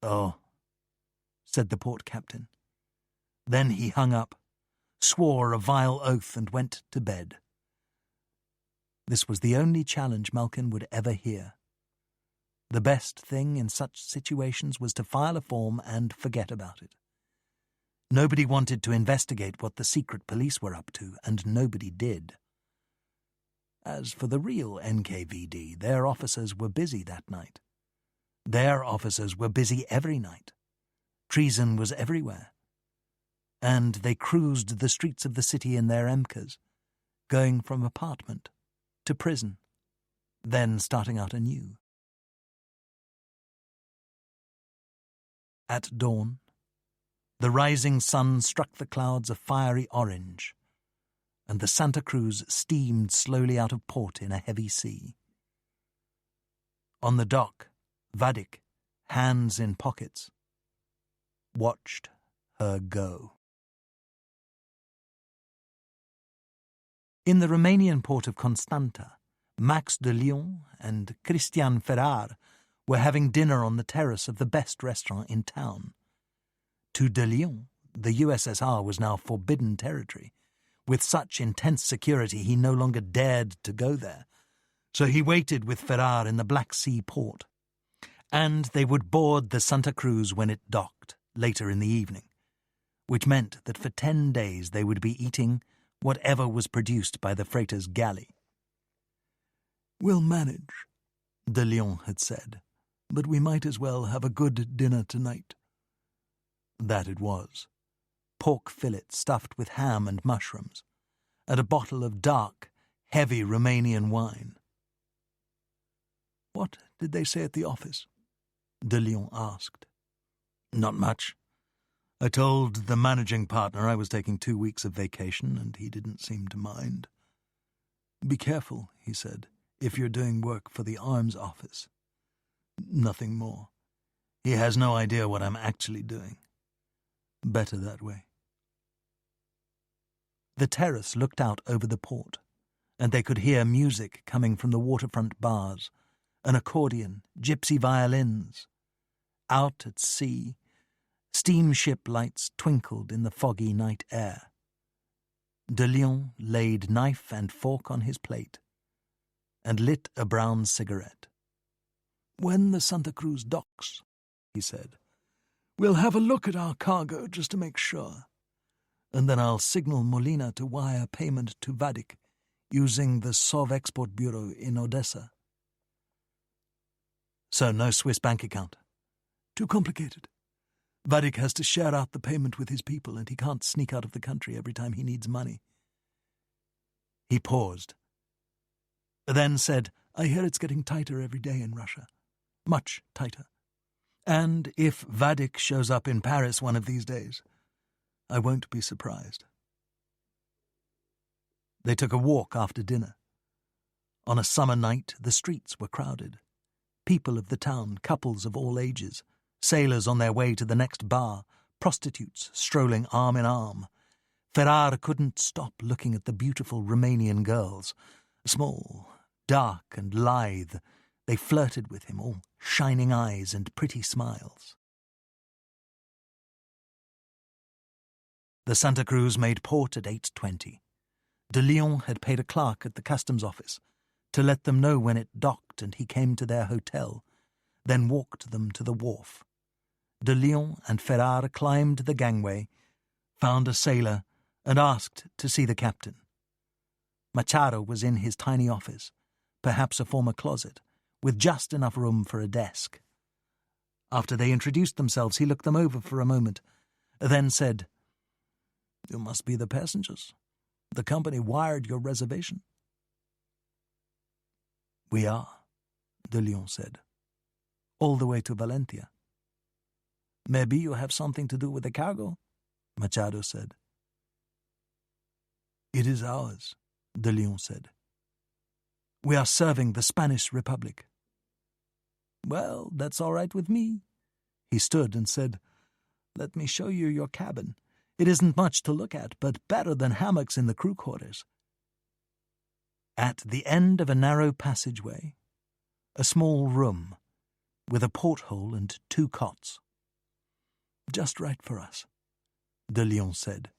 Oh, said the port captain. Then he hung up, swore a vile oath, and went to bed. This was the only challenge Malkin would ever hear. The best thing in such situations was to file a form and forget about it. Nobody wanted to investigate what the secret police were up to, and nobody did. As for the real NKVD, their officers were busy that night. Their officers were busy every night. Treason was everywhere. And they cruised the streets of the city in their MKs, going from apartment to prison, then starting out anew. At dawn, the rising sun struck the clouds a fiery orange, and the Santa Cruz steamed slowly out of port in a heavy sea. On the dock, Vadik, hands in pockets, watched her go. In the Romanian port of Constanta, Max de Lyon and Christian Ferrar were having dinner on the terrace of the best restaurant in town. To de Lyon, the USSR was now forbidden territory. With such intense security he no longer dared to go there, so he waited with Ferrar in the Black Sea port, and they would board the Santa Cruz when it docked, later in the evening, which meant that for 10 days they would be eating whatever was produced by the freighter's galley. "We'll manage," de Leon had said, "but we might as well have a good dinner tonight." That it was. Pork fillet stuffed with ham and mushrooms, and a bottle of dark, heavy Romanian wine. "What did they say at the office?" De Leon asked. Not much. I told the managing partner I was taking 2 weeks of vacation, and he didn't seem to mind. "Be careful," he said, "if you're doing work for the arms office." Nothing more. He has no idea what I'm actually doing. Better that way. The terrace looked out over the port, and they could hear music coming from the waterfront bars, an accordion, gypsy violins. Out at sea, steamship lights twinkled in the foggy night air. De Leon laid knife and fork on his plate and lit a brown cigarette. "When the Santa Cruz docks," he said, "we'll have a look at our cargo just to make sure. And then I'll signal Molina to wire payment to Vadik using the Sov-Export Bureau in Odessa." So no Swiss bank account? Too complicated. Vadik has to share out the payment with his people, and he can't sneak out of the country every time he needs money. He paused, then said, "I hear it's getting tighter every day in Russia. Much tighter. And if Vadik shows up in Paris one of these days, I won't be surprised." They took a walk after dinner. On a summer night, the streets were crowded. People of the town, couples of all ages, sailors on their way to the next bar, prostitutes strolling arm in arm. Ferrar couldn't stop looking at the beautiful Romanian girls. Small, dark and lithe, they flirted with him, all shining eyes and pretty smiles. The Santa Cruz made port at 8:20. De Leon had paid a clerk at the customs office to let them know when it docked, and he came to their hotel, then walked them to the wharf. De Leon and Ferrar climbed the gangway, found a sailor, and asked to see the captain. Machado was in his tiny office, perhaps a former closet, with just enough room for a desk. After they introduced themselves, he looked them over for a moment, then said, "You must be the passengers. The company wired your reservation." "We are," de Leon said. "All the way to Valentia." "Maybe you have something to do with the cargo," Machado said. "It is ours," de Leon said. "We are serving the Spanish Republic." "Well, that's all right with me." He stood and said, "Let me show you your cabin. It isn't much to look at, but better than hammocks in the crew quarters." At the end of a narrow passageway, a small room with a porthole and 2 cots. "Just right for us," de Leon said.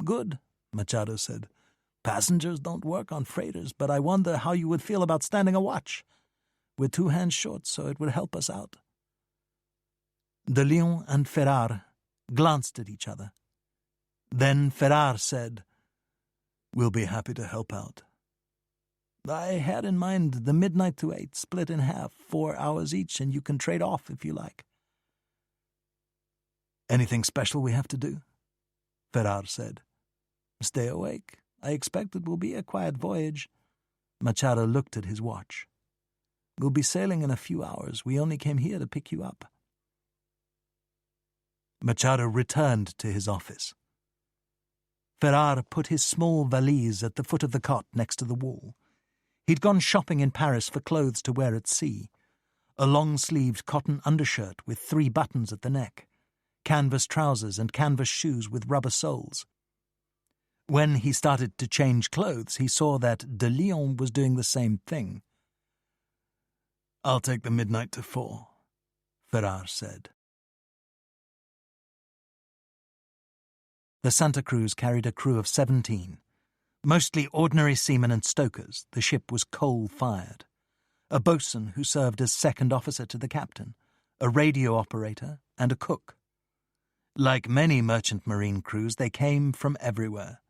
"Good," Machado said. "Passengers don't work on freighters, but I wonder how you would feel about standing a watch. We're 2 hands short, so it would help us out." De Leon and Ferrar glanced at each other. Then Ferrar said, "We'll be happy to help out." "I had in mind the midnight to 8, split in half, 4 hours each, and you can trade off if you like." "Anything special we have to do?" Ferrar said. "Stay awake. I expect it will be a quiet voyage." Machado looked at his watch. "We'll be sailing in a few hours. We only came here to pick you up." Machado returned to his office. Ferrar put his small valise at the foot of the cot next to the wall. He'd gone shopping in Paris for clothes to wear at sea. A long-sleeved cotton undershirt with 3 buttons at the neck, canvas trousers and canvas shoes with rubber soles. When he started to change clothes, he saw that de Leon was doing the same thing. "I'll take the midnight to 4, Ferrar said. The Santa Cruz carried a crew of 17, mostly ordinary seamen and stokers. The ship was coal-fired. A boatswain who served as second officer to the captain, a radio operator, and a cook. Like many merchant marine crews, they came from everywhere.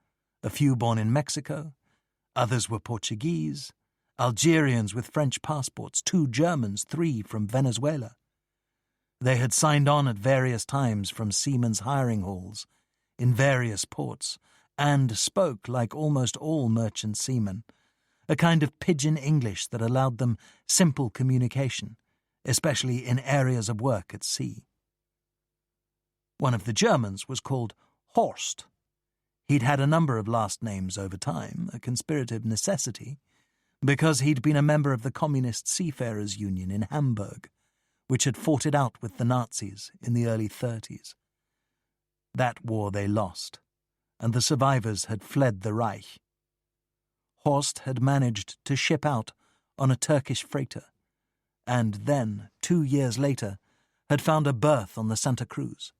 A few born in Mexico, others were Portuguese, Algerians with French passports, 2 Germans, 3 from Venezuela. They had signed on at various times from seamen's hiring halls, in various ports, and spoke like almost all merchant seamen, a kind of pidgin English that allowed them simple communication, especially in areas of work at sea. One of the Germans was called Horst. He'd had a number of last names over time, a conspirative necessity, because he'd been a member of the Communist Seafarers' Union in Hamburg, which had fought it out with the Nazis in the early 30s. That war they lost, and the survivors had fled the Reich. Horst had managed to ship out on a Turkish freighter, and then, 2 years later, had found a berth on the Santa Cruz.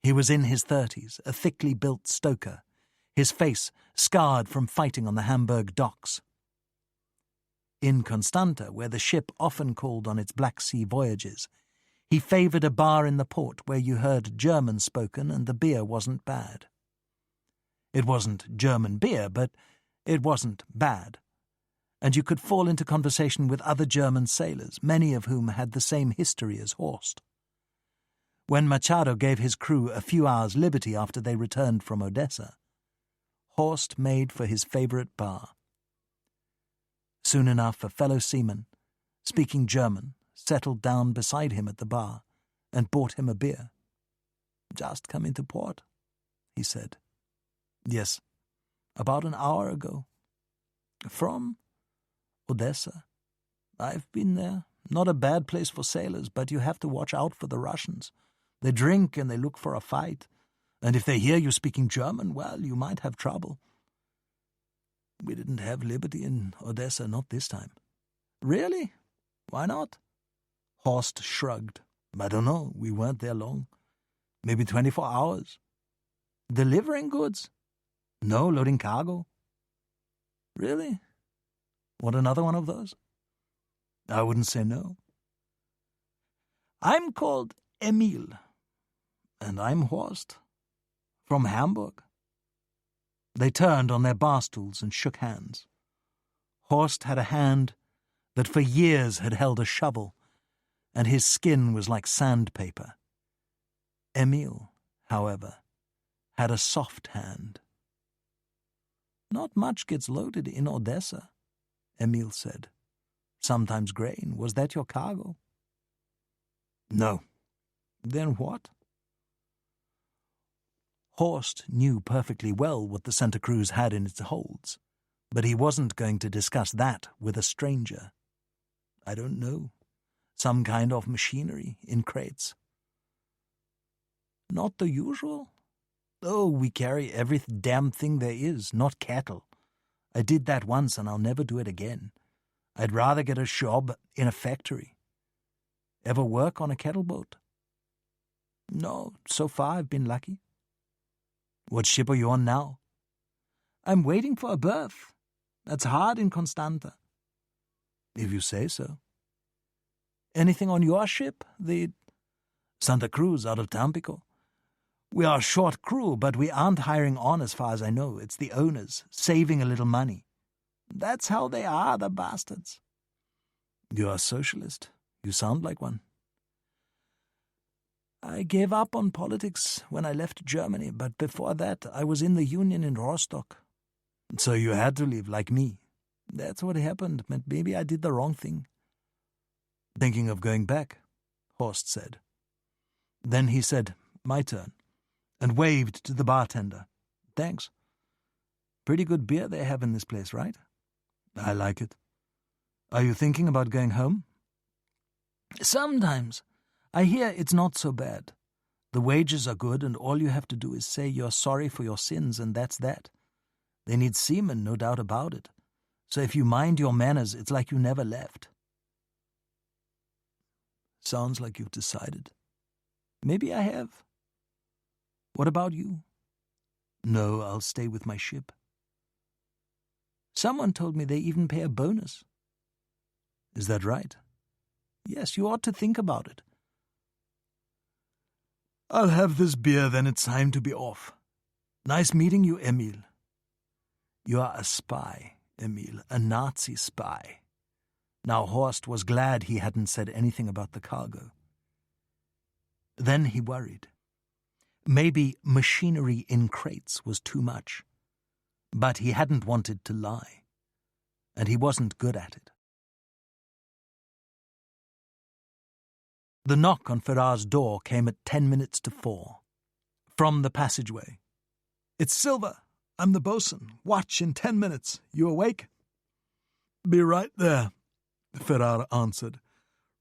He was in his 30s, a thickly built stoker, his face scarred from fighting on the Hamburg docks. In Constanta, where the ship often called on its Black Sea voyages, he favoured a bar in the port where you heard German spoken and the beer wasn't bad. It wasn't German beer, but it wasn't bad, and you could fall into conversation with other German sailors, many of whom had the same history as Horst. When Machado gave his crew a few hours' liberty after they returned from Odessa, Horst made for his favourite bar. Soon enough, a fellow seaman, speaking German, settled down beside him at the bar and bought him a beer. "Just come into port," he said. "Yes, about an hour ago." "From?" "Odessa. I've been there. Not a bad place for sailors, but you have to watch out for the Russians. They drink and they look for a fight, and if they hear you speaking German, well, you might have trouble." "We didn't have liberty in Odessa, not this time." "Really? Why not?" Horst shrugged. "I don't know. We weren't there long. Maybe 24 hours. "Delivering goods?" "No, loading cargo." "Really? Want another one of those?" "I wouldn't say no." "I'm called Emil." "And I'm Horst. From Hamburg." They turned on their bar stools and shook hands. Horst had a hand that for years had held a shovel, and his skin was like sandpaper. Emil, however, had a soft hand. "Not much gets loaded in Odessa," Emil said. "Sometimes grain. Was that your cargo?" "No." "Then what?" Horst knew perfectly well what the Santa Cruz had in its holds, but he wasn't going to discuss that with a stranger. "I don't know. Some kind of machinery in crates." "Not the usual?" "Oh, we carry every damn thing there is, not cattle. I did that once and I'll never do it again. I'd rather get a job in a factory." "Ever work on a cattle boat?" "No, so far I've been lucky." "What ship are you on now?" "I'm waiting for a berth. That's hard in Constanta." "If you say so." "Anything on your ship? The Santa Cruz out of Tampico. We are a short crew, but we aren't hiring on as far as I know. It's the owners, saving a little money." "That's how they are, the bastards." "You're a socialist. You sound like one." "I gave up on politics when I left Germany, but before that I was in the union in Rostock." "So you had to leave, like me." "That's what happened, but maybe I did the wrong thing." "Thinking of going back?" Horst said. Then he said, "My turn," and waved to the bartender. "Thanks. Pretty good beer they have in this place, right?" "I like it. Are you thinking about going home?" "Sometimes. I hear it's not so bad. The wages are good, and all you have to do is say you're sorry for your sins, and that's that. They need seamen, no doubt about it. So if you mind your manners, it's like you never left." "Sounds like you've decided." "Maybe I have. What about you?" "No, I'll stay with my ship." "Someone told me they even pay a bonus." "Is that right?" "Yes, you ought to think about it." "I'll have this beer, then it's time to be off. Nice meeting you, Emil. You are a spy, Emil, a Nazi spy. Now Horst was glad he hadn't said anything about the cargo. Then he worried. Maybe machinery in crates was too much. But he hadn't wanted to lie. And he wasn't good at it. The knock on Ferrar's door came at 10 minutes to 4. From the passageway. "It's Silva. I'm the bosun. Watch in 10 minutes. You awake?" "Be right there," Ferrar answered,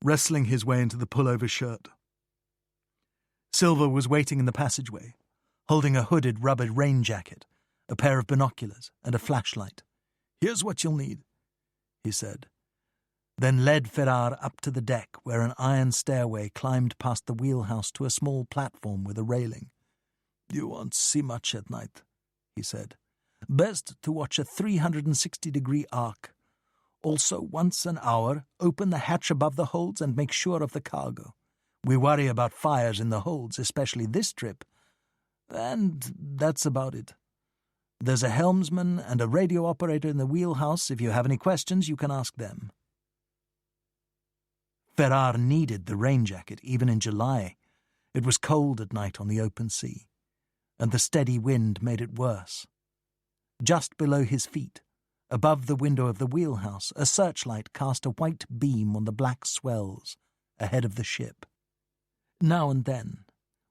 wrestling his way into the pullover shirt. Silva was waiting in the passageway, holding a hooded rubber rain jacket, a pair of binoculars, and a flashlight. "Here's what you'll need," he said, then led Ferrar up to the deck where an iron stairway climbed past the wheelhouse to a small platform with a railing. "You won't see much at night," he said. "Best to watch a 360-degree arc. Also, once an hour, open the hatch above the holds and make sure of the cargo. We worry about fires in the holds, especially this trip. And that's about it. There's a helmsman and a radio operator in the wheelhouse. If you have any questions, you can ask them." Ferrar needed the rain jacket, even in July. It was cold at night on the open sea, and the steady wind made it worse. Just below his feet, above the window of the wheelhouse, a searchlight cast a white beam on the black swells ahead of the ship. Now and then,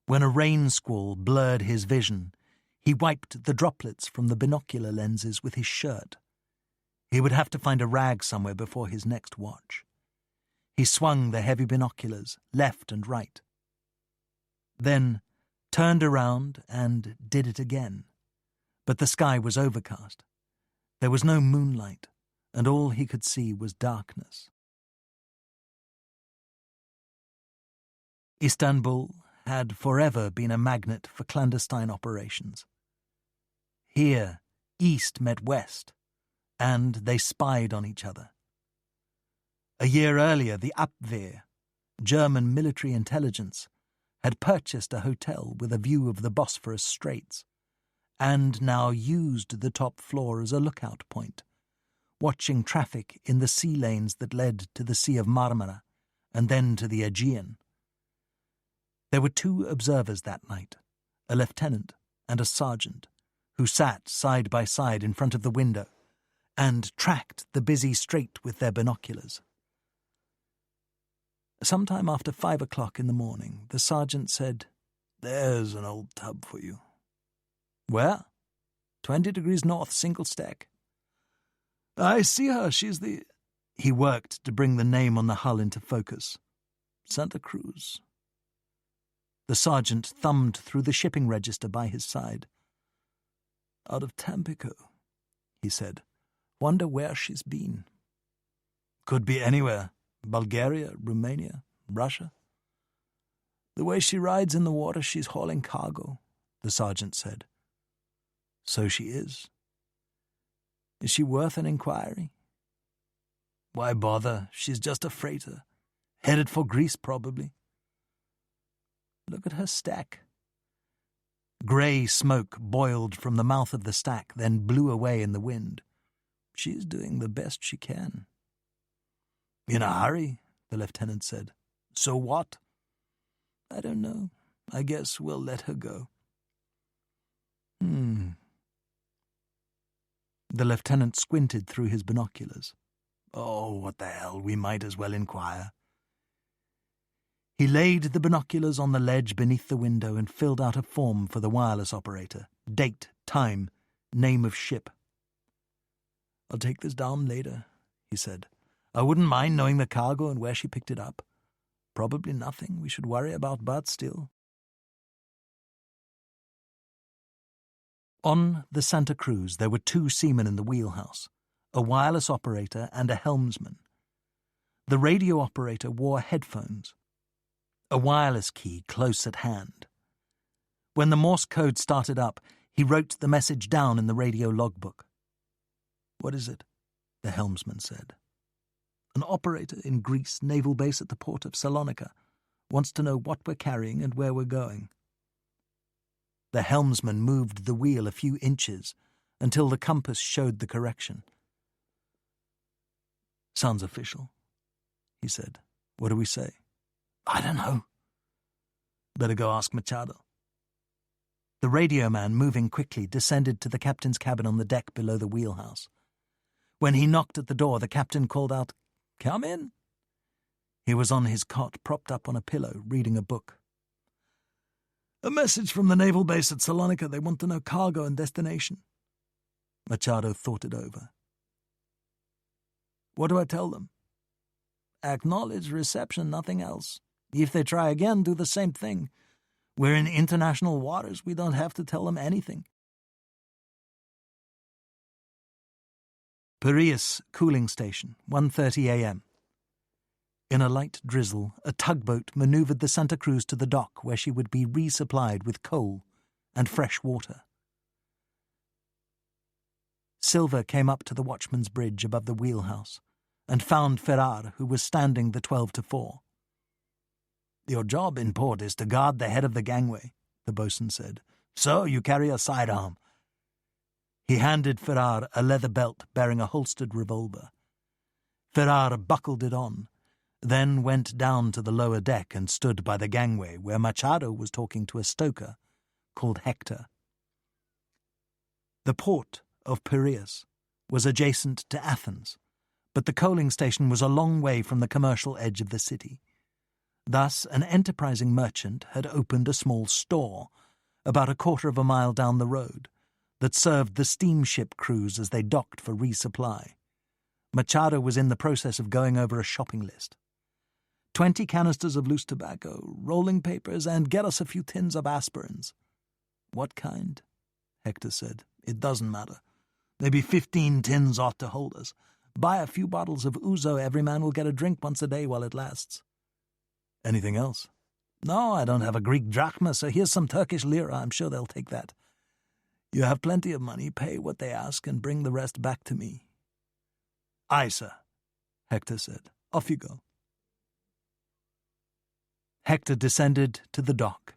when a rain squall blurred his vision, he wiped the droplets from the binocular lenses with his shirt. He would have to find a rag somewhere before his next watch. He swung the heavy binoculars left and right, then turned around and did it again. But the sky was overcast. There was no moonlight, and all he could see was darkness. Istanbul had forever been a magnet for clandestine operations. Here, East met West, and they spied on each other. A year earlier, the Abwehr, German military intelligence, had purchased a hotel with a view of the Bosphorus Straits, and now used the top floor as a lookout point, watching traffic in the sea lanes that led to the Sea of Marmara and then to the Aegean. There were 2 observers that night, a lieutenant and a sergeant, who sat side by side in front of the window and tracked the busy strait with their binoculars. Sometime after 5 o'clock in the morning, the sergeant said, "There's an old tub for you." "Where?" 20 degrees north, single stack." "I see her. She's the—" He worked to bring the name on the hull into focus. "Santa Cruz." The sergeant thumbed through the shipping register by his side. "Out of Tampico," he said. "Wonder where she's been." "Could be anywhere. Bulgaria, Romania, Russia." "The way she rides in the water, she's hauling cargo," the sergeant said. "So she is. Is she worth an inquiry?" "Why bother? She's just a freighter. Headed for Greece, probably." "Look at her stack." Grey smoke boiled from the mouth of the stack, then blew away in the wind. "She's doing the best she can." "In a hurry," the lieutenant said. "So what?" "I don't know. I guess we'll let her go." The lieutenant squinted through his binoculars. "Oh, what the hell, we might as well inquire." He laid the binoculars on the ledge beneath the window and filled out a form for the wireless operator. Date, time, name of ship. "I'll take this down later," he said. "I wouldn't mind knowing the cargo and where she picked it up. Probably nothing we should worry about, but still." On the Santa Cruz, there were 2 seamen in the wheelhouse, a wireless operator and a helmsman. The radio operator wore headphones, a wireless key close at hand. When the Morse code started up, he wrote the message down in the radio logbook. "What is it?" the helmsman said. "An operator in Greece, naval base at the port of Salonika, wants to know what we're carrying and where we're going." The helmsman moved the wheel a few inches, until the compass showed the correction. "Sounds official," he said. "What do we say?" "I don't know." "Better go ask Machado." The radio man, moving quickly, descended to the captain's cabin on the deck below the wheelhouse. When he knocked at the door, the captain called out, "Come in." He was on his cot, propped up on a pillow, reading a book. "A message from the naval base at Salonika. They want to know cargo and destination." Machado thought it over. "What do I tell them?" "Acknowledge reception, nothing else. If they try again, do the same thing. We're in international waters. We don't have to tell them anything." Piraeus Cooling Station, 1:30 a.m. In a light drizzle, a tugboat manoeuvred the Santa Cruz to the dock where she would be resupplied with coal and fresh water. Silva came up to the watchman's bridge above the wheelhouse and found Ferrar, who was standing the 12 to 4. "Your job in port is to guard the head of the gangway," the boatswain said. "So you carry a sidearm." He handed Ferrar a leather belt bearing a holstered revolver. Ferrar buckled it on, then went down to the lower deck and stood by the gangway where Machado was talking to a stoker called Hector. The port of Piraeus was adjacent to Athens, but the coaling station was a long way from the commercial edge of the city. Thus, an enterprising merchant had opened a small store about a quarter of a mile down the road that served the steamship crews as they docked for resupply. Machado was in the process of going over a shopping list. 20 canisters of loose tobacco, rolling papers, and get us a few tins of aspirins." "What kind?" Hector said. "It doesn't matter. Maybe 15 tins ought to hold us. Buy a few bottles of ouzo. Every man will get a drink once a day while it lasts." "Anything else?" "No, I don't have a Greek drachma, so here's some Turkish lira. I'm sure they'll take that." "You have plenty of money. Pay what they ask and bring the rest back to me." "Aye, sir," Hector said. "Off you go." Hector descended to the dock,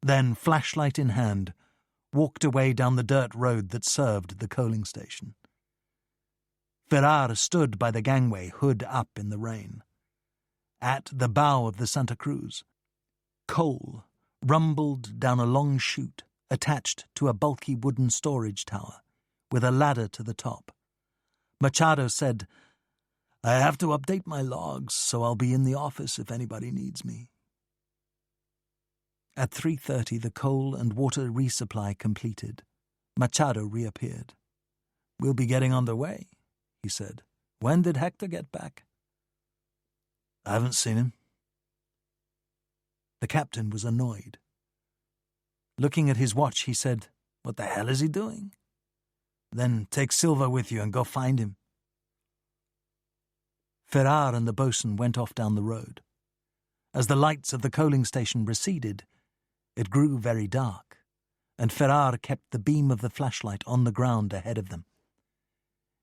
then, flashlight in hand, walked away down the dirt road that served the coaling station. Ferrar stood by the gangway, hood up in the rain. At the bow of the Santa Cruz, coal rumbled down a long chute attached to a bulky wooden storage tower, with a ladder to the top. Machado said, "I have to update my logs, so I'll be in the office if anybody needs me." At 3:30, the coal and water resupply completed. Machado reappeared. "We'll be getting underway," he said. "When did Hector get back?" "I haven't seen him." The captain was annoyed. Looking at his watch, he said, "What the hell is he doing?" "Then take Silva with you and go find him." Ferrar and the boatswain went off down the road. As the lights of the coaling station receded, it grew very dark, and Ferrar kept the beam of the flashlight on the ground ahead of them.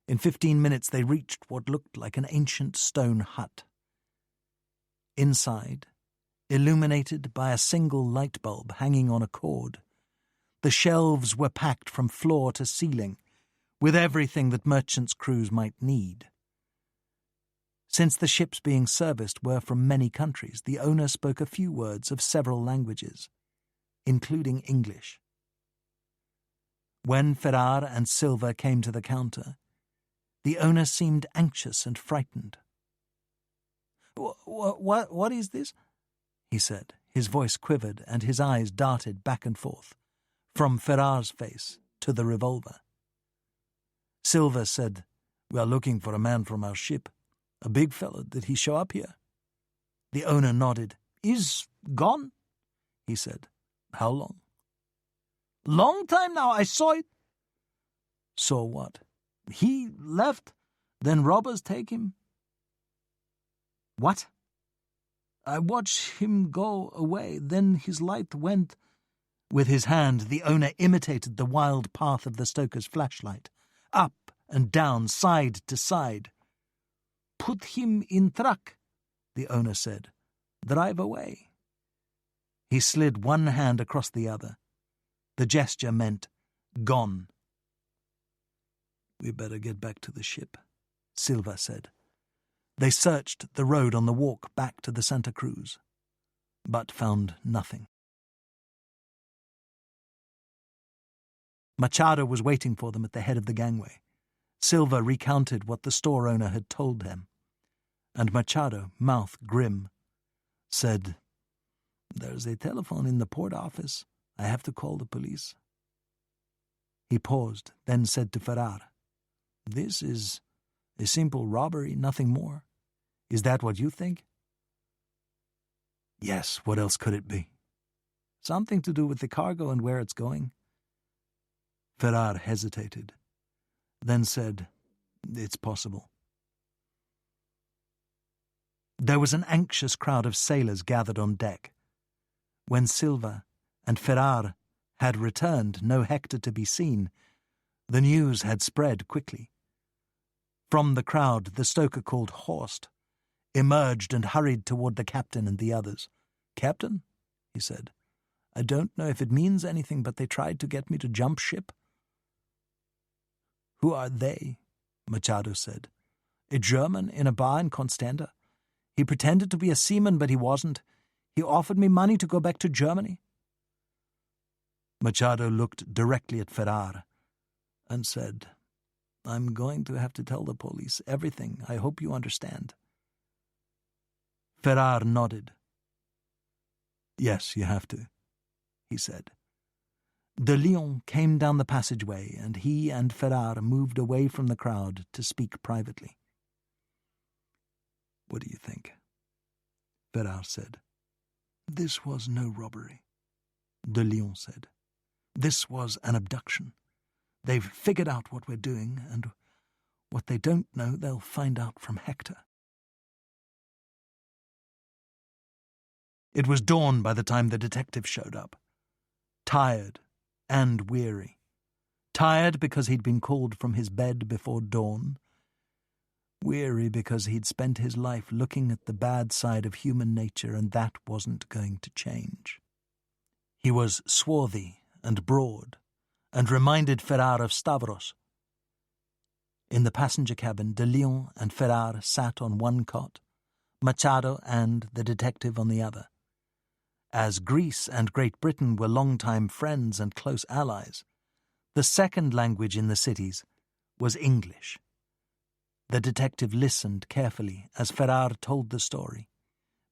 In 15 minutes they reached what looked like an ancient stone hut. Inside, illuminated by a single light bulb hanging on a cord, the shelves were packed from floor to ceiling with everything that merchants' crews might need. Since the ships being serviced were from many countries, the owner spoke a few words of several languages, including English. When Ferrar and Silva came to the counter, the owner seemed anxious and frightened. What is this?" he said. His voice quivered and his eyes darted back and forth, from Ferrar's face to the revolver. Silva said, "We are looking for a man from our ship. A big fellow. Did he show up here?" The owner nodded. "He's gone," he said. "How long?" "Long time now. I saw it." "Saw what?" "He left. Then robbers take him." "What?" "I watched him go away. Then his light went." With his hand, the owner imitated the wild path of the stoker's flashlight, up and down, side to side. "Put him in truck," the owner said. "Drive away." He slid one hand across the other. The gesture meant, "Gone." We better get back to the ship, Silva said. They searched the road on the walk back to the Santa Cruz, but found nothing. Machado was waiting for them at the head of the gangway. Silva recounted what the store owner had told him, and Machado, mouth grim, said, "There's a telephone in the port office. I have to call the police." He paused, then said to Ferrar, "This is a simple robbery, nothing more. Is that what you think?" "Yes, what else could it be?" "Something to do with the cargo and where it's going?" Ferrar hesitated, then said, "It's possible." There was an anxious crowd of sailors gathered on deck. When Silva and Ferrar had returned, no Hector to be seen, the news had spread quickly. From the crowd, the stoker called Furst emerged and hurried toward the captain and the others. "Captain," he said, "I don't know if it means anything, but they tried to get me to jump ship." "Who are they?" Machado said. "A German in a bar in Constanta. He pretended to be a seaman, but he wasn't. He offered me money to go back to Germany." Machado looked directly at Ferrar and said, "I'm going to have to tell the police everything. I hope you understand." Ferrar nodded. "Yes, you have to," he said. De Leon came down the passageway, and he and Ferrar moved away from the crowd to speak privately. "What do you think?" Ferrar said. "This was no robbery," De Leon said. "This was an abduction. They've figured out what we're doing, and what they don't know they'll find out from Hector." It was dawn by the time the detective showed up. Tired and weary. Tired because he'd been called from his bed before dawn. Weary because he'd spent his life looking at the bad side of human nature, and that wasn't going to change. He was swarthy and broad, and reminded Ferrar of Stavros. In the passenger cabin, De Leon and Ferrar sat on one cot, Machado and the detective on the other. As Greece and Great Britain were long-time friends and close allies, the second language in the cities was English. The detective listened carefully as Ferrar told the story,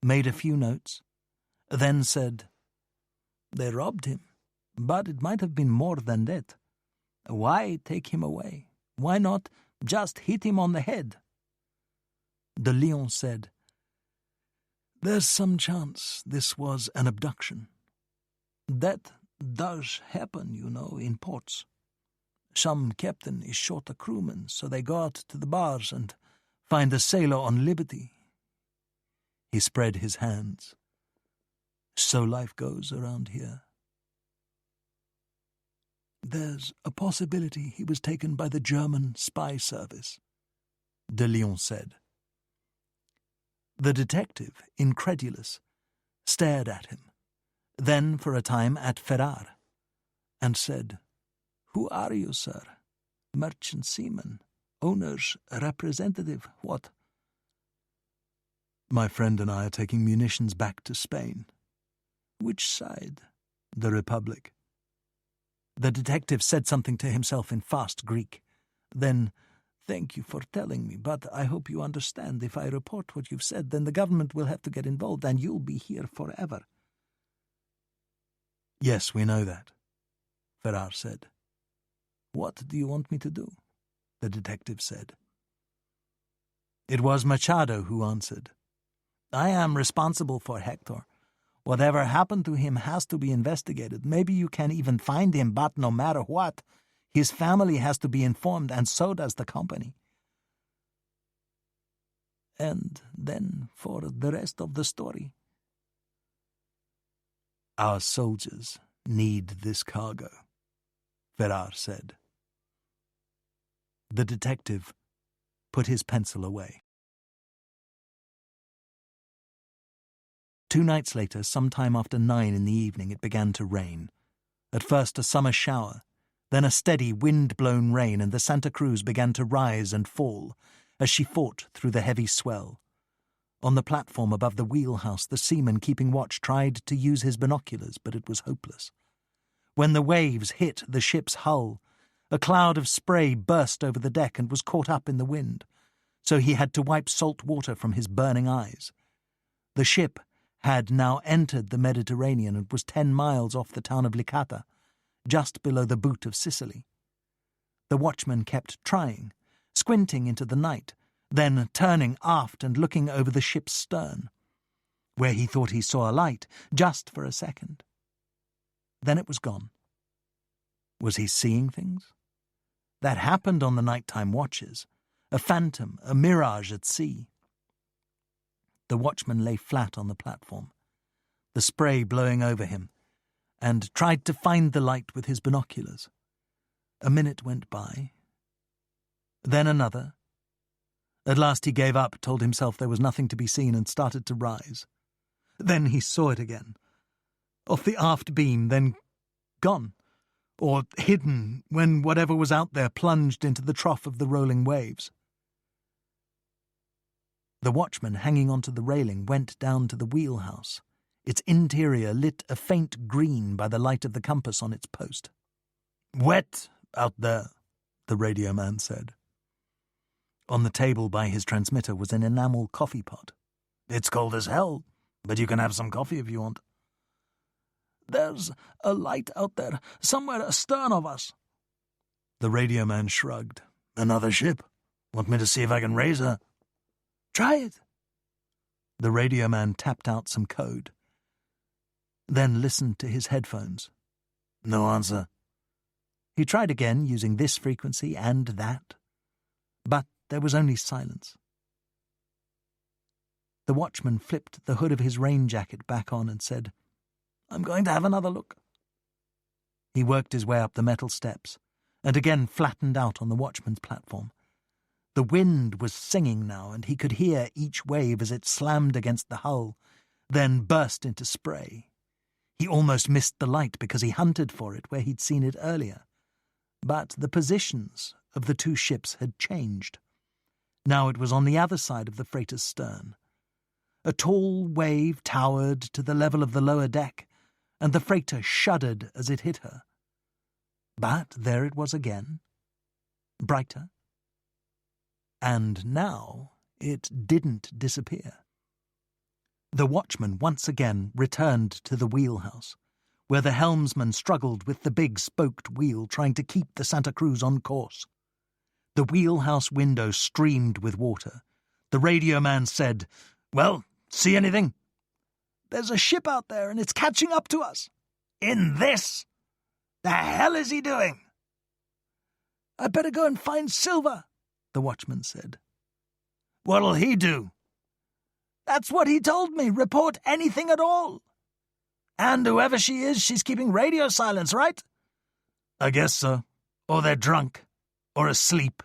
made a few notes, then said, "They robbed him, but it might have been more than that. Why take him away? Why not just hit him on the head?" De Leon said, "There's some chance this was an abduction." "That does happen, in ports. Some captain is short a crewman, so they go out to the bars and find a sailor on liberty." He spread his hands. "So life goes around here." "There's a possibility he was taken by the German spy service," De Leon said. The detective, incredulous, stared at him, then for a time at Ferrar, and said, "Who are you, sir? Merchant seaman? Owner's representative? What?" "My friend and I are taking munitions back to Spain." "Which side?" "The Republic." The detective said something to himself in fast Greek. Then, "Thank you for telling me, but I hope you understand. If I report what you've said, then the government will have to get involved, and you'll be here forever." "Yes, we know that," Ferrar said. "What do you want me to do?" the detective said. It was Machado who answered. "I am responsible for Hector. Whatever happened to him has to be investigated. Maybe you can even find him, but no matter what, his family has to be informed, and so does the company. And then for the rest of the story." "Our soldiers need this cargo," Ferrar said. The detective put his pencil away. 2 nights later, sometime after 9 in the evening, it began to rain. At first a summer shower, Then a steady, wind-blown rain, and the Santa Cruz began to rise and fall as she fought through the heavy swell. On the platform above the wheelhouse, the seaman keeping watch tried to use his binoculars, but it was hopeless. When the waves hit the ship's hull, a cloud of spray burst over the deck and was caught up in the wind, so he had to wipe salt water from his burning eyes. The ship had now entered the Mediterranean and was 10 miles off the town of Licata, just below the boot of Sicily. The watchman kept trying, squinting into the night, then turning aft and looking over the ship's stern, where he thought he saw a light, just for a second. Then it was gone. Was he seeing things? That happened on the nighttime watches, a phantom, a mirage at sea. The watchman lay flat on the platform, the spray blowing over him, and tried to find the light with his binoculars. A minute went by, then another. At last he gave up, told himself there was nothing to be seen, and started to rise. Then he saw it again, off the aft beam, then gone, or hidden when whatever was out there plunged into the trough of the rolling waves. The watchman, hanging onto the railing, went down to the wheelhouse, its interior lit a faint green by the light of the compass on its post. "Wet out there," the radio man said. On the table by his transmitter was an enamel coffee pot. "It's cold as hell, but you can have some coffee if you want." "There's a light out there, somewhere astern of us." The radio man shrugged. "Another ship? Want me to see if I can raise her?" "Try it." The radio man tapped out some code, then listened to his headphones. No answer. He tried again, using this frequency and that, but there was only silence. The watchman flipped the hood of his rain jacket back on and said, "I'm going to have another look." He worked his way up the metal steps, and again flattened out on the watchman's platform. The wind was singing now, and he could hear each wave as it slammed against the hull, then burst into spray. He almost missed the light because he hunted for it where he'd seen it earlier. But the positions of the two ships had changed. Now it was on the other side of the freighter's stern. A tall wave towered to the level of the lower deck, and the freighter shuddered as it hit her. But there it was again, brighter. And now it didn't disappear. The watchman once again returned to the wheelhouse, where the helmsman struggled with the big spoked wheel, trying to keep the Santa Cruz on course. The wheelhouse window streamed with water. The radio man said, "Well, see anything?" "There's a ship out there, and it's catching up to us." "In this? The hell is he doing?" "I'd better go and find Silver," the watchman said. "What'll he do?" "That's what he told me. Report anything at all. And whoever she is, she's keeping radio silence, right?" "I guess so. Or they're drunk. Or asleep."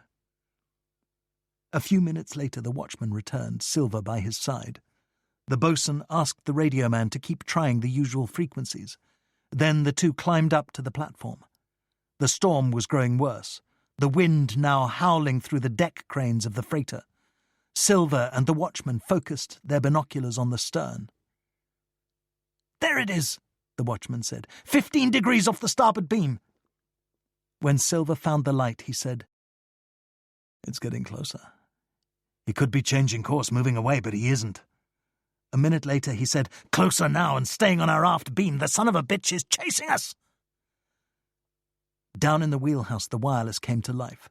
A few minutes later the watchman returned, Silver by his side. The boatswain asked the radio man to keep trying the usual frequencies. Then the two climbed up to the platform. The storm was growing worse, the wind now howling through the deck cranes of the freighter. Silver and the watchman focused their binoculars on the stern. "There it is," the watchman said. 15 degrees off the starboard beam." When Silver found the light, he said, "It's getting closer. He could be changing course, moving away, but he isn't." A minute later he said, "Closer now and staying on our aft beam. The son of a bitch is chasing us." Down in the wheelhouse the wireless came to life.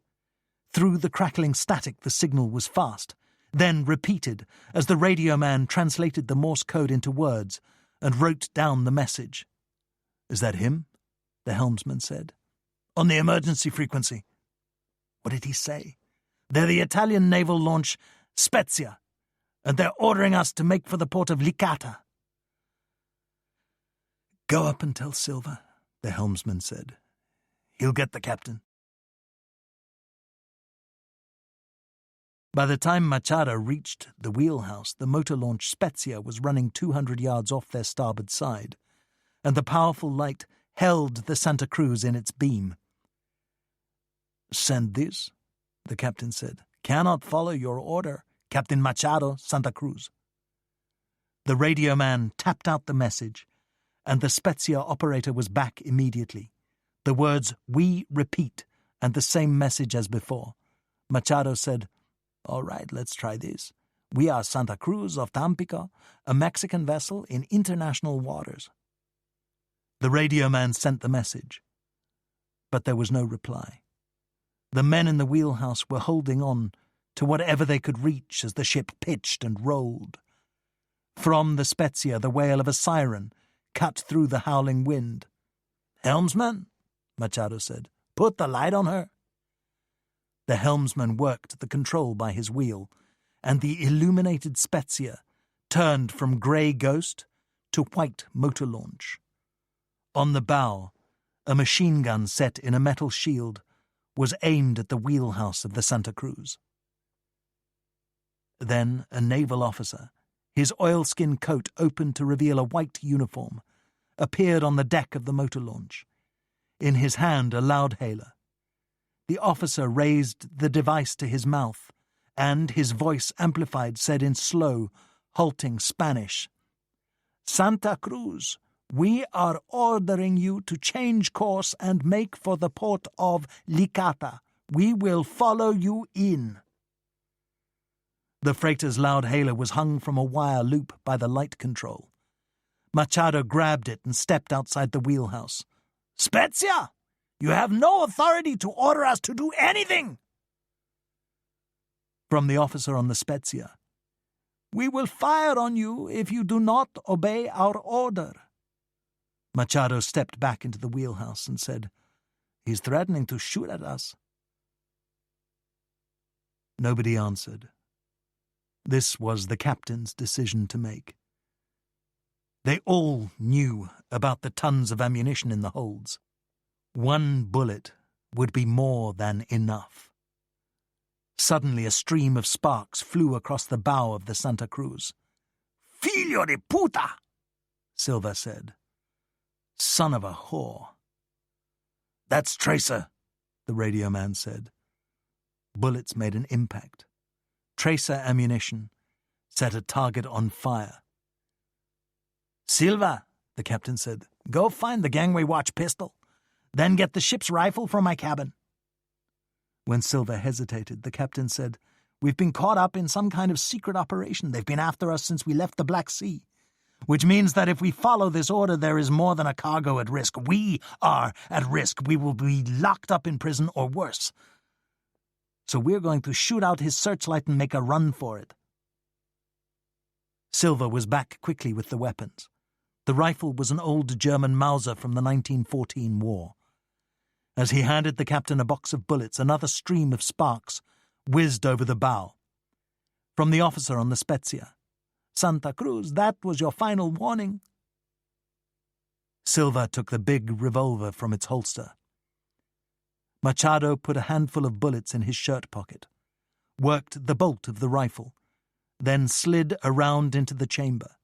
Through the crackling static the signal was fast, then repeated as the radio man translated the Morse code into words and wrote down the message. "Is that him?" the helmsman said. "On the emergency frequency." What did he say? "They're the Italian naval launch Spezia, and they're ordering us to make for the port of Licata." "Go up and tell Silver," the helmsman said. "He'll get the captain." By the time Machado reached the wheelhouse, the motor launch Spezia was running 200 yards off their starboard side, and the powerful light held the Santa Cruz in its beam. "Send this," the captain said. "Cannot follow your order, Captain Machado, Santa Cruz." The radio man tapped out the message, and the Spezia operator was back immediately. The words, "We repeat," and the same message as before. Machado said, "All right, let's try this. We are Santa Cruz of Tampico, a Mexican vessel in international waters." The radio man sent the message, but there was no reply. The men in the wheelhouse were holding on to whatever they could reach as the ship pitched and rolled. From the Spezia, the wail of a siren cut through the howling wind. "Helmsman," Machado said, "put the light on her." The helmsman worked the control by his wheel, and the illuminated Spezia turned from grey ghost to white motor launch. On the bow, a machine gun set in a metal shield was aimed at the wheelhouse of the Santa Cruz. Then a naval officer, his oilskin coat opened to reveal a white uniform, appeared on the deck of the motor launch. In his hand a loudhailer. The officer raised the device to his mouth, and, his voice amplified, said in slow, halting Spanish, "Santa Cruz, we are ordering you to change course and make for the port of Licata. We will follow you in." The freighter's loudhailer was hung from a wire loop by the light control. Machado grabbed it and stepped outside the wheelhouse. "Spezia, you have no authority to order us to do anything." From the officer on the Spezia, "We will fire on you if you do not obey our order." Machado stepped back into the wheelhouse and said, "He's threatening to shoot at us." Nobody answered. This was the captain's decision to make. They all knew about the tons of ammunition in the holds. One bullet would be more than enough. Suddenly a stream of sparks flew across the bow of the Santa Cruz. "Figlio di puta," Silva said. "Son of a whore." "That's Tracer," the radio man said. Bullets made an impact. Tracer ammunition set a target on fire. "Silva," the captain said, "go find the gangway watch pistol. Then get the ship's rifle from my cabin." When Silva hesitated, the captain said, "We've been caught up in some kind of secret operation. They've been after us since we left the Black Sea. Which means that if we follow this order, there is more than a cargo at risk. We are at risk. We will be locked up in prison or worse. So we're going to shoot out his searchlight and make a run for it." Silva was back quickly with the weapons. The rifle was an old German Mauser from the 1914 war. As he handed the captain a box of bullets, another stream of sparks whizzed over the bow. From the officer on the Spezia, "Santa Cruz, that was your final warning." Silva took the big revolver from its holster. Machado put a handful of bullets in his shirt pocket, worked the bolt of the rifle, then slid around into the chamber.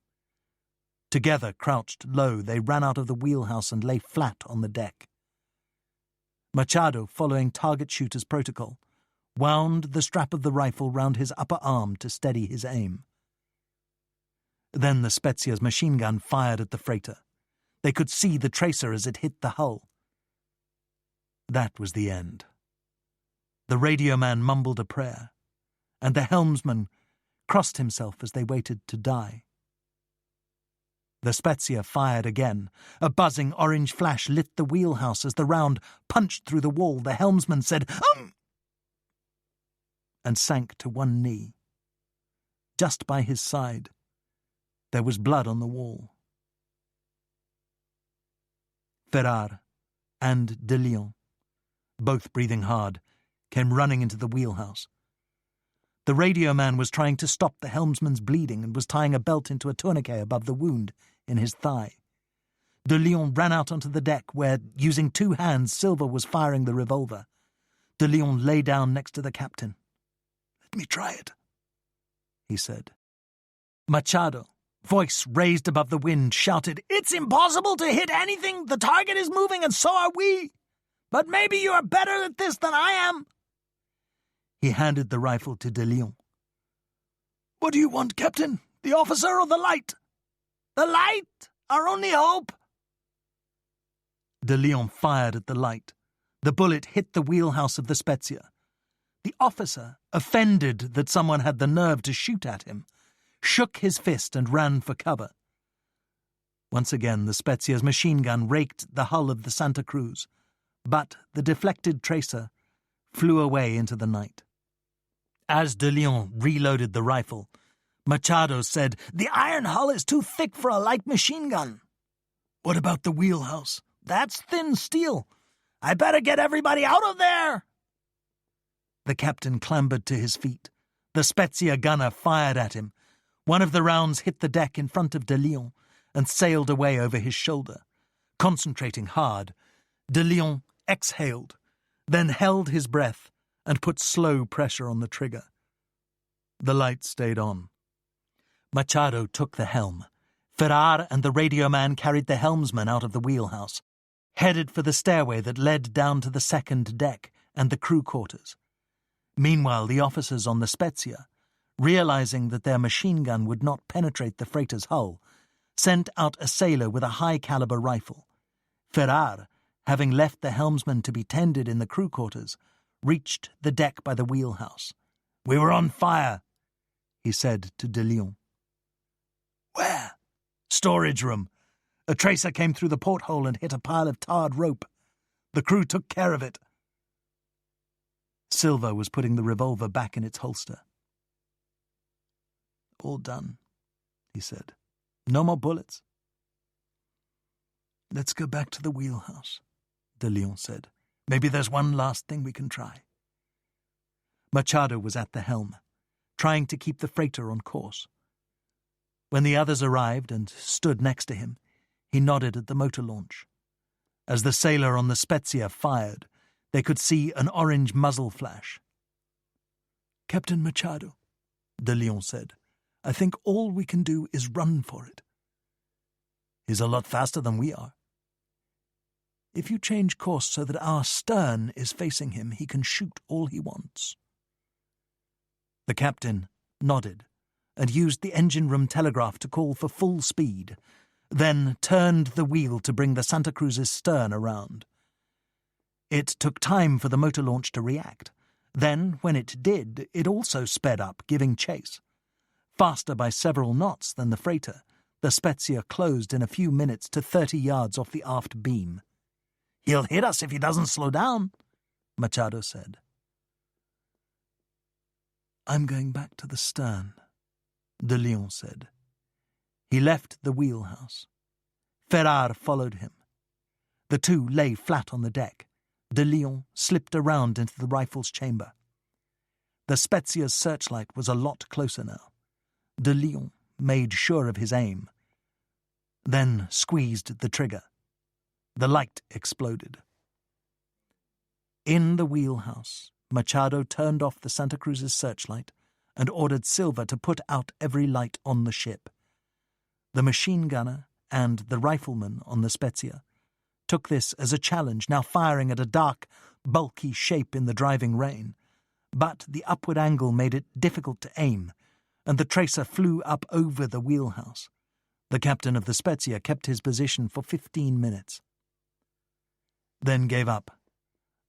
Together, crouched low, they ran out of the wheelhouse and lay flat on the deck. Machado, following target shooter's protocol, wound the strap of the rifle round his upper arm to steady his aim. Then the Spezia's machine gun fired at the freighter. They could see the tracer as it hit the hull. That was the end. The radio man mumbled a prayer, and the helmsman crossed himself as they waited to die. The Spezia fired again. A buzzing orange flash lit the wheelhouse as the round punched through the wall. The helmsman said, and sank to one knee. Just by his side, there was blood on the wall. Ferrar and de Leon, both breathing hard, came running into the wheelhouse. The radio man was trying to stop the helmsman's bleeding and was tying a belt into a tourniquet above the wound in his thigh. De Leon ran out onto the deck where, using two hands, Silva was firing the revolver. De Leon lay down next to the captain. "Let me try it," he said. Machado, voice raised above the wind, shouted, "It's impossible to hit anything! The target is moving and so are we! but maybe you are better at this than I am." He handed the rifle to de Leon. "What do you want, Captain? The officer or the light?" "The light! Our only hope!" De Leon fired at the light. The bullet hit the wheelhouse of the Spezia. The officer, offended that someone had the nerve to shoot at him, shook his fist and ran for cover. Once again, the Spezia's machine gun raked the hull of the Santa Cruz, but the deflected tracer flew away into the night. As de Leon reloaded the rifle, Machado said, "The iron hull is too thick for a light machine gun." "What about the wheelhouse?" "That's thin steel. I better get everybody out of there." The captain clambered to his feet. The Spezia gunner fired at him. One of the rounds hit the deck in front of de Leon and sailed away over his shoulder. Concentrating hard, de Leon exhaled, then held his breath and put slow pressure on the trigger. The light stayed on. Machado took the helm. Ferrar and the radio man carried the helmsman out of the wheelhouse, headed for the stairway that led down to the second deck and the crew quarters. Meanwhile, the officers on the Spezia, realizing that their machine gun would not penetrate the freighter's hull, sent out a sailor with a high-caliber rifle. Ferrar, having left the helmsman to be tended in the crew quarters, reached the deck by the wheelhouse. "We were on fire," he said to de Leon. "Where?" "Storage room. A tracer came through the porthole and hit a pile of tarred rope. The crew took care of it." Silva was putting the revolver back in its holster. "All done," he said. "No more bullets." "Let's go back to the wheelhouse," de Leon said. "Maybe there's one last thing we can try." Machado was at the helm, trying to keep the freighter on course. When the others arrived and stood next to him, he nodded at the motor launch. As the sailor on the Spezia fired, they could see an orange muzzle flash. "Captain Machado," de Leon said, "I think all we can do is run for it." "He's a lot faster than we are." "If you change course so that our stern is facing him, he can shoot all he wants." The captain nodded and used the engine room telegraph to call for full speed, then turned the wheel to bring the Santa Cruz's stern around. It took time for the motor launch to react. Then, when it did, it also sped up, giving chase. Faster by several knots than the freighter, the Spezia closed in a few minutes to 30 yards off the aft beam. "He'll hit us if he doesn't slow down," Machado said. "I'm going back to the stern," de Leon said. He left the wheelhouse. Ferrar followed him. The two lay flat on the deck. De Leon slipped around into the rifle's chamber. The Spezia's searchlight was a lot closer now. De Leon made sure of his aim, then squeezed the trigger. The light exploded. In the wheelhouse, Machado turned off the Santa Cruz's searchlight and ordered Silva to put out every light on the ship. The machine gunner and the rifleman on the Spezia took this as a challenge, now firing at a dark, bulky shape in the driving rain. But the upward angle made it difficult to aim, and the tracer flew up over the wheelhouse. The captain of the Spezia kept his position for 15 minutes, then gave up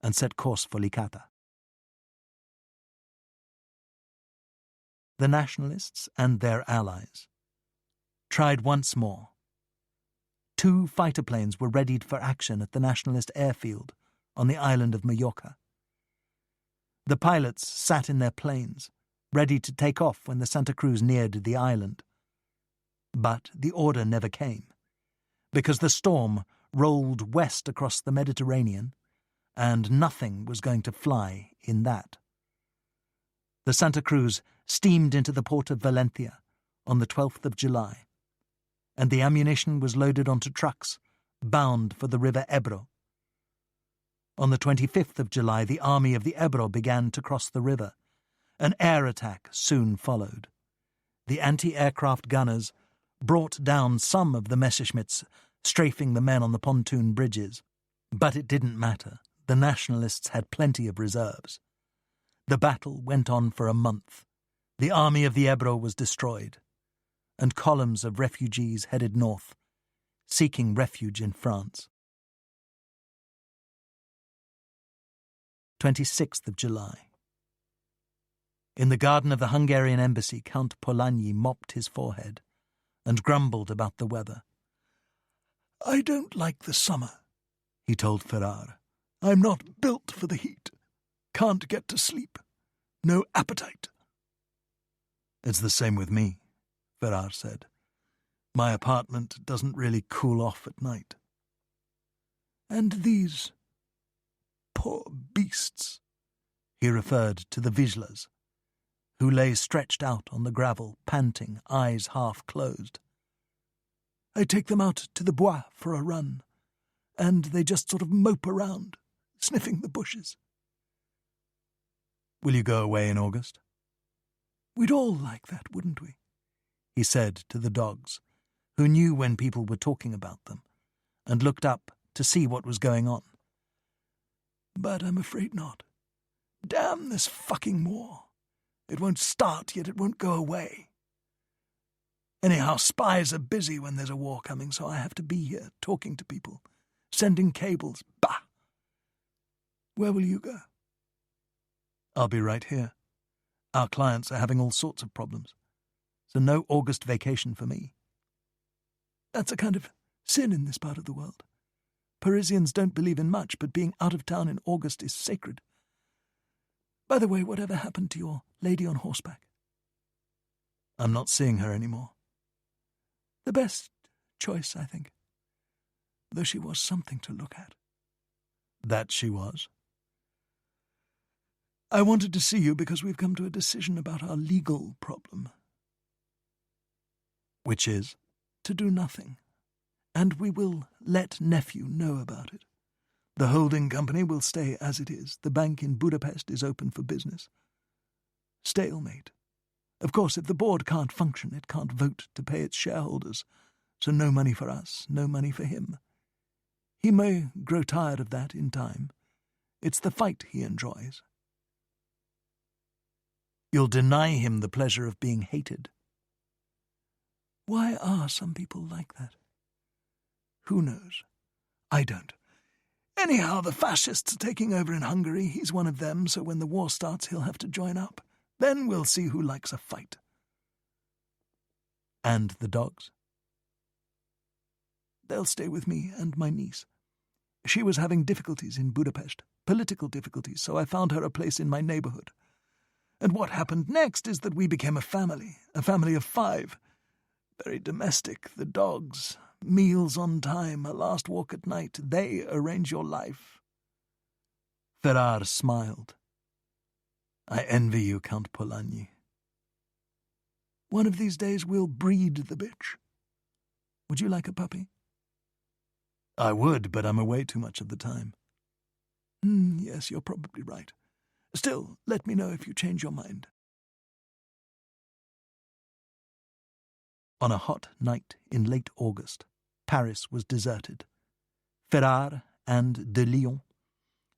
and set course for Licata. The nationalists and their allies tried once more. 2 fighter planes were readied for action at the nationalist airfield on the island of Majorca. The pilots sat in their planes, ready to take off when the Santa Cruz neared the island. But the order never came, because the storm rolled west across the Mediterranean, and nothing was going to fly in that. The Santa Cruz steamed into the port of Valencia on the 12th of July, and the ammunition was loaded onto trucks bound for the river Ebro. On the 25th of July, the army of the Ebro began to cross the river. An air attack soon followed. The anti-aircraft gunners brought down some of the Messerschmitts, strafing the men on the pontoon bridges. But it didn't matter. the nationalists had plenty of reserves. The battle went on for a month. The army of the Ebro was destroyed, and columns of refugees headed north, seeking refuge in France. 26th of July. In the garden of the Hungarian embassy, Count Polanyi mopped his forehead and grumbled about the weather. "I don't like the summer," he told Ferrar. "I'm not built for the heat. Can't get to sleep. No appetite." "It's the same with me," Ferrar said. "My apartment doesn't really cool off at night." "And these poor beasts," He referred to the Vizslas, who lay stretched out on the gravel, panting, eyes half closed. "I take them out to the Bois for a run, and they just sort of mope around, sniffing the bushes." "Will you go away in August?" "We'd all like that, wouldn't we?" he said to the dogs, who knew when people were talking about them, and looked up to see what was going on. "But I'm afraid not. Damn this fucking war. It won't start, yet it won't go away. Anyhow, spies are busy when there's a war coming, so I have to be here, talking to people, sending cables. Bah! Where will you go?" "I'll be right here. Our clients are having all sorts of problems, so no August vacation for me." "That's a kind of sin in this part of the world. Parisians don't believe in much, but being out of town in August is sacred. By the way, whatever happened to your lady on horseback?" "I'm not seeing her anymore." "The best choice, I think. Though she was something to look at." "That she was." "I wanted to see you because we've come to a decision about our legal problem." "Which is?" "To do nothing. And we will let nephew know about it. The holding company will stay as it is. The bank in Budapest is open for business. Stalemate. Of course, if the board can't function, it can't vote to pay its shareholders, so no money for us, no money for him. He may grow tired of that in time. It's the fight he enjoys." "You'll deny him the pleasure of being hated." Why are some people like that? Who knows? I don't. Anyhow, the fascists are taking over in Hungary. He's one of them, so when the war starts, he'll have to join up. Then we'll see who likes a fight." "And the dogs?" "They'll stay with me and my niece. She was having difficulties in Budapest, political difficulties, so I found her a place in my neighbourhood. And what happened next is that we became a family of 5. Very domestic, the dogs, meals on time, a last walk at night. They arrange your life." Ferrar smiled. "I envy you, Count Polanyi." "One of these days we'll breed the bitch. Would you like a puppy?" "I would, but I'm away too much of the time." Yes, you're probably right. Still, let me know if you change your mind." On a hot night in late August, Paris was deserted. Ferrar and de Lyon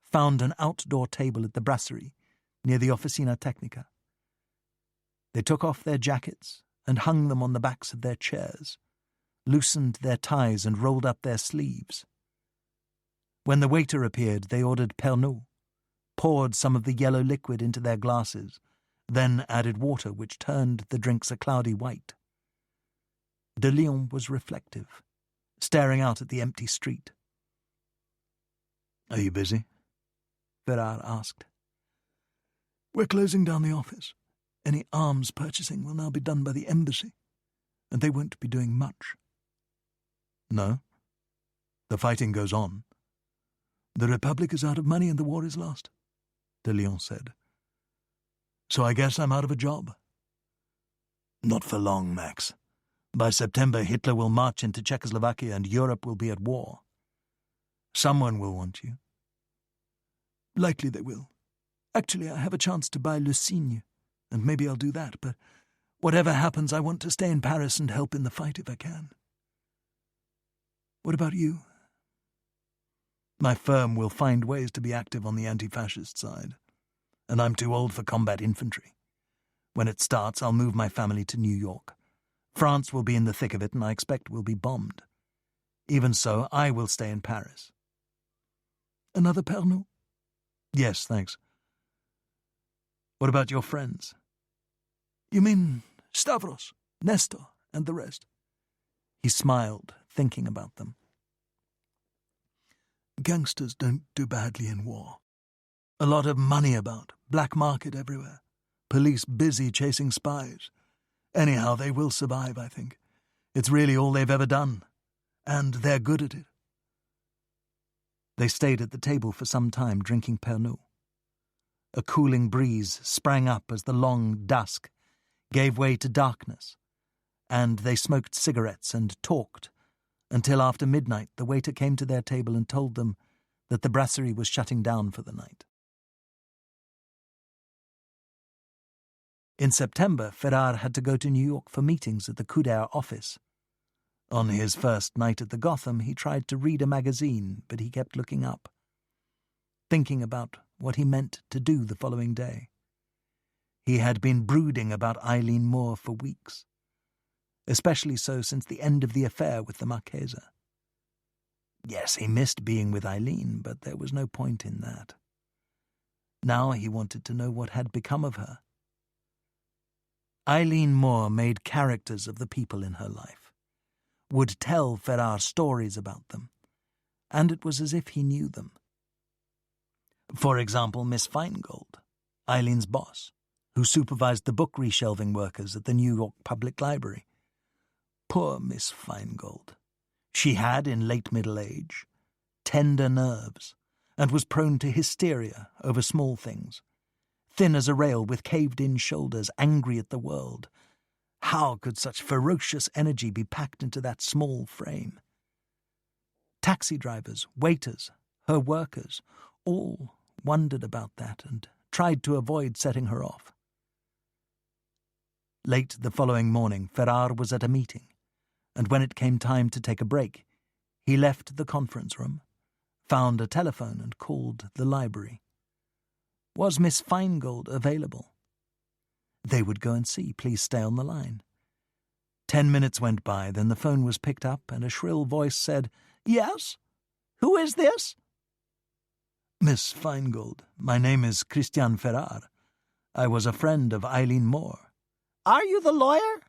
found an outdoor table at the brasserie near the Officina Tecnica. They took off their jackets and hung them on the backs of their chairs, loosened their ties and rolled up their sleeves. When the waiter appeared, they ordered Pernod, poured some of the yellow liquid into their glasses, then added water, which turned the drinks a cloudy white. De Lyon was reflective, staring out at the empty street. "Are you busy?" Ferrar asked. "We're closing down the office. Any arms purchasing will now be done by the embassy, and they won't be doing much." "No? The fighting goes on." "The Republic is out of money and the war is lost," de Lyon said. "So I guess I'm out of a job." "Not for long, Max. By September, Hitler will march into Czechoslovakia and Europe will be at war. Someone will want you." "Likely they will. Actually, I have a chance to buy Le Cygne, and maybe I'll do that, but whatever happens, I want to stay in Paris and help in the fight if I can. What about you?" My firm will find ways to be active on the anti-fascist side, and I'm too old for combat infantry. When it starts, I'll move my family to New York. France will be in the thick of it, and I expect we'll be bombed. Even so, I will stay in Paris. Another Pernod? Yes, thanks. What about your friends? You mean Stavros, Nestor, and the rest? He smiled, thinking about them. Gangsters don't do badly in war. A lot of money about, black market everywhere. Police busy chasing spies. Anyhow, they will survive, I think. It's really all they've ever done. And they're good at it. They stayed at the table for some time, drinking Pernod. A cooling breeze sprang up as the long dusk gave way to darkness, and they smoked cigarettes and talked until after midnight the waiter came to their table and told them that the brasserie was shutting down for the night. In September, Ferrar had to go to New York for meetings at the Couder office. On his first night at the Gotham, he tried to read a magazine, but he kept looking up, thinking about what he meant to do the following day. He had been brooding about Eileen Moore for weeks, especially so since the end of the affair with the Marchesa. Yes, he missed being with Eileen, but there was no point in that. Now he wanted to know what had become of her. Eileen Moore made characters of the people in her life, would tell Ferrar stories about them, and it was as if he knew them. For example, Miss Feingold, Eileen's boss, who supervised the book reshelving workers at the New York Public Library. Poor Miss Feingold. She had, in late middle age, tender nerves, and was prone to hysteria over small things. Thin as a rail with caved-in shoulders, angry at the world. How could such ferocious energy be packed into that small frame? Taxi drivers, waiters, her workers, all wondered about that and tried to avoid setting her off. Late the following morning, Ferrar was at a meeting, and when it came time to take a break, he left the conference room, found a telephone and called the library. Was Miss Feingold available? They would go and see. Please stay on the line. 10 minutes went by, then the phone was picked up and a shrill voice said, "Yes? Who is this?" Miss Feingold, my name is Christian Ferrar. I was a friend of Eileen Moore. Are you the lawyer?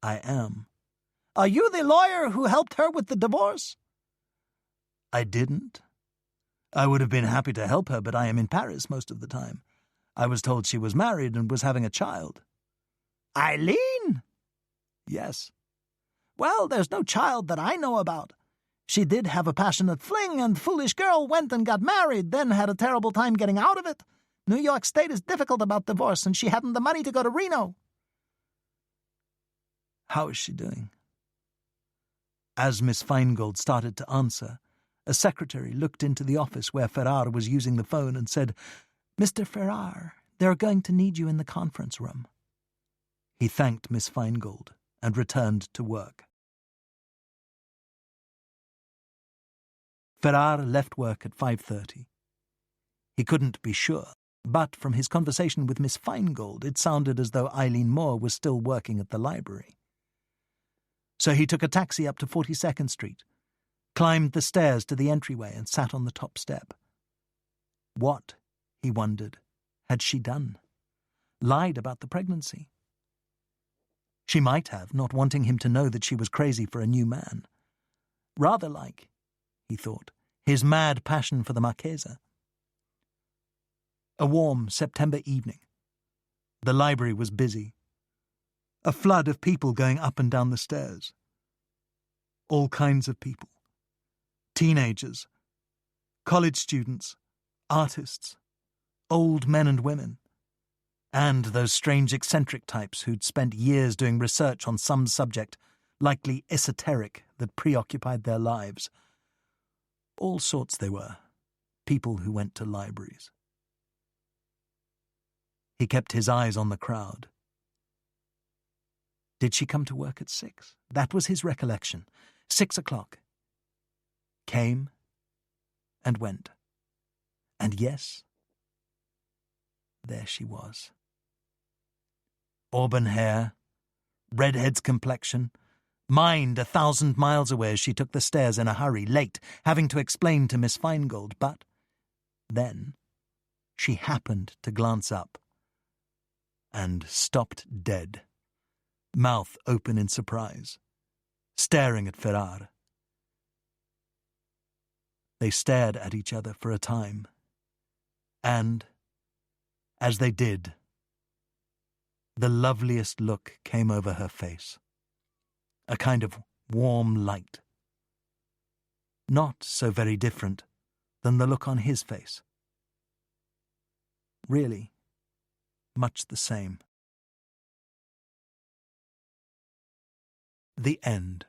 I am. Are you the lawyer who helped her with the divorce? I didn't. I would have been happy to help her, but I am in Paris most of the time. I was told she was married and was having a child. Eileen? Yes. Well, there's no child that I know about. She did have a passionate fling, and foolish girl went and got married, then had a terrible time getting out of it. New York State is difficult about divorce, and she hadn't the money to go to Reno. How is she doing? As Miss Feingold started to answer, a secretary looked into the office where Ferrar was using the phone and said, "Mr. Ferrar, they're going to need you in the conference room." He thanked Miss Feingold and returned to work. Ferrar left work at 5:30. He couldn't be sure, but from his conversation with Miss Feingold, it sounded as though Eileen Moore was still working at the library. So he took a taxi up to 42nd Street, climbed the stairs to the entryway and sat on the top step. What, he wondered, had she done? Lied about the pregnancy? She might have, not wanting him to know that she was crazy for a new man. Rather like, he thought, his mad passion for the Marchesa. A warm September evening. The library was busy. A flood of people going up and down the stairs. All kinds of people. Teenagers, college students, artists, old men and women, and those strange eccentric types who'd spent years doing research on some subject, likely esoteric, that preoccupied their lives. All sorts they were, people who went to libraries. He kept his eyes on the crowd. Did she come to work at 6? That was his recollection. 6 o'clock. Came, and went. And yes, there she was. Auburn hair, redhead's complexion, mind 1,000 miles away as she took the stairs in a hurry, late, having to explain to Miss Feingold. But then she happened to glance up and stopped dead, mouth open in surprise, staring at Ferrar. They stared at each other for a time, and, as they did, the loveliest look came over her face, a kind of warm light, not so very different than the look on his face. Really, much the same. The end.